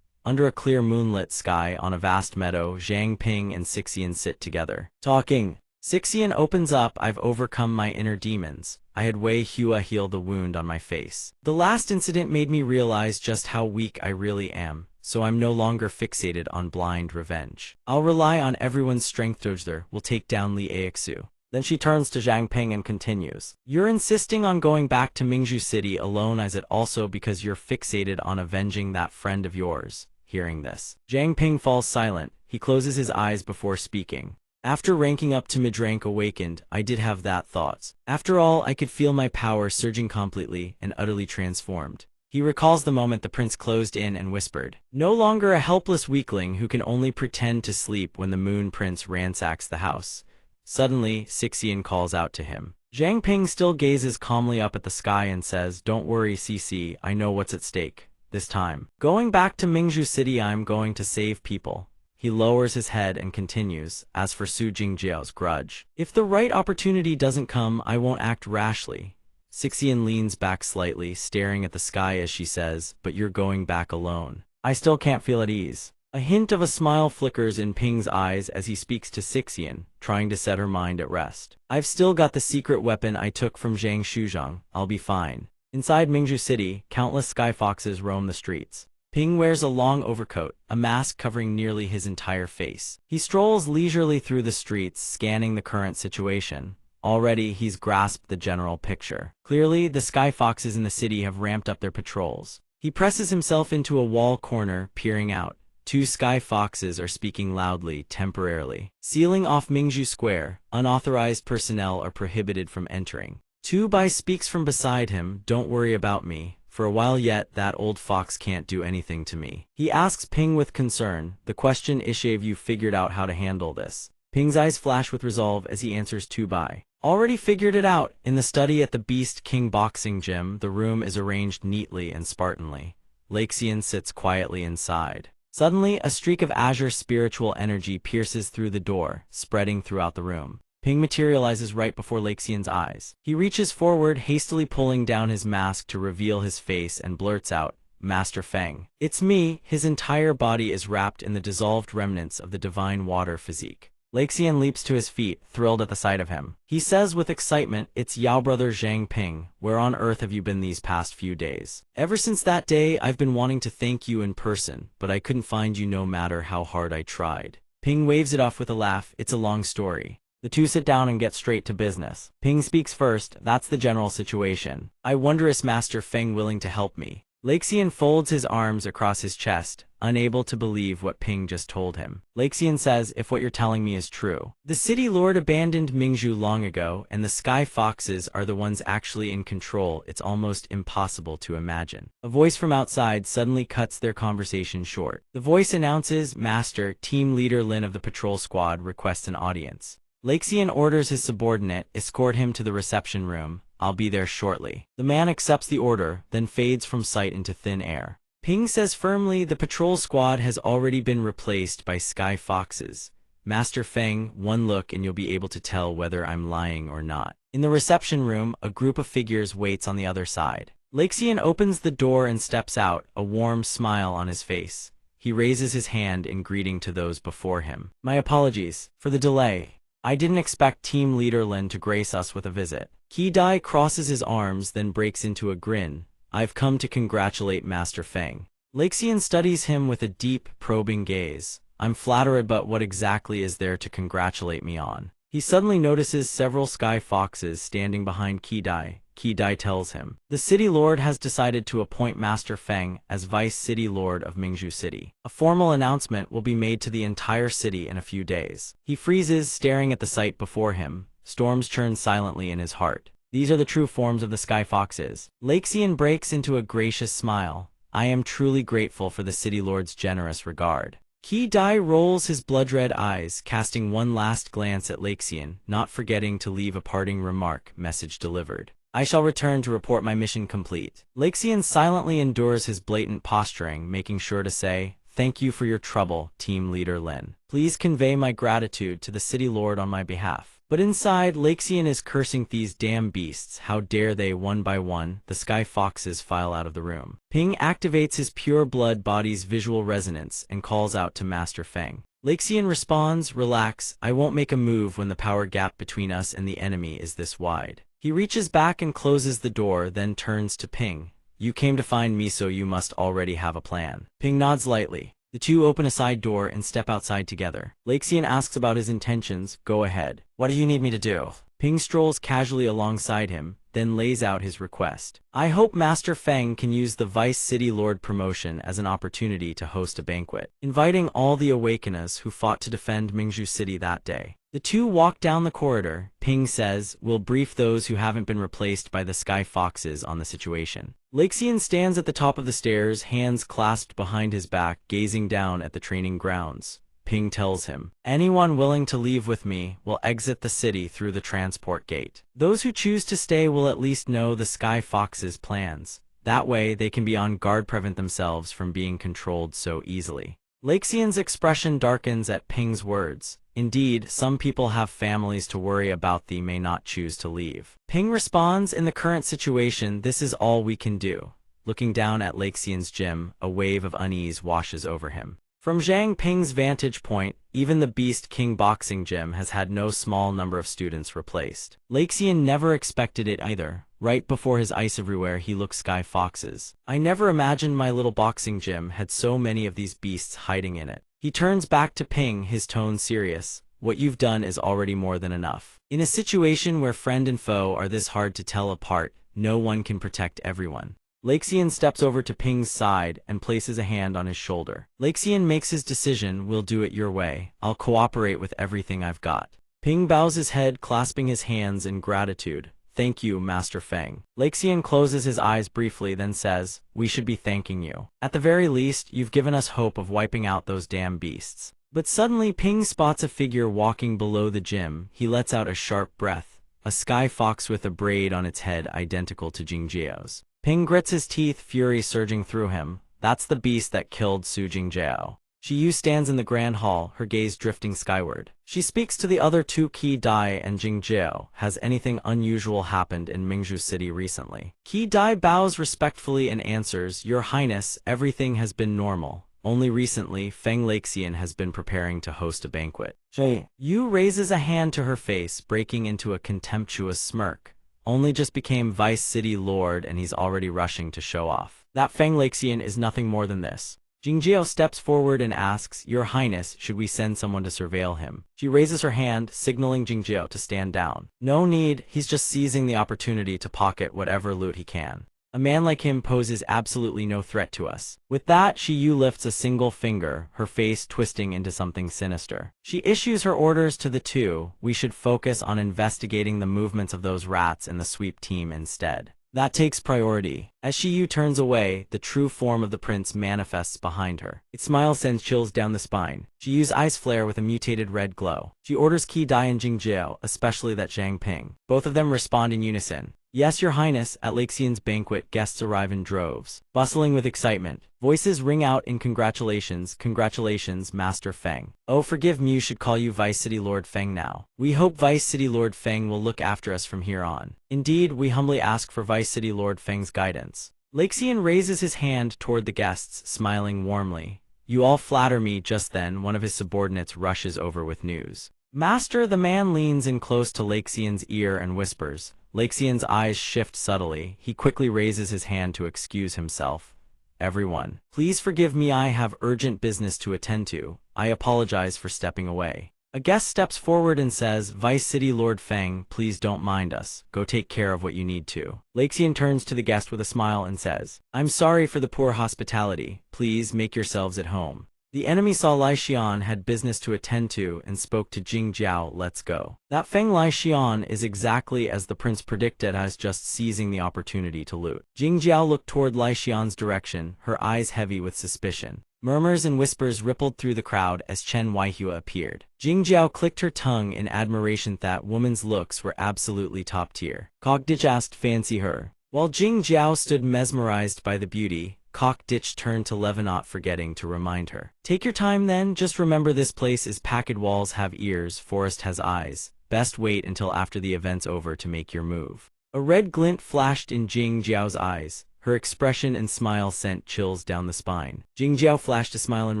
Under a clear moonlit sky, on a vast meadow, Zhang Ping and Sixian sit together, talking. Sixian opens up, "I've overcome my inner demons. I had Wei Hua heal the wound on my face. The last incident made me realize just how weak I really am, so I'm no longer fixated on blind revenge. I'll rely on everyone's strength. Dojder will take down Li Aixu." Then she turns to Zhang Ping and continues, "You're insisting on going back to Mingzhu City alone, is it also because you're fixated on avenging that friend of yours?" Hearing this, Zhang Ping falls silent. He closes his eyes before speaking. "After ranking up to mid-rank awakened, I did have that thought. After all, I could feel my power surging completely and utterly transformed." He recalls the moment the prince closed in and whispered, "No longer a helpless weakling who can only pretend to sleep," when the moon prince ransacks the house. Suddenly, Sixian calls out to him. Zhang Ping still gazes calmly up at the sky and says, "Don't worry, Cici, I know what's at stake. This time, going back to Mingzhu City, I'm going to save people." He lowers his head and continues, "As for Su Jingjiao's grudge, if the right opportunity doesn't come, I won't act rashly." Sixian leans back slightly, staring at the sky as she says, "But you're going back alone. I still can't feel at ease." A hint of a smile flickers in Ping's eyes as he speaks to Sixian, trying to set her mind at rest. "I've still got the secret weapon I took from Zhang Shuzhang. I'll be fine." Inside Mingzhu City, countless sky foxes roam the streets. Ping wears a long overcoat, a mask covering nearly his entire face. He strolls leisurely through the streets, scanning the current situation. Already, he's grasped the general picture. Clearly, the sky foxes in the city have ramped up their patrols. He presses himself into a wall corner, peering out. Two sky foxes are speaking loudly, temporarily sealing off Mingzhu Square. Unauthorized personnel are prohibited from entering. Tu Bai speaks from beside him, "Don't worry about me. For a while yet, that old fox can't do anything to me." He asks Ping with concern, "The question is, have you figured out how to handle this?" Ping's eyes flash with resolve as he answers Tu Bai. "Already figured it out. In the study at the Beast King boxing gym, the room is arranged neatly and Spartanly. Laxian sits quietly inside. Suddenly, a streak of azure spiritual energy pierces through the door, spreading throughout the room. Ping materializes right before Laxian's eyes. He reaches forward, hastily pulling down his mask to reveal his face, and blurts out, "Master Feng." "It's me." His entire body is wrapped in the dissolved remnants of the divine water physique. Laxian leaps to his feet, thrilled at the sight of him. He says with excitement, "It's Yao brother Zhang Ping. Where on earth have you been these past few days?" "Ever since that day, I've been wanting to thank you in person, but I couldn't find you no matter how hard I tried." Ping waves it off with a laugh. "It's a long story." The two sit down and get straight to business. Ping speaks first. "That's the general situation. I wonder is Master Feng willing to help me?" Laxian folds his arms across his chest. unable to believe what Ping just told him. Lexian says, if what you're telling me is true, the city lord abandoned Mingzhu long ago, and the Sky Foxes are the ones actually in control. It's almost impossible to imagine. A voice from outside suddenly cuts their conversation short. The voice announces, Master, Team Leader Lin of the patrol squad requests an audience. Lexian orders his subordinate, escort him to the reception room. I'll be there shortly. The man accepts the order, then fades from sight into thin air. Ping says firmly, the patrol squad has already been replaced by Sky Foxes. Master Feng, one look and you'll be able to tell whether I'm lying or not. In the reception room, a group of figures waits on the other side. Lexian opens the door and steps out, a warm smile on his face. He raises his hand in greeting to those before him. My apologies for the delay. I didn't expect Team Leader Lin to grace us with a visit. Qi Dai crosses his arms, then breaks into a grin. I've come to congratulate Master Feng. Lexian studies him with a deep, probing gaze. I'm flattered, but what exactly is there to congratulate me on? He suddenly notices several Sky Foxes standing behind Qi Dai. Qi Dai tells him, the City Lord has decided to appoint Master Feng as Vice City Lord of Mingzhu City. A formal announcement will be made to the entire city in a few days. He freezes, staring at the sight before him. Storms churn silently in his heart. These are the true forms of the Sky Foxes. Lexian breaks into a gracious smile. I am truly grateful for the City Lord's generous regard. Qi Dai rolls his blood-red eyes, casting one last glance at Lexian, not forgetting to leave a parting remark, message delivered. I shall return to report my mission complete. Lexian silently endures his blatant posturing, making sure to say, thank you for your trouble, Team Leader Lin. Please convey my gratitude to the City Lord on my behalf. But inside, Lexian is cursing these damn beasts. How dare they, one by one. The Sky Foxes file out of the room. Ping activates his pure blood body's visual resonance and calls out to Master Feng. Lexian responds, relax, I won't make a move when the power gap between us and the enemy is this wide. He reaches back and closes the door, then turns to Ping. You came to find me, so you must already have a plan. Ping nods lightly. The two open a side door and step outside together. Lexian asks about his intentions. Go ahead. What do you need me to do? Ping strolls casually alongside him, then lays out his request. I hope Master Feng can use the Vice City Lord promotion as an opportunity to host a banquet, inviting all the Awakeners who fought to defend Mingzhu City that day. The two walk down the corridor. Ping says, we'll brief those who haven't been replaced by the Sky Foxes on the situation. Lexian stands at the top of the stairs, hands clasped behind his back, gazing down at the training grounds. Ping tells him, anyone willing to leave with me will exit the city through the transport gate. Those who choose to stay will at least know the Sky Foxes' plans. That way they can be on guard, prevent themselves from being controlled so easily. Lexian's expression darkens at Ping's words. Indeed, some people have families to worry about, they may not choose to leave. Ping responds, in the current situation, this is all we can do. Looking down at Lexian's gym, a wave of unease washes over him. From Zhang Ping's vantage point, even the Beast King boxing gym has had no small number of students replaced. Lexian never expected it either. Right before his eyes everywhere, he looked Sky Foxes. I never imagined my little boxing gym had so many of these beasts hiding in it. He turns back to Ping, his tone serious. What you've done is already more than enough. In a situation where friend and foe are this hard to tell apart, no one can protect everyone. Lexian steps over to Ping's side and places a hand on his shoulder. Lexian makes his decision, we'll do it your way. I'll cooperate with everything I've got. Ping bows his head, clasping his hands in gratitude. Thank you, Master Feng. Lexian closes his eyes briefly, then says, we should be thanking you. At the very least, you've given us hope of wiping out those damn beasts. But suddenly Ping spots a figure walking below the gym. He lets out a sharp breath. A Sky Fox with a braid on its head identical to Jingjiao's. Ping grits his teeth, fury surging through him. That's the beast that killed Su Jingjiao. Shi Yu stands in the grand hall, her gaze drifting skyward. She speaks to the other two, Qi Dai and Jingjiao. Has anything unusual happened in Mingzhu City recently? Qi Dai bows respectfully and answers, Your Highness, everything has been normal. Only recently, Feng Lexian has been preparing to host a banquet. Shi Yu raises a hand to her face, breaking into a contemptuous smirk. Only just became Vice City Lord and he's already rushing to show off. That Feng Lexian is nothing more than this. Jingjiao steps forward and asks, Your Highness, should we send someone to surveil him? She raises her hand, signaling Jingjiao to stand down. No need, he's just seizing the opportunity to pocket whatever loot he can. A man like him poses absolutely no threat to us. With that, Shiyu lifts a single finger, her face twisting into something sinister. She issues her orders to the two. We should focus on investigating the movements of those rats in the sweep team instead. That takes priority. As Shiyu turns away, the true form of the prince manifests behind her. Its smile sends chills down the spine. Shiyu's eyes flare with a mutated red glow. She orders Qi Dai and Jingjiao, especially that Zhang Ping. Both of them respond in unison. Yes, your highness, at Laxian's banquet, guests arrive in droves. Bustling with excitement, voices ring out in congratulations, congratulations, Master Feng. Oh, forgive me, you should call you Vice City Lord Feng now. We hope Vice City Lord Feng will look after us from here on. Indeed, we humbly ask for Vice City Lord Feng's guidance. Laxian raises his hand toward the guests, smiling warmly. You all flatter me. Just then, one of his subordinates rushes over with news. Master, the man leans in close to Laxian's ear and whispers. Laxian's eyes shift subtly. He quickly raises his hand to excuse himself. Everyone, please forgive me, I have urgent business to attend to. I apologize for stepping away. A guest steps forward and says, Vice City Lord Feng, please don't mind us. Go take care of what you need to. Laxian turns to the guest with a smile and says, I'm sorry for the poor hospitality. Please make yourselves at home. The enemy saw Lai Xian had business to attend to and spoke to Jing Jiao. Let's go. That Feng Lai Xian is exactly as the prince predicted, as just seizing the opportunity to loot. Jing Jiao looked toward Lai Xian's direction, her eyes heavy with suspicion. Murmurs and whispers rippled through the crowd as Chen Weihua appeared. Jing Jiao clicked her tongue in admiration. That woman's looks were absolutely top tier. Cogditch asked, fancy her. While Jing Jiao stood mesmerized by the beauty, Cockditch turned to Levenot, forgetting to remind her. Take your time then, just remember this place is packed. Walls have ears, forest has eyes. Best wait until after the event's over to make your move. A red glint flashed in Jing Jiao's eyes. Her expression and smile sent chills down the spine. Jing Jiao flashed a smile and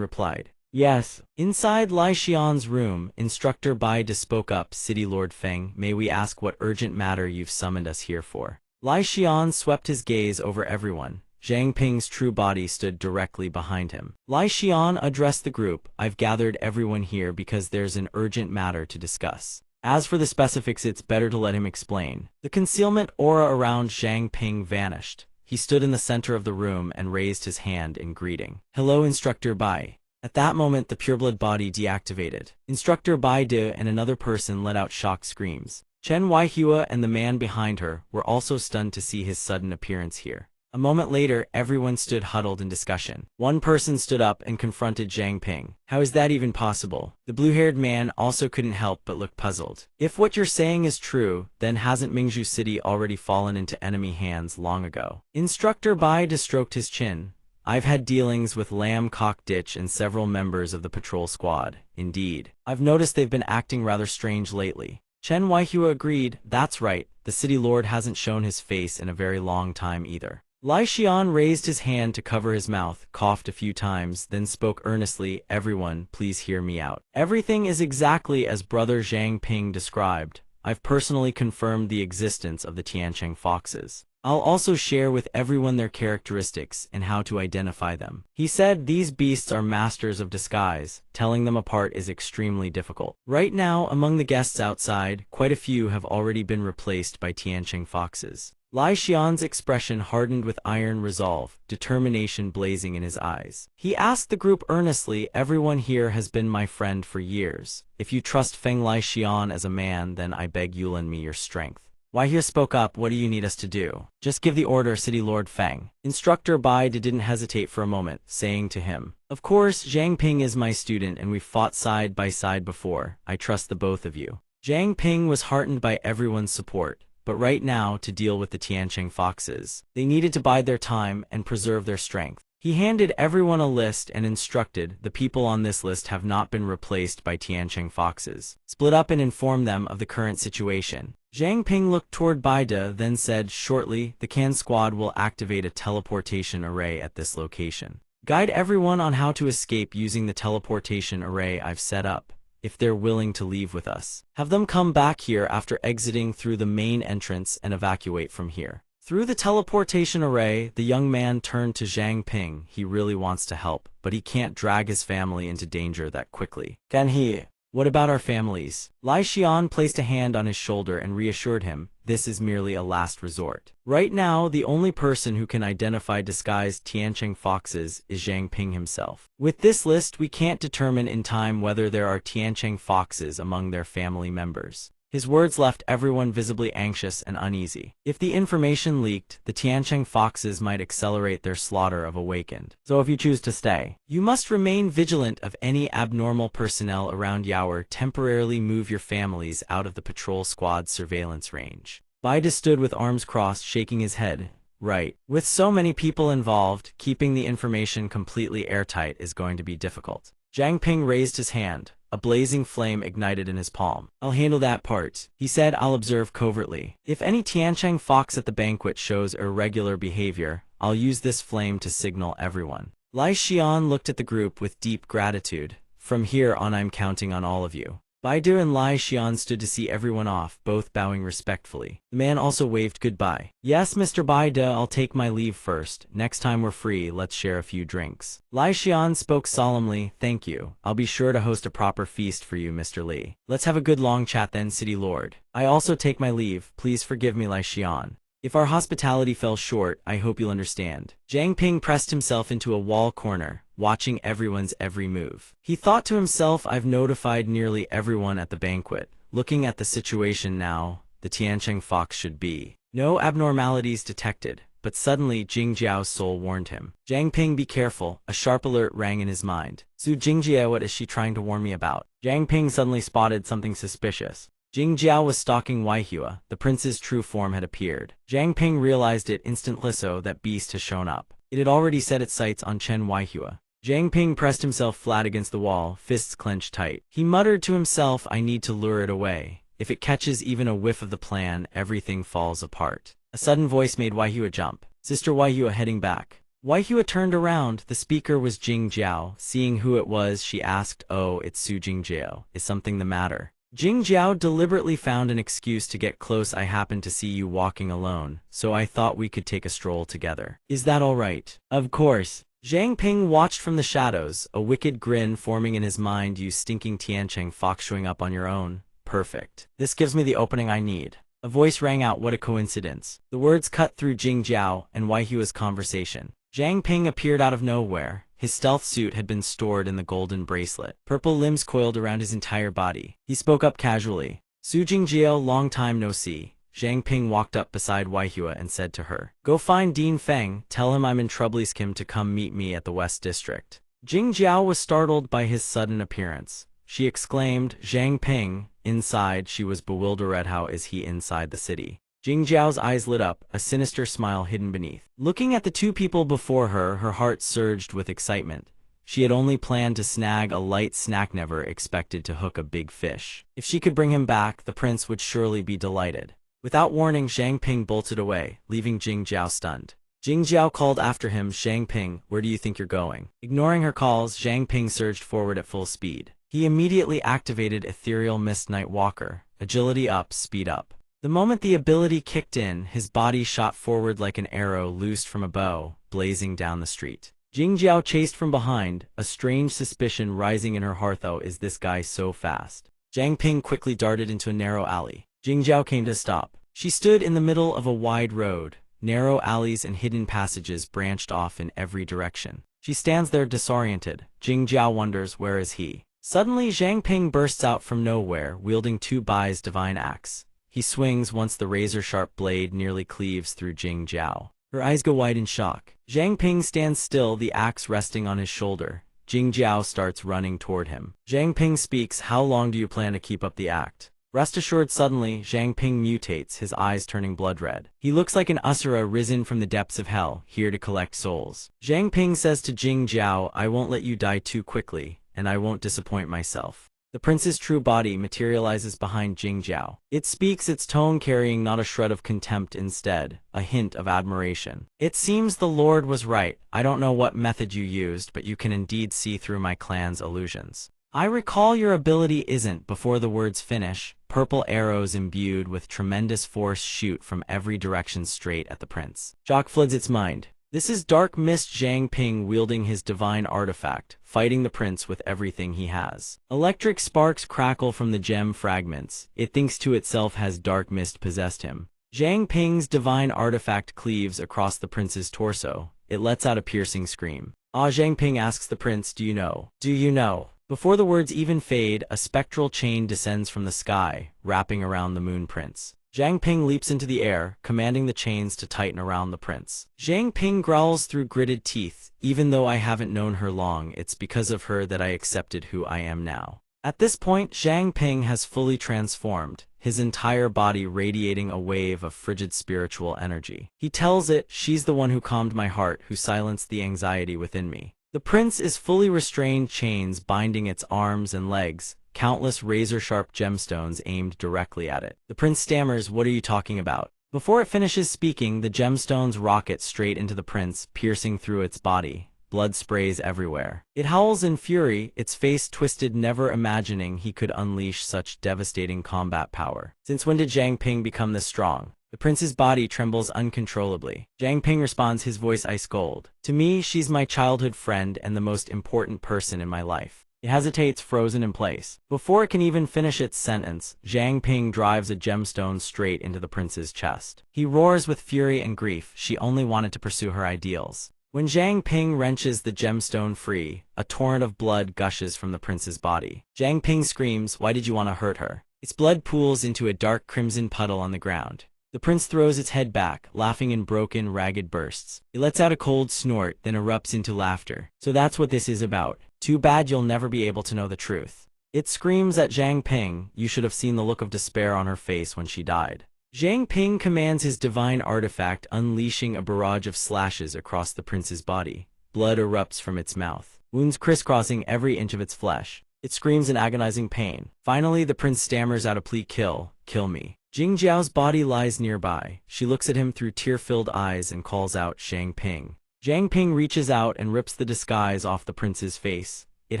replied, yes. Inside Lai Xian's room, Instructor Bai De spoke up. City Lord Feng, may we ask what urgent matter you've summoned us here for? Lai Xian swept his gaze over everyone. Zhang Ping's true body stood directly behind him. Lai Xian addressed the group. I've gathered everyone here because there's an urgent matter to discuss. As for the specifics, it's better to let him explain. The concealment aura around Zhang Ping vanished. He stood in the center of the room and raised his hand in greeting. Hello, Instructor Bai. At that moment, the pureblood body deactivated. Instructor Bai De and another person let out shocked screams. Chen Weihua and the man behind her were also stunned to see his sudden appearance here. A moment later, everyone stood huddled in discussion. One person stood up and confronted Zhang Ping. How is that even possible? The blue-haired man also couldn't help but look puzzled. If what you're saying is true, then hasn't Mingzhu City already fallen into enemy hands long ago? Instructor Bai De stroked his chin. I've had dealings with Lam Cockditch and several members of the patrol squad. Indeed. I've noticed they've been acting rather strange lately. Chen Weihua agreed. That's right. The city lord hasn't shown his face in a very long time either. Lai Xian raised his hand to cover his mouth, coughed a few times, then spoke earnestly. Everyone, please hear me out. Everything is exactly as Brother Zhang Ping described. I've personally confirmed the existence of the Tiancheng foxes. I'll also share with everyone their characteristics and how to identify them. He said these beasts are masters of disguise. Telling them apart is extremely difficult. Right now, among the guests outside, quite a few have already been replaced by Tiancheng foxes. Lai Xian's expression hardened with iron resolve, determination blazing in his eyes. He asked the group earnestly, everyone here has been my friend for years. If you trust Feng Lai Xian as a man, then I beg you lend me your strength. Weihua spoke up, what do you need us to do? Just give the order, City Lord Feng. Instructor Bai De didn't hesitate for a moment, saying to him, of course, Zhang Ping is my student and we've fought side by side before. I trust the both of you. Zhang Ping was heartened by everyone's support. But right now, to deal with the Tiancheng foxes, they needed to bide their time and preserve their strength. He handed everyone a list and instructed, the people on this list have not been replaced by Tiancheng foxes. Split up and inform them of the current situation. Zhang Ping looked toward Bai De, then said, shortly, the Can squad will activate a teleportation array at this location. Guide everyone on how to escape using the teleportation array I've set up. If they're willing to leave with us, have them come back here after exiting through the main entrance and evacuate from here. Through the teleportation array, the young man turned to Zhang Ping. He really wants to help, but he can't drag his family into danger that quickly. Can he? What about our families? Lai Xian placed a hand on his shoulder and reassured him, this is merely a last resort. Right now, the only person who can identify disguised Tiancheng foxes is Zhang Ping himself. With this list, we can't determine in time whether there are Tiancheng foxes among their family members. His words left everyone visibly anxious and uneasy. If the information leaked, the Tiancheng foxes might accelerate their slaughter of awakened. So if you choose to stay, you must remain vigilant of any abnormal personnel around Yaoer. Temporarily move your families out of the patrol squad's surveillance range. Baida stood with arms crossed, shaking his head. Right. With so many people involved, keeping the information completely airtight is going to be difficult. Zhang Ping raised his hand. A blazing flame ignited in his palm. I'll handle that part, he said. I'll observe covertly. If any Tiancheng fox at the banquet shows irregular behavior, I'll use this flame to signal everyone. Lai Xian looked at the group with deep gratitude. From here on, I'm counting on all of you. Baidu and Lai Xian stood to see everyone off, both bowing respectfully. The man also waved goodbye. Yes, Mr. Baidu, I'll take my leave first. Next time we're free, let's share a few drinks. Lai Xian spoke solemnly. Thank you. I'll be sure to host a proper feast for you, Mr. Li. Let's have a good long chat then, City Lord. I also take my leave. Please forgive me, Lai Xian. If our hospitality fell short, I hope you'll understand. Zhang Ping pressed himself into a wall corner, watching everyone's every move. He thought to himself, I've notified nearly everyone at the banquet. Looking at the situation now, the Tiancheng fox should be. No abnormalities detected, but suddenly Jing Jiao's soul warned him. Zhang Ping, be careful. A sharp alert rang in his mind. Su Jingjia, what is she trying to warn me about? Zhang Ping suddenly spotted something suspicious. Jing Jiao was stalking Waihua. The prince's true form had appeared. Zhang Ping realized it instantly. So that beast has shown up. It had already set its sights on Chen Waihua. Zhang Ping pressed himself flat against the wall, fists clenched tight. He muttered to himself, I need to lure it away. If it catches even a whiff of the plan, everything falls apart. A sudden voice made Waihua jump. Sister Waihua heading back. Waihua turned around. The speaker was Jing Jiao. Seeing who it was, she asked, Oh, it's Su Jingjiao. Is something the matter? Jing Jiao deliberately found an excuse to get close. I happened to see you walking alone, so I thought we could take a stroll together. Is that all right? Of course. Zhang Ping watched from the shadows, a wicked grin forming in his mind. You stinking Tiancheng fox showing up on your own. Perfect. This gives me the opening I need. A voice rang out. What a coincidence. The words cut through Jing Jiao and Waihua's conversation. Zhang Ping appeared out of nowhere. His stealth suit had been stored in the golden bracelet. Purple limbs coiled around his entire body. He spoke up casually. Su Jingjie, long time no see. Zhang Ping walked up beside Waihua and said to her, Go find Dean Feng, tell him I'm in Trouble's Kim to come meet me at the West District. Jing Jiao was startled by his sudden appearance. She exclaimed, Zhang Ping. Inside, she was bewildered. How is he inside the city? Jing Jiao's eyes lit up, a sinister smile hidden beneath. Looking at the two people before her, her heart surged with excitement. She had only planned to snag a light snack, never expected to hook a big fish. If she could bring him back, the prince would surely be delighted. Without warning, Zhang Ping bolted away, leaving Jing Jiao stunned. Jing Jiao called after him, Zhang Ping, where do you think you're going? Ignoring her calls, Zhang Ping surged forward at full speed. He immediately activated Ethereal Mist Night Walker. Agility up, speed up. The moment the ability kicked in, his body shot forward like an arrow loosed from a bow, blazing down the street. Jing Jiao chased from behind, a strange suspicion rising in her heart. Oh, is this guy so fast? Zhang Ping quickly darted into a narrow alley. Jing Jiao came to a stop. She stood in the middle of a wide road. Narrow alleys and hidden passages branched off in every direction. She stands there disoriented. Jing Jiao wonders, where is he? Suddenly, Zhang Ping bursts out from nowhere, wielding Tu Bai's divine axe. He swings once the razor-sharp blade nearly cleaves through Jing Jiao. Her eyes go wide in shock. Zhang Ping stands still, the axe resting on his shoulder. Jing Jiao starts running toward him. Zhang Ping speaks, how long do you plan to keep up the act? Rest assured. Suddenly, Zhang Ping mutates, his eyes turning blood red. He looks like an Asura risen from the depths of hell, here to collect souls. Zhang Ping says to Jing Jiao, I won't let you die too quickly, and I won't disappoint myself. The prince's true body materializes behind Jing Jiao. It speaks, its tone carrying not a shred of contempt, instead, a hint of admiration. It seems the Lord was right. I don't know what method you used, but you can indeed see through my clan's illusions. I recall your ability isn't. Before the words finish, purple arrows imbued with tremendous force shoot from every direction straight at the prince. Shock floods its mind. This is Dark Mist Zhang Ping wielding his divine artifact, fighting the prince with everything he has. Electric sparks crackle from the gem fragments. It thinks to itself, has Dark Mist possessed him? Zhang Ping's divine artifact cleaves across the prince's torso. It lets out a piercing scream. Zhang Ping asks the prince, do you know? Do you know? Before the words even fade, a spectral chain descends from the sky, wrapping around the moon prince. Zhang Ping leaps into the air, commanding the chains to tighten around the prince. Zhang Ping growls through gritted teeth, even though I haven't known her long, it's because of her that I accepted who I am now. At this point, Zhang Ping has fully transformed, his entire body radiating a wave of frigid spiritual energy. He tells it, she's the one who calmed my heart, who silenced the anxiety within me. The prince is fully restrained, chains binding its arms and legs, countless razor-sharp gemstones aimed directly at it. The prince stammers, what are you talking about? Before it finishes speaking, the gemstones rocket straight into the prince, piercing through its body. Blood sprays everywhere. It howls in fury, its face twisted, never imagining he could unleash such devastating combat power. Since when did Zhang Ping become this strong? The prince's body trembles uncontrollably. Zhang Ping responds, his voice ice cold. To me, she's my childhood friend and the most important person in my life. It hesitates, frozen in place. Before it can even finish its sentence, Zhang Ping drives a gemstone straight into the prince's chest. He roars with fury and grief. She only wanted to pursue her ideals. When Zhang Ping wrenches the gemstone free, a torrent of blood gushes from the prince's body. Zhang Ping screams, why did you want to hurt her? Its blood pools into a dark crimson puddle on the ground. The prince throws its head back, laughing in broken, ragged bursts. It lets out a cold snort, then erupts into laughter. So that's what this is about. Too bad you'll never be able to know the truth. It screams at Zhang Ping. You should have seen the look of despair on her face when she died. Zhang Ping commands his divine artifact, unleashing a barrage of slashes across the prince's body. Blood erupts from its mouth, wounds crisscrossing every inch of its flesh. It screams in agonizing pain. Finally, the prince stammers out a plea, kill me. Jing Jiao's body lies nearby. She looks at him through tear-filled eyes and calls out, Zhang Ping. Zhang Ping reaches out and rips the disguise off the prince's face. It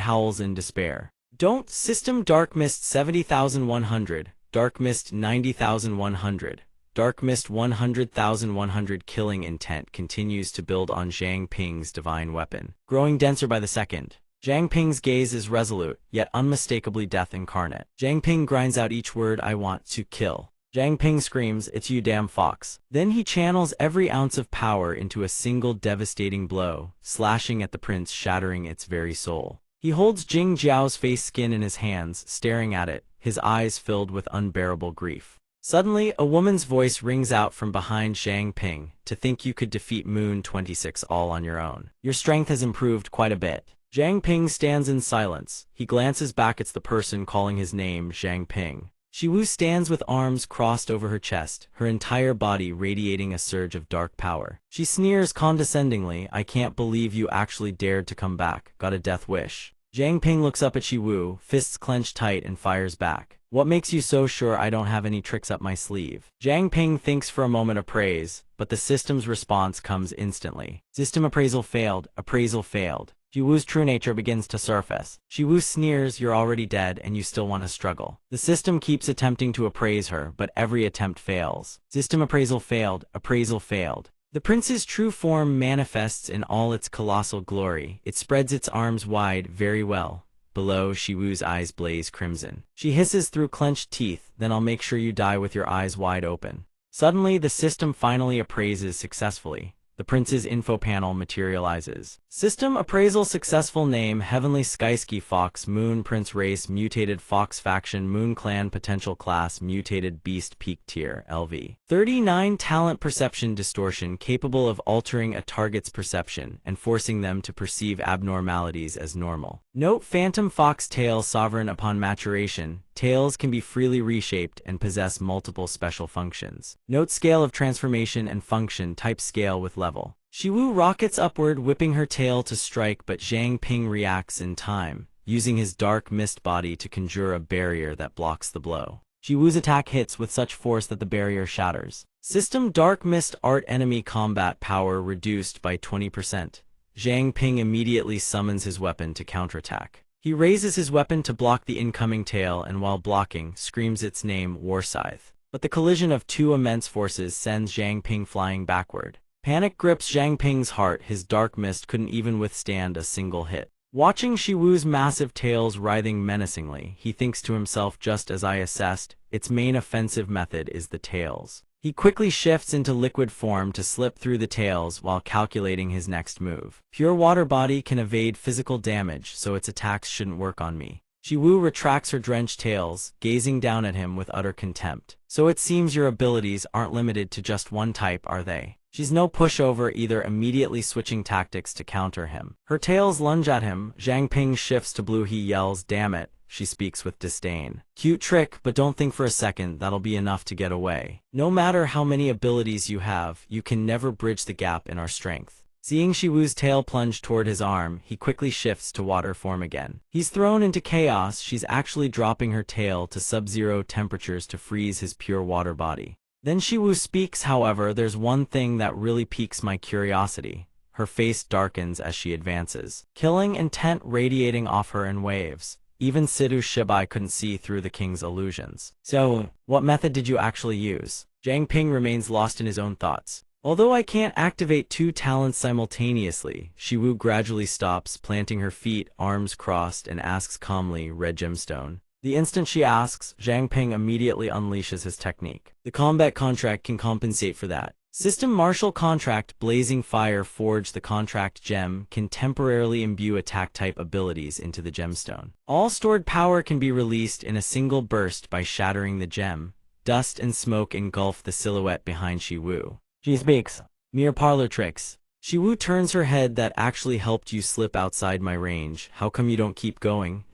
howls in despair. Don't. System Dark Mist 70,100. Dark Mist 90,100. Dark Mist 100,100. Killing intent continues to build on Zhang Ping's divine weapon, growing denser by the second. Zhang Ping's gaze is resolute, yet unmistakably death incarnate. Zhang Ping grinds out each word, I want to kill. Zhang Ping screams, it's you damn fox. Then he channels every ounce of power into a single devastating blow, slashing at the prince, shattering its very soul. He holds Jing Jiao's face skin in his hands, staring at it, his eyes filled with unbearable grief. Suddenly, a woman's voice rings out from behind Zhang Ping. To think you could defeat Moon 26 all on your own. Your strength has improved quite a bit. Zhang Ping stands in silence. He glances back at the person calling his name, Zhang Ping. Xiwu stands with arms crossed over her chest, her entire body radiating a surge of dark power. She sneers condescendingly, I can't believe you actually dared to come back. Got a death wish? Zhang Ping looks up at Xiwu, fists clenched tight, and fires back. What makes you so sure I don't have any tricks up my sleeve? Zhang Ping thinks for a moment of praise, but the system's response comes instantly. System appraisal failed. Appraisal failed. Xiwu's true nature begins to surface. Xiwu sneers, you're already dead and you still want to struggle. The system keeps attempting to appraise her, but every attempt fails. System appraisal failed. Appraisal failed. The prince's true form manifests in all its colossal glory. It spreads its arms wide, very well. Below, Xiwu's eyes blaze crimson. She hisses through clenched teeth, then I'll make sure you die with your eyes wide open. Suddenly, the system finally appraises successfully. The prince's info panel materializes. System appraisal successful. Name, Heavenly Skyski Fox, Moon Prince Race, Mutated Fox Faction, Moon Clan, Potential Class, Mutated Beast, Peak Tier, LV. 39 Talent, Perception Distortion, capable of altering a target's perception and forcing them to perceive abnormalities as normal. Note, Phantom Fox Tail, Sovereign upon maturation. Tails can be freely reshaped and possess multiple special functions. Note, Scale of Transformation and Function, Type Scale with Level. Xiwu rockets upward, whipping her tail to strike, but Zhang Ping reacts in time, using his dark mist body to conjure a barrier that blocks the blow. Xiwu's attack hits with such force that the barrier shatters. System Dark Mist Art, enemy combat power reduced by 20%. Zhang Ping immediately summons his weapon to counterattack. He raises his weapon to block the incoming tail and while blocking, screams its name, War Scythe. But the collision of two immense forces sends Zhang Ping flying backward. Panic grips Zhang Ping's heart. His dark mist couldn't even withstand a single hit. Watching Shiwu's massive tails writhing menacingly, he thinks to himself, just as I assessed, its main offensive method is the tails. He quickly shifts into liquid form to slip through the tails while calculating his next move. Pure water body can evade physical damage, so its attacks shouldn't work on me. Shiwu retracts her drenched tails, gazing down at him with utter contempt. So it seems your abilities aren't limited to just one type, are they? She's no pushover either, immediately switching tactics to counter him. Her tails lunge at him. Zhang Ping shifts to blue. He yells, "Damn it." She speaks with disdain. Cute trick, but don't think for a second that'll be enough to get away. No matter how many abilities you have, you can never bridge the gap in our strength. Seeing Shiwu's tail plunge toward his arm, he quickly shifts to water form again. He's thrown into chaos. She's actually dropping her tail to sub-zero temperatures to freeze his pure water body. Then Shiwu speaks. However, there's one thing that really piques my curiosity. Her face darkens as she advances, killing intent radiating off her in waves. Even Sidhu Shibai couldn't see through the king's illusions. So, what method did you actually use? Zhang Ping remains lost in his own thoughts. Although I can't activate two talents simultaneously, Shiwu gradually stops, planting her feet, arms crossed, and asks calmly, "Red gemstone?" The instant she asks, Zhang Ping immediately unleashes his technique. The combat contract can compensate for that. System Martial Contract Blazing Fire Forge. The contract gem can temporarily imbue attack-type abilities into the gemstone. All stored power can be released in a single burst by shattering the gem. Dust and smoke engulf the silhouette behind Shiwu. She speaks. Mere parlor tricks. Shiwu turns her head. That actually helped you slip outside my range. How come you don't keep going?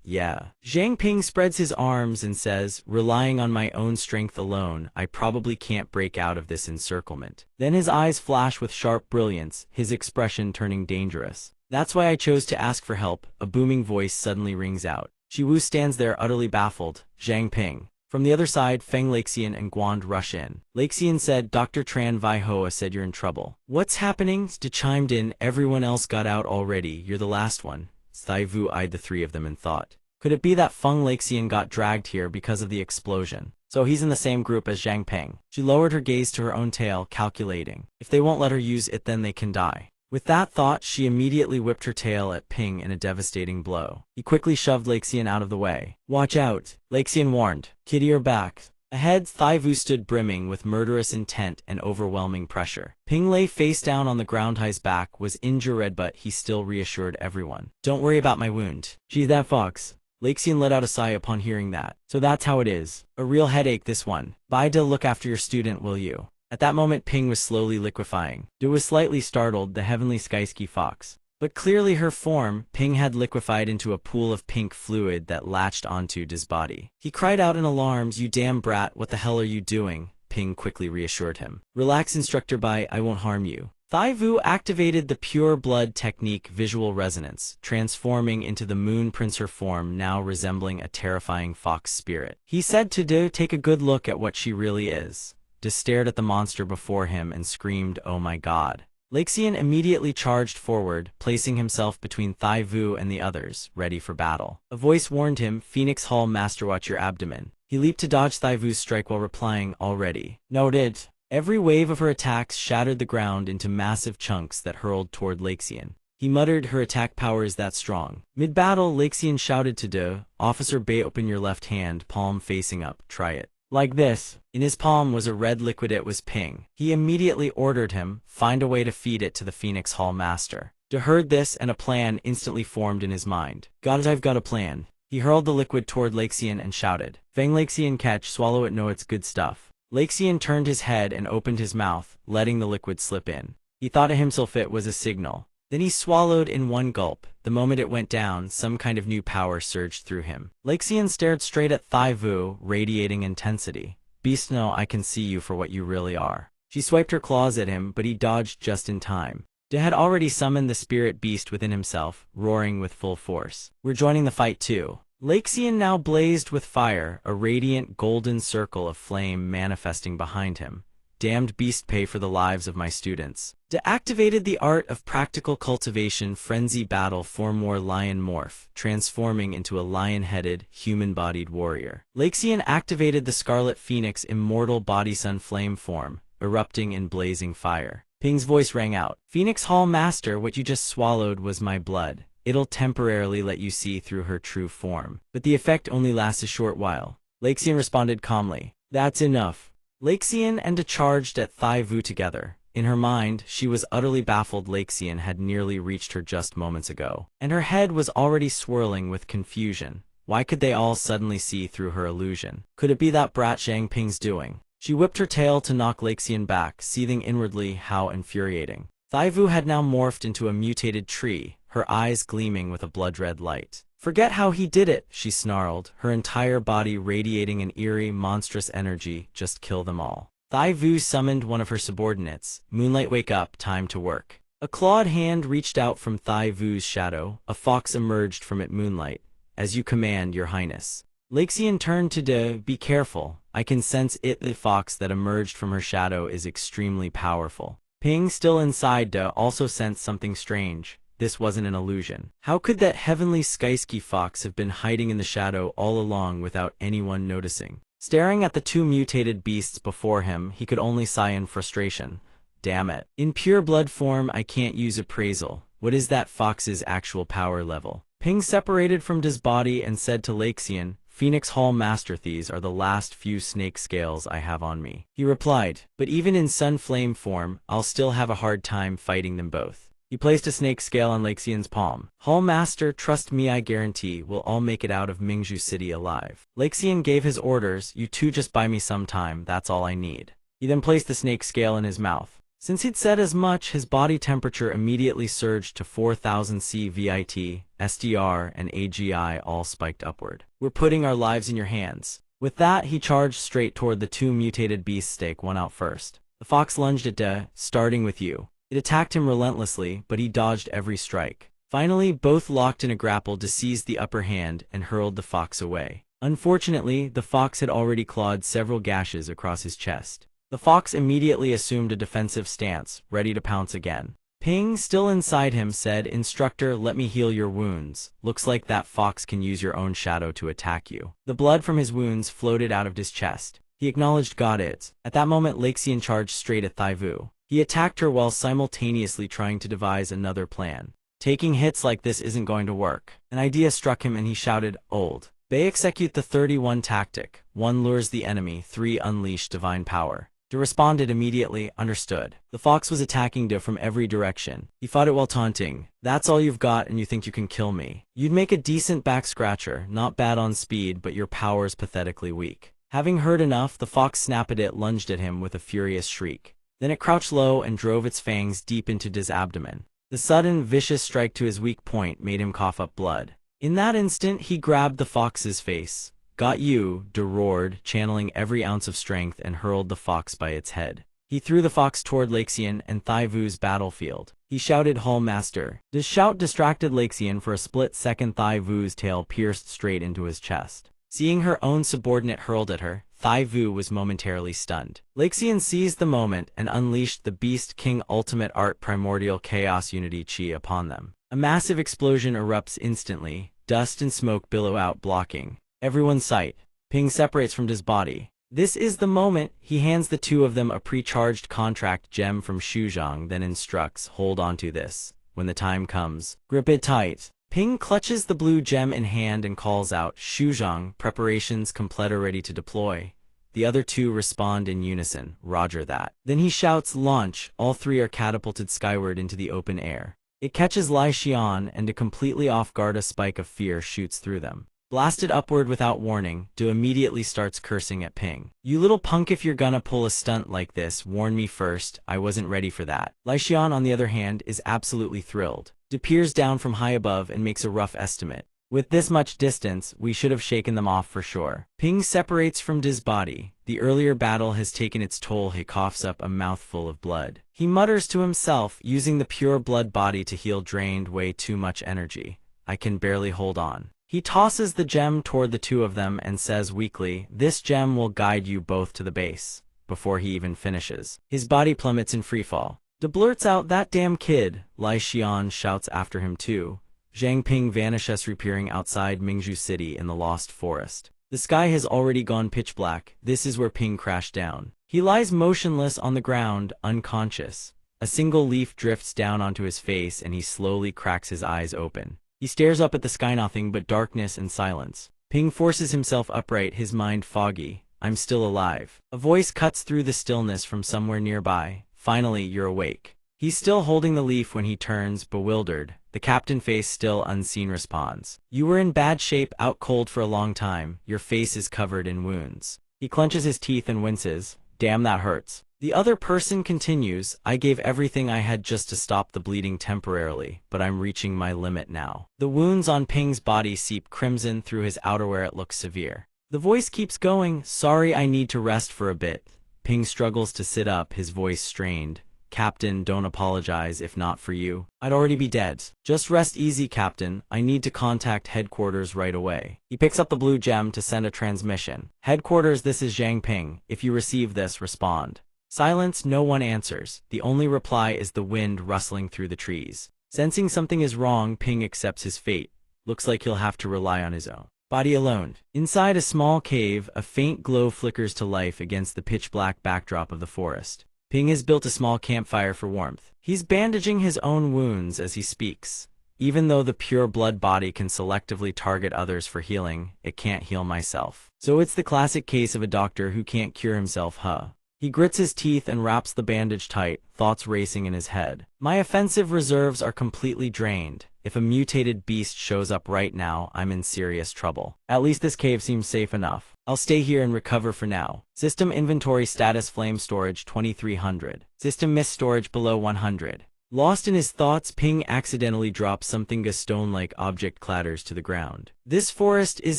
Yeah. Zhang Ping spreads his arms and says, "Relying on my own strength alone, I probably can't break out of this encirclement." Then his eyes flash with sharp brilliance, his expression turning dangerous. "That's why I chose to ask for help." A booming voice suddenly rings out. Shiwu stands there utterly baffled. Zhang Ping. From the other side, Feng Laxian and Guand rush in. Laxian said, "Dr. Tran Vi Hoa said you're in trouble." "What's happening?" Sta chimed in. "Everyone else got out already. You're the last one." Thai Vu eyed the three of them in thought. Could it be that Feng Laxian got dragged here because of the explosion? So he's in the same group as Zhang Ping. She lowered her gaze to her own tail, calculating. If they won't let her use it, then they can die. With that thought, she immediately whipped her tail at Ping in a devastating blow. He quickly shoved Laxian out of the way. "Watch out," Laxian warned. "Kitty, your back." Ahead, Thai Vu stood brimming with murderous intent and overwhelming pressure. Ping lay face down on the ground. His back was injured, but he still reassured everyone. "Don't worry about my wound. She's that fox." Laxian let out a sigh upon hearing that. "So that's how it is. A real headache, this one. Bida, look after your student, will you?" At that moment, Ping was slowly liquefying. Du was slightly startled, the heavenly Skyski fox. But clearly her form, Ping had liquefied into a pool of pink fluid that latched onto Du's body. He cried out in alarm, "You damn brat, what the hell are you doing?" Ping quickly reassured him. "Relax, Instructor Bai, I won't harm you." Thai Vu activated the pure blood technique Visual Resonance, transforming into the Moon Princer form, now resembling a terrifying fox spirit. He said to Du, "Take a good look at what she really is." Du stared at the monster before him and screamed, "Oh my god." Laxian immediately charged forward, placing himself between Thai Vu and the others, ready for battle. A voice warned him, "Phoenix Hall Master, watch your abdomen." He leaped to dodge Thai Vu's strike while replying, "Already." Noted. Every wave of her attacks shattered the ground into massive chunks that hurled toward Laxian. He muttered, "Her attack power is that strong." Mid-battle, Laxian shouted to Du, "Officer Bay, open your left hand, palm facing up, try it." Like this. In his palm was a red liquid. It was Ping. He immediately ordered him, "Find a way to feed it to the Phoenix Hall Master." Du heard this and a plan instantly formed in his mind. "Got it, I've got a plan." He hurled the liquid toward Laxian and shouted, "Fang Laxian, catch, swallow it, no it's good stuff." Laxian turned his head and opened his mouth, letting the liquid slip in. He thought to himself it was a signal. Then he swallowed in one gulp. The moment it went down, some kind of new power surged through him. Laxian stared straight at Thai Vu, radiating intensity. "Beast, no, I can see you for what you really are." She swiped her claws at him, but he dodged just in time. Du had already summoned the spirit beast within himself, roaring with full force. "We're joining the fight too." Laxian now blazed with fire, a radiant golden circle of flame manifesting behind him. "Damned beast, pay for the lives of my students." Deactivated the art of practical cultivation frenzy battle form war lion morph, transforming into a lion-headed, human-bodied warrior. Laxian activated the Scarlet Phoenix immortal body sun flame form, erupting in blazing fire. Ping's voice rang out. Phoenix Hall Master, what you just swallowed was my blood. It'll temporarily let you see through her true form, but the effect only lasts a short while. Laxian responded calmly. That's enough. Laxian and Da charged at Thai Vu together. In her mind, she was utterly baffled. Laxian had nearly reached her just moments ago, and her head was already swirling with confusion. Why could they all suddenly see through her illusion? Could it be that brat Zhang Ping's doing? She whipped her tail to knock Laxian back, seething inwardly how infuriating. Thai Vu had now morphed into a mutated tree, her eyes gleaming with a blood-red light. Forget how he did it, she snarled, her entire body radiating an eerie, monstrous energy. Just kill them all. Thai Vu summoned one of her subordinates. Moonlight, wake up, time to work. A clawed hand reached out from Thai Vu's shadow. A fox emerged from it. Moonlight. As you command, your highness. Laxian turned to Da. Be careful. I can sense it. The fox that emerged from her shadow is extremely powerful. Ping, still inside Da, also sensed something strange. This wasn't an illusion. How could that heavenly skyski fox have been hiding in the shadow all along without anyone noticing? Staring at the two mutated beasts before him, he could only sigh in frustration. Damn it. In pure blood form, I can't use appraisal. What is that fox's actual power level? Ping separated from Da's body and said to Laxian, Phoenix Hall Master, these are the last few snake scales I have on me. He replied, but even in sun flame form, I'll still have a hard time fighting them both. He placed a snake scale on Laxian's palm. Hall Master, trust me, I guarantee we'll all make it out of Mingzhu City alive. Laxian gave his orders, you two just buy me some time, that's all I need. He then placed the snake scale in his mouth. Since he'd said as much, his body temperature immediately surged to 4000 CVIT, SDR, and AGI all spiked upward. We're putting our lives in your hands. With that, he charged straight toward the two mutated beasts. Stake one out first. The fox lunged at Da, starting with you. It attacked him relentlessly, but he dodged every strike. Finally, both locked in a grapple to seize the upper hand and hurled the fox away. Unfortunately, the fox had already clawed several gashes across his chest. The fox immediately assumed a defensive stance, ready to pounce again. Ping, still inside him, said, Instructor, let me heal your wounds. Looks like that fox can use your own shadow to attack you. The blood from his wounds floated out of his chest. He acknowledged got it. At that moment, Laxian charged straight at Thai Vu. He attacked her while simultaneously trying to devise another plan. Taking hits like this isn't going to work. An idea struck him and he shouted, Old. They execute the 31 tactic. 1 lures the enemy, 3 unleash divine power. Da responded immediately, understood. The fox was attacking Da from every direction. He fought it while taunting. That's all you've got and you think you can kill me. You'd make a decent back scratcher, not bad on speed, but your power's pathetically weak. Having heard enough, the fox snapped at it, lunged at him with a furious shriek. Then it crouched low and drove its fangs deep into Da's abdomen. The sudden, vicious strike to his weak point made him cough up blood. In that instant, he grabbed the fox's face. Got you, Da roared, channeling every ounce of strength and hurled the fox by its head. He threw the fox toward Laxian and Thai Vu's battlefield. He shouted, Hall Master. Da's shout distracted Laxian for a split second. Thai Vu's tail pierced straight into his chest. Seeing her own subordinate hurled at her, Thai Vu was momentarily stunned. Laxian seized the moment and unleashed the Beast King Ultimate Art Primordial Chaos Unity Chi upon them. A massive explosion erupts instantly. Dust and smoke billow out, blocking everyone's sight. Ping separates from Da's body. This is the moment. He hands the two of them a pre-charged contract gem from Shuzhang, then instructs, hold onto this. When the time comes, grip it tight. Ping clutches the blue gem in hand and calls out, Shuzhang, preparations complete, ready to deploy. The other two respond in unison, roger that. Then he shouts, launch. All three are catapulted skyward into the open air. It catches Lai Xian, and to completely off guard, a spike of fear shoots through them. Blasted upward without warning, Da immediately starts cursing at Ping. You little punk, if you're gonna pull a stunt like this, warn me first, I wasn't ready for that. Lai Xian, on the other hand, is absolutely thrilled. Da peers down from high above and makes a rough estimate. With this much distance, we should have shaken them off for sure. Ping separates from Da's body. The earlier battle has taken its toll. He coughs up a mouthful of blood. He mutters to himself, using the pure blood body to heal drained way too much energy. I can barely hold on. He tosses the gem toward the two of them and says weakly, this gem will guide you both to the base. Before he even finishes, his body plummets in freefall. Da blurts out, that damn kid. Lai Xian shouts after him too. Zhang Ping vanishes, reappearing outside Mingzhu City in the Lost Forest. The sky has already gone pitch black. This is where Ping crashed down. He lies motionless on the ground, unconscious. A single leaf drifts down onto his face and he slowly cracks his eyes open. He stares up at the sky, nothing but darkness and silence. Ping forces himself upright, his mind foggy. I'm still alive. A voice cuts through the stillness from somewhere nearby. Finally, you're awake. He's still holding the leaf when he turns, bewildered. The captain face still unseen responds. You were in bad shape, out cold for a long time. Your face is covered in wounds. He clenches his teeth and winces. Damn, that hurts. The other person continues, I gave everything I had just to stop the bleeding temporarily, but I'm reaching my limit now. The wounds on Ping's body seep crimson through his outerwear. It looks severe. The voice keeps going, sorry, I need to rest for a bit. Ping struggles to sit up, his voice strained. Captain, don't apologize. If not for you, I'd already be dead. Just rest easy, Captain. I need to contact headquarters right away. He picks up the blue gem to send a transmission. Headquarters, this is Zhang Ping. If you receive this, respond. Silence, no one answers. The only reply is the wind rustling through the trees. Sensing something is wrong, Ping accepts his fate. Looks like he'll have to rely on his own body alone. Inside a small cave, a faint glow flickers to life against the pitch-black backdrop of the forest. Ping has built a small campfire for warmth. He's bandaging his own wounds as he speaks. Even though the pure blood body can selectively target others for healing, it can't heal myself. So it's the classic case of a doctor who can't cure himself, huh? He grits his teeth and wraps the bandage tight, thoughts racing in his head. My offensive reserves are completely drained. If a mutated beast shows up right now, I'm in serious trouble. At least this cave seems safe enough. I'll stay here and recover for now. System inventory status: flame storage 2300. System mist storage below 100. Lost in his thoughts, Ping accidentally drops something. A stone-like object clatters to the ground. This forest is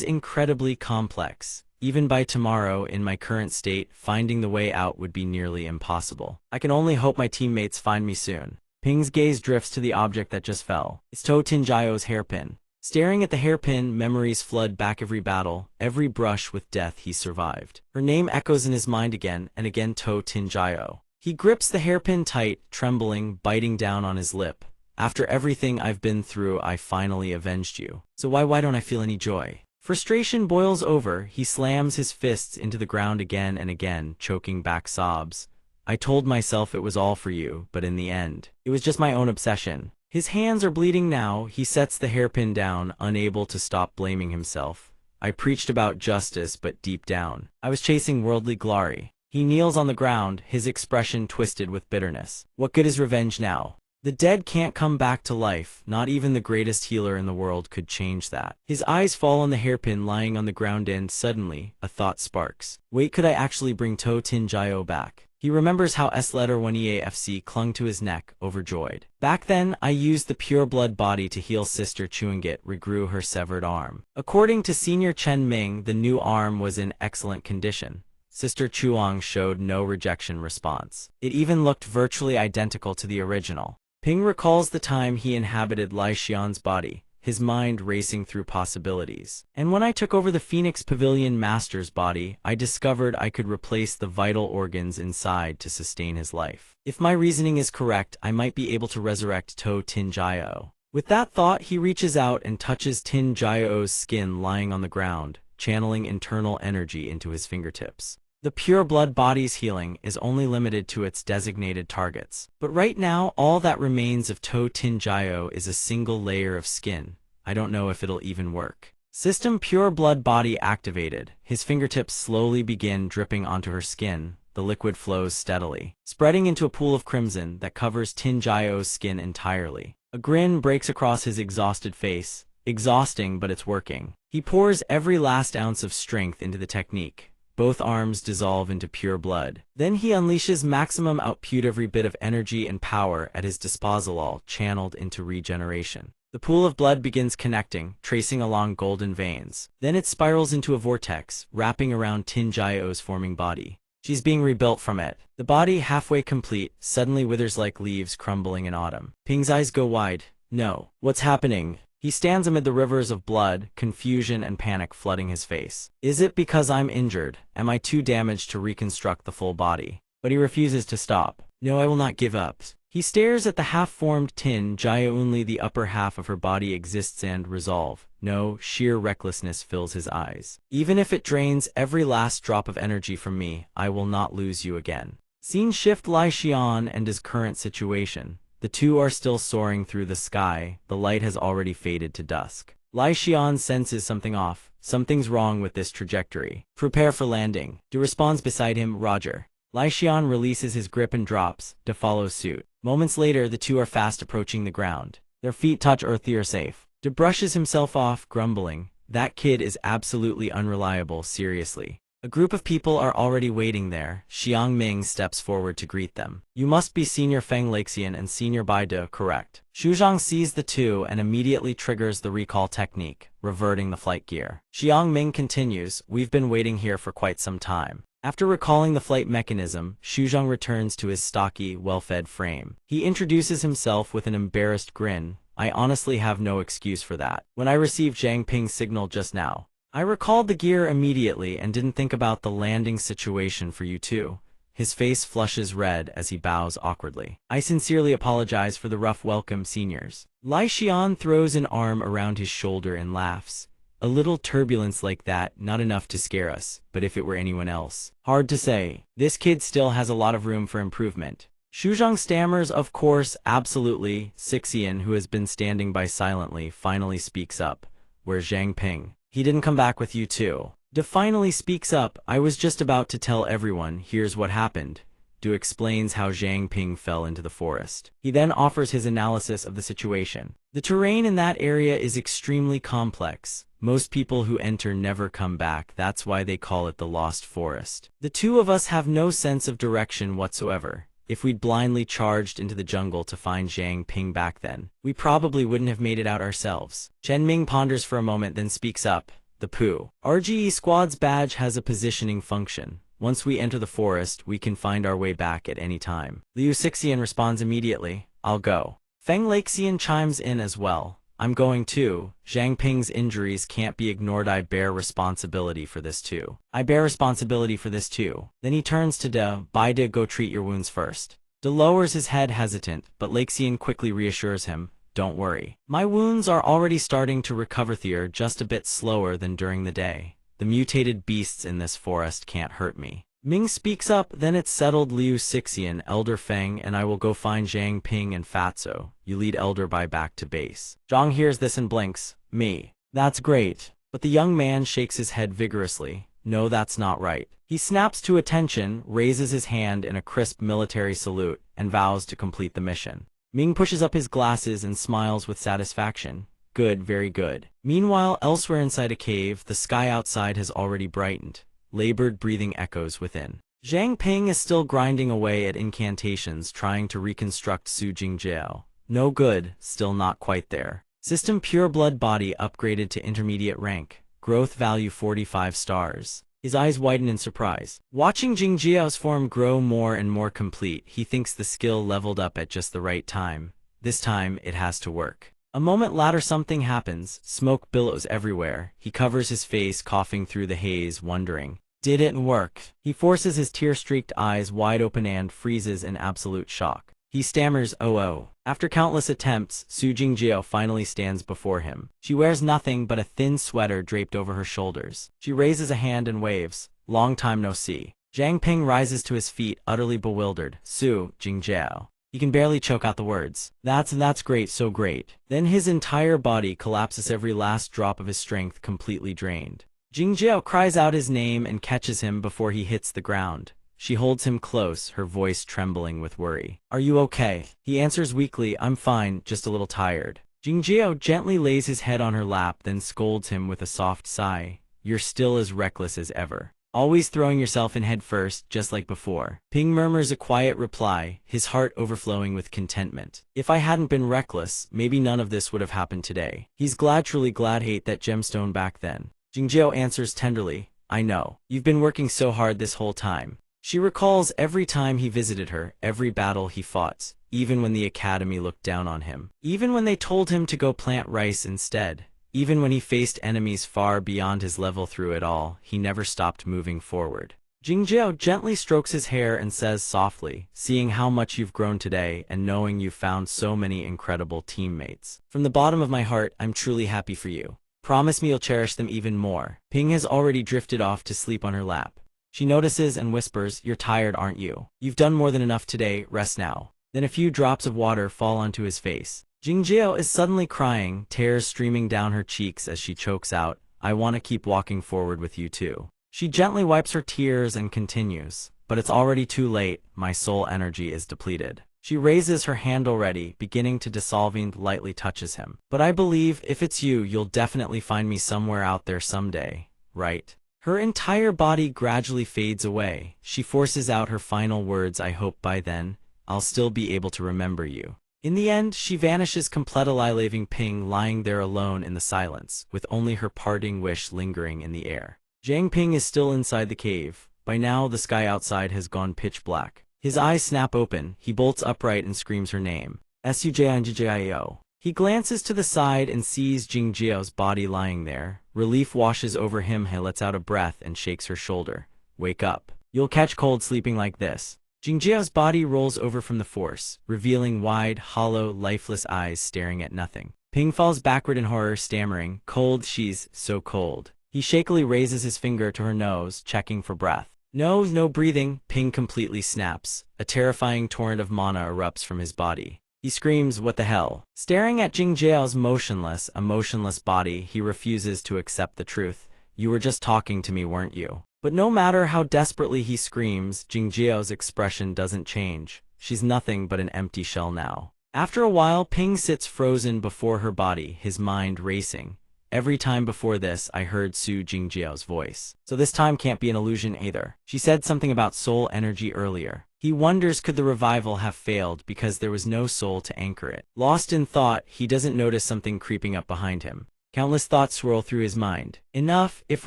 incredibly complex. Even by tomorrow, in my current state, finding the way out would be nearly impossible. I can only hope my teammates find me soon. Ping's gaze drifts to the object that just fell. It's To Tinjayo's hairpin. Staring at the hairpin, memories flood back. Every battle, every brush with death he survived. Her name echoes in his mind again and again, To Tinjayo. He grips the hairpin tight, trembling, biting down on his lip. After everything I've been through, I finally avenged you. So why don't I feel any joy? Frustration boils over. He slams his fists into the ground again and again, choking back sobs. I told myself it was all for you, but in the end, it was just my own obsession. His hands are bleeding now. He sets the hairpin down, unable to stop blaming himself. I preached about justice, but deep down, I was chasing worldly glory. He kneels on the ground, his expression twisted with bitterness. What good is revenge now? The dead can't come back to life. Not even the greatest healer in the world could change that. His eyes fall on the hairpin lying on the ground and suddenly, a thought sparks. Wait, could I actually bring To Tinjayo back? He remembers how S-letter 1EAFC clung to his neck, overjoyed. Back then, I used the pure blood body to heal Sister Chuangit, regrew her severed arm. According to Senior Chen Ming, the new arm was in excellent condition. Sister Chuang showed no rejection response. It even looked virtually identical to the original. Ping recalls the time he inhabited Lai Xian's body, his mind racing through possibilities. And when I took over the Phoenix Pavilion Master's body, I discovered I could replace the vital organs inside to sustain his life. If my reasoning is correct, I might be able to resurrect To Tinjayo. With that thought, he reaches out and touches Tinjayo's skin lying on the ground, channeling internal energy into his fingertips. The pure blood body's healing is only limited to its designated targets. But right now, all that remains of To Tinjayo is a single layer of skin. I don't know if it'll even work. System pure blood body activated. His fingertips slowly begin dripping onto her skin. The liquid flows steadily, spreading into a pool of crimson that covers Tinjayo's skin entirely. A grin breaks across his exhausted face. Exhausting, but it's working. He pours every last ounce of strength into the technique. Both arms dissolve into pure blood. Then he unleashes maximum output, every bit of energy and power at his disposal, all channeled into regeneration. The pool of blood begins connecting, tracing along golden veins. Then it spirals into a vortex, wrapping around Tinjayo's forming body. She's being rebuilt from it. The body, halfway complete, suddenly withers like leaves crumbling in autumn. Ping's eyes go wide. No. What's happening? He stands amid the rivers of blood, confusion and panic flooding his face. Is it because I'm injured? Am I too damaged to reconstruct the full body? But he refuses to stop. No, I will not give up. He stares at the half-formed Tinjayo. Only the upper half of her body exists, and resolve. No, sheer recklessness fills his eyes. Even if it drains every last drop of energy from me, I will not lose you again. Scene shift Lai Xian and his current situation. The two are still soaring through the sky, the light has already faded to dusk. Lai Xian senses something off. Something's wrong with this trajectory. Prepare for landing. Du responds beside him, Roger. Lai Xian releases his grip and drops. Du follows suit. Moments later, the two are fast approaching the ground. Their feet touch earth, they are safe. Du brushes himself off, grumbling. That kid is absolutely unreliable, seriously. A group of people are already waiting there. Xiang Ming steps forward to greet them. You must be Senior Feng Laxian and Senior Bai De, correct? Xu Zhang sees the two and immediately triggers the recall technique, reverting the flight gear. Xiang Ming continues, we've been waiting here for quite some time. After recalling the flight mechanism, Xu Zhang returns to his stocky, well-fed frame. He introduces himself with an embarrassed grin. I honestly have no excuse for that. When I received Zhang Ping's signal just now, I recalled the gear immediately and didn't think about the landing situation for you two. His face flushes red as he bows awkwardly. I sincerely apologize for the rough welcome, seniors. Lai Xian throws an arm around his shoulder and laughs. A little turbulence like that, not enough to scare us, but if it were anyone else. Hard to say. This kid still has a lot of room for improvement. Xu Zhang stammers, of course, absolutely. Sixian, who has been standing by silently, finally speaks up. Where's Zhang Ping? He didn't come back with you too. Du finally speaks up. I was just about to tell everyone, here's what happened. Du explains how Zhang Ping fell into the forest. He then offers his analysis of the situation. The terrain in that area is extremely complex. Most people who enter never come back, that's why they call it the Lost Forest. The two of us have no sense of direction whatsoever. If we'd blindly charged into the jungle to find Zhang Ping back then, we probably wouldn't have made it out ourselves. Chen Ming ponders for a moment, then speaks up. The Pooh. RGE Squad's badge has a positioning function. Once we enter the forest, we can find our way back at any time. Liu Sixian responds immediately. I'll go. Feng Laxian chimes in as well. I'm going too. Zhang Ping's injuries can't be ignored. I bear responsibility for this too. I bear responsibility for this too. Then he turns to De. Bai De, go treat your wounds first. De lowers his head hesitant, but Laxian quickly reassures him. Don't worry. My wounds are already starting to recover, Thier, just a bit slower than during the day. The mutated beasts in this forest can't hurt me. Ming speaks up, then it's settled. Liu Sixian, Elder Feng and I will go find Zhang Ping and Fatso. You lead Elder Bai back to base. Zhang hears this and blinks. Me. That's great. But the young man shakes his head vigorously. No, that's not right. He snaps to attention, raises his hand in a crisp military salute, and vows to complete the mission. Ming pushes up his glasses and smiles with satisfaction. Good, very good. Meanwhile, elsewhere inside a cave, the sky outside has already brightened. Labored breathing echoes within. Zhang Ping is still grinding away at incantations, trying to reconstruct Su Jingjiao. No good, still not quite there. System Pure Blood Body upgraded to intermediate rank. Growth value 45 stars. His eyes widen in surprise. Watching Jingjiao's form grow more and more complete, he thinks the skill leveled up at just the right time. This time, it has to work. A moment later, something happens. Smoke billows everywhere. He covers his face, coughing through the haze, wondering, did it work? He forces his tear-streaked eyes wide open and freezes in absolute shock. He stammers, oh. After countless attempts, Su Jingjiao finally stands before him. She wears nothing but a thin sweater draped over her shoulders. She raises a hand and waves. Long time no see. Zhang Ping rises to his feet, utterly bewildered. Su Jingjiao. He can barely choke out the words. That's great, so great. Then his entire body collapses, every last drop of his strength completely drained. Jingjiao cries out his name and catches him before he hits the ground. She holds him close, her voice trembling with worry. Are you okay? He answers weakly, I'm fine, just a little tired. Jingjiao gently lays his head on her lap, then scolds him with a soft sigh. You're still as reckless as ever. Always throwing yourself in head first, just like before. Ping murmurs a quiet reply, his heart overflowing with contentment. If I hadn't been reckless, maybe none of this would have happened today. He's glad, truly glad, hate that gemstone back then. Jingjiao answers tenderly, I know. You've been working so hard this whole time. She recalls every time he visited her, every battle he fought, even when the academy looked down on him. Even when they told him to go plant rice instead. Even when he faced enemies far beyond his level, through it all, he never stopped moving forward. Jingjiao gently strokes his hair and says softly, seeing how much you've grown today and knowing you've found so many incredible teammates. From the bottom of my heart, I'm truly happy for you. Promise me you'll cherish them even more. Ping has already drifted off to sleep on her lap. She notices and whispers, "You're tired, aren't you? You've done more than enough today, rest now." Then a few drops of water fall onto his face. Jingjiao is suddenly crying, tears streaming down her cheeks as she chokes out, "I want to keep walking forward with you too." She gently wipes her tears and continues, "But it's already too late, my soul energy is depleted." She raises her hand already, beginning to dissolving, lightly touches him. "But I believe, if it's you, you'll definitely find me somewhere out there someday, right?" Her entire body gradually fades away. She forces out her final words, "I hope by then, I'll still be able to remember you." In the end, she vanishes completely, leaving Ping lying there alone in the silence, with only her parting wish lingering in the air. Jiang Ping is still inside the cave. By now, the sky outside has gone pitch black. His eyes snap open, he bolts upright and screams her name. Sujinjio. He glances to the side and sees Jingjiao's body lying there. Relief washes over him. He lets out a breath and shakes her shoulder. "Wake up. You'll catch cold sleeping like this." Jingjiao's body rolls over from the force, revealing wide, hollow, lifeless eyes staring at nothing. Ping falls backward in horror, stammering, "Cold, she's so cold." He shakily raises his finger to her nose, checking for breath. No breathing. Ping completely snaps. A terrifying torrent of mana erupts from his body. He screams, "What the hell?" Staring at Jingjiao's motionless body, he refuses to accept the truth. "You were just talking to me, weren't you?" But no matter how desperately he screams, Jingjiao's expression doesn't change. She's nothing but an empty shell now. After a while, Ping sits frozen before her body, his mind racing. "Every time before this, I heard Su Jingjiao's voice. So this time can't be an illusion either. She said something about soul energy earlier." He wonders, could the revival have failed because there was no soul to anchor it? Lost in thought, he doesn't notice something creeping up behind him. Countless thoughts swirl through his mind. Enough, if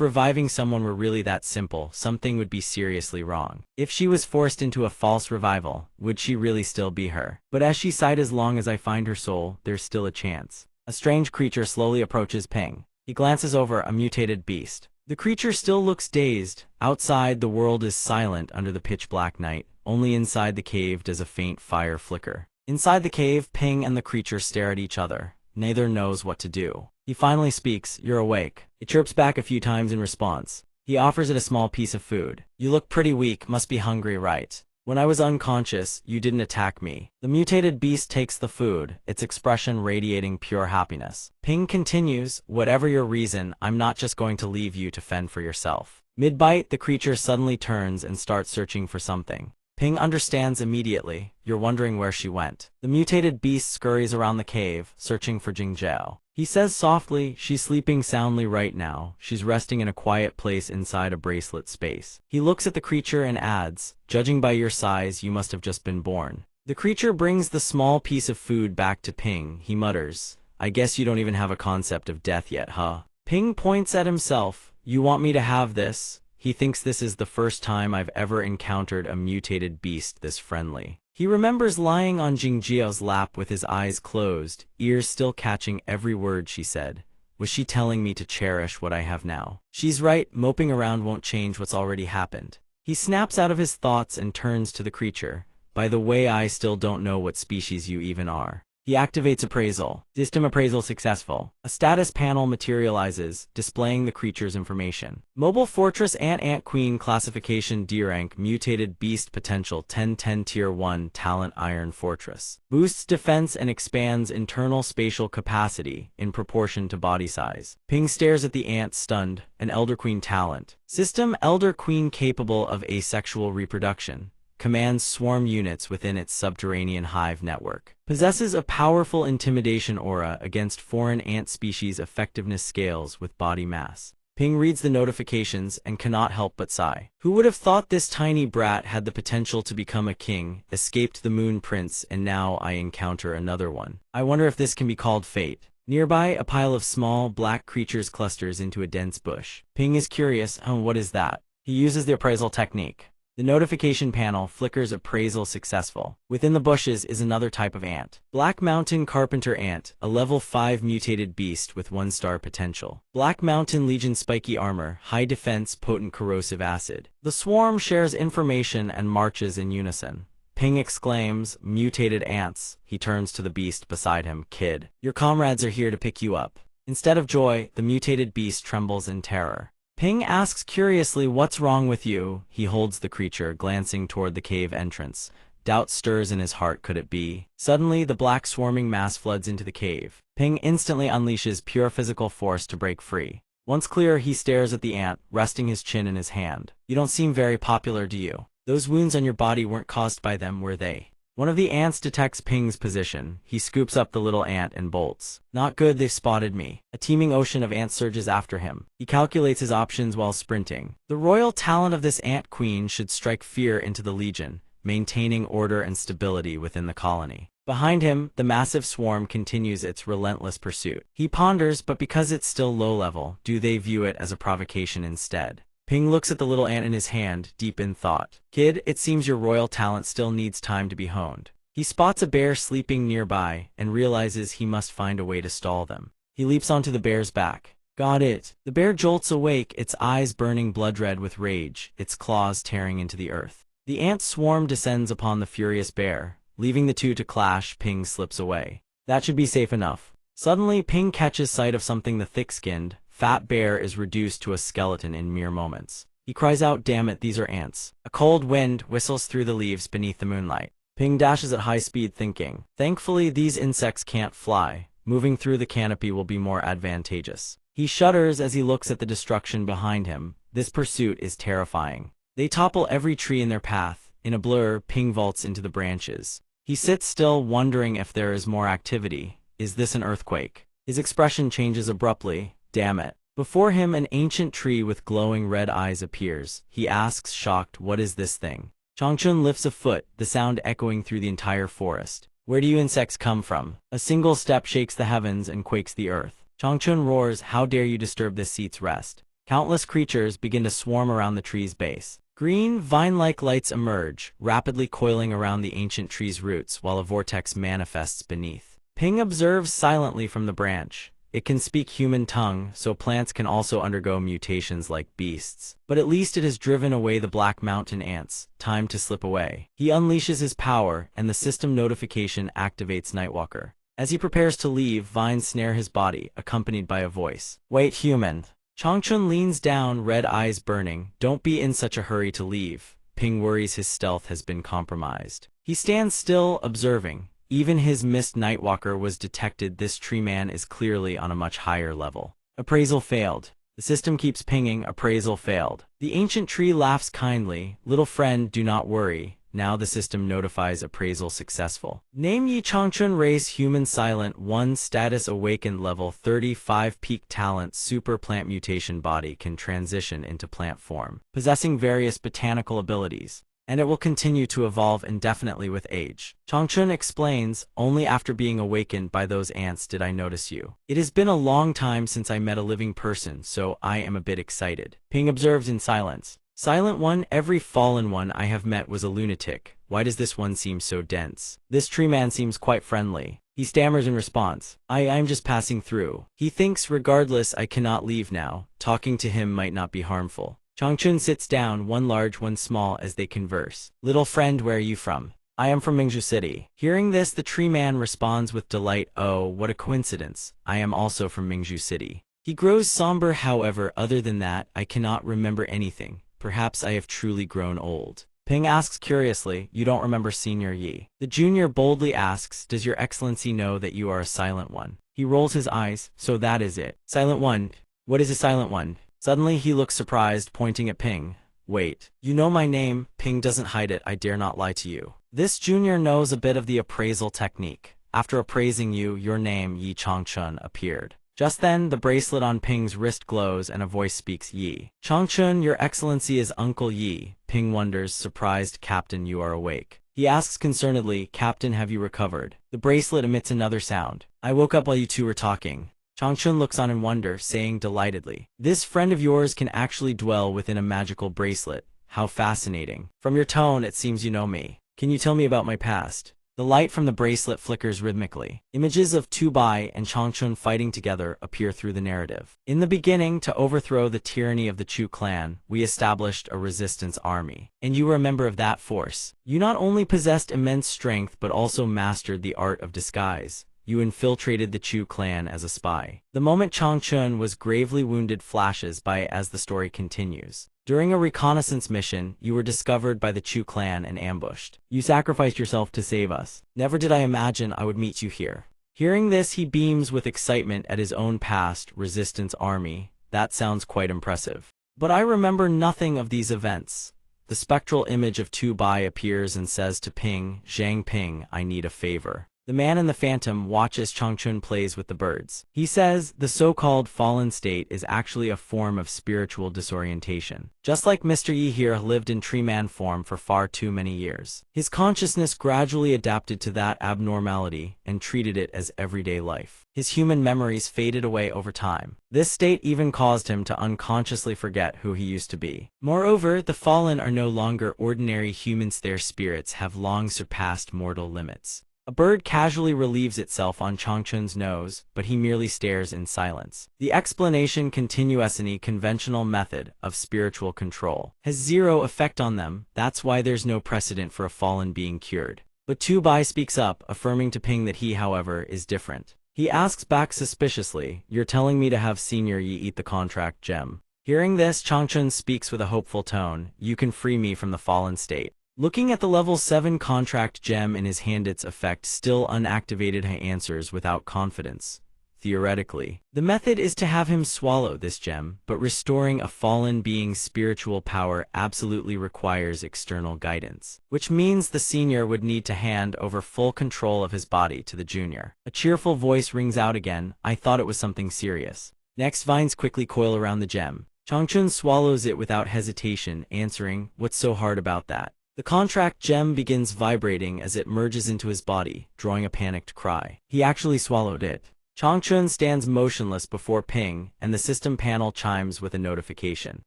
reviving someone were really that simple, something would be seriously wrong. If she was forced into a false revival, would she really still be her? But as she sighed, "As long as I find her soul, there's still a chance." A strange creature slowly approaches Ping. He glances over, a mutated beast. The creature still looks dazed. Outside, the world is silent under the pitch-black night. Only inside the cave does a faint fire flicker. Inside the cave, Ping and the creature stare at each other. Neither knows what to do. He finally speaks, "You're awake." It chirps back a few times in response. He offers it a small piece of food. "You look pretty weak, must be hungry, right? When I was unconscious, you didn't attack me." The mutated beast takes the food, its expression radiating pure happiness. Ping continues, "Whatever your reason, I'm not just going to leave you to fend for yourself." Mid-bite, the creature suddenly turns and starts searching for something. Ping understands immediately. "You're wondering where she went." The mutated beast scurries around the cave, searching for Jingjiao. He says softly, "She's sleeping soundly right now. She's resting in a quiet place inside a bracelet space." He looks at the creature and adds, "Judging by your size, you must have just been born." The creature brings the small piece of food back to Ping. He mutters, "I guess you don't even have a concept of death yet, huh?" Ping points at himself. "You want me to have this?" He thinks this is the first time I've ever encountered a mutated beast this friendly. He remembers lying on Jingjiao's lap with his eyes closed, ears still catching every word she said. Was she telling me to cherish what I have now? She's right, moping around won't change what's already happened. He snaps out of his thoughts and turns to the creature. "By the way, I still don't know what species you even are." He activates appraisal. System appraisal successful. A status panel materializes, displaying the creature's information. Mobile Fortress Ant Queen classification D rank mutated beast potential 10-10 tier 1 talent Iron Fortress. Boosts defense and expands internal spatial capacity in proportion to body size. Ping stares at the ant stunned, an Elder Queen talent. System Elder Queen capable of asexual reproduction. Commands swarm units within its subterranean hive network. Possesses a powerful intimidation aura against foreign ant species. Effectiveness scales with body mass. Ping reads the notifications and cannot help but sigh. Who would have thought this tiny brat had the potential to become a king, escaped the Moon Prince, and now I encounter another one. I wonder if this can be called fate. Nearby, a pile of small, black creatures clusters into a dense bush. Ping is curious, what is that? He uses the appraisal technique. The notification panel flickers appraisal successful. Within the bushes is another type of ant. Black Mountain Carpenter Ant, a level 5 mutated beast with 1-star potential. Black Mountain Legion spiky armor, high defense, potent corrosive acid. The swarm shares information and marches in unison. Ping exclaims, "Mutated ants." He turns to the beast beside him. "Kid, your comrades are here to pick you up." Instead of joy, the mutated beast trembles in terror. Ping asks curiously, "What's wrong with you?" He holds the creature, glancing toward the cave entrance. Doubt stirs in his heart. Could it be? Suddenly, the black swarming mass floods into the cave. Ping instantly unleashes pure physical force to break free. Once clear, he stares at the ant, resting his chin in his hand. "You don't seem very popular, do you? Those wounds on your body weren't caused by them, were they?" One of the ants detects Ping's position. He scoops up the little ant and bolts. "Not good, they've spotted me." A teeming ocean of ants surges after him. He calculates his options while sprinting. The royal talent of this ant queen should strike fear into the legion, maintaining order and stability within the colony. Behind him, the massive swarm continues its relentless pursuit. He ponders, but because it's still low level, do they view it as a provocation instead? Ping looks at the little ant in his hand, deep in thought. "Kid, it seems your royal talent still needs time to be honed." He spots a bear sleeping nearby and realizes he must find a way to stall them. He leaps onto the bear's back. "Got it." The bear jolts awake, its eyes burning blood red with rage, its claws tearing into the earth. The ant swarm descends upon the furious bear. Leaving the two to clash, Ping slips away. That should be safe enough. Suddenly, Ping catches sight of something. The thick-skinned, fat bear is reduced to a skeleton in mere moments. He cries out, "Damn it, these are ants." A cold wind whistles through the leaves beneath the moonlight. Ping dashes at high speed, thinking, "Thankfully, these insects can't fly. Moving through the canopy will be more advantageous." He shudders as he looks at the destruction behind him. This pursuit is terrifying. They topple every tree in their path. In a blur, Ping vaults into the branches. He sits still, wondering if there is more activity. Is this an earthquake? His expression changes abruptly. Damn it. Before him, an ancient tree with glowing red eyes appears. He asks, shocked, "What is this thing?" Changchun lifts a foot, the sound echoing through the entire forest. "Where do you insects come from?" A single step shakes the heavens and quakes the earth. Changchun roars, "How dare you disturb this seat's rest?" Countless creatures begin to swarm around the tree's base. Green, vine-like lights emerge, rapidly coiling around the ancient tree's roots while a vortex manifests beneath. Ping observes silently from the branch. It can speak human tongue, so plants can also undergo mutations like beasts. But at least it has driven away the black mountain ants. Time to slip away. He unleashes his power, and the system notification activates Nightwalker. As he prepares to leave, vines snare his body, accompanied by a voice. "Wait, human." Changchun leans down, red eyes burning. "Don't be in such a hurry to leave." Ping worries his stealth has been compromised. He stands still, observing. Even his missed Nightwalker was detected. This tree man is clearly on a much higher level. Appraisal failed. The system keeps pinging, "Appraisal failed." The ancient tree laughs kindly. "Little friend, do not worry. Now the system notifies appraisal successful. Name Yi Changchun, race human, silent 1, status awakened, level 35, peak talent, super plant mutation, body can transition into plant form, possessing various botanical abilities. And it will continue to evolve indefinitely with age. Changchun explains, "Only after being awakened by those ants did I notice you. It has been a long time since I met a living person, so I am a bit excited." Ping observed in silence. "Silent one, every fallen one I have met was a lunatic. Why does this one seem so dense? This tree man seems quite friendly." He stammers in response. I'm just passing through." He thinks, "Regardless, I cannot leave now. Talking to him might not be harmful." Changchun sits down, one large, one small, as they converse. "Little friend, where are you from?" "I am from Mingzhu City." Hearing this, the tree man responds with delight, "Oh, what a coincidence. I am also from Mingzhu City." He grows somber. "However, other than that, I cannot remember anything. Perhaps I have truly grown old." Ping asks curiously, "You don't remember Senior Yi?" The junior boldly asks, "Does your excellency know that you are a silent one?" He rolls his eyes. "So that is it. Silent one. What is a silent one?" Suddenly he looks surprised, pointing at Ping. "Wait, you know my name?" Ping doesn't hide it. "I dare not lie to you." This junior knows a bit of the appraisal technique. "After appraising you, your name, Yi Changchun, appeared." Just then, the bracelet on Ping's wrist glows and a voice speaks, "Yi Changchun, your excellency is Uncle Yi." Ping wonders, surprised, "Captain, you are awake." He asks concernedly, "Captain, have you recovered?" The bracelet emits another sound. "I woke up while you two were talking." Changchun looks on in wonder, saying delightedly, "This friend of yours can actually dwell within a magical bracelet. How fascinating. From your tone, it seems you know me. Can you tell me about my past?" The light from the bracelet flickers rhythmically. Images of Tu Bai and Changchun fighting together appear through the narrative. "In the beginning, to overthrow the tyranny of the Chu clan, we established a resistance army. And you were a member of that force. You not only possessed immense strength but also mastered the art of disguise. you infiltrated the Chu clan as a spy. The moment Changchun was gravely wounded flashes by as the story continues. During a reconnaissance mission, you were discovered by the Chu clan and ambushed. You sacrificed yourself to save us. Never did I imagine I would meet you here. Hearing this, he beams with excitement at his own past resistance army. That sounds quite impressive. But I remember nothing of these events. The spectral image of Tu Bai appears and says to Ping, "Zhang Ping, I need a favor." The man in the phantom watches Changchun plays with the birds. He says the so-called fallen state is actually a form of spiritual disorientation. Just like Mr. Yi here lived in tree man form for far too many years. His consciousness gradually adapted to that abnormality and treated it as everyday life. His human memories faded away over time. This state even caused him to unconsciously forget who he used to be. Moreover, the fallen are no longer ordinary humans. Their spirits have long surpassed mortal limits. A bird casually relieves itself on Changchun's nose, but he merely stares in silence. The explanation continuous any conventional method of spiritual control has zero effect on them. That's why there's no precedent for a fallen being cured. But Tu Bai speaks up, affirming to Ping that he, however, is different. He asks back suspiciously, "You're telling me to have Senior Yi eat the contract gem?" Hearing this, Changchun speaks with a hopeful tone, "You can free me from the fallen state." Looking at the level 7 contract gem in his hand, its effect still unactivated, he answers without confidence. Theoretically, the method is to have him swallow this gem, but restoring a fallen being's spiritual power absolutely requires external guidance, which means the senior would need to hand over full control of his body to the junior. A cheerful voice rings out again, "I thought it was something serious." Next, vines quickly coil around the gem. Changchun swallows it without hesitation, answering, "What's so hard about that?" The contract gem begins vibrating as it merges into his body, drawing a panicked cry. He actually swallowed it. Changchun stands motionless before Ping, and the system panel chimes with a notification.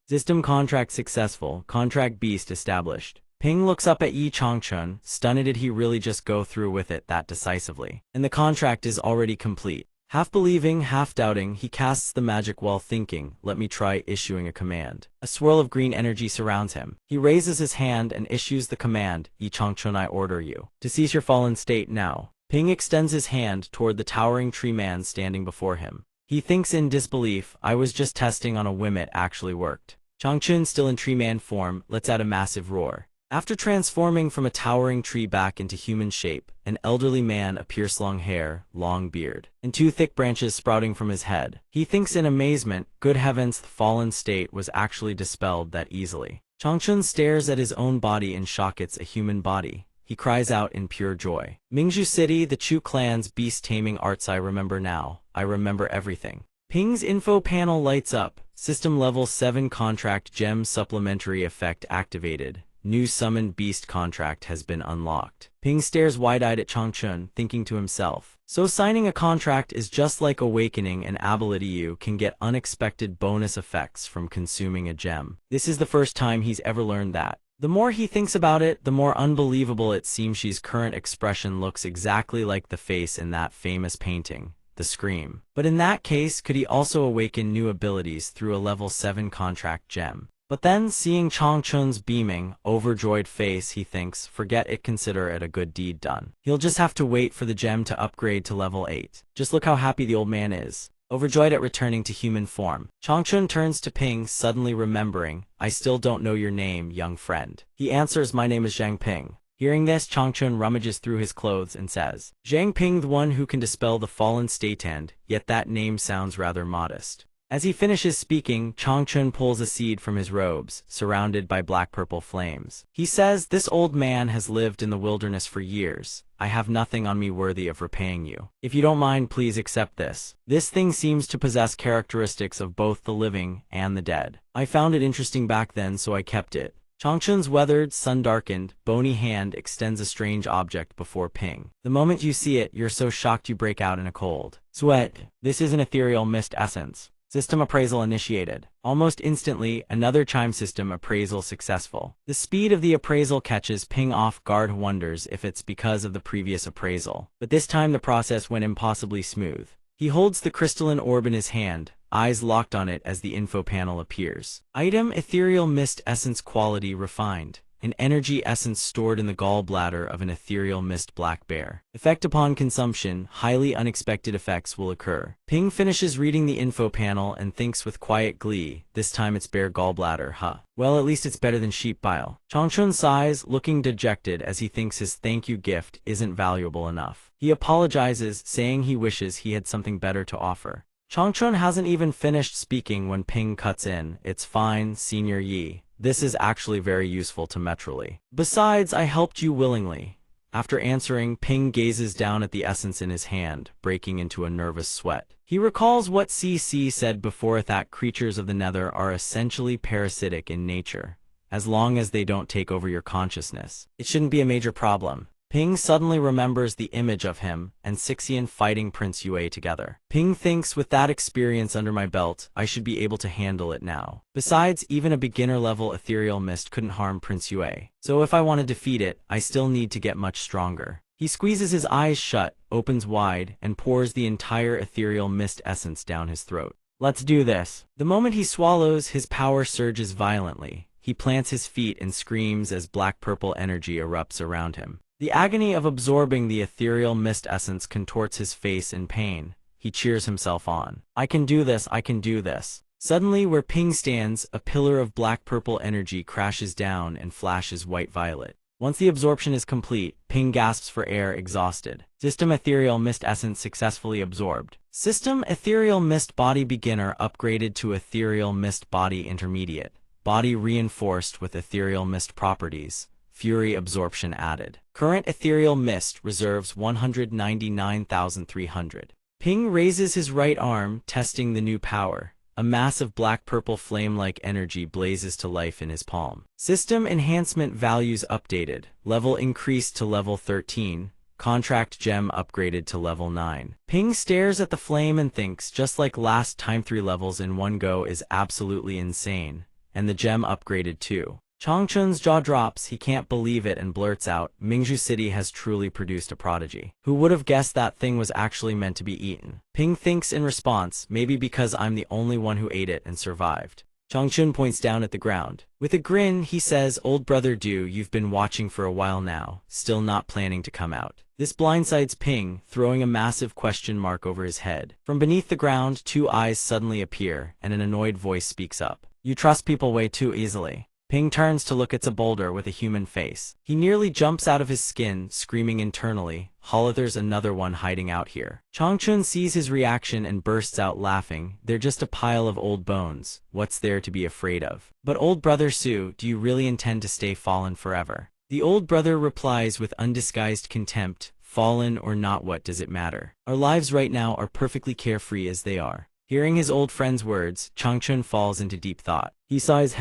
System contract successful, contract beast established. Ping looks up at Yi Changchun, stunned. Did he really just go through with it that decisively? And the contract is already complete. Half believing, half doubting, he casts the magic wall thinking, "Let me try issuing a command." A swirl of green energy surrounds him. He raises his hand and issues the command, "Yi Changchun, I order you to cease your fallen state now." Ping extends his hand toward the towering tree man standing before him. He thinks in disbelief, "I was just testing on a whim, it actually worked." Changchun, still in tree man form, lets out a massive roar. After transforming from a towering tree back into human shape, an elderly man appears, long hair, long beard, and 2 thick branches sprouting from his head. He thinks in amazement, good heavens, the fallen state was actually dispelled that easily. Changchun stares at his own body in shock. It's a human body. He cries out in pure joy. Mingzhu City, the Chu clan's beast taming arts. I remember now. I remember everything. Ping's info panel lights up. System level 7 contract gem supplementary effect activated. New summoned beast contract has been unlocked. Ping stares wide-eyed at Changchun, thinking to himself, so signing a contract is just like awakening an ability. You can get unexpected bonus effects from consuming a gem. This is the first time he's ever learned that. The more he thinks about it, the more unbelievable it seems. She's current expression looks exactly like the face in that famous painting, The Scream. But in that case, could he also awaken new abilities through a level 7 contract gem? But then, seeing Changchun's beaming, overjoyed face, he thinks, forget it, consider it a good deed done. He'll just have to wait for the gem to upgrade to level 8. Just look how happy the old man is. Overjoyed at returning to human form, Changchun turns to Ping, suddenly remembering, "I still don't know your name, young friend." He answers, "My name is Zhang Ping." Hearing this, Changchun rummages through his clothes and says, "Zhang Ping, the one who can dispel the fallen state, and yet that name sounds rather modest." As he finishes speaking, Changchun pulls a seed from his robes, surrounded by black-purple flames. He says, "This old man has lived in the wilderness for years. I have nothing on me worthy of repaying you. If you don't mind, please accept this." This thing seems to possess characteristics of both the living and the dead. I found it interesting back then, so I kept it. Changchun's weathered, sun-darkened, bony hand extends a strange object before Ping. The moment you see it, you're so shocked you break out in a cold sweat. This is an ethereal mist essence. System appraisal initiated. Almost instantly, another chime system appraisal successful. The speed of the appraisal catches Ping off guard, wonders if it's because of the previous appraisal. But this time the process went impossibly smooth. He holds the crystalline orb in his hand, eyes locked on it as the info panel appears. Item: ethereal mist essence, quality refined. an energy essence stored in the gallbladder of an ethereal mist black bear. Effect upon consumption, highly unexpected effects will occur. Ping finishes reading the info panel and thinks with quiet glee, this time it's bear gallbladder, huh? Well, at least it's better than sheep bile. Changchun sighs, looking dejected as he thinks his thank you gift isn't valuable enough. He apologizes, saying he wishes he had something better to offer. Changchun hasn't even finished speaking when Ping cuts in. It's fine, Senior Yi. This is actually very useful to Metroli. Besides, I helped you willingly. After answering, Ping gazes down at the essence in his hand, breaking into a nervous sweat. He recalls what CC said before, that creatures of the nether are essentially parasitic in nature. As long as they don't take over your consciousness, it shouldn't be a major problem. Ping suddenly remembers the image of him and Sixian fighting Prince Yue together. Ping thinks, with that experience under my belt, I should be able to handle it now. Besides, even a beginner-level ethereal mist couldn't harm Prince Yue. So if I want to defeat it, I still need to get much stronger. He squeezes his eyes shut, opens wide, and pours the entire ethereal mist essence down his throat. Let's do this. The moment he swallows, his power surges violently. He plants his feet and screams as black-purple energy erupts around him. The agony of absorbing the ethereal mist essence contorts his face in pain. He cheers himself on. I can do this, I can do this. Suddenly, where Ping stands, a pillar of black-purple energy crashes down and flashes white-violet. Once the absorption is complete, Ping gasps for air, exhausted. System Ethereal Mist Essence successfully absorbed. System Ethereal Mist Body Beginner upgraded to Ethereal Mist Body Intermediate. Body reinforced with Ethereal Mist properties. Fury absorption added. Current ethereal mist reserves 199,300. Ping raises his right arm, testing the new power. A massive black-purple flame-like energy blazes to life in his palm. System enhancement values updated. Level increased to level 13. Contract gem upgraded to level 9. Ping stares at the flame and thinks, just like last time, 3 levels in one go is absolutely insane. And the gem upgraded too. Changchun's jaw drops, he can't believe it, and blurts out, Mingzhu City has truly produced a prodigy. Who would have guessed that thing was actually meant to be eaten? Ping thinks in response, maybe because I'm the only one who ate it and survived. Changchun points down at the ground. With a grin, he says, old brother Du, you've been watching for a while now, still not planning to come out. This blindsides Ping, throwing a massive question mark over his head. From beneath the ground, 2 eyes suddenly appear, and an annoyed voice speaks up. You trust people way too easily. Ping turns to look at a boulder with a human face. He nearly jumps out of his skin, screaming internally, Holla, there's another one hiding out here. Changchun sees his reaction and bursts out laughing. They're just a pile of old bones. What's there to be afraid of? But old brother Su, do you really intend to stay fallen forever? The old brother replies with undisguised contempt, fallen or not, what does it matter? Our lives right now are perfectly carefree as they are. Hearing his old friend's words, Changchun falls into deep thought. He sighs,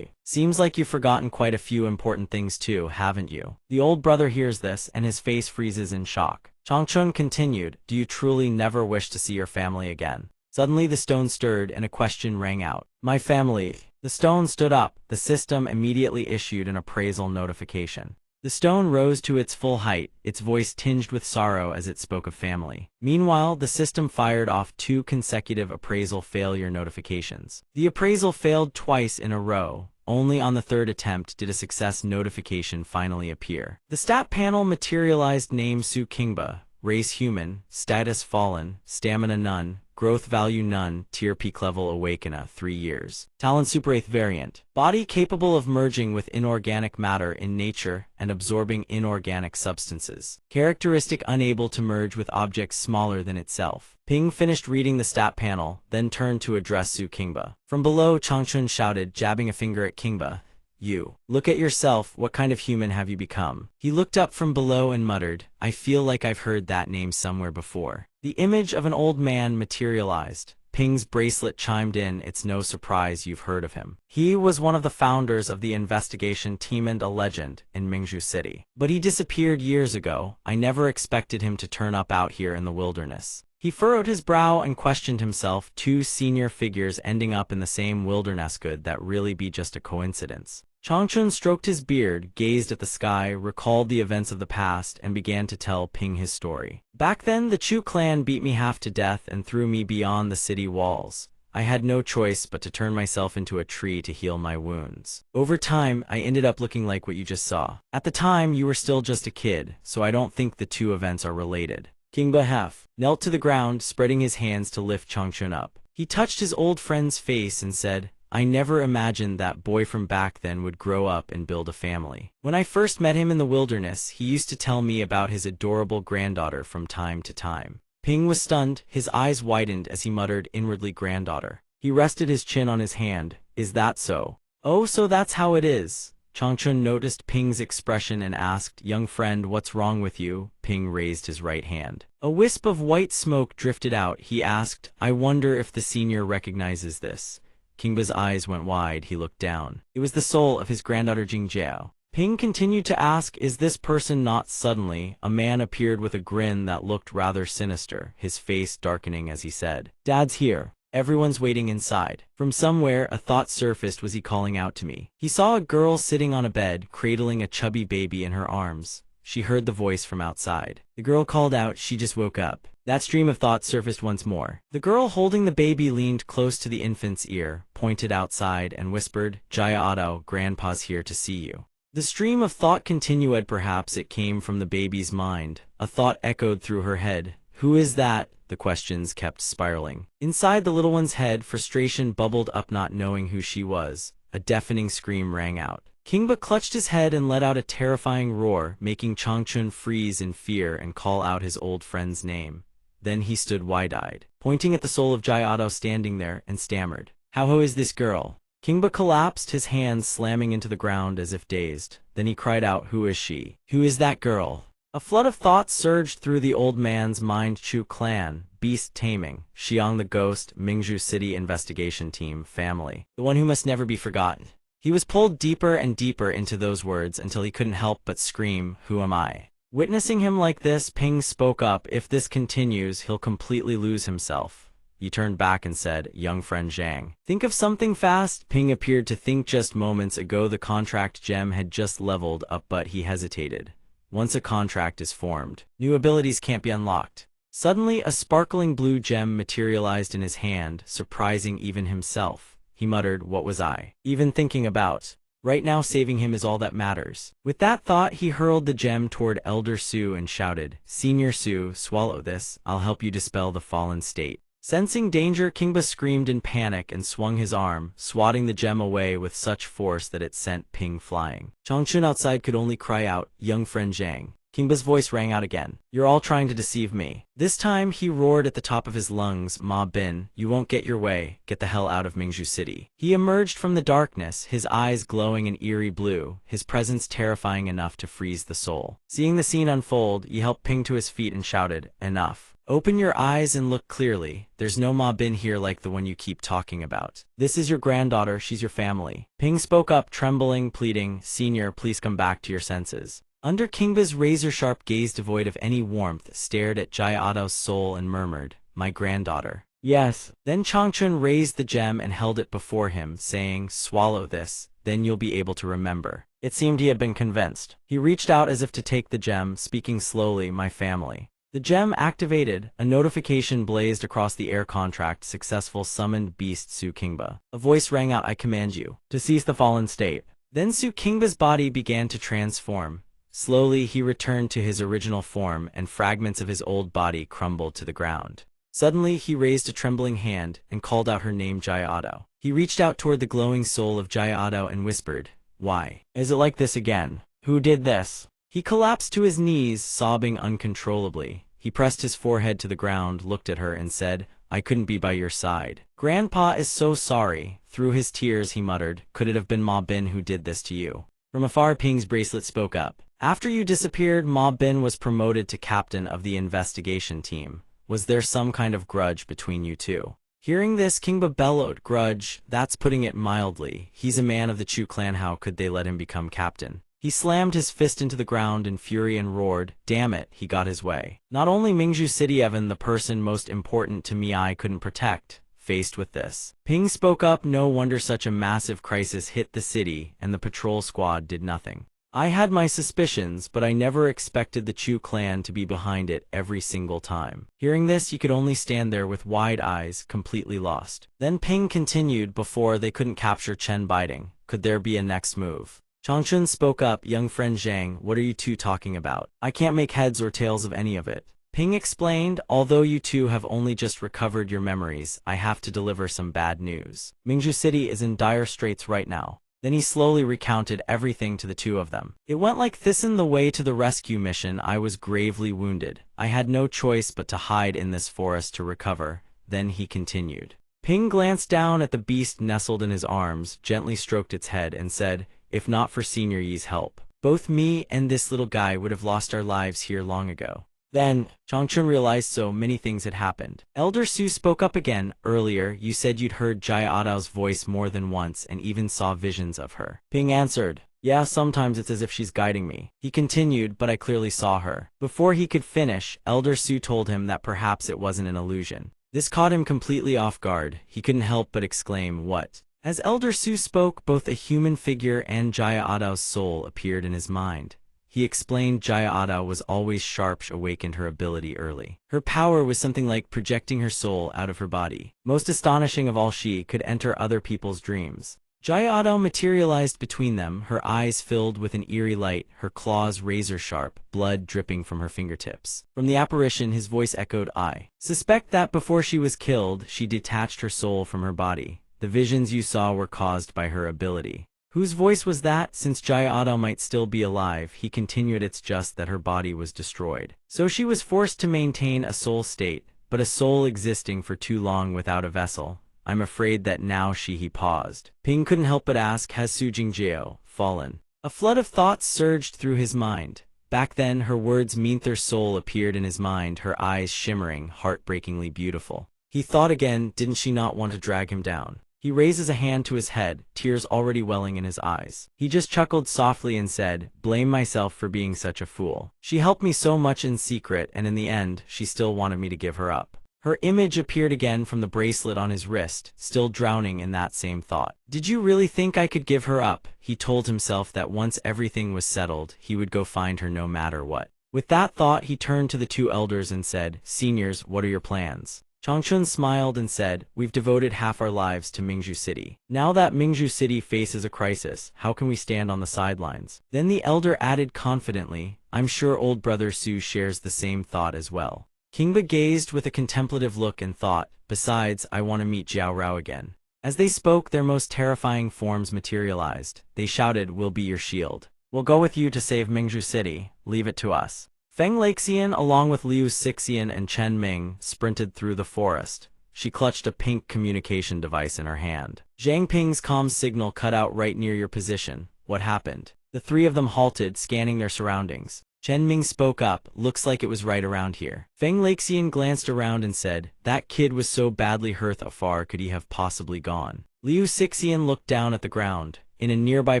seems like you've forgotten quite a few important things too, haven't you? The old brother hears this, and his face freezes in shock. Changchun continued, do you truly never wish to see your family again? Suddenly the stone stirred and a question rang out. My family. The stone stood up. The system immediately issued an appraisal notification. The stone rose to its full height, its voice tinged with sorrow as it spoke of family. Meanwhile, the system fired off 2 consecutive appraisal failure notifications. The appraisal failed twice in a row. Only on the 3rd attempt did a success notification finally appear. The stat panel materialized: name Su Kingba, race human, status fallen, stamina none, growth value none, tier peak level awakener 3 years. Talent Super 8th variant. Body capable of merging with inorganic matter in nature and absorbing inorganic substances. Characteristic unable to merge with objects smaller than itself. Ping finished reading the stat panel, then turned to address Su Kingba. From below, Changchun shouted, jabbing a finger at Kingba. You. Look at yourself, what kind of human have you become? He looked up from below and muttered, I feel like I've heard that name somewhere before. The image of an old man materialized. Ping's bracelet chimed in, it's no surprise you've heard of him. He was one of the founders of the investigation team and a legend in Mingzhu City. But he disappeared years ago. I never expected him to turn up out here in the wilderness. He furrowed his brow and questioned himself, 2 senior figures ending up in the same wilderness, could that really be just a coincidence? Changchun stroked his beard, gazed at the sky, recalled the events of the past, and began to tell Ping his story. Back then, the Chu clan beat me half to death and threw me beyond the city walls. I had no choice but to turn myself into a tree to heal my wounds. Over time, I ended up looking like what you just saw. At the time, you were still just a kid, so I don't think the two events are related. King Bahef knelt to the ground, spreading his hands to lift Changchun up. He touched his old friend's face and said, I never imagined that boy from back then would grow up and build a family. When I first met him in the wilderness, he used to tell me about his adorable granddaughter from time to time. Ping was stunned, his eyes widened as he muttered inwardly granddaughter. He rested his chin on his hand. Is that so? Oh, so that's how it is. Changchun noticed Ping's expression and asked, young friend, what's wrong with you? Ping raised his right hand. A wisp of white smoke drifted out. He asked, I wonder if the senior recognizes this. Kingba's eyes went wide. He looked down. It was the soul of his granddaughter Jingjiao. Ping continued to ask, is this person not? Suddenly, a man appeared with a grin that looked rather sinister, his face darkening as he said, Dad's here. Everyone's waiting inside. From somewhere, a thought surfaced. Was he calling out to me? He saw a girl sitting on a bed, cradling a chubby baby in her arms. She heard the voice from outside. The girl called out, she just woke up. That stream of thought surfaced once more. The girl holding the baby leaned close to the infant's ear, pointed outside, and whispered, Jaya-Ado, Grandpa's here to see you. The stream of thought continued. Perhaps it came from the baby's mind. A thought echoed through her head. Who is that? The questions kept spiraling. Inside the little one's head, frustration bubbled up, not knowing who she was. A deafening scream rang out. Kingba clutched his head and let out a terrifying roar, making Changchun freeze in fear and call out his old friend's name. Then he stood wide-eyed, pointing at the soul of Jaya-Ado standing there, and stammered, How is this girl? Kingba collapsed, his hands slamming into the ground as if dazed. Then he cried out, Who is she? Who is that girl? A flood of thoughts surged through the old man's mind. Chu clan, beast taming, Xiang the ghost, Mingzhu City investigation team, family. The one who must never be forgotten. He was pulled deeper and deeper into those words until he couldn't help but scream, Who am I? Witnessing him like this, Ping spoke up, If this continues, he'll completely lose himself. He turned back and said, Young friend Zhang, think of something fast. Ping appeared to think. Just moments ago the contract gem had just leveled up, but he hesitated. Once a contract is formed, new abilities can't be unlocked. Suddenly, a sparkling blue gem materialized in his hand, surprising even himself. He muttered, What was I even thinking about? Right now saving him is all that matters. With that thought, he hurled the gem toward Elder Su and shouted, Senior Su, swallow this. I'll help you dispel the fallen state. Sensing danger, Kingba screamed in panic and swung his arm, swatting the gem away with such force that it sent Ping flying. Changchun outside could only cry out, Young friend Zhang. Kingba's voice rang out again. You're all trying to deceive me. This time he roared at the top of his lungs, Ma Bin, you won't get your way. Get the hell out of Mingzhu City. He emerged from the darkness, his eyes glowing an eerie blue, his presence terrifying enough to freeze the soul. Seeing the scene unfold, he helped Ping to his feet and shouted, Enough. Open your eyes and look clearly. There's no Ma Bin here like the one you keep talking about. This is your granddaughter, she's your family. Ping spoke up, trembling, pleading, Senior, please come back to your senses. Under Kingba's razor-sharp gaze devoid of any warmth, stared at Jaya-Ado's soul and murmured, My granddaughter. Yes. Then Changchun raised the gem and held it before him, saying, Swallow this, then you'll be able to remember. It seemed he had been convinced. He reached out as if to take the gem, speaking slowly, My family. The gem activated, a notification blazed across the air. Contract successful. Summoned beast Su Kingba. A voice rang out, I command you to cease the fallen state. Then Su Kingba's body began to transform. Slowly he returned to his original form and fragments of his old body crumbled to the ground. Suddenly he raised a trembling hand and called out her name, Jaya-Ado. He reached out toward the glowing soul of Jaya-Ado and whispered, Why is it like this again? Who did this? He collapsed to his knees, sobbing uncontrollably. He pressed his forehead to the ground, looked at her, and said, I couldn't be by your side. Grandpa is so sorry. Through his tears he muttered, Could it have been Ma Bin who did this to you? From afar Ping's bracelet spoke up. After you disappeared, Ma Bin was promoted to captain of the investigation team. Was there some kind of grudge between you two? Hearing this, Kingba bellowed, Grudge? That's putting it mildly. He's a man of the Chu clan. How could they let him become captain? He slammed his fist into the ground in fury and roared, Damn it, he got his way. Not only Mingzhu City, even the person most important to me I couldn't protect. Faced with this, Ping spoke up, No wonder such a massive crisis hit the city, and the patrol squad did nothing. I had my suspicions, but I never expected the Chu clan to be behind it every single time. Hearing this, he could only stand there with wide eyes, completely lost. Then Ping continued before they couldn't capture Chen biting. Could there be a next move? Changchun spoke up, young friend Zhang, what are you two talking about? I can't make heads or tails of any of it. Ping explained, although you two have only just recovered your memories, I have to deliver some bad news. Mingzhu City is in dire straits right now. Then he slowly recounted everything to the two of them. It went like this: in the way to the rescue mission, I was gravely wounded. I had no choice but to hide in this forest to recover. Then he continued. Ping glanced down at the beast nestled in his arms, gently stroked its head, and said, if not for Senior Yi's help, both me and this little guy would have lost our lives here long ago. Then, Changchun realized so many things had happened. Elder Su spoke up again. Earlier, you said you'd heard Jia Adao's voice more than once and even saw visions of her. Ping answered, yeah, sometimes it's as if she's guiding me. He continued, but I clearly saw her. Before he could finish, Elder Su told him that perhaps it wasn't an illusion. This caught him completely off guard. He couldn't help but exclaim, what? As Elder Su spoke, both a human figure and Jia Adao's soul appeared in his mind. He explained Jia Adao was always sharp, awakened her ability early. Her power was something like projecting her soul out of her body. Most astonishing of all, she could enter other people's dreams. Jia Adao materialized between them, her eyes filled with an eerie light, her claws razor-sharp, blood dripping from her fingertips. From the apparition, his voice echoed, I suspect that before she was killed, she detached her soul from her body. The visions you saw were caused by her ability. Whose voice was that? Since Jia Adao might still be alive, he continued, it's just that her body was destroyed. So she was forced to maintain a soul state, but a soul existing for too long without a vessel. I'm afraid that now he paused. Ping couldn't help but ask, has Su Jingjiao fallen? A flood of thoughts surged through his mind. Back then, her words Meanther soul appeared in his mind, her eyes shimmering, heartbreakingly beautiful. He thought again, didn't she not want to drag him down? He raises a hand to his head, tears already welling in his eyes. He just chuckled softly and said, blame myself for being such a fool. She helped me so much in secret, and in the end, she still wanted me to give her up. Her image appeared again from the bracelet on his wrist, still drowning in that same thought. Did you really think I could give her up? He told himself that once everything was settled, he would go find her no matter what. With that thought, he turned to the two elders and said, seniors, what are your plans? Changchun smiled and said, we've devoted half our lives to Mingzhu City. Now that Mingzhu City faces a crisis, how can we stand on the sidelines? Then the elder added confidently, I'm sure old brother Su shares the same thought as well. Kingba gazed with a contemplative look and thought, besides, I want to meet Jiao Rao again. As they spoke, their most terrifying forms materialized. They shouted, we'll be your shield. We'll go with you to save Mingzhu City. Leave it to us. Feng Laxian, along with Liu Sixian and Chen Ming, sprinted through the forest. She clutched a pink communication device in her hand. Zhang Ping's comms signal cut out right near your position. What happened? The three of them halted, scanning their surroundings. Chen Ming spoke up, looks like it was right around here. Feng Laxian glanced around and said, that kid was so badly hurt, how far could he have possibly gone? Liu Sixian looked down at the ground. In a nearby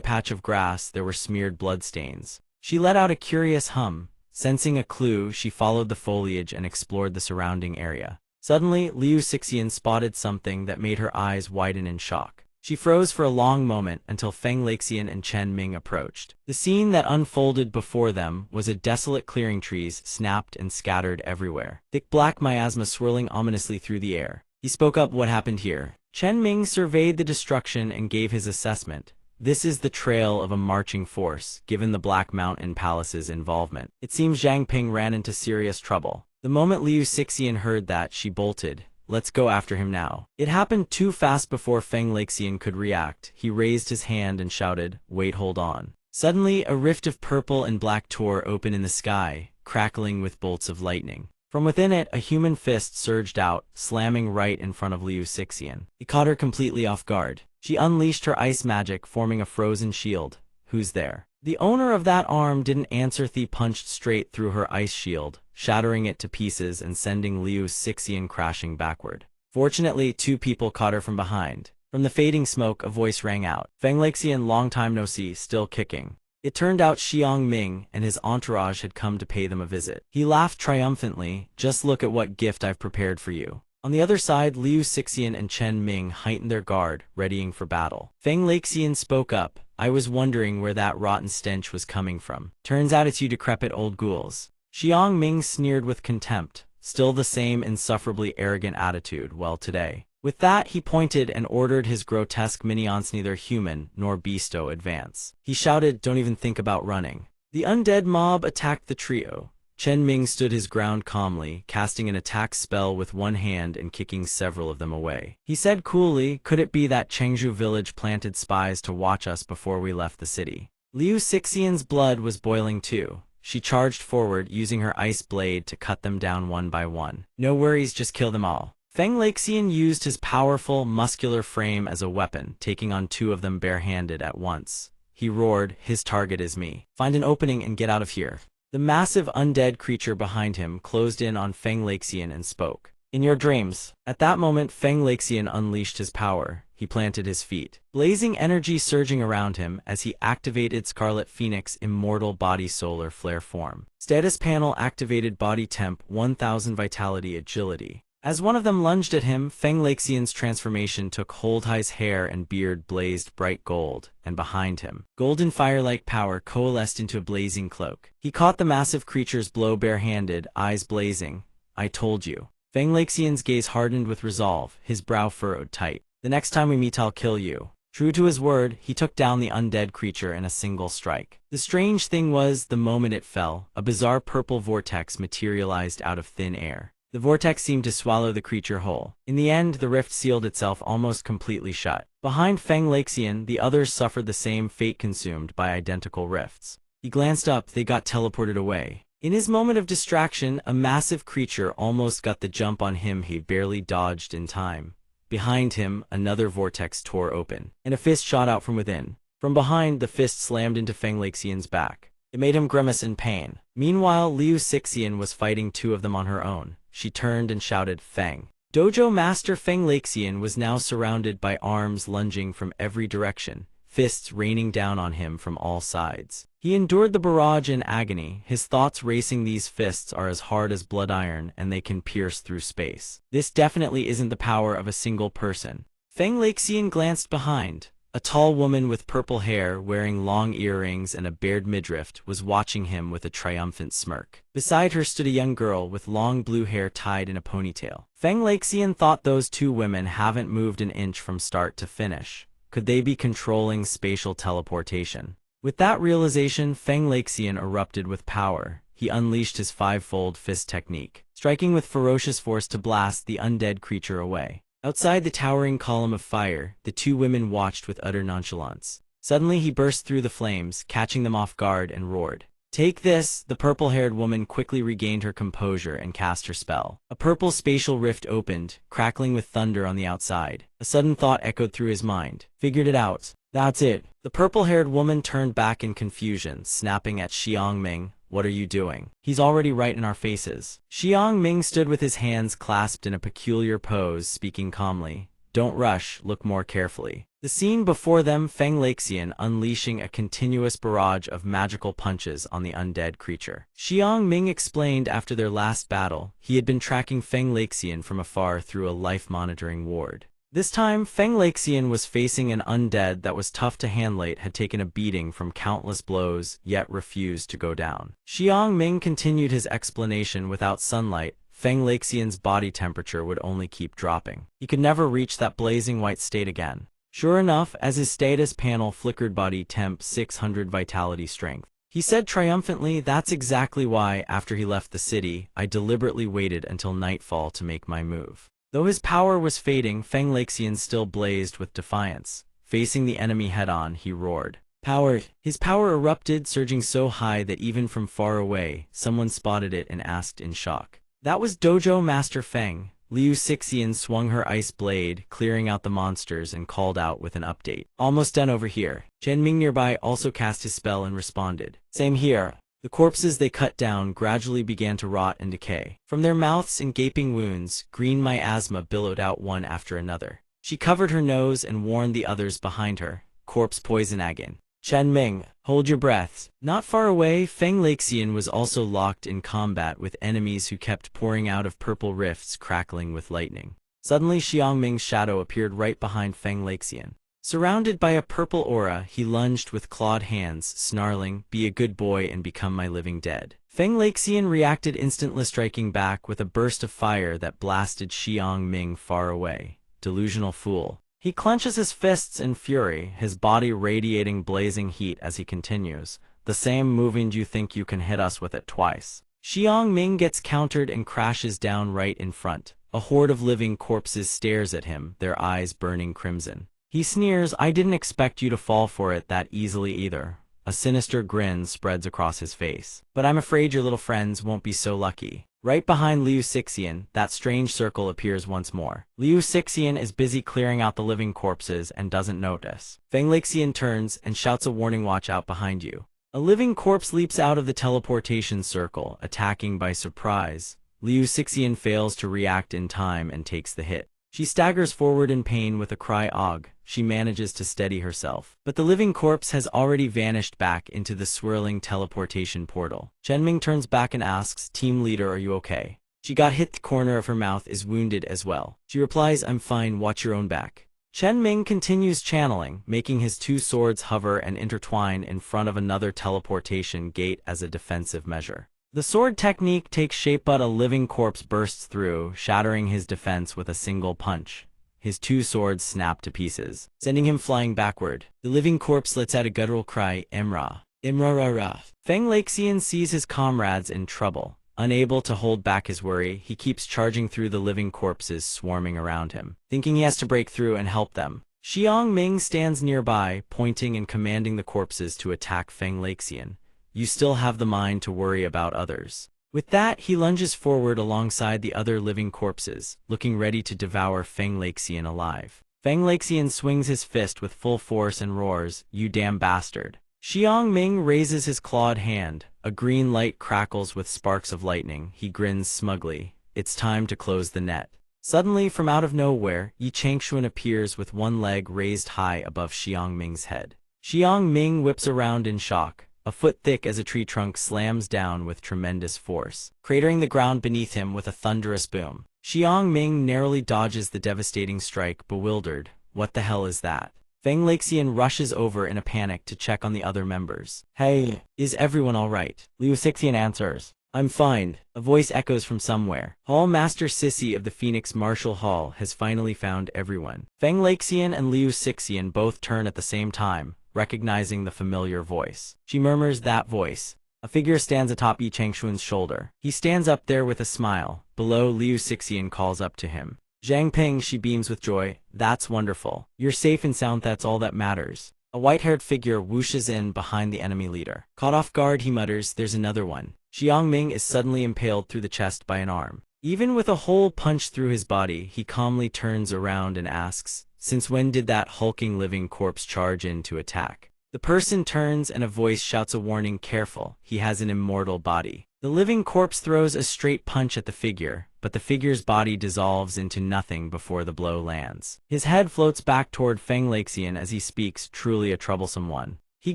patch of grass, there were smeared bloodstains. She let out a curious hum. Sensing a clue, she followed the foliage and explored the surrounding area. Suddenly, Liu Sixian spotted something that made her eyes widen in shock. She froze for a long moment until Feng Laxian and Chen Ming approached. The scene that unfolded before them was a desolate clearing, trees snapped and scattered everywhere. Thick black miasma swirling ominously through the air. He spoke up, what happened here? Chen Ming surveyed the destruction and gave his assessment. This is the trail of a marching force, given the Black Mountain Palace's involvement. It seems Zhang Ping ran into serious trouble. The moment Liu Sixian heard that, she bolted. Let's go after him now. It happened too fast before Feng Laxian could react. He raised his hand and shouted, wait, hold on. Suddenly, a rift of purple and black tore open in the sky, crackling with bolts of lightning. From within it, a human fist surged out, slamming right in front of Liu Sixian. It caught her completely off guard. She unleashed her ice magic, forming a frozen shield. Who's there? The owner of that arm didn't answer. Thi punched straight through her ice shield, shattering it to pieces and sending Liu Sixian crashing backward. Fortunately, two people caught her from behind. From the fading smoke, a voice rang out. Feng Laxian, long time no see, still kicking. It turned out Xiang Ming and his entourage had come to pay them a visit. He laughed triumphantly, just look at what gift I've prepared for you. On the other side, Liu Sixian and Chen Ming heightened their guard, readying for battle. Feng Laxian spoke up, I was wondering where that rotten stench was coming from. Turns out it's you decrepit old ghouls. Xiang Ming sneered with contempt, still the same insufferably arrogant attitude, well today. With that, he pointed and ordered his grotesque minions neither human nor beasto advance. He shouted, "Don't even think about running." The undead mob attacked the trio. Chen Ming stood his ground calmly, casting an attack spell with one hand and kicking several of them away. He said coolly, "Could it be that Chengzhou village planted spies to watch us before we left the city?" Liu Xixian's blood was boiling too. She charged forward, using her ice blade to cut them down one by one. "No worries, just kill them all." Feng Laxian used his powerful, muscular frame as a weapon, taking on two of them barehanded at once. He roared, "His target is me. Find an opening and get out of here." The massive undead creature behind him closed in on Feng Laxian and spoke. "In your dreams." At that moment, Feng Laxian unleashed his power. He planted his feet, blazing energy surging around him as he activated Scarlet Phoenix Immortal Body Solar Flare Form. Status panel activated Body Temp 1000 Vitality Agility. As one of them lunged at him, Feng Laxian's transformation took hold. His hair and beard blazed bright gold, and behind him, golden fire-like power coalesced into a blazing cloak. He caught the massive creature's blow barehanded, eyes blazing. "I told you." Feng Laxian's gaze hardened with resolve, his brow furrowed tight. "The next time we meet, I'll kill you." True to his word, he took down the undead creature in a single strike. The strange thing was, the moment it fell, a bizarre purple vortex materialized out of thin air. The vortex seemed to swallow the creature whole. In the end, the rift sealed itself almost completely shut. Behind Feng Laxian, the others suffered the same fate, consumed by identical rifts. He glanced up, they got teleported away. In his moment of distraction, a massive creature almost got the jump on him. He barely dodged in time. Behind him, another vortex tore open, and a fist shot out from within. From behind, the fist slammed into Feng Laxian's back. It made him grimace in pain. Meanwhile, Liu Xixian was fighting two of them on her own. She turned and shouted, "Feng." Dojo Master Feng Laxian was now surrounded by arms lunging from every direction, fists raining down on him from all sides. He endured the barrage in agony, his thoughts racing. These fists are as hard as blood iron, and they can pierce through space. This definitely isn't the power of a single person. Feng Laxian glanced behind. A tall woman with purple hair, wearing long earrings and a bared midriff, was watching him with a triumphant smirk. Beside her stood a young girl with long blue hair tied in a ponytail. Feng Laxian thought, those two women haven't moved an inch from start to finish. Could they be controlling spatial teleportation? With that realization, Feng Laxian erupted with power. He unleashed his five-fold fist technique, striking with ferocious force to blast the undead creature away. Outside the towering column of fire, the two women watched with utter nonchalance. Suddenly he burst through the flames, catching them off guard, and roared, "Take this!" The purple-haired woman quickly regained her composure and cast her spell. A purple spatial rift opened, crackling with thunder on the outside. A sudden thought echoed through his mind. Figured it out. That's it. The purple-haired woman turned back in confusion, snapping at Xiang Ming. "What are you doing? He's already right in our faces." Xiang Ming stood with his hands clasped in a peculiar pose, speaking calmly. "Don't rush, look more carefully." The scene before them, Feng Laxian unleashing a continuous barrage of magical punches on the undead creature. Xiang Ming explained after their last battle, he had been tracking Feng Laxian from afar through a life-monitoring ward. This time, Feng Laxian was facing an undead that was tough to handle. It had taken a beating from countless blows, yet refused to go down. Xiang Ming continued his explanation. Without sunlight, Feng Laxian's body temperature would only keep dropping. He could never reach that blazing white state again. Sure enough, as his status panel flickered, body temp 600 vitality strength. He said triumphantly, "That's exactly why, after he left the city, I deliberately waited until nightfall to make my move." Though his power was fading, Feng Laxian still blazed with defiance. Facing the enemy head-on, he roared. "Power!" His power erupted, surging so high that even from far away, someone spotted it and asked in shock. That was Dojo Master Feng. Liu Xixian swung her ice blade, clearing out the monsters, and called out with an update. "Almost done over here." Chen Ming nearby also cast his spell and responded. "Same here." The corpses they cut down gradually began to rot and decay. From their mouths and gaping wounds, green miasma billowed out one after another. She covered her nose and warned the others behind her. "Corpse poison again." "Chen Ming, hold your breath." Not far away, Feng Laxian was also locked in combat with enemies who kept pouring out of purple rifts crackling with lightning. Suddenly, Xiang Ming's shadow appeared right behind Feng Laxian. Surrounded by a purple aura, he lunged with clawed hands, snarling, "Be a good boy and become my living dead." Feng Laxian reacted instantly, striking back with a burst of fire that blasted Xiang Ming far away. Delusional fool. He clenches his fists in fury, his body radiating blazing heat as he continues. "The same moving, you think you can hit us with it twice." Xiang Ming gets countered and crashes down right in front. A horde of living corpses stares at him, their eyes burning crimson. He sneers, "I didn't expect you to fall for it that easily either." A sinister grin spreads across his face. "But I'm afraid your little friends won't be so lucky." Right behind Liu Xixian, that strange circle appears once more. Liu Xixian is busy clearing out the living corpses and doesn't notice. Feng Laxian turns and shouts a warning, "Watch out behind you." A living corpse leaps out of the teleportation circle, attacking by surprise. Liu Xixian fails to react in time and takes the hit. She staggers forward in pain with a cry, "Og." She manages to steady herself, but the living corpse has already vanished back into the swirling teleportation portal. Chenming turns back and asks, "Team leader, are you okay?" She got hit, the corner of her mouth is wounded as well. She replies, "I'm fine, watch your own back." Chenming continues channeling, making his two swords hover and intertwine in front of another teleportation gate as a defensive measure. The sword technique takes shape, but a living corpse bursts through, shattering his defense with a single punch. His two swords snap to pieces, sending him flying backward. The living corpse lets out a guttural cry, "Imra. Imra-ra-ra." Feng Laxian sees his comrades in trouble. Unable to hold back his worry, he keeps charging through the living corpses swarming around him, thinking he has to break through and help them. Xiang Ming stands nearby, pointing and commanding the corpses to attack Feng Laxian. "You still have the mind to worry about others." With that, he lunges forward alongside the other living corpses, looking ready to devour Feng Laxian alive. Feng Laxian swings his fist with full force and roars, "You damn bastard." Xiang Ming raises his clawed hand. A green light crackles with sparks of lightning. He grins smugly. It's time to close the net. Suddenly, from out of nowhere, Yi Changshuan appears with one leg raised high above Xiang Ming's head. Xiang Ming whips around in shock. A foot thick as a tree trunk slams down with tremendous force, cratering the ground beneath him with a thunderous boom. Xiang Ming narrowly dodges the devastating strike, bewildered. What the hell is that? Feng Laxian rushes over in a panic to check on the other members. "Hey, is everyone all right?" Liu Xixian answers. "I'm fine." A voice echoes from somewhere. Hall Master Sissy of the Phoenix Martial Hall has finally found everyone. Feng Laxian and Liu Xixian both turn at the same time, recognizing the familiar voice. She murmurs, "That voice." A figure stands atop Yi Changshuan's shoulder. He stands up there with a smile. Below, Liu Xixian calls up to him. "Zhang Ping," she beams with joy. "That's wonderful. You're safe and sound, that's all that matters." A white-haired figure whooshes in behind the enemy leader. Caught off guard, he mutters, "There's another one." Xiang Ming is suddenly impaled through the chest by an arm. Even with a hole punched through his body, he calmly turns around and asks, "Since when did that hulking living corpse charge in to attack?" The person turns and a voice shouts a warning, "Careful, he has an immortal body." The living corpse throws a straight punch at the figure, but the figure's body dissolves into nothing before the blow lands. His head floats back toward Feng Laxian as he speaks, truly a troublesome one. He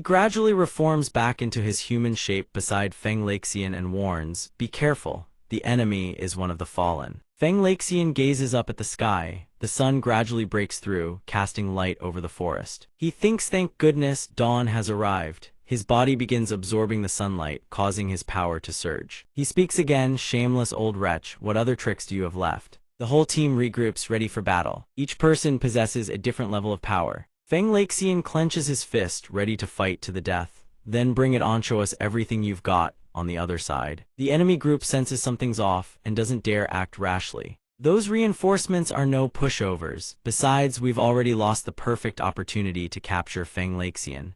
gradually reforms back into his human shape beside Feng Laxian and warns, "Be careful, the enemy is one of the fallen." Feng Laxian gazes up at the sky. The sun gradually breaks through, casting light over the forest. He thinks, thank goodness, dawn has arrived. His body begins absorbing the sunlight, causing his power to surge. He speaks again, "Shameless old wretch, what other tricks do you have left?" The whole team regroups, ready for battle. Each person possesses a different level of power. Feng Laxian clenches his fist, ready to fight to the death. "Then bring it on, show us everything you've got." On the other side, the enemy group senses something's off and doesn't dare act rashly. Those reinforcements are no pushovers. Besides, we've already lost the perfect opportunity to capture Feng Laxian.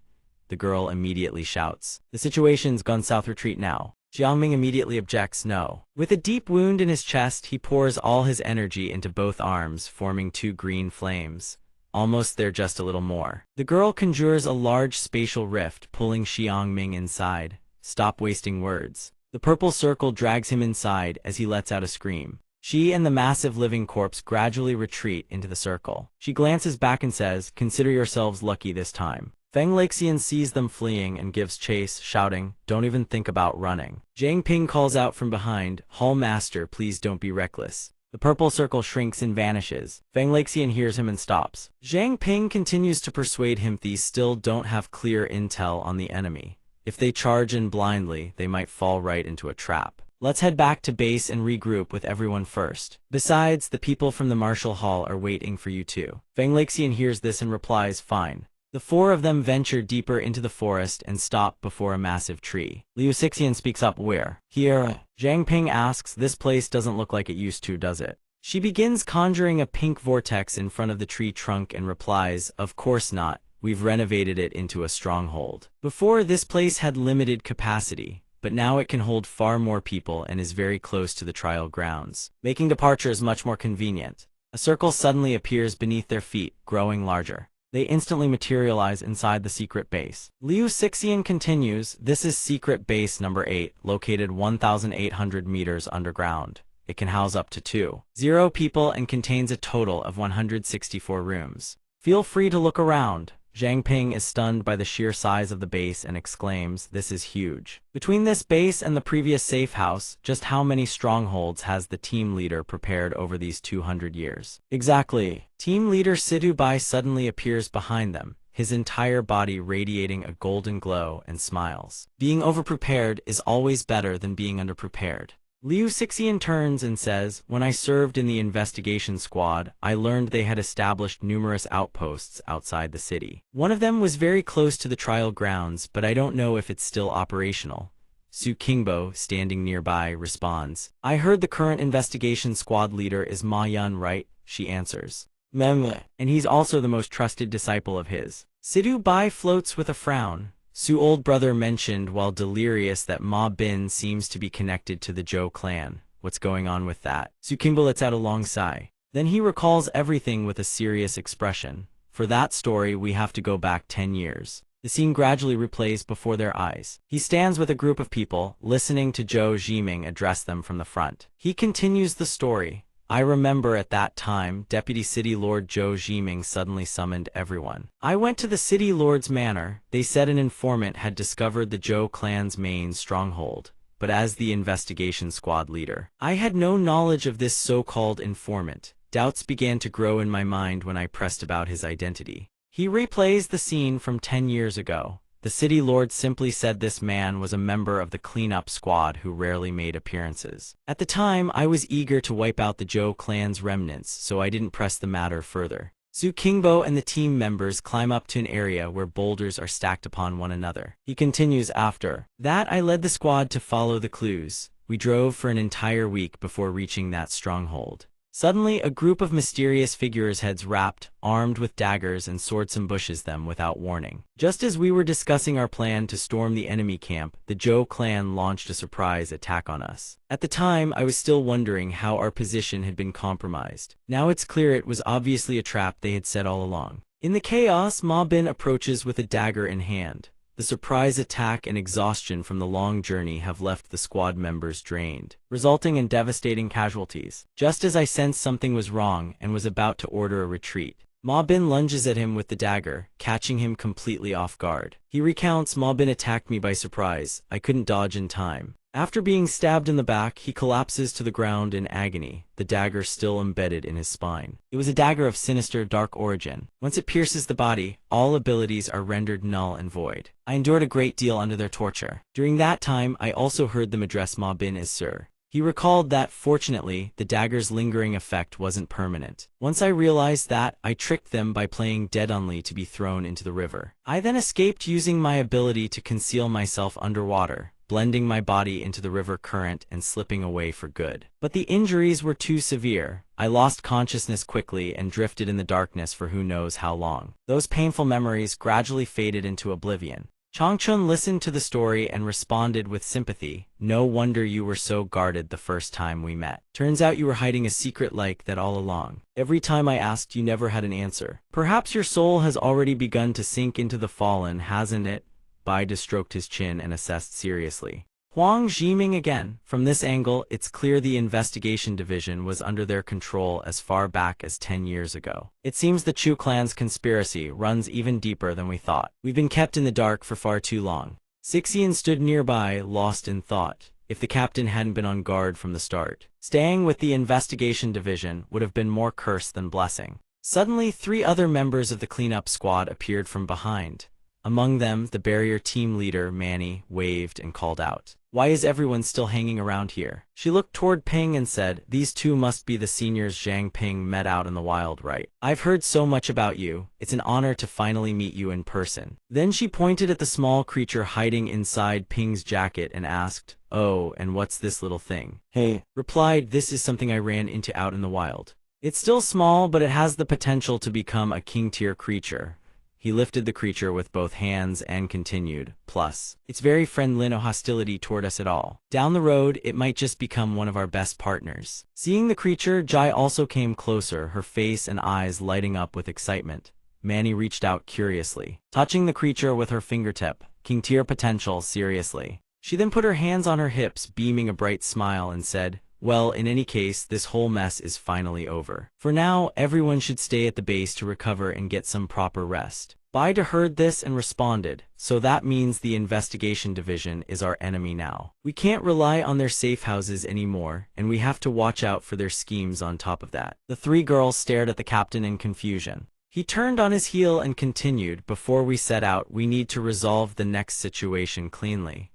The girl immediately shouts, "The situation's gone south, retreat now." Jiangming immediately objects, "No." With a deep wound in his chest, he pours all his energy into both arms, forming two green flames. Almost there, just a little more. The girl conjures a large spatial rift, pulling Xiangming inside. "Stop wasting words." The purple circle drags him inside as he lets out a scream. She and the massive living corpse gradually retreat into the circle. She glances back and says, "Consider yourselves lucky this time." Feng Laxian sees them fleeing and gives chase, shouting, "Don't even think about running." Zhang Ping calls out from behind, "Hall Master, please don't be reckless." The purple circle shrinks and vanishes. Feng Laxian hears him and stops. Zhang Ping continues to persuade him these still don't have clear intel on the enemy. If they charge in blindly, they might fall right into a trap. Let's head back to base and regroup with everyone first. Besides, the people from the Marshall Hall are waiting for you too. Feng Laxian hears this and replies, fine. The four of them venture deeper into the forest and stop before a massive tree. Liu Xixian speaks up, where? Here. Zhang Ping asks, this place doesn't look like it used to, does it? She begins conjuring a pink vortex in front of the tree trunk and replies, of course not. We've renovated it into a stronghold. Before, this place had limited capacity, but now it can hold far more people and is very close to the trial grounds, making departures much more convenient. A circle suddenly appears beneath their feet, growing larger. They instantly materialize inside the secret base. Liu Xixian continues, this is secret base number 8, located 1,800 meters underground. It can house up to 20 people and contains a total of 164 rooms. Feel free to look around. Zhang Ping is stunned by the sheer size of the base and exclaims, this is huge. Between this base and the previous safe house, just how many strongholds has the team leader prepared over these 200 years? Exactly. Team leader Sidu Bai suddenly appears behind them, his entire body radiating a golden glow, and smiles. Being overprepared is always better than being underprepared. Liu Xixian turns and says, when I served in the investigation squad, I learned they had established numerous outposts outside the city. One of them was very close to the trial grounds, but I don't know if it's still operational. Su Qingbo, standing nearby, responds, I heard the current investigation squad leader is Ma Yun, right? She answers, Mem, and he's also the most trusted disciple of his. Sidu Bai floats with a frown. Su old brother mentioned while delirious that Ma Bin seems to be connected to the Zhou clan. What's going on with that? Su Qingbo lets out a long sigh. Then he recalls everything with a serious expression. For that story, we have to go back 10 years. The scene gradually replays before their eyes. He stands with a group of people, listening to Zhou Zhiming address them from the front. He continues the story. I remember at that time, Deputy City Lord Zhou Zhiming suddenly summoned everyone. I went to the City Lord's manor. They said an informant had discovered the Zhou clan's main stronghold, but as the investigation squad leader, I had no knowledge of this so-called informant. Doubts began to grow in my mind when I pressed about his identity. He replays the scene from 10 years ago. The city lord simply said this man was a member of the cleanup squad who rarely made appearances. At the time, I was eager to wipe out the Zhou clan's remnants, so I didn't press the matter further. Su Qingbo and the team members climb up to an area where boulders are stacked upon one another. He continues, after that I led the squad to follow the clues. We drove for an entire week before reaching that stronghold. Suddenly, a group of mysterious figures heads wrapped, armed with daggers and swords ambushes them without warning. Just as we were discussing our plan to storm the enemy camp, the Zhou clan launched a surprise attack on us. At the time, I was still wondering how our position had been compromised. Now it's clear it was obviously a trap they had set all along. In the chaos, Ma Bin approaches with a dagger in hand. The surprise attack and exhaustion from the long journey have left the squad members drained, resulting in devastating casualties. Just as I sensed something was wrong and was about to order a retreat, Ma Bin lunges at him with the dagger, catching him completely off guard. He recounts, Ma Bin attacked me by surprise. I couldn't dodge in time. After being stabbed in the back, he collapses to the ground in agony, the dagger still embedded in his spine. It was a dagger of sinister, dark origin. Once it pierces the body, all abilities are rendered null and void. I endured a great deal under their torture. During that time, I also heard them address Ma Bin as Sir. He recalled that, fortunately, the dagger's lingering effect wasn't permanent. Once I realized that, I tricked them by playing dead only to be thrown into the river. I then escaped using my ability to conceal myself underwater, blending my body into the river current and slipping away for good. But the injuries were too severe. I lost consciousness quickly and drifted in the darkness for who knows how long. Those painful memories gradually faded into oblivion. Changchun listened to the story and responded with sympathy. No wonder you were so guarded the first time we met. Turns out you were hiding a secret like that all along. Every time I asked, you never had an answer. Perhaps your soul has already begun to sink into the fallen, hasn't it? Baida stroked his chin and assessed seriously. Huang Zhiming again. From this angle, it's clear the investigation division was under their control as far back as 10 years ago. It seems the Chu clan's conspiracy runs even deeper than we thought. We've been kept in the dark for far too long. Xixian stood nearby, lost in thought. if the captain hadn't been on guard from the start. Staying with the investigation division would have been more curse than blessing. Suddenly, 3 other members of the cleanup squad appeared from behind. Among them, the barrier team leader, Manny, waved and called out, "Why is everyone still hanging around here?" She looked toward Ping and said, "These two must be the seniors Zhang Ping met out in the wild, right? I've heard so much about you. It's an honor to finally meet you in person." Then she pointed at the small creature hiding inside Ping's jacket and asked, "Oh, and what's this little thing?" "Hey," replied, "this is something I ran into out in the wild. It's still small, but it has the potential to become a king-tier creature." He lifted the creature with both hands and continued, "Plus, it's very friendly, no hostility toward us at all. Down the road, it might just become one of our best partners." Seeing the creature, Jai also came closer, her face and eyes lighting up with excitement. Manny reached out curiously, touching the creature with her fingertip. "King-tier potential, seriously." She then put her hands on her hips, beaming a bright smile, and said, "Well, in any case, this whole mess is finally over. For now, everyone should stay at the base to recover and get some proper rest." Baida heard this and responded, "So that means the investigation division is our enemy now. We can't rely on their safe houses anymore, and we have to watch out for their schemes on top of that." The 3 girls stared at the captain in confusion. He turned on his heel and continued, "Before we set out, we need to resolve the next situation cleanly."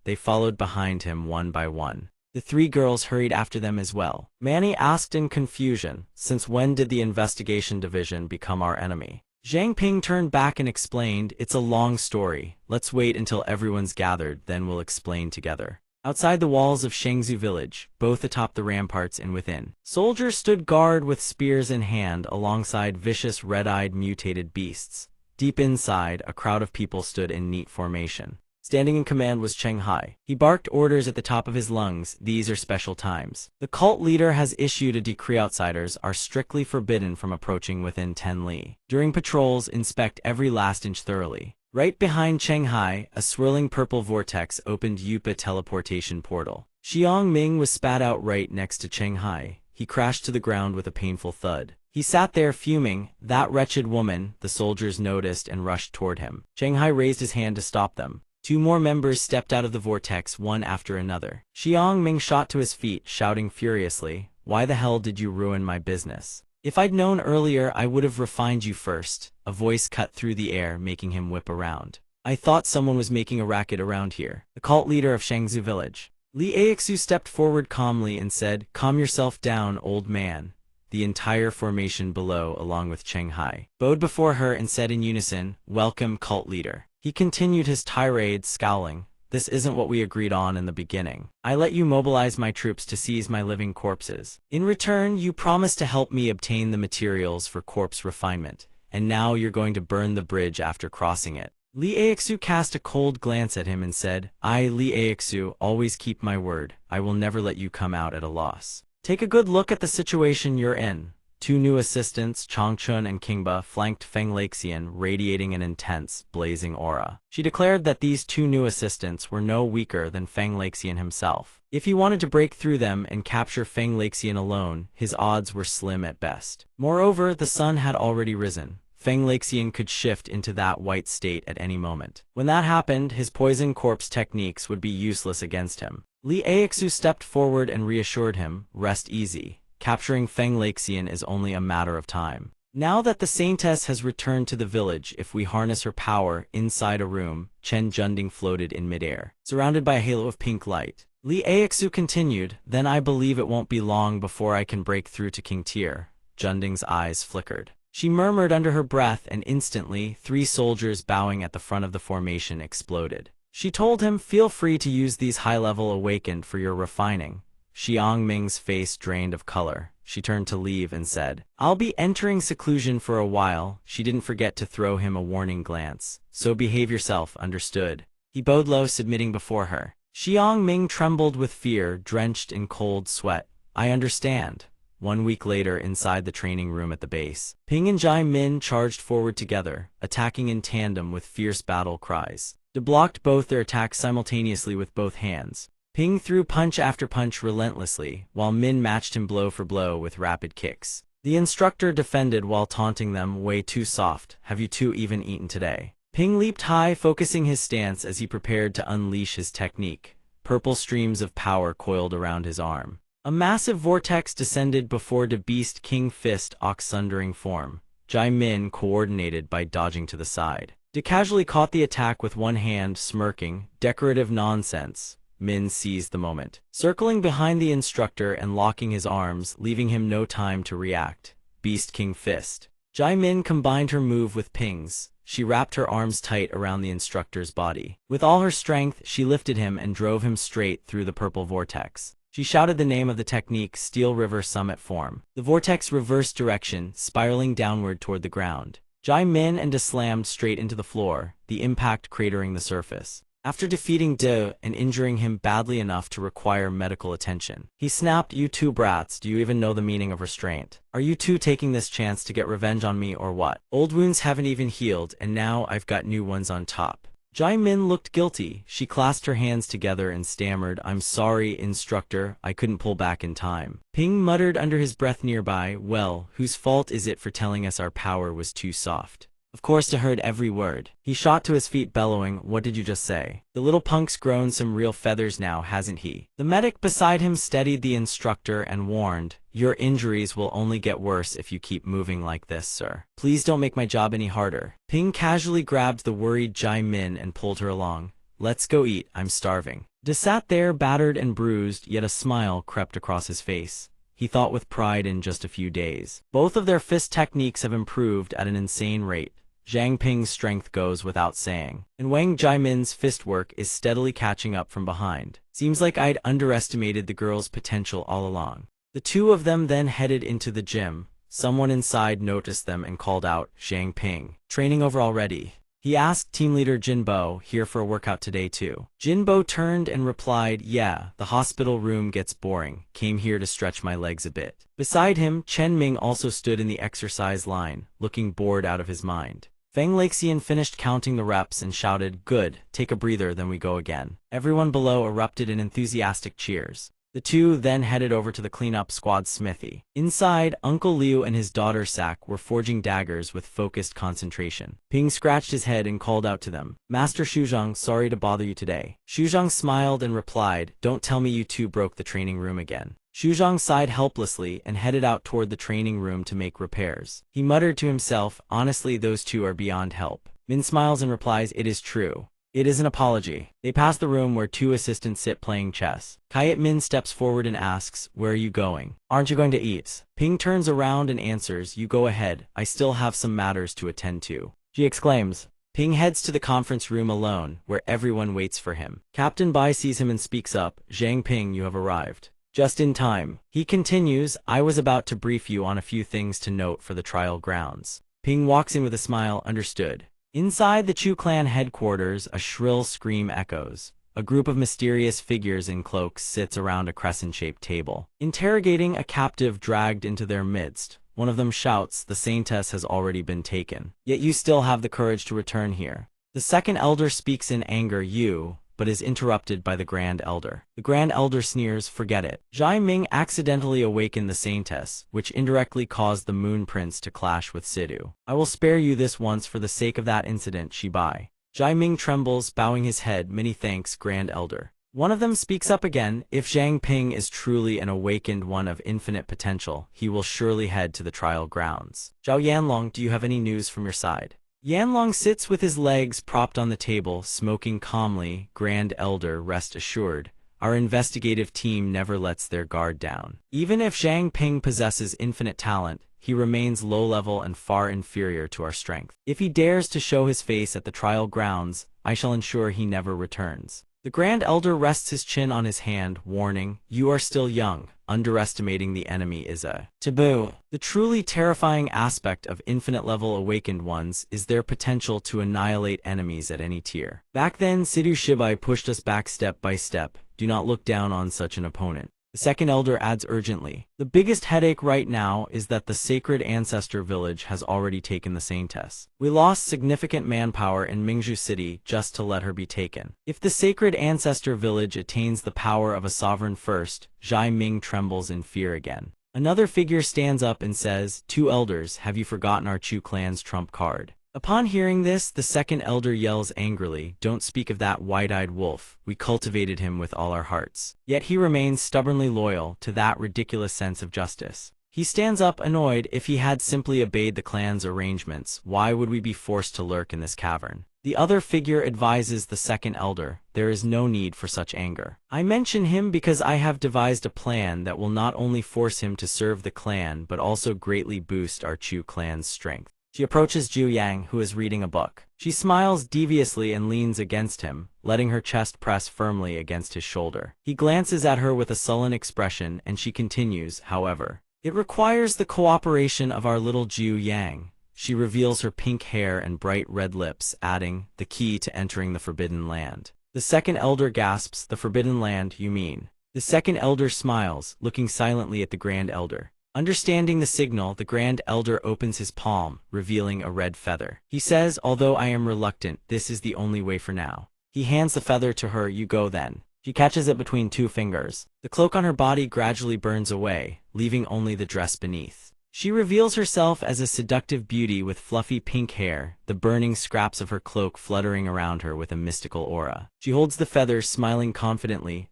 They followed behind him one by one. The 3 girls hurried after them as well. Manny asked in confusion, "Since when did the investigation division become our enemy?" Zhang Ping turned back and explained, "It's a long story. Let's wait until everyone's gathered, then we'll explain together." Outside the walls of Shangzhou village, both atop the ramparts and within, soldiers stood guard with spears in hand alongside vicious red-eyed mutated beasts. Deep inside, a crowd of people stood in neat formation. Standing in command was Cheng Hai. He barked orders at the top of his lungs. "These are special times. The cult leader has issued a decree. Outsiders are strictly forbidden from approaching within 10 li. During patrols, inspect every last inch thoroughly." Right behind Cheng Hai, a swirling purple vortex opened Yupa teleportation portal. Xiang Ming was spat out right next to Cheng Hai. He crashed to the ground with a painful thud. He sat there fuming. "That wretched woman," the soldiers noticed and rushed toward him. Cheng Hai raised his hand to stop them. 2 more members stepped out of the vortex, one after another. Xiang Ming shot to his feet, shouting furiously, "Why the hell did you ruin my business? If I'd known earlier, I would have refined you first." A voice cut through the air, making him whip around. "I thought someone was making a racket around here." The cult leader of Shangzhou village. Li Aixu stepped forward calmly and said, "Calm yourself down, old man." The entire formation below, along with Cheng Hai, bowed before her and said in unison, "Welcome, cult leader." He continued his tirade, scowling, "This isn't what we agreed on in the beginning. I let you mobilize my troops to seize my living corpses. In return, you promised to help me obtain the materials for corpse refinement, and now you're going to burn the bridge after crossing it." Li Aixu cast a cold glance at him and said, "I, Li Aixu, always keep my word. I will never let you come out at a loss. Take a good look at the situation you're in." 2 new assistants, Changchun and Kingba, flanked Feng Laxian, radiating an intense, blazing aura. She declared that these 2 new assistants were no weaker than Feng Laxian himself. If he wanted to break through them and capture Feng Laxian alone, his odds were slim at best. Moreover, the sun had already risen. Feng Laxian could shift into that white state at any moment. When that happened, his poison corpse techniques would be useless against him. Li Aixu stepped forward and reassured him, "Rest easy. Capturing Feng Laxian is only a matter of time. Now that the Saintess has returned to the village, if we harness her power." Inside a room, Chen Junding floated in midair, surrounded by a halo of pink light. Li Aixu continued, "Then I believe it won't be long before I can break through to King Tier." Junding's eyes flickered. She murmured under her breath, and instantly, 3 soldiers bowing at the front of the formation exploded. She told him, "Feel free to use these high-level awakened for your refining." Xiang Ming's face drained of color. She turned to leave and said, "I'll be entering seclusion for a while." She didn't forget to throw him a warning glance. "So behave yourself, understood?" He bowed low, submitting before her. Xiang Ming trembled with fear, drenched in cold sweat. "I understand." 1 week later, inside the training room at the base, Ping and Jai Min charged forward together, attacking in tandem with fierce battle cries. They blocked both their attacks simultaneously with both hands. Ping threw punch after punch relentlessly, while Min matched him blow for blow with rapid kicks. The instructor defended while taunting them, "Way too soft. Have you 2 even eaten today?" Ping leaped high, focusing his stance as he prepared to unleash his technique. purple streams of power coiled around his arm. A massive vortex descended before the Beast King Fist Ox sundering form. Jai Min coordinated by dodging to the side. De casually caught the attack with one hand, smirking. Decorative nonsense. Min seized the moment, circling behind the instructor and locking his arms, leaving him no time to react. Beast King Fist. Jai Min combined her move with Ping's. She wrapped her arms tight around the instructor's body. With all her strength, she lifted him and drove him straight through the purple vortex. She shouted the name of the technique, Steel River Summit Form. The vortex reversed direction, spiraling downward toward the ground. Jai Min and De slammed straight into the floor, the impact cratering the surface. After defeating De and injuring him badly enough to require medical attention, he snapped, "You two brats, do you even know the meaning of restraint? Are you two taking this chance to get revenge on me or what? Old wounds haven't even healed, and now I've got new ones on top." Jai Min looked guilty. She clasped her hands together and stammered, "I'm sorry, instructor, I couldn't pull back in time." Ping muttered under his breath nearby, "Well, whose fault is it for telling us our power was too soft?" Of course, De heard every word. He shot to his feet bellowing, "What did you just say? The little punk's grown some real feathers now, hasn't he?" The medic beside him steadied the instructor and warned, "Your injuries will only get worse if you keep moving like this, sir. Please don't make my job any harder." Ping casually grabbed the worried Jai Min and pulled her along. "Let's go eat, I'm starving." De sat there battered and bruised, yet a smile crept across his face. He thought with pride in just a few days. Both of their fist techniques have improved at an insane rate. Zhang Ping's strength goes without saying, and Wang Jimin's fist work is steadily catching up from behind. Seems like I'd underestimated the girl's potential all along. The two of them then headed into the gym. Someone inside noticed them and called out, "Zhang Ping, training over already?" He asked team leader Jinbo, "Here for a workout today too?" Jinbo turned and replied, "Yeah, the hospital room gets boring. Came here to stretch my legs a bit." Beside him, Chen Ming also stood in the exercise line, looking bored out of his mind. Feng Laxian finished counting the reps and shouted, "Good, take a breather, then we go again." Everyone below erupted in enthusiastic cheers. The two then headed over to the cleanup squad's smithy. Inside, Uncle Liu and his daughter Sak were forging daggers with focused concentration. Ping scratched his head and called out to them, "Master Shuzhong, sorry to bother you today." Shuzhong smiled and replied, "Don't tell me you two broke the training room again." Shuzhong sighed helplessly and headed out toward the training room to make repairs. He muttered to himself, "Honestly, those two are beyond help." Min smiles and replies, "It is true. It is an apology." They pass the room where two assistants sit playing chess. Kayat Min steps forward and asks, "Where are you going? Aren't you going to eat?" Ping turns around and answers, "You go ahead, I still have some matters to attend to." She exclaims. Ping heads to the conference room alone, where everyone waits for him. Captain Bai sees him and speaks up, "Zhang Ping, you have arrived. Just in time." He continues, "I was about to brief you on a few things to note for the trial grounds." Ping walks in with a smile, "Understood." Inside the Chu clan headquarters, a shrill scream echoes. A group of mysterious figures in cloaks sits around a crescent-shaped table, interrogating a captive dragged into their midst. One of them shouts, "The Saintess has already been taken. Yet you still have the courage to return here." The second elder speaks in anger, "You," but is interrupted by the Grand Elder. The Grand Elder sneers, "Forget it. Zhai Ming accidentally awakened the Saintess, which indirectly caused the Moon Prince to clash with Sidu. I will spare you this once for the sake of that incident, Shibai." Zhai Ming trembles, bowing his head, "Many thanks, Grand Elder." One of them speaks up again, "If Zhang Ping is truly an awakened one of infinite potential, he will surely head to the trial grounds. Zhao Yanlong, do you have any news from your side?" Yanlong sits with his legs propped on the table, smoking calmly. "Grand Elder, rest assured, our investigative team never lets their guard down. Even if Zhang Ping possesses infinite talent, he remains low-level and far inferior to our strength. If he dares to show his face at the trial grounds, I shall ensure he never returns." The Grand Elder rests his chin on his hand, warning, "You are still young. Underestimating the enemy is a taboo." The truly terrifying aspect of infinite-level awakened ones is their potential to annihilate enemies at any tier. Back then, Sidu Shibai pushed us back step by step. Do not look down on such an opponent. The second elder adds urgently, "The biggest headache right now is that the sacred ancestor village has already taken the Saintess. We lost significant manpower in Mingzhu City just to let her be taken. If the sacred ancestor village attains the power of a sovereign first," Zhai Ming trembles in fear again. Another figure stands up and says, "Two elders, have you forgotten our Chu clan's trump card? Upon hearing this, the second elder yells angrily, "Don't speak of that wide-eyed wolf. We cultivated him with all our hearts." Yet he remains stubbornly loyal to that ridiculous sense of justice. He stands up annoyed. "If he had simply obeyed the clan's arrangements, why would we be forced to lurk in this cavern?" The other figure advises the second elder, "There is no need for such anger. I mention him because I have devised a plan that will not only force him to serve the clan but also greatly boost our Chu clan's strength." She approaches Zhu Yang, who is reading a book. She smiles deviously and leans against him, letting her chest press firmly against his shoulder. He glances at her with a sullen expression and she continues, "However, it requires the cooperation of our little Zhu Yang." She reveals her pink hair and bright red lips, adding, "The key to entering the Forbidden Land." The second elder gasps, "The Forbidden Land, you mean?" The second elder smiles, looking silently at the Grand Elder. Understanding the signal, the Grand Elder opens his palm, revealing a red feather. He says, "Although I am reluctant, this is the only way for now." He hands the feather to her. "You go then." She catches it between two fingers. The cloak on her body gradually burns away, leaving only the dress beneath. She reveals herself as a seductive beauty with fluffy pink hair, the burning scraps of her cloak fluttering around her with a mystical aura. She holds the feather, smiling confidently.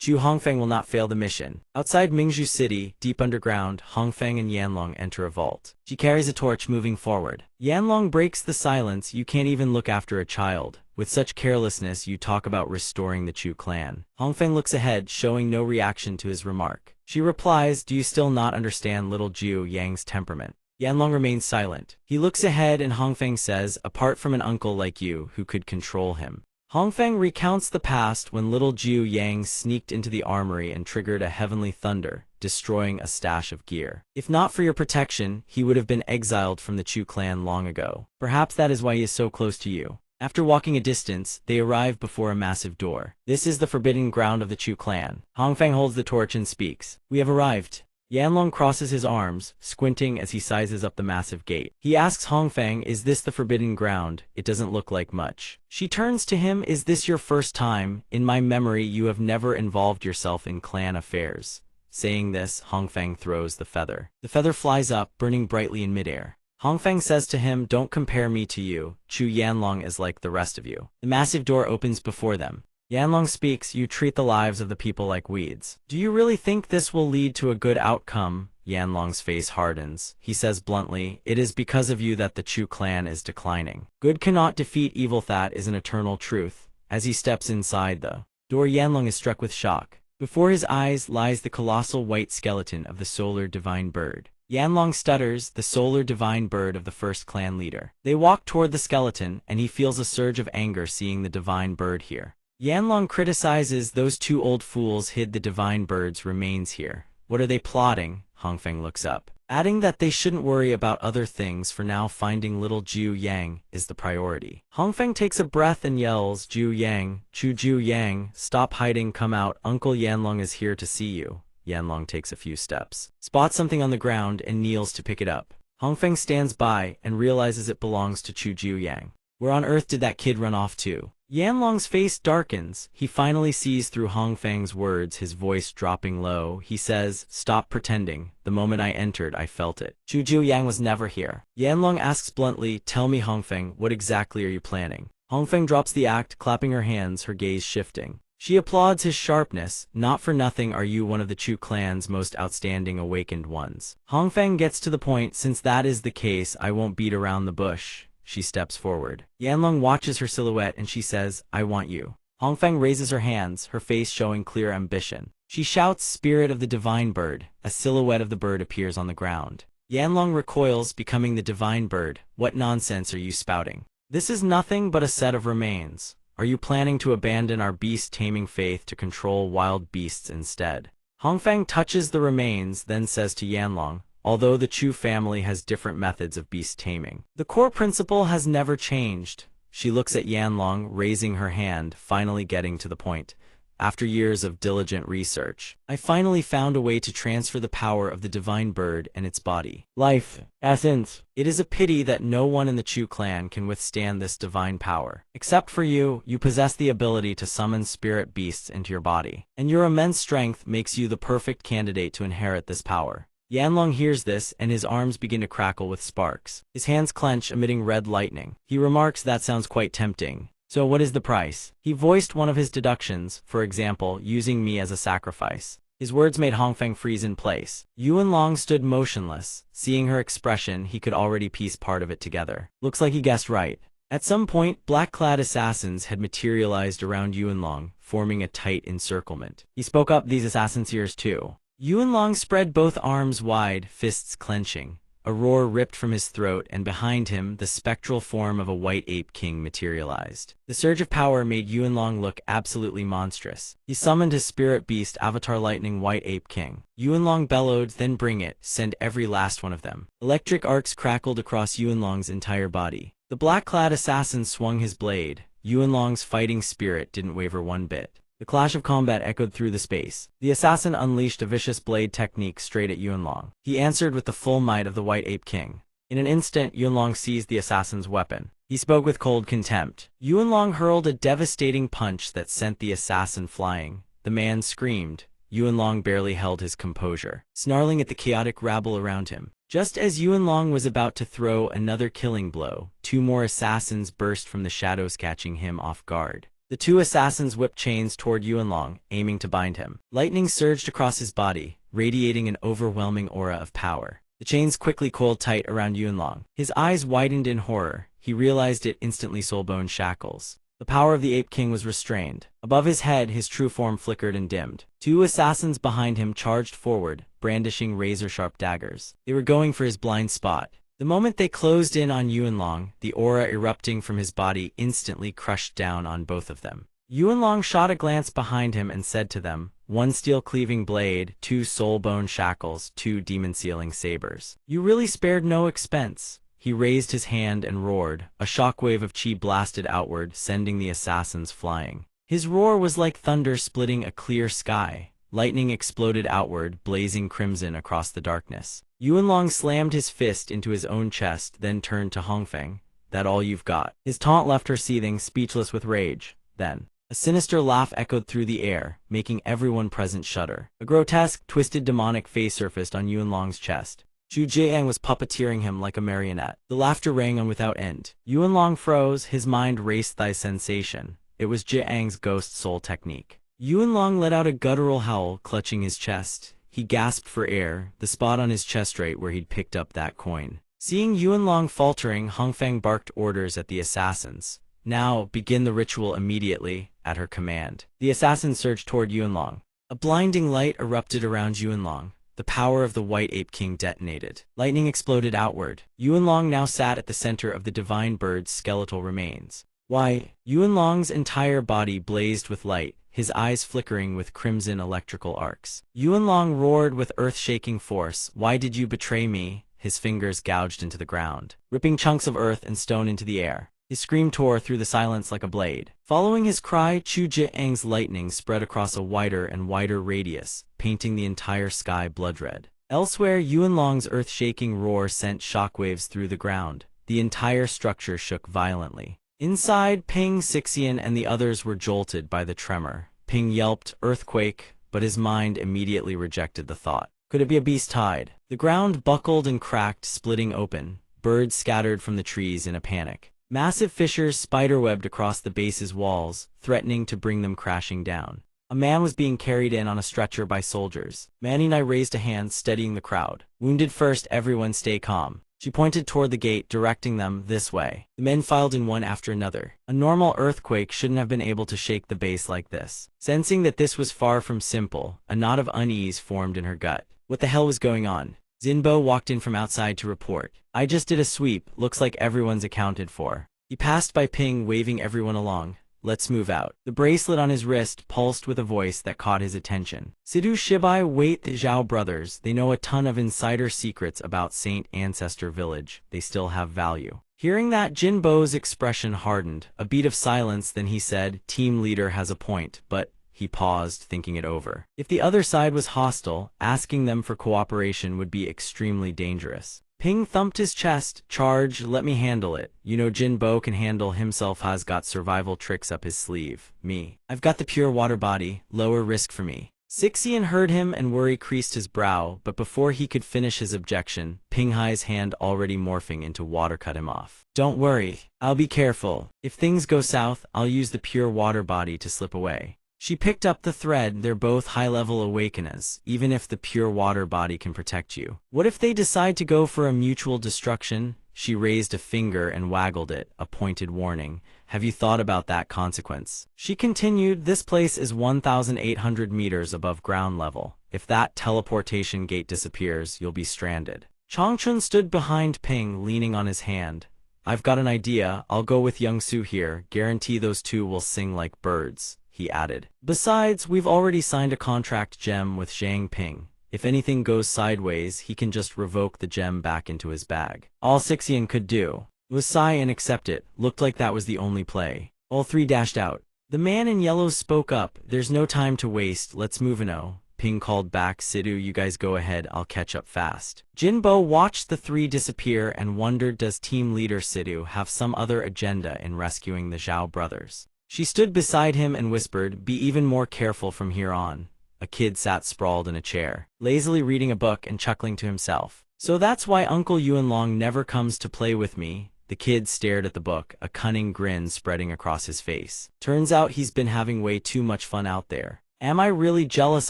Chu Hongfeng will not fail the mission." Outside Mingzhu City, deep underground, Hongfeng and Yanlong enter a vault. She carries a torch, moving forward. Yanlong breaks the silence. "You can't even look after a child. With such carelessness, you talk about restoring the Chu clan." Hongfeng looks ahead, showing no reaction to his remark. She replies, "Do you still not understand little Zhu Yang's temperament?" Yanlong remains silent. He looks ahead and Hongfeng says, "Apart from an uncle like you, who could control him?" Hongfeng recounts the past when little Zhu Yang sneaked into the armory and triggered a heavenly thunder, destroying a stash of gear. "If not for your protection, he would have been exiled from the Chu clan long ago. Perhaps that is why he is so close to you." After walking a distance, they arrive before a massive door. "This is the forbidden ground of the Chu clan." Hongfeng holds the torch and speaks. "We have arrived." Yanlong crosses his arms, squinting as he sizes up the massive gate. He asks Hongfeng, "Is this the forbidden ground? It doesn't look like much." She turns to him, "Is this your first time? In my memory, you have never involved yourself in clan affairs." Saying this, Hongfeng throws the feather. The feather flies up, burning brightly in midair. Hongfeng says to him, "Don't compare me to you. Chu Yanlong is like the rest of you." The massive door opens before them. Yanlong speaks, "You treat the lives of the people like weeds. Do you really think this will lead to a good outcome?" Yanlong's face hardens. He says bluntly, "It is because of you that the Chu clan is declining. Good cannot defeat evil. That is an eternal truth." As he steps inside the door, Yanlong is struck with shock. Before his eyes lies the colossal white skeleton of the solar divine bird. Yanlong stutters, the solar divine bird of the first clan leader. They walk toward the skeleton, and he feels a surge of anger seeing the divine bird here. Yanlong criticizes, "Those two old fools hid the divine bird's remains here. What are they plotting?" Hongfeng looks up, adding that they shouldn't worry about other things for now. Finding little Zhu Yang is the priority. Hongfeng takes a breath and yells, "Zhu Yang, Zhu Yang, stop hiding, come out. Uncle Yanlong is here to see you." Yanlong takes a few steps, spots something on the ground and kneels to pick it up. Hongfeng stands by and realizes it belongs to Zhu Yang. "Where on earth did that kid run off to?" Yanlong's face darkens. He finally sees through Hongfeng's words, his voice dropping low. He says, "Stop pretending. The moment I entered, I felt it. Zhu Yang was never here." Yanlong asks bluntly, "Tell me, Hongfeng, what exactly are you planning?" Hongfeng drops the act, clapping her hands, her gaze shifting. She applauds his sharpness. "Not for nothing are you one of the Chu clan's most outstanding awakened ones." Hongfeng gets to the point, "Since that is the case, I won't beat around the bush." She steps forward. Yanlong watches her silhouette and she says, "I want you." Hongfeng raises her hands, her face showing clear ambition. She shouts, "Spirit of the divine bird." A silhouette of the bird appears on the ground. Yanlong recoils, becoming the divine bird. "What nonsense are you spouting? This is nothing but a set of remains. Are you planning to abandon our beast-taming faith to control wild beasts instead?" Hongfeng touches the remains, then says to Yanlong, "Although the Chu family has different methods of beast taming, the core principle has never changed." She looks at Yanlong, raising her hand, finally getting to the point. "After years of diligent research, I finally found a way to transfer the power of the divine bird and its body. Life, essence. It is a pity that no one in the Chu clan can withstand this divine power. Except for you, you possess the ability to summon spirit beasts into your body, and your immense strength makes you the perfect candidate to inherit this power. Yanlong hears this, and his arms begin to crackle with sparks. His hands clench, emitting red lightning. He remarks, "That sounds quite tempting. So what is the price?" He voiced one of his deductions, for example, using me as a sacrifice. His words made Hongfeng freeze in place. Yuanlong stood motionless. Seeing her expression, he could already piece part of it together. Looks like he guessed right. At some point, black-clad assassins had materialized around Yuanlong, forming a tight encirclement. He spoke up, "These assassins here's too." Yuanlong spread both arms wide, fists clenching. A roar ripped from his throat, and behind him, the spectral form of a white ape king materialized. The surge of power made Yuanlong look absolutely monstrous. He summoned his spirit beast, Avatar Lightning White Ape King. Yuanlong bellowed, "Then bring it, send every last one of them." Electric arcs crackled across Yuanlong's entire body. The black-clad assassin swung his blade. Yuanlong's fighting spirit didn't waver one bit. The clash of combat echoed through the space. The assassin unleashed a vicious blade technique straight at Yuanlong. He answered with the full might of the White Ape King. In an instant, Yuanlong seized the assassin's weapon. He spoke with cold contempt. Yuanlong hurled a devastating punch that sent the assassin flying. The man screamed. Yuanlong barely held his composure, snarling at the chaotic rabble around him. Just as Yuanlong was about to throw another killing blow, two more assassins burst from the shadows, catching him off guard. The two assassins whipped chains toward Yuanlong, aiming to bind him. Lightning surged across his body, radiating an overwhelming aura of power. The chains quickly coiled tight around Yuanlong. His eyes widened in horror. He realized it instantly, soulbone shackles. The power of the Ape King was restrained. Above his head, his true form flickered and dimmed. Two assassins behind him charged forward, brandishing razor-sharp daggers. They were going for his blind spot. The moment they closed in on Yuanlong, the aura erupting from his body instantly crushed down on both of them. Yuanlong shot a glance behind him and said to them, "One steel-cleaving blade, two soul-bone shackles, two demon-sealing sabers. You really spared no expense." He raised his hand and roared. A shockwave of chi blasted outward, sending the assassins flying. His roar was like thunder splitting a clear sky. Lightning exploded outward, blazing crimson across the darkness. Yuanlong slammed his fist into his own chest, then turned to Hongfeng. "That all you've got?" His taunt left her seething, speechless with rage. Then, a sinister laugh echoed through the air, making everyone present shudder. A grotesque, twisted demonic face surfaced on Yuanlong's chest. Zhu Jiang was puppeteering him like a marionette. The laughter rang on without end. Yuanlong froze, his mind raced thy sensation. It was Jiang's ghost soul technique. Yuanlong let out a guttural howl, clutching his chest. He gasped for air, the spot on his chest right where he'd picked up that coin. Seeing Yuanlong faltering, Hongfeng barked orders at the assassins. "Now, begin the ritual immediately," at her command. The assassins surged toward Yuanlong. A blinding light erupted around Yuanlong. The power of the White Ape King detonated. Lightning exploded outward. Yuanlong now sat at the center of the divine bird's skeletal remains. Why, Yuanlong's entire body blazed with light, his eyes flickering with crimson electrical arcs. Yuanlong roared with earth-shaking force, "Why did you betray me?" His fingers gouged into the ground, ripping chunks of earth and stone into the air. His scream tore through the silence like a blade. Following his cry, Chu Jiang's lightning spread across a wider and wider radius, painting the entire sky blood-red. Elsewhere, Yuanlong's earth-shaking roar sent shockwaves through the ground. The entire structure shook violently. Inside, Ping, Sixian, and the others were jolted by the tremor. Ping yelped, "Earthquake," but his mind immediately rejected the thought. Could it be a beast tide? The ground buckled and cracked, splitting open. Birds scattered from the trees in a panic. Massive fissures spiderwebbed across the base's walls, threatening to bring them crashing down. A man was being carried in on a stretcher by soldiers. Manhua raised a hand, steadying the crowd. "Wounded first, everyone stay calm." She pointed toward the gate, directing them this way. The men filed in one after another. A normal earthquake shouldn't have been able to shake the base like this. Sensing that this was far from simple, a knot of unease formed in her gut. What the hell was going on? Zinbo walked in from outside to report. "I just did a sweep, looks like everyone's accounted for." He passed by Ping, waving everyone along. "Let's move out." The bracelet on his wrist pulsed with a voice that caught his attention. "Sidhu Shibai, wait, the Zhao brothers, they know a ton of insider secrets about Saint Ancestor Village. They still have value." Hearing that, Jinbo's expression hardened. A beat of silence, then he said, "Team leader has a point, but..." He paused, thinking it over. If the other side was hostile, asking them for cooperation would be extremely dangerous. Ping thumped his chest. "Charge, let me handle it. You know Jinbo can handle himself, has got survival tricks up his sleeve. Me, I've got the pure water body, lower risk for me." Sixian heard him and worry creased his brow, but before he could finish his objection, Pinghai's hand already morphing into water cut him off. Don't worry, I'll be careful. If things go south, I'll use the pure water body to slip away. She picked up the thread. They're both high-level awakeners, even if the pure water body can protect you. What if they decide to go for a mutual destruction? She raised a finger and waggled it, a pointed warning. Have you thought about that consequence? She continued, this place is 1,800 meters above ground level. If that teleportation gate disappears, you'll be stranded. Changchun stood behind Ping, leaning on his hand. I've got an idea. I'll go with Youngsu here. Guarantee those two will sing like birds, he added. Besides, we've already signed a contract gem with Zhang Ping. If anything goes sideways, he can just revoke the gem back into his bag. All Sixian could do was sigh and accept it. Looked like that was the only play. All three dashed out. The man in yellow spoke up. There's no time to waste. Let's move no. Ping called back. Sidhu, you guys go ahead. I'll catch up fast. Jinbo watched the three disappear and wondered, does team leader Sidhu have some other agenda in rescuing the Zhao brothers? She stood beside him and whispered, be even more careful from here on. A kid sat sprawled in a chair, lazily reading a book and chuckling to himself. So that's why Uncle Yuanlong never comes to play with me. The kid stared at the book, a cunning grin spreading across his face. Turns out he's been having way too much fun out there. Am I really jealous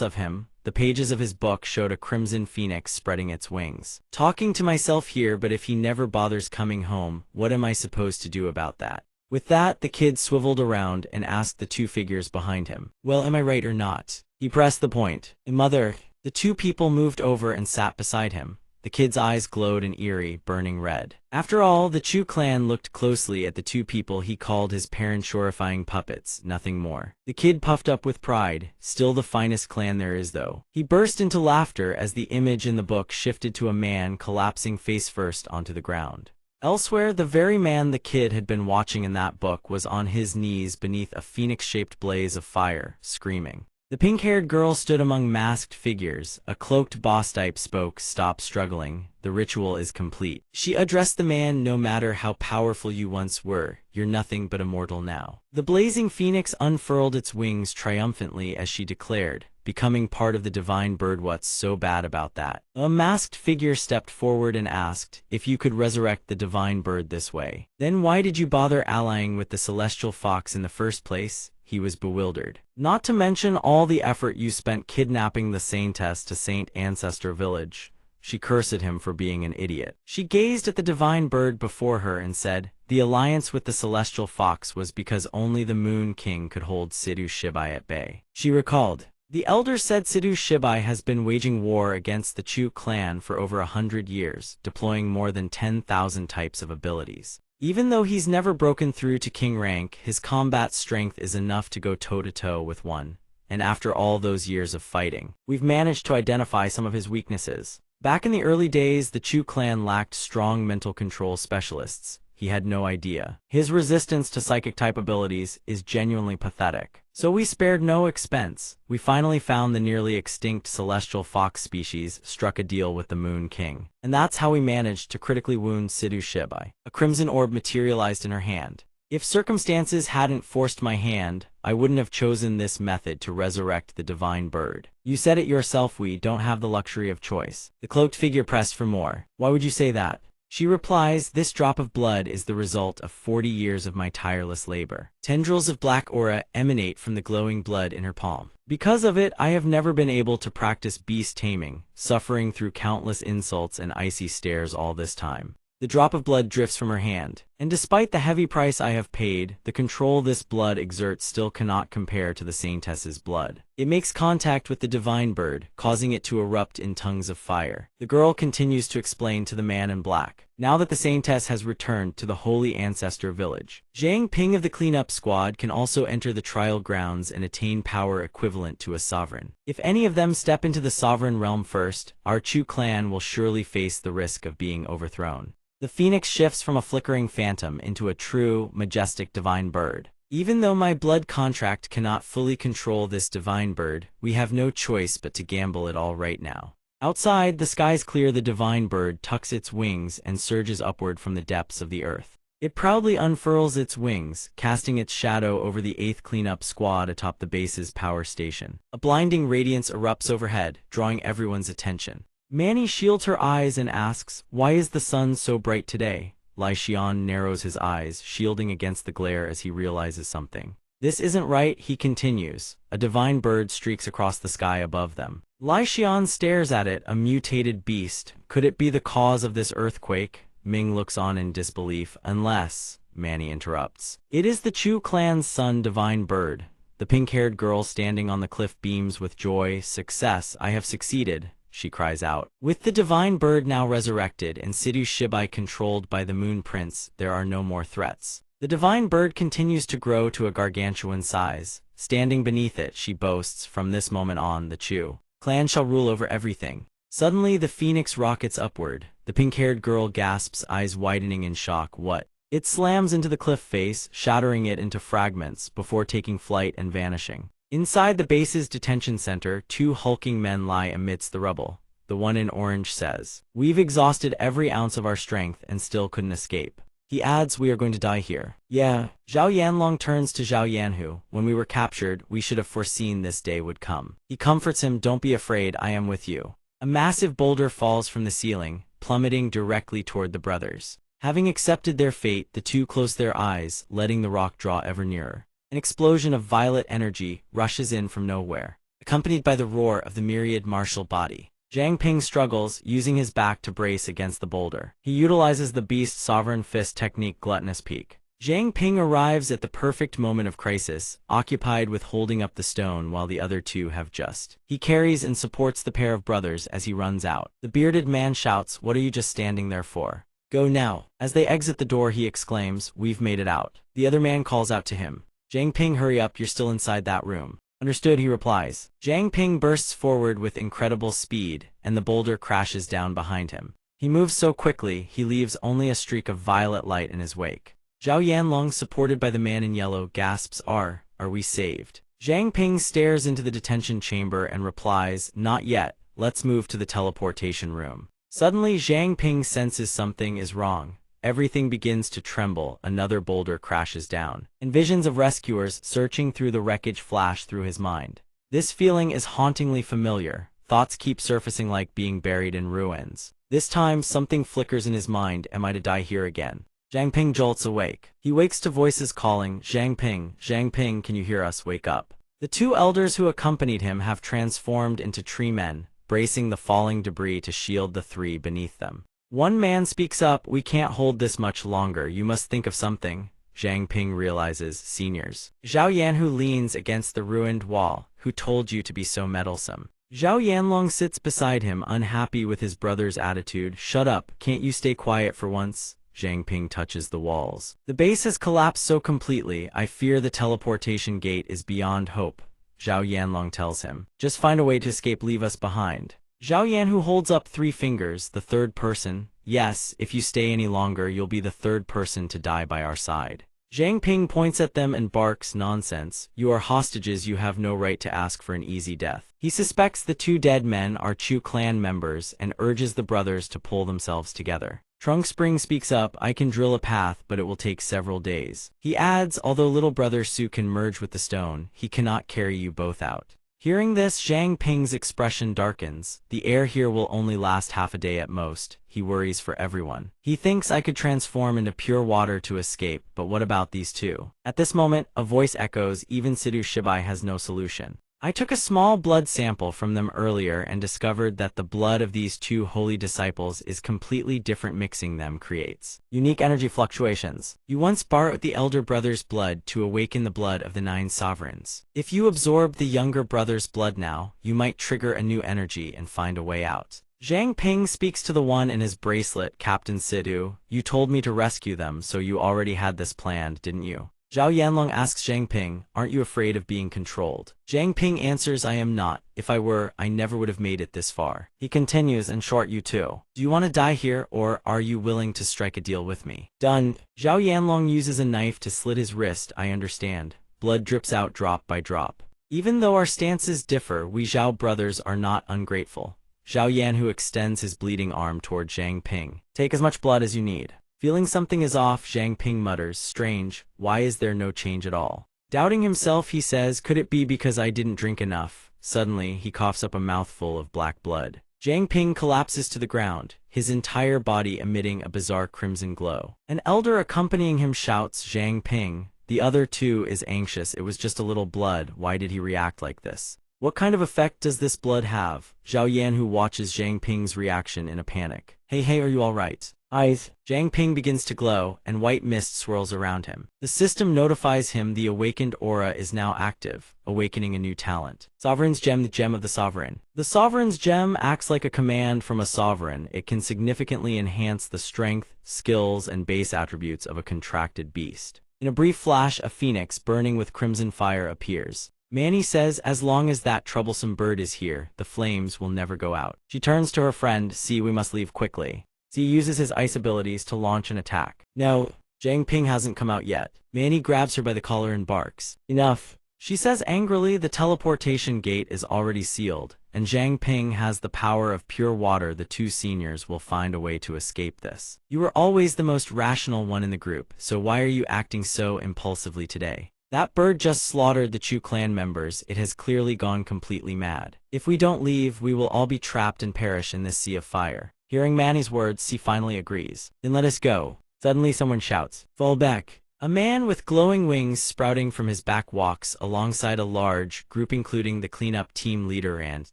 of him? The pages of his book showed a crimson phoenix spreading its wings. Talking to myself here, but if he never bothers coming home, what am I supposed to do about that? With that, the kid swiveled around and asked the two figures behind him, well, am I right or not? He pressed the point. Mother. The two people moved over and sat beside him. The kid's eyes glowed an eerie, burning red. After all, the Chu clan looked closely at the two people he called his parent-horrifying puppets, nothing more. The kid puffed up with pride. Still the finest clan there is, though. He burst into laughter as the image in the book shifted to a man collapsing face first onto the ground. Elsewhere, the very man the kid had been watching in that book was on his knees beneath a phoenix-shaped blaze of fire, screaming. The pink-haired girl stood among masked figures. A cloaked boss type spoke, stop struggling. The ritual is complete. She addressed the man, no matter how powerful you once were, you're nothing but a mortal now. The blazing phoenix unfurled its wings triumphantly as she declared, becoming part of the divine bird. What's so bad about that? A masked figure stepped forward and asked, if you could resurrect the divine bird this way, then why did you bother allying with the celestial fox in the first place? He was bewildered. Not to mention all the effort you spent kidnapping the Saintess to Saint Ancestor Village. She cursed him for being an idiot. She gazed at the divine bird before her and said, the alliance with the celestial fox was because only the Moon King could hold Sidhu Shibai at bay. She recalled. The elder said Sidhu Shibai has been waging war against the Chu clan for over 100 years, deploying more than 10,000 types of abilities. Even though he's never broken through to king rank, his combat strength is enough to go toe-to-toe with one. And after all those years of fighting, we've managed to identify some of his weaknesses. Back in the early days, the Chu clan lacked strong mental control specialists. He had no idea. His resistance to psychic-type abilities is genuinely pathetic. So we spared no expense. We finally found the nearly extinct celestial fox species, struck a deal with the Moon King. And that's how we managed to critically wound Sidhu Shibai. A crimson orb materialized in her hand. If circumstances hadn't forced my hand, I wouldn't have chosen this method to resurrect the divine bird. You said it yourself, we don't have the luxury of choice. The cloaked figure pressed for more. Why would you say that? She replies, this drop of blood is the result of 40 years of my tireless labor. Tendrils of black aura emanate from the glowing blood in her palm. Because of it, I have never been able to practice beast taming, suffering through countless insults and icy stares all this time. The drop of blood drifts from her hand, and despite the heavy price I have paid, the control this blood exerts still cannot compare to the Saintess's blood. It makes contact with the divine bird, causing it to erupt in tongues of fire. The girl continues to explain to the man in black. Now that the Saintess has returned to the Holy Ancestor Village, Zhang Ping of the cleanup squad can also enter the trial grounds and attain power equivalent to a sovereign. If any of them step into the sovereign realm first, our Chu clan will surely face the risk of being overthrown. The phoenix shifts from a flickering phantom into a true, majestic divine bird. Even though my blood contract cannot fully control this divine bird, we have no choice but to gamble it all right now. Outside, the skies clear. The divine bird tucks its wings and surges upward from the depths of the earth. It proudly unfurls its wings, casting its shadow over the 8th cleanup squad atop the base's power station. A blinding radiance erupts overhead, drawing everyone's attention. Manny shields her eyes and asks, "Why is the sun so bright today?" Lai Xian narrows his eyes, shielding against the glare as he realizes something. "This isn't right," he continues. A divine bird streaks across the sky above them. Lai Xian stares at it, a mutated beast. Could it be the cause of this earthquake? Ming looks on in disbelief. "Unless," Manny interrupts. "It is the Chu clan's son, divine bird." The pink-haired girl standing on the cliff beams with joy. "Success! I have succeeded," she cries out. With the divine bird now resurrected and Sidu Shibai controlled by the Moon Prince, there are no more threats. The divine bird continues to grow to a gargantuan size. Standing beneath it, she boasts, "From this moment on, the Chu clan shall rule over everything." Suddenly, the phoenix rockets upward. The pink-haired girl gasps, eyes widening in shock. "What?" It slams into the cliff face, shattering it into fragments before taking flight and vanishing. Inside the base's detention center, 2 hulking men lie amidst the rubble. The one in orange says, "We've exhausted every ounce of our strength and still couldn't escape." He adds, "We are going to die here." "Yeah." Zhao Yanlong turns to Zhao Yanhu. "When we were captured, we should have foreseen this day would come." He comforts him, "Don't be afraid, I am with you." A massive boulder falls from the ceiling, plummeting directly toward the brothers. Having accepted their fate, the two close their eyes, letting the rock draw ever nearer. An explosion of violet energy rushes in from nowhere, accompanied by the roar of the myriad martial body. Zhang Ping struggles, using his back to brace against the boulder. He utilizes the beast's sovereign fist technique, Gluttonous Peak. Zhang Ping arrives at the perfect moment of crisis, occupied with holding up the stone while the other two have just. He carries and supports the pair of brothers as he runs out. The bearded man shouts, "What are you just standing there for? Go now." As they exit the door, he exclaims, "We've made it out." The other man calls out to him, "Zhang Ping, hurry up, you're still inside that room." "Understood," he replies. Zhang Ping bursts forward with incredible speed, and the boulder crashes down behind him. He moves so quickly, he leaves only a streak of violet light in his wake. Zhao Yanlong, supported by the man in yellow, gasps, Are we saved?" Zhang Ping stares into the detention chamber and replies, "Not yet, let's move to the teleportation room." Suddenly, Zhang Ping senses something is wrong. Everything begins to tremble, another boulder crashes down, and visions of rescuers searching through the wreckage flash through his mind. This feeling is hauntingly familiar. Thoughts keep surfacing like being buried in ruins. This time, something flickers in his mind. Am I to die here again? Zhang Ping jolts awake. He wakes to voices calling, Zhang Ping, can you hear us? Wake up." The two elders who accompanied him have transformed into tree men, bracing the falling debris to shield the three beneath them. One man speaks up, "We can't hold this much longer, you must think of something." Zhang Ping realizes, "Seniors." Zhao Yanhu leans against the ruined wall. "Who told you to be so meddlesome?" Zhao Yanlong sits beside him, unhappy with his brother's attitude. "Shut up, can't you stay quiet for once?" Zhang Ping touches the walls. "The base has collapsed so completely, I fear the teleportation gate is beyond hope," Zhao Yanlong tells him. "Just find a way to escape, leave us behind." Zhao Yanhu holds up 3 fingers, the third person. "Yes, if you stay any longer, you'll be the third person to die by our side." Zhang Ping points at them and barks, "Nonsense. You are hostages, you have no right to ask for an easy death." He suspects the 2 dead men are Chu clan members and urges the brothers to pull themselves together. Trunk Spring speaks up, "I can drill a path, but it will take several days." He adds, "Although little brother Su can merge with the stone, he cannot carry you both out." Hearing this, Zhang Ping's expression darkens. "The air here will only last half a day at most." He worries for everyone. He thinks, "I could transform into pure water to escape, but what about these 2? At this moment, a voice echoes, "Even Sidu Shibai has no solution. I took a small blood sample from them earlier and discovered that the blood of these 2 holy disciples is completely different. Mixing them creates unique energy fluctuations. You once borrowed the elder brother's blood to awaken the blood of the 9 sovereigns. If you absorb the younger brother's blood now, you might trigger a new energy and find a way out." Zhang Ping speaks to the one in his bracelet, "Captain Sidu, you told me to rescue them, so you already had this planned, didn't you?" Zhao Yanlong asks Zhang Ping, "Aren't you afraid of being controlled?" Zhang Ping answers, "I am not. If I were, I never would have made it this far." He continues, "In short, you too. Do you want to die here, or are you willing to strike a deal with me?" "Done." Zhao Yanlong uses a knife to slit his wrist. "I understand." Blood drips out drop by drop. "Even though our stances differ, we Zhao brothers are not ungrateful." Zhao Yanhu extends his bleeding arm toward Zhang Ping. "Take as much blood as you need." Feeling something is off, Zhang Ping mutters, strange, why is there no change at all? Doubting himself, he says, could it be because I didn't drink enough? Suddenly, he coughs up a mouthful of black blood. Zhang Ping collapses to the ground, his entire body emitting a bizarre crimson glow. An elder accompanying him shouts, Zhang Ping. The other too is anxious. It was just a little blood. Why did he react like this? What kind of effect does this blood have? Zhao Yanhu watches Zhang Ping's reaction in a panic. Hey, are you all right? Eyes. Zhang Ping begins to glow, and white mist swirls around him. The system notifies him the awakened aura is now active, awakening a new talent. Sovereign's Gem, the Gem of the Sovereign. The Sovereign's Gem acts like a command from a sovereign. It can significantly enhance the strength, skills, and base attributes of a contracted beast. In a brief flash, a phoenix burning with crimson fire appears. Manny says, as long as that troublesome bird is here, the flames will never go out. She turns to her friend, see, we must leave quickly. Z uses his ice abilities to launch an attack. No, Zhang Ping hasn't come out yet. Manny grabs her by the collar and barks. Enough. She says angrily, the teleportation gate is already sealed, and Zhang Ping has the power of pure water. The two seniors will find a way to escape this. You were always the most rational one in the group, so why are you acting so impulsively today? That bird just slaughtered the Chu clan members. It has clearly gone completely mad. If we don't leave, we will all be trapped and perish in this sea of fire. Hearing Manny's words, C finally agrees. Then let us go. Suddenly someone shouts, fall back. A man with glowing wings sprouting from his back walks alongside a large group including the cleanup team leader and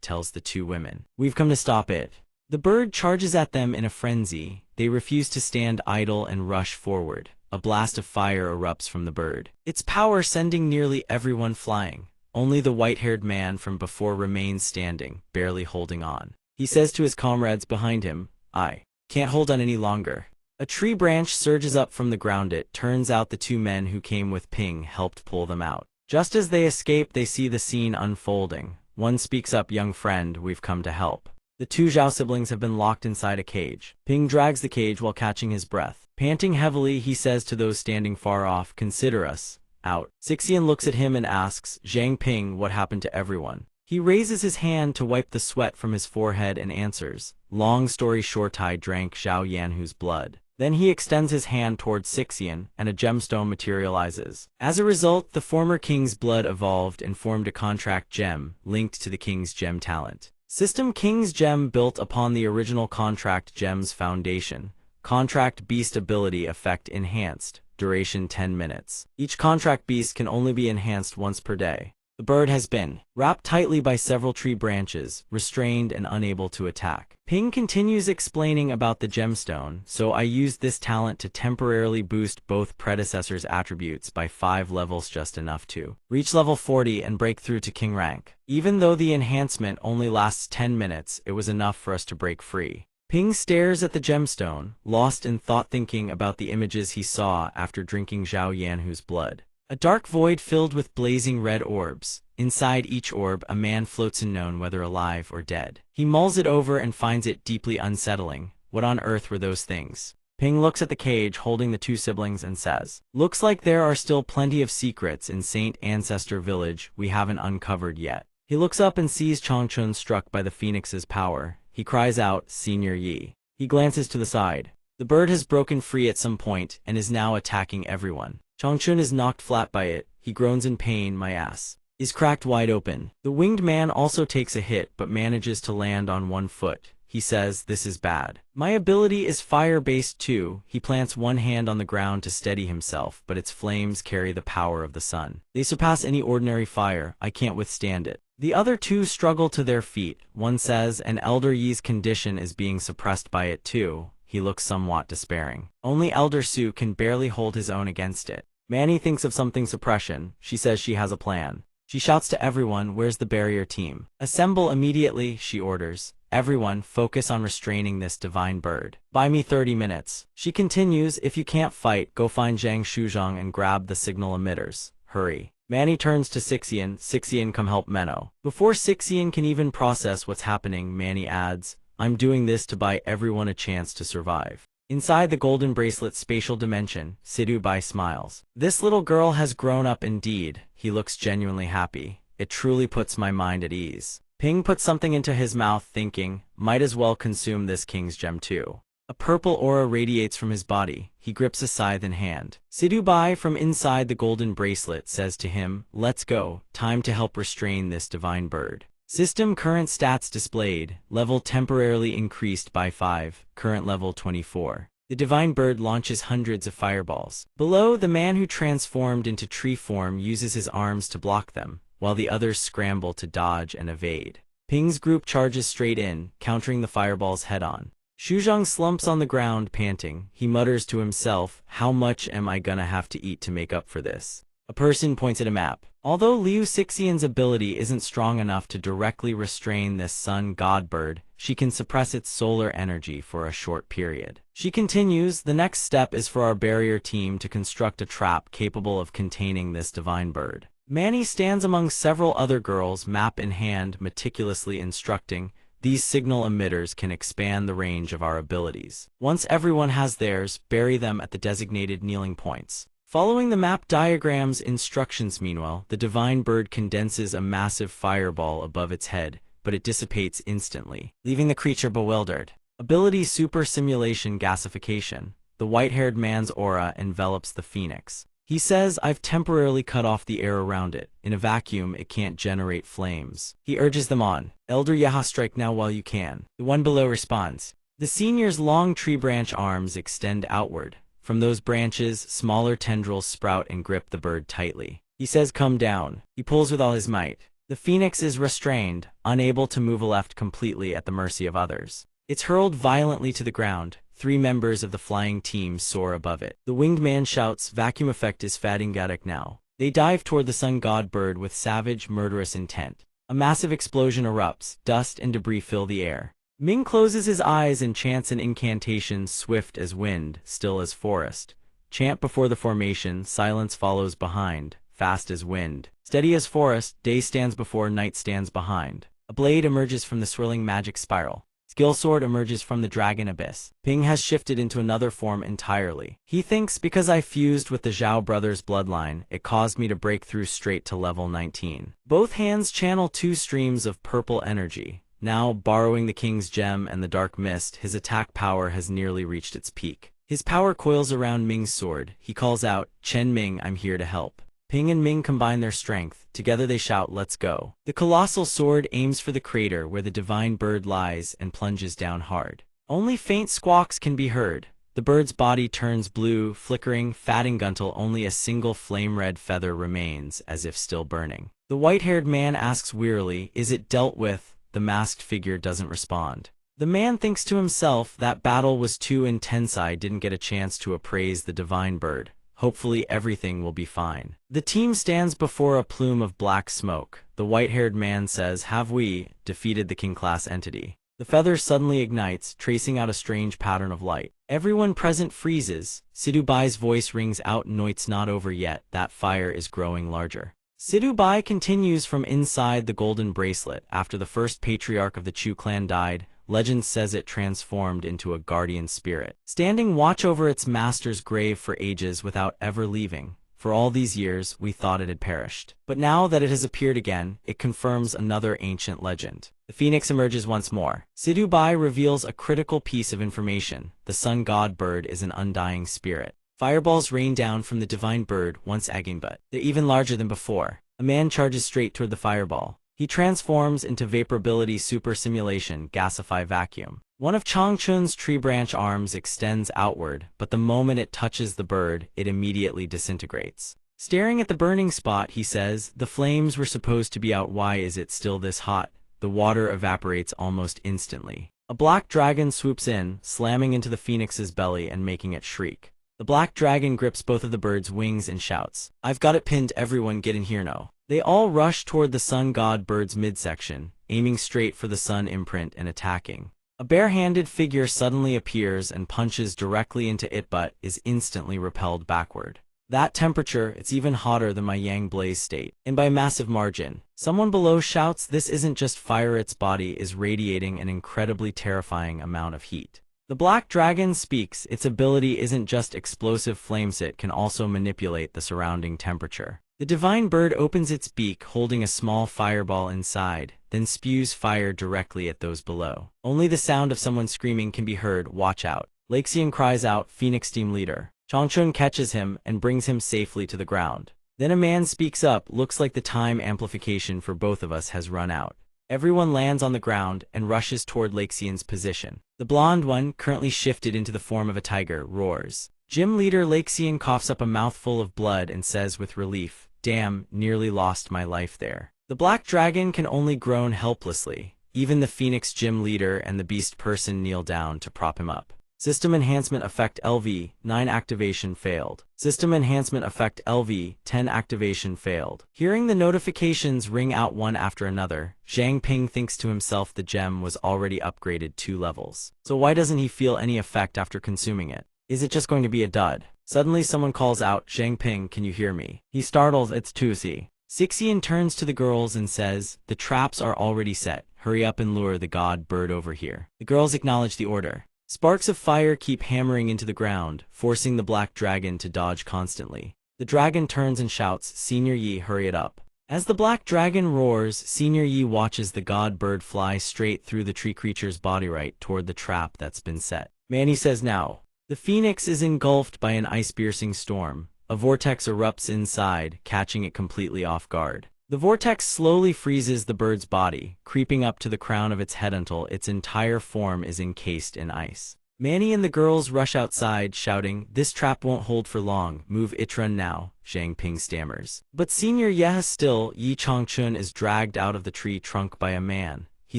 tells the two women, we've come to stop it. The bird charges at them in a frenzy. They refuse to stand idle and rush forward. A blast of fire erupts from the bird, its power sending nearly everyone flying. Only the white-haired man from before remains standing, barely holding on. He says to his comrades behind him, I can't hold on any longer. A tree branch surges up from the ground. It turns out the two men who came with Ping helped pull them out. Just as they escape, they see the scene unfolding. One speaks up, young friend, we've come to help. The two Zhao siblings have been locked inside a cage. Ping drags the cage while catching his breath. Panting heavily, he says to those standing far off, consider us out. Sixian looks at him and asks, Zhang Ping, what happened to everyone? He raises his hand to wipe the sweat from his forehead and answers, long story short, I drank Zhao Yanhu's blood. Then he extends his hand towards Sixian, and a gemstone materializes. As a result, the former king's blood evolved and formed a contract gem, linked to the king's gem talent. System King's Gem built upon the original contract gem's foundation. Contract Beast ability effect enhanced, duration 10 minutes. Each contract beast can only be enhanced once per day. The bird has been wrapped tightly by several tree branches, restrained and unable to attack. Ping continues explaining about the gemstone, so I used this talent to temporarily boost both predecessors' attributes by 5 levels, just enough to reach level 40 and break through to king rank. Even though the enhancement only lasts 10 minutes, it was enough for us to break free. Ping stares at the gemstone, lost in thought, thinking about the images he saw after drinking Zhao Yanhu's blood. A dark void filled with blazing red orbs. Inside each orb, a man floats unknown whether alive or dead. He mulls it over and finds it deeply unsettling. What on earth were those things? Ping looks at the cage holding the two siblings and says, looks like there are still plenty of secrets in Saint Ancestor Village we haven't uncovered yet. He looks up and sees Changchun struck by the phoenix's power. He cries out, Senior Yi. He glances to the side. The bird has broken free at some point and is now attacking everyone. Changchun is knocked flat by it. He groans in pain. My ass is cracked wide open. The winged man also takes a hit but manages to land on one foot. He says, this is bad. My ability is fire-based too. He plants one hand on the ground to steady himself, but its flames carry the power of the sun. They surpass any ordinary fire. I can't withstand it. The other two struggle to their feet. One says, an Elder Yi's condition is being suppressed by it too. He looks somewhat despairing. Only Elder Su can barely hold his own against it. Manny thinks of something suppression. She says she has a plan. She shouts to everyone, where's the barrier team? Assemble immediately, she orders. Everyone, focus on restraining this divine bird. Buy me 30 minutes. She continues, if you can't fight, go find Zhang Shuzhong and grab the signal emitters. Hurry. Manny turns to Sixian. Sixian, come help Menno. Before Sixian can even process what's happening, Manny adds, I'm doing this to buy everyone a chance to survive. Inside the golden bracelet spatial dimension, Sidhu Bai smiles. This little girl has grown up indeed. He looks genuinely happy. It truly puts my mind at ease. Ping puts something into his mouth, thinking, might as well consume this king's gem too. A purple aura radiates from his body. He grips a scythe in hand. Sidubai from inside the golden bracelet says to him, "Let's go. Time to help restrain this divine bird." System current stats displayed. Level temporarily increased by 5. Current level 24. The divine bird launches hundreds of fireballs. Below, the man who transformed into tree form uses his arms to block them, while the others scramble to dodge and evade. Ping's group charges straight in, countering the fireballs head-on. Shuzhong slumps on the ground, panting. He mutters to himself, "How much am I gonna have to eat to make up for this?" A person points at a map. Although Liu Xixian's ability isn't strong enough to directly restrain this sun god bird, she can suppress its solar energy for a short period. She continues, "The next step is for our barrier team to construct a trap capable of containing this divine bird." Manny stands among several other girls, map in hand, meticulously instructing, "These signal emitters can expand the range of our abilities. Once everyone has theirs, bury them at the designated kneeling points." Following the map diagram's instructions, meanwhile, the divine bird condenses a massive fireball above its head, but it dissipates instantly, leaving the creature bewildered. Ability Super Simulation Gasification. The white-haired man's aura envelops the phoenix. He says, "I've temporarily cut off the air around it. In a vacuum, it can't generate flames." He urges them on. "Elder Yaha, strike now while you can." The one below responds. The senior's long tree branch arms extend outward. From those branches, smaller tendrils sprout and grip the bird tightly. He says, "Come down." He pulls with all his might. The phoenix is restrained, unable to move left completely at the mercy of others. It's hurled violently to the ground. 3 members of the flying team soar above it. The winged man shouts, "Vacuum effect is Fadingatic now." They dive toward the sun god bird with savage, murderous intent. A massive explosion erupts. Dust and debris fill the air. Ming closes his eyes and chants an incantation, swift as wind, still as forest. Chant before the formation, silence follows behind, fast as wind. Steady as forest, day stands before, night stands behind. A blade emerges from the swirling magic spiral. Skill sword emerges from the dragon abyss. Ping has shifted into another form entirely. He thinks, because I fused with the Zhao brothers' bloodline, it caused me to break through straight to level 19. Both hands channel 2 streams of purple energy. Now, borrowing the king's gem and the dark mist, his attack power has nearly reached its peak. His power coils around Ming's sword. He calls out, "Chen Ming, I'm here to help." Ping and Ming combine their strength. Together they shout, "Let's go." The colossal sword aims for the crater where the divine bird lies and plunges down hard. Only faint squawks can be heard. The bird's body turns blue, flickering, fatting until only a single flame-red feather remains, as if still burning. The white-haired man asks wearily, "Is it dealt with?" The masked figure doesn't respond. The man thinks to himself, that battle was too intense, I didn't get a chance to appraise the divine bird. Hopefully everything will be fine. The team stands before a plume of black smoke. The white-haired man says, "Have we defeated the king-class entity?" The feather suddenly ignites, tracing out a strange pattern of light. Everyone present freezes. Sidubai's voice rings out, "No, it's not over yet. That fire is growing larger." Sidubai continues from inside the golden bracelet. After the first patriarch of the Chu clan died, legend says it transformed into a guardian spirit, standing watch over its master's grave for ages without ever leaving. For all these years, we thought it had perished. But now that it has appeared again, it confirms another ancient legend. The phoenix emerges once more. Sidubai reveals a critical piece of information. The sun god bird is an undying spirit. Fireballs rain down from the divine bird, once egging, but they're even larger than before. A man charges straight toward the fireball. He transforms into Vaporability Super Simulation Gasify Vacuum. One of Changchun's tree branch arms extends outward, but the moment it touches the bird, it immediately disintegrates. Staring at the burning spot, he says, "The flames were supposed to be out. Why is it still this hot?" The water evaporates almost instantly. A black dragon swoops in, slamming into the phoenix's belly and making it shriek. The black dragon grips both of the bird's wings and shouts, "I've got it pinned, everyone get in here now." They all rush toward the sun god bird's midsection, aiming straight for the sun imprint and attacking. A bare-handed figure suddenly appears and punches directly into it but is instantly repelled backward. That temperature, it's even hotter than my Yang Blaze state, and by a massive margin. Someone below shouts, "This isn't just fire, its body is radiating an incredibly terrifying amount of heat." The black dragon speaks. Its ability isn't just explosive flames, it can also manipulate the surrounding temperature. The divine bird opens its beak, holding a small fireball inside, then spews fire directly at those below. Only the sound of someone screaming can be heard, "Watch out." Laxian cries out, Phoenix Team Leader. Changchun catches him and brings him safely to the ground. Then a man speaks up, looks like the time amplification for both of us has run out. Everyone lands on the ground and rushes toward Laxian's position. The blonde one, currently shifted into the form of a tiger, roars. Gym leader Laxian coughs up a mouthful of blood and says with relief, damn, nearly lost my life there. The black dragon can only groan helplessly. Even the Phoenix gym leader and the beast person kneel down to prop him up. System Enhancement Effect LV-9 activation failed. System Enhancement Effect LV-10 activation failed. Hearing the notifications ring out one after another, Zhang Ping thinks to himself the gem was already upgraded 2 levels. So why doesn't he feel any effect after consuming it? Is it just going to be a dud? Suddenly someone calls out, Zhang Ping, can you hear me? He startles, it's Tusi. Sixian turns to the girls and says, the traps are already set. Hurry up and lure the god bird over here. The girls acknowledge the order. Sparks of fire keep hammering into the ground, forcing the black dragon to dodge constantly. The dragon turns and shouts, Senior Yi, hurry it up. As the black dragon roars, Senior Yi watches the god bird fly straight through the tree creature's body right toward the trap that's been set. Manny says now. The phoenix is engulfed by an ice-piercing storm. A vortex erupts inside, catching it completely off guard. The vortex slowly freezes the bird's body, creeping up to the crown of its head until its entire form is encased in ice. Manny and the girls rush outside, shouting, this trap won't hold for long, move Itrun now, Zhang Ping stammers. But Senior Ye still, Yi Changchun is dragged out of the tree trunk by a man. He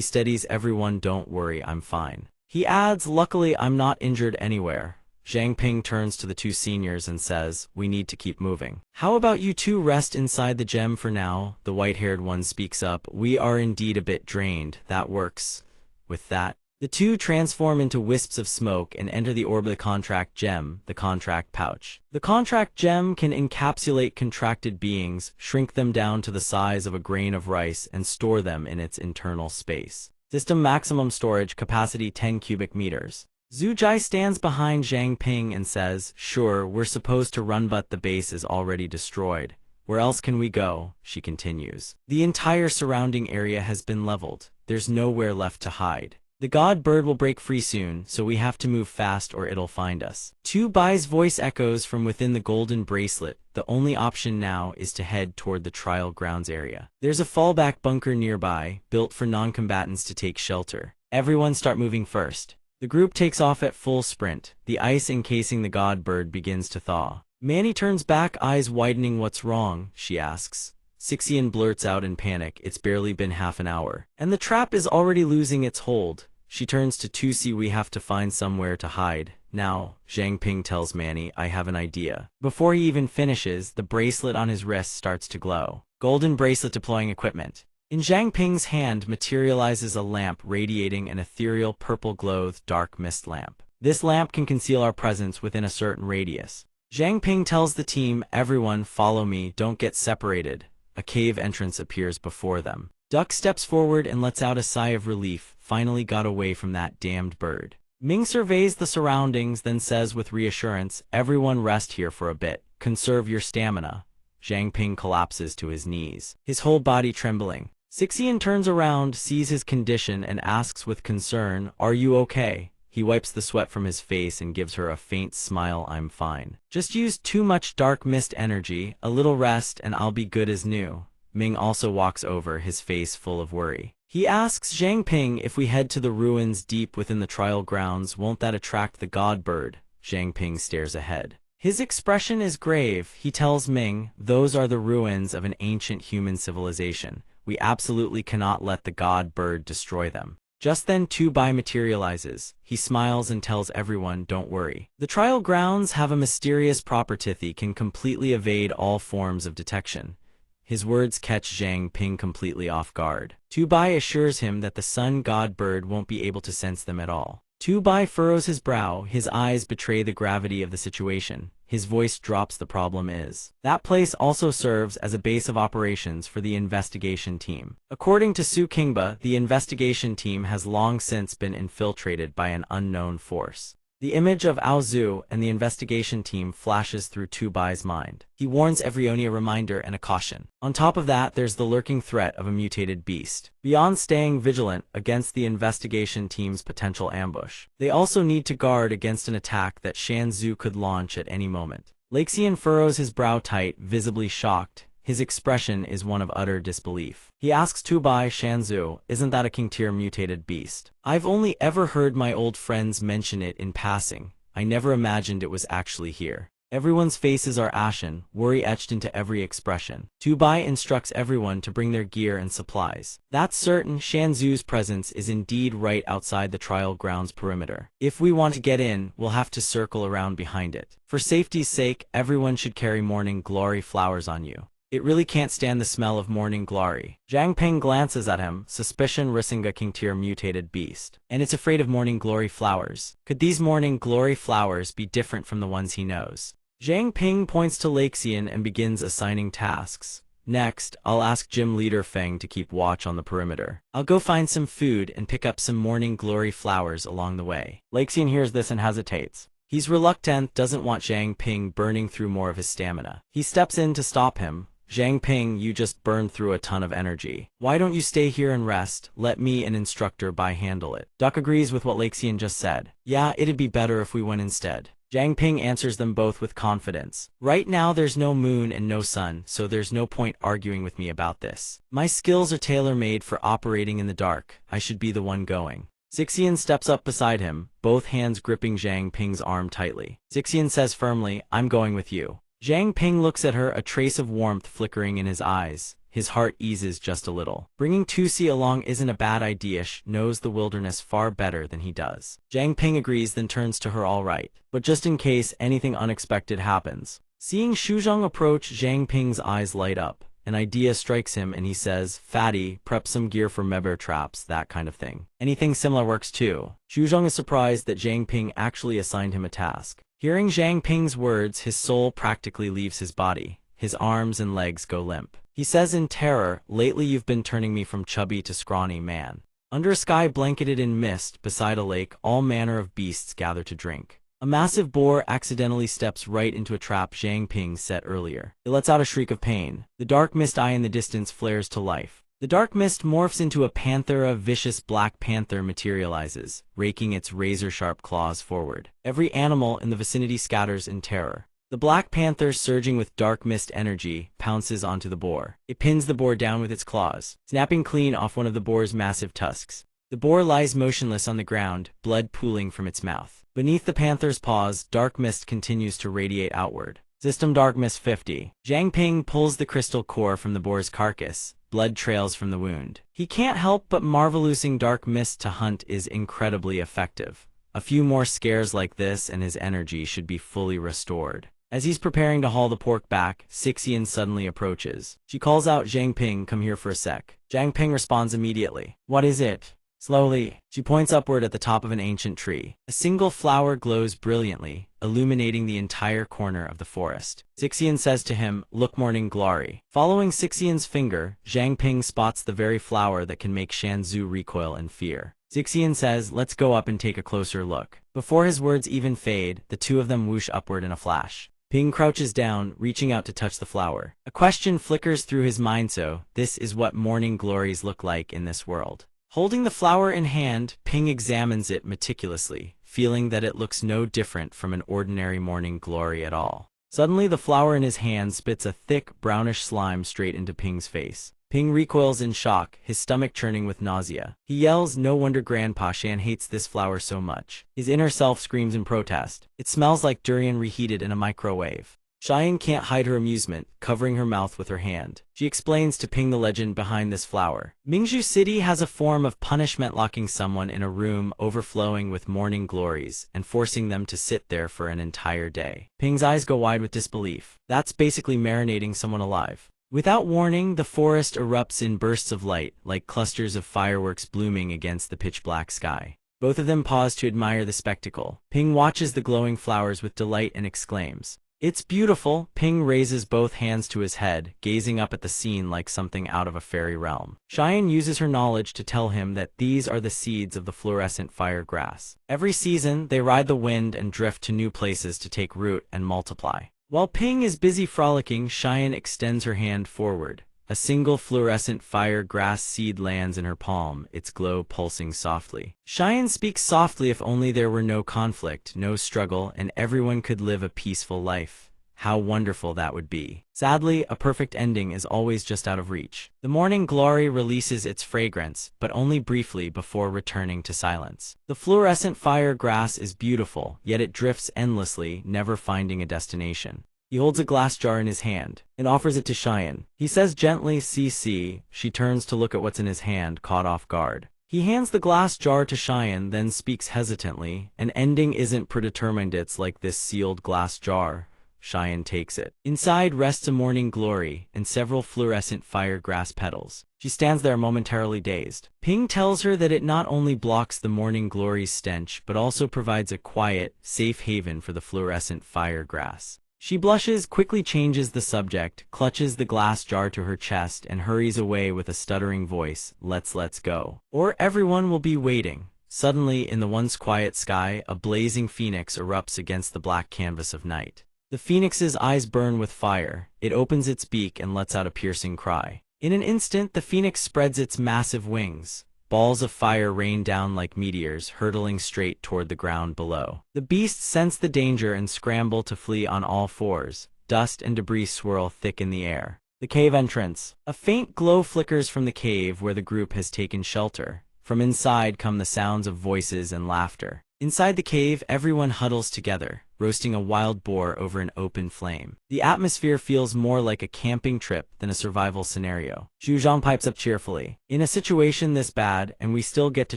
steadies everyone, don't worry, I'm fine. He adds, luckily I'm not injured anywhere. Zhang Ping turns to the 2 seniors and says, we need to keep moving. How about you 2 rest inside the gem for now? The white-haired one speaks up, we are indeed a bit drained, that works. With that, the 2 transform into wisps of smoke and enter the orb of the contract gem, the contract pouch. The contract gem can encapsulate contracted beings, shrink them down to the size of a grain of rice and store them in its internal space. System maximum storage capacity 10 cubic meters. Zhu Jai stands behind Zhang Ping and says, sure, we're supposed to run but the base is already destroyed. Where else can we go? She continues. The entire surrounding area has been leveled. There's nowhere left to hide. The god bird will break free soon, so we have to move fast or it'll find us. Tu Bai's voice echoes from within the golden bracelet. The only option now is to head toward the trial grounds area. There's a fallback bunker nearby, built for non-combatants to take shelter. Everyone start moving first. The group takes off at full sprint. The ice encasing the god bird begins to thaw. Manny turns back, eyes widening. What's wrong? She asks. Sixian blurts out in panic, it's barely been half an hour. And the trap is already losing its hold. She turns to Tusi, we have to find somewhere to hide. Now, Zhang Ping tells Manny, I have an idea. Before he even finishes, the bracelet on his wrist starts to glow. Golden bracelet deploying equipment. In Zhang Ping's hand materializes a lamp radiating an ethereal purple-glowed dark mist lamp. This lamp can conceal our presence within a certain radius. Zhang Ping tells the team, everyone follow me, don't get separated. A cave entrance appears before them. Duck steps forward and lets out a sigh of relief, finally got away from that damned bird. Ming surveys the surroundings, then says with reassurance, everyone rest here for a bit, conserve your stamina. Zhang Ping collapses to his knees, his whole body trembling. Sixian turns around, sees his condition, and asks with concern, are you okay? He wipes the sweat from his face and gives her a faint smile, I'm fine. Just used too much dark mist energy, a little rest and I'll be good as new. Ming also walks over, his face full of worry. He asks Zhang Ping, if we head to the ruins deep within the trial grounds, won't that attract the god bird? Zhang Ping stares ahead. His expression is grave. He tells Ming, those are the ruins of an ancient human civilization. We absolutely cannot let the god bird destroy them. Just then Tu Bai materializes. He smiles and tells everyone, don't worry. The trial grounds have a mysterious property can completely evade all forms of detection. His words catch Zhang Ping completely off guard. Tu Bai assures him that the sun god bird won't be able to sense them at all. Tu Bai furrows his brow, his eyes betray the gravity of the situation. His voice drops, the problem is. That place also serves as a base of operations for the investigation team. According to Su Qingba, the investigation team has long since been infiltrated by an unknown force. The image of Ao Zhu and the investigation team flashes through Tu Bai's mind. He warns everyone a reminder and a caution. On top of that, there's the lurking threat of a mutated beast. Beyond staying vigilant against the investigation team's potential ambush, they also need to guard against an attack that Shan Zhu could launch at any moment. Laxian furrows his brow tight, visibly shocked. His expression is one of utter disbelief. He asks Tu Bai, Shanzu, isn't that a king tier mutated beast? I've only ever heard my old friends mention it in passing. I never imagined it was actually here. Everyone's faces are ashen, worry etched into every expression. Tu Bai instructs everyone to bring their gear and supplies. That's certain, Shanzu's presence is indeed right outside the trial grounds perimeter. If we want to get in, we'll have to circle around behind it. For safety's sake, everyone should carry morning glory flowers on you. It really can't stand the smell of morning glory. Zhang Ping glances at him, suspicion Risinga king tier mutated beast. And it's afraid of morning glory flowers. Could these morning glory flowers be different from the ones he knows? Zhang Ping points to Laxian and begins assigning tasks. Next, I'll ask Gym Leader Feng to keep watch on the perimeter. I'll go find some food and pick up some morning glory flowers along the way. Laxian hears this and hesitates. He's reluctant, doesn't want Zhang Ping burning through more of his stamina. He steps in to stop him. Zhang Ping, you just burned through a ton of energy. Why don't you stay here and rest? Let me and Instructor Bai handle it. Duck agrees with what Laxian just said. Yeah, it'd be better if we went instead. Zhang Ping answers them both with confidence. Right now there's no moon and no sun, so there's no point arguing with me about this. My skills are tailor-made for operating in the dark. I should be the one going. Zixian steps up beside him, both hands gripping Zhang Ping's arm tightly. Zixian says firmly, I'm going with you. Zhang Ping looks at her, a trace of warmth flickering in his eyes. His heart eases just a little. Bringing Tusi along isn't a bad idea. She knows the wilderness far better than he does. Zhang Ping agrees, then turns to her, all right. But just in case anything unexpected happens. Seeing Shuzhong approach, Zhang Ping's eyes light up. An idea strikes him and he says, Fatty, prep some gear for mebear traps, that kind of thing. Anything similar works too. Shuzhong is surprised that Zhang Ping actually assigned him a task. Hearing Zhang Ping's words, his soul practically leaves his body. His arms and legs go limp. He says in terror, lately you've been turning me from chubby to scrawny man. Under a sky blanketed in mist, beside a lake, all manner of beasts gather to drink. A massive boar accidentally steps right into a trap Zhang Ping set earlier. It lets out a shriek of pain. The dark mist eye in the distance flares to life. The dark mist morphs into a panther. A vicious black panther materializes, raking its razor-sharp claws forward. Every animal in the vicinity scatters in terror. The black panther, surging with dark mist energy, pounces onto the boar. It pins the boar down with its claws, snapping clean off one of the boar's massive tusks. The boar lies motionless on the ground, blood pooling from its mouth. Beneath the panther's paws, dark mist continues to radiate outward. System Dark Mist 50. Zhang Ping pulls the crystal core from the boar's carcass. Blood trails from the wound. He can't help but marvel. Using dark mist to hunt is incredibly effective. A few more scares like this and his energy should be fully restored. As he's preparing to haul the pork back, Sixian suddenly approaches. She calls out, Zhang Ping, come here for a sec. Zhang Ping responds immediately. What is it? Slowly, she points upward at the top of an ancient tree. A single flower glows brilliantly, illuminating the entire corner of the forest. Sixian says to him, look, morning glory. Following Sixian's finger, Zhang Ping spots the very flower that can make Shanzu recoil in fear. Sixian says, let's go up and take a closer look. Before his words even fade, the two of them whoosh upward in a flash. Ping crouches down, reaching out to touch the flower. A question flickers through his mind. So, this is what morning glories look like in this world. Holding the flower in hand, Ping examines it meticulously, feeling that it looks no different from an ordinary morning glory at all. Suddenly the flower in his hand spits a thick, brownish slime straight into Ping's face. Ping recoils in shock, his stomach churning with nausea. He yells, no wonder Grandpa Shan hates this flower so much. His inner self screams in protest. It smells like durian reheated in a microwave. Cheyenne can't hide her amusement, covering her mouth with her hand. She explains to Ping the legend behind this flower. Mingzhu City has a form of punishment, locking someone in a room overflowing with morning glories and forcing them to sit there for an entire day. Ping's eyes go wide with disbelief. That's basically marinating someone alive. Without warning, the forest erupts in bursts of light, like clusters of fireworks blooming against the pitch-black sky. Both of them pause to admire the spectacle. Ping watches the glowing flowers with delight and exclaims, It's beautiful. Ping raises both hands to his head, gazing up at the scene like something out of a fairy realm. Cheyenne uses her knowledge to tell him that these are the seeds of the fluorescent fire grass. Every season, they ride the wind and drift to new places to take root and multiply. While Ping is busy frolicking, Cheyenne extends her hand forward. A single fluorescent fire grass seed lands in her palm, its glow pulsing softly. Cheyenne speaks softly. If only there were no conflict, no struggle, and everyone could live a peaceful life. How wonderful that would be. Sadly, a perfect ending is always just out of reach. The morning glory releases its fragrance, but only briefly before returning to silence. The fluorescent fire grass is beautiful, yet it drifts endlessly, never finding a destination. He holds a glass jar in his hand and offers it to Cheyenne. He says gently, "See." She turns to look at what's in his hand, caught off guard. He hands the glass jar to Cheyenne, then speaks hesitantly. An ending isn't predetermined, it's like this sealed glass jar. Cheyenne takes it. Inside rests a morning glory and several fluorescent fire grass petals. She stands there momentarily dazed. Ping tells her that it not only blocks the morning glory's stench, but also provides a quiet, safe haven for the fluorescent fire grass. She blushes, quickly changes the subject, clutches the glass jar to her chest, and hurries away with a stuttering voice, let's go. Or everyone will be waiting." Suddenly, in the once quiet sky, a blazing phoenix erupts against the black canvas of night. The phoenix's eyes burn with fire. It opens its beak and lets out a piercing cry. In an instant, the phoenix spreads its massive wings. Balls of fire rain down like meteors, hurtling straight toward the ground below. The beasts sense the danger and scramble to flee on all fours. Dust and debris swirl thick in the air. The cave entrance. A faint glow flickers from the cave where the group has taken shelter. From inside come the sounds of voices and laughter. Inside the cave, everyone huddles together, roasting a wild boar over an open flame. The atmosphere feels more like a camping trip than a survival scenario. Xu Zhang pipes up cheerfully. "In a situation this bad, and we still get to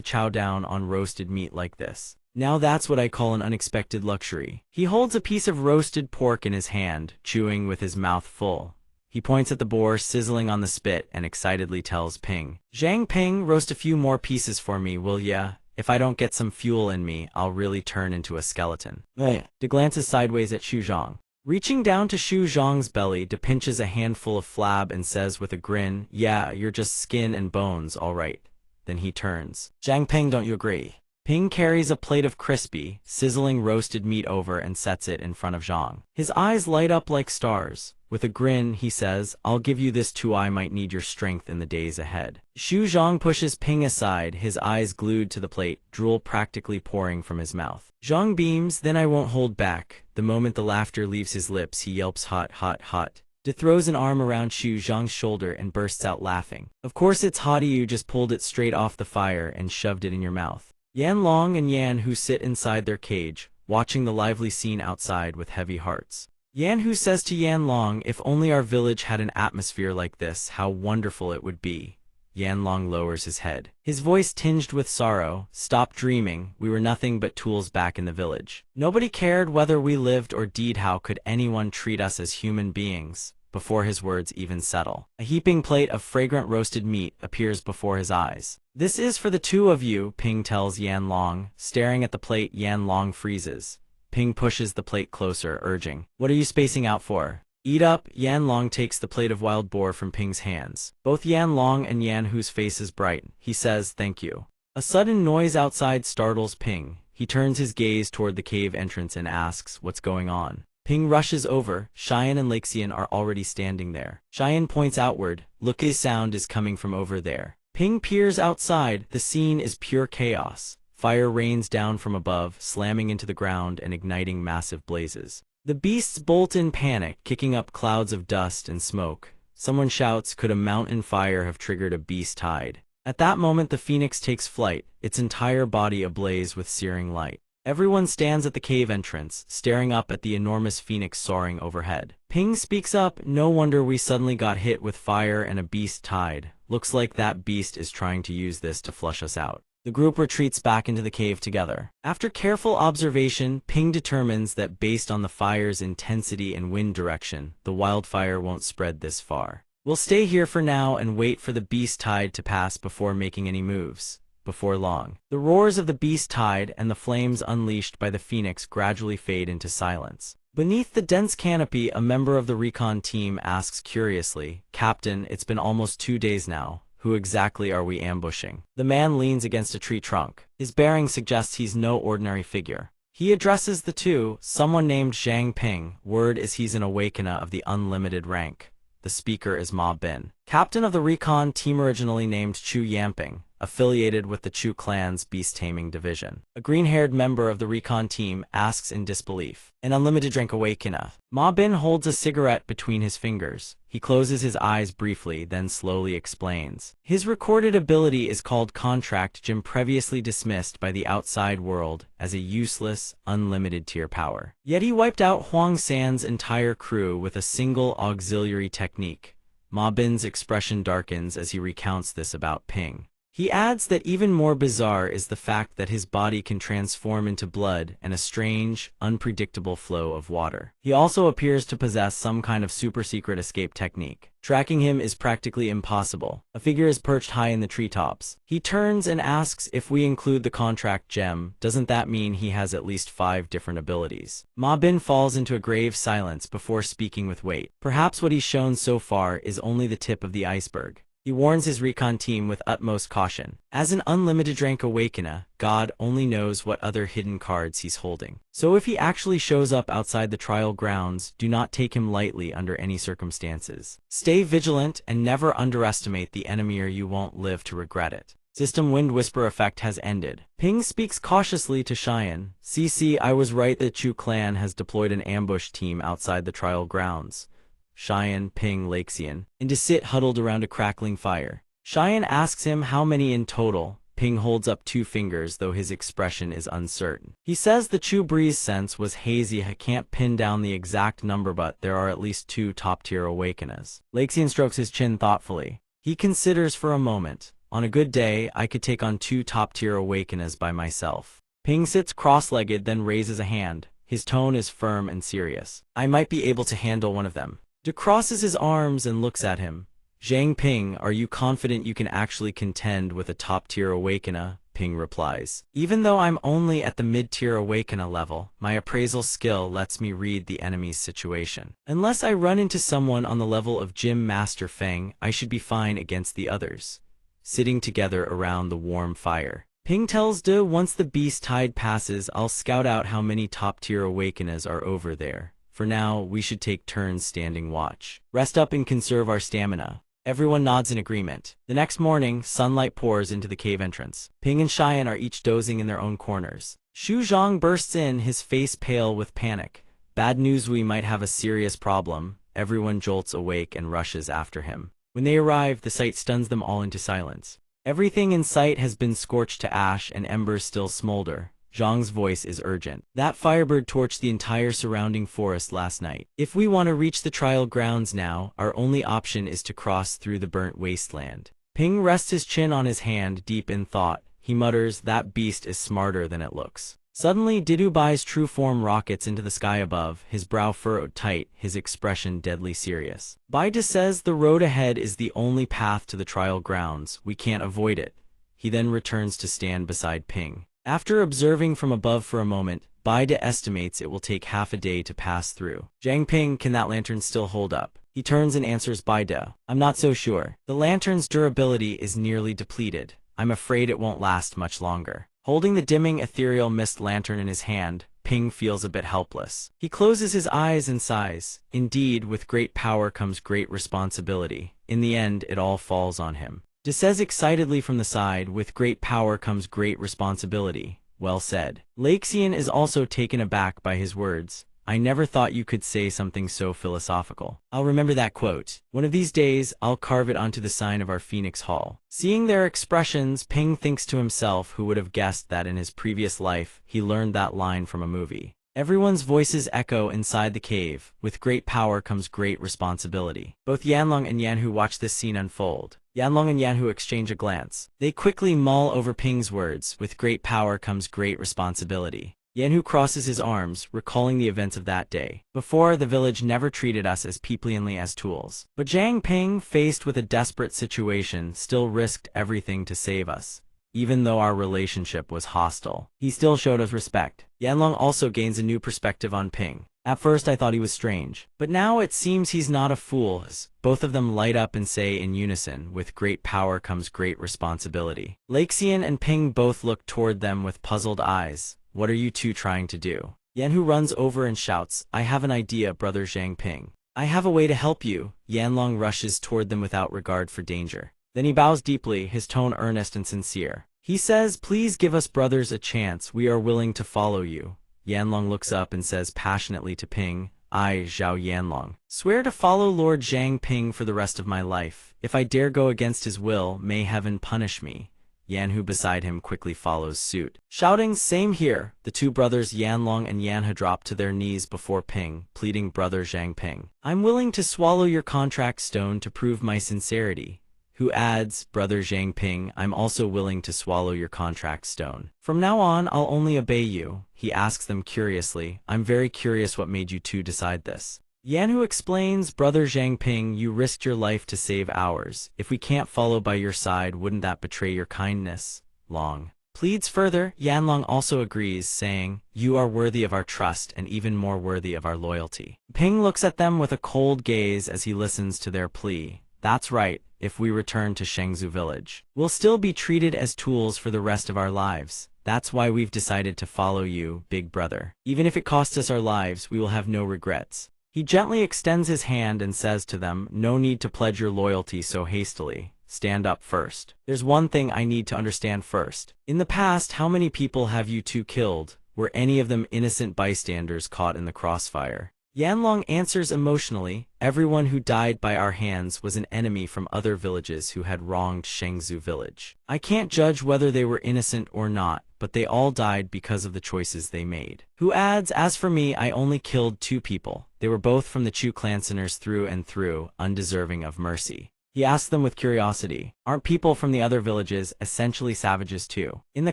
chow down on roasted meat like this. Now that's what I call an unexpected luxury." He holds a piece of roasted pork in his hand, chewing with his mouth full. He points at the boar sizzling on the spit and excitedly tells Ping, "Zhang Ping, roast a few more pieces for me, will ya? If I don't get some fuel in me, I'll really turn into a skeleton." De glances sideways at Xu Zhang. Reaching down to Xu Zhang's belly, De pinches a handful of flab and says with a grin, "Yeah, you're just skin and bones, all right." Then he turns. "Zhang Ping, don't you agree?" Ping carries a plate of crispy, sizzling roasted meat over and sets it in front of Zhang. His eyes light up like stars. With a grin, he says, "I'll give you this too, I might need your strength in the days ahead." Xu Zhang pushes Ping aside, his eyes glued to the plate, drool practically pouring from his mouth. Zhang beams, "Then I won't hold back." The moment the laughter leaves his lips, he yelps, "Hot, hot, hot." De throws an arm around Xu Zhang's shoulder and bursts out laughing. "Of course it's hot, you just pulled it straight off the fire and shoved it in your mouth." Yan Long and Yan Hu sit inside their cage, watching the lively scene outside with heavy hearts. Yan Hu says to Yan Long, "If only our village had an atmosphere like this, how wonderful it would be." Yan Long lowers his head, his voice tinged with sorrow. "Stop dreaming, we were nothing but tools back in the village. Nobody cared whether we lived or died. How could anyone treat us as human beings?" Before his words even settle, a heaping plate of fragrant roasted meat appears before his eyes. "This is for the two of you," Ping tells Yan Long. Staring at the plate, Yan Long freezes. Ping pushes the plate closer, urging, "What are you spacing out for? Eat up." Yan Long takes the plate of wild boar from Ping's hands. Both Yan Long and Yan Hu's faces brighten. He says, "Thank you." A sudden noise outside startles Ping. He turns his gaze toward the cave entrance and asks, "What's going on?" Ping rushes over. Cheyenne and Laxian are already standing there. Cheyenne points outward. "Look, his sound is coming from over there." Ping peers outside. The scene is pure chaos. Fire rains down from above, slamming into the ground and igniting massive blazes. The beasts bolt in panic, kicking up clouds of dust and smoke. Someone shouts, "Could a mountain fire have triggered a beast tide?" At that moment, the phoenix takes flight, its entire body ablaze with searing light. Everyone stands at the cave entrance, staring up at the enormous phoenix soaring overhead. Ping speaks up, "No wonder we suddenly got hit with fire and a beast tide. Looks like that beast is trying to use this to flush us out." The group retreats back into the cave together. After careful observation, Ping determines that based on the fire's intensity and wind direction, the wildfire won't spread this far. "We'll stay here for now and wait for the beast tide to pass before making any moves." Before long, the roars of the beast tide and the flames unleashed by the phoenix gradually fade into silence. Beneath the dense canopy, a member of the recon team asks curiously, "Captain, it's been almost 2 days now. Who exactly are we ambushing?" The man leans against a tree trunk. His bearing suggests he's no ordinary figure. He addresses the two, someone named Zhang Ping. Word is he's an awakener of the unlimited rank. The speaker is Ma Bin, captain of the recon team originally named Chu Yamping, affiliated with the Chu clan's beast-taming division. A green-haired member of the recon team asks in disbelief, "An unlimited rank awakener?" Ma Bin holds a cigarette between his fingers. He closes his eyes briefly, then slowly explains. His recorded ability is called Contract Gem, previously dismissed by the outside world as a useless, unlimited tier power. Yet he wiped out Huang San's entire crew with a single auxiliary technique. Ma Bin's expression darkens as he recounts this about Ping. He adds that even more bizarre is the fact that his body can transform into blood and a strange, unpredictable flow of water. He also appears to possess some kind of super-secret escape technique. Tracking him is practically impossible. A figure is perched high in the treetops. He turns and asks, "If we include the contract gem, doesn't that mean he has at least 5 different abilities?" Ma Bin falls into a grave silence before speaking with weight. Perhaps what he's shown so far is only the tip of the iceberg. He warns his recon team with utmost caution. As an unlimited rank awakener, God only knows what other hidden cards he's holding. So if he actually shows up outside the trial grounds, do not take him lightly under any circumstances. Stay vigilant and never underestimate the enemy, or you won't live to regret it. System Wind Whisper effect has ended. Ping speaks cautiously to Cheyenne. "CC, I was right, the Chu clan has deployed an ambush team outside the trial grounds." Cheyenne, Ping, Laxian, and to sit huddled around a crackling fire. Cheyenne asks him how many in total. Ping holds up 2 fingers, though his expression is uncertain. He says the Chu breeze sense was hazy. He can't pin down the exact number, but there are at least 2 top-tier awakeners. Laxian strokes his chin thoughtfully. He considers for a moment. "On a good day, I could take on 2 top-tier awakeners by myself." Ping sits cross-legged, then raises a hand. His tone is firm and serious. "I might be able to handle one of them." De crosses his arms and looks at him. "Zhang Ping, are you confident you can actually contend with a top-tier awakener?" Ping replies. "Even though I'm only at the mid-tier awakener level, my appraisal skill lets me read the enemy's situation. Unless I run into someone on the level of Gym Master Feng, I should be fine against the others." Sitting together around the warm fire, Ping tells De, "Once the beast tide passes, I'll scout out how many top-tier awakeners are over there. For now, we should take turns standing watch. Rest up and conserve our stamina." Everyone nods in agreement. The next morning, sunlight pours into the cave entrance. Ping and Cheyenne are each dozing in their own corners. Xu Zhang bursts in, his face pale with panic. "Bad news, we might have a serious problem." Everyone jolts awake and rushes after him. When they arrive, the sight stuns them all into silence. Everything in sight has been scorched to ash and embers still smolder. Zhang's voice is urgent. "That firebird torched the entire surrounding forest last night. If we want to reach the trial grounds now, our only option is to cross through the burnt wasteland." Ping rests his chin on his hand, deep in thought. He mutters, "That beast is smarter than it looks." Suddenly, Didubai's true form rockets into the sky above, his brow furrowed tight, his expression deadly serious. Baide says the road ahead is the only path to the trial grounds. We can't avoid it. He then returns to stand beside Ping. After observing from above for a moment, Baide estimates it will take half a day to pass through. "Zhang Ping, can that lantern still hold up?" He turns and answers Baide. "I'm not so sure. The lantern's durability is nearly depleted. I'm afraid it won't last much longer." Holding the dimming ethereal mist lantern in his hand, Ping feels a bit helpless. He closes his eyes and sighs. Indeed, with great power comes great responsibility. In the end, it all falls on him. De says excitedly from the side, "With great power comes great responsibility." Well said. Laxian is also taken aback by his words. "I never thought you could say something so philosophical." "I'll remember that quote. One of these days, I'll carve it onto the sign of our Phoenix Hall." Seeing their expressions, Ping thinks to himself, who would have guessed that in his previous life, he learned that line from a movie. Everyone's voices echo inside the cave. With great power comes great responsibility. Both Yanlong and Yanhu watch this scene unfold. Yanlong and Yanhu exchange a glance. They quickly mull over Ping's words. With great power comes great responsibility. Yanhu crosses his arms, recalling the events of that day. "Before, the village never treated us as peoplely as tools. But Zhang Ping, faced with a desperate situation, still risked everything to save us. Even though our relationship was hostile, he still showed us respect." Yanlong also gains a new perspective on Ping. At first I thought he was strange, but now it seems he's not a fool. Both of them light up and say in unison, with great power comes great responsibility. Laxian and Ping both look toward them with puzzled eyes. What are you two trying to do? Yanhu runs over and shouts, I have an idea, brother Zhang Ping. I have a way to help you. Yanlong rushes toward them without regard for danger. Then he bows deeply, his tone earnest and sincere. He says, please give us brothers a chance, we are willing to follow you. Yanlong looks up and says passionately to Ping, I, Zhao Yanlong, swear to follow Lord Zhang Ping for the rest of my life. If I dare go against his will, may heaven punish me. Yanhu beside him quickly follows suit. Shouting, same here, the two brothers Yanlong and Yanhe drop to their knees before Ping, pleading brother Zhang Ping. I'm willing to swallow your contract stone to prove my sincerity. Who adds, brother Zhang Ping, I'm also willing to swallow your contract stone. From now on, I'll only obey you. He asks them curiously, I'm very curious what made you two decide this. Yanhu explains, brother Zhang Ping, you risked your life to save ours. If we can't follow by your side, wouldn't that betray your kindness? Long pleads further. Yanlong also agrees, saying, you are worthy of our trust and even more worthy of our loyalty. Ping looks at them with a cold gaze as he listens to their plea. That's right, if we return to Shengzu village, we'll still be treated as tools for the rest of our lives. That's why we've decided to follow you, big brother. Even if it costs us our lives, we will have no regrets. He gently extends his hand and says to them, no need to pledge your loyalty so hastily. Stand up first. There's one thing I need to understand first. In the past, how many people have you two killed? Were any of them innocent bystanders caught in the crossfire? Yanlong answers emotionally, everyone who died by our hands was an enemy from other villages who had wronged Shengzu village. I can't judge whether they were innocent or not, but they all died because of the choices they made. Who adds, as for me, I only killed 2 people. They were both from the Chu clan sinners through and through, undeserving of mercy. He asks them with curiosity, aren't people from the other villages essentially savages too? In the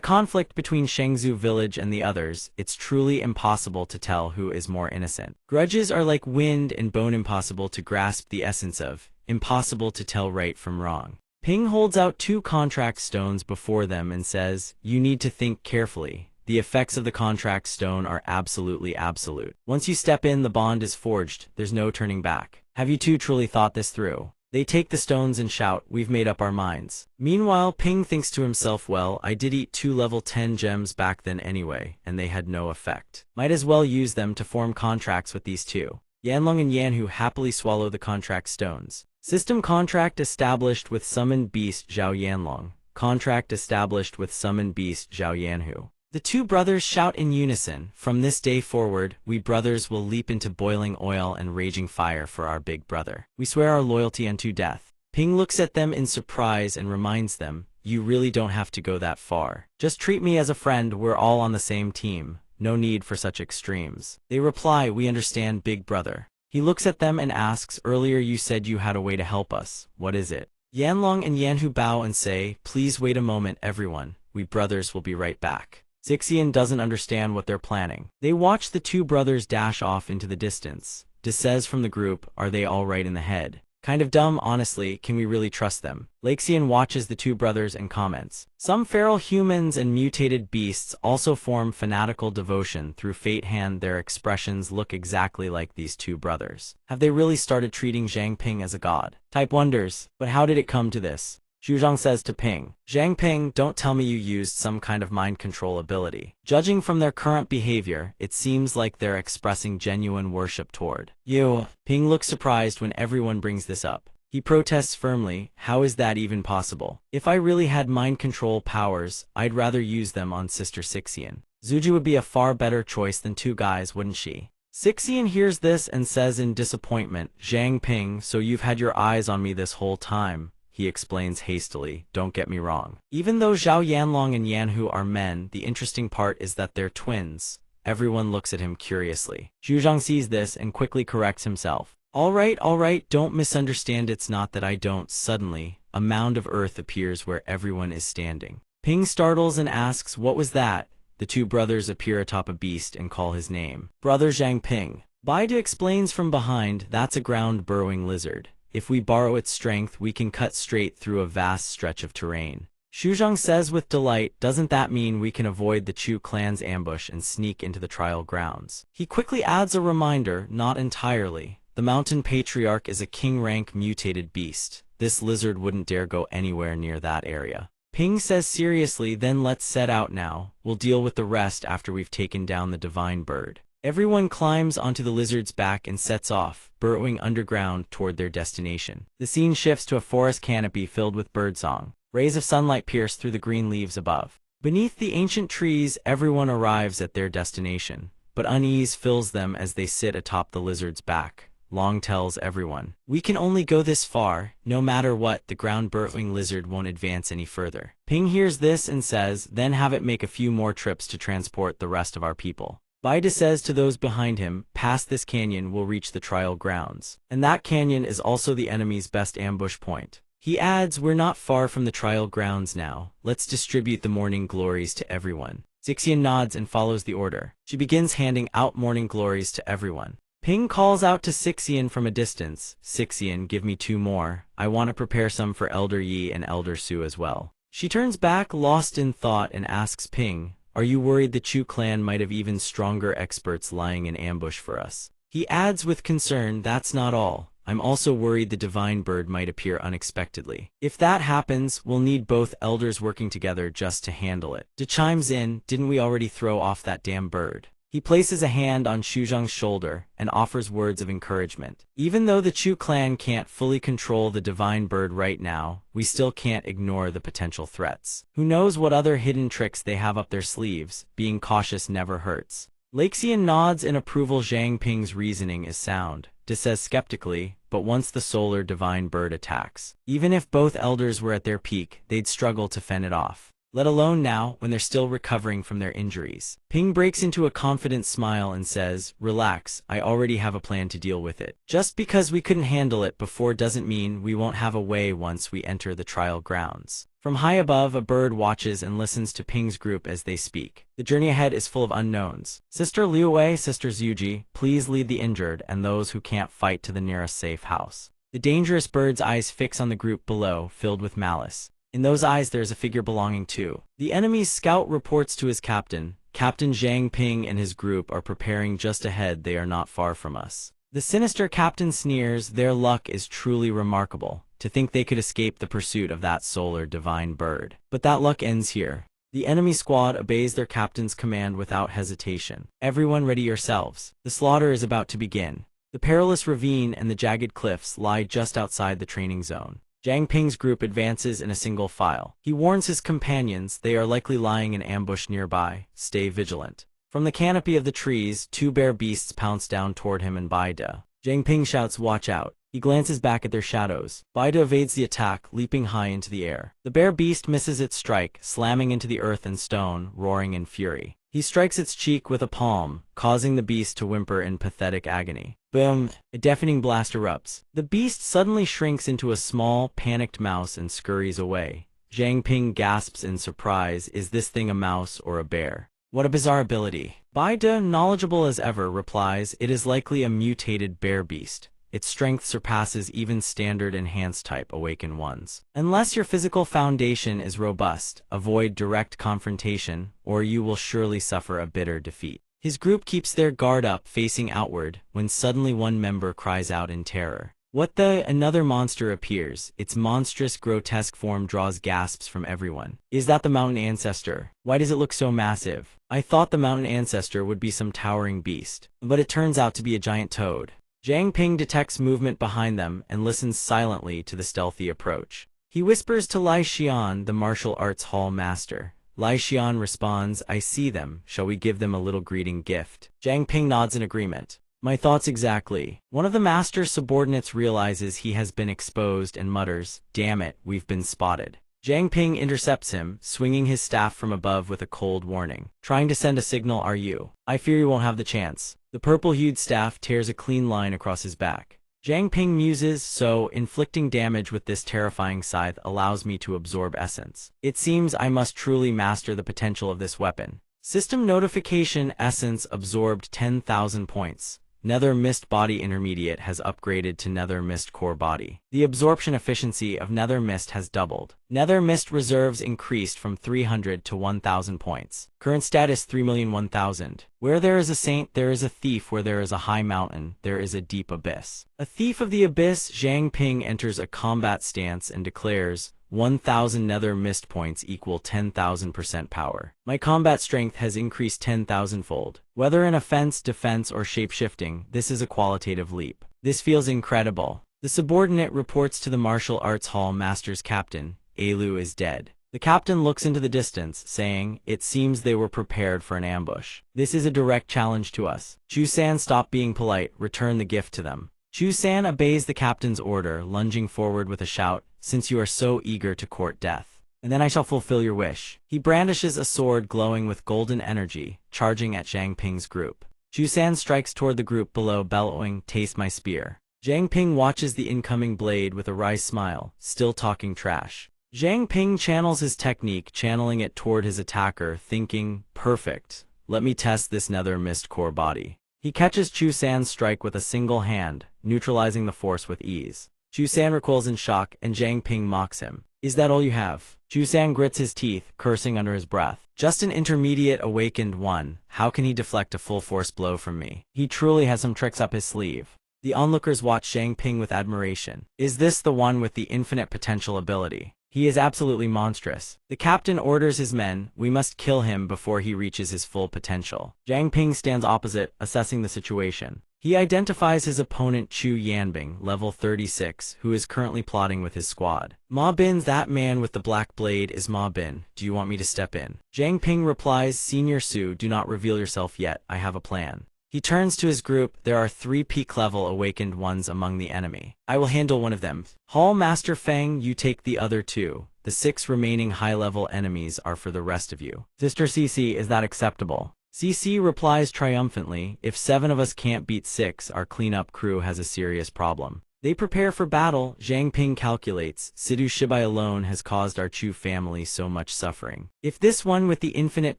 conflict between Shengzu village and the others, it's truly impossible to tell who is more innocent. Grudges are like wind and bone, impossible to grasp the essence of, impossible to tell right from wrong. Ping holds out 2 contract stones before them and says, you need to think carefully. The effects of the contract stone are absolutely absolute. Once you step in, the bond is forged, there's no turning back. Have you two truly thought this through? They take the stones and shout, we've made up our minds. Meanwhile, Ping thinks to himself, well, I did eat 2 level 10 gems back then anyway, and they had no effect. Might as well use them to form contracts with these two. Yanlong and Yanhu happily swallow the contract stones. System contract established with summoned beast Zhao Yanlong. Contract established with summoned beast Zhao Yanhu. The 2 brothers shout in unison, from this day forward, we brothers will leap into boiling oil and raging fire for our big brother. We swear our loyalty unto death. Ping looks at them in surprise and reminds them, you really don't have to go that far. Just treat me as a friend, we're all on the same team. No need for such extremes. They reply, we understand, big brother. He looks at them and asks, earlier you said you had a way to help us. What is it? Yanlong and Yanhu bow and say, please wait a moment everyone. We brothers will be right back. Zixian doesn't understand what they're planning. They watch the 2 brothers dash off into the distance. De says from the group, are they all right in the head? Kind of dumb, honestly, can we really trust them? Laxian watches the 2 brothers and comments. Some feral humans and mutated beasts also form fanatical devotion through fate hand. Their expressions look exactly like these 2 brothers. Have they really started treating Zhang Ping as a god? Type wonders, but how did it come to this? Zhuzhang says to Ping, Zhang Ping, don't tell me you used some kind of mind control ability. Judging from their current behavior, it seems like they're expressing genuine worship toward you. Ping looks surprised when everyone brings this up. He protests firmly, how is that even possible? If I really had mind control powers, I'd rather use them on Sister Zixian. Zuju would be a far better choice than 2 guys, wouldn't she? Zixian hears this and says in disappointment, Zhang Ping, so you've had your eyes on me this whole time. He explains hastily, don't get me wrong. Even though Zhao Yanlong and Yanhu are men, the interesting part is that they're twins. Everyone looks at him curiously. Zhuzhang sees this and quickly corrects himself. All right, don't misunderstand, it's not that I don't. Suddenly, a mound of earth appears where everyone is standing. Ping startles and asks, what was that? The 2 brothers appear atop a beast and call his name. Brother Zhang Ping. Baide explains from behind, that's a ground-burrowing lizard. If we borrow its strength, we can cut straight through a vast stretch of terrain. Shuzhong says with delight, doesn't that mean we can avoid the Chu clan's ambush and sneak into the trial grounds? He quickly adds a reminder, not entirely. The Mountain Patriarch is a king-rank mutated beast. This lizard wouldn't dare go anywhere near that area. Ping says seriously, then let's set out now. We'll deal with the rest after we've taken down the divine bird. Everyone climbs onto the lizard's back and sets off, burrowing underground toward their destination. The scene shifts to a forest canopy filled with birdsong. Rays of sunlight pierce through the green leaves above. Beneath the ancient trees, everyone arrives at their destination, but unease fills them as they sit atop the lizard's back. Long tells everyone, "We can only go this far. No matter what, the ground-burrowing lizard won't advance any further." Ping hears this and says, "Then have it make a few more trips to transport the rest of our people." Baida says to those behind him, "Past this canyon we'll reach the trial grounds. And that canyon is also the enemy's best ambush point." He adds, "We're not far from the trial grounds now. Let's distribute the morning glories to everyone." Xixian nods and follows the order. She begins handing out morning glories to everyone. Ping calls out to Xixian from a distance, "Xixian, give me 2 more. I want to prepare some for Elder Yi and Elder Su as well." She turns back lost in thought and asks Ping, "Are you worried the Chu clan might have even stronger experts lying in ambush for us?" He adds with concern, "That's not all. I'm also worried the divine bird might appear unexpectedly. If that happens, we'll need both elders working together just to handle it." De chimes in, "Didn't we already throw off that damn bird?" He places a hand on Shuzhong's shoulder and offers words of encouragement. "Even though the Chu clan can't fully control the divine bird right now, we still can't ignore the potential threats. Who knows what other hidden tricks they have up their sleeves? Being cautious never hurts." Laxian nods in approval. Zhang Ping's reasoning is sound. De says skeptically, "But once the solar divine bird attacks, even if both elders were at their peak, they'd struggle to fend it off. Let alone now, when they're still recovering from their injuries." Ping breaks into a confident smile and says, "Relax, I already have a plan to deal with it. Just because we couldn't handle it before doesn't mean we won't have a way once we enter the trial grounds." From high above, a bird watches and listens to Ping's group as they speak. The journey ahead is full of unknowns. Sister Liuwei, Sister Zhuji, please lead the injured and those who can't fight to the nearest safe house. The dangerous bird's eyes fix on the group below, filled with malice. In those eyes there is a figure belonging to the enemy's scout. Reports to his captain. Captain Zhang Ping and his group are preparing just ahead. They are not far from us. The sinister captain sneers, "Their luck is truly remarkable. To think they could escape the pursuit of that solar divine bird. But that luck ends here." The enemy squad obeys their captain's command without hesitation. "Everyone ready yourselves. The slaughter is about to begin." The perilous ravine and the jagged cliffs lie just outside the training zone. Zhang Ping's group advances in a single file. He warns his companions they are likely lying in ambush nearby. Stay vigilant. From the canopy of the trees, 2 bear beasts pounce down toward him and Baida. Zhang Ping shouts, "Watch out." He glances back at their shadows. Baida evades the attack, leaping high into the air. The bear beast misses its strike, slamming into the earth and stone, roaring in fury. He strikes its cheek with a palm, causing the beast to whimper in pathetic agony. Boom! A deafening blast erupts. The beast suddenly shrinks into a small, panicked mouse and scurries away. Zhang Ping gasps in surprise, "Is this thing a mouse or a bear? What a bizarre ability." Baida, knowledgeable as ever, replies, "It is likely a mutated bear beast. Its strength surpasses even standard enhanced type awakened ones. Unless your physical foundation is robust, avoid direct confrontation, or you will surely suffer a bitter defeat." His group keeps their guard up, facing outward, when suddenly one member cries out in terror. "What the?" Another monster appears. Its monstrous, grotesque form draws gasps from everyone. "Is that the mountain ancestor? Why does it look so massive? I thought the mountain ancestor would be some towering beast, but it turns out to be a giant toad." Zhang Ping detects movement behind them and listens silently to the stealthy approach. He whispers to Lai Xian, the martial arts hall master. Lai Xian responds, "I see them. Shall we give them a little greeting gift?" Zhang Ping nods in agreement. "My thoughts exactly." One of the master's subordinates realizes he has been exposed and mutters, "Damn it, we've been spotted." Zhang Ping intercepts him, swinging his staff from above with a cold warning. "Trying to send a signal, are you? I fear you won't have the chance." The purple-hued staff tears a clean line across his back. Zhang Ping muses, "So, inflicting damage with this terrifying scythe allows me to absorb essence. It seems I must truly master the potential of this weapon." System notification: essence absorbed 10,000 points. Nether Mist Body Intermediate has upgraded to Nether Mist Core Body. The absorption efficiency of Nether Mist has doubled. Nether Mist reserves increased from 300 to 1,000 points. Current status 3,001,000. Where there is a saint, there is a thief. Where there is a high mountain, there is a deep abyss. A thief of the abyss, Zhang Ping enters a combat stance and declares, 1,000 Nether Mist points equal 10,000% power. My combat strength has increased 10,000-fold. Whether in offense, defense, or shape-shifting, this is a qualitative leap. This feels incredible. The subordinate reports to the martial arts hall master's captain, Ailu is dead. The captain looks into the distance, saying, it seems they were prepared for an ambush. This is a direct challenge to us. Chu-san, stop being polite, return the gift to them. Chu-san obeys the captain's order, lunging forward with a shout, since you are so eager to court death. And then I shall fulfill your wish. He brandishes a sword glowing with golden energy, charging at Zhang Ping's group. Chu-san strikes toward the group below, bellowing, taste my spear. Zhang Ping watches the incoming blade with a wry smile, still talking trash. Zhang Ping channels his technique, channeling it toward his attacker, thinking, perfect. Let me test this Nether Mist Core Body. He catches Chu-san's strike with a single hand, neutralizing the force with ease. Chu-san recoils in shock, and Zhang Ping mocks him. Is that all you have? Chu-san grits his teeth, cursing under his breath. Just an intermediate awakened one. How can he deflect a full-force blow from me? He truly has some tricks up his sleeve. The onlookers watch Zhang Ping with admiration. Is this the one with the infinite potential ability? He is absolutely monstrous. The captain orders his men, we must kill him before he reaches his full potential. Zhang Ping stands opposite, assessing the situation. He identifies his opponent Chu Yanbing, level 36, who is currently plotting with his squad. Ma Bin, that man with the black blade is Ma Bin. Do you want me to step in? Zhang Ping replies, Senior Su, do not reveal yourself yet, I have a plan. He turns to his group. There are 3 peak-level awakened ones among the enemy. I will handle one of them. Hall Master Feng, you take the other 2. The 6 remaining high-level enemies are for the rest of you. Sister CC, is that acceptable? CC replies triumphantly, if 7 of us can't beat 6, our cleanup crew has a serious problem. They prepare for battle. Zhang Ping calculates, Sidhu Shibai alone has caused our Chu family so much suffering. If this one with the infinite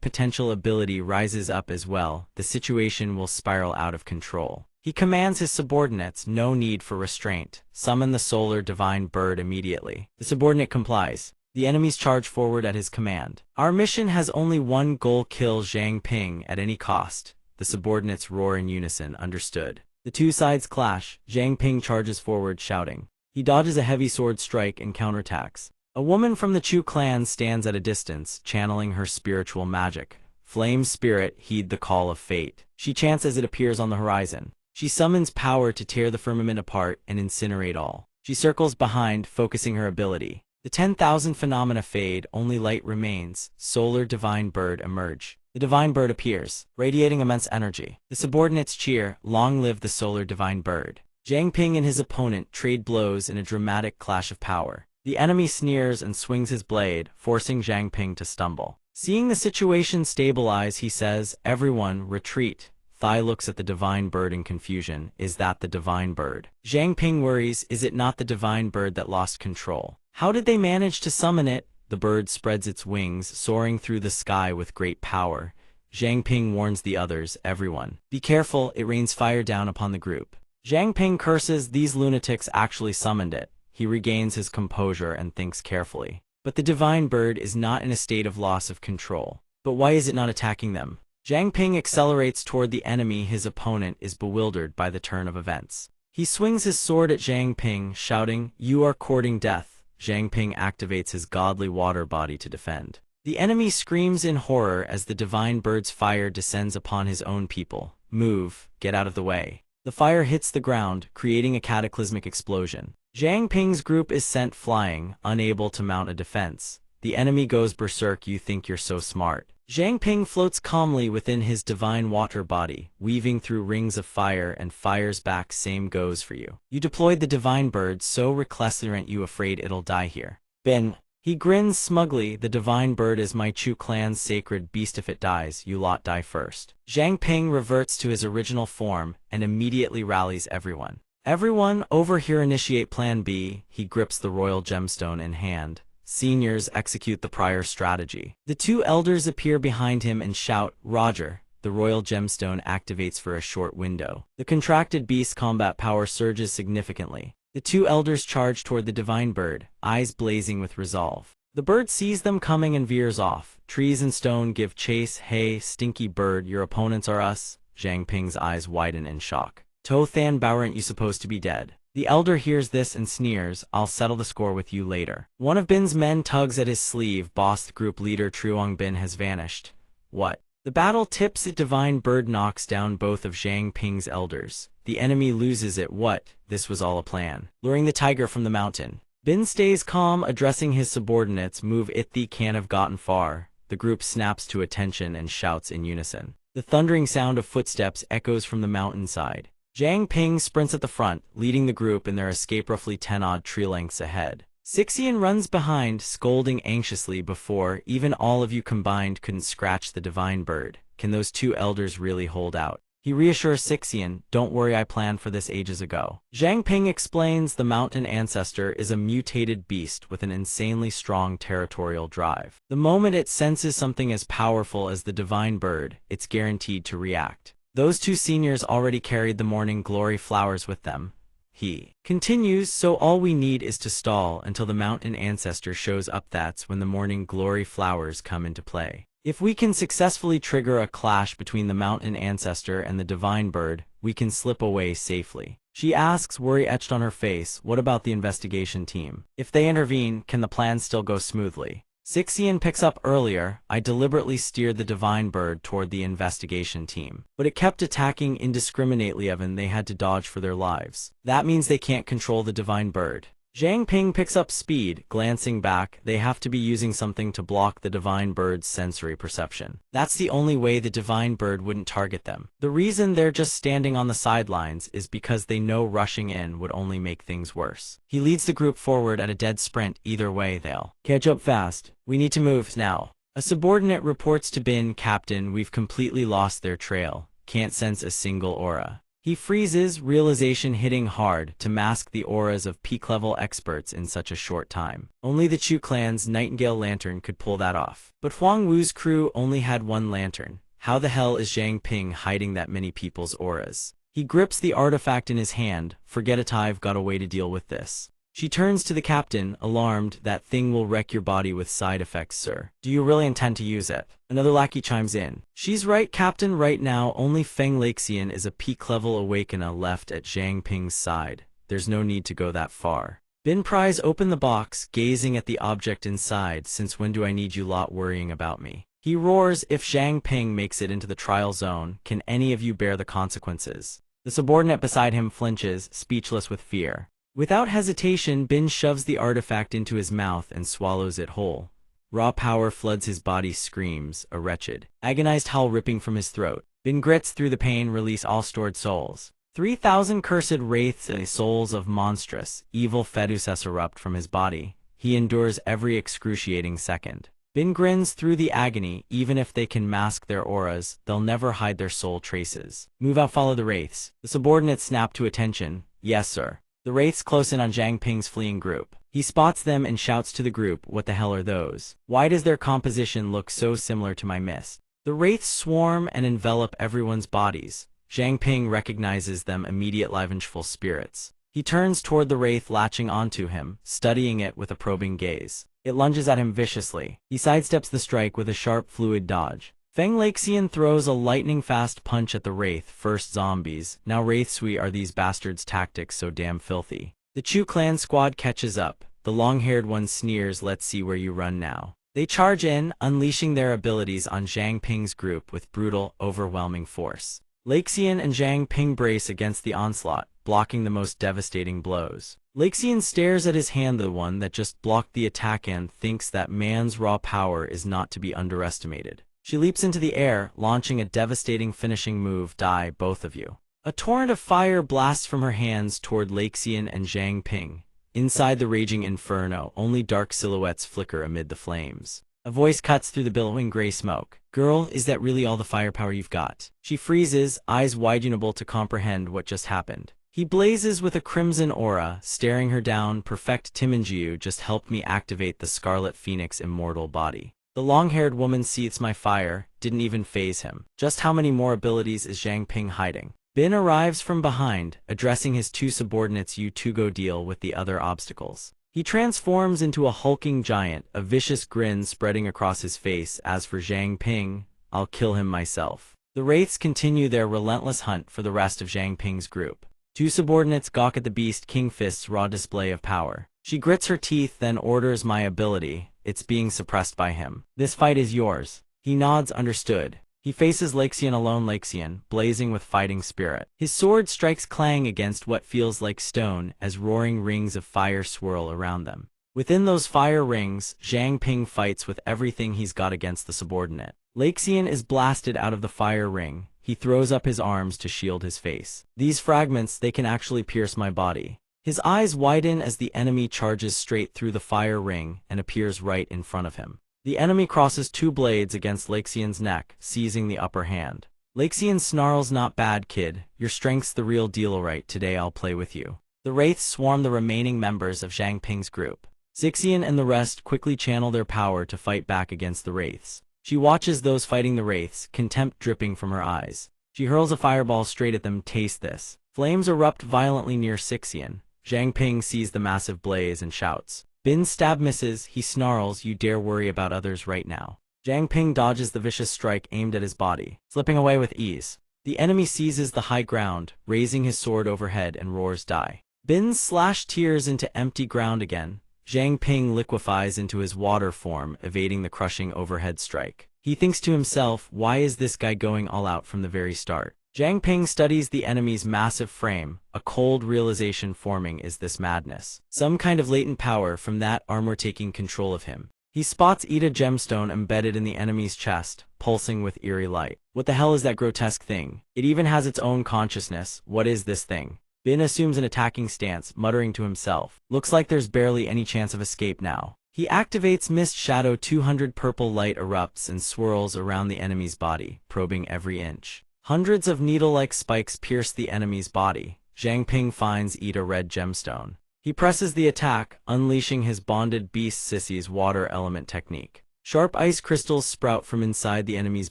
potential ability rises up as well, the situation will spiral out of control. He commands his subordinates, no need for restraint. Summon the solar divine bird immediately. The subordinate complies. The enemies charge forward at his command. Our mission has only one goal, kill Zhang Ping at any cost. The subordinates roar in unison, understood. The 2 sides clash. Zhang Ping charges forward, shouting. He dodges a heavy sword strike and counterattacks. A woman from the Chu clan stands at a distance, channeling her spiritual magic. Flame spirit, heed the call of fate. She chants as it appears on the horizon. She summons power to tear the firmament apart and incinerate all. She circles behind, focusing her ability. The 10,000 phenomena fade, only light remains. Solar divine bird emerge. The divine bird appears, radiating immense energy. The subordinates cheer, long live the solar divine bird. Zhang Ping and his opponent trade blows in a dramatic clash of power. The enemy sneers and swings his blade, forcing Zhang Ping to stumble. Seeing the situation stabilize, he says, everyone, retreat. Thai looks at the divine bird in confusion. Is that the divine bird? Zhang Ping worries, is it not the divine bird that lost control? How did they manage to summon it? The bird spreads its wings, soaring through the sky with great power. Zhang Ping warns the others, everyone, be careful, it rains fire down upon the group. Zhang Ping curses, these lunatics actually summoned it. He regains his composure and thinks carefully. But the divine bird is not in a state of loss of control. But why is it not attacking them? Zhang Ping accelerates toward the enemy. His opponent is bewildered by the turn of events. He swings his sword at Zhang Ping, shouting, you are courting death. Zhang Ping activates his godly water body to defend. The enemy screams in horror as the divine bird's fire descends upon his own people. Move, get out of the way. The fire hits the ground, creating a cataclysmic explosion. Zhang Ping's group is sent flying, unable to mount a defense. The enemy goes berserk. You think you're so smart. Zhang Ping floats calmly within his divine water body, weaving through rings of fire and fires back. Same goes for you. You deployed the divine bird so recklessly, aren't you afraid it'll die here? Bin. He grins smugly, the divine bird is my Chu clan's sacred beast. If it dies, you lot die first. Zhang Ping reverts to his original form and immediately rallies everyone. Everyone, over here, initiate plan B. He grips the royal gemstone in hand. Seniors, execute the prior strategy. The 2 elders appear behind him and shout, Roger. the royal gemstone activates for a short window. The contracted beast's combat power surges significantly. The two elders charge toward the divine bird, eyes blazing with resolve. The bird sees them coming and veers off. Trees and stone give chase. Hey, stinky bird, your opponents are us. Zhang Ping's eyes widen in shock. To Than Bao, aren't you supposed to be dead? The elder hears this and sneers. I'll settle the score with you later. One of Bin's men tugs at his sleeve. Boss, the group leader Truong Bin has vanished. What? The battle tips. A divine bird knocks down both of Zhang Ping's elders. The enemy loses it. What? This was all a plan. Luring the tiger from the mountain. Bin stays calm, addressing his subordinates. Move it, thee can't have gotten far. The group snaps to attention and shouts in unison. The thundering sound of footsteps echoes from the mountainside. Zhang Ping sprints at the front, leading the group in their escape roughly 10-odd tree lengths ahead. Sixian runs behind, scolding anxiously. Before, even all of you combined couldn't scratch the divine bird. Can those two elders really hold out? He reassures Sixian, don't worry, I planned for this ages ago. Zhang Ping explains the mountain ancestor is a mutated beast with an insanely strong territorial drive. The moment it senses something as powerful as the divine bird, it's guaranteed to react. Those two seniors already carried the morning glory flowers with them. He continues, so all we need is to stall until the mountain ancestor shows up. That's when the morning glory flowers come into play. If we can successfully trigger a clash between the mountain ancestor and the divine bird, we can slip away safely. She asks, worry etched on her face, what about the investigation team? If they intervene, can the plan still go smoothly? Sixian picks up earlier. I deliberately steered the divine bird toward the investigation team, but it kept attacking indiscriminately. Evan, they had to dodge for their lives. That means they can't control the divine bird. Zhang Ping picks up speed, glancing back. They have to be using something to block the divine bird's sensory perception. That's the only way the divine bird wouldn't target them. The reason they're just standing on the sidelines is because they know rushing in would only make things worse. He leads the group forward at a dead sprint. Either way, they'll catch up fast. We need to move now. A subordinate reports to Bin, Captain, we've completely lost their trail. Can't sense a single aura. He freezes, realization hitting hard, to mask the auras of peak-level experts in such a short time. Only the Chu clan's Nightingale lantern could pull that off. But Huang Wu's crew only had one lantern. How the hell is Zhang Ping hiding that many people's auras? He grips the artifact in his hand. Forget it, I've got a way to deal with this. She turns to the captain, alarmed. That thing will wreck your body with side effects, sir. Do you really intend to use it? Another lackey chimes in. She's right, Captain. Right now, only Feng Laxian is a peak-level awakener left at Zhang Ping's side. There's no need to go that far. Bin pries open the box, gazing at the object inside. Since when do I need you lot worrying about me? He roars, if Zhang Ping makes it into the trial zone, can any of you bear the consequences? The subordinate beside him flinches, speechless with fear. Without hesitation, Bin shoves the artifact into his mouth and swallows it whole. Raw power floods his body, screams, a wretched, agonized howl ripping from his throat. Bin grits through the pain, release all stored souls. 3,000 cursed wraiths and souls of monstrous, evil fetuses erupt from his body. He endures every excruciating second. Bin grins through the agony. Even if they can mask their auras, they'll never hide their soul traces. Move out, follow the wraiths. The subordinates snap to attention. Yes, sir. The wraiths close in on Zhang Ping's fleeing group. He spots them and shouts to the group, what the hell are those? Why does their composition look so similar to my mist? The wraiths swarm and envelop everyone's bodies. Zhang Ping recognizes them, immediate vengeful spirits. He turns toward the wraith, latching onto him, studying it with a probing gaze. It lunges at him viciously. He sidesteps the strike with a sharp, fluid dodge. Feng Laxian throws a lightning-fast punch at the wraith. First zombies, now wraiths. We are these bastards' tactics so damn filthy. The Chu clan squad catches up. The long-haired one sneers, let's see where you run now. They charge in, unleashing their abilities on Zhang Ping's group with brutal, overwhelming force. Laxian and Zhang Ping brace against the onslaught, blocking the most devastating blows. Laxian stares at his hand, the one that just blocked the attack, and thinks that man's raw power is not to be underestimated. She leaps into the air, launching a devastating finishing move. Die, both of you. A torrent of fire blasts from her hands toward Laxian and Zhang Ping. Inside the raging inferno, only dark silhouettes flicker amid the flames. A voice cuts through the billowing gray smoke. Girl, is that really all the firepower you've got? She freezes, eyes wide, unable to comprehend what just happened. He blazes with a crimson aura, staring her down. Perfect, Timinjiu just helped me activate the Scarlet Phoenix immortal body. The long-haired woman sees my fire, didn't even faze him. Just how many more abilities is Zhang Ping hiding? Bin arrives from behind, addressing his two subordinates. You two go deal with the other obstacles. He transforms into a hulking giant, a vicious grin spreading across his face. As for Zhang Ping, I'll kill him myself. The Wraiths continue their relentless hunt for the rest of Zhang Ping's group. Two subordinates gawk at the Beast King Fist's raw display of power. She grits her teeth, then orders my ability. It's being suppressed by him. This fight is yours. He nods, understood. He faces Laxian alone, Laxian, blazing with fighting spirit. His sword strikes clang against what feels like stone as roaring rings of fire swirl around them. Within those fire rings, Zhang Ping fights with everything he's got against the subordinate. Laxian is blasted out of the fire ring. He throws up his arms to shield his face. These fragments, they can actually pierce my body. His eyes widen as the enemy charges straight through the fire ring and appears right in front of him. The enemy crosses two blades against Laxian's neck, seizing the upper hand. Laxian snarls, "Not bad, kid. Your strength's the real deal, alright, today I'll play with you." The Wraiths swarm the remaining members of Zhang Ping's group. Zixian and the rest quickly channel their power to fight back against the Wraiths. She watches those fighting the Wraiths, contempt dripping from her eyes. She hurls a fireball straight at them. Taste this. Flames erupt violently near Zixian. Zhang Ping sees the massive blaze and shouts. Bin's stab misses. He snarls, "You dare worry about others right now." Zhang Ping dodges the vicious strike aimed at his body, slipping away with ease. The enemy seizes the high ground, raising his sword overhead and roars, "Die." Bin slash tears into empty ground again. Zhang Ping liquefies into his water form, evading the crushing overhead strike. He thinks to himself, why is this guy going all out from the very start? Zhang Ping studies the enemy's massive frame, a cold realization forming. Is this madness? Some kind of latent power from that armor taking control of him. He spots Ida gemstone embedded in the enemy's chest, pulsing with eerie light. What the hell is that grotesque thing? It even has its own consciousness. What is this thing? Bin assumes an attacking stance, muttering to himself. Looks like there's barely any chance of escape now. He activates Mist Shadow 200. Purple light erupts and swirls around the enemy's body, probing every inch. Hundreds of needle-like spikes pierce the enemy's body. Zhang Ping finds Ida red gemstone. He presses the attack, unleashing his bonded beast Sissy's water element technique. Sharp ice crystals sprout from inside the enemy's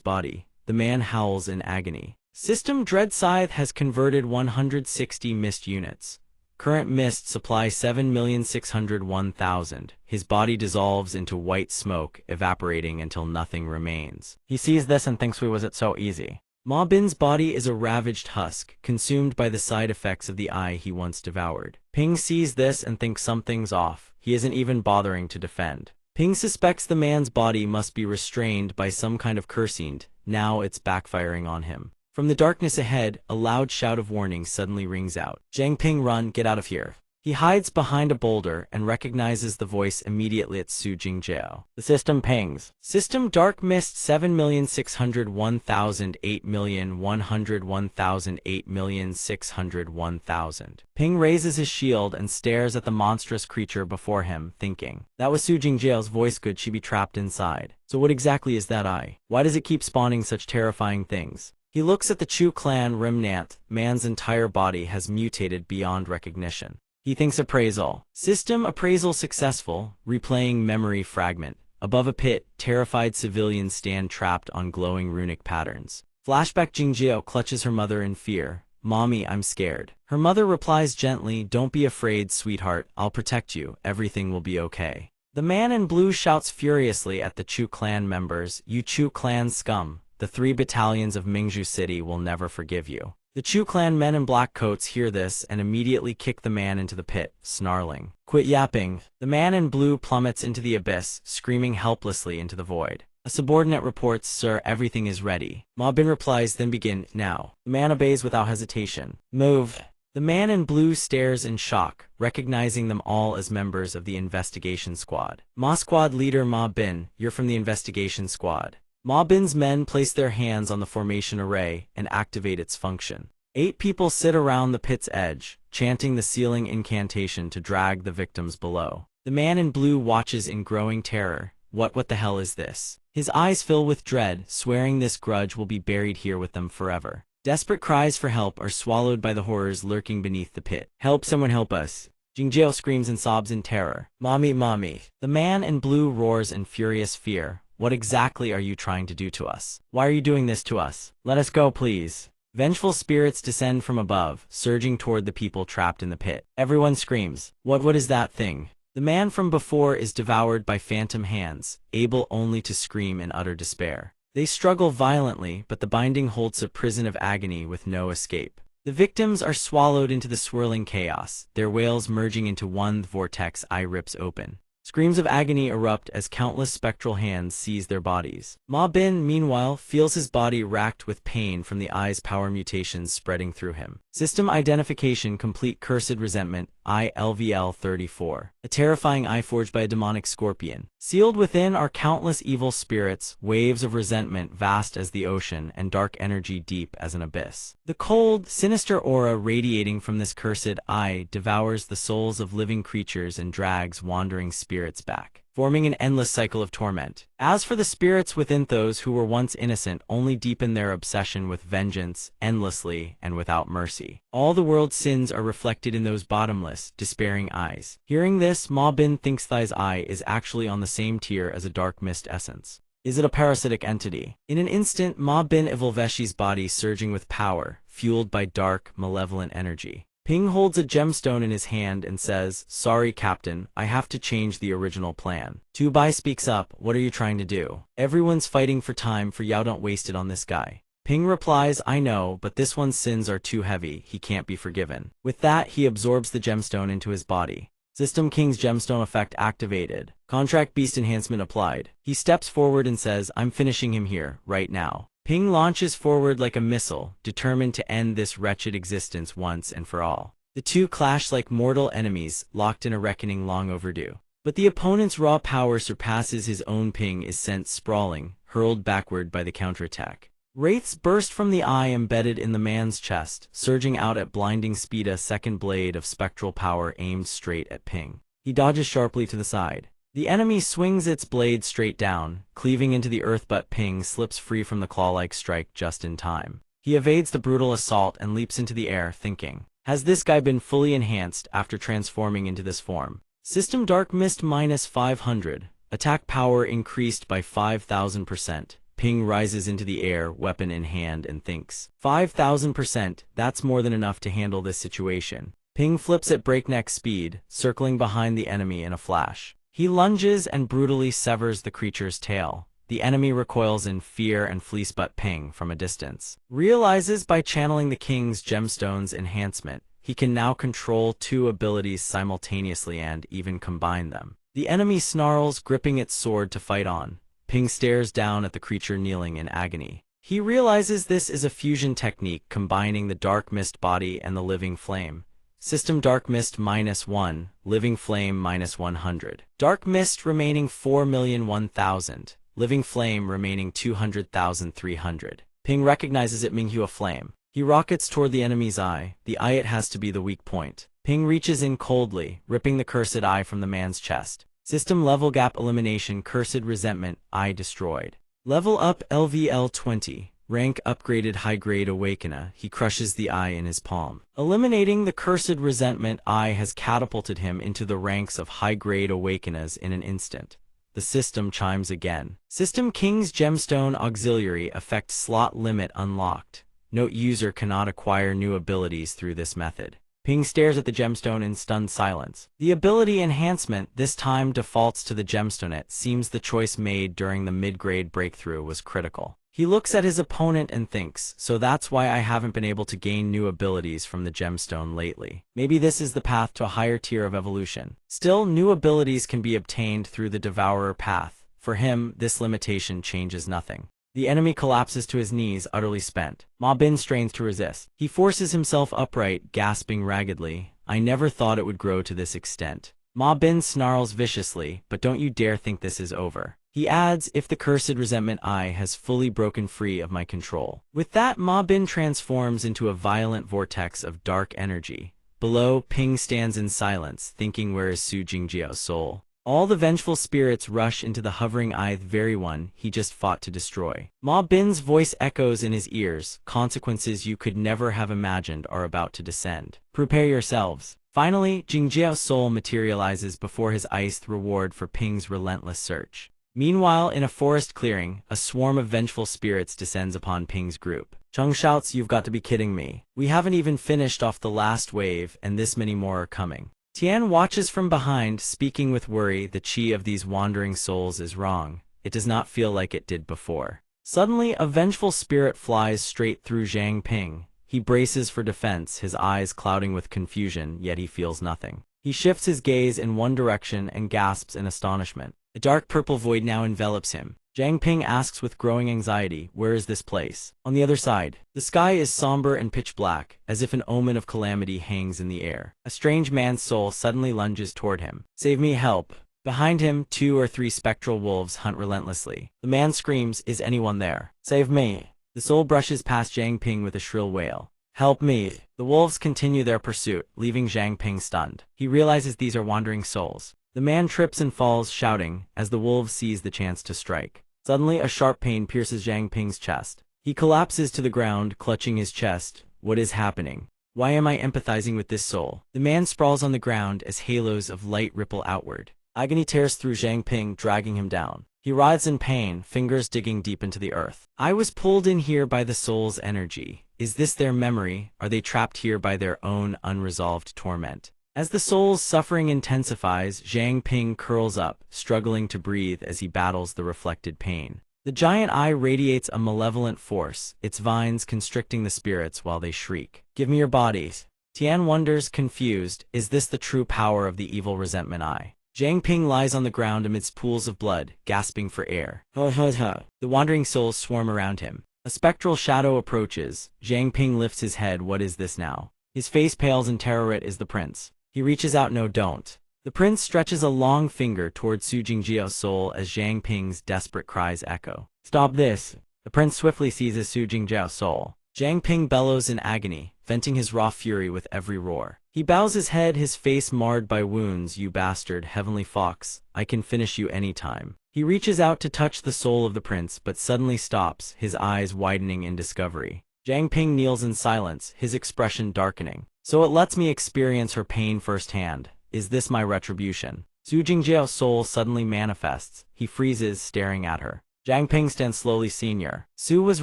body. The man howls in agony. System Dread Scythe has converted 160 mist units. Current mist supply 7,601,000. His body dissolves into white smoke, evaporating until nothing remains. He sees this and thinks, was it so easy? Ma Bin's body is a ravaged husk, consumed by the side effects of the eye he once devoured. Ping sees this and thinks something's off. He isn't even bothering to defend. Ping suspects the man's body must be restrained by some kind of cursing. Now it's backfiring on him. From the darkness ahead, a loud shout of warning suddenly rings out. Zhang Ping, run, get out of here. He hides behind a boulder and recognizes the voice immediately. It's Su Jingjiao. The system pings. System Dark Mist 7,601,000, 8,101,000, 8,601,000. Ping raises his shield and stares at the monstrous creature before him, thinking. That was Su Jingjiao's voice. Could she be trapped inside? So what exactly is that eye? Why does it keep spawning such terrifying things? He looks at the Chu clan remnant. Man's entire body has mutated beyond recognition. He thinks appraisal. System appraisal successful. Replaying memory fragment. Above a pit, terrified civilians stand trapped on glowing runic patterns. Flashback. Jingjiao clutches her mother in fear. Mommy, I'm scared. Her mother replies gently, don't be afraid, sweetheart. I'll protect you. Everything will be okay. The man in blue shouts furiously at the Chu clan members, you Chu clan scum. The 3 battalions of Mingzhu City will never forgive you. The Chu clan men in black coats hear this and immediately kick the man into the pit, snarling. Quit yapping. The man in blue plummets into the abyss, screaming helplessly into the void. A subordinate reports, sir, everything is ready. Ma Bin replies, then begin, now. The man obeys without hesitation. Move. The man in blue stares in shock, recognizing them all as members of the investigation squad. Ma Squad leader Ma Bin, you're from the investigation squad. Ma Bin's men place their hands on the formation array and activate its function. 8 people sit around the pit's edge, chanting the sealing incantation to drag the victims below. The man in blue watches in growing terror. What the hell is this? His eyes fill with dread, swearing this grudge will be buried here with them forever. Desperate cries for help are swallowed by the horrors lurking beneath the pit. Help, someone help us. Jingjiao screams and sobs in terror. Mommy, mommy. The man in blue roars in furious fear. What exactly are you trying to do to us? Why are you doing this to us? Let us go, please. Vengeful spirits descend from above, surging toward the people trapped in the pit. Everyone screams, What is that thing? The man from before is devoured by phantom hands, able only to scream in utter despair. They struggle violently, but the binding holds a prison of agony with no escape. The victims are swallowed into the swirling chaos, their wails merging into one vortex. Eye rips open. Screams of agony erupt as countless spectral hands seize their bodies. Ma Bin, meanwhile, feels his body racked with pain from the eye's power mutations spreading through him. System identification complete. Cursed resentment, ILVL-34. A terrifying eye forged by a demonic scorpion. Sealed within are countless evil spirits, waves of resentment vast as the ocean, and dark energy deep as an abyss. The cold, sinister aura radiating from this cursed eye devours the souls of living creatures and drags wandering spirits back, forming an endless cycle of torment. As for the spirits within, those who were once innocent only deepen their obsession with vengeance, endlessly and without mercy. All the world's sins are reflected in those bottomless, despairing eyes. Hearing this, Ma Bin thinks Thai's eye is actually on the same tier as a dark mist essence. Is it a parasitic entity? In an instant, Ma Bin Ivalveshi's body surging with power, fueled by dark, malevolent energy. Ping holds a gemstone in his hand and says, Sorry, Captain, I have to change the original plan. Tu Bai speaks up, What are you trying to do? Everyone's fighting for time, for Yao don't waste it on this guy. Ping replies, I know, but this one's sins are too heavy, he can't be forgiven. With that, he absorbs the gemstone into his body. System King's gemstone effect activated. Contract beast enhancement applied. He steps forward and says, I'm finishing him here, right now. Ping launches forward like a missile, determined to end this wretched existence once and for all. The two clash like mortal enemies, locked in a reckoning long overdue. But the opponent's raw power surpasses his own. Ping is sent sprawling, hurled backward by the counterattack. Wraiths burst from the eye embedded in the man's chest, surging out at blinding speed. A second blade of spectral power aimed straight at Ping. He dodges sharply to the side. The enemy swings its blade straight down, cleaving into the earth, but Ping slips free from the claw-like strike just in time. He evades the brutal assault and leaps into the air, thinking, Has this guy been fully enhanced after transforming into this form? System Dark Mist -500. Attack power increased by 5,000%. Ping rises into the air, weapon in hand, and thinks, 5,000%, that's more than enough to handle this situation. Ping flips at breakneck speed, circling behind the enemy in a flash. He lunges and brutally severs the creature's tail. The enemy recoils in fear and flees, but Ping, from a distance, realizes by channeling the king's gemstone's enhancement, he can now control two abilities simultaneously and even combine them. The enemy snarls, gripping its sword to fight on. Ping stares down at the creature kneeling in agony. He realizes this is a fusion technique combining the dark mist body and the living flame. System Dark Mist -1, Living Flame -100. Dark Mist remaining 4,001,000, Living Flame remaining 200,300. Ping recognizes it. Manhua Flame. He rockets toward the enemy's eye. The eye it has to be the weak point. Ping reaches in coldly, ripping the cursed eye from the man's chest. System Level Gap Elimination. Cursed Resentment, Eye destroyed. Level up LVL-20. Rank upgraded. High-grade Awakener. He crushes the eye in his palm. Eliminating the cursed resentment eye has catapulted him into the ranks of high-grade Awakeners in an instant. The system chimes again. System King's Gemstone Auxiliary Effect Slot Limit unlocked. Note: user cannot acquire new abilities through this method. Ping stares at the gemstone in stunned silence. The ability enhancement this time defaults to the gemstone. It seems the choice made during the mid-grade breakthrough was critical. He looks at his opponent and thinks, so that's why I haven't been able to gain new abilities from the gemstone lately. Maybe this is the path to a higher tier of evolution. Still, new abilities can be obtained through the Devourer path. For him, this limitation changes nothing. The enemy collapses to his knees, utterly spent. Ma Bin strains to resist. He forces himself upright, gasping raggedly. I never thought it would grow to this extent. Ma Bin snarls viciously, but don't you dare think this is over. He adds, if the cursed resentment eye has fully broken free of my control. With that, Ma Bin transforms into a violent vortex of dark energy. Below, Ping stands in silence, thinking, where is Su Jingjiao's soul? All the vengeful spirits rush into the hovering eye, the very one he just fought to destroy. Ma Bin's voice echoes in his ears. Consequences you could never have imagined are about to descend. Prepare yourselves. Finally, Jingjiao's soul materializes before his eyes, the reward for Ping's relentless search. Meanwhile, in a forest clearing, a swarm of vengeful spirits descends upon Ping's group. Chung shouts, "You've got to be kidding me. We haven't even finished off the last wave, and this many more are coming." Tian watches from behind, speaking with worry. The chi of these wandering souls is wrong. It does not feel like it did before. Suddenly, a vengeful spirit flies straight through Zhang Ping. He braces for defense, his eyes clouding with confusion, yet he feels nothing. He shifts his gaze in one direction and gasps in astonishment. A dark purple void now envelops him. Zhang Ping asks with growing anxiety, "Where is this place?" On the other side, the sky is somber and pitch black, as if an omen of calamity hangs in the air. A strange man's soul suddenly lunges toward him. "Save me, help!" Behind him, 2 or 3 spectral wolves hunt relentlessly. The man screams, "Is anyone there? Save me!" The soul brushes past Zhang Ping with a shrill wail. "Help me!" The wolves continue their pursuit, leaving Zhang Ping stunned. He realizes these are wandering souls. The man trips and falls, shouting, as the wolves seize the chance to strike. Suddenly, a sharp pain pierces Zhang Ping's chest. He collapses to the ground, clutching his chest. What is happening? Why am I empathizing with this soul? The man sprawls on the ground as halos of light ripple outward. Agony tears through Zhang Ping, dragging him down. He writhes in pain, fingers digging deep into the earth. "I was pulled in here by the soul's energy. Is this their memory? Are they trapped here by their own unresolved torment?" As the soul's suffering intensifies, Zhang Ping curls up, struggling to breathe as he battles the reflected pain. The giant eye radiates a malevolent force, its vines constricting the spirits while they shriek. "Give me your bodies." Tian wonders, confused, is this the true power of the evil resentment eye? Zhang Ping lies on the ground amidst pools of blood, gasping for air. The wandering souls swarm around him. A spectral shadow approaches. Zhang Ping lifts his head. What is this now? His face pales in terror. It is the prince. He reaches out. "No, don't." The prince stretches a long finger toward Su Jingjiao's soul as Zhang Ping's desperate cries echo. "Stop this!" The prince swiftly seizes Su Jingjiao's soul. Zhang Ping bellows in agony, venting his raw fury with every roar. He bows his head, his face marred by wounds. "You bastard, heavenly fox, I can finish you any time." He reaches out to touch the soul of the prince, but suddenly stops, his eyes widening in discovery. Zhang Ping kneels in silence, his expression darkening. "So it lets me experience her pain firsthand. Is this my retribution?" Su Jingjiao's soul suddenly manifests. He freezes, staring at her. Zhang Ping stands slowly. "Senior, Su was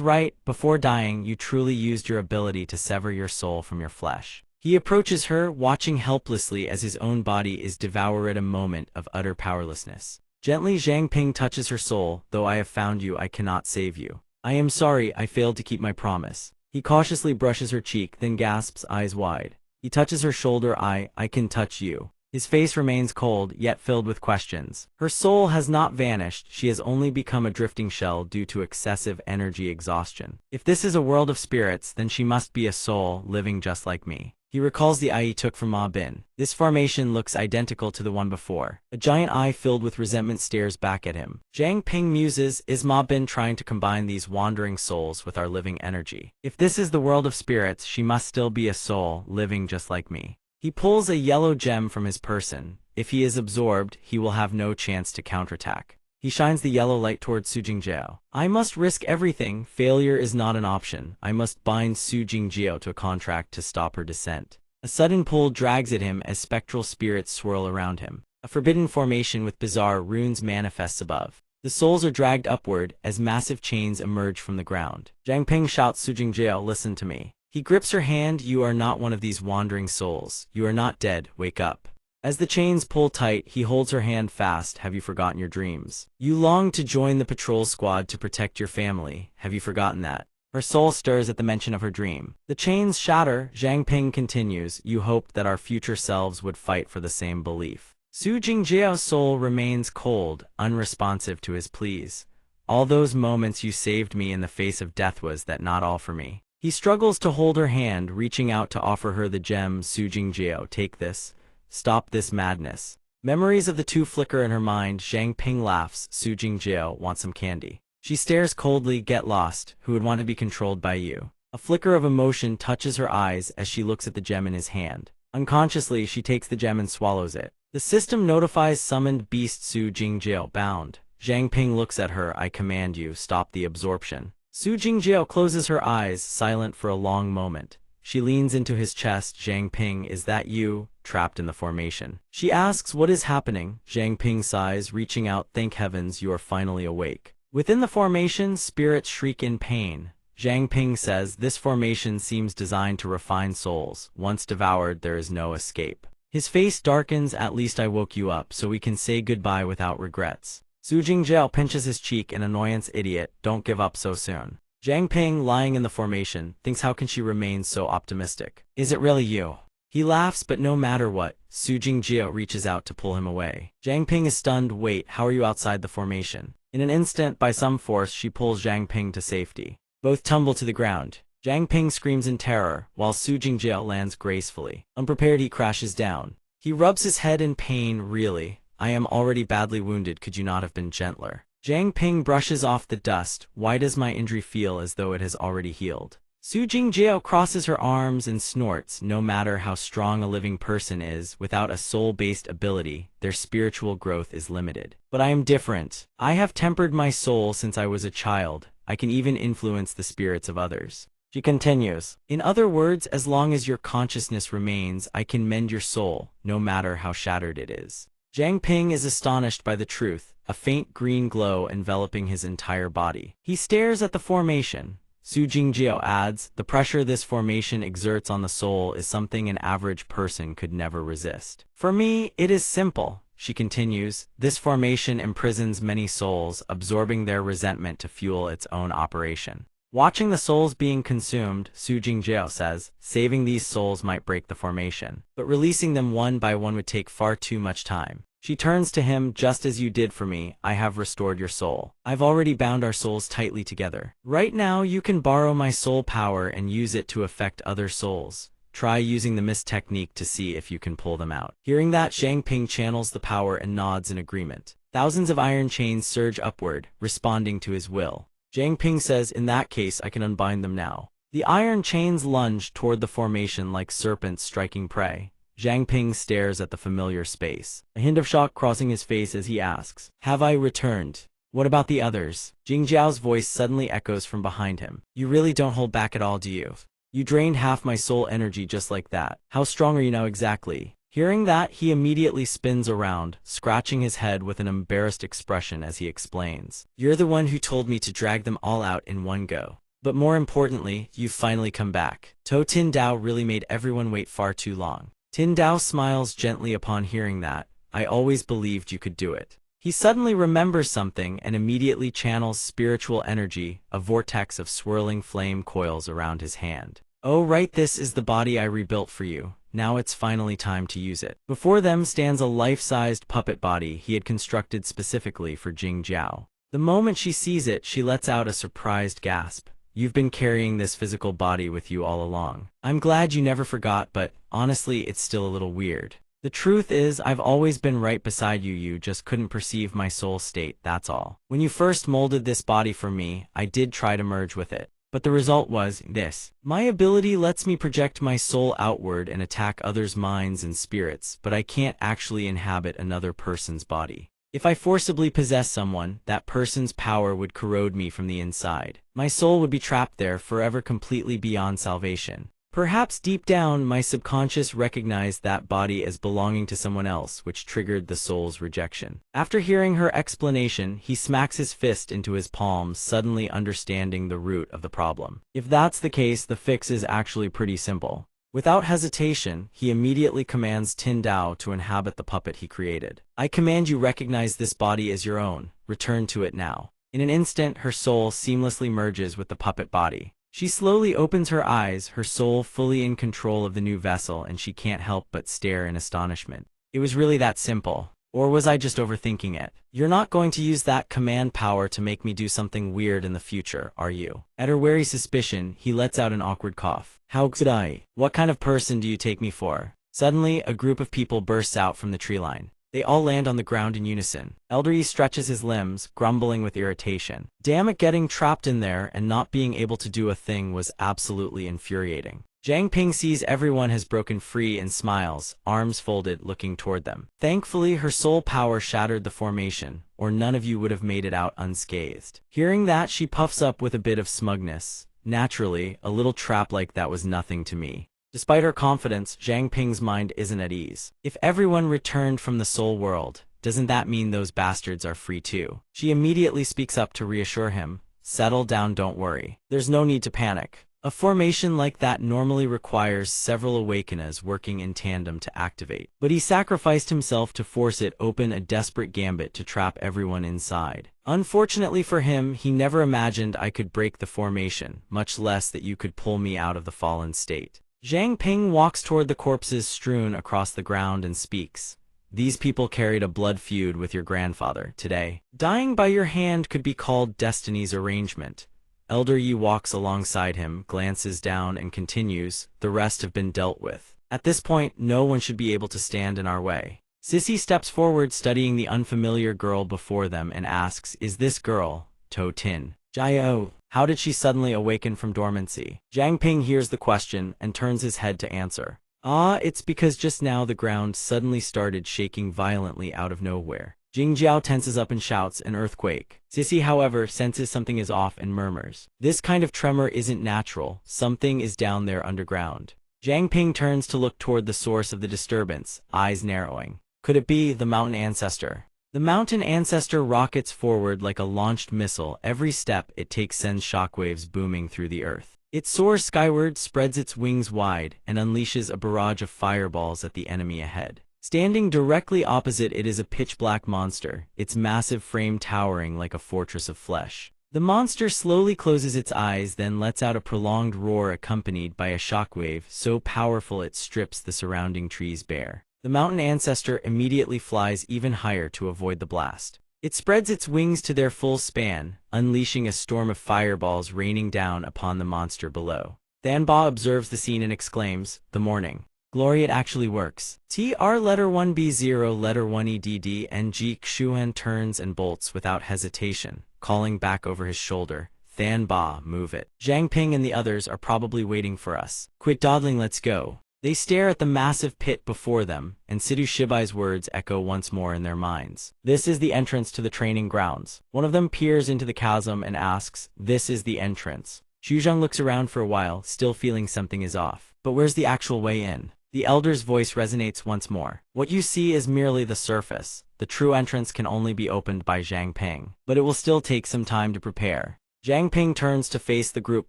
right. Before dying, you truly used your ability to sever your soul from your flesh." He approaches her, watching helplessly as his own body is devoured. A moment of utter powerlessness. Gently, Zhang Ping touches her soul. "Though I have found you, I cannot save you. I am sorry, I failed to keep my promise." He cautiously brushes her cheek, then gasps, eyes wide. He touches her shoulder. I can touch you." His face remains cold, yet filled with questions. Her soul has not vanished, she has only become a drifting shell due to excessive energy exhaustion. If this is a world of spirits, then she must be a soul, living just like me. He recalls the eye he took from Ma Bin. This formation looks identical to the one before. A giant eye filled with resentment stares back at him. Zhang Ping muses, is Ma Bin trying to combine these wandering souls with our living energy? If this is the world of spirits, she must still be a soul, living just like me. He pulls a yellow gem from his person. If he is absorbed, he will have no chance to counterattack. He shines the yellow light towards Su Jingjiao. "I must risk everything. Failure is not an option. I must bind Su Jingjiao to a contract to stop her descent." A sudden pull drags at him as spectral spirits swirl around him. A forbidden formation with bizarre runes manifests above. The souls are dragged upward as massive chains emerge from the ground. Zhang Ping shouts, "Su Jingjiao, listen to me." He grips her hand. "You are not one of these wandering souls. You are not dead. Wake up." As the chains pull tight, he holds her hand fast. "Have you forgotten your dreams? You longed to join the patrol squad to protect your family. Have you forgotten that?" Her soul stirs at the mention of her dream. The chains shatter. Zhang Ping continues, "You hoped that our future selves would fight for the same belief." Su Jingjiao's soul remains cold, unresponsive to his pleas. "All those moments you saved me in the face of death, was that not all for me?" He struggles to hold her hand, reaching out to offer her the gem. "Su Jingjiao, take this. Stop this madness." Memories of the two flicker in her mind. Zhang Ping laughs. "Su Jingjiao, want some candy?" She stares coldly. "Get lost. Who would want to be controlled by you?" A flicker of emotion touches her eyes as she looks at the gem in his hand. Unconsciously, she takes the gem and swallows it. The system notifies summoned beast Su Jingjiao bound. Zhang Ping looks at her. "I command you, stop the absorption." Su Jingjiao closes her eyes, silent for a long moment. She leans into his chest. Zhang Ping, is that you? Trapped in the formation. She asks, what is happening? Zhang Ping sighs, reaching out. Thank heavens you are finally awake. Within the formation, spirits shriek in pain. Zhang Ping says, this formation seems designed to refine souls. Once devoured, there is no escape. His face darkens. At least I woke you up, so we can say goodbye without regrets. Su Jingjiao pinches his cheek in annoyance. Idiot, don't give up so soon. Zhang Ping, lying in the formation, thinks how can she remain so optimistic? Is it really you? He laughs, but no matter what, Su Jingjiao reaches out to pull him away. Zhang Ping is stunned. Wait, how are you outside the formation? In an instant, by some force, she pulls Zhang Ping to safety. Both tumble to the ground. Zhang Ping screams in terror, while Su Jingjiao lands gracefully. Unprepared, he crashes down. He rubs his head in pain. Really? I am already badly wounded. Could you not have been gentler? Zhang Ping brushes off the dust. Why does my injury feel as though it has already healed? Su Jingjiao crosses her arms and snorts. No matter how strong a living person is, without a soul-based ability, their spiritual growth is limited. But I am different. I have tempered my soul since I was a child. I can even influence the spirits of others. She continues, in other words, as long as your consciousness remains, I can mend your soul, no matter how shattered it is. Zhang Ping is astonished by the truth, a faint green glow enveloping his entire body. He stares at the formation. Su Jingjiao adds, the pressure this formation exerts on the soul is something an average person could never resist. For me, it is simple. She continues, this formation imprisons many souls, absorbing their resentment to fuel its own operation. Watching the souls being consumed, Su Jingjiao says, saving these souls might break the formation, but releasing them one by one would take far too much time. She turns to him, just as you did for me, I have restored your soul. I've already bound our souls tightly together. Right now you can borrow my soul power and use it to affect other souls. Try using the mist technique to see if you can pull them out. Hearing that, Zhang Ping channels the power and nods in agreement. Thousands of iron chains surge upward, responding to his will. Zhang Ping says, in that case I can unbind them now. The iron chains lunge toward the formation like serpents striking prey. Zhang Ping stares at the familiar space, a hint of shock crossing his face as he asks, have I returned? What about the others? Jingjiao's voice suddenly echoes from behind him. You really don't hold back at all, do you? You drained half my soul energy just like that. How strong are you now exactly? Hearing that, he immediately spins around, scratching his head with an embarrassed expression as he explains. You're the one who told me to drag them all out in one go. But more importantly, you've finally come back. To Tin Dao really made everyone wait far too long. Tin Dao smiles gently upon hearing that. I always believed you could do it. He suddenly remembers something and immediately channels spiritual energy, a vortex of swirling flame coils around his hand. Oh right, this is the body I rebuilt for you. Now it's finally time to use it. Before them stands a life-sized puppet body he had constructed specifically for Jingjiao. The moment she sees it, she lets out a surprised gasp. You've been carrying this physical body with you all along. I'm glad you never forgot, but honestly, it's still a little weird. The truth is, I've always been right beside you, you just couldn't perceive my soul state, that's all. When you first molded this body for me, I did try to merge with it. But the result was this. My ability lets me project my soul outward and attack others' minds and spirits, but I can't actually inhabit another person's body. If I forcibly possess someone, that person's power would corrode me from the inside. My soul would be trapped there forever, completely beyond salvation. Perhaps deep down, my subconscious recognized that body as belonging to someone else, which triggered the soul's rejection. After hearing her explanation, he smacks his fist into his palm, suddenly understanding the root of the problem. If that's the case, the fix is actually pretty simple. Without hesitation, he immediately commands Tin Dao to inhabit the puppet he created. I command you recognize this body as your own. Return to it now. In an instant, her soul seamlessly merges with the puppet body. She slowly opens her eyes, her soul fully in control of the new vessel, and she can't help but stare in astonishment. It was really that simple. Or was I just overthinking it? You're not going to use that command power to make me do something weird in the future, are you? At her wary suspicion, he lets out an awkward cough. How could I? What kind of person do you take me for? Suddenly, a group of people bursts out from the tree line. They all land on the ground in unison. Elder Yi stretches his limbs, grumbling with irritation. Damn it, getting trapped in there and not being able to do a thing was absolutely infuriating. Zhang Ping sees everyone has broken free and smiles, arms folded, looking toward them. Thankfully, her soul power shattered the formation, or none of you would have made it out unscathed. Hearing that, she puffs up with a bit of smugness. Naturally, a little trap like that was nothing to me. Despite her confidence, Zhang Ping's mind isn't at ease. If everyone returned from the soul world, doesn't that mean those bastards are free too? She immediately speaks up to reassure him. Settle down, don't worry. There's no need to panic. A formation like that normally requires several awakeners working in tandem to activate. But he sacrificed himself to force it open, a desperate gambit to trap everyone inside. Unfortunately for him, he never imagined I could break the formation, much less that you could pull me out of the fallen state. Zhang Ping walks toward the corpses strewn across the ground and speaks. These people carried a blood feud with your grandfather today. Dying by your hand could be called destiny's arrangement. Elder Yi walks alongside him, glances down, and continues, the rest have been dealt with. At this point, no one should be able to stand in our way. Sissy steps forward, studying the unfamiliar girl before them, and asks, is this girl, To Tin? Jiao, how did she suddenly awaken from dormancy? Zhang Ping hears the question and turns his head to answer. It's because just now the ground suddenly started shaking violently out of nowhere. Jing Jiao tenses up and shouts, an earthquake. Sissy, however, senses something is off and murmurs. This kind of tremor isn't natural, something is down there underground. Zhang Ping turns to look toward the source of the disturbance, eyes narrowing. Could it be the mountain ancestor? The mountain ancestor rockets forward like a launched missile. Every step it takes sends shockwaves booming through the earth. It soars skyward, spreads its wings wide, and unleashes a barrage of fireballs at the enemy ahead. Standing directly opposite it is a pitch-black monster, its massive frame towering like a fortress of flesh. The monster slowly closes its eyes, then lets out a prolonged roar accompanied by a shockwave so powerful it strips the surrounding trees bare. The mountain ancestor immediately flies even higher to avoid the blast. It spreads its wings to their full span, unleashing a storm of fireballs raining down upon the monster below. Thanba observes the scene and exclaims, the morning. Glory, it actually works. TR letter 1B0 letter 1EDD and Ji Xuan turns and bolts without hesitation, calling back over his shoulder, Thanba, move it. Zhang Ping and the others are probably waiting for us. Quit dawdling, let's go. They stare at the massive pit before them, and Sidhu Shibai's words echo once more in their minds. This is the entrance to the training grounds. One of them peers into the chasm and asks, this is the entrance. Xuzheng looks around for a while, still feeling something is off. But where's the actual way in? The elder's voice resonates once more. What you see is merely the surface. The true entrance can only be opened by Zhang Ping. But it will still take some time to prepare. Zhang Ping turns to face the group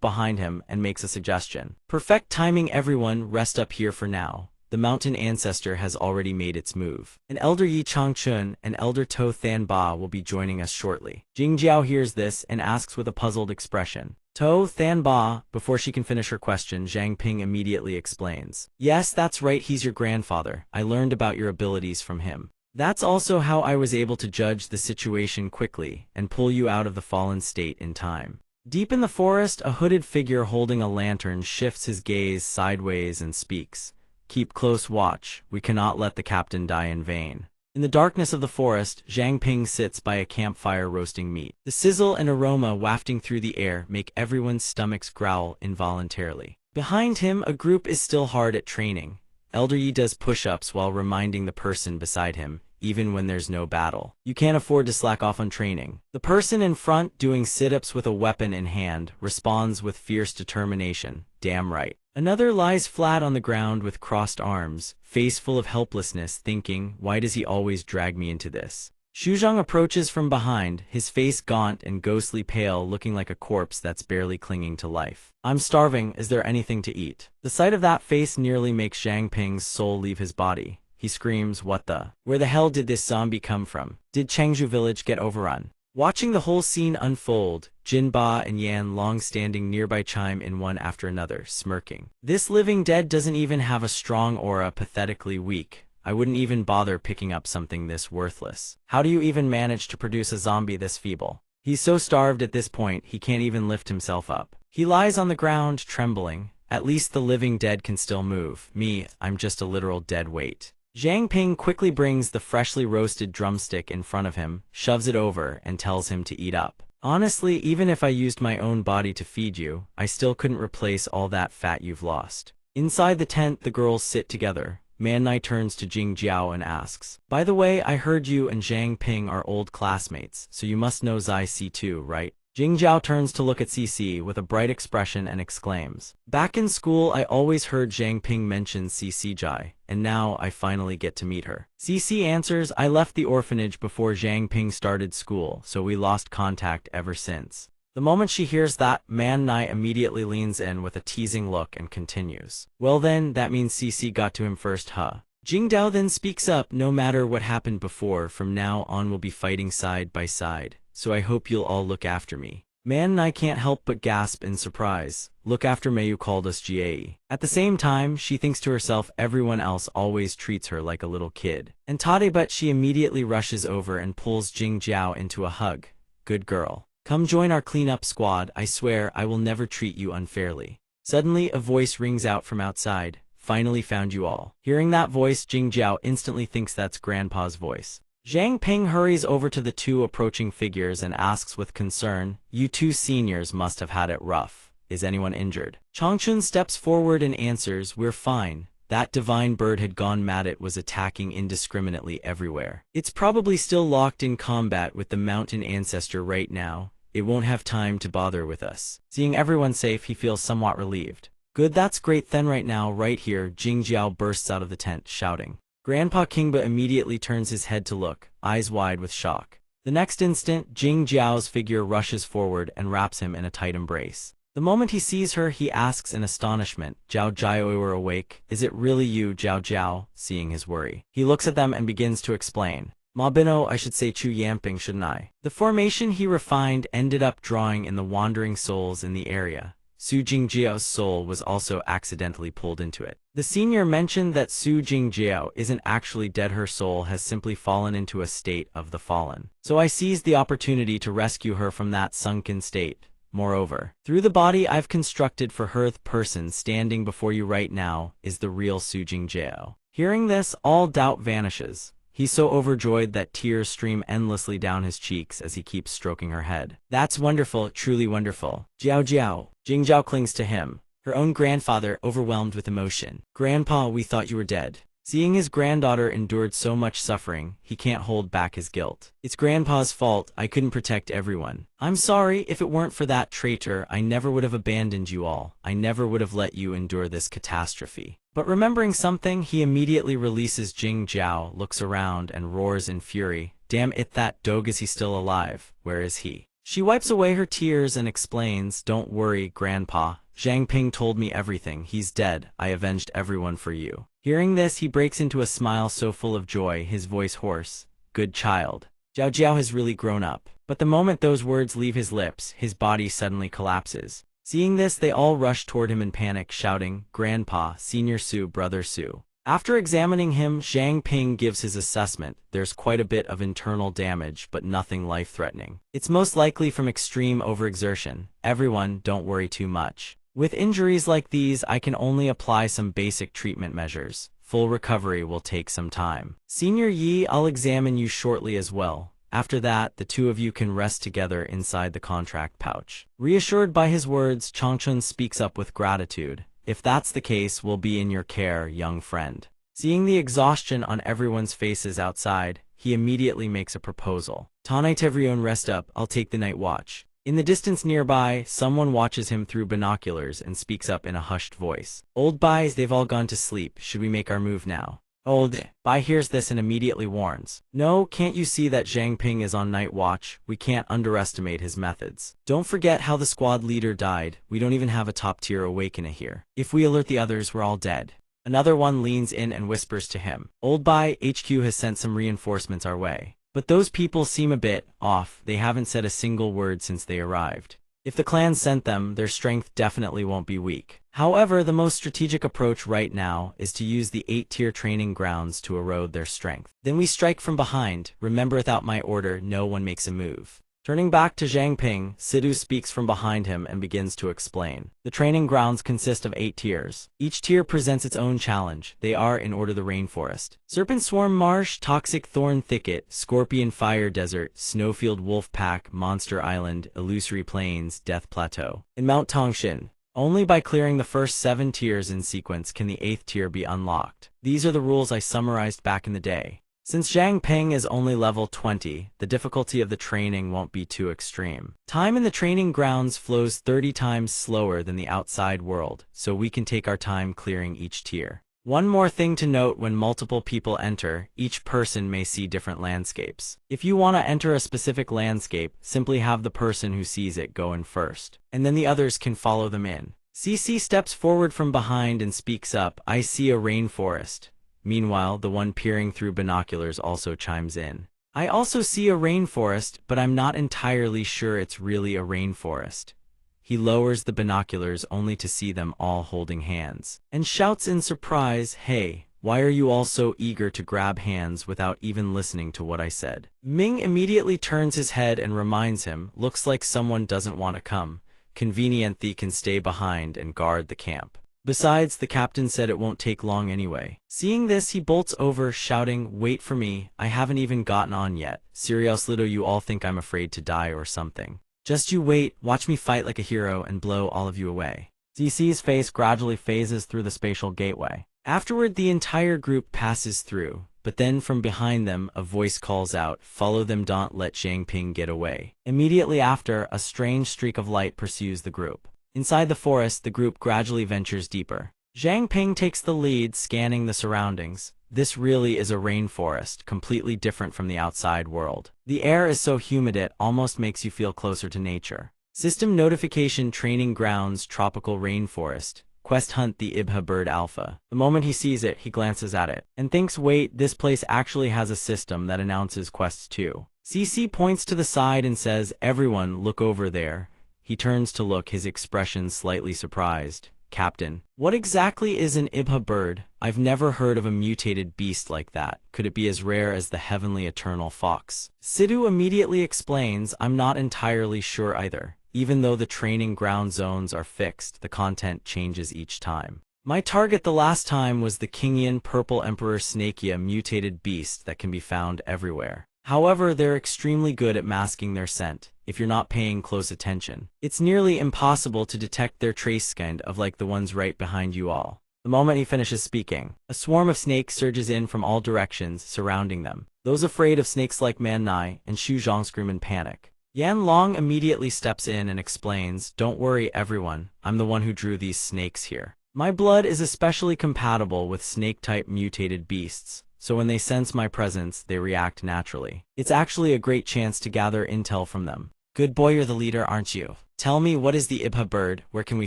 behind him and makes a suggestion. Perfect timing, everyone, rest up here for now. The mountain ancestor has already made its move. An elder Yi Changchun and elder To Thanba will be joining us shortly. Jing Jiao hears this and asks with a puzzled expression. To Thanba, before she can finish her question, Zhang Ping immediately explains. Yes, that's right, he's your grandfather. I learned about your abilities from him. That's also how I was able to judge the situation quickly and pull you out of the fallen state in time. Deep in the forest, a hooded figure holding a lantern shifts his gaze sideways and speaks. Keep close watch. We cannot let the captain die in vain. In the darkness of the forest, Zhang Ping sits by a campfire roasting meat. The sizzle and aroma wafting through the air make everyone's stomachs growl involuntarily. Behind him, a group is still hard at training. Elder Yi does push-ups while reminding the person beside him, even when there's no battle. You can't afford to slack off on training. The person in front, doing sit-ups with a weapon in hand, responds with fierce determination. Damn right. Another lies flat on the ground with crossed arms, face full of helplessness, thinking, why does he always drag me into this? Xuzheng approaches from behind, his face gaunt and ghostly pale, looking like a corpse that's barely clinging to life. I'm starving, is there anything to eat? The sight of that face nearly makes Zhang Ping's soul leave his body. He screams, what the? Where the hell did this zombie come from? Did Chengzhou village get overrun? Watching the whole scene unfold, Jinba and Yan Long standing nearby chime in one after another, smirking. This living dead doesn't even have a strong aura, pathetically weak. I wouldn't even bother picking up something this worthless. How do you even manage to produce a zombie this feeble? He's so starved at this point, he can't even lift himself up. He lies on the ground, trembling. At least the living dead can still move. Me, I'm just a literal dead weight. Zhang Ping quickly brings the freshly roasted drumstick in front of him, shoves it over, and tells him to eat up. Honestly, even if I used my own body to feed you, I still couldn't replace all that fat you've lost. Inside the tent, the girls sit together. Manhua turns to Jing Jiao and asks, by the way, I heard you and Zhang Ping are old classmates, so you must know Zai Si too, right? Jing Jiao turns to look at CC with a bright expression and exclaims, "Back in school I always heard Zhang Ping mention CC Jai, and now I finally get to meet her." CC answers, "I left the orphanage before Zhang Ping started school, so we lost contact ever since." The moment she hears that, Man Nai immediately leans in with a teasing look and continues, "Well then, that means CC got to him first, huh?" Jing Dao then speaks up, "No matter what happened before, from now on we'll be fighting side by side, so I hope you'll all look after me." Man Nai can't help but gasp in surprise. Look after Mayu called us GAE. At the same time, she thinks to herself everyone else always treats her like a little kid. And Tade, but she immediately rushes over and pulls Jing Jiao into a hug. "Good girl. Come join our cleanup squad, I swear I will never treat you unfairly." Suddenly, a voice rings out from outside. "Finally found you all." Hearing that voice, Jing Jiao instantly thinks that's Grandpa's voice. Zhang Ping hurries over to the two approaching figures and asks with concern, "You two seniors must have had it rough. Is anyone injured?" Changchun steps forward and answers, "We're fine. That divine bird had gone mad. It was attacking indiscriminately everywhere. It's probably still locked in combat with the mountain ancestor right now. It won't have time to bother with us." Seeing everyone safe, he feels somewhat relieved. "Good, that's great then. Right now, right here," Jing Jiao bursts out of the tent, shouting. Grandpa Kingba immediately turns his head to look, eyes wide with shock. The next instant, Jing Jiao's figure rushes forward and wraps him in a tight embrace. The moment he sees her, he asks in astonishment, "Jiao Jiao, you are awake? Is it really you, Jiao Jiao?" Seeing his worry, he looks at them and begins to explain. "Ma Bino, I should say Chu Yamping, shouldn't I?" The formation he refined ended up drawing in the wandering souls in the area. Su Jingjiao's soul was also accidentally pulled into it. The senior mentioned that Su Jingjiao isn't actually dead, her soul has simply fallen into a state of the fallen. So I seized the opportunity to rescue her from that sunken state. Moreover, through the body I've constructed for her, the person standing before you right now is the real Su Jingjiao." Hearing this, all doubt vanishes. He's so overjoyed that tears stream endlessly down his cheeks as he keeps stroking her head. "That's wonderful, truly wonderful. Jiao Jiao." Jing Jiao clings to him, her own grandfather overwhelmed with emotion. "Grandpa, we thought you were dead." Seeing his granddaughter endured so much suffering, he can't hold back his guilt. "It's Grandpa's fault, I couldn't protect everyone. I'm sorry, if it weren't for that traitor, I never would have abandoned you all. I never would have let you endure this catastrophe." But remembering something, he immediately releases Jing Jiao, looks around, and roars in fury, "Damn it, that dog, is he still alive? Where is he?" She wipes away her tears and explains, "Don't worry, Grandpa. Zhang Ping told me everything. He's dead. I avenged everyone for you." Hearing this, he breaks into a smile so full of joy, his voice hoarse. "Good child. Jiao Jiao has really grown up." But the moment those words leave his lips, his body suddenly collapses. Seeing this, they all rush toward him in panic, shouting, "Grandpa, Senior Su, Brother Su." After examining him, Zhang Ping gives his assessment. There's quite a bit of internal damage, but nothing life-threatening. It's most likely from extreme overexertion. Everyone, don't worry too much. With injuries like these, I can only apply some basic treatment measures. Full recovery will take some time. Senior Yi, I'll examine you shortly as well. After that, the two of you can rest together inside the contract pouch. Reassured by his words, Changchun speaks up with gratitude. "If that's the case, we'll be in your care, young friend." Seeing the exhaustion on everyone's faces outside, he immediately makes a proposal. "Tonight everyone rest up, I'll take the night watch." In the distance nearby, someone watches him through binoculars and speaks up in a hushed voice. "Old Bai's, they've all gone to sleep. Should we make our move now?" Old Bai hears this and immediately warns. "No, can't you see that Zhang Ping is on night watch? We can't underestimate his methods. Don't forget how the squad leader died. We don't even have a top-tier awakener here. If we alert the others, we're all dead." Another one leans in and whispers to him. "Old Bai, HQ has sent some reinforcements our way. But those people seem a bit off. They haven't said a single word since they arrived. If the clan sent them, their strength definitely won't be weak. However, the most strategic approach right now is to use the 8-tier training grounds to erode their strength. Then we strike from behind. Remember, without my order, no one makes a move." Turning back to Zhang Ping, Sidhu speaks from behind him and begins to explain. "The training grounds consist of 8 tiers. Each tier presents its own challenge. They are in order: the Rainforest, Serpent Swarm Marsh, Toxic Thorn Thicket, Scorpion Fire Desert, Snowfield Wolf Pack, Monster Island, Illusory Plains, Death Plateau, and Mount Tongshin. Only by clearing the first 7 tiers in sequence can the 8th tier be unlocked. These are the rules I summarized back in the day. Since Zhang Ping is only level 20, the difficulty of the training won't be too extreme. Time in the training grounds flows 30 times slower than the outside world, so we can take our time clearing each tier. One more thing to note: when multiple people enter, each person may see different landscapes. If you want to enter a specific landscape, simply have the person who sees it go in first, and then the others can follow them in. CC steps forward from behind and speaks up, "I see a rainforest." Meanwhile, the one peering through binoculars also chimes in, "I also see a rainforest, but I'm not entirely sure it's really a rainforest." He lowers the binoculars only to see them all holding hands, and shouts in surprise, "Hey, why are you all so eager to grab hands without even listening to what I said?" Ming immediately turns his head and reminds him, "Looks like someone doesn't want to come. Convenient they can stay behind and guard the camp. Besides, the captain said it won't take long anyway." Seeing this, he bolts over, shouting, "Wait for me, I haven't even gotten on yet. Seriously, you all think I'm afraid to die or something? Just you wait, watch me fight like a hero and blow all of you away." ZC's face gradually phases through the spatial gateway. Afterward, the entire group passes through, but then from behind them, a voice calls out, "Follow them, don't let Zhang Ping get away." Immediately after, a strange streak of light pursues the group. Inside the forest, the group gradually ventures deeper. Zhang Ping takes the lead, scanning the surroundings. This really is a rainforest, completely different from the outside world. The air is so humid it almost makes you feel closer to nature. System notification: training grounds, tropical rainforest. Quest hunt the Ibha bird alpha. The moment he sees it, he glances at it and thinks, "Wait, this place actually has a system that announces quests too." CC points to the side and says, "Everyone, look over there." He turns to look, his expression slightly surprised. "Captain, what exactly is an Ibha bird? I've never heard of a mutated beast like that. Could it be as rare as the heavenly eternal fox?" Sidhu immediately explains, "I'm not entirely sure either. Even though the training ground zones are fixed, the content changes each time. My target the last time was the Kingian purple emperor snakea mutated beast that can be found everywhere. However, they're extremely good at masking their scent. If you're not paying close attention, it's nearly impossible to detect their trace, kind of like the ones right behind you all." The moment he finishes speaking, a swarm of snakes surges in from all directions, surrounding them. Those afraid of snakes like Manhua and Xu Zhang scream in panic. Yan Long immediately steps in and explains, "Don't worry everyone, I'm the one who drew these snakes here. My blood is especially compatible with snake-type mutated beasts, so when they sense my presence, they react naturally. It's actually a great chance to gather intel from them." "Good boy, you're the leader, aren't you? Tell me, what is the Ibha bird? Where can we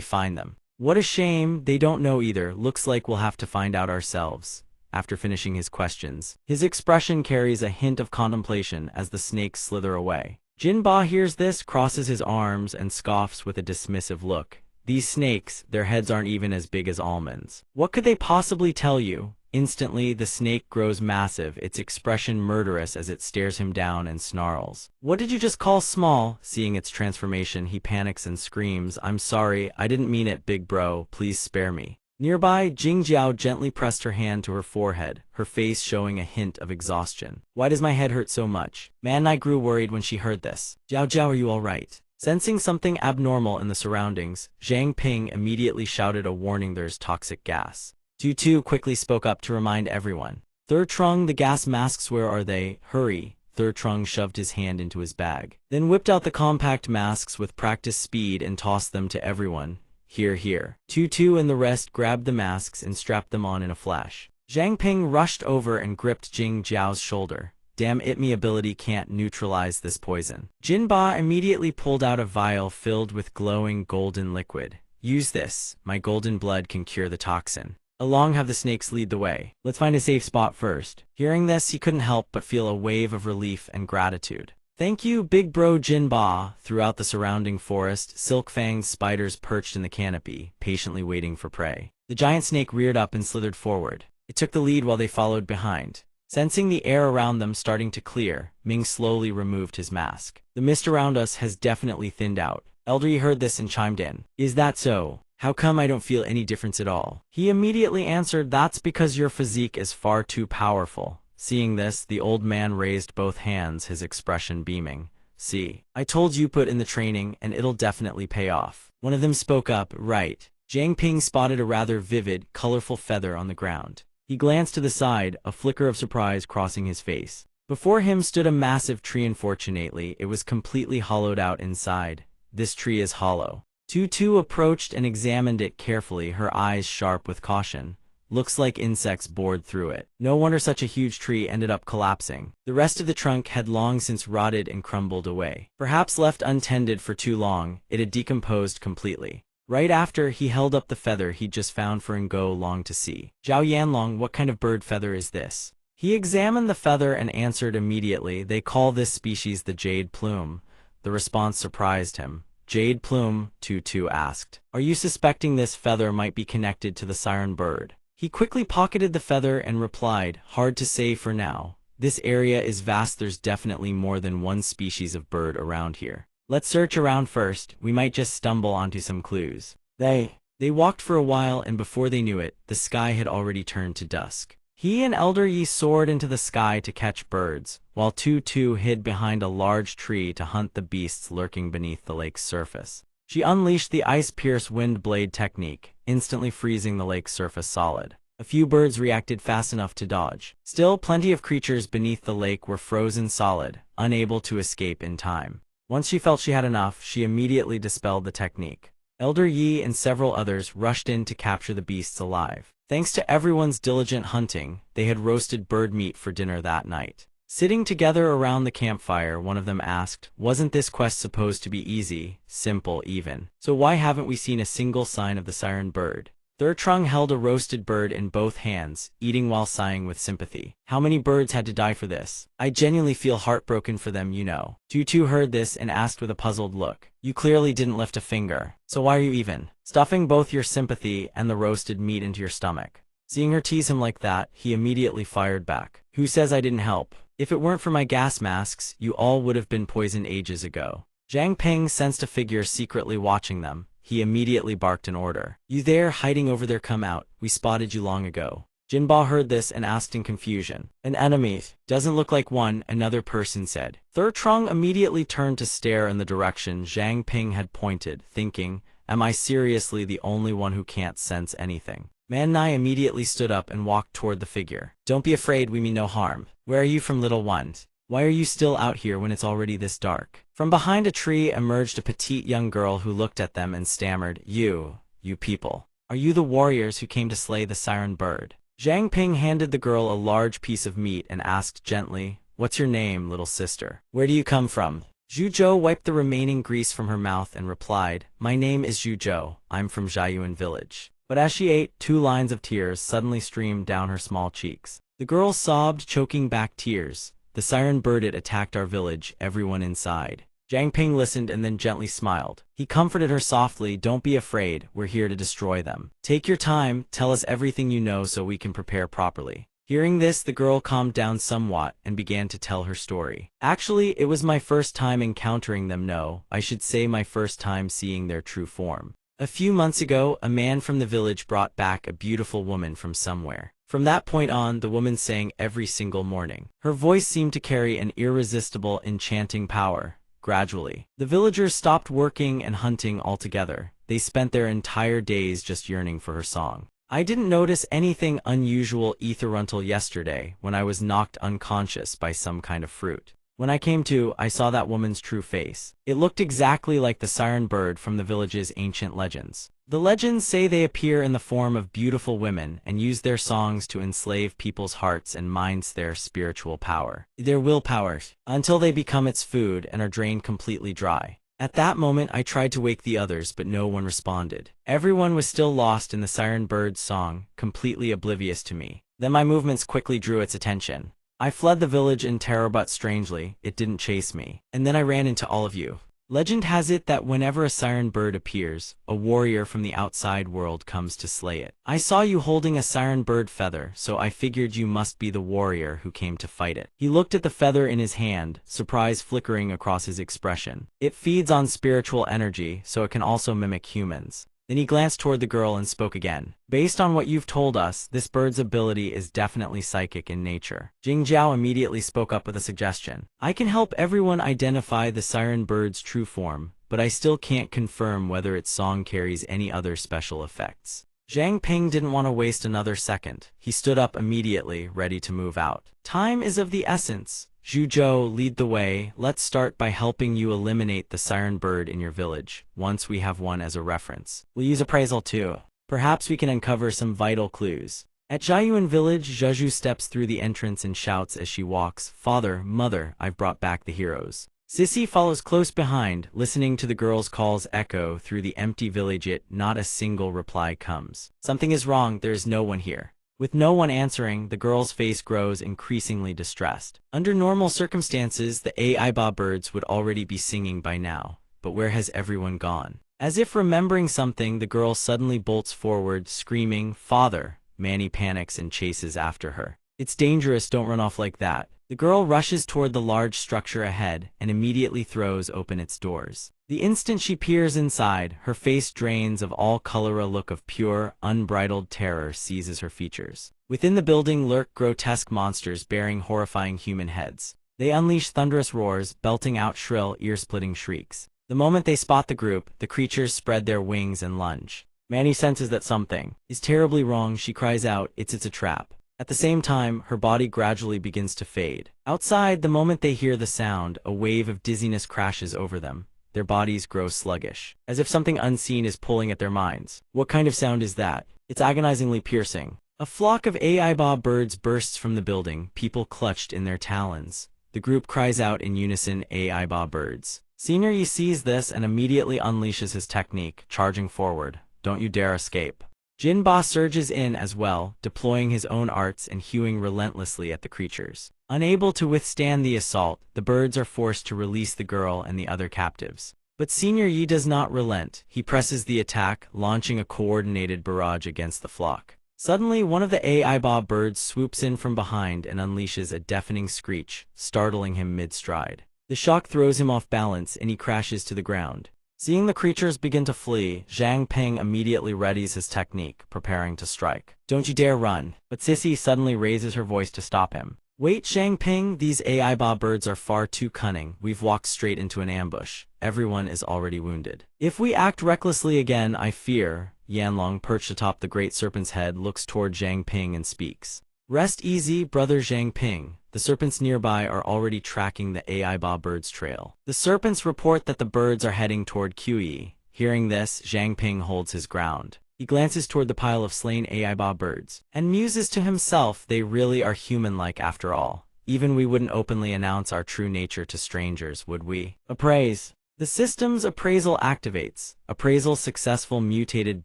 find them?" "What a shame, they don't know either. Looks like we'll have to find out ourselves." After finishing his questions, his expression carries a hint of contemplation as the snakes slither away. Jin Ba hears this, crosses his arms, and scoffs with a dismissive look. "These snakes, their heads aren't even as big as almonds. What could they possibly tell you?" Instantly, the snake grows massive, its expression murderous as it stares him down and snarls. "What did you just call small?" Seeing its transformation, he panics and screams, "I'm sorry, I didn't mean it, big bro, please spare me." Nearby, Jing Jiao gently pressed her hand to her forehead, her face showing a hint of exhaustion. "Why does my head hurt so much?" Man Nai grew worried when she heard this. "Jiao Jiao, are you all right?" Sensing something abnormal in the surroundings, Zhang Ping immediately shouted a warning: "There's toxic gas." Tu quickly spoke up to remind everyone. "Third Trung, the gas masks, where are they? Hurry." Third Trung shoved his hand into his bag, then whipped out the compact masks with practiced speed and tossed them to everyone. "Here, here." Tu and the rest grabbed the masks and strapped them on in a flash. Zhang Ping rushed over and gripped Jing Jiao's shoulder. "Damn it, me ability can't neutralize this poison." Jin Ba immediately pulled out a vial filled with glowing golden liquid. "Use this, my golden blood can cure the toxin." Along have the snakes lead the way. "Let's find a safe spot first." Hearing this, he couldn't help but feel a wave of relief and gratitude. "Thank you, big bro Jin Ba." Throughout the surrounding forest, silk-fanged spiders perched in the canopy, patiently waiting for prey. The giant snake reared up and slithered forward. It took the lead while they followed behind. Sensing the air around them starting to clear, Ming slowly removed his mask. "The mist around us has definitely thinned out." Elder Yi heard this and chimed in. "Is that so? How come I don't feel any difference at all?" He immediately answered, "That's because your physique is far too powerful." Seeing this, the old man raised both hands, his expression beaming. "See, I told you, put in the training, and it'll definitely pay off." One of them spoke up, "Right." Zhang Ping spotted a rather vivid, colorful feather on the ground. He glanced to the side, a flicker of surprise crossing his face. Before him stood a massive tree. Unfortunately, it was completely hollowed out inside. This tree is hollow. Tutu approached and examined it carefully, her eyes sharp with caution. Looks like insects bored through it. No wonder such a huge tree ended up collapsing. The rest of the trunk had long since rotted and crumbled away. Perhaps left untended for too long, it had decomposed completely. Right after, he held up the feather he'd just found for Ngo longed to see. Zhao Yanlong, what kind of bird feather is this? He examined the feather and answered immediately, they call this species the jade plume. The response surprised him. Jade plume? Tutu asked. Are you suspecting this feather might be connected to the siren bird? He quickly pocketed the feather and replied, hard to say for now. This area is vast, there's definitely more than one species of bird around here. Let's search around first, we might just stumble onto some clues. They walked for a while, and before they knew it, the sky had already turned to dusk. He and Elder Yi soared into the sky to catch birds, while Tutu hid behind a large tree to hunt the beasts lurking beneath the lake's surface. She unleashed the ice-pierce wind blade technique, instantly freezing the lake's surface solid. A few birds reacted fast enough to dodge. Still, plenty of creatures beneath the lake were frozen solid, unable to escape in time. Once she felt she had enough, she immediately dispelled the technique. Elder Yi and several others rushed in to capture the beasts alive. Thanks to everyone's diligent hunting, they had roasted bird meat for dinner that night. Sitting together around the campfire, one of them asked, wasn't this quest supposed to be easy, simple even? So why haven't we seen a single sign of the siren bird? Thurtrung held a roasted bird in both hands, eating while sighing with sympathy. How many birds had to die for this? I genuinely feel heartbroken for them, you know. Tutu heard this and asked with a puzzled look. You clearly didn't lift a finger. So why are you even stuffing both your sympathy and the roasted meat into your stomach? Seeing her tease him like that, he immediately fired back. Who says I didn't help? If it weren't for my gas masks, you all would have been poisoned ages ago. Zhang Ping sensed a figure secretly watching them. He immediately barked an order. You there, hiding over there, come out. We spotted you long ago. Jinba heard this and asked in confusion. An enemy? Doesn't look like one, another person said. Thurtrung immediately turned to stare in the direction Zhang Ping had pointed, thinking, am I seriously the only one who can't sense anything? Man Nai immediately stood up and walked toward the figure. Don't be afraid, we mean no harm. Where are you from, little one? Why are you still out here when it's already this dark? From behind a tree emerged a petite young girl who looked at them and stammered, You people. Are you the warriors who came to slay the siren bird? Zhang Ping handed the girl a large piece of meat and asked gently, What's your name, little sister? Where do you come from? Zhu Zhou wiped the remaining grease from her mouth and replied, My name is Zhu Zhou, I'm from Jiayuan village. But as she ate, 2 lines of tears suddenly streamed down her small cheeks. The girl sobbed, choking back tears. The siren bird had attacked our village, everyone inside. Zhang Ping listened and then gently smiled. He comforted her softly, Don't be afraid, we're here to destroy them. Take your time, tell us everything you know so we can prepare properly. Hearing this, the girl calmed down somewhat and began to tell her story. Actually, it was my first time encountering them, no, I should say my first time seeing their true form. A few months ago, a man from the village brought back a beautiful woman from somewhere. From that point on, the woman sang every single morning. Her voice seemed to carry an irresistible, enchanting power. Gradually, the villagers stopped working and hunting altogether. They spent their entire days just yearning for her song. I didn't notice anything unusual until yesterday when I was knocked unconscious by some kind of fruit. When I came to, I saw that woman's true face. It looked exactly like the siren bird from the village's ancient legends. The legends say they appear in the form of beautiful women and use their songs to enslave people's hearts and minds, their spiritual power, their willpower, until they become its food and are drained completely dry. At that moment, I tried to wake the others, but no one responded. Everyone was still lost in the siren bird's song, completely oblivious to me. Then my movements quickly drew its attention. I fled the village in terror, but strangely, it didn't chase me. And then I ran into all of you. Legend has it that whenever a siren bird appears, a warrior from the outside world comes to slay it. I saw you holding a siren bird feather, so I figured you must be the warrior who came to fight it. He looked at the feather in his hand, surprise flickering across his expression. It feeds on spiritual energy, so it can also mimic humans. Then he glanced toward the girl and spoke again. Based on what you've told us, this bird's ability is definitely psychic in nature. Jing Jiao immediately spoke up with a suggestion. I can help everyone identify the siren bird's true form, but I still can't confirm whether its song carries any other special effects. Zhang Ping didn't want to waste another second. He stood up immediately, ready to move out. Time is of the essence. Zhuzhou, lead the way. Let's start by helping you eliminate the siren bird in your village, once we have one as a reference. We'll use appraisal too. Perhaps we can uncover some vital clues. At Jiayuan village, Zhuzhou steps through the entrance and shouts as she walks, "Father, mother, I've brought back the heroes." Sissy follows close behind, listening to the girl's calls echo through the empty village, yet not a single reply comes. Something is wrong, there is no one here. With no one answering, the girl's face grows increasingly distressed. Under normal circumstances, the AI birds would already be singing by now. But where has everyone gone? As if remembering something, the girl suddenly bolts forward, screaming, "Father!" Manny panics and chases after her. "It's dangerous, don't run off like that." The girl rushes toward the large structure ahead and immediately throws open its doors. The instant she peers inside, her face drains of all color. A look of pure, unbridled terror seizes her features. Within the building lurk grotesque monsters bearing horrifying human heads. They unleash thunderous roars, belting out shrill, ear-splitting shrieks. The moment they spot the group, the creatures spread their wings and lunge. Manny senses that something is terribly wrong. She cries out, it's a trap. At the same time, her body gradually begins to fade. Outside, the moment they hear the sound, a wave of dizziness crashes over them. Their bodies grow sluggish, as if something unseen is pulling at their minds. What kind of sound is that? It's agonizingly piercing. A flock of AI birds bursts from the building, people clutched in their talons. The group cries out in unison, AI birds. Senior Yi sees this and immediately unleashes his technique, charging forward. Don't you dare escape. Jin Ba surges in as well, deploying his own arts and hewing relentlessly at the creatures. Unable to withstand the assault, the birds are forced to release the girl and the other captives. But Senior Yi does not relent. He presses the attack, launching a coordinated barrage against the flock. Suddenly, one of the AI birds swoops in from behind and unleashes a deafening screech, startling him mid-stride. The shock throws him off balance and he crashes to the ground. Seeing the creatures begin to flee, Zhang Ping immediately readies his technique, preparing to strike. Don't you dare run. But Sissy suddenly raises her voice to stop him. Wait, Zhang Ping, these AI birds are far too cunning. We've walked straight into an ambush. Everyone is already wounded. If we act recklessly again, I fear. Yanlong, perched atop the great serpent's head, looks toward Zhang Ping and speaks. Rest easy, brother Zhang Ping. The serpents nearby are already tracking the AI birds' trail. The serpents report that the birds are heading toward QE. Hearing this, Zhang Ping holds his ground. He glances toward the pile of slain AI birds, and muses to himself, they really are human-like after all. Even we wouldn't openly announce our true nature to strangers, would we? Appraise. The system's appraisal activates. Appraisal successful. Mutated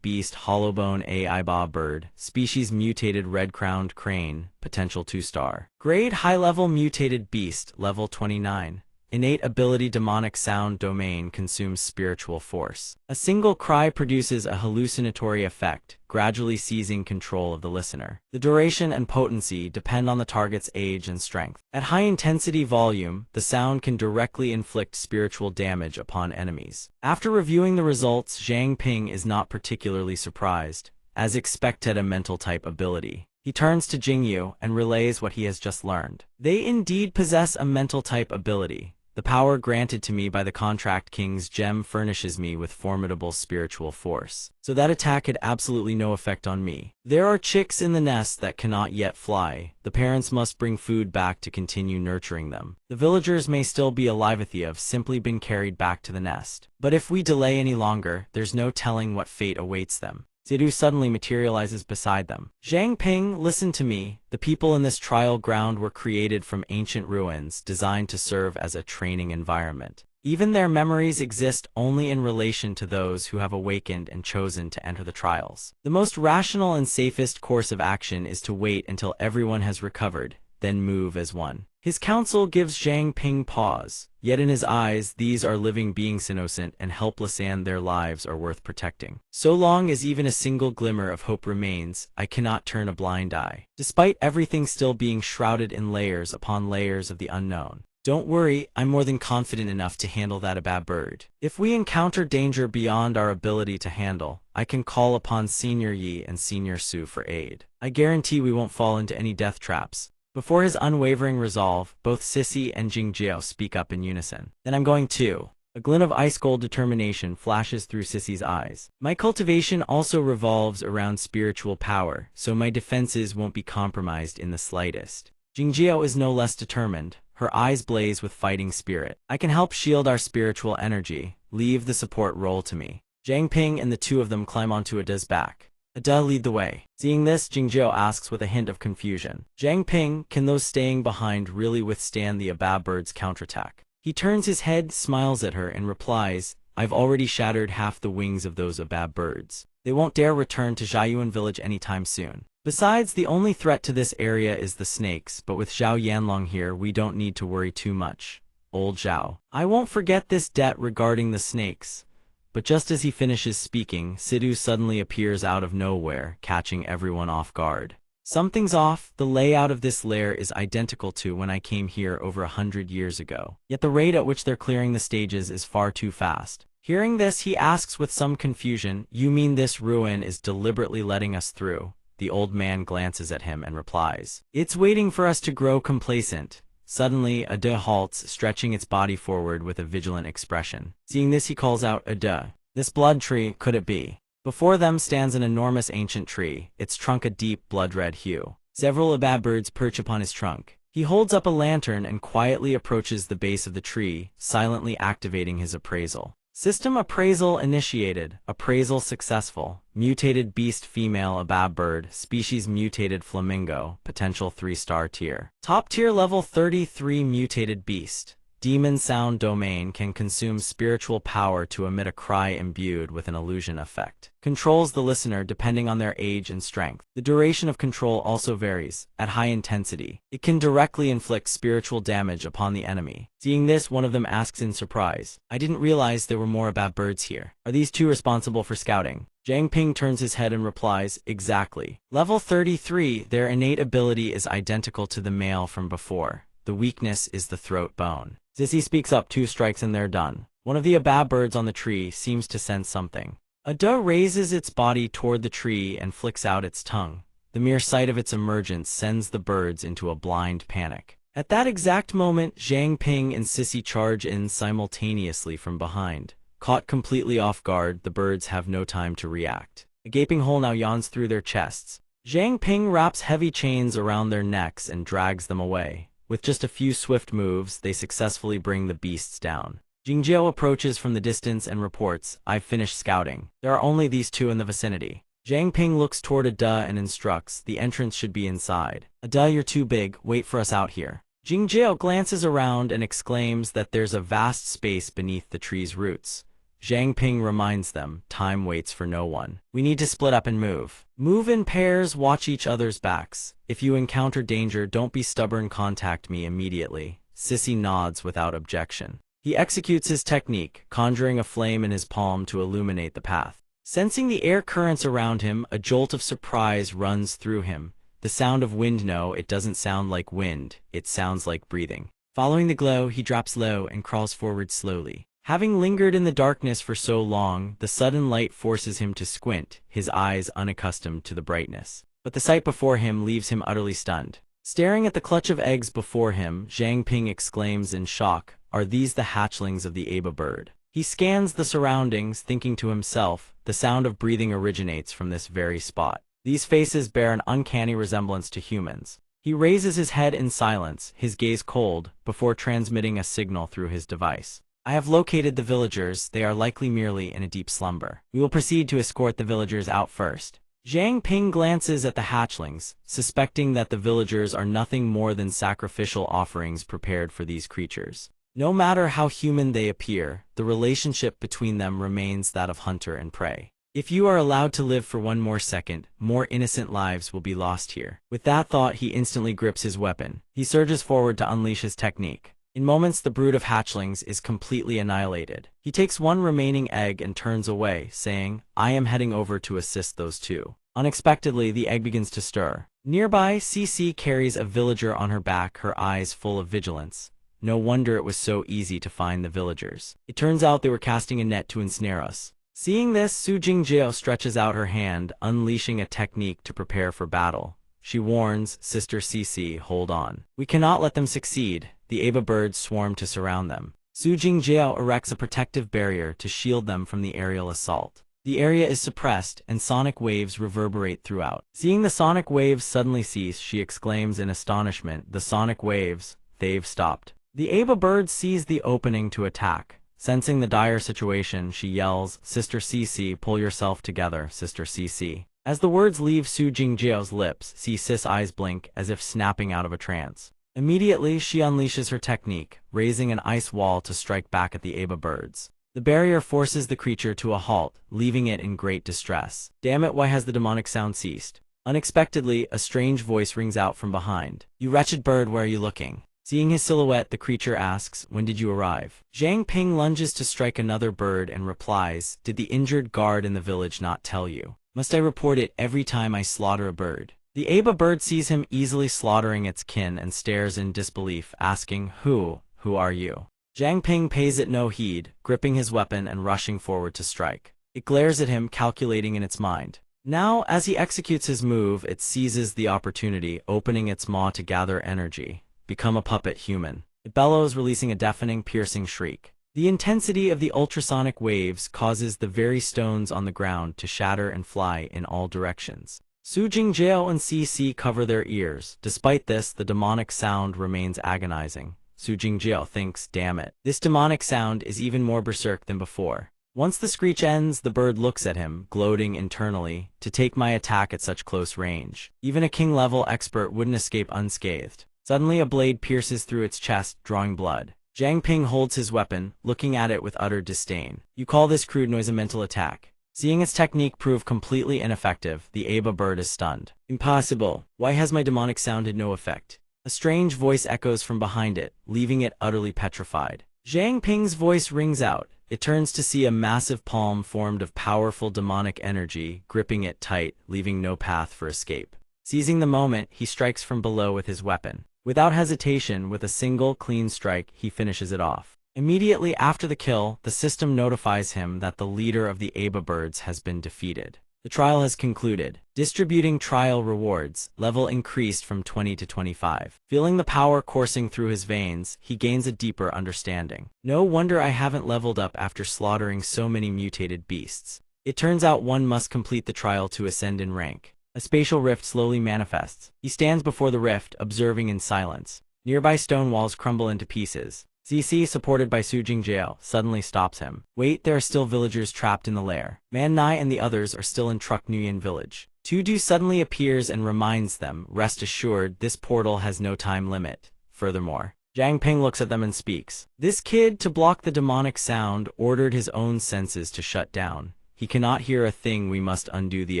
beast hollowbone AI bird. Species mutated red-crowned crane. Potential 2-star. Grade high-level mutated beast. Level 29. Innate ability demonic sound domain consumes spiritual force. A single cry produces a hallucinatory effect, gradually seizing control of the listener. The duration and potency depend on the target's age and strength. At high intensity volume, the sound can directly inflict spiritual damage upon enemies. After reviewing the results, Zhang Ping is not particularly surprised. As expected, a mental type ability. He turns to Jingyu and relays what he has just learned. They indeed possess a mental type ability. The power granted to me by the Contract King's gem furnishes me with formidable spiritual force. So that attack had absolutely no effect on me. There are chicks in the nest that cannot yet fly. The parents must bring food back to continue nurturing them. The villagers may still be alive if they have simply been carried back to the nest. But if we delay any longer, there's no telling what fate awaits them. Zidu suddenly materializes beside them. Zhang Ping, listen to me. The people in this trial ground were created from ancient ruins, designed to serve as a training environment. Even their memories exist only in relation to those who have awakened and chosen to enter the trials. The most rational and safest course of action is to wait until everyone has recovered, then move as one. His counsel gives Zhang Ping pause, yet in his eyes these are living beings, innocent and helpless, and their lives are worth protecting. So long as even a single glimmer of hope remains, I cannot turn a blind eye, despite everything still being shrouded in layers upon layers of the unknown. Don't worry, I'm more than confident enough to handle that abab bird. If we encounter danger beyond our ability to handle, I can call upon Senior Yi and Senior Su for aid. I guarantee we won't fall into any death traps. Before his unwavering resolve, both Sissy and Jingjiao speak up in unison. Then I'm going too. A glint of ice-cold determination flashes through Sissy's eyes. My cultivation also revolves around spiritual power, so my defenses won't be compromised in the slightest. Jingjio is no less determined. Her eyes blaze with fighting spirit. I can help shield our spiritual energy. Leave the support role to me. Zhang Ping and the two of them climb onto Ada's back. Ada lead the way. Seeing this, Jingjio asks with a hint of confusion. Zhang Ping, can those staying behind really withstand the Abab bird's counterattack? He turns his head, smiles at her, and replies, I've already shattered half the wings of those Abab birds. They won't dare return to Zhaoyuan village anytime soon. Besides, the only threat to this area is the snakes, but with Zhao Yanlong here, we don't need to worry too much. Old Zhao. I won't forget this debt regarding the snakes. But just as he finishes speaking, Sidhu suddenly appears out of nowhere, catching everyone off guard. Something's off. The layout of this lair is identical to when I came here over 100 years ago. Yet the rate at which they're clearing the stages is far too fast. Hearing this, he asks with some confusion, you mean this ruin is deliberately letting us through? The old man glances at him and replies, it's waiting for us to grow complacent. Suddenly, Ada halts, stretching its body forward with a vigilant expression. Seeing this, he calls out, Ada. This blood tree, could it be? Before them stands an enormous ancient tree, its trunk a deep blood-red hue. Several Abab birds perch upon his trunk. He holds up a lantern and quietly approaches the base of the tree, silently activating his appraisal. System appraisal initiated. Appraisal successful. Mutated beast female Abab bird, species mutated flamingo, potential 3-star tier. Top tier level 33 mutated beast. Demon sound domain can consume spiritual power to emit a cry imbued with an illusion effect. Controls the listener depending on their age and strength. The duration of control also varies. At high intensity, it can directly inflict spiritual damage upon the enemy. Seeing this, one of them asks in surprise, I didn't realize there were more Abab birds here. Are these two responsible for scouting? Zhang Ping turns his head and replies, exactly. Level 33, their innate ability is identical to the male from before. The weakness is the throat bone. Sissy speaks up, 2 strikes and they're done. One of the Abab birds on the tree seems to sense something. Ada raises its body toward the tree and flicks out its tongue. The mere sight of its emergence sends the birds into a blind panic. At that exact moment, Zhang Ping and Sissy charge in simultaneously from behind. Caught completely off guard, the birds have no time to react. A gaping hole now yawns through their chests. Zhang Ping wraps heavy chains around their necks and drags them away. With just a few swift moves, they successfully bring the beasts down. Jingjio approaches from the distance and reports, I've finished scouting. There are only these two in the vicinity. Zhang Ping looks toward Ada and instructs, the entrance should be inside. Ada, you're too big, wait for us out here. Jingjio glances around and exclaims that there's a vast space beneath the tree's roots. Zhang Ping reminds them, time waits for no one. We need to split up and move. Move in pairs, watch each other's backs. If you encounter danger, don't be stubborn, contact me immediately. Sissy nods without objection. He executes his technique, conjuring a flame in his palm to illuminate the path. Sensing the air currents around him, a jolt of surprise runs through him. The sound of wind, no, it doesn't sound like wind, it sounds like breathing. Following the glow, he drops low and crawls forward slowly. Having lingered in the darkness for so long, the sudden light forces him to squint, his eyes unaccustomed to the brightness. But the sight before him leaves him utterly stunned. Staring at the clutch of eggs before him, Zhang Ping exclaims in shock, are these the hatchlings of the Aba bird? He scans the surroundings, thinking to himself, the sound of breathing originates from this very spot. These faces bear an uncanny resemblance to humans. He raises his head in silence, his gaze cold, before transmitting a signal through his device. I have located the villagers, they are likely merely in a deep slumber. We will proceed to escort the villagers out first. Zhang Ping glances at the hatchlings, suspecting that the villagers are nothing more than sacrificial offerings prepared for these creatures. No matter how human they appear, the relationship between them remains that of hunter and prey. If you are allowed to live for one more second, more innocent lives will be lost here. With that thought, he instantly grips his weapon. He surges forward to unleash his technique. In moments, the brood of hatchlings is completely annihilated. He takes one remaining egg and turns away, saying, I am heading over to assist those two. Unexpectedly, the egg begins to stir. Nearby, Cece carries a villager on her back, her eyes full of vigilance. No wonder it was so easy to find the villagers. It turns out they were casting a net to ensnare us. Seeing this, Su Jingjio stretches out her hand, unleashing a technique to prepare for battle. She warns, Sister Cece, hold on. We cannot let them succeed. The Aba birds swarm to surround them. Su Jingjiao erects a protective barrier to shield them from the aerial assault. The area is suppressed, and sonic waves reverberate throughout. Seeing the sonic waves suddenly cease, she exclaims in astonishment, "The sonic waves, they've stopped." The Aba bird sees the opening to attack. Sensing the dire situation, she yells, "Sister Cici, pull yourself together, Sister Cici." As the words leave Su Jingjiao's lips, Cicis' eyes blink as if snapping out of a trance. Immediately, she unleashes her technique, raising an ice wall to strike back at the Aba birds. The barrier forces the creature to a halt, leaving it in great distress. "Damn it, why has the demonic sound ceased?" Unexpectedly, a strange voice rings out from behind. "You wretched bird, where are you looking?" Seeing his silhouette, the creature asks, "When did you arrive?" Zhang Ping lunges to strike another bird and replies, "Did the injured guard in the village not tell you? Must I report it every time I slaughter a bird?" The Aba bird sees him easily slaughtering its kin and stares in disbelief, asking, Who are you?" Zhang Ping pays it no heed, gripping his weapon and rushing forward to strike. It glares at him, calculating in its mind. Now, as he executes his move, it seizes the opportunity, opening its maw to gather energy. Become a puppet human. It bellows, releasing a deafening, piercing shriek. The intensity of the ultrasonic waves causes the very stones on the ground to shatter and fly in all directions. Su Jingjiao and Cici cover their ears. Despite this, the demonic sound remains agonizing. Su Jingjiao thinks, "Damn it. This demonic sound is even more berserk than before." Once the screech ends, the bird looks at him, gloating internally, "To take my attack at such close range. Even a king-level expert wouldn't escape unscathed." Suddenly a blade pierces through its chest, drawing blood. Zhang Ping holds his weapon, looking at it with utter disdain. "You call this crude noise a mental attack?" Seeing its technique prove completely ineffective, the Aba bird is stunned. "Impossible. Why has my demonic sound had no effect?" A strange voice echoes from behind it, leaving it utterly petrified. Zhang Ping's voice rings out. It turns to see a massive palm formed of powerful demonic energy, gripping it tight, leaving no path for escape. Seizing the moment, he strikes from below with his weapon. Without hesitation, with a single, clean strike, he finishes it off. Immediately after the kill, the system notifies him that the leader of the Aba birds has been defeated. The trial has concluded. Distributing trial rewards, level increased from 20 to 25. Feeling the power coursing through his veins, he gains a deeper understanding. "No wonder I haven't leveled up after slaughtering so many mutated beasts. It turns out one must complete the trial to ascend in rank." A spatial rift slowly manifests. He stands before the rift, observing in silence. Nearby stone walls crumble into pieces. Cici, supported by Su Jingjiao, suddenly stops him. "Wait, there are still villagers trapped in the lair. Manhua and the others are still in Truck Nguyen village." Tudu suddenly appears and reminds them, "Rest assured, this portal has no time limit." Furthermore, Zhang Ping looks at them and speaks. "This kid, to block the demonic sound, ordered his own senses to shut down. He cannot hear a thing. We must undo the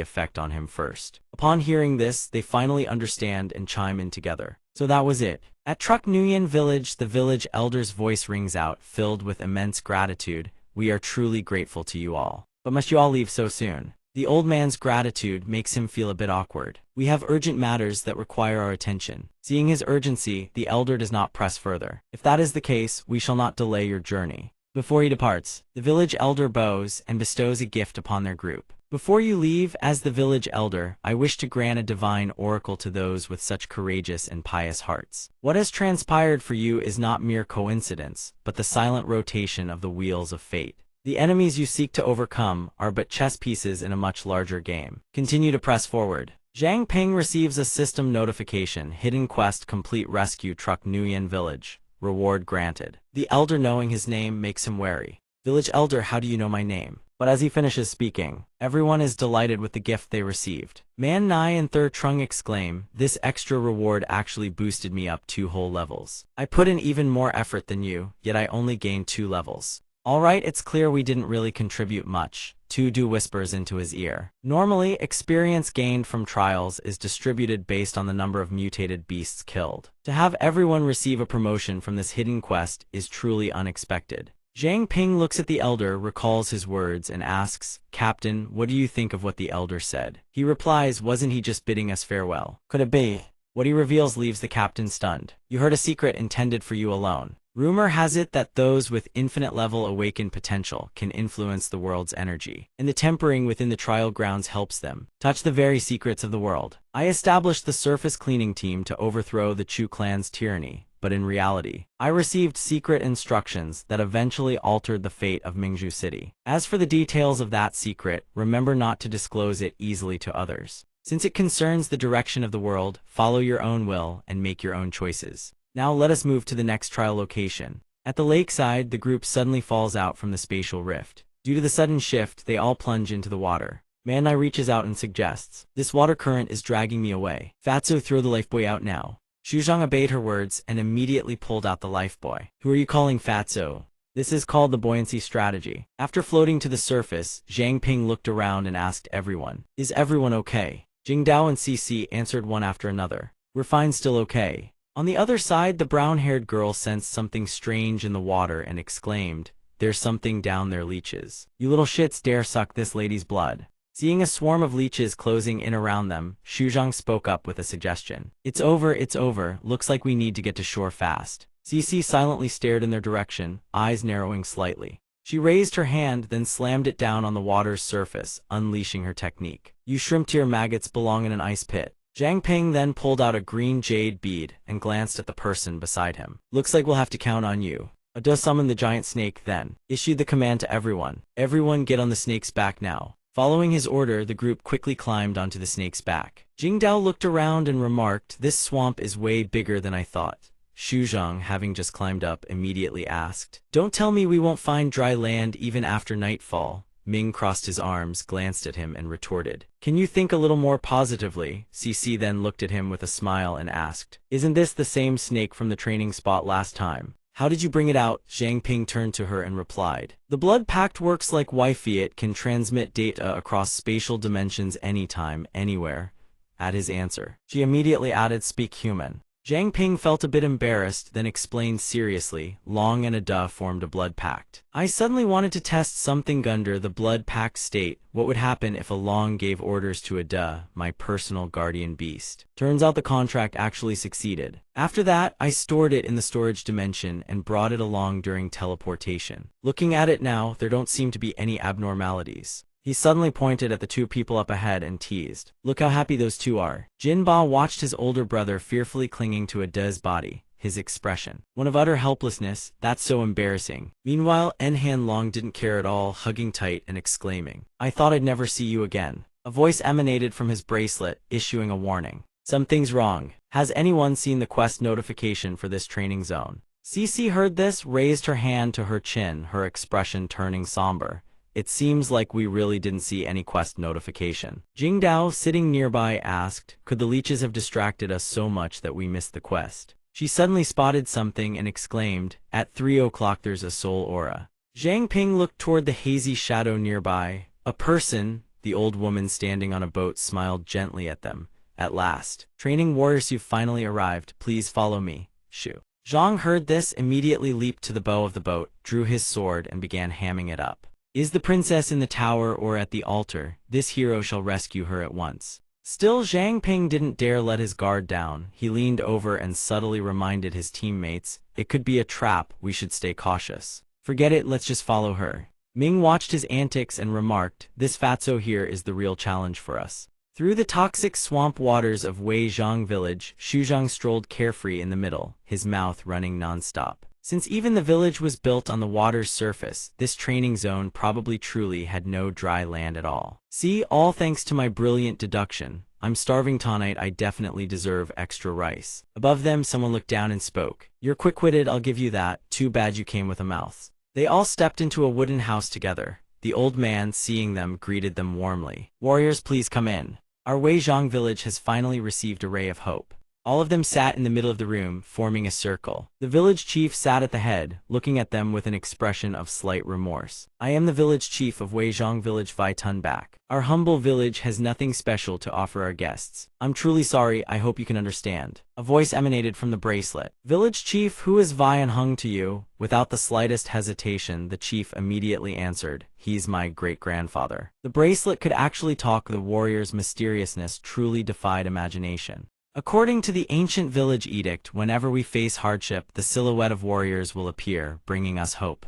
effect on him first." Upon hearing this, they finally understand and chime in together. So that was it. At Truck Nguyen village, the village elder's voice rings out, filled with immense gratitude. "We are truly grateful to you all. But must you all leave so soon?" The old man's gratitude makes him feel a bit awkward. "We have urgent matters that require our attention." Seeing his urgency, the elder does not press further. "If that is the case, we shall not delay your journey." Before he departs, the village elder bows and bestows a gift upon their group. "Before you leave, as the village elder, I wish to grant a divine oracle to those with such courageous and pious hearts. What has transpired for you is not mere coincidence, but the silent rotation of the wheels of fate. The enemies you seek to overcome are but chess pieces in a much larger game. Continue to press forward." Zhang Ping receives a system notification. Hidden quest complete, rescue Truck Nguyen village. Reward granted. The elder, knowing his name, makes him wary. "Village elder, how do you know my name?" But as he finishes speaking, everyone is delighted with the gift they received. Man Nai and Thur Trung exclaim, "This extra reward actually boosted me up 2 whole levels. I put in even more effort than you, yet I only gained 2 levels. Alright, it's clear we didn't really contribute much." Tudu whispers into his ear. Normally, experience gained from trials is distributed based on the number of mutated beasts killed. To have everyone receive a promotion from this hidden quest is truly unexpected. Zhang Ping looks at the elder, recalls his words, and asks, "Captain, what do you think of what the elder said?" He replies, "Wasn't he just bidding us farewell? Could it be?" What he reveals leaves the captain stunned. "You heard a secret intended for you alone. Rumor has it that those with infinite level awakened potential can influence the world's energy, and the tempering within the trial grounds helps them touch the very secrets of the world. I established the surface cleaning team to overthrow the Chu clan's tyranny, but in reality, I received secret instructions that eventually altered the fate of Mingzhu City. As for the details of that secret, remember not to disclose it easily to others. Since it concerns the direction of the world, follow your own will and make your own choices. Now let us move to the next trial location. At the lakeside, the group suddenly falls out from the spatial rift. Due to the sudden shift, they all plunge into the water. Manhua reaches out and suggests, "This water current is dragging me away. Fatso, throw the lifebuoy out now." Shuzhong obeyed her words and immediately pulled out the lifebuoy. "Who are you calling Fatso?" This is called the buoyancy strategy. After floating to the surface, Zhang Ping looked around and asked everyone, "Is everyone okay?" Jingdao and Cici answered one after another, "We're fine, still okay." On the other side, the brown-haired girl sensed something strange in the water and exclaimed, "There's something down there, leeches. You little shits dare suck this lady's blood." Seeing a swarm of leeches closing in around them, Shuzhong spoke up with a suggestion. It's over, looks like we need to get to shore fast." Cici silently stared in their direction, eyes narrowing slightly. She raised her hand, then slammed it down on the water's surface, unleashing her technique. "You shrimp-tier maggots belong in an ice pit." Zhang Ping then pulled out a green jade bead and glanced at the person beside him. "Looks like we'll have to count on you." Ada summoned the giant snake, then issued the command to everyone. "Everyone get on the snake's back now." Following his order, the group quickly climbed onto the snake's back. Jingdao looked around and remarked, "This swamp is way bigger than I thought." Shuzhong, having just climbed up, immediately asked, "Don't tell me we won't find dry land even after nightfall." Ming crossed his arms, glanced at him, and retorted, "Can you think a little more positively?" Cici then looked at him with a smile and asked, "Isn't this the same snake from the training spot last time? How did you bring it out?" Zhang Ping turned to her and replied, "The blood pact works like Wi-Fi. It can transmit data across spatial dimensions anytime, anywhere." At his answer, she immediately added, "Speak human." Zhang Ping felt a bit embarrassed, then explained seriously, "Long and Ada formed a blood pact. I suddenly wanted to test something under the blood pact state. What would happen if a Long gave orders to Ada, my personal guardian beast? Turns out the contract actually succeeded. After that, I stored it in the storage dimension and brought it along during teleportation. Looking at it now, there don't seem to be any abnormalities." He suddenly pointed at the two people up ahead and teased, "Look how happy those two are." Jinba watched his older brother fearfully clinging to Ada's body, his expression one of utter helplessness. "That's so embarrassing." Meanwhile, Enhan Long didn't care at all, hugging tight and exclaiming, "I thought I'd never see you again." A voice emanated from his bracelet, issuing a warning. "Something's wrong. Has anyone seen the quest notification for this training zone?" Cici heard this, raised her hand to her chin, her expression turning somber. "It seems like we really didn't see any quest notification." Jingdao, sitting nearby, asked, "Could the leeches have distracted us so much that we missed the quest?" She suddenly spotted something and exclaimed, "At 3 o'clock there's a soul aura." Zhang Ping looked toward the hazy shadow nearby. A person, the old woman standing on a boat, smiled gently at them. "At last. Training warriors, you've finally arrived. Please follow me." Shoo. Zhang heard this, immediately leaped to the bow of the boat, drew his sword, and began hamming it up. "Is the princess in the tower or at the altar? This hero shall rescue her at once." Still, Zhang Ping didn't dare let his guard down. He leaned over and subtly reminded his teammates, "It could be a trap, we should stay cautious." "Forget it, let's just follow her." Ming watched his antics and remarked, "This fatso here is the real challenge for us." Through the toxic swamp waters of Weizhang village, Shuzhong strolled carefree in the middle, his mouth running non-stop. Since even the village was built on the water's surface, this training zone probably truly had no dry land at all. "See, all thanks to my brilliant deduction. I'm starving tonight, I definitely deserve extra rice." Above them, someone looked down and spoke. "You're quick-witted, I'll give you that. Too bad you came with a mouth." They all stepped into a wooden house together. The old man, seeing them, greeted them warmly. "Warriors, please come in. Our Weizhang village has finally received a ray of hope." All of them sat in the middle of the room, forming a circle. The village chief sat at the head, looking at them with an expression of slight remorse. "I am the village chief of Weizhang village, Vai-Tun-Bak. Our humble village has nothing special to offer our guests. I'm truly sorry, I hope you can understand." A voice emanated from the bracelet. "Village chief, who is Vian Hung to you?" Without the slightest hesitation, the chief immediately answered, "He's my great-grandfather." The bracelet could actually talk. The warrior's mysteriousness truly defied imagination. According to the ancient village edict, whenever we face hardship, the silhouette of warriors will appear, bringing us hope.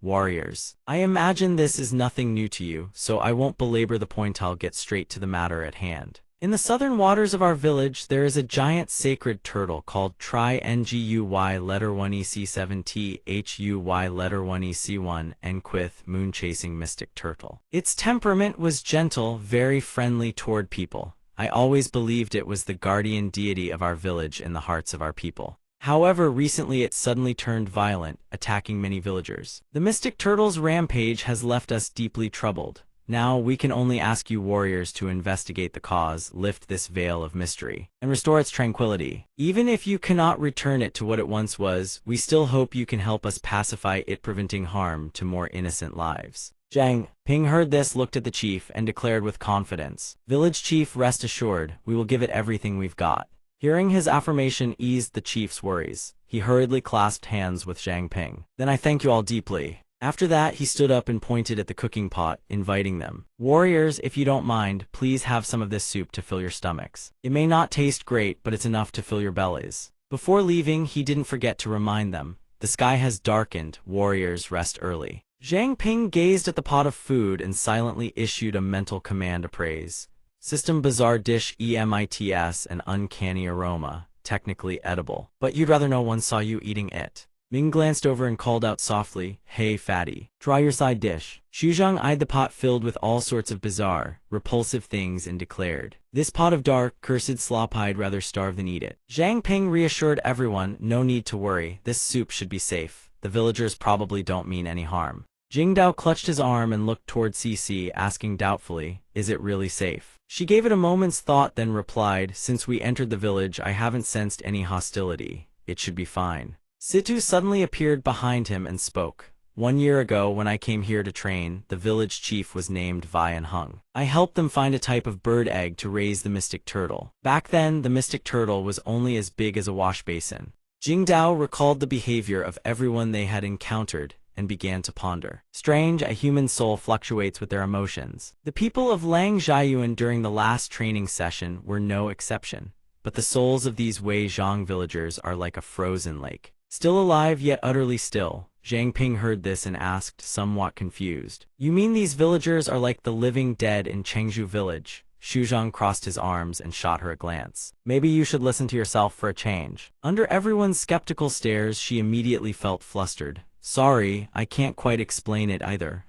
Warriors. I imagine this is nothing new to you, so I won't belabor the point. I'll get straight to the matter at hand. In the southern waters of our village, there is a giant sacred turtle called Tri-Nguy letter 1EC7THUY letter 1EC1 Enquith moon-chasing mystic turtle. Its temperament was gentle, very friendly toward people. I always believed it was the guardian deity of our village in the hearts of our people. However, recently it suddenly turned violent, attacking many villagers. The mystic turtle's rampage has left us deeply troubled. Now we can only ask you warriors to investigate the cause, lift this veil of mystery, and restore its tranquility. Even if you cannot return it to what it once was, we still hope you can help us pacify it, preventing harm to more innocent lives. Zhang Ping heard this, looked at the chief, and declared with confidence, "Village chief, rest assured, we will give it everything we've got." Hearing his affirmation eased the chief's worries. He hurriedly clasped hands with Zhang Ping. "Then I thank you all deeply." After that, he stood up and pointed at the cooking pot, inviting them. "Warriors, if you don't mind, please have some of this soup to fill your stomachs. It may not taste great, but it's enough to fill your bellies." Before leaving, he didn't forget to remind them, "The sky has darkened, warriors, rest early." Zhang Ping gazed at the pot of food and silently issued a mental command of praise. System bizarre dish EMITS, an uncanny aroma, technically edible. But you'd rather no one saw you eating it. Ming glanced over and called out softly, "Hey, fatty, try your side dish." Xuzhang eyed the pot filled with all sorts of bizarre, repulsive things and declared, "This pot of dark, cursed slop, I'd rather starve than eat it." Zhang Ping reassured everyone, "No need to worry, this soup should be safe. The villagers probably don't mean any harm." Jingdao clutched his arm and looked toward Cici, asking doubtfully, "Is it really safe?" She gave it a moment's thought, then replied, "Since we entered the village, I haven't sensed any hostility. It should be fine." Situ suddenly appeared behind him and spoke. "1 year ago, when I came here to train, the village chief was named Vian Hung. I helped them find a type of bird egg to raise the mystic turtle. Back then, the mystic turtle was only as big as a wash basin." Jingdao recalled the behavior of everyone they had encountered and began to ponder. Strange, a human soul fluctuates with their emotions. The people of Lang Jiayuan during the last training session were no exception. But the souls of these Wei Zhang villagers are like a frozen lake. Still alive yet utterly still. Zhang Ping heard this and asked, somewhat confused, "You mean these villagers are like the living dead in Chengzhou village?" Xuzhang crossed his arms and shot her a glance. "Maybe you should listen to yourself for a change." Under everyone's skeptical stares, she immediately felt flustered. "Sorry, I can't quite explain it either."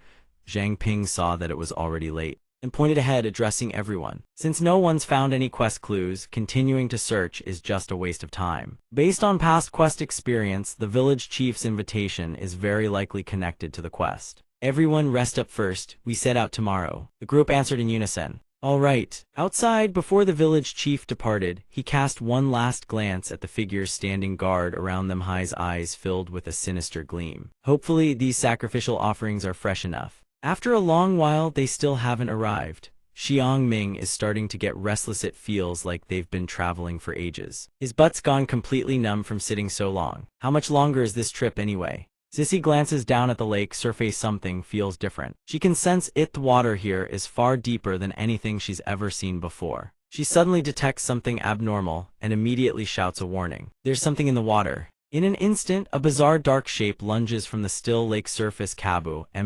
Zhang Ping saw that it was already late and pointed ahead, addressing everyone. "Since no one's found any quest clues, continuing to search is just a waste of time. Based on past quest experience, the village chief's invitation is very likely connected to the quest. Everyone rest up first, we set out tomorrow." The group answered in unison. "All right." Outside, before the village chief departed, he cast one last glance at the figures standing guard around them, his eyes filled with a sinister gleam. "Hopefully, these sacrificial offerings are fresh enough. After a long while, they still haven't arrived." Xiang Ming is starting to get restless. It feels like they've been traveling for ages. His butt's gone completely numb from sitting so long. How much longer is this trip anyway? Sissy glances down at the lake surface. Something feels different. She can sense it. The water here is far deeper than anything she's ever seen before. She suddenly detects something abnormal and immediately shouts a warning. There's something in the water. In an instant, a bizarre dark shape lunges from the still lake surface,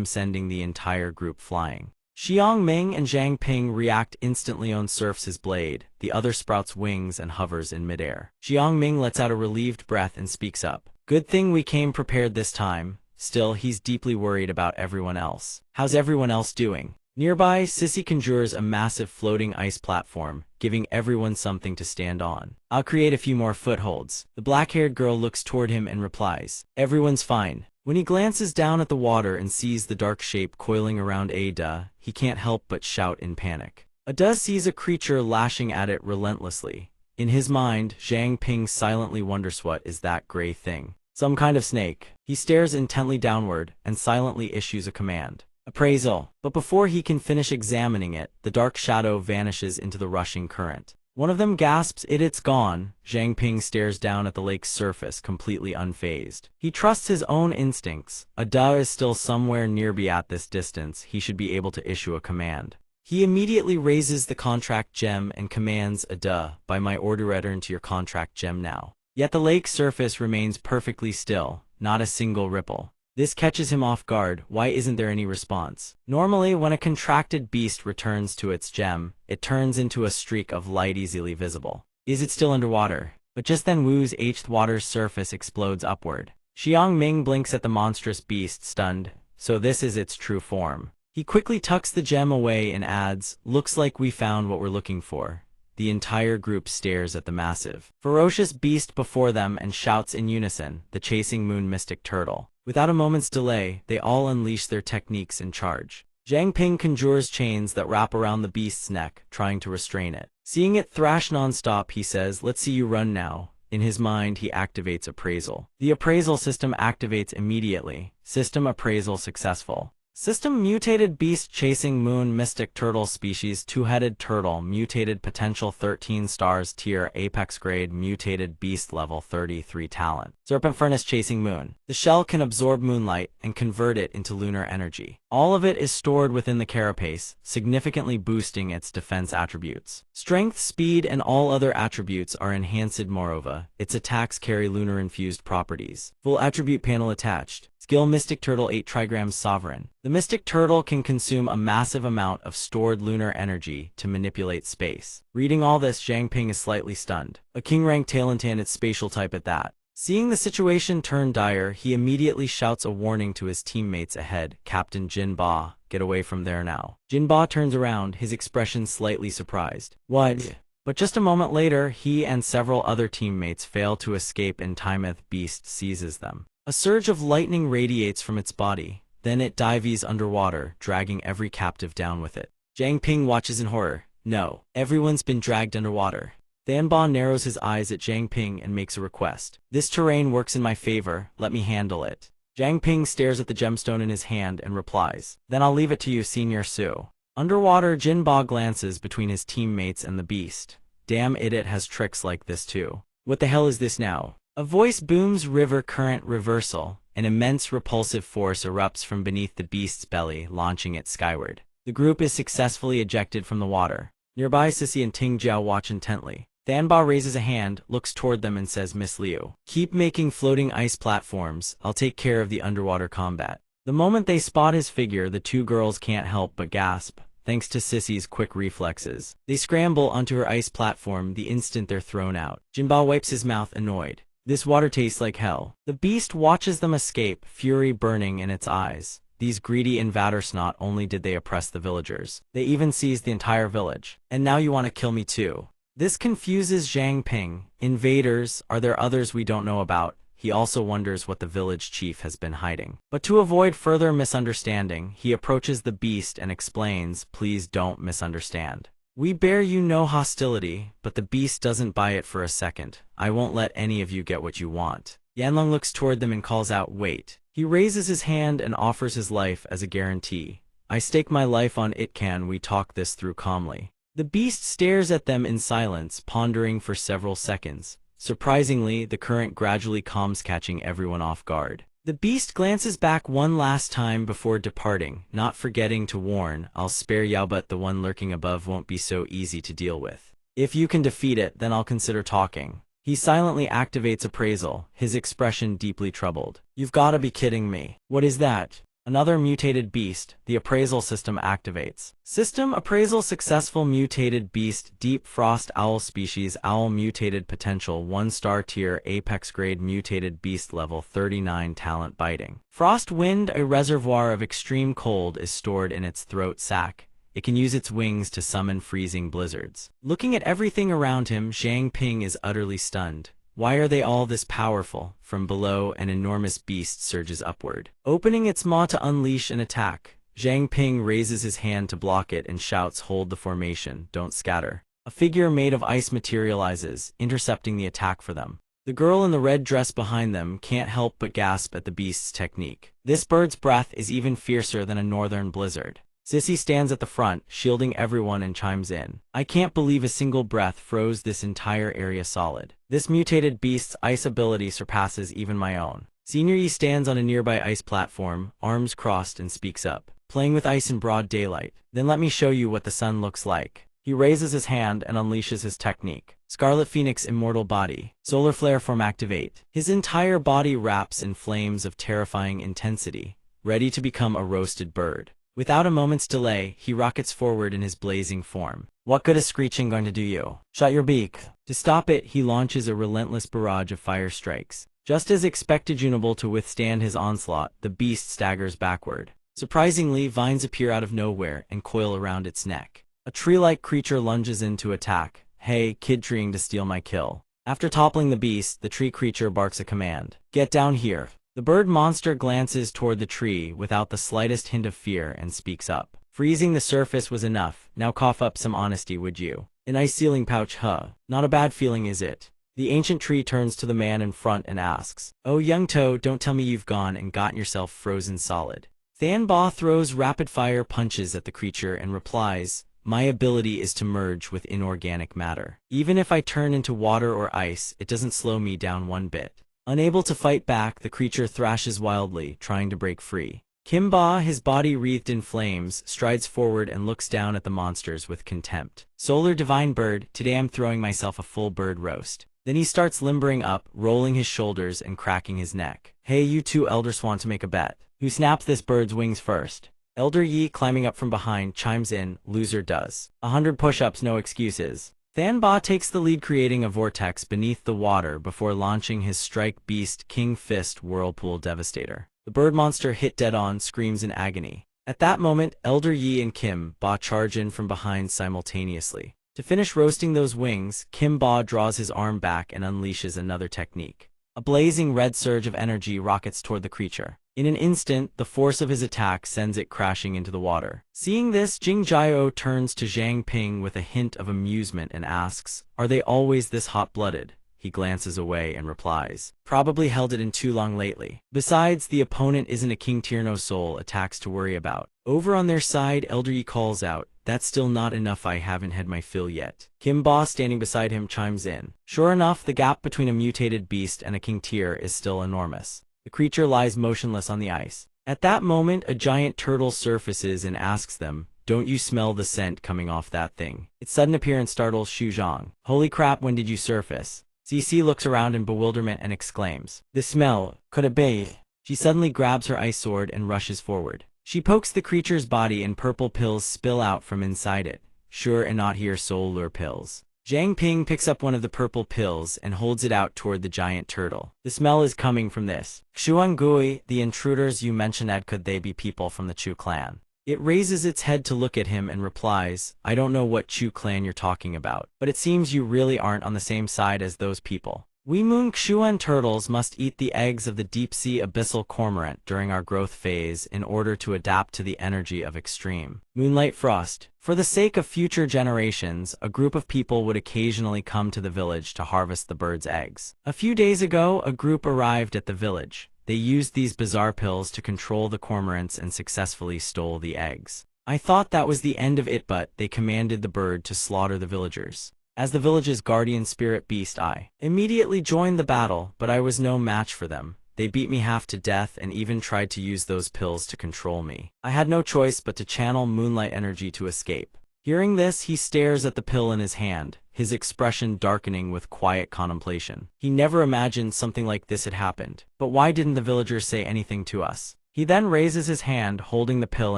sending the entire group flying. Xiang Ming and Zhang Ping react instantly. On surfs his blade, the other sprouts wings and hovers in midair. Xiang Ming lets out a relieved breath and speaks up. "Good thing we came prepared this time." Still, he's deeply worried about everyone else. "How's everyone else doing?" Nearby, Sissy conjures a massive floating ice platform, giving everyone something to stand on. "I'll create a few more footholds." The black-haired girl looks toward him and replies, "Everyone's fine." When he glances down at the water and sees the dark shape coiling around Ada, he can't help but shout in panic. Ada sees a creature lashing at it relentlessly. In his mind, Zhang Ping silently wonders, what is that gray thing? Some kind of snake. He stares intently downward and silently issues a command. Appraisal. But before he can finish examining it, the dark shadow vanishes into the rushing current. One of them gasps, "It's gone." Zhang Ping stares down at the lake's surface, completely unfazed. He trusts his own instincts. Ada is still somewhere nearby. At this distance, he should be able to issue a command. He immediately raises the contract gem and commands Ada, "By my order, return to your contract gem now." Yet the lake's surface remains perfectly still, not a single ripple. This catches him off guard. Why isn't there any response? Normally, when a contracted beast returns to its gem, it turns into a streak of light easily visible. Is it still underwater? But just then Wu's eighth water's surface explodes upward. Xiang Ming blinks at the monstrous beast, stunned. So this is its true form. He quickly tucks the gem away and adds, looks like we found what we're looking for. The entire group stares at the massive, ferocious beast before them and shouts in unison, the chasing moon mystic turtle. Without a moment's delay, they all unleash their techniques and charge. Zhang Ping conjures chains that wrap around the beast's neck, trying to restrain it. Seeing it thrash non-stop, he says, let's see you run now. In his mind, he activates appraisal. The appraisal system activates immediately. System appraisal successful. System mutated beast chasing moon mystic turtle species two-headed turtle mutated potential 13 stars tier apex grade mutated beast level 33 talent. Serpent furnace chasing moon. The shell can absorb moonlight and convert it into lunar energy. All of it is stored within the carapace, significantly boosting its defense attributes. Strength, speed, and all other attributes are enhanced. Moreover, its attacks carry lunar-infused properties. Full attribute panel attached. Skill Mystic Turtle 8 Trigrams Sovereign. The Mystic Turtle can consume a massive amount of stored lunar energy to manipulate space. Reading all this, Zhang Ping is slightly stunned. A king-rank talent and its spatial type at that. Seeing the situation turn dire, he immediately shouts a warning to his teammates ahead. Captain Jin Ba, get away from there now. Jin Ba turns around, his expression slightly surprised. What? But just a moment later, he and several other teammates fail to escape and Timeth Beast seizes them. A surge of lightning radiates from its body, then it dives underwater, dragging every captive down with it. Zhang Ping watches in horror. No, everyone's been dragged underwater. Danba narrows his eyes at Zhang Ping and makes a request. This terrain works in my favor, let me handle it. Zhang Ping stares at the gemstone in his hand and replies, then I'll leave it to you, Senior Su. Underwater, Jin Ba glances between his teammates and the beast. Damn it has tricks like this too. What the hell is this now? A voice booms, river current reversal. An immense repulsive force erupts from beneath the beast's belly, launching it skyward. The group is successfully ejected from the water. Nearby, Sissy and Ting Jiao watch intently. Danba raises a hand, looks toward them and says, Miss Liu, keep making floating ice platforms, I'll take care of the underwater combat. The moment they spot his figure, the two girls can't help but gasp. Thanks to Sissy's quick reflexes, they scramble onto her ice platform the instant they're thrown out. Jinba wipes his mouth, annoyed. This water tastes like hell. The beast watches them escape, fury burning in its eyes. These greedy invaders, not only did they oppress the villagers, they even seized the entire village. And now you want to kill me too. This confuses Zhang Ping. Invaders, are there others we don't know about? He also wonders what the village chief has been hiding. But to avoid further misunderstanding, he approaches the beast and explains, please don't misunderstand. We bear you no hostility, but the beast doesn't buy it for a second. I won't let any of you get what you want. Yanlong looks toward them and calls out, wait. He raises his hand and offers his life as a guarantee. I stake my life on it. Can we talk this through calmly? The beast stares at them in silence, pondering for several seconds. Surprisingly, the current gradually calms, catching everyone off guard. The beast glances back one last time before departing, not forgetting to warn, I'll spare Yao, but the one lurking above won't be so easy to deal with. If you can defeat it, then I'll consider talking. He silently activates appraisal, his expression deeply troubled. You've gotta be kidding me. What is that? Another mutated beast. The appraisal system activates. System appraisal successful. Mutated beast, deep frost owl species, owl mutated potential 1-star tier apex grade mutated beast level 39 talent biting. Frost wind, a reservoir of extreme cold is stored in its throat sac. It can use its wings to summon freezing blizzards. Looking at everything around him, Zhang Ping is utterly stunned. Why are they all this powerful? From below, an enormous beast surges upward. Opening its maw to unleash an attack, Zhang Ping raises his hand to block it and shouts, hold the formation, don't scatter. A figure made of ice materializes, intercepting the attack for them. The girl in the red dress behind them can't help but gasp at the beast's technique. This bird's breath is even fiercer than a northern blizzard. Sissy stands at the front, shielding everyone, and chimes in. I can't believe a single breath froze this entire area solid. This mutated beast's ice ability surpasses even my own. Senior Yi stands on a nearby ice platform, arms crossed, and speaks up. Playing with ice in broad daylight. Then let me show you what the sun looks like. He raises his hand and unleashes his technique. Scarlet Phoenix Immortal Body. Solar Flare Form Activate. His entire body wraps in flames of terrifying intensity, ready to become a roasted bird. Without a moment's delay, he rockets forward in his blazing form. What good is screeching going to do you? Shut your beak. To stop it, he launches a relentless barrage of fire strikes. Just as expected Junable to withstand his onslaught, the beast staggers backward. Surprisingly, vines appear out of nowhere and coil around its neck. A tree-like creature lunges in to attack. Hey, kid trying to steal my kill. After toppling the beast, the tree creature barks a command. Get down here. The bird monster glances toward the tree without the slightest hint of fear and speaks up. Freezing the surface was enough. Now cough up some honesty, would you? An ice sealing pouch, huh? Not a bad feeling, is it? The ancient tree turns to the man in front and asks, Oh, young toe, don't tell me you've gone and gotten yourself frozen solid. Than Ba throws rapid-fire punches at the creature and replies, My ability is to merge with inorganic matter. Even if I turn into water or ice, it doesn't slow me down one bit. Unable to fight back, the creature thrashes wildly, trying to break free. Kim Ba, his body wreathed in flames, strides forward and looks down at the monsters with contempt. Solar Divine Bird, today I'm throwing myself a full bird roast. Then he starts limbering up, rolling his shoulders and cracking his neck. Hey, you two elders want to make a bet. Who snaps this bird's wings first? Elder Yi, climbing up from behind, chimes in, loser does. 100 push-ups, no excuses. Than Ba takes the lead, creating a vortex beneath the water before launching his strike beast King Fist Whirlpool Devastator. The bird monster hit dead on, screams in agony. At that moment, Elder Yi and Kim Ba charge in from behind simultaneously. To finish roasting those wings, Kim Ba draws his arm back and unleashes another technique. A blazing red surge of energy rockets toward the creature. In an instant, the force of his attack sends it crashing into the water. Seeing this, Jing Jiao turns to Zhang Ping with a hint of amusement and asks, Are they always this hot-blooded? He glances away and replies, Probably held it in too long lately. Besides, the opponent isn't a King Tierno soul attacks to worry about. Over on their side, Elder Yi calls out, That's still not enough, I haven't had my fill yet. Kim Ba, standing beside him, chimes in. Sure enough, the gap between a mutated beast and a King Tier is still enormous. The creature lies motionless on the ice. At that moment, a giant turtle surfaces and asks them, Don't you smell the scent coming off that thing? Its sudden appearance startles Xu Zhang. Holy crap, when did you surface? Cece looks around in bewilderment and exclaims, The smell, could it be? She suddenly grabs her ice sword and rushes forward. She pokes the creature's body and purple pills spill out from inside it. Sure and not here soul lure pills. Zhang Ping picks up one of the purple pills and holds it out toward the giant turtle. The smell is coming from this. Xuan Gui, the intruders you mentioned, could they be people from the Chu clan? It raises its head to look at him and replies, I don't know what Chu clan you're talking about, but it seems you really aren't on the same side as those people. We Moon Xuan turtles must eat the eggs of the deep-sea abyssal cormorant during our growth phase in order to adapt to the energy of extreme moonlight frost. For the sake of future generations, a group of people would occasionally come to the village to harvest the bird's eggs. A few days ago, a group arrived at the village. They used these bizarre pills to control the cormorants and successfully stole the eggs. I thought that was the end of it, but they commanded the bird to slaughter the villagers. As the village's guardian spirit beast, I immediately joined the battle, but I was no match for them. They beat me half to death and even tried to use those pills to control me. I had no choice but to channel moonlight energy to escape. Hearing this, he stares at the pill in his hand, his expression darkening with quiet contemplation. He never imagined something like this had happened. But why didn't the villagers say anything to us? He then raises his hand, holding the pill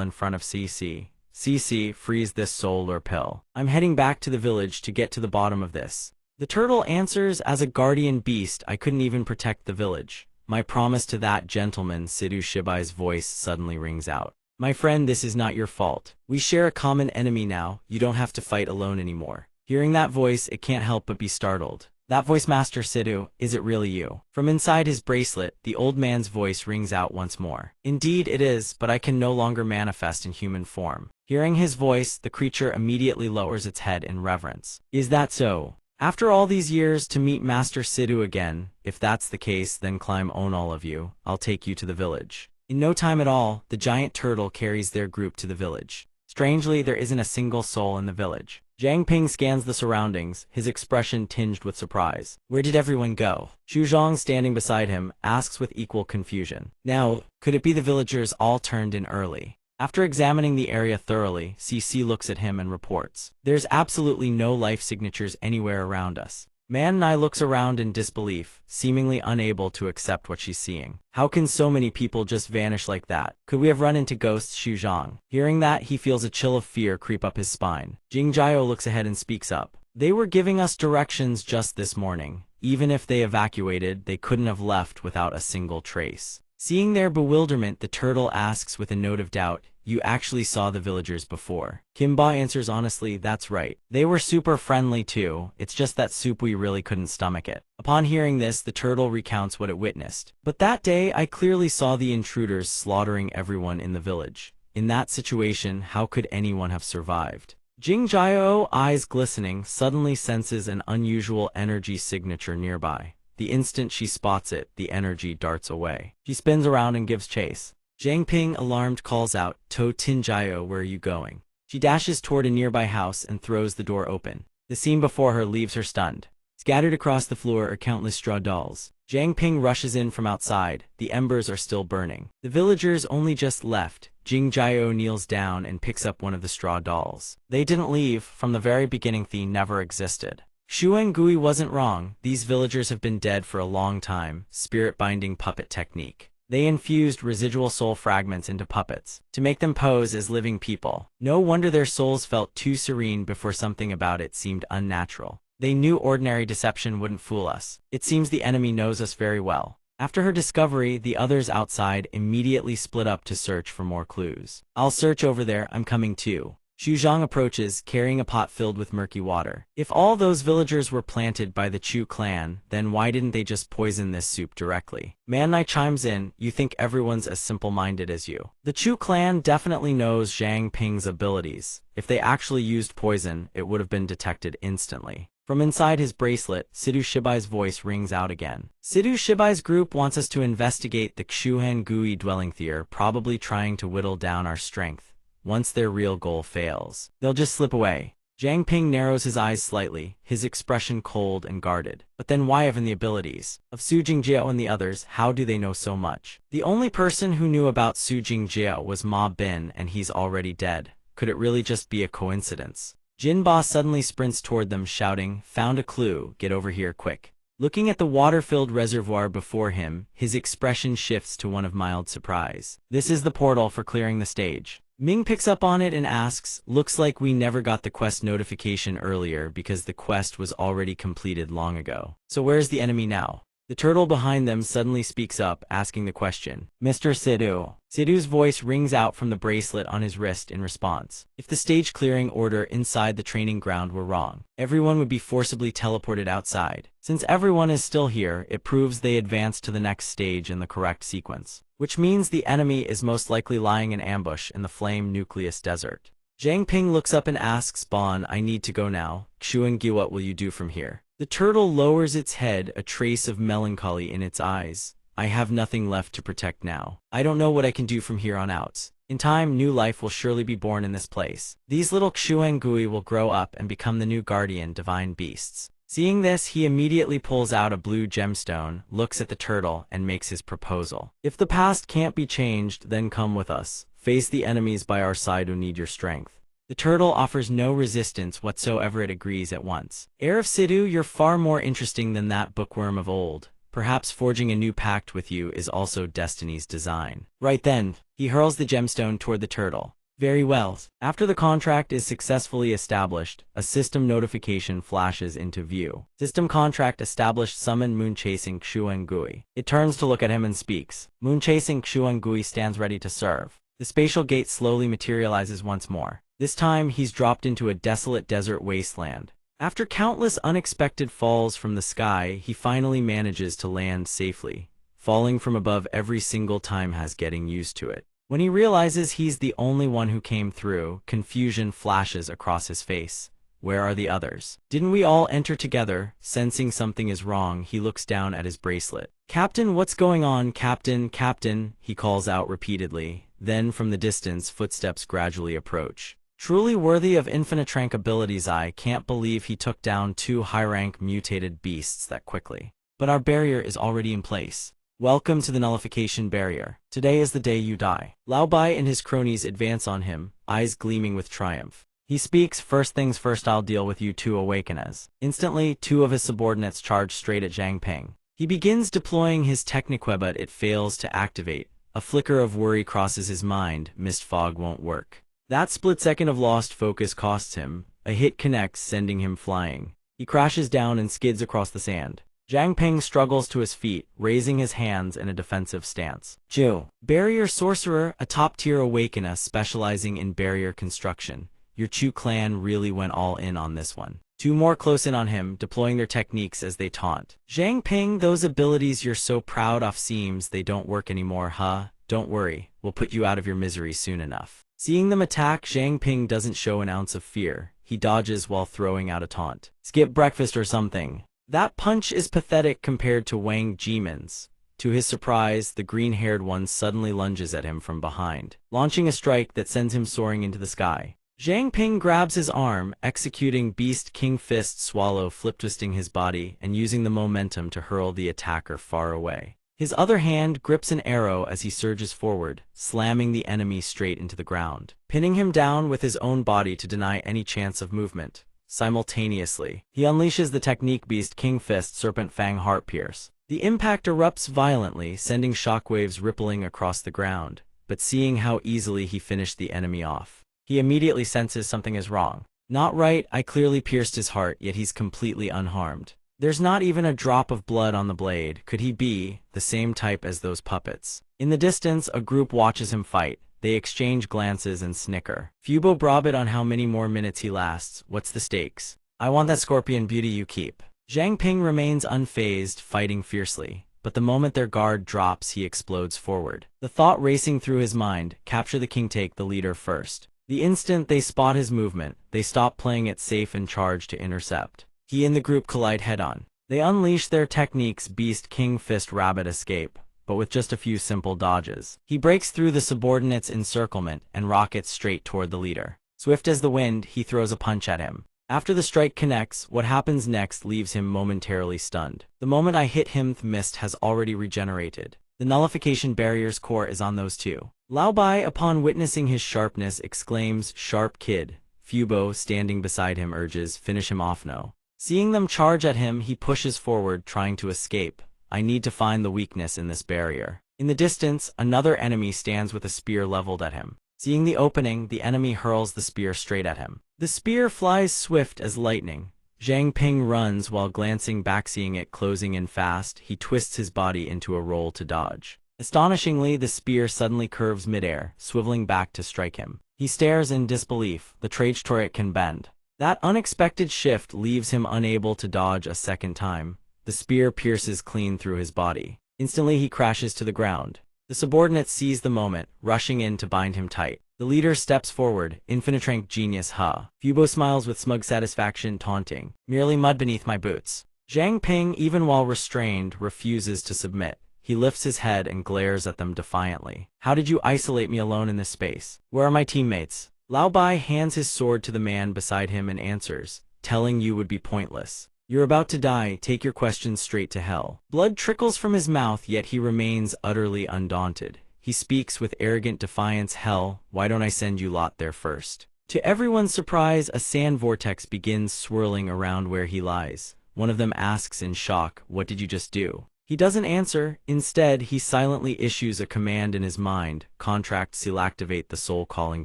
in front of CC. CC, freeze this soul or pill. I'm heading back to the village to get to the bottom of this. The turtle answers, as a guardian beast, I couldn't even protect the village. My promise to that gentleman, Sidhu Shibai's voice suddenly rings out. My friend, this is not your fault. We share a common enemy now. You don't have to fight alone anymore. Hearing that voice, it can't help but be startled. That voice, Master Sidhu, is it really you? From inside his bracelet, the old man's voice rings out once more. Indeed it is, but I can no longer manifest in human form. Hearing his voice, the creature immediately lowers its head in reverence. Is that so? After all these years to meet Master Sidhu again? If that's the case, then climb on all of you. I'll take you to the village. In no time at all, the giant turtle carries their group to the village. Strangely, there isn't a single soul in the village. Zhang Ping scans the surroundings, his expression tinged with surprise. Where did everyone go? Xu Zhang, standing beside him, asks with equal confusion. Now, could it be the villagers all turned in early? After examining the area thoroughly, CC looks at him and reports, "There's absolutely no life signatures anywhere around us." Manhua looks around in disbelief, seemingly unable to accept what she's seeing. How can so many people just vanish like that? Could we have run into ghosts? Xuzhang. Hearing that, he feels a chill of fear creep up his spine. Jingjiao looks ahead and speaks up. "They were giving us directions just this morning. Even if they evacuated, they couldn't have left without a single trace." Seeing their bewilderment, the turtle asks with a note of doubt, "You actually saw the villagers before?" Kimba answers honestly, "That's right. They were super friendly too, it's just that soup we really couldn't stomach it." Upon hearing this, the turtle recounts what it witnessed. "But that day, I clearly saw the intruders slaughtering everyone in the village. In that situation, how could anyone have survived?" Jingjiao, eyes glistening, suddenly senses an unusual energy signature nearby. The instant she spots it, the energy darts away. She spins around and gives chase. Zhang Ping, alarmed, calls out, "To Tinjiao, where are you going?" She dashes toward a nearby house and throws the door open. The scene before her leaves her stunned. Scattered across the floor are countless straw dolls. Zhang Ping rushes in from outside. The embers are still burning. The villagers only just left. Jingjiao kneels down and picks up one of the straw dolls. They didn't leave. From the very beginning, they never existed. Xuangui wasn't wrong. These villagers have been dead for a long time. Spirit binding puppet technique. They infused residual soul fragments into puppets to make them pose as living people. No wonder their souls felt too serene before something about it seemed unnatural. They knew ordinary deception wouldn't fool us. It seems the enemy knows us very well. After her discovery, the others outside immediately split up to search for more clues. "I'll search over there, I'm coming too." Xuzhang approaches, carrying a pot filled with murky water. If all those villagers were planted by the Chu clan, then why didn't they just poison this soup directly? Manhua chimes in, "You think everyone's as simple-minded as you." The Chu clan definitely knows Zhang Ping's abilities. If they actually used poison, it would have been detected instantly. From inside his bracelet, Sidhu Shibai's voice rings out again. "Sidhu Shibai's group wants us to investigate the Xuan Gui dwelling there, probably trying to whittle down our strength. Once their real goal fails, they'll just slip away." Zhang Ping narrows his eyes slightly, his expression cold and guarded. But then why haven't the abilities of Su Jingjiao and the others? How do they know so much? The only person who knew about Su Jingjiao was Ma Bin, and he's already dead. Could it really just be a coincidence? Jinba suddenly sprints toward them, shouting, "Found a clue, get over here quick." Looking at the water-filled reservoir before him, his expression shifts to one of mild surprise. This is the portal for clearing the stage. Ming picks up on it and asks, "Looks like we never got the quest notification earlier because the quest was already completed long ago. So where's the enemy now?" The turtle behind them suddenly speaks up, asking the question, "Mr. Sidhu." Sidhu's voice rings out from the bracelet on his wrist in response. If the stage clearing order inside the training ground were wrong, everyone would be forcibly teleported outside. Since everyone is still here, it proves they advanced to the next stage in the correct sequence, which means the enemy is most likely lying in ambush in the Flame Nucleus Desert. Zhang Ping looks up and asks, "Bon, I need to go now. Xuangi, what will you do from here?" The turtle lowers its head, a trace of melancholy in its eyes. "I have nothing left to protect now. I don't know what I can do from here on out. In time, new life will surely be born in this place. These little Xuangui will grow up and become the new guardian divine beasts." Seeing this, he immediately pulls out a blue gemstone, looks at the turtle, and makes his proposal. "If the past can't be changed, then come with us. Face the enemies by our side who need your strength." The turtle offers no resistance whatsoever. It agrees at once. "Heir of Sidhu, you're far more interesting than that bookworm of old. Perhaps forging a new pact with you is also destiny's design." Right then, he hurls the gemstone toward the turtle. "Very well." After the contract is successfully established, a system notification flashes into view. System contract established. Summon moon-chasing Xuangui. It turns to look at him and speaks. Moon-chasing Xuangui stands ready to serve. The spatial gate slowly materializes once more. This time, he's dropped into a desolate desert wasteland. After countless unexpected falls from the sky, he finally manages to land safely. Falling from above every single time has getting used to it. When he realizes he's the only one who came through, confusion flashes across his face. Where are the others? Didn't we all enter together? Sensing something is wrong, he looks down at his bracelet. "Captain, what's going on? Captain, Captain," he calls out repeatedly. Then from the distance, footsteps gradually approach. Truly worthy of infinite tranquilities. I can't believe he took down 2 high-rank mutated beasts that quickly. But our barrier is already in place. Welcome to the nullification barrier. Today is the day you die. Lao Bai and his cronies advance on him, eyes gleaming with triumph. He speaks, first things first, I'll deal with you two awakeners. Instantly, two of his subordinates charge straight at Zhang Ping. He begins deploying his technique, but it fails to activate. A flicker of worry crosses his mind, mist fog won't work. That split second of lost focus costs him. A hit connects, sending him flying. He crashes down and skids across the sand. Zhang Ping struggles to his feet, raising his hands in a defensive stance. Zhu, Barrier Sorcerer, a top-tier awakener specializing in barrier construction. Your Chu clan really went all in on this one. Two more close in on him, deploying their techniques as they taunt. Zhang Ping, those abilities you're so proud of seems they don't work anymore, huh? Don't worry, we'll put you out of your misery soon enough. Seeing them attack, Zhang Ping doesn't show an ounce of fear. He dodges while throwing out a taunt. Skip breakfast or something. That punch is pathetic compared to Wang Jimin's. To his surprise, the green-haired one suddenly lunges at him from behind, launching a strike that sends him soaring into the sky. Zhang Ping grabs his arm, executing Beast King Fist Swallow, flip-twisting his body and using the momentum to hurl the attacker far away. His other hand grips an arrow as he surges forward, slamming the enemy straight into the ground, pinning him down with his own body to deny any chance of movement. Simultaneously, he unleashes the technique Beast King Fist Serpent Fang Heart Pierce. The impact erupts violently, sending shockwaves rippling across the ground, but seeing how easily he finished the enemy off, he immediately senses something is wrong. Not right, I clearly pierced his heart, yet he's completely unharmed. There's not even a drop of blood on the blade. Could he be the same type as those puppets? In the distance, a group watches him fight. They exchange glances and snicker. Fubo brabit on how many more minutes he lasts. What's the stakes? I want that scorpion beauty you keep. Zhang Ping remains unfazed, fighting fiercely. But the moment their guard drops, he explodes forward. The thought racing through his mind, capture the king, take the leader first. The instant they spot his movement, they stop playing it safe and charge to intercept. He and the group collide head-on. They unleash their techniques Beast King Fist Rabbit Escape, but with just a few simple dodges. He breaks through the subordinates' encirclement and rockets straight toward the leader. Swift as the wind, he throws a punch at him. After the strike connects, what happens next leaves him momentarily stunned. The moment I hit him, the mist has already regenerated. The nullification barrier's core is on those two. Lao Bai, upon witnessing his sharpness, exclaims, "Sharp kid." Fubo, standing beside him, urges, "Finish him off no." Seeing them charge at him, he pushes forward, trying to escape. I need to find the weakness in this barrier. In the distance, another enemy stands with a spear leveled at him. Seeing the opening, the enemy hurls the spear straight at him. The spear flies swift as lightning. Zhang Ping runs while glancing back, seeing it closing in fast. He twists his body into a roll to dodge. Astonishingly, the spear suddenly curves midair, swiveling back to strike him. He stares in disbelief. The trajectory can bend. That unexpected shift leaves him unable to dodge a second time. The spear pierces clean through his body. Instantly, he crashes to the ground. The subordinates seize the moment, rushing in to bind him tight. The leader steps forward, infinitrrank genius, huh? Fubo smiles with smug satisfaction, taunting, "Merely mud beneath my boots." Zhang Ping, even while restrained, refuses to submit. He lifts his head and glares at them defiantly. "How did you isolate me alone in this space? Where are my teammates?" Lao Bai hands his sword to the man beside him and answers, "Telling you would be pointless. You're about to die, take your questions straight to hell." Blood trickles from his mouth, yet he remains utterly undaunted. He speaks with arrogant defiance, "Hell, why don't I send you lot there first?" To everyone's surprise, a sand vortex begins swirling around where he lies. One of them asks in shock, "What did you just do?" He doesn't answer. Instead, he silently issues a command in his mind, "Contract seal, activate the soul-calling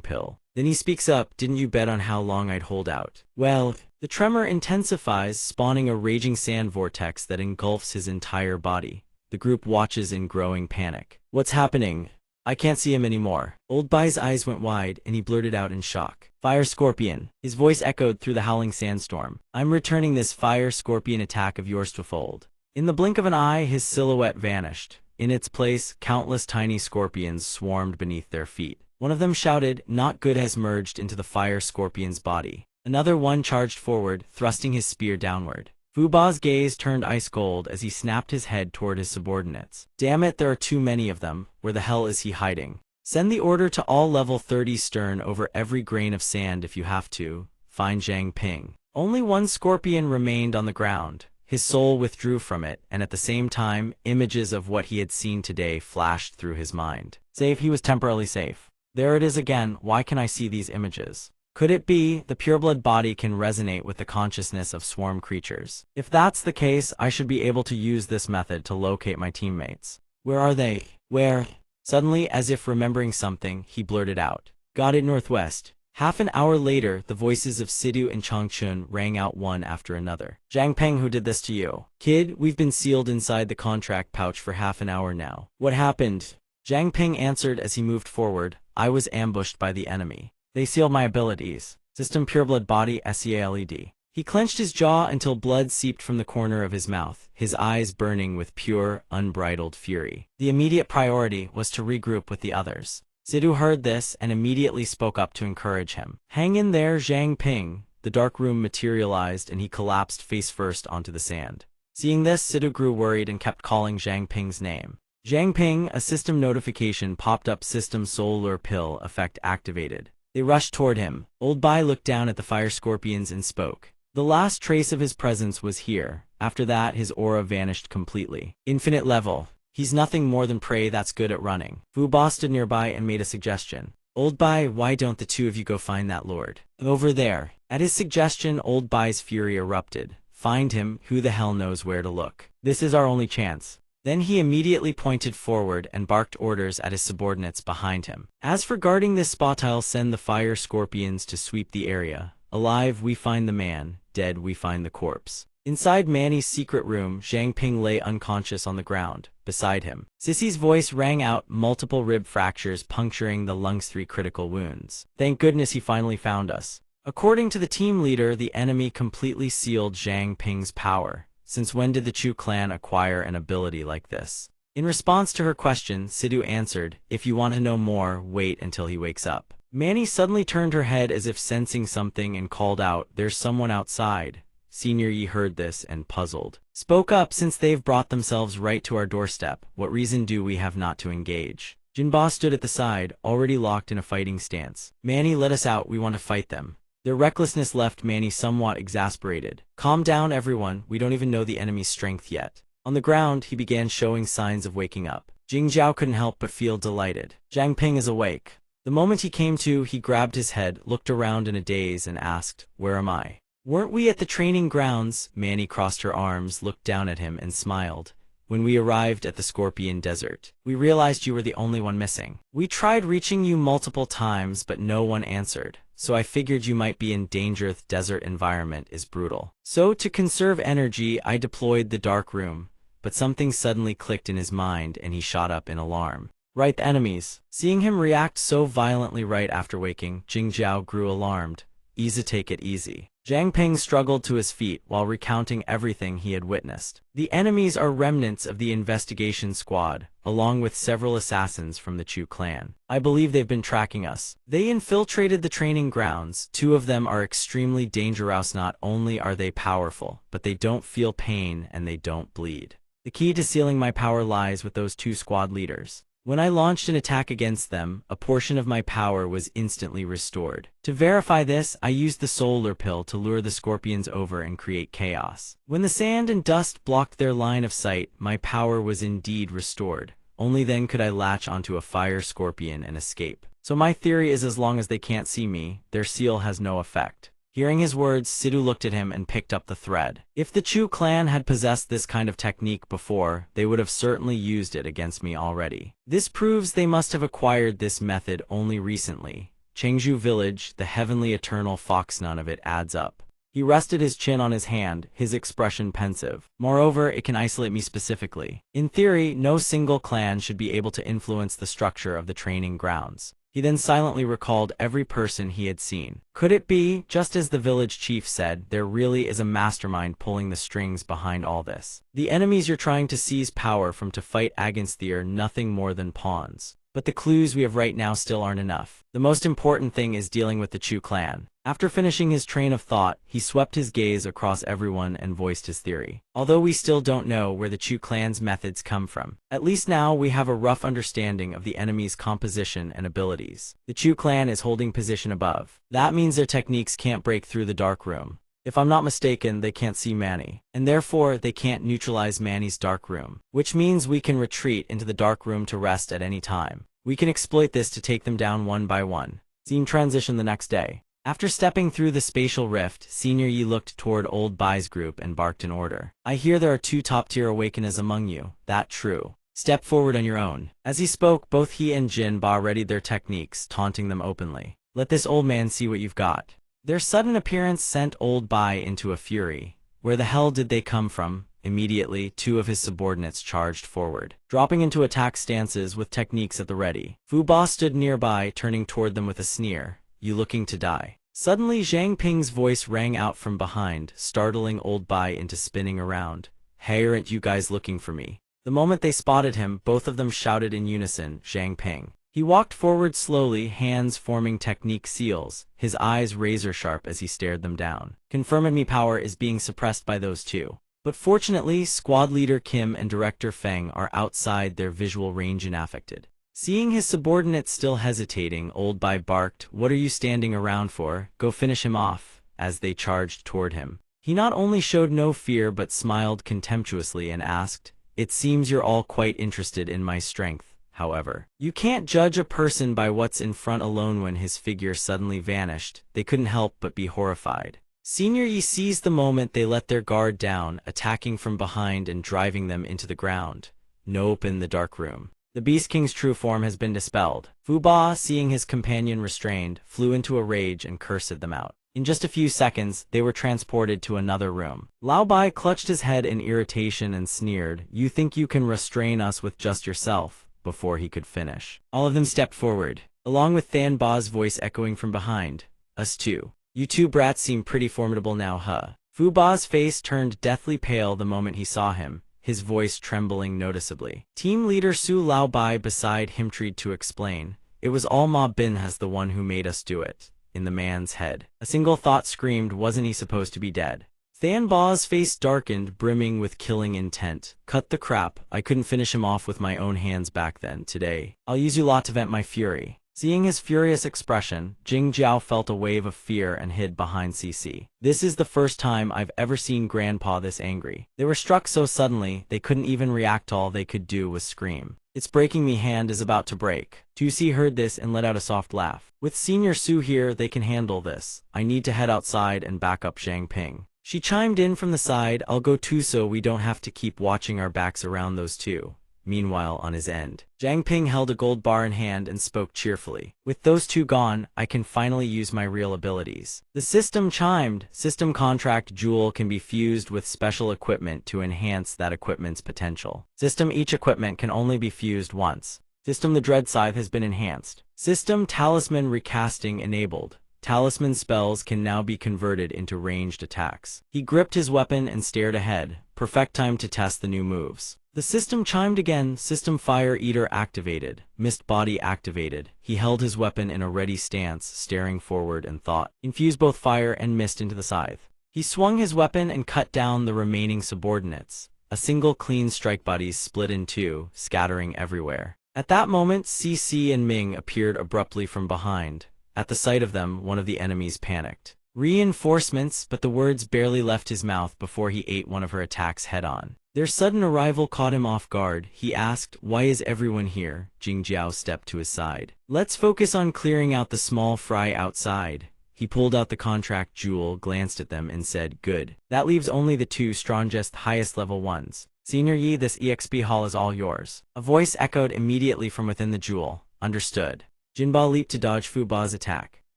pill." Then he speaks up, "Didn't you bet on how long I'd hold out?" Well, the tremor intensifies, spawning a raging sand vortex that engulfs his entire body. The group watches in growing panic. "What's happening? I can't see him anymore." Old Bai's eyes went wide, and he blurted out in shock, "Fire Scorpion." His voice echoed through the howling sandstorm. "I'm returning this Fire Scorpion attack of yours twofold." In the blink of an eye, his silhouette vanished. In its place, countless tiny scorpions swarmed beneath their feet. One of them shouted, "Not good," has merged into the Fire Scorpion's body. Another one charged forward, thrusting his spear downward. Fuba's gaze turned ice cold as he snapped his head toward his subordinates. "Damn it, there are too many of them. Where the hell is he hiding? Send the order to all level 30 stern over every grain of sand if you have to. Find Zhang Ping." Only one scorpion remained on the ground. his soul withdrew from it, and at the same time, images of what he had seen today flashed through his mind. Safe, he was temporarily safe. There it is again, why can I see these images? Could it be the pureblood body can resonate with the consciousness of swarm creatures? If that's the case, I should be able to use this method to locate my teammates. Where are they? Where? Suddenly, as if remembering something, he blurted out. Got it, northwest. Half an hour later, the voices of Sidhu and Changchun rang out one after another. Zhang Peng, who did this to you? Kid, we've been sealed inside the contract pouch for half an hour now. What happened? Zhang Peng answered as he moved forward. I was ambushed by the enemy. They sealed my abilities. System pureblood body SEALED. He clenched his jaw until blood seeped from the corner of his mouth, his eyes burning with pure, unbridled fury. The immediate priority was to regroup with the others. Sidhu heard this and immediately spoke up to encourage him. Hang in there, Zhang Ping. The dark room materialized and he collapsed face first onto the sand. Seeing this, Sidhu grew worried and kept calling Zhang Ping's name. Zhang Ping, a system notification popped up. System solar pill effect activated. They rushed toward him. Old Bai looked down at the fire scorpions and spoke. The last trace of his presence was here. After that, his aura vanished completely. Infinite level. He's nothing more than prey that's good at running. Fu Ba stood nearby and made a suggestion. Old Bai, why don't the two of you go find that lord? Over there. At his suggestion, Old Bai's fury erupted. Find him, who the hell knows where to look. This is our only chance. Then he immediately pointed forward and barked orders at his subordinates behind him. As for guarding this spot, I'll send the fire scorpions to sweep the area. Alive, we find the man. Dead, we find the corpse. Inside Manny's secret room, Zhang Ping lay unconscious on the ground. Beside him, Sissy's voice rang out, multiple rib fractures puncturing the lungs, 3 critical wounds. Thank goodness he finally found us. According to the team leader, the enemy completely sealed Zhang Ping's power. Since when did the Chu clan acquire an ability like this? In response to her question, Sidhu answered, if you want to know more, wait until he wakes up. Manny suddenly turned her head as if sensing something and called out, there's someone outside. Senior Yi heard this and, puzzled, spoke up, since they've brought themselves right to our doorstep, what reason do we have not to engage? Jinba stood at the side, already locked in a fighting stance. Manny, let us out, we want to fight them. Their recklessness left Manny somewhat exasperated. Calm down everyone, we don't even know the enemy's strength yet. On the ground, he began showing signs of waking up. Jing Zhao couldn't help but feel delighted. Zhang Ping is awake. The moment he came to, he grabbed his head, looked around in a daze and asked, where am I? Weren't we at the training grounds? Manny crossed her arms, looked down at him and smiled. When we arrived at the Scorpion Desert, we realized you were the only one missing. We tried reaching you multiple times, but no one answered. So I figured you might be in danger. The desert environment is brutal. So to conserve energy, I deployed the dark room. But something suddenly clicked in his mind and he shot up in alarm. Right, the enemies. Seeing him react so violently right after waking, Jing Zhao grew alarmed. Easy, take it easy. Zhang Ping struggled to his feet while recounting everything he had witnessed. The enemies are remnants of the investigation squad, along with several assassins from the Chu clan. I believe they've been tracking us. They infiltrated the training grounds. 2 of them are extremely dangerous. Not only are they powerful, but they don't feel pain and they don't bleed. The key to sealing my power lies with those 2 squad leaders. When I launched an attack against them, a portion of my power was instantly restored. To verify this, I used the solar pill to lure the scorpions over and create chaos. When the sand and dust blocked their line of sight, my power was indeed restored. Only then could I latch onto a fire scorpion and escape. So my theory is, as long as they can't see me, their seal has no effect. Hearing his words, Sidhu looked at him and picked up the thread. If the Chu clan had possessed this kind of technique before, they would have certainly used it against me already. This proves they must have acquired this method only recently. Chengzhu village, the heavenly eternal fox, none of it adds up. He rested his chin on his hand, his expression pensive. Moreover, it can isolate me specifically. In theory, no single clan should be able to influence the structure of the training grounds. He then silently recalled every person he had seen. Could it be, just as the village chief said, there really is a mastermind pulling the strings behind all this? The enemies you're trying to seize power from to fight against are nothing more than pawns. But the clues we have right now still aren't enough. The most important thing is dealing with the Chu clan. After finishing his train of thought, he swept his gaze across everyone and voiced his theory. Although we still don't know where the Chu clan's methods come from, at least now we have a rough understanding of the enemy's composition and abilities. The Chu clan is holding position above. That means their techniques can't break through the dark room. If I'm not mistaken, they can't see Manny, and therefore they can't neutralize Manny's dark room, which means we can retreat into the dark room to rest at any time. We can exploit this to take them down one by one. Scene transition the next day. After stepping through the spatial rift, Senior Yi looked toward Old Bai's group and barked an order. I hear there are 2 top-tier awakeners among you. That true. Step forward on your own. As he spoke, both he and Jin Ba readied their techniques, taunting them openly. Let this old man see what you've got. Their sudden appearance sent Old Bai into a fury. Where the hell did they come from? Immediately, 2 of his subordinates charged forward, dropping into attack stances with techniques at the ready. Fu Ba stood nearby, turning toward them with a sneer. You looking to die? Suddenly, Zhang Ping's voice rang out from behind, startling Old Bai into spinning around. Hey, aren't you guys looking for me? The moment they spotted him, both of them shouted in unison, Zhang Ping. He walked forward slowly, hands forming technique seals, his eyes razor-sharp as he stared them down. Confirm me power is being suppressed by those 2. But fortunately, squad leader Kim and director Feng are outside their visual range and unaffected. Seeing his subordinates still hesitating, Old Bai barked, What are you standing around for? Go finish him off, as they charged toward him. He not only showed no fear but smiled contemptuously and asked, It seems you're all quite interested in my strength, however. You can't judge a person by what's in front alone. When his figure suddenly vanished, they couldn't help but be horrified. Senior Yi seized the moment they let their guard down, attacking from behind and driving them into the ground. Nope, in the dark room. The Beast King's true form has been dispelled. Fu Ba, seeing his companion restrained, flew into a rage and cursed them out. In just a few seconds, they were transported to another room. Lao Bai clutched his head in irritation and sneered, You think you can restrain us with just yourself? Before he could finish, all of them stepped forward, along with Than Ba's voice echoing from behind. Us too. You 2 brats seem pretty formidable now, huh? Fu Ba's face turned deathly pale the moment he saw him, his voice trembling noticeably. Team leader Su Lao Bai beside him tried to explain. It was all Ma Bin has the one who made us do it. In the man's head, a single thought screamed, wasn't he supposed to be dead? Than Ba's face darkened, brimming with killing intent. Cut the crap, I couldn't finish him off with my own hands back then. Today, I'll use you lot to vent my fury. Seeing his furious expression, Jing Jiao felt a wave of fear and hid behind CC. This is the first time I've ever seen Grandpa this angry. They were struck so suddenly, they couldn't even react. All they could do was scream. It's breaking me, hand is about to break. 2C heard this and let out a soft laugh. With Senior Su here, they can handle this. I need to head outside and back up Zhang Ping. She chimed in from the side, I'll go too so we don't have to keep watching our backs around those 2. Meanwhile, on his end, Zhang Ping held a gold bar in hand and spoke cheerfully. With those 2 gone, I can finally use my real abilities. The system chimed. System contract jewel can be fused with special equipment to enhance that equipment's potential. System each equipment can only be fused once. System the Dread Scythe has been enhanced. System talisman recasting enabled. Talisman spells can now be converted into ranged attacks. He gripped his weapon and stared ahead. Perfect time to test the new moves. The system chimed again. System Fire Eater activated. Mist Body activated. He held his weapon in a ready stance, staring forward and thought. Infuse both fire and mist into the scythe. He swung his weapon and cut down the remaining subordinates. A single clean strike bodies split in 2, scattering everywhere. At that moment, CC and Ming appeared abruptly from behind. At the sight of them, one of the enemies panicked. Reinforcements, but the words barely left his mouth before he ate one of her attacks head-on. Their sudden arrival caught him off guard. He asked, Why is everyone here? Jing Jiao stepped to his side. Let's focus on clearing out the small fry outside. He pulled out the contract jewel, glanced at them, and said, Good. That leaves only the 2 strongest, highest level ones. Senior Yi, this EXP hall is all yours. A voice echoed immediately from within the jewel. Understood. Jinba leaped to dodge Fu Ba's attack.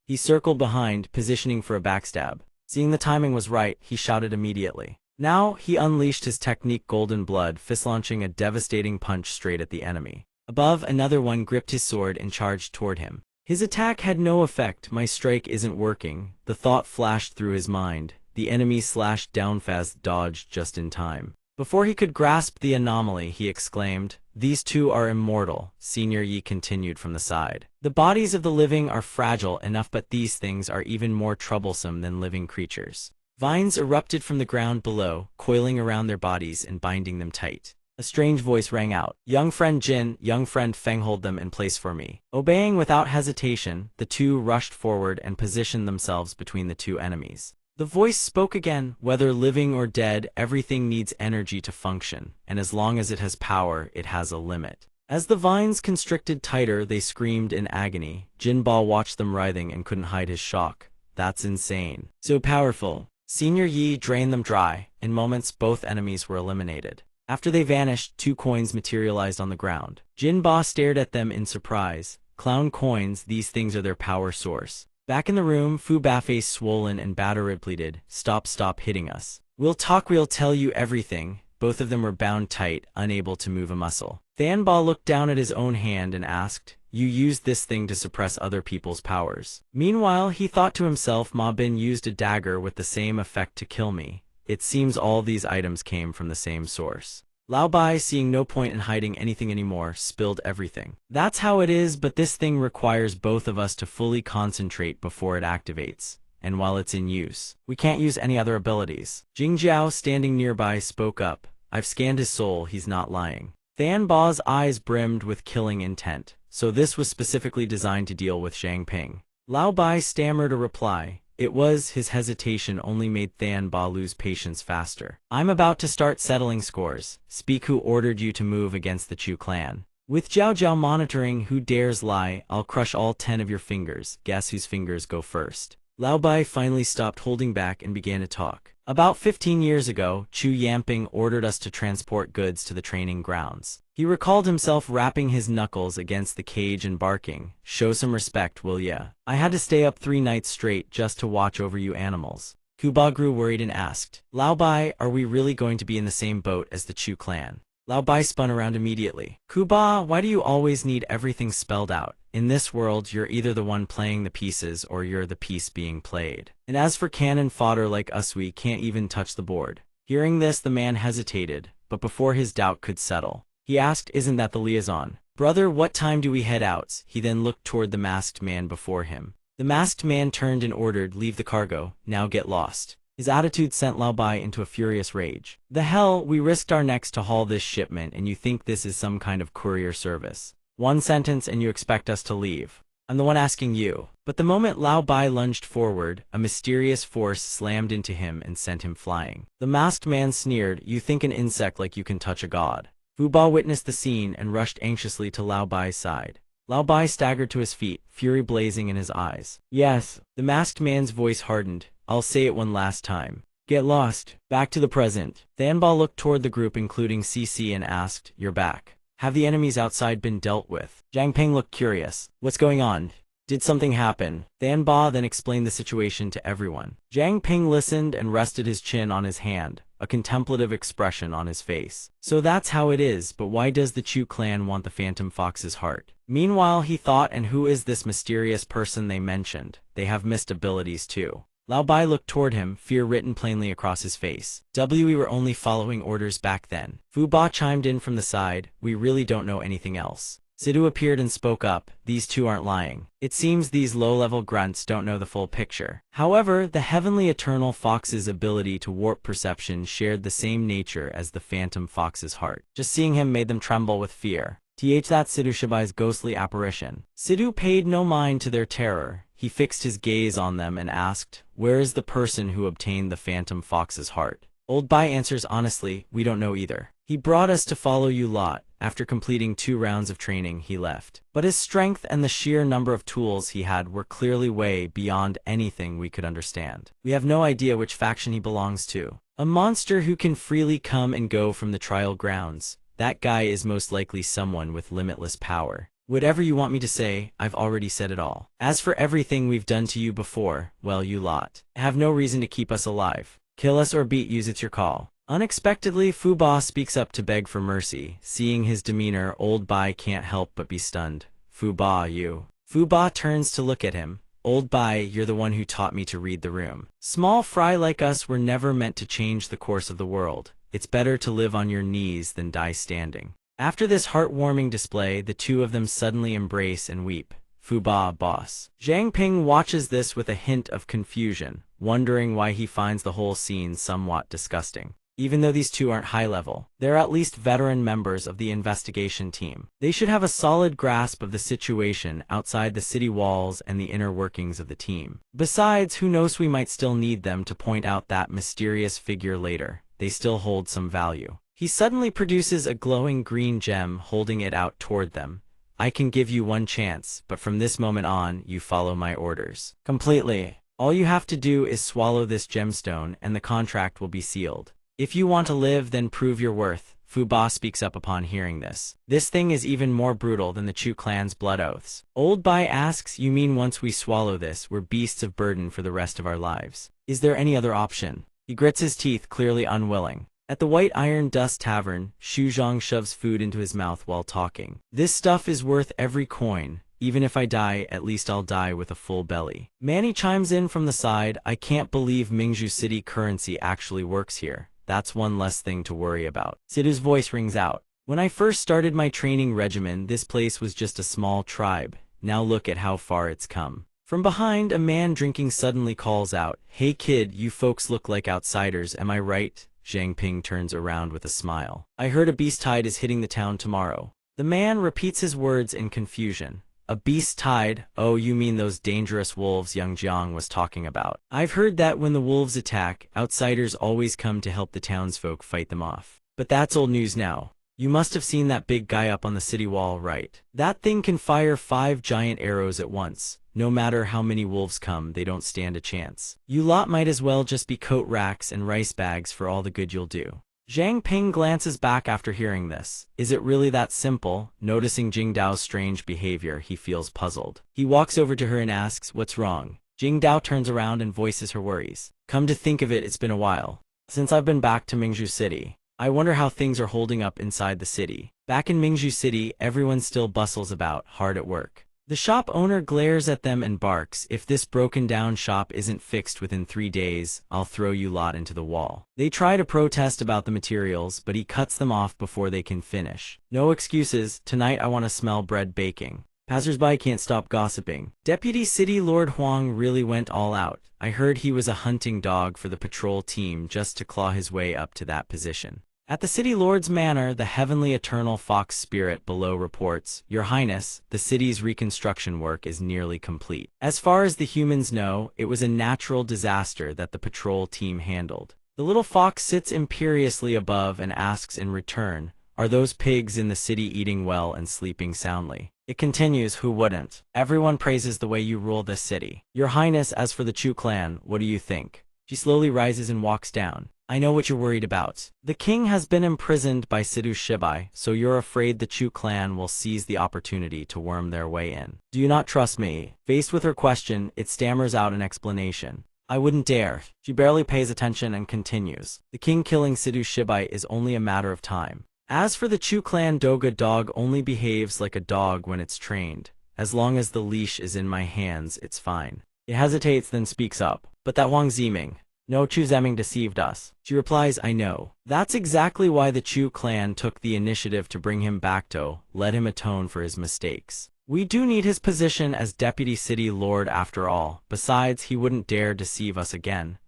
He circled behind, positioning for a backstab. Seeing the timing was right, he shouted immediately. Now, he unleashed his technique Golden Blood, fist launching a devastating punch straight at the enemy. Above, another one gripped his sword and charged toward him. His attack had no effect. My strike isn't working. The thought flashed through his mind. The enemy slashed down fast, dodged just in time. Before he could grasp the anomaly, he exclaimed, These 2 are immortal. Senior Yi continued from the side. The bodies of the living are fragile enough, but these things are even more troublesome than living creatures. Vines erupted from the ground below, coiling around their bodies and binding them tight. A strange voice rang out. Young friend Jin, young friend Feng, hold them in place for me. Obeying without hesitation, the 2 rushed forward and positioned themselves between the 2 enemies. The voice spoke again. Whether living or dead, everything needs energy to function, and as long as it has power, it has a limit. As the vines constricted tighter, they screamed in agony. Jinbao watched them writhing and couldn't hide his shock. That's insane. So powerful. Senior Yi drained them dry. In moments, both enemies were eliminated. After they vanished, 2 coins materialized on the ground. Jinbao stared at them in surprise. Clown coins, these things are their power source. Back in the room, Fu Ba, face swollen and battered, pleaded, Stop hitting us. We'll tell you everything. Both of them were bound tight, unable to move a muscle. Thanba looked down at his own hand and asked, You used this thing to suppress other people's powers. Meanwhile, he thought to himself, Ma Bin used a dagger with the same effect to kill me. It seems all these items came from the same source. Lao Bai, seeing no point in hiding anything anymore, spilled everything. That's how it is, but this thing requires both of us to fully concentrate before it activates. And while it's in use, we can't use any other abilities. Jing Jiao, standing nearby, spoke up. I've scanned his soul, he's not lying. Thanba's eyes brimmed with killing intent. So this was specifically designed to deal with Zhang Ping. Lao Bai stammered a reply. It was. His hesitation only made Thanba lose patience faster. I'm about to start settling scores. Speak. Who ordered you to move against the Chu clan? With Jiao Jiao monitoring, who dares lie? I'll crush all 10 of your fingers. Guess whose fingers go first? Lao Bai finally stopped holding back and began to talk. About 15 years ago, Chu Yamping ordered us to transport goods to the training grounds. He recalled himself rapping his knuckles against the cage and barking, Show some respect, will ya? I had to stay up 3 nights straight just to watch over you animals. Kuba grew worried and asked, Lao Bai, are we really going to be in the same boat as the Chu clan? Lao Bai spun around immediately. Kuba, why do you always need everything spelled out? In this world, you're either the one playing the pieces or you're the piece being played. And as for cannon fodder like us, we can't even touch the board. Hearing this, the man hesitated, but before his doubt could settle, he asked, Isn't that the liaison? Brother, what time do we head out? He then looked toward the masked man before him. The masked man turned and ordered, Leave the cargo, now get lost. His attitude sent Lao Bai into a furious rage. The hell, we risked our necks to haul this shipment and you think this is some kind of courier service. 1 sentence and you expect us to leave. I'm the one asking you. But the moment Lao Bai lunged forward, a mysterious force slammed into him and sent him flying. The masked man sneered, You think an insect like you can touch a god. Fu Ba witnessed the scene and rushed anxiously to Lao Bai's side. Lao Bai staggered to his feet, fury blazing in his eyes. Yes, the masked man's voice hardened. I'll say it one last time. Get lost. Back to the present. Thanba looked toward the group including CC and asked, You're back. Have the enemies outside been dealt with? Zhang Ping looked curious. What's going on? Did something happen? Thanba then explained the situation to everyone. Zhang Ping listened and rested his chin on his hand, a contemplative expression on his face. So that's how it is, but why does the Chu clan want the Phantom Fox's heart? Meanwhile, he thought, and who is this mysterious person they mentioned? They have missed abilities too. Lao Bai looked toward him, fear written plainly across his face. We were only following orders back then. Fu Ba chimed in from the side, We really don't know anything else. Sidhu appeared and spoke up, These two aren't lying. It seems these low-level grunts don't know the full picture. However, the Heavenly Eternal Fox's ability to warp perception shared the same nature as the Phantom Fox's heart. Just seeing him made them tremble with fear. That Sidhu Shibai's ghostly apparition. Sidhu paid no mind to their terror. He fixed his gaze on them and asked, Where is the person who obtained the Phantom Fox's heart? Old Bai answers honestly, We don't know either. He brought us to follow you lot. After completing 2 rounds of training, he left. But his strength and the sheer number of tools he had were clearly way beyond anything we could understand. We have no idea which faction he belongs to. A monster who can freely come and go from the trial grounds. That guy is most likely someone with limitless power. Whatever you want me to say, I've already said it all. As for everything we've done to you before, well, you lot have no reason to keep us alive. Kill us or beat us, it's your call. Unexpectedly, Fu Ba speaks up to beg for mercy. Seeing his demeanor, Old Bai can't help but be stunned. Fu Ba, you. Fu Ba turns to look at him. Old Bai, you're the one who taught me to read the room. Small fry like us were never meant to change the course of the world. It's better to live on your knees than die standing. After this heartwarming display, the two of them suddenly embrace and weep. Fu Ba, boss. Zhang Ping watches this with a hint of confusion, wondering why he finds the whole scene somewhat disgusting. Even though these two aren't high level, they're at least veteran members of the investigation team. They should have a solid grasp of the situation outside the city walls and the inner workings of the team. Besides, who knows, we might still need them to point out that mysterious figure later. They still hold some value. He suddenly produces a glowing green gem, holding it out toward them. I can give you one chance, but from this moment on, you follow my orders completely. All you have to do is swallow this gemstone and the contract will be sealed. If you want to live, then prove your worth. Fu Ba speaks up upon hearing this. This thing is even more brutal than the Chu clan's blood oaths. Old Bai asks, you mean once we swallow this, we're beasts of burden for the rest of our lives? Is there any other option? He grits his teeth, clearly unwilling. At the White Iron Dust Tavern, Xu Zhang shoves food into his mouth while talking. This stuff is worth every coin. Even if I die, at least I'll die with a full belly. Manny chimes in from the side, I can't believe Mingzhu City currency actually works here. That's one less thing to worry about. Sidhu's voice rings out. When I first started my training regimen, this place was just a small tribe. Now look at how far it's come. From behind, a man drinking suddenly calls out, hey kid, you folks look like outsiders, am I right? Zhang Ping turns around with a smile. I heard a beast tide is hitting the town tomorrow. The man repeats his words in confusion. A beast tide? Oh, you mean those dangerous wolves Yang Jiang was talking about. I've heard that when the wolves attack, outsiders always come to help the townsfolk fight them off. But that's old news now. You must have seen that big guy up on the city wall, right? That thing can fire 5 giant arrows at once. No matter how many wolves come, they don't stand a chance. You lot might as well just be coat racks and rice bags for all the good you'll do. Zhang Ping glances back after hearing this. Is it really that simple? Noticing Jingdao's strange behavior, he feels puzzled. He walks over to her and asks, what's wrong? Jingdao turns around and voices her worries. Come to think of it, it's been a while since I've been back to Mingzhu City. I wonder how things are holding up inside the city. Back in Mingzhu City, everyone still bustles about, hard at work. The shop owner glares at them and barks, if this broken down shop isn't fixed within 3 days, I'll throw you lot into the wall. They try to protest about the materials, but he cuts them off before they can finish. No excuses, tonight I want to smell bread baking. Passersby can't stop gossiping. Deputy City Lord Huang really went all out. I heard he was a hunting dog for the patrol team just to claw his way up to that position. At the City Lord's manor, the Heavenly Eternal Fox Spirit below reports, Your Highness, the city's reconstruction work is nearly complete. As far as the humans know, it was a natural disaster that the patrol team handled. The little fox sits imperiously above and asks in return, are those pigs in the city eating well and sleeping soundly? It continues, who wouldn't? Everyone praises the way you rule this city. Your Highness, as for the Chu clan, what do you think? She slowly rises and walks down. I know what you're worried about. The king has been imprisoned by Sidhu Shibai, so you're afraid the Chu clan will seize the opportunity to worm their way in. Do you not trust me? Faced with her question, it stammers out an explanation. I wouldn't dare. She barely pays attention and continues. The king killing Sidhu Shibai is only a matter of time. As for the Chu clan, Doga dog only behaves like a dog when it's trained. As long as the leash is in my hands, it's fine. It hesitates, then speaks up. But that Wang Ziming. No, Chu Zemming deceived us. She replies, I know. That's exactly why the Chu clan took the initiative to bring him back to let him atone for his mistakes. We do need his position as Deputy City Lord after all. Besides, he wouldn't dare deceive us again.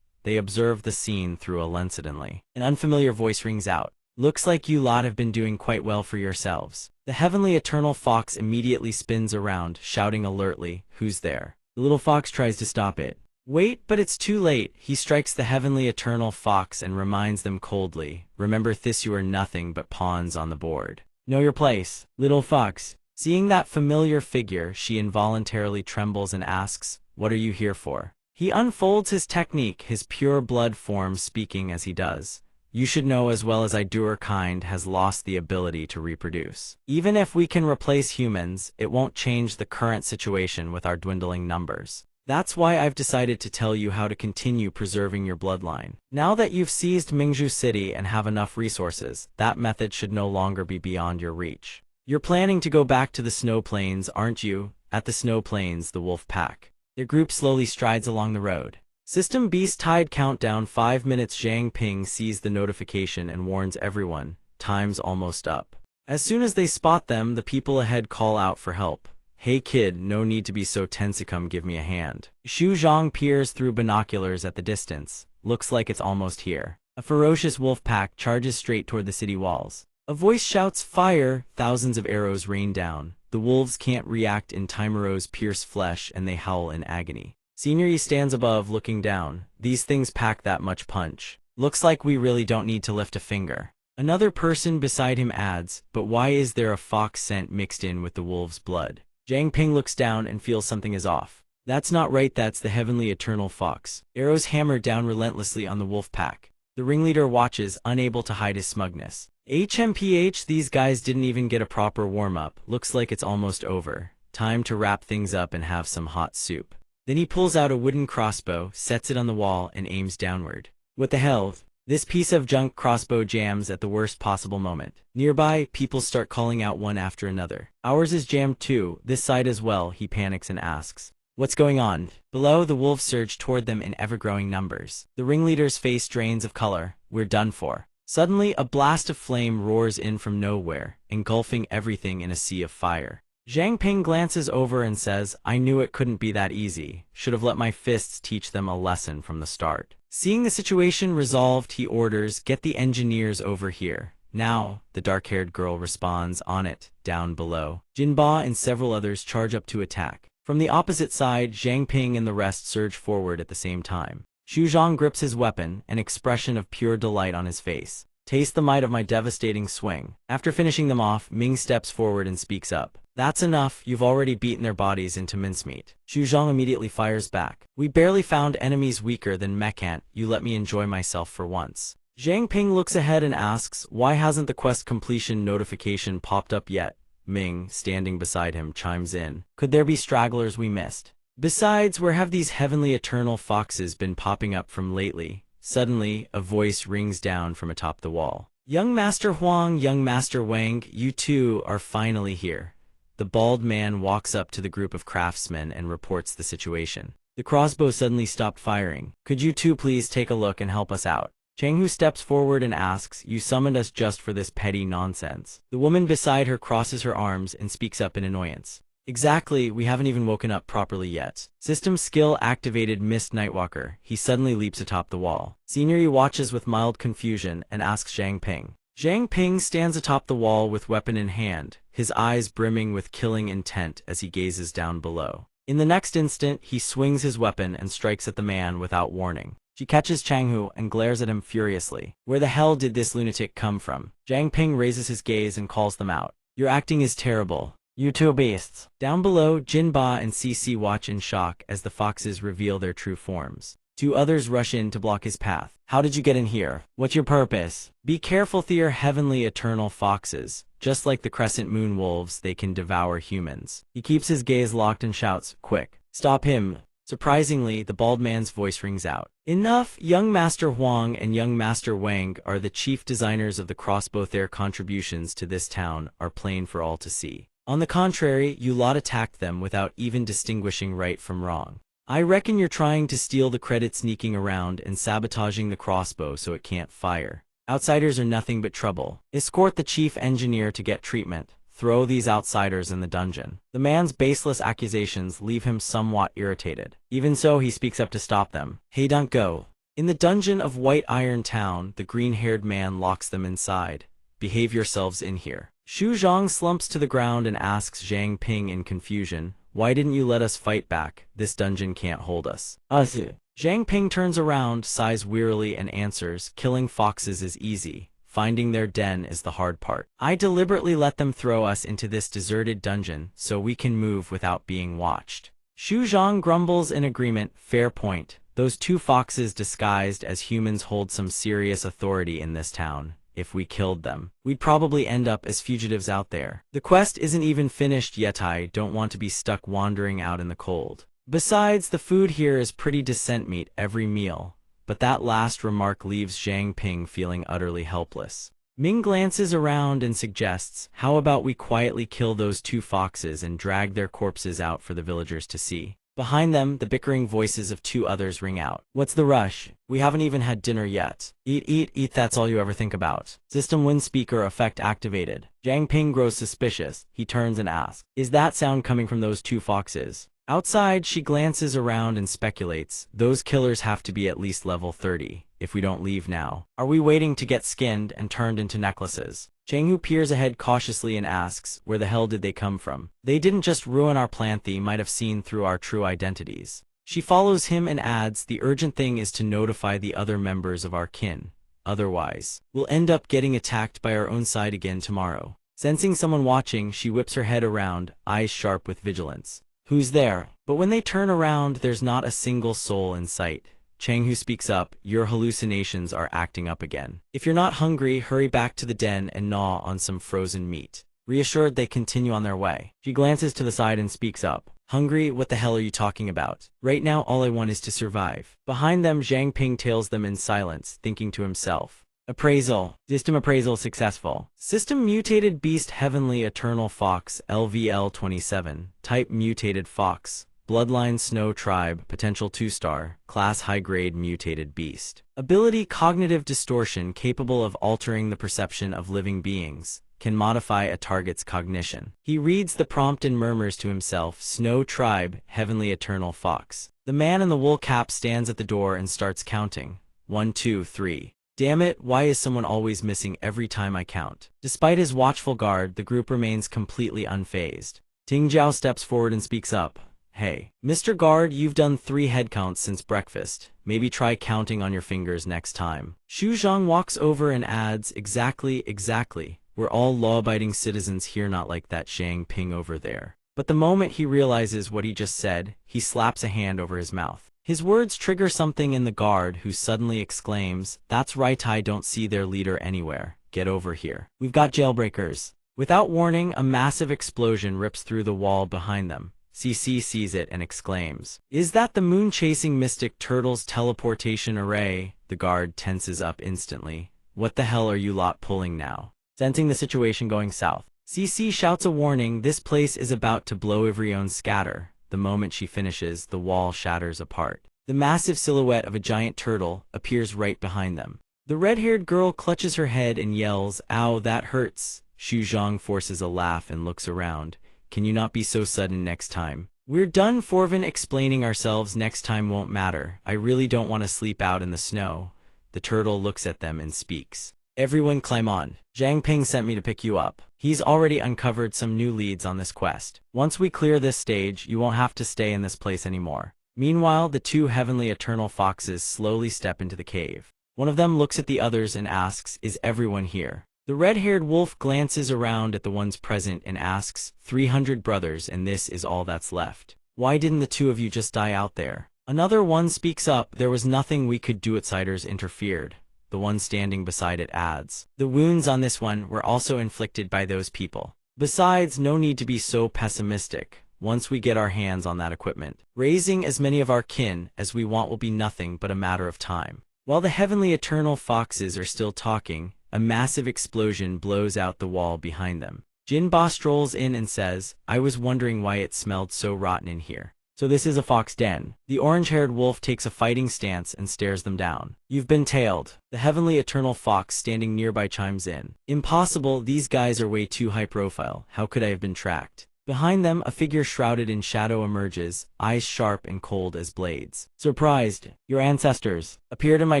They observe the scene through a lens suddenly. An unfamiliar voice rings out. Looks like you lot have been doing quite well for yourselves. The Heavenly Eternal Fox immediately spins around, shouting alertly, who's there? The little fox tries to stop it. Wait, but it's too late. He strikes the Heavenly Eternal Fox and reminds them coldly, remember this, you are nothing but pawns on the board. Know your place, little fox. Seeing that familiar figure, she involuntarily trembles and asks, what are you here for? He unfolds his technique, his pure blood form speaking as he does. You should know as well as I do, our kind has lost the ability to reproduce. Even if we can replace humans, it won't change the current situation with our dwindling numbers. That's why I've decided to tell you how to continue preserving your bloodline. Now that you've seized Mingzhu City and have enough resources, that method should no longer be beyond your reach. You're planning to go back to the snow plains, aren't you? At the snow plains, the wolf pack. Their group slowly strides along the road. System Beast Tide countdown 5 minutes. Zhang Ping sees the notification and warns everyone, time's almost up. As soon as they spot them, the people ahead call out for help. Hey kid, no need to be so tense, come give me a hand. Xu Zhang peers through binoculars at the distance. Looks like it's almost here. A ferocious wolf pack charges straight toward the city walls. A voice shouts, "Fire!" Thousands of arrows rain down. The wolves can't react in time. Arrows pierce flesh and they howl in agony. Scenery stands above, looking down. These things pack that much punch. Looks like we really don't need to lift a finger. Another person beside him adds, "But why is there a fox scent mixed in with the wolf's blood?" Zhang Ping looks down and feels something is off. That's not right, that's the heavenly eternal fox. Arrows hammer down relentlessly on the wolf pack. The ringleader watches, unable to hide his smugness. HMPH, these guys didn't even get a proper warm-up. Looks like it's almost over. Time to wrap things up and have some hot soup. Then he pulls out a wooden crossbow, sets it on the wall, and aims downward. What the hell? This piece of junk crossbow jams at the worst possible moment. Nearby, people start calling out one after another. Ours is jammed too, this side as well, he panics and asks. What's going on? Below, the wolves surge toward them in ever-growing numbers. The ringleader's face drains of color. We're done for. Suddenly, a blast of flame roars in from nowhere, engulfing everything in a sea of fire. Zhang Ping glances over and says, "I knew it couldn't be that easy. Should have let my fists teach them a lesson from the start." Seeing the situation resolved, he orders, "Get the engineers over here. Now," the dark-haired girl responds, "On it." Down below, Jinba and several others charge up to attack. From the opposite side, Zhang Ping and the rest surge forward at the same time. Xu Zhang grips his weapon, an expression of pure delight on his face. "Taste the might of my devastating swing." After finishing them off, Ming steps forward and speaks up. "That's enough, you've already beaten their bodies into mincemeat." Xu Zhang immediately fires back. "We barely found enemies weaker than Mechant, you let me enjoy myself for once." Zhang Ping looks ahead and asks, "Why hasn't the quest completion notification popped up yet?" Ming, standing beside him, chimes in. "Could there be stragglers we missed? Besides, where have these heavenly eternal foxes been popping up from lately?" Suddenly, a voice rings down from atop the wall. "Young Master Huang, young Master Wang, you two are finally here." The bald man walks up to the group of craftsmen and reports the situation. The crossbow suddenly stopped firing. "Could you two please take a look and help us out?" Changhu steps forward and asks, "You summoned us just for this petty nonsense?" The woman beside her crosses her arms and speaks up in annoyance. "Exactly, we haven't even woken up properly yet." System skill activated. Mist Nightwalker. He suddenly leaps atop the wall. Scenery watches with mild confusion and asks Zhang Ping. Zhang Ping stands atop the wall with weapon in hand, his eyes brimming with killing intent as he gazes down below. In the next instant, he swings his weapon and strikes at the man without warning. She catches Changhu and glares at him furiously. Where the hell did this lunatic come from? Zhang Ping raises his gaze and calls them out. "Your acting is terrible. You two beasts." Down below, Jinba and CC watch in shock as the foxes reveal their true forms. Two others rush in to block his path. "How did you get in here? What's your purpose?" "Be careful, they're heavenly eternal foxes. Just like the crescent moon wolves, they can devour humans." He keeps his gaze locked and shouts, "Quick, stop him." Surprisingly, the bald man's voice rings out. "Enough! Young Master Huang and young Master Wang are the chief designers of the crossbow. Their contributions to this town are plain for all to see. On the contrary, you lot attacked them without even distinguishing right from wrong. I reckon you're trying to steal the credit, sneaking around and sabotaging the crossbow so it can't fire. Outsiders are nothing but trouble. Escort the chief engineer to get treatment. Throw these outsiders in the dungeon." The man's baseless accusations leave him somewhat irritated. Even so, he speaks up to stop them. "Hey, don't go." In the dungeon of White Iron Town, the green-haired man locks them inside. "Behave yourselves in here." Xu Zhang slumps to the ground and asks Zhang Ping in confusion, "Why didn't you let us fight back? This dungeon can't hold us." Zhang Ping turns around, sighs wearily and answers, "Killing foxes is easy. Finding their den is the hard part. I deliberately let them throw us into this deserted dungeon so we can move without being watched." Xu Zhang grumbles in agreement. "Fair point. Those two foxes disguised as humans hold some serious authority in this town. If we killed them, we'd probably end up as fugitives out there. The quest isn't even finished yet. I don't want to be stuck wandering out in the cold. Besides, the food here is pretty decent meat every meal." But that last remark leaves Zhang Ping feeling utterly helpless. Ming glances around and suggests, "How about we quietly kill those two foxes and drag their corpses out for the villagers to see?" Behind them, the bickering voices of two others ring out. "What's the rush? We haven't even had dinner yet. Eat, eat, eat, that's all you ever think about." System wind speaker effect activated. Zhang Ping grows suspicious. He turns and asks, "Is that sound coming from those two foxes?" Outside, she glances around and speculates, those killers have to be at least level 30, if we don't leave now. Are we waiting to get skinned and turned into necklaces? Changhu peers ahead cautiously and asks, where the hell did they come from? They didn't just ruin our plan, they might have seen through our true identities. She follows him and adds, the urgent thing is to notify the other members of our kin. Otherwise, we'll end up getting attacked by our own side again tomorrow. Sensing someone watching, she whips her head around, eyes sharp with vigilance. Who's there? But when they turn around, there's not a single soul in sight. Changhu speaks up, your hallucinations are acting up again. If you're not hungry, hurry back to the den and gnaw on some frozen meat. Reassured, they continue on their way. She glances to the side and speaks up. Hungry? What the hell are you talking about? Right now all I want is to survive. Behind them, Zhang Ping tails them in silence, thinking to himself. Appraisal. System appraisal successful. System mutated beast heavenly eternal fox LVL-27. Type mutated fox. Bloodline snow tribe. Potential 2-star. Class high grade mutated beast. Ability cognitive distortion capable of altering the perception of living beings. Can modify a target's cognition. He reads the prompt and murmurs to himself, Snow tribe, heavenly eternal fox. The man in the wool cap stands at the door and starts counting. 1, 2, 3. Damn it, why is someone always missing every time I count? Despite his watchful guard, the group remains completely unfazed. Ting Zhao steps forward and speaks up. Hey, Mr. Guard, you've done 3 head counts since breakfast. Maybe try counting on your fingers next time. Xu Zhang walks over and adds, exactly. We're all law-abiding citizens here, not like that Zhang Ping over there. But the moment he realizes what he just said, he slaps a hand over his mouth. His words trigger something in the guard, who suddenly exclaims, that's right, I don't see their leader anywhere. Get over here. We've got jailbreakers. Without warning, a massive explosion rips through the wall behind them. CC sees it and exclaims, is that the moon-chasing mystic turtle's teleportation array? The guard tenses up instantly. What the hell are you lot pulling now? Sensing the situation going south, CC shouts a warning, this place is about to blow everyone scatter. The moment she finishes, the wall shatters apart. The massive silhouette of a giant turtle appears right behind them. The red-haired girl clutches her head and yells, ow, that hurts. Xu Zhang forces a laugh and looks around. Can you not be so sudden next time? We're done Forvin explaining ourselves, next time won't matter. I really don't want to sleep out in the snow. The turtle looks at them and speaks. Everyone climb on. Zhang Ping sent me to pick you up. He's already uncovered some new leads on this quest. Once we clear this stage, you won't have to stay in this place anymore. Meanwhile, the 2 heavenly eternal foxes slowly step into the cave. One of them looks at the others and asks, is everyone here? The red-haired wolf glances around at the ones present and asks, 300 brothers, and this is all that's left. Why didn't the 2 of you just die out there? Another one speaks up, there was nothing we could do, outsiders interfered. The one standing beside it adds, the wounds on this one were also inflicted by those people. Besides, no need to be so pessimistic. Once we get our hands on that equipment, raising as many of our kin as we want will be nothing but a matter of time. While the heavenly eternal foxes are still talking, a massive explosion blows out the wall behind them. Jin Ba strolls in and says, I was wondering why it smelled so rotten in here. So this is a fox den. The orange-haired wolf takes a fighting stance and stares them down. You've been tailed. The heavenly eternal fox standing nearby chimes in. Impossible, these guys are way too high profile. How could I have been tracked? Behind them, a figure shrouded in shadow emerges, eyes sharp and cold as blades. Surprised, your ancestors appeared in my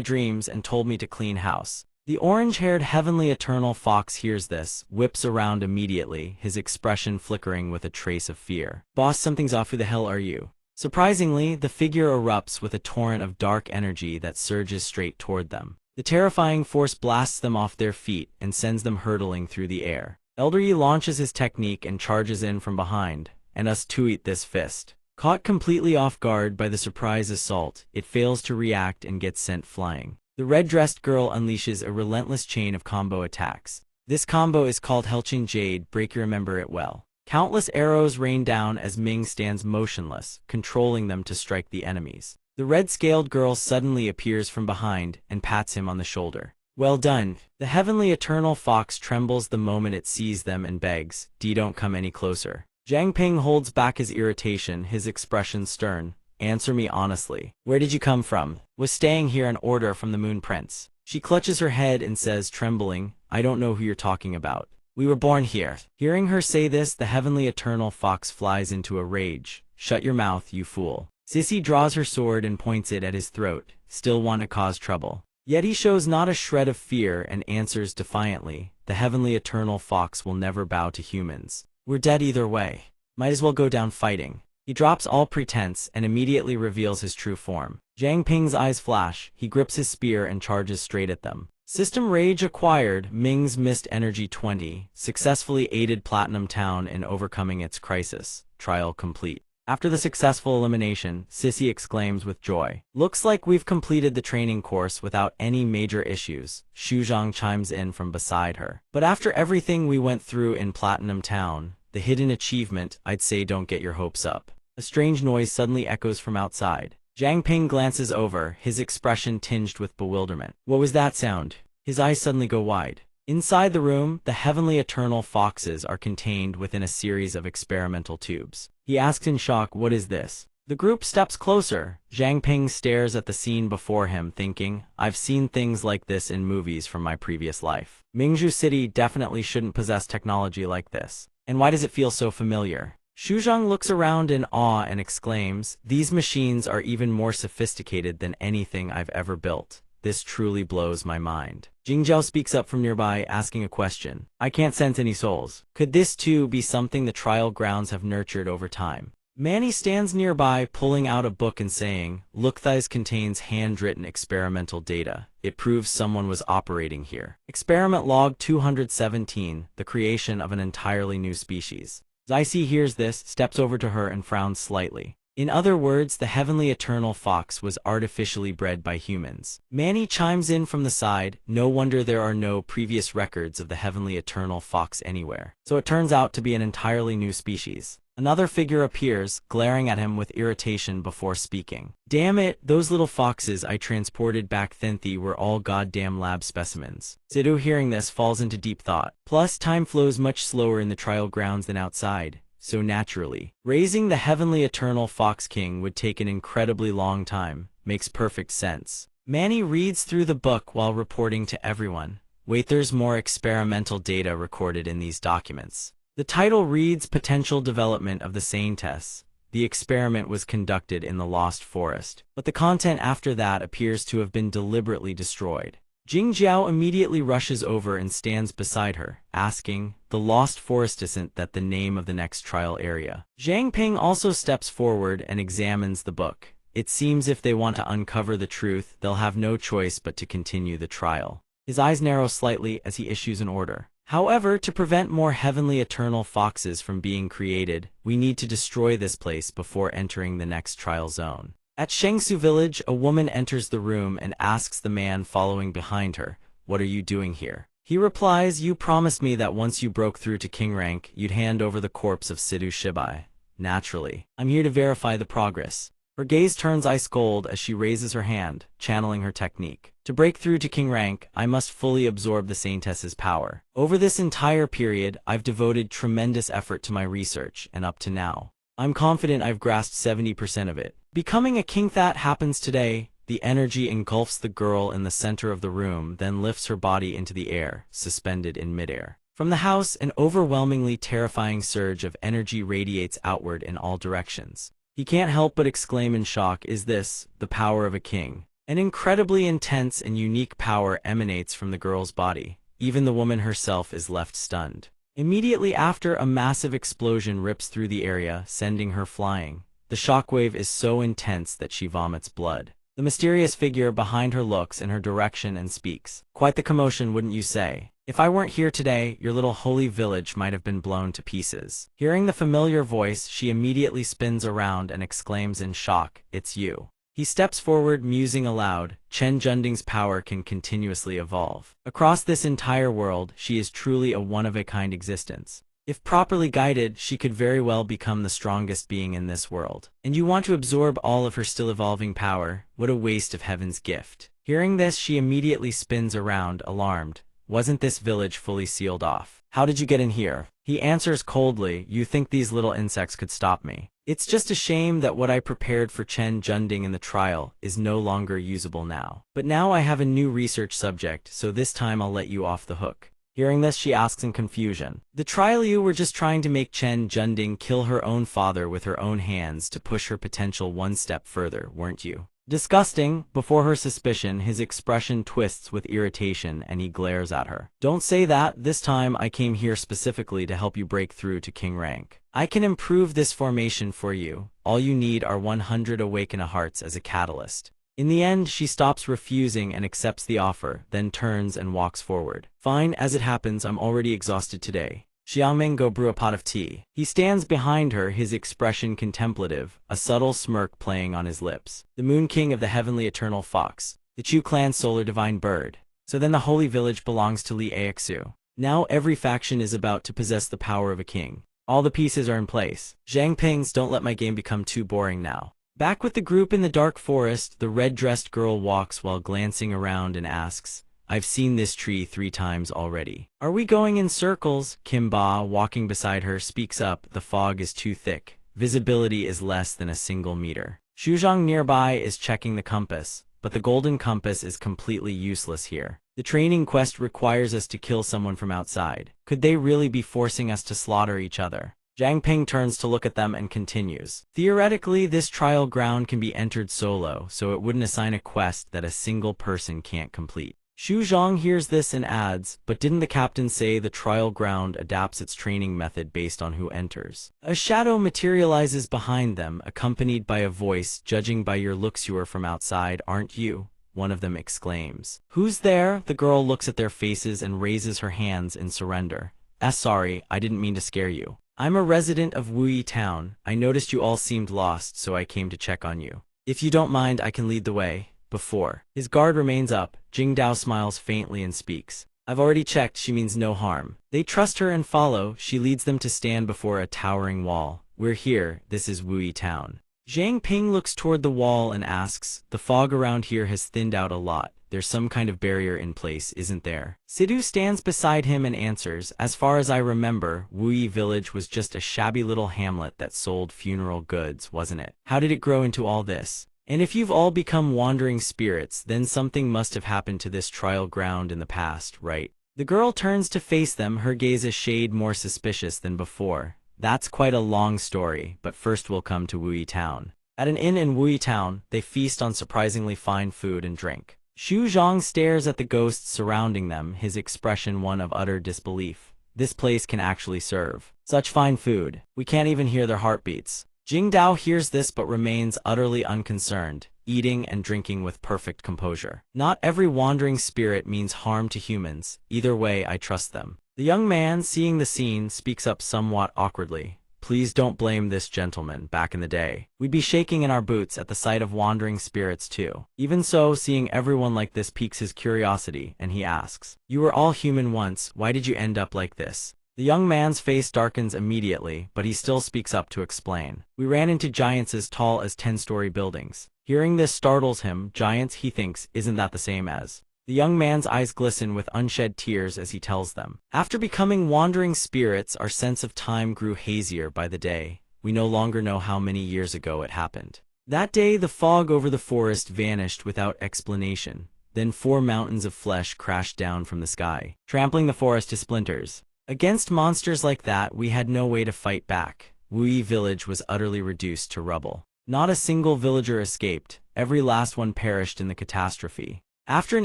dreams and told me to clean house. The orange-haired heavenly eternal fox hears this, whips around immediately, his expression flickering with a trace of fear. Boss, something's off, who the hell are you? Surprisingly, the figure erupts with a torrent of dark energy that surges straight toward them. The terrifying force blasts them off their feet and sends them hurtling through the air. Elder Yi launches his technique and charges in from behind, and us to eat this fist. Caught completely off guard by the surprise assault, it fails to react and gets sent flying. The red-dressed girl unleashes a relentless chain of combo attacks. This combo is called Helchin Jade, break, you remember it well. Countless arrows rain down as Ming stands motionless, controlling them to strike the enemies. The red-scaled girl suddenly appears from behind and pats him on the shoulder. Well done. The heavenly eternal fox trembles the moment it sees them and begs, don't come any closer. Zhang Ping holds back his irritation, his expression stern. Answer me honestly. Where did you come from? Was staying here an order from the Moon Prince? She clutches her head and says, trembling, I don't know who you're talking about. We were born here. Hearing her say this, the heavenly eternal fox flies into a rage, "Shut your mouth, you fool." Sissy draws her sword and points it at his throat, still want to cause trouble. Yet he shows not a shred of fear and answers defiantly, "The heavenly eternal fox will never bow to humans. We're dead either way. Might as well go down fighting." He drops all pretense and immediately reveals his true form. Jiang Ping's eyes flash, he grips his spear and charges straight at them. System rage acquired. Ming's Mist Energy 20 successfully aided Platinum Town in overcoming its crisis. Trial complete. After the successful elimination, Sissy exclaims with joy, "Looks like we've completed the training course without any major issues." Xu Zhang chimes in from beside her. "But after everything we went through in Platinum Town, the hidden achievement, I'd say don't get your hopes up." A strange noise suddenly echoes from outside. Jiang Ping glances over, his expression tinged with bewilderment. What was that sound? His eyes suddenly go wide. Inside the room, the heavenly eternal foxes are contained within a series of experimental tubes. He asks in shock, "What is this?" The group steps closer. Jiang Ping stares at the scene before him, thinking, "I've seen things like this in movies from my previous life. Mingzhu City definitely shouldn't possess technology like this. And why does it feel so familiar?" Xu Zhang looks around in awe and exclaims, "These machines are even more sophisticated than anything I've ever built. This truly blows my mind." Jingjiao speaks up from nearby, asking a question. "I can't sense any souls. Could this too be something the trial grounds have nurtured over time?" Manny stands nearby, pulling out a book and saying, "Look, this contains handwritten experimental data. It proves someone was operating here. Experiment log 217, the creation of an entirely new species." Zaici hears this, steps over to her and frowns slightly. In other words, the heavenly eternal fox was artificially bred by humans. Manny chimes in from the side, "No wonder there are no previous records of the heavenly eternal fox anywhere. So it turns out to be an entirely new species." Another figure appears, glaring at him with irritation before speaking. "Damn it, those little foxes I transported back Thenthi were all goddamn lab specimens." Sidhu, hearing this, falls into deep thought. Plus, time flows much slower in the trial grounds than outside. So naturally, raising the heavenly eternal Fox King would take an incredibly long time. Makes perfect sense. Manny reads through the book while reporting to everyone. "Wait, there's more experimental data recorded in these documents." The title reads, "Potential Development of the Sane Tests." The experiment was conducted in the Lost Forest, but the content after that appears to have been deliberately destroyed. Jingjiao immediately rushes over and stands beside her, asking, "The Lost Forest isn't that the name of the next trial area?" Jiang Ping also steps forward and examines the book. It seems if they want to uncover the truth, they'll have no choice but to continue the trial. His eyes narrow slightly as he issues an order. "However, to prevent more heavenly eternal foxes from being created, we need to destroy this place before entering the next trial zone." At Shengsu village, a woman enters the room and asks the man following behind her, "What are you doing here?" He replies, "You promised me that once you broke through to king rank, you'd hand over the corpse of Sidhu Shibai. Naturally, I'm here to verify the progress." Her gaze turns ice cold as she raises her hand, channeling her technique. "To break through to king rank, I must fully absorb the Saintess's power. Over this entire period, I've devoted tremendous effort to my research, and up to now, I'm confident I've grasped 70% of it. Becoming a king that happens today." The energy engulfs the girl in the center of the room, then lifts her body into the air, suspended in midair. From the house, an overwhelmingly terrifying surge of energy radiates outward in all directions. He can't help but exclaim in shock, "Is this the power of a king?" An incredibly intense and unique power emanates from the girl's body. Even the woman herself is left stunned. Immediately after, a massive explosion rips through the area, sending her flying. The shockwave is so intense that she vomits blood. The mysterious figure behind her looks in her direction and speaks. "Quite the commotion, wouldn't you say? If I weren't here today, your little holy village might have been blown to pieces." Hearing the familiar voice, she immediately spins around and exclaims in shock, "It's you." He steps forward, musing aloud, "Chen Junding's power can continuously evolve. Across this entire world, she is truly a one-of-a-kind existence. If properly guided, she could very well become the strongest being in this world. And you want to absorb all of her still evolving power? What a waste of heaven's gift." Hearing this, she immediately spins around, alarmed. "Wasn't this village fully sealed off? How did you get in here?" He answers coldly, "You think these little insects could stop me? It's just a shame that what I prepared for Chen Junding in the trial is no longer usable now. But now I have a new research subject, so this time I'll let you off the hook." Hearing this, she asks in confusion. The Triolu were just trying to make Chen Junding kill her own father with her own hands to push her potential one step further, weren't you? Disgusting. Before her suspicion, his expression twists with irritation and he glares at her. Don't say that. This time I came here specifically to help you break through to king rank. I can improve this formation for you. All you need are 100 Awakened Hearts as a catalyst. In the end, she stops refusing and accepts the offer, then turns and walks forward. Fine, as it happens, I'm already exhausted today. Xiaoming, go brew a pot of tea. He stands behind her, his expression contemplative, a subtle smirk playing on his lips. The Moon King of the Heavenly Eternal Fox, the Chu Clan Solar Divine Bird. So then the Holy Village belongs to Li Aixu. Now every faction is about to possess the power of a king. All the pieces are in place. Zhang Pings, don't let my game become too boring now. Back with the group in the dark forest, the red-dressed girl walks while glancing around and asks, I've seen this tree 3 times already. Are we going in circles? Kim Ba, walking beside her, speaks up. The fog is too thick. Visibility is less than a single meter. Shuzhong nearby is checking the compass, but the golden compass is completely useless here. The training quest requires us to kill someone from outside. Could they really be forcing us to slaughter each other? Zhang Ping turns to look at them and continues. Theoretically, this trial ground can be entered solo, so it wouldn't assign a quest that a single person can't complete. Xu Zhang hears this and adds, but didn't the captain say the trial ground adapts its training method based on who enters? A shadow materializes behind them, accompanied by a voice, judging by your looks you are from outside, aren't you? One of them exclaims. Who's there? The girl looks at their faces and raises her hands in surrender. Sorry, I didn't mean to scare you. I'm a resident of Wuyi Town. I noticed you all seemed lost, so I came to check on you. If you don't mind, I can lead the way. Before his guard remains up, Jingdao smiles faintly and speaks. I've already checked, she means no harm. They trust her and follow. She leads them to stand before a towering wall. We're here, this is Wuyi Town. Zhang Ping looks toward the wall and asks, the fog around here has thinned out a lot. There's some kind of barrier in place, isn't there? Sidhu stands beside him and answers, as far as I remember, Wuyi Village was just a shabby little hamlet that sold funeral goods, wasn't it? How did it grow into all this? And if you've all become wandering spirits, then something must have happened to this trial ground in the past, right? The girl turns to face them, her gaze a shade more suspicious than before. That's quite a long story, but first we'll come to Wuyi Town. At an inn in Wuyi Town, they feast on surprisingly fine food and drink. Xu Zhang stares at the ghosts surrounding them, his expression one of utter disbelief. This place can actually serve such fine food. We can't even hear their heartbeats. Jingdao hears this but remains utterly unconcerned, eating and drinking with perfect composure. Not every wandering spirit means harm to humans. Either way, I trust them. The young man, seeing the scene, speaks up somewhat awkwardly. Please don't blame this gentleman. Back in the day, we'd be shaking in our boots at the sight of wandering spirits too. Even so, seeing everyone like this piques his curiosity, and he asks, you were all human once, why did you end up like this? The young man's face darkens immediately, but he still speaks up to explain. We ran into giants as tall as 10-story buildings. Hearing this startles him. Giants, he thinks, isn't that the same as? The young man's eyes glisten with unshed tears as he tells them. After becoming wandering spirits, our sense of time grew hazier by the day. We no longer know how many years ago it happened. That day, the fog over the forest vanished without explanation. Then 4 mountains of flesh crashed down from the sky, trampling the forest to splinters. Against monsters like that, we had no way to fight back. Wuyi Village was utterly reduced to rubble. Not a single villager escaped. Every last one perished in the catastrophe. After an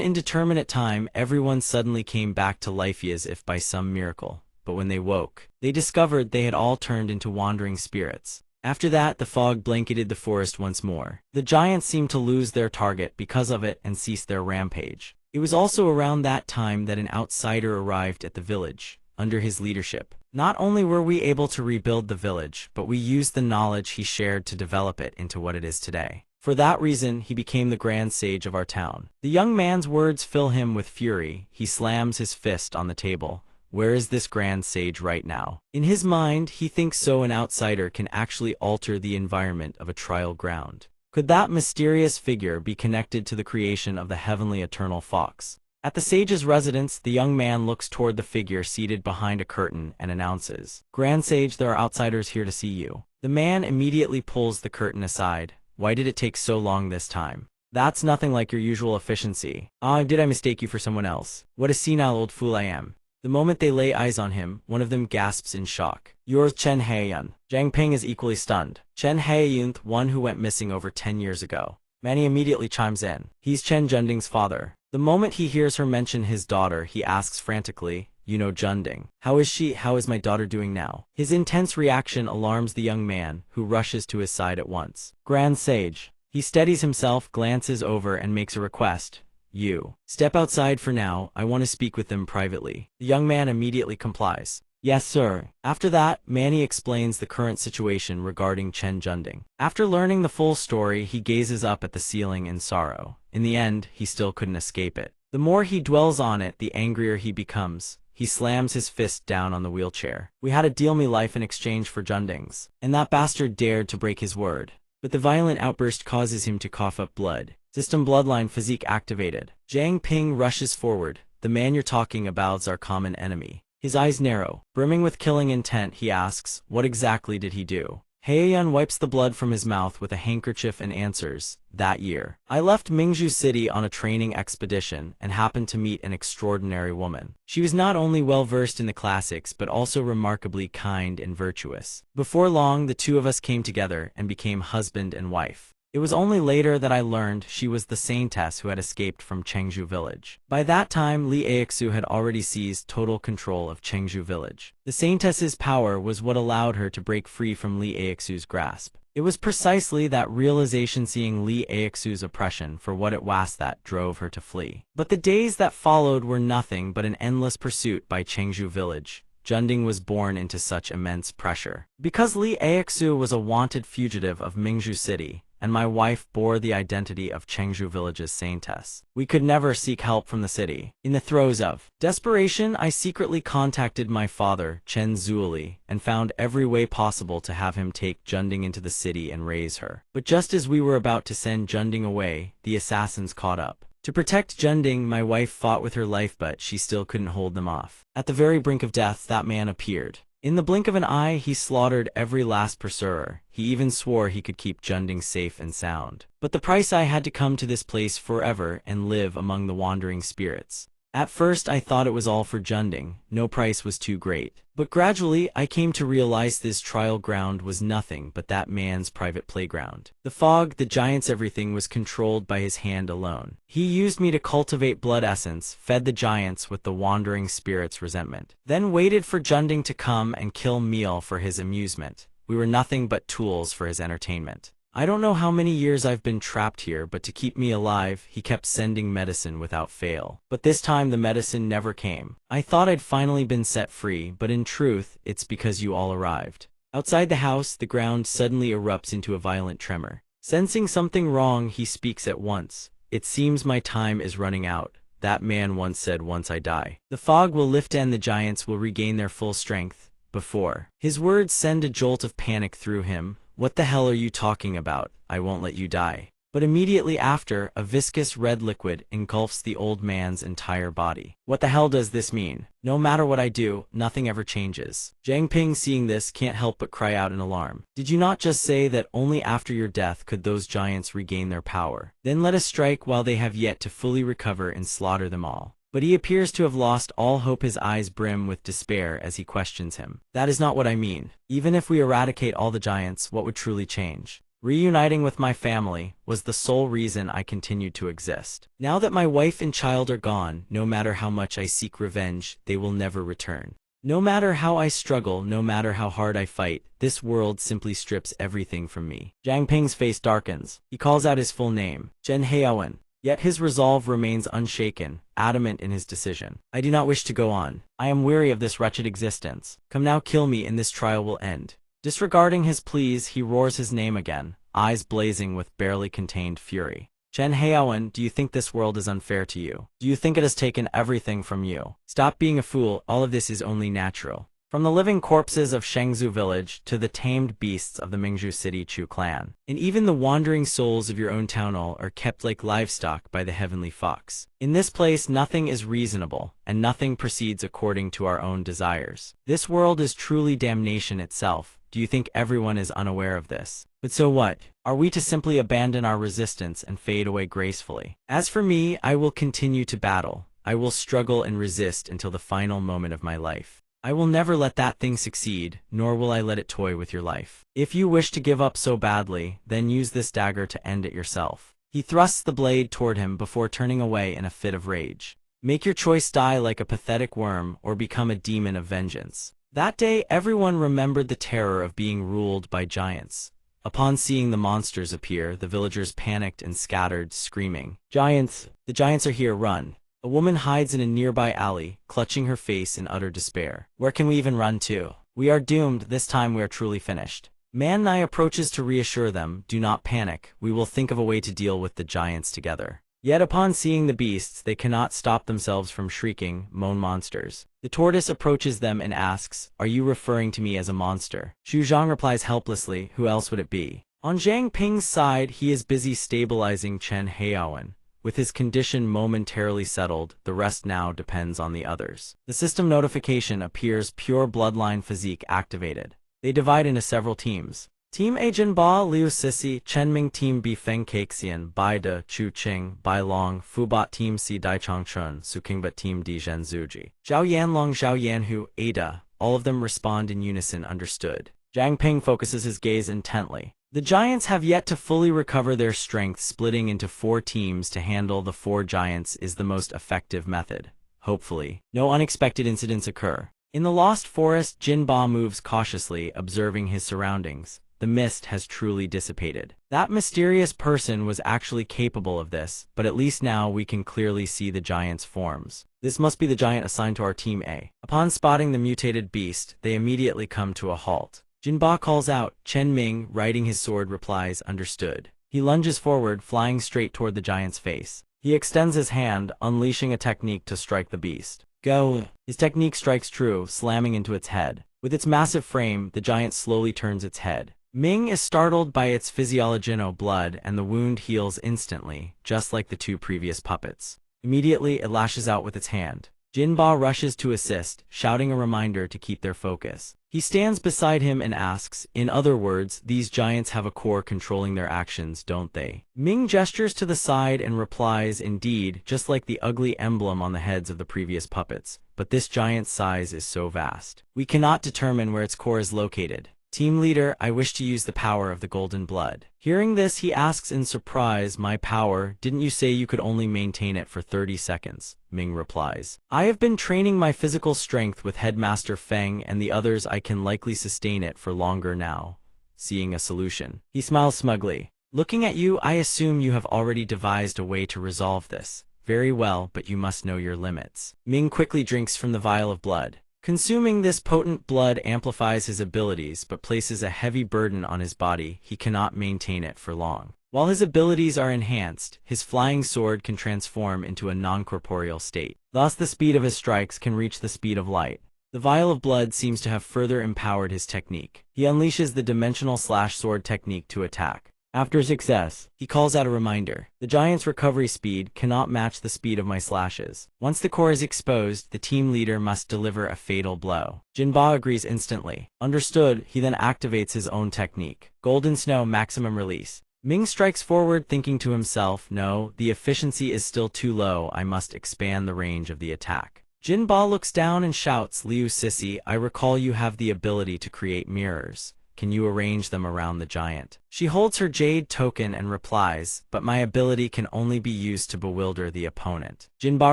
indeterminate time, everyone suddenly came back to life as if by some miracle. But when they woke, they discovered they had all turned into wandering spirits. After that, the fog blanketed the forest once more. The giants seemed to lose their target because of it and ceased their rampage. It was also around that time that an outsider arrived at the village. Under his leadership, not only were we able to rebuild the village, but we used the knowledge he shared to develop it into what it is today. For that reason, he became the grand sage of our town. The young man's words fill him with fury. He slams his fist on the table. Where is this grand sage right now? In his mind, he thinks so an outsider can actually alter the environment of a trial ground. Could that mysterious figure be connected to the creation of the heavenly eternal fox? At the sage's residence, the young man looks toward the figure seated behind a curtain and announces, Grand Sage, there are outsiders here to see you. The man immediately pulls the curtain aside. Why did it take so long this time? That's nothing like your usual efficiency. Ah, did I mistake you for someone else? What a senile old fool I am. The moment they lay eyes on him, one of them gasps in shock. "You're Chen Haiyun." Jiang Ping is equally stunned. "Chen Haiyun, the one who went missing over 10 years ago." Manny immediately chimes in. He's Chen Junding's father. The moment he hears her mention his daughter, he asks frantically, "You know Junding. How is she? How is my daughter doing now?" His intense reaction alarms the young man, who rushes to his side at once. Grand Sage. He steadies himself, glances over, and makes a request. "You. Step outside for now, I want to speak with them privately." The young man immediately complies. "Yes, sir." After that, Manny explains the current situation regarding Chen Junding. After learning the full story, he gazes up at the ceiling in sorrow. In the end, he still couldn't escape it. The more he dwells on it, the angrier he becomes. He slams his fist down on the wheelchair. "We had a deal me life in exchange for Junding's, and that bastard dared to break his word." But the violent outburst causes him to cough up blood. System bloodline physique activated. Jiang Ping rushes forward. "The man you're talking about's our common enemy." His eyes narrow. Brimming with killing intent, he asks, "What exactly did he do?" Haiyun wipes the blood from his mouth with a handkerchief and answers, "That year, I left Mingzhu City on a training expedition and happened to meet an extraordinary woman. She was not only well-versed in the classics but also remarkably kind and virtuous. Before long, the two of us came together and became husband and wife. It was only later that I learned she was the saintess who had escaped from Chengzhou village. By that time, Li Aixu had already seized total control of Chengzhou village. The saintess's power was what allowed her to break free from Li Aixu's grasp. It was precisely that realization, seeing Li Aixu's oppression for what it was, that drove her to flee. But the days that followed were nothing but an endless pursuit by Chengzhou village. Junding was born into such immense pressure. Because Li Aixu was a wanted fugitive of Mingzhu City, and my wife bore the identity of Chengzhou village's saintess, we could never seek help from the city. In the throes of desperation, I secretly contacted my father, Chen Zuoli, and found every way possible to have him take Junding into the city and raise her. But just as we were about to send Junding away, the assassins caught up. To protect Junding, my wife fought with her life, but she still couldn't hold them off. At the very brink of death, that man appeared. In the blink of an eye, he slaughtered every last pursuer. He even swore he could keep Junding safe and sound. But the price, I had to come to this place forever and live among the wandering spirits. At first, I thought it was all for Junding. No price was too great. But gradually, I came to realize this trial ground was nothing but that man's private playground. The fog, the giants, everything was controlled by his hand alone. He used me to cultivate blood essence, fed the giants with the wandering spirits' resentment, then waited for Junding to come and kill Meal for his amusement. We were nothing but tools for his entertainment. I don't know how many years I've been trapped here, but to keep me alive, he kept sending medicine without fail. But this time the medicine never came. I thought I'd finally been set free, but in truth, it's because you all arrived." Outside the house, the ground suddenly erupts into a violent tremor. Sensing something wrong, he speaks at once. "It seems my time is running out. That man once said, once I die, the fog will lift and the giants will regain their full strength. Before." His words send a jolt of panic through him. "What the hell are you talking about? I won't let you die." But immediately after, a viscous red liquid engulfs the old man's entire body. "What the hell does this mean? No matter what I do, nothing ever changes." Jiang Ping, seeing this, can't help but cry out in alarm. "Did you not just say that only after your death could those giants regain their power? Then let us strike while they have yet to fully recover and slaughter them all." But he appears to have lost all hope. His eyes brim with despair as he questions him. "That is not what I mean. Even if we eradicate all the giants, what would truly change? Reuniting with my family was the sole reason I continued to exist. Now that my wife and child are gone, no matter how much I seek revenge, they will never return. No matter how I struggle, no matter how hard I fight, this world simply strips everything from me." Jiang Ping's face darkens. He calls out his full name, Chen Haowen. Yet his resolve remains unshaken, adamant in his decision. "I do not wish to go on. I am weary of this wretched existence. Come now, kill me, and this trial will end." Disregarding his pleas, he roars his name again, eyes blazing with barely contained fury. "Chen Haowen, do you think this world is unfair to you? Do you think it has taken everything from you? Stop being a fool. All of this is only natural. From the living corpses of Shengzhou village to the tamed beasts of the Mingzhu City Chu clan, and even the wandering souls of your own town, all are kept like livestock by the heavenly fox. In this place nothing is reasonable, and nothing proceeds according to our own desires. This world is truly damnation itself. Do you think everyone is unaware of this? But so what? Are we to simply abandon our resistance and fade away gracefully? As for me, I will continue to battle. I will struggle and resist until the final moment of my life. I will never let that thing succeed, nor will I let it toy with your life. If you wish to give up so badly, then use this dagger to end it yourself." He thrusts the blade toward him before turning away in a fit of rage. Make your choice: die like a pathetic worm or become a demon of vengeance. That day, everyone remembered the terror of being ruled by giants. Upon seeing the monsters appear, the villagers panicked and scattered, screaming, "Giants! The giants are here, run!" A woman hides in a nearby alley, clutching her face in utter despair. "Where can we even run to? We are doomed. This time we are truly finished." Manhua approaches to reassure them, "Do not panic. We will think of a way to deal with the giants together." Yet upon seeing the beasts, they cannot stop themselves from shrieking, "Moan monsters!" The tortoise approaches them and asks, "Are you referring to me as a monster?" Xu Zhang replies helplessly, "Who else would it be?" On Zhang Ping's side, he is busy stabilizing Chen Haowen. With his condition momentarily settled, the rest now depends on the others. The system notification appears: pure bloodline physique activated. They divide into several teams. Team A: Jinba, Liu Sisi, Chen Ming. Team B: Feng Caxian, Bai De, Chu Qing, Bai Long, Fubat. Team C: Dai Changchun, Su Qingbat. Team D: Zhen Zuji, Zhao Yanlong, Zhao Yanhu, Ada. All of them respond in unison, "Understood." Zhang Ping focuses his gaze intently. The giants have yet to fully recover their strength. Splitting into 4 teams to handle the 4 giants is the most effective method. Hopefully, no unexpected incidents occur. In the Lost Forest, Jinba moves cautiously, observing his surroundings. The mist has truly dissipated. That mysterious person was actually capable of this, but at least now we can clearly see the giant's forms. This must be the giant assigned to our Team A. Upon spotting the mutated beast, they immediately come to a halt. Jinba calls out. Chen Ming, riding his sword, replies, "Understood." He lunges forward, flying straight toward the giant's face. He extends his hand, unleashing a technique to strike the beast. Go! His technique strikes true, slamming into its head. With its massive frame, the giant slowly turns its head. Ming is startled by its physiologeno blood, and the wound heals instantly, just like the 2 previous puppets. Immediately, it lashes out with its hand. Jinba rushes to assist, shouting a reminder to keep their focus. He stands beside him and asks, "In other words, these giants have a core controlling their actions, don't they?" Ming gestures to the side and replies, "Indeed, just like the ugly emblem on the heads of the previous puppets. But this giant's size is so vast. We cannot determine where its core is located. Team leader, I wish to use the power of the golden blood." Hearing this, he asks in surprise, "My power? Didn't you say you could only maintain it for 30 seconds? Ming replies, "I have been training my physical strength with Headmaster Feng and the others. I can likely sustain it for longer now." Seeing a solution, he smiles smugly. "Looking at you, I assume you have already devised a way to resolve this. Very well, but you must know your limits." Ming quickly drinks from the vial of blood. Consuming this potent blood amplifies his abilities but places a heavy burden on his body. He cannot maintain it for long. While his abilities are enhanced, his flying sword can transform into a non-corporeal state. Thus the speed of his strikes can reach the speed of light. The vial of blood seems to have further empowered his technique. He unleashes the dimensional slash sword technique to attack. After success, he calls out a reminder. "The giant's recovery speed cannot match the speed of my slashes. Once the core is exposed, the team leader must deliver a fatal blow." Jinba agrees instantly. "Understood." He then activates his own technique. Golden Snow Maximum Release. Ming strikes forward, thinking to himself, "No, the efficiency is still too low. I must expand the range of the attack." Jinba looks down and shouts, "Liu Sisi, I recall you have the ability to create mirrors. Can you arrange them around the giant?" She holds her jade token and replies, "But my ability can only be used to bewilder the opponent." Jinba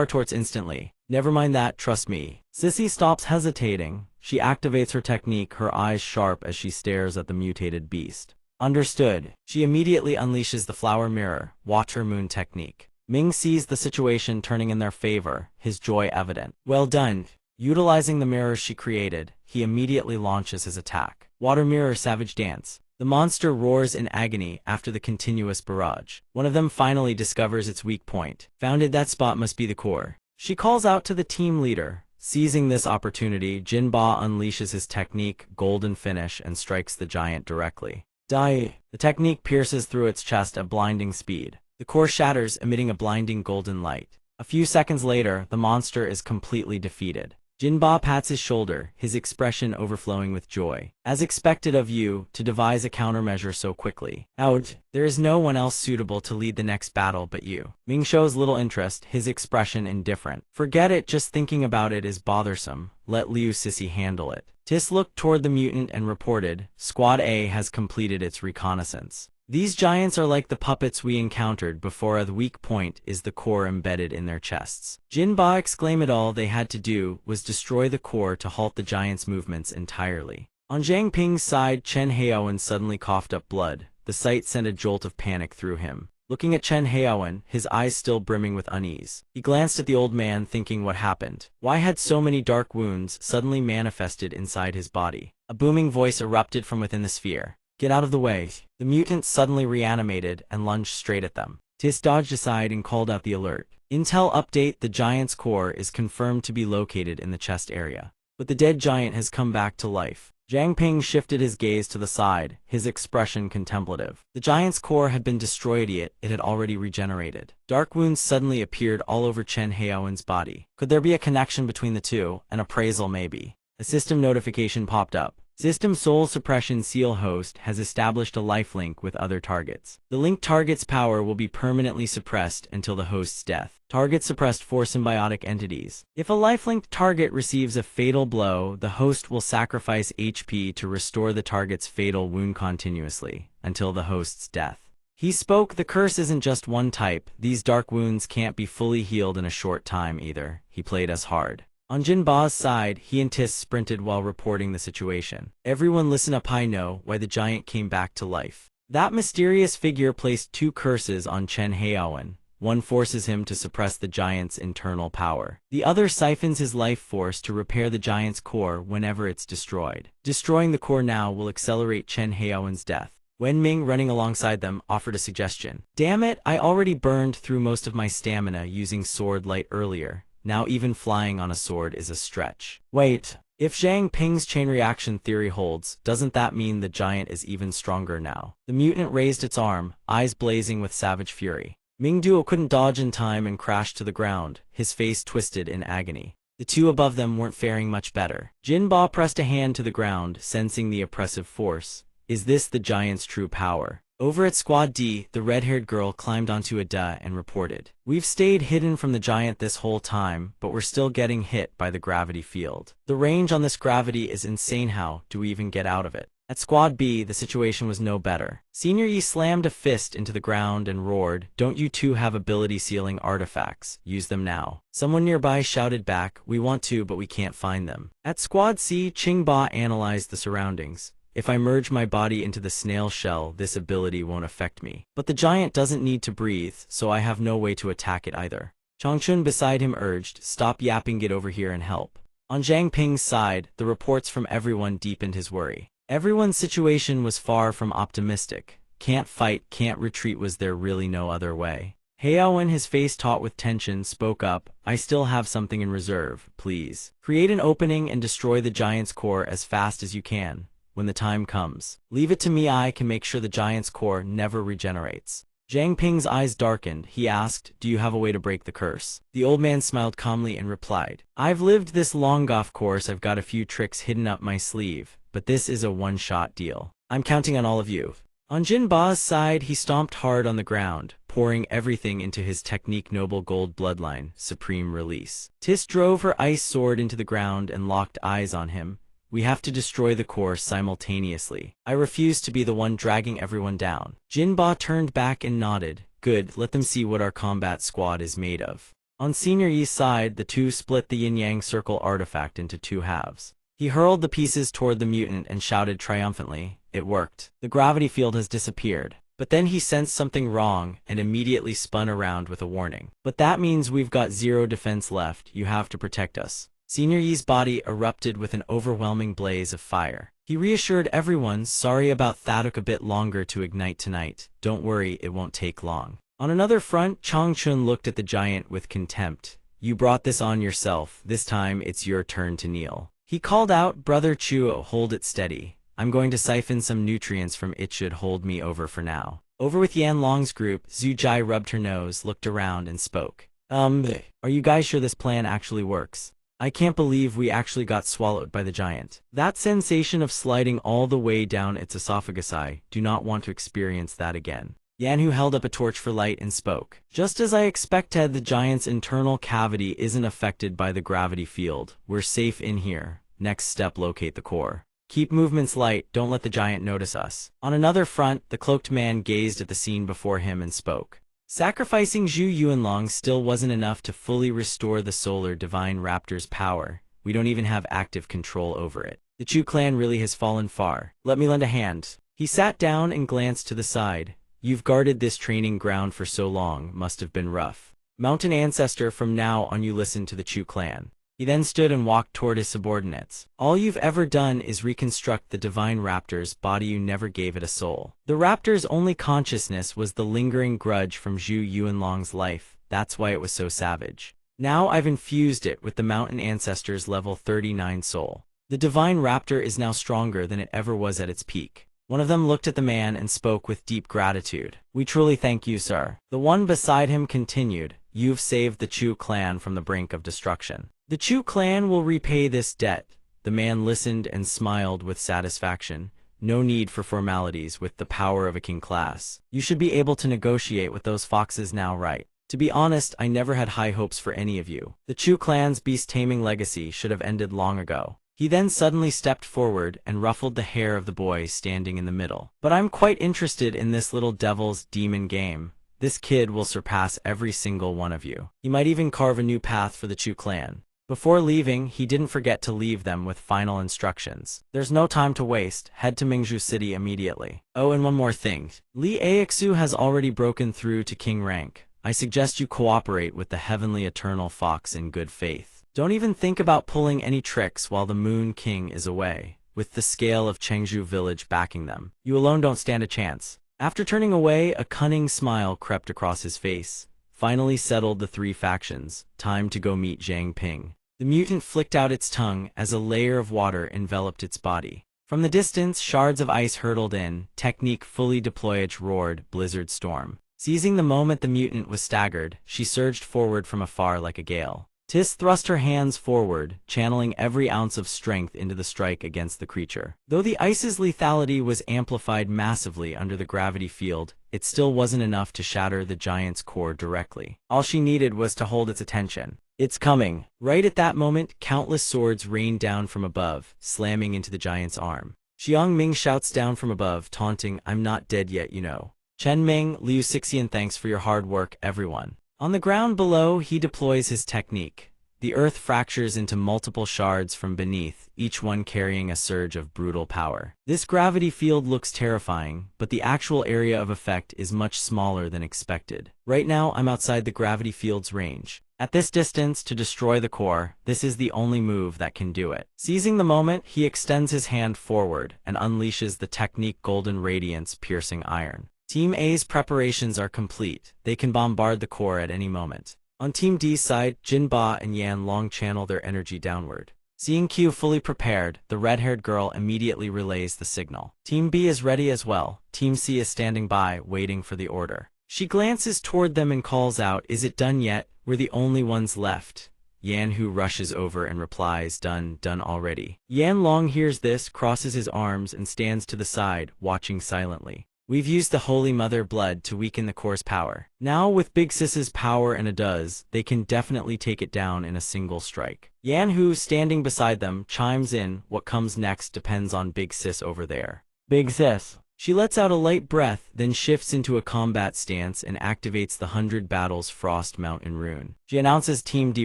retorts instantly, "Never mind that, trust me." Sissy stops hesitating. She activates her technique, her eyes sharp as she stares at the mutated beast. "Understood." She immediately unleashes the flower mirror, Water Moon technique. Ming sees the situation turning in their favor, his joy evident. "Well done." Utilizing the mirrors she created, he immediately launches his attack. Water Mirror Savage Dance. The monster roars in agony after the continuous barrage. One of them finally discovers its weak point. Founded, that spot must be the core. She calls out to the team leader. Seizing this opportunity, Jinba unleashes his technique, Golden Finish, and strikes the giant directly. Die! The technique pierces through its chest at blinding speed. The core shatters, emitting a blinding golden light. A few seconds later, the monster is completely defeated. Jinba pats his shoulder, his expression overflowing with joy. As expected of you, to devise a countermeasure so quickly. Out. There is no one else suitable to lead the next battle but you. Ming shows little interest, his expression indifferent. Forget it, just thinking about it is bothersome. Let Liu Sissy handle it. Tis looked toward the mutant and reported, Squad A has completed its reconnaissance. These giants are like the puppets we encountered before. The weak point is the core embedded in their chests. Jinba exclaimed all they had to do was destroy the core to halt the giants' movements entirely. On Zhang Ping's side, Chen Haowen suddenly coughed up blood. The sight sent a jolt of panic through him. Looking at Chen Haowen, his eyes still brimming with unease. He glanced at the old man thinking what happened. Why had so many dark wounds suddenly manifested inside his body? A booming voice erupted from within the sphere. Get out of the way. The mutant suddenly reanimated and lunged straight at them. Tis dodged aside and called out the alert. Intel update: the giant's core is confirmed to be located in the chest area. But the dead giant has come back to life. Zhang Ping shifted his gaze to the side, his expression contemplative. The giant's core had been destroyed, yet it had already regenerated. Dark wounds suddenly appeared all over Chen Haowen's body. Could there be a connection between the two? An appraisal maybe. A system notification popped up. System Soul Suppression Seal Host has established a lifelink with other targets. The linked target's power will be permanently suppressed until the host's death. Target suppressed 4 symbiotic entities. If a life-linked target receives a fatal blow, the host will sacrifice HP to restore the target's fatal wound continuously, until the host's death. He spoke, the curse isn't just one type, these dark wounds can't be fully healed in a short time either. He played us hard. On Jinba's side, he and Tis sprinted while reporting the situation. Everyone listen up, I know why the giant came back to life. That mysterious figure placed 2 curses on Chen Haowen. One forces him to suppress the giant's internal power. The other siphons his life force to repair the giant's core whenever it's destroyed. Destroying the core now will accelerate Chen Haowen's death. Wen Ming, running alongside them, offered a suggestion. Damn it, I already burned through most of my stamina using sword light earlier. Now even flying on a sword is a stretch. Wait, if Zhang Ping's chain reaction theory holds, doesn't that mean the giant is even stronger now? The mutant raised its arm, eyes blazing with savage fury. Ming Duo couldn't dodge in time and crashed to the ground, his face twisted in agony. The two above them weren't faring much better. Jinba pressed a hand to the ground, sensing the oppressive force. Is this the giant's true power? Over at Squad D, the red-haired girl climbed onto a duh and reported. We've stayed hidden from the giant this whole time, but we're still getting hit by the gravity field. The range on this gravity is insane. How do we even get out of it? At Squad B, the situation was no better. Senior Yi slammed a fist into the ground and roared, don't you two have ability-sealing artifacts? Use them now. Someone nearby shouted back, we want to, but we can't find them. At Squad C, Qingba analyzed the surroundings. If I merge my body into the snail shell, this ability won't affect me. But the giant doesn't need to breathe, so I have no way to attack it either. Changchun beside him urged, stop yapping, get over here and help. On Zhang Ping's side, the reports from everyone deepened his worry. Everyone's situation was far from optimistic. Can't fight, can't retreat, was there really no other way? Haowen, his face taut with tension, spoke up, I still have something in reserve, please. Create an opening and destroy the giant's core as fast as you can. When the time comes, leave it to me, I can make sure the giant's core never regenerates. Zhang Ping's eyes darkened. He asked, do you have a way to break the curse? The old man smiled calmly and replied, I've lived this long golf course, I've got a few tricks hidden up my sleeve, but this is a one-shot deal. I'm counting on all of you. On Jinba's side, he stomped hard on the ground, pouring everything into his technique noble gold bloodline, supreme release. Tis drove her ice sword into the ground and locked eyes on him. We have to destroy the core simultaneously. I refuse to be the one dragging everyone down. Jinba turned back and nodded. Good, let them see what our combat squad is made of. On Senior Yi's side, the two split the yin-yang circle artifact into 2 halves. He hurled the pieces toward the mutant and shouted triumphantly, it worked. The gravity field has disappeared. But then he sensed something wrong and immediately spun around with a warning. But that means we've got 0 defense left, you have to protect us. Senior Yi's body erupted with an overwhelming blaze of fire. He reassured everyone, sorry about that, took a bit longer to ignite tonight. Don't worry, it won't take long. On another front, Changchun looked at the giant with contempt. You brought this on yourself, this time it's your turn to kneel. He called out, Brother Chuo, hold it steady. I'm going to siphon some nutrients from it, should hold me over for now. Over with Yan Long's group, Zhu Jai rubbed her nose, looked around and spoke. Are you guys sure this plan actually works? I can't believe we actually got swallowed by the giant. That sensation of sliding all the way down its esophagus, I do not want to experience that again. Yanhu held up a torch for light and spoke. Just as I expected, the giant's internal cavity isn't affected by the gravity field. We're safe in here. Next step, locate the core. Keep movements light, don't let the giant notice us. On another front, the cloaked man gazed at the scene before him and spoke. Sacrificing Zhu Yuanlong still wasn't enough to fully restore the solar divine raptor's power. We don't even have active control over it. The Chu clan really has fallen far. Let me lend a hand. He sat down and glanced to the side. You've guarded this training ground for so long, must have been rough. Mountain ancestor, from now on you listen to the Chu clan. He then stood and walked toward his subordinates. All you've ever done is reconstruct the divine raptor's body, you never gave it a soul. The raptor's only consciousness was the lingering grudge from Zhu Yuanlong's life, that's why it was so savage. Now I've infused it with the mountain ancestor's level 39 soul. The divine raptor is now stronger than it ever was at its peak. One of them looked at the man and spoke with deep gratitude. We truly thank you, sir. The one beside him continued. You've saved the Chu clan from the brink of destruction. The Chu clan will repay this debt. The man listened and smiled with satisfaction. No need for formalities with the power of a king class. You should be able to negotiate with those foxes now, right? To be honest, I never had high hopes for any of you. The Chu clan's beast-taming legacy should have ended long ago. He then suddenly stepped forward and ruffled the hair of the boy standing in the middle. But I'm quite interested in this little devil's demon game. This kid will surpass every single one of you. He might even carve a new path for the Chu clan. Before leaving, he didn't forget to leave them with final instructions. There's no time to waste, head to Mingzhu City immediately. Oh, and one more thing. Li Aixu has already broken through to king rank. I suggest you cooperate with the heavenly eternal fox in good faith. Don't even think about pulling any tricks while the Moon King is away. With the scale of Chengzhu village backing them, you alone don't stand a chance. After turning away, a cunning smile crept across his face. Finally settled the three factions. Time to go meet Zhang Ping. The mutant flicked out its tongue as a layer of water enveloped its body. From the distance, shards of ice hurtled in. Technique fully deployed, roared, blizzard storm. Seizing the moment the mutant was staggered, she surged forward from afar like a gale. Tis thrust her hands forward, channeling every ounce of strength into the strike against the creature. Though the ice's lethality was amplified massively under the gravity field, it still wasn't enough to shatter the giant's core directly. All she needed was to hold its attention. It's coming. Right at that moment, countless swords rained down from above, slamming into the giant's arm. Xiang Ming shouts down from above, taunting, I'm not dead yet, you know. Chen Ming, Liu Sixian, thanks for your hard work, everyone. On the ground below, he deploys his technique. The earth fractures into multiple shards from beneath, each one carrying a surge of brutal power. This gravity field looks terrifying, but the actual area of effect is much smaller than expected. Right now, I'm outside the gravity field's range. At this distance, to destroy the core, this is the only move that can do it. Seizing the moment, he extends his hand forward and unleashes the technique Golden Radiance Piercing Iron. Team A's preparations are complete. They can bombard the core at any moment. On Team D's side, Jin Ba and Yan Long channel their energy downward. Seeing Q fully prepared, the red-haired girl immediately relays the signal. Team B is ready as well. Team C is standing by, waiting for the order. She glances toward them and calls out, is it done yet? We're the only ones left. Yan Hu rushes over and replies, done already. Yan Long hears this, crosses his arms, and stands to the side, watching silently. We've used the Holy Mother blood to weaken the core's power. Now with Big Sis's power and a does, they can definitely take it down in a single strike. Yan Hu, standing beside them, chimes in, what comes next depends on Big Sis over there. Big Sis. She lets out a light breath, then shifts into a combat stance and activates the 100 Battles Frost Mountain Rune. She announces Team D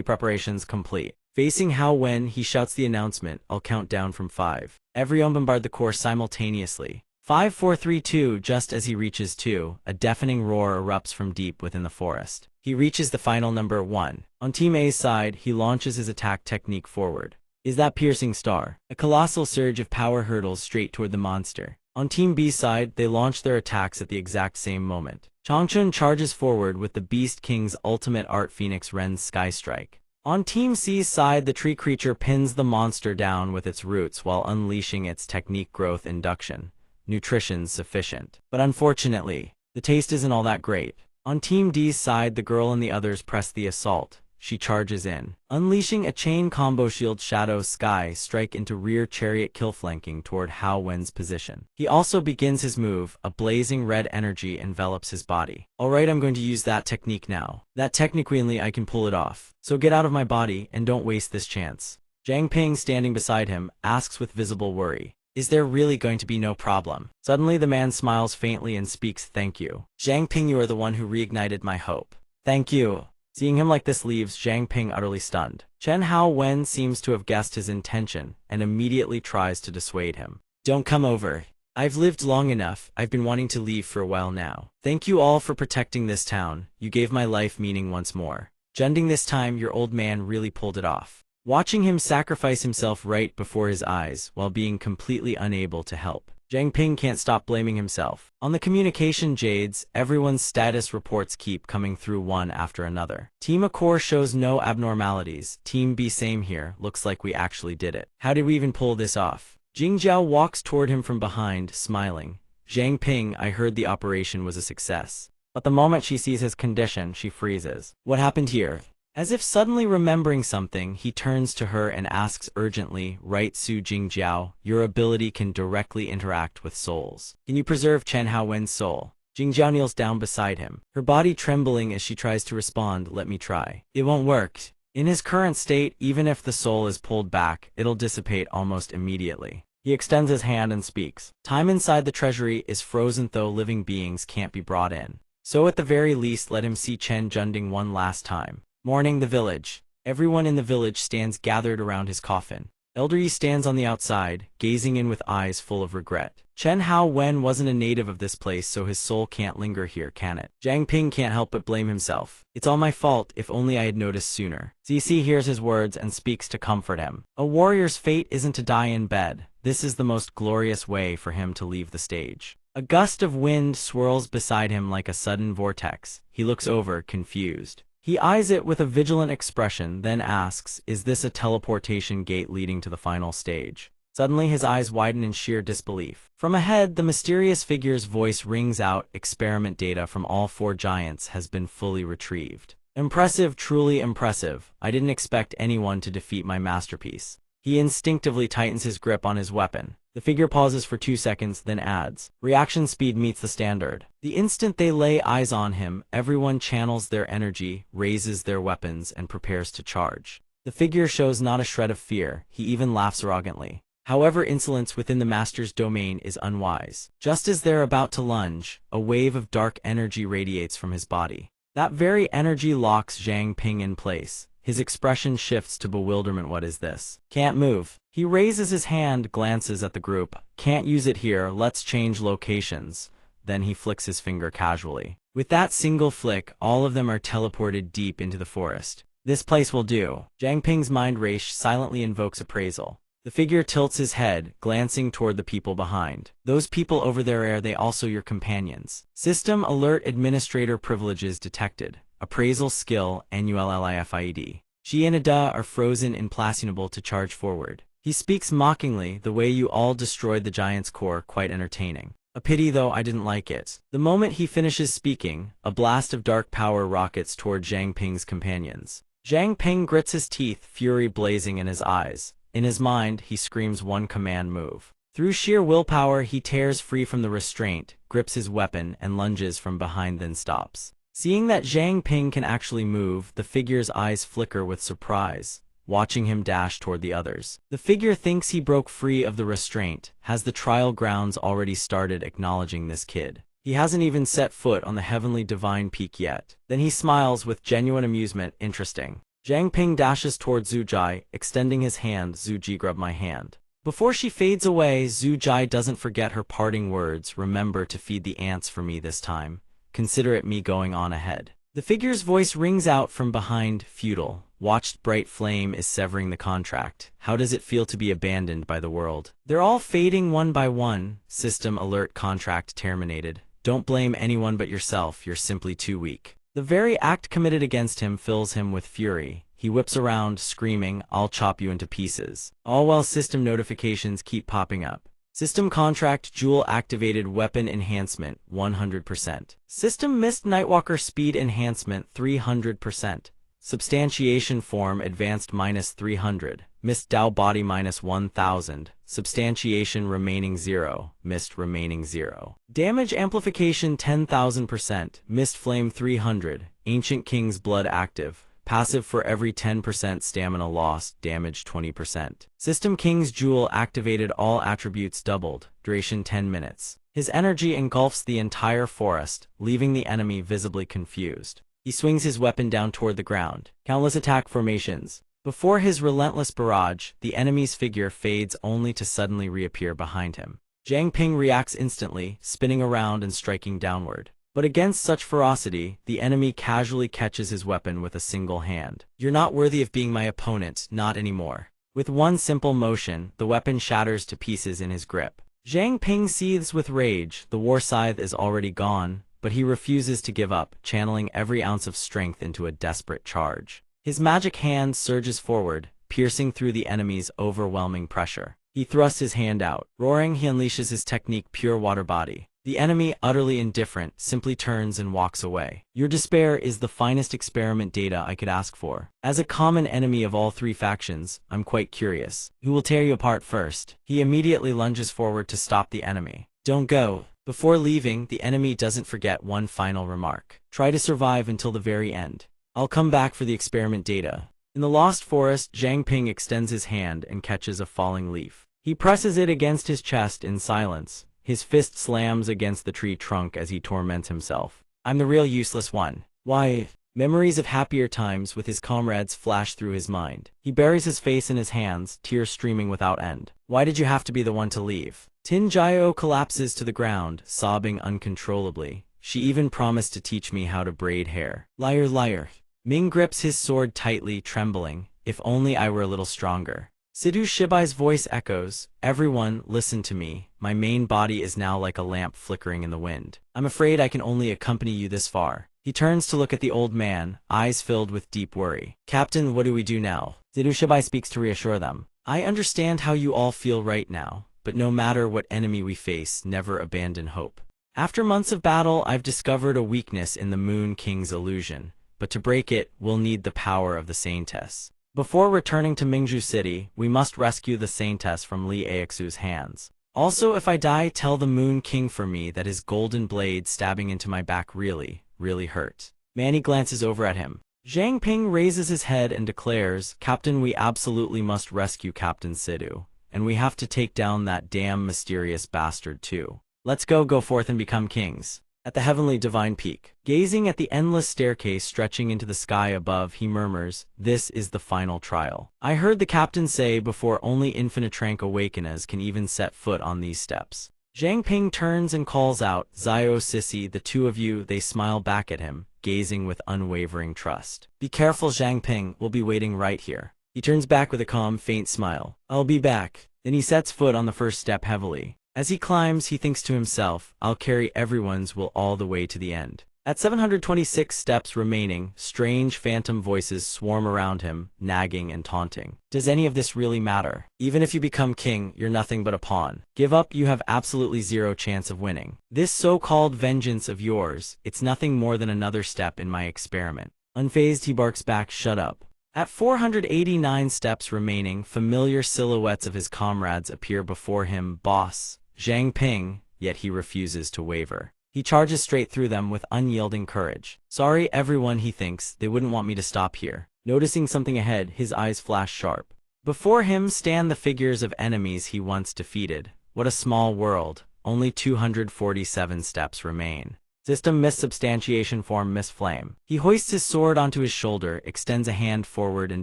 preparations complete. Facing Hao Wen, he shouts the announcement, I'll count down from 5. Everyone bombard the core simultaneously. 5, 4, 3, 2. Just as he reaches 2, a deafening roar erupts from deep within the forest. He reaches the final number 1. On Team A's side, he launches his attack technique forward. Is that piercing star? A colossal surge of power hurtles straight toward the monster. On Team B's side, they launch their attacks at the exact same moment. Changchun charges forward with the Beast King's ultimate art Phoenix Ren's Sky Strike. On Team C's side, the tree creature pins the monster down with its roots while unleashing its technique growth induction. Nutrition's sufficient. But unfortunately, the taste isn't all that great. On Team D's side, the girl and the others press the assault. she charges in, unleashing a chain combo shield. Shadow Sky strike into rear chariot kill, flanking toward Hao Wen's position. He also begins his move, a blazing red energy envelops his body. Alright, I'm going to use that technique now. That technically I can pull it off. So get out of my body and don't waste this chance. Zhang Ping, standing beside him, asks with visible worry, is there really going to be no problem? Suddenly the man smiles faintly and speaks, thank you. Zhang Ping, you are the one who reignited my hope. Thank you. Seeing him like this leaves Zhang Ping utterly stunned. Chen Hao Wen seems to have guessed his intention and immediately tries to dissuade him. Don't come over. I've lived long enough. I've been wanting to leave for a while now. Thank you all for protecting this town. You gave my life meaning once more. Junding, this time your old man really pulled it off. Watching him sacrifice himself right before his eyes while being completely unable to help, Zhang Ping can't stop blaming himself. On the communication jades, everyone's status reports keep coming through one after another. Team A core shows no abnormalities. Team B, same here. Looks like we actually did it. How did we even pull this off? Jingjiao walks toward him from behind, smiling. Zhang Ping, I heard the operation was a success. But the moment she sees his condition, she freezes. What happened here? As if suddenly remembering something, he turns to her and asks urgently, right, Su Jingjiao, your ability can directly interact with souls. Can you preserve Chen Haowen's soul? Jingjiao kneels down beside him, her body trembling as she tries to respond, let me try. It won't work. In his current state, even if the soul is pulled back, it'll dissipate almost immediately. He extends his hand and speaks. Time inside the treasury is frozen, though living beings can't be brought in. So at the very least, let him see Chen Junding one last time. Morning, the village. Everyone in the village stands gathered around his coffin. Elder Yi stands on the outside, gazing in with eyes full of regret. Chen Hao Wen wasn't a native of this place, so his soul can't linger here, can it? Zhang Ping can't help but blame himself. It's all my fault, if only I had noticed sooner. ZC hears his words and speaks to comfort him. A warrior's fate isn't to die in bed. This is the most glorious way for him to leave the stage. A gust of wind swirls beside him like a sudden vortex. He looks over, confused. He eyes it with a vigilant expression, then asks, is this a teleportation gate leading to the final stage? Suddenly his eyes widen in sheer disbelief. From ahead, the mysterious figure's voice rings out, experiment data from all 4 giants has been fully retrieved. Impressive, truly impressive. I didn't expect anyone to defeat my masterpiece. He instinctively tightens his grip on his weapon. The figure pauses for 2 seconds, then adds, reaction speed meets the standard. The instant they lay eyes on him, everyone channels their energy, raises their weapons, and prepares to charge. The figure shows not a shred of fear. He even laughs arrogantly. However, insolence within the master's domain is unwise. Just as they're about to lunge, a wave of dark energy radiates from his body. That very energy locks Zhang Ping in place. His expression shifts to bewilderment. What is this? Can't move. He raises his hand, glances at the group. Can't use it here, let's change locations. Then he flicks his finger casually. With that single flick, all of them are teleported deep into the forest. This place will do. Zhang Ping's mind race silently invokes appraisal. The figure tilts his head, glancing toward the people behind. Those people over there, are they also your companions? System alert, administrator privileges detected. Appraisal skill, NULLIFIED. She and Ada are frozen, implacinable to charge forward. He speaks mockingly, the way you all destroyed the giant's core, quite entertaining. A pity though, I didn't like it. The moment he finishes speaking, a blast of dark power rockets toward Zhang Ping's companions. Zhang Ping grits his teeth, fury blazing in his eyes. In his mind, he screams one command move. Through sheer willpower, he tears free from the restraint, grips his weapon, and lunges from behind, then stops. Seeing that Zhang Ping can actually move, the figure's eyes flicker with surprise, watching him dash toward the others. The figure thinks he broke free of the restraint. Has the trial grounds already started acknowledging this kid? He hasn't even set foot on the heavenly divine peak yet. Then he smiles with genuine amusement. Interesting. Zhang Ping dashes toward Zhu Jai, extending his hand. Zhu Ji, grab my hand. Before she fades away, Zhu Jai doesn't forget her parting words. Remember to feed the ants for me this time. Consider it me going on ahead. The figure's voice rings out from behind, futile. Watched bright flame is severing the contract. How does it feel to be abandoned by the world? They're all fading one by one. System alert, contract terminated. Don't blame anyone but yourself, you're simply too weak. The very act committed against him fills him with fury. He whips around, screaming, I'll chop you into pieces. All while system notifications keep popping up. System contract, Jewel activated, weapon enhancement 100%. System missed, Nightwalker speed enhancement 300%. Substantiation form advanced -300, mist Dao body -1000, substantiation remaining 0, mist remaining 0. Damage amplification 10,000%, mist flame 300, ancient king's blood active. Passive for every 10% stamina lost, damage 20%. System King's Jewel activated, all attributes doubled, duration 10 minutes. His energy engulfs the entire forest, leaving the enemy visibly confused. He swings his weapon down toward the ground. Countless attack formations. Before his relentless barrage, the enemy's figure fades only to suddenly reappear behind him. Zhang Ping reacts instantly, spinning around and striking downward. But against such ferocity, the enemy casually catches his weapon with a single hand. You're not worthy of being my opponent, not anymore. With one simple motion, the weapon shatters to pieces in his grip. Zhang Ping seethes with rage. The war scythe is already gone, but he refuses to give up, channeling every ounce of strength into a desperate charge. His magic hand surges forward, piercing through the enemy's overwhelming pressure. He thrusts his hand out. Roaring, he unleashes his technique, Pure Water Body. The enemy, utterly indifferent, simply turns and walks away. Your despair is the finest experiment data I could ask for. As a common enemy of all three factions, I'm quite curious. Who will tear you apart first? He immediately lunges forward to stop the enemy. Don't go. Before leaving, the enemy doesn't forget one final remark. Try to survive until the very end. I'll come back for the experiment data. In the Lost Forest, Zhang Ping extends his hand and catches a falling leaf. He presses it against his chest in silence. His fist slams against the tree trunk as he torments himself. I'm the real useless one. Why? Memories of happier times with his comrades flash through his mind. He buries his face in his hands, tears streaming without end. Why did you have to be the one to leave? Tin Jiao collapses to the ground, sobbing uncontrollably. She even promised to teach me how to braid hair. Liar, liar. Ming grips his sword tightly, trembling. If only I were a little stronger. Sidhu Shibai's voice echoes. Everyone, listen to me. My main body is now like a lamp flickering in the wind. I'm afraid I can only accompany you this far. He turns to look at the old man, eyes filled with deep worry. Captain, what do we do now? Sidhu Shibai speaks to reassure them. I understand how you all feel right now, but no matter what enemy we face, never abandon hope. After months of battle, I've discovered a weakness in the Moon King's illusion, but to break it, we'll need the power of the Saintess. Before returning to Mingzhu City, we must rescue the Saintess from Li Aixu's hands. Also, if I die, tell the Moon King for me that his golden blade stabbing into my back really hurt. Manny glances over at him. Zhang Ping raises his head and declares, Captain, we absolutely must rescue Captain Sidhu, and we have to take down that damn mysterious bastard too. Let's go forth and become kings. At the heavenly divine peak, gazing at the endless staircase stretching into the sky above, he murmurs, this is the final trial. I heard the captain say before only infinite rank awakeners can even set foot on these steps. Zhang Ping turns and calls out, Zio Sissy, the two of you. They smile back at him, gazing with unwavering trust. Be careful, Zhang Ping, we'll be waiting right here. He turns back with a calm, faint smile. I'll be back. Then he sets foot on the first step heavily. As he climbs, he thinks to himself, I'll carry everyone's will all the way to the end. At 726 steps remaining, strange phantom voices swarm around him, nagging and taunting. Does any of this really matter? Even if you become king, you're nothing but a pawn. Give up, you have absolutely zero chance of winning. This so-called vengeance of yours, it's nothing more than another step in my experiment. Unfazed, he barks back, shut up. At 489 steps remaining, familiar silhouettes of his comrades appear before him. Boss, Zhang Ping, yet he refuses to waver. He charges straight through them with unyielding courage. Sorry everyone, he thinks, they wouldn't want me to stop here. Noticing something ahead, his eyes flash sharp. Before him stand the figures of enemies he once defeated. What a small world. Only 247 steps remain. System Miss Substantiation Form Miss Flame. He hoists his sword onto his shoulder, extends a hand forward and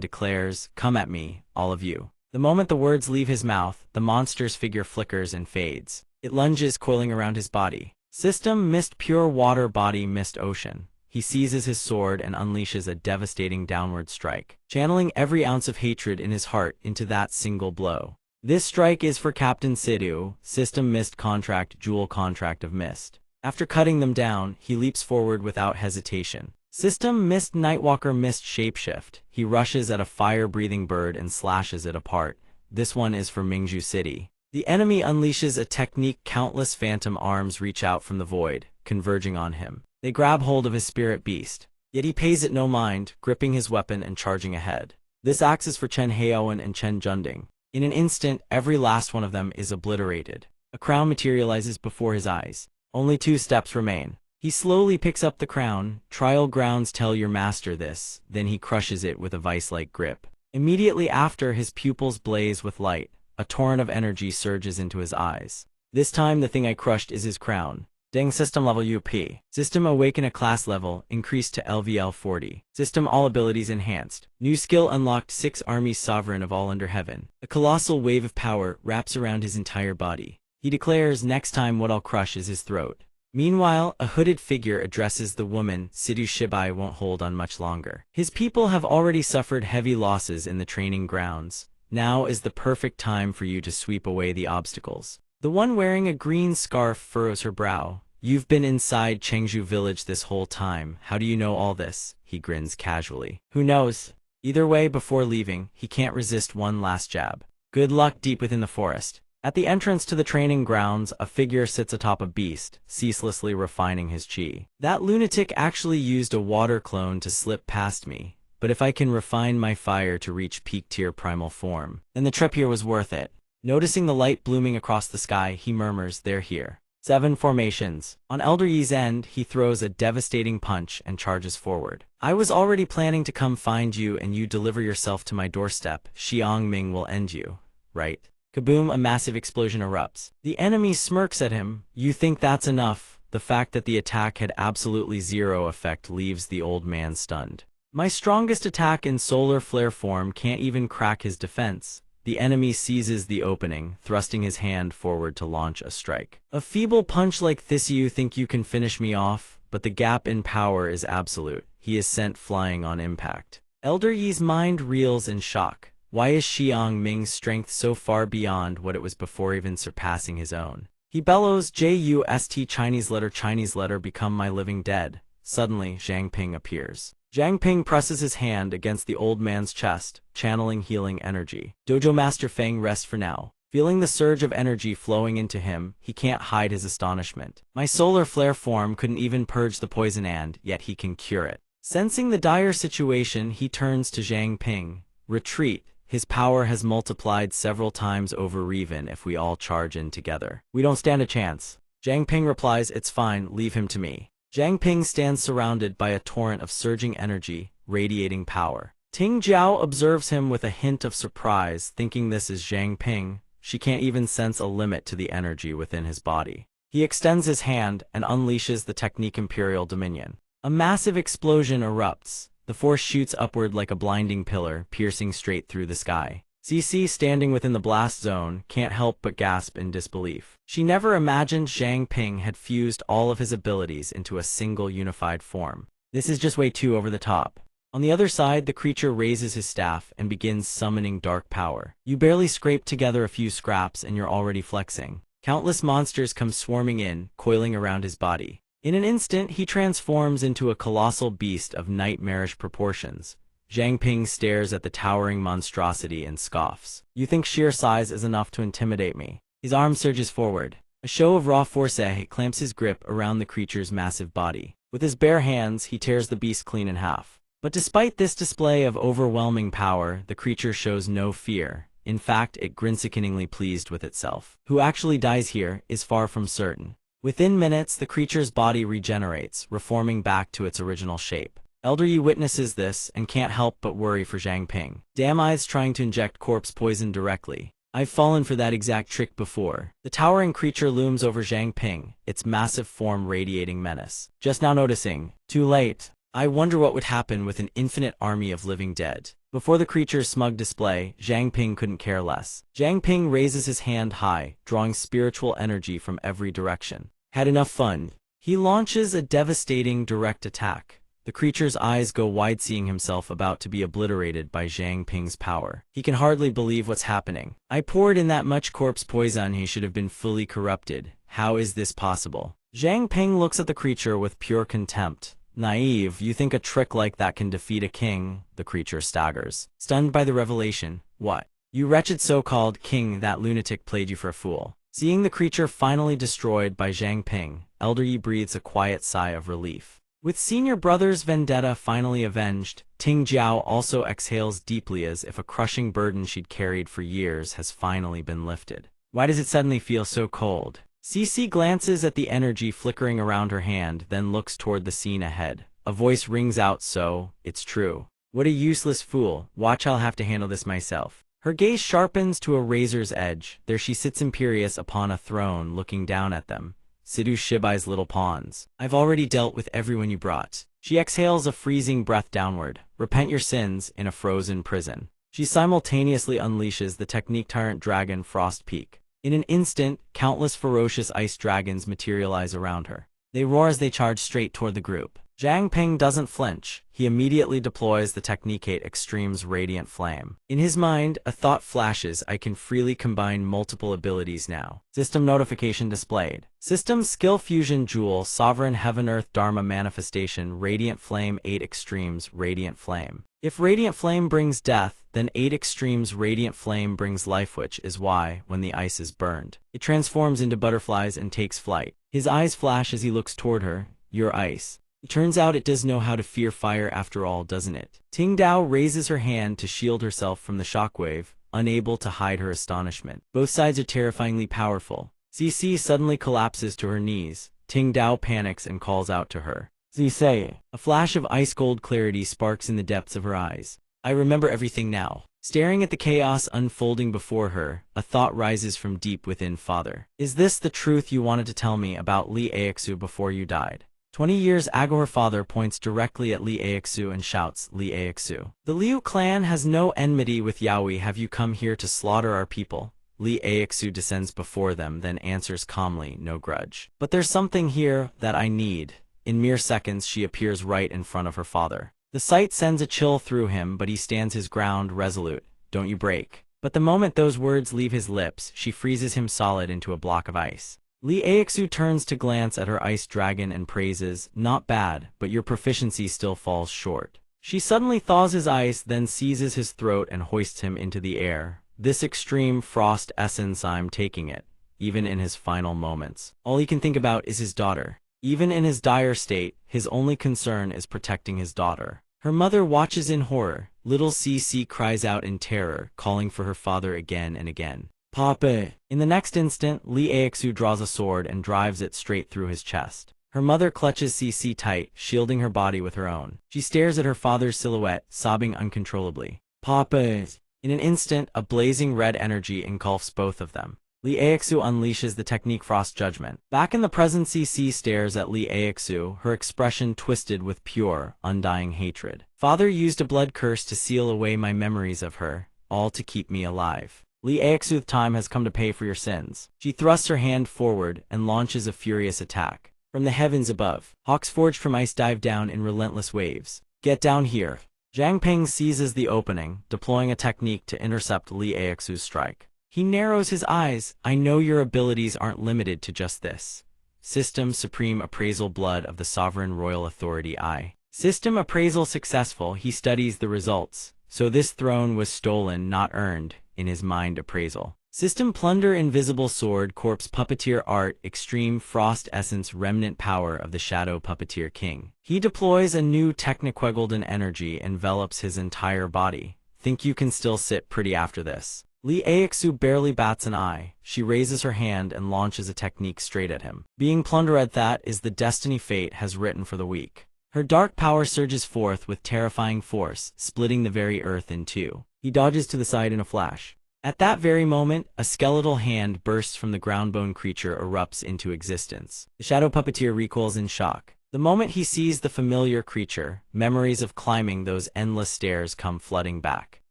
declares, come at me, all of you. The moment the words leave his mouth, the monster's figure flickers and fades. It lunges, coiling around his body. System Mist Pure Water Body Mist Ocean. He seizes his sword and unleashes a devastating downward strike, channeling every ounce of hatred in his heart into that single blow. This strike is for Captain Sidhu, System Mist Contract Jewel Contract of Mist. After cutting them down, he leaps forward without hesitation. System Mist Nightwalker Mist Shapeshift. He rushes at a fire-breathing bird and slashes it apart. This one is for Mingzhu City. The enemy unleashes a technique. Countless phantom arms reach out from the void, converging on him. They grab hold of his spirit beast. Yet he pays it no mind, gripping his weapon and charging ahead. This axe is for Chen Haowen and Chen Junding. In an instant, every last one of them is obliterated. A crown materializes before his eyes. Only 2 steps remain. He slowly picks up the crown. Trial grounds tell your master this, then he crushes it with a vice-like grip. Immediately after, his pupils blaze with light. A torrent of energy surges into his eyes. This time the thing I crushed is his crown. Deng System Level UP. System Awaken a class level, increased to LVL 40. System All abilities enhanced. New skill unlocked 6 armies sovereign of all under heaven. A colossal wave of power wraps around his entire body. He declares next time what I'll crush is his throat. Meanwhile, a hooded figure addresses the woman. Sidu Shibai won't hold on much longer. His people have already suffered heavy losses in the training grounds. Now is the perfect time for you to sweep away the obstacles. The one wearing a green scarf furrows her brow. You've been inside Chengzhou village this whole time. How do you know all this? He grins casually. Who knows? Either way, before leaving, he can't resist one last jab. Good luck deep within the forest. At the entrance to the training grounds, a figure sits atop a beast, ceaselessly refining his chi. That lunatic actually used a water clone to slip past me, but if I can refine my fire to reach peak tier primal form, then the trip here was worth it. Noticing the light blooming across the sky, he murmurs, they're here. 7 formations. On Elder Yi's end, he throws a devastating punch and charges forward. I was already planning to come find you and you deliver yourself to my doorstep. Xiang Ming will end you, right? Kaboom, a massive explosion erupts. The enemy smirks at him. You think that's enough? The fact that the attack had absolutely zero effect leaves the old man stunned. My strongest attack in solar flare form can't even crack his defense. The enemy seizes the opening, thrusting his hand forward to launch a strike. A feeble punch like this, you think you can finish me off, but the gap in power is absolute. He is sent flying on impact. Elder Yi's mind reels in shock. Why is Xiang Ming's strength so far beyond what it was before even surpassing his own? He bellows, Just Chinese letter become my living dead. Suddenly, Zhang Ping appears. Zhang Ping presses his hand against the old man's chest, channeling healing energy. Dojo Master Feng rests for now. Feeling the surge of energy flowing into him, he can't hide his astonishment. My solar flare form couldn't even purge the poison and, yet he can cure it. Sensing the dire situation, he turns to Zhang Ping. Retreat. His power has multiplied several times over even if we all charge in together. We don't stand a chance. Zhang Ping replies, it's fine, leave him to me. Zhang Ping stands surrounded by a torrent of surging energy, radiating power. Ting Jiao observes him with a hint of surprise, thinking this is Zhang Ping. She can't even sense a limit to the energy within his body. He extends his hand and unleashes the technique Imperial Dominion. A massive explosion erupts. The force shoots upward like a blinding pillar, piercing straight through the sky. CC, standing within the blast zone, can't help but gasp in disbelief. She never imagined Zhang Ping had fused all of his abilities into a single unified form. This is just way too over the top. On the other side, the creature raises his staff and begins summoning dark power. You barely scrape together a few scraps and you're already flexing. Countless monsters come swarming in, coiling around his body. In an instant, he transforms into a colossal beast of nightmarish proportions. Zhang Ping stares at the towering monstrosity and scoffs. You think sheer size is enough to intimidate me? His arm surges forward. A show of raw force clamps his grip around the creature's massive body. With his bare hands, he tears the beast clean in half. But despite this display of overwhelming power, the creature shows no fear. In fact, it grins sickeningly pleased with itself. Who actually dies here is far from certain. Within minutes, the creature's body regenerates, reforming back to its original shape. Elder Yi witnesses this and can't help but worry for Zhang Ping. Damn, I's trying to inject corpse poison directly. I've fallen for that exact trick before. The towering creature looms over Zhang Ping, its massive form radiating menace. Just now noticing. Too late. I wonder what would happen with an infinite army of living dead. Before the creature's smug display, Zhang Ping couldn't care less. Zhang Ping raises his hand high, drawing spiritual energy from every direction. Had enough fun. He launches a devastating direct attack. The creature's eyes go wide, seeing himself about to be obliterated by Zhang Ping's power. He can hardly believe what's happening. I poured in that much corpse poison, he should have been fully corrupted. How is this possible? Zhang Ping looks at the creature with pure contempt. Naive, you think a trick like that can defeat a king? The creature staggers. Stunned by the revelation. What? You wretched so-called king, that lunatic played you for a fool. Seeing the creature finally destroyed by Zhang Ping, Elder Yi breathes a quiet sigh of relief. With senior brother's vendetta finally avenged, Ting Jiao also exhales deeply as if a crushing burden she'd carried for years has finally been lifted. Why does it suddenly feel so cold? Cece glances at the energy flickering around her hand, then looks toward the scene ahead. A voice rings out, "So, it's true. What a useless fool. Watch, I'll have to handle this myself." Her gaze sharpens to a razor's edge. There she sits imperious upon a throne, looking down at them. Sidhu Shibai's little pawns. "I've already dealt with everyone you brought." She exhales a freezing breath downward. "Repent your sins," in a frozen prison. She simultaneously unleashes the technique Tyrant Dragon Frost Peak. In an instant, countless ferocious ice dragons materialize around her. They roar as they charge straight toward the group. Zhang Ping doesn't flinch. He immediately deploys the Technique 8 Extreme's Radiant Flame. In his mind, a thought flashes: I can freely combine multiple abilities now. System notification displayed. System Skill Fusion Jewel Sovereign Heaven Earth Dharma Manifestation Radiant Flame 8 Extremes Radiant Flame. If Radiant Flame brings death, then 8 Extremes Radiant Flame brings life, which is why, when the ice is burned, it transforms into butterflies and takes flight. His eyes flash as he looks toward her. "Your ice. It turns out it does know how to fear fire after all, doesn't it?" Ting Dao raises her hand to shield herself from the shockwave, unable to hide her astonishment. Both sides are terrifyingly powerful. Cece suddenly collapses to her knees. Ting Dao panics and calls out to her. "Cece." A flash of ice-cold clarity sparks in the depths of her eyes. "I remember everything now." Staring at the chaos unfolding before her, a thought rises from deep within. "Father, is this the truth you wanted to tell me about Li Aixu before you died?" 20 years ago, her father points directly at Li Aixu and shouts, "Li Aixu. The Liu clan has no enmity with Yaoi. Have you come here to slaughter our people?" Li Aixu descends before them, then answers calmly, "No grudge. But there's something here that I need." In mere seconds, she appears right in front of her father. The sight sends a chill through him, but he stands his ground, resolute. "Don't you break." But the moment those words leave his lips, she freezes him solid into a block of ice. Li Aixu turns to glance at her ice dragon and praises, "Not bad, but your proficiency still falls short." She suddenly thaws his ice, then seizes his throat and hoists him into the air. "This extreme frost essence, I'm taking it." Even in his final moments, all he can think about is his daughter. Even in his dire state, his only concern is protecting his daughter. Her mother watches in horror. Little Cece cries out in terror, calling for her father again and again. "Papa!" In the next instant, Li Aixu draws a sword and drives it straight through his chest. Her mother clutches Cece tight, shielding her body with her own. She stares at her father's silhouette, sobbing uncontrollably. "Papa!" In an instant, a blazing red energy engulfs both of them. Li Aixu unleashes the technique Frost Judgment. Back in the present, Cece stares at Li Aixu, her expression twisted with pure, undying hatred. "Father used a blood curse to seal away my memories of her, all to keep me alive. Li Aixu, the time has come to pay for your sins." She thrusts her hand forward and launches a furious attack. From the heavens above, hawks forged from ice dive down in relentless waves. "Get down here." Zhang Ping seizes the opening, deploying a technique to intercept Li Aixu's strike. He narrows his eyes. "I know your abilities aren't limited to just this." System Supreme Appraisal Blood of the Sovereign Royal Authority I. System appraisal successful. He studies the results. So this throne was stolen, not earned, in his mind appraisal. System Plunder Invisible Sword Corpse Puppeteer Art Extreme Frost Essence Remnant Power of the Shadow Puppeteer King. He deploys a new Techniquegolden energy envelops his entire body. "Think you can still sit pretty after this?" Li Aixu barely bats an eye. She raises her hand and launches a technique straight at him. Being plundered, that is the destiny fate has written for the weak. Her dark power surges forth with terrifying force, splitting the very earth in two. He dodges to the side in a flash. At that very moment, a skeletal hand bursts from the groundbone creature erupts into existence. The shadow puppeteer recoils in shock. The moment he sees the familiar creature, memories of climbing those endless stairs come flooding back.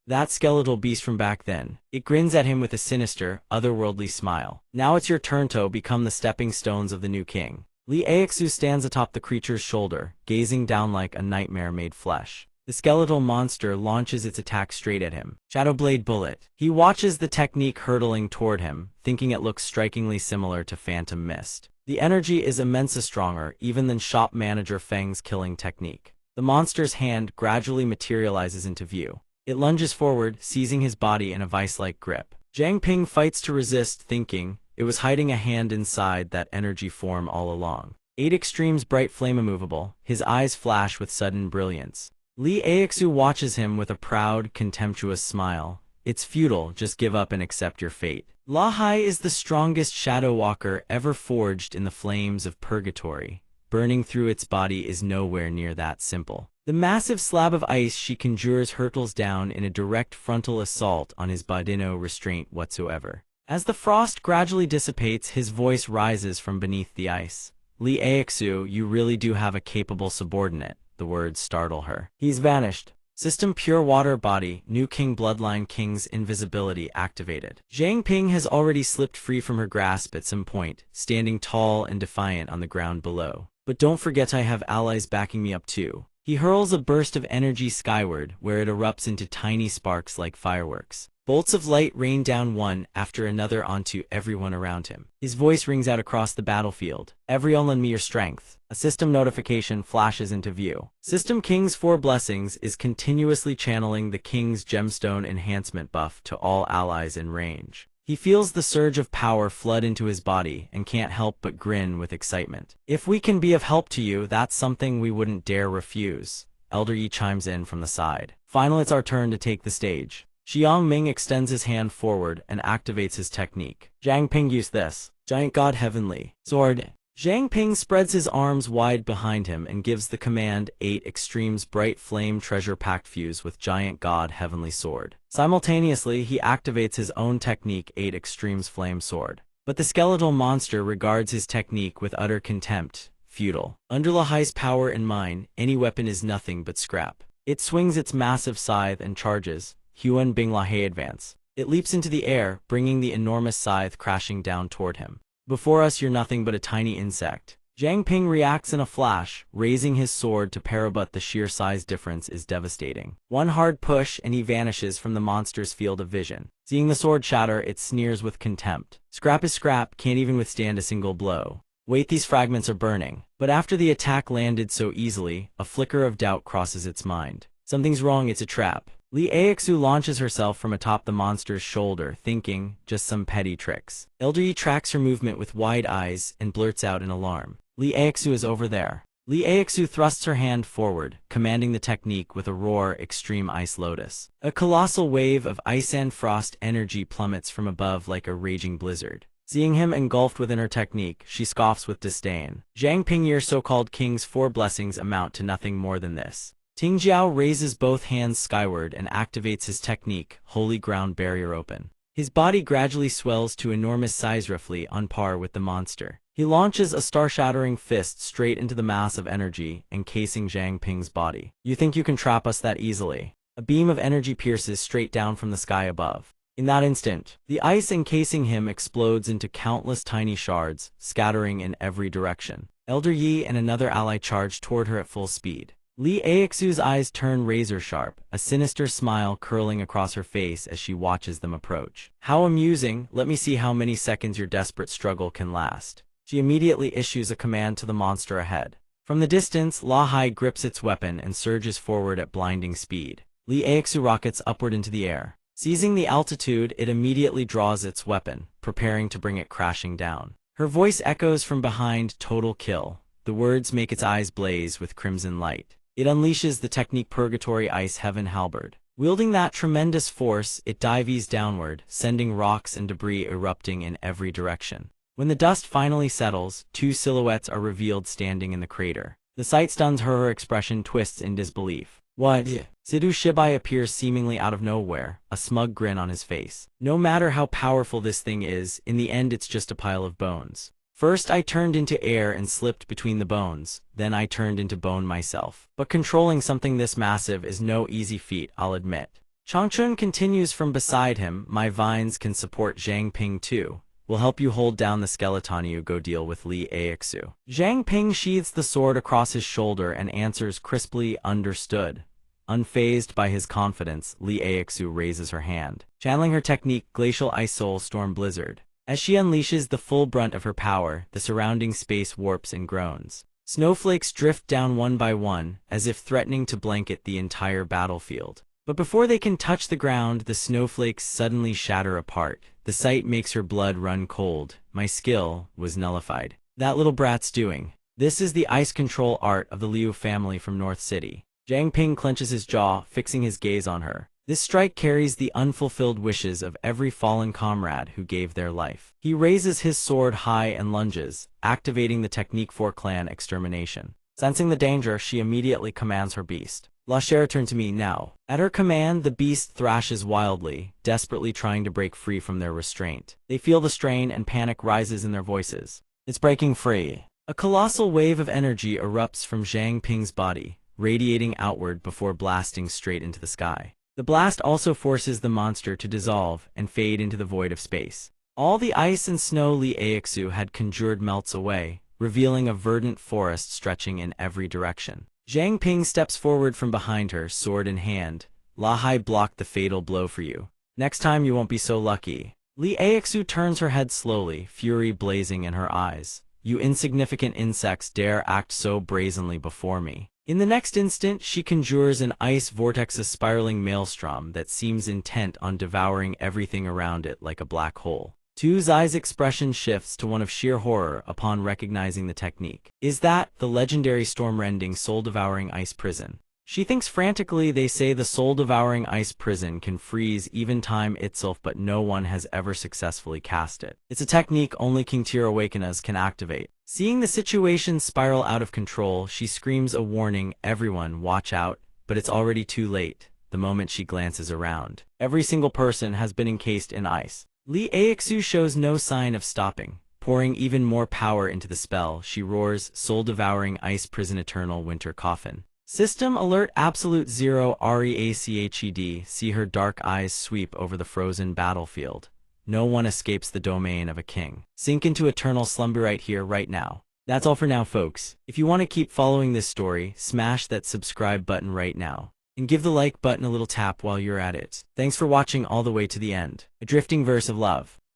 That skeletal beast from back then. It grins at him with a sinister, otherworldly smile. "Now it's your turn to become the stepping stones of the new king." Li Aixu stands atop the creature's shoulder, gazing down like a nightmare made flesh. The skeletal monster launches its attack straight at him. Shadow Blade Bullet. He watches the technique hurtling toward him, thinking it looks strikingly similar to Phantom Mist. The energy is immensely stronger, even than shop manager Feng's killing technique. The monster's hand gradually materializes into view. It lunges forward, seizing his body in a vice-like grip. Zhang Ping fights to resist, thinking it was hiding a hand inside that energy form all along. 8 extremes bright flame immovable, his eyes flash with sudden brilliance. Lee Aixu watches him with a proud, contemptuous smile. It's futile, just give up and accept your fate. Lahai is the strongest shadow walker ever forged in the flames of purgatory. Burning through its body is nowhere near that simple. The massive slab of ice she conjures hurtles down in a direct frontal assault on his body, no restraint whatsoever. As the frost gradually dissipates, his voice rises from beneath the ice. Lee Aixu, you really do have a capable subordinate. The words startle her. He's vanished. System Pure Water Body, New King Bloodline King's invisibility activated. Zhang Ping has already slipped free from her grasp at some point, standing tall and defiant on the ground below. But don't forget I have allies backing me up too. He hurls a burst of energy skyward, where it erupts into tiny sparks like fireworks. Bolts of light rain down one after another onto everyone around him. His voice rings out across the battlefield. Everyone lend me your strength. A system notification flashes into view. System King's 4 Blessings is continuously channeling the King's Gemstone enhancement buff to all allies in range. He feels the surge of power flood into his body and can't help but grin with excitement. If we can be of help to you, that's something we wouldn't dare refuse. Elder Yi chimes in from the side. Finally, it's our turn to take the stage. Xiang Ming extends his hand forward and activates his technique. Zhang Ping used this. Giant God Heavenly Sword. Zhang Ping spreads his arms wide behind him and gives the command 8 Extremes Bright Flame Treasure Packed Fuse with Giant God Heavenly Sword. Simultaneously, he activates his own technique 8 Extremes Flame Sword. But the skeletal monster regards his technique with utter contempt. Futile. Under Lahai's power and mine, any weapon is nothing but scrap. It swings its massive scythe and charges. Huan Bing Lahai advance. It leaps into the air, bringing the enormous scythe crashing down toward him. Before us you're nothing but a tiny insect. Zhang Ping reacts in a flash, raising his sword to parry, but the sheer size difference is devastating. One hard push and he vanishes from the monster's field of vision. Seeing the sword shatter, it sneers with contempt. Scrap is scrap, can't even withstand a single blow. Wait, these fragments are burning. But after the attack landed so easily, a flicker of doubt crosses its mind. Something's wrong, it's a trap. Lee Aixu launches herself from atop the monster's shoulder, thinking, just some petty tricks. Elder Yi tracks her movement with wide eyes and blurts out in alarm. Lee Aixu is over there. Lee Aixu thrusts her hand forward, commanding the technique with a roar Extreme Ice Lotus. A colossal wave of ice and frost energy plummets from above like a raging blizzard. Seeing him engulfed within her technique, she scoffs with disdain. Zhang Ping, your so-called King's 4 Blessings amount to nothing more than this. Ting Jiao raises both hands skyward and activates his technique, Holy Ground Barrier Open. His body gradually swells to enormous size, roughly on par with the monster. He launches a star-shattering fist straight into the mass of energy, encasing Zhang Ping's body. You think you can trap us that easily? A beam of energy pierces straight down from the sky above. In that instant, the ice encasing him explodes into countless tiny shards, scattering in every direction. Elder Yi and another ally charge toward her at full speed. Lee Aixu's eyes turn razor-sharp, a sinister smile curling across her face as she watches them approach. How amusing, let me see how many seconds your desperate struggle can last. She immediately issues a command to the monster ahead. From the distance, Lahai grips its weapon and surges forward at blinding speed. Lee Aixu rockets upward into the air. Seizing the altitude, it immediately draws its weapon, preparing to bring it crashing down. Her voice echoes from behind, total kill. The words make its eyes blaze with crimson light. It unleashes the technique Purgatory Ice Heaven Halberd. Wielding that tremendous force, it dives downward, sending rocks and debris erupting in every direction. When the dust finally settles, 2 silhouettes are revealed standing in the crater. The sight stuns her, her expression twists in disbelief. What? Sidhu Shibai appears seemingly out of nowhere, a smug grin on his face. No matter how powerful this thing is, in the end it's just a pile of bones. First I turned into air and slipped between the bones, then I turned into bone myself. But controlling something this massive is no easy feat, I'll admit. Changchun continues from beside him, my vines can support Zhang Ping too. We'll help you hold down the skeleton, you go deal with Lee Aixu. Zhang Ping sheathes the sword across his shoulder and answers crisply, understood. Unfazed by his confidence, Lee Aixu raises her hand, channeling her technique Glacial Ice Soul Storm Blizzard. As she unleashes the full brunt of her power, the surrounding space warps and groans. Snowflakes drift down one by one, as if threatening to blanket the entire battlefield. But before they can touch the ground, the snowflakes suddenly shatter apart. The sight makes her blood run cold. My skill was nullified. That little brat's doing. This is the ice control art of the Liu family from North City. Jiang Ping clenches his jaw, fixing his gaze on her. This strike carries the unfulfilled wishes of every fallen comrade who gave their life. He raises his sword high and lunges, activating the technique for clan extermination. Sensing the danger, she immediately commands her beast. La Chair, turn to me now. At her command, the beast thrashes wildly, desperately trying to break free from their restraint. They feel the strain and panic rises in their voices. It's breaking free. A colossal wave of energy erupts from Jiang Ping's body, radiating outward before blasting straight into the sky. The blast also forces the monster to dissolve and fade into the void of space. All the ice and snow Li Aixu had conjured melts away, revealing a verdant forest stretching in every direction. Jiang Ping steps forward from behind her, sword in hand. Lahai blocked the fatal blow for you. Next time you won't be so lucky. Li Aixu turns her head slowly, fury blazing in her eyes. You insignificant insects dare act so brazenly before me. In the next instant, she conjures an ice vortex's spiraling maelstrom that seems intent on devouring everything around it like a black hole. Tu Zai's expression shifts to one of sheer horror upon recognizing the technique. Is that the legendary storm-rending, soul-devouring ice prison? She thinks frantically. They say the soul-devouring ice prison can freeze even time itself, but no one has ever successfully cast it. It's a technique only King Tirawakenas can activate. Seeing the situation spiral out of control, she screams a warning, everyone watch out, but it's already too late. The moment she glances around, every single person has been encased in ice. Li Aixu shows no sign of stopping. Pouring even more power into the spell, she roars, soul-devouring ice prison, eternal winter coffin. System alert absolute zero REACHED. See her dark eyes sweep over the frozen battlefield. No one escapes the domain of a king. Sink into eternal slumber right here, right now. That's all for now, folks. If you want to keep following this story, smash that subscribe button right now. And give the like button a little tap while you're at it. Thanks for watching all the way to the end. A drifting verse of love.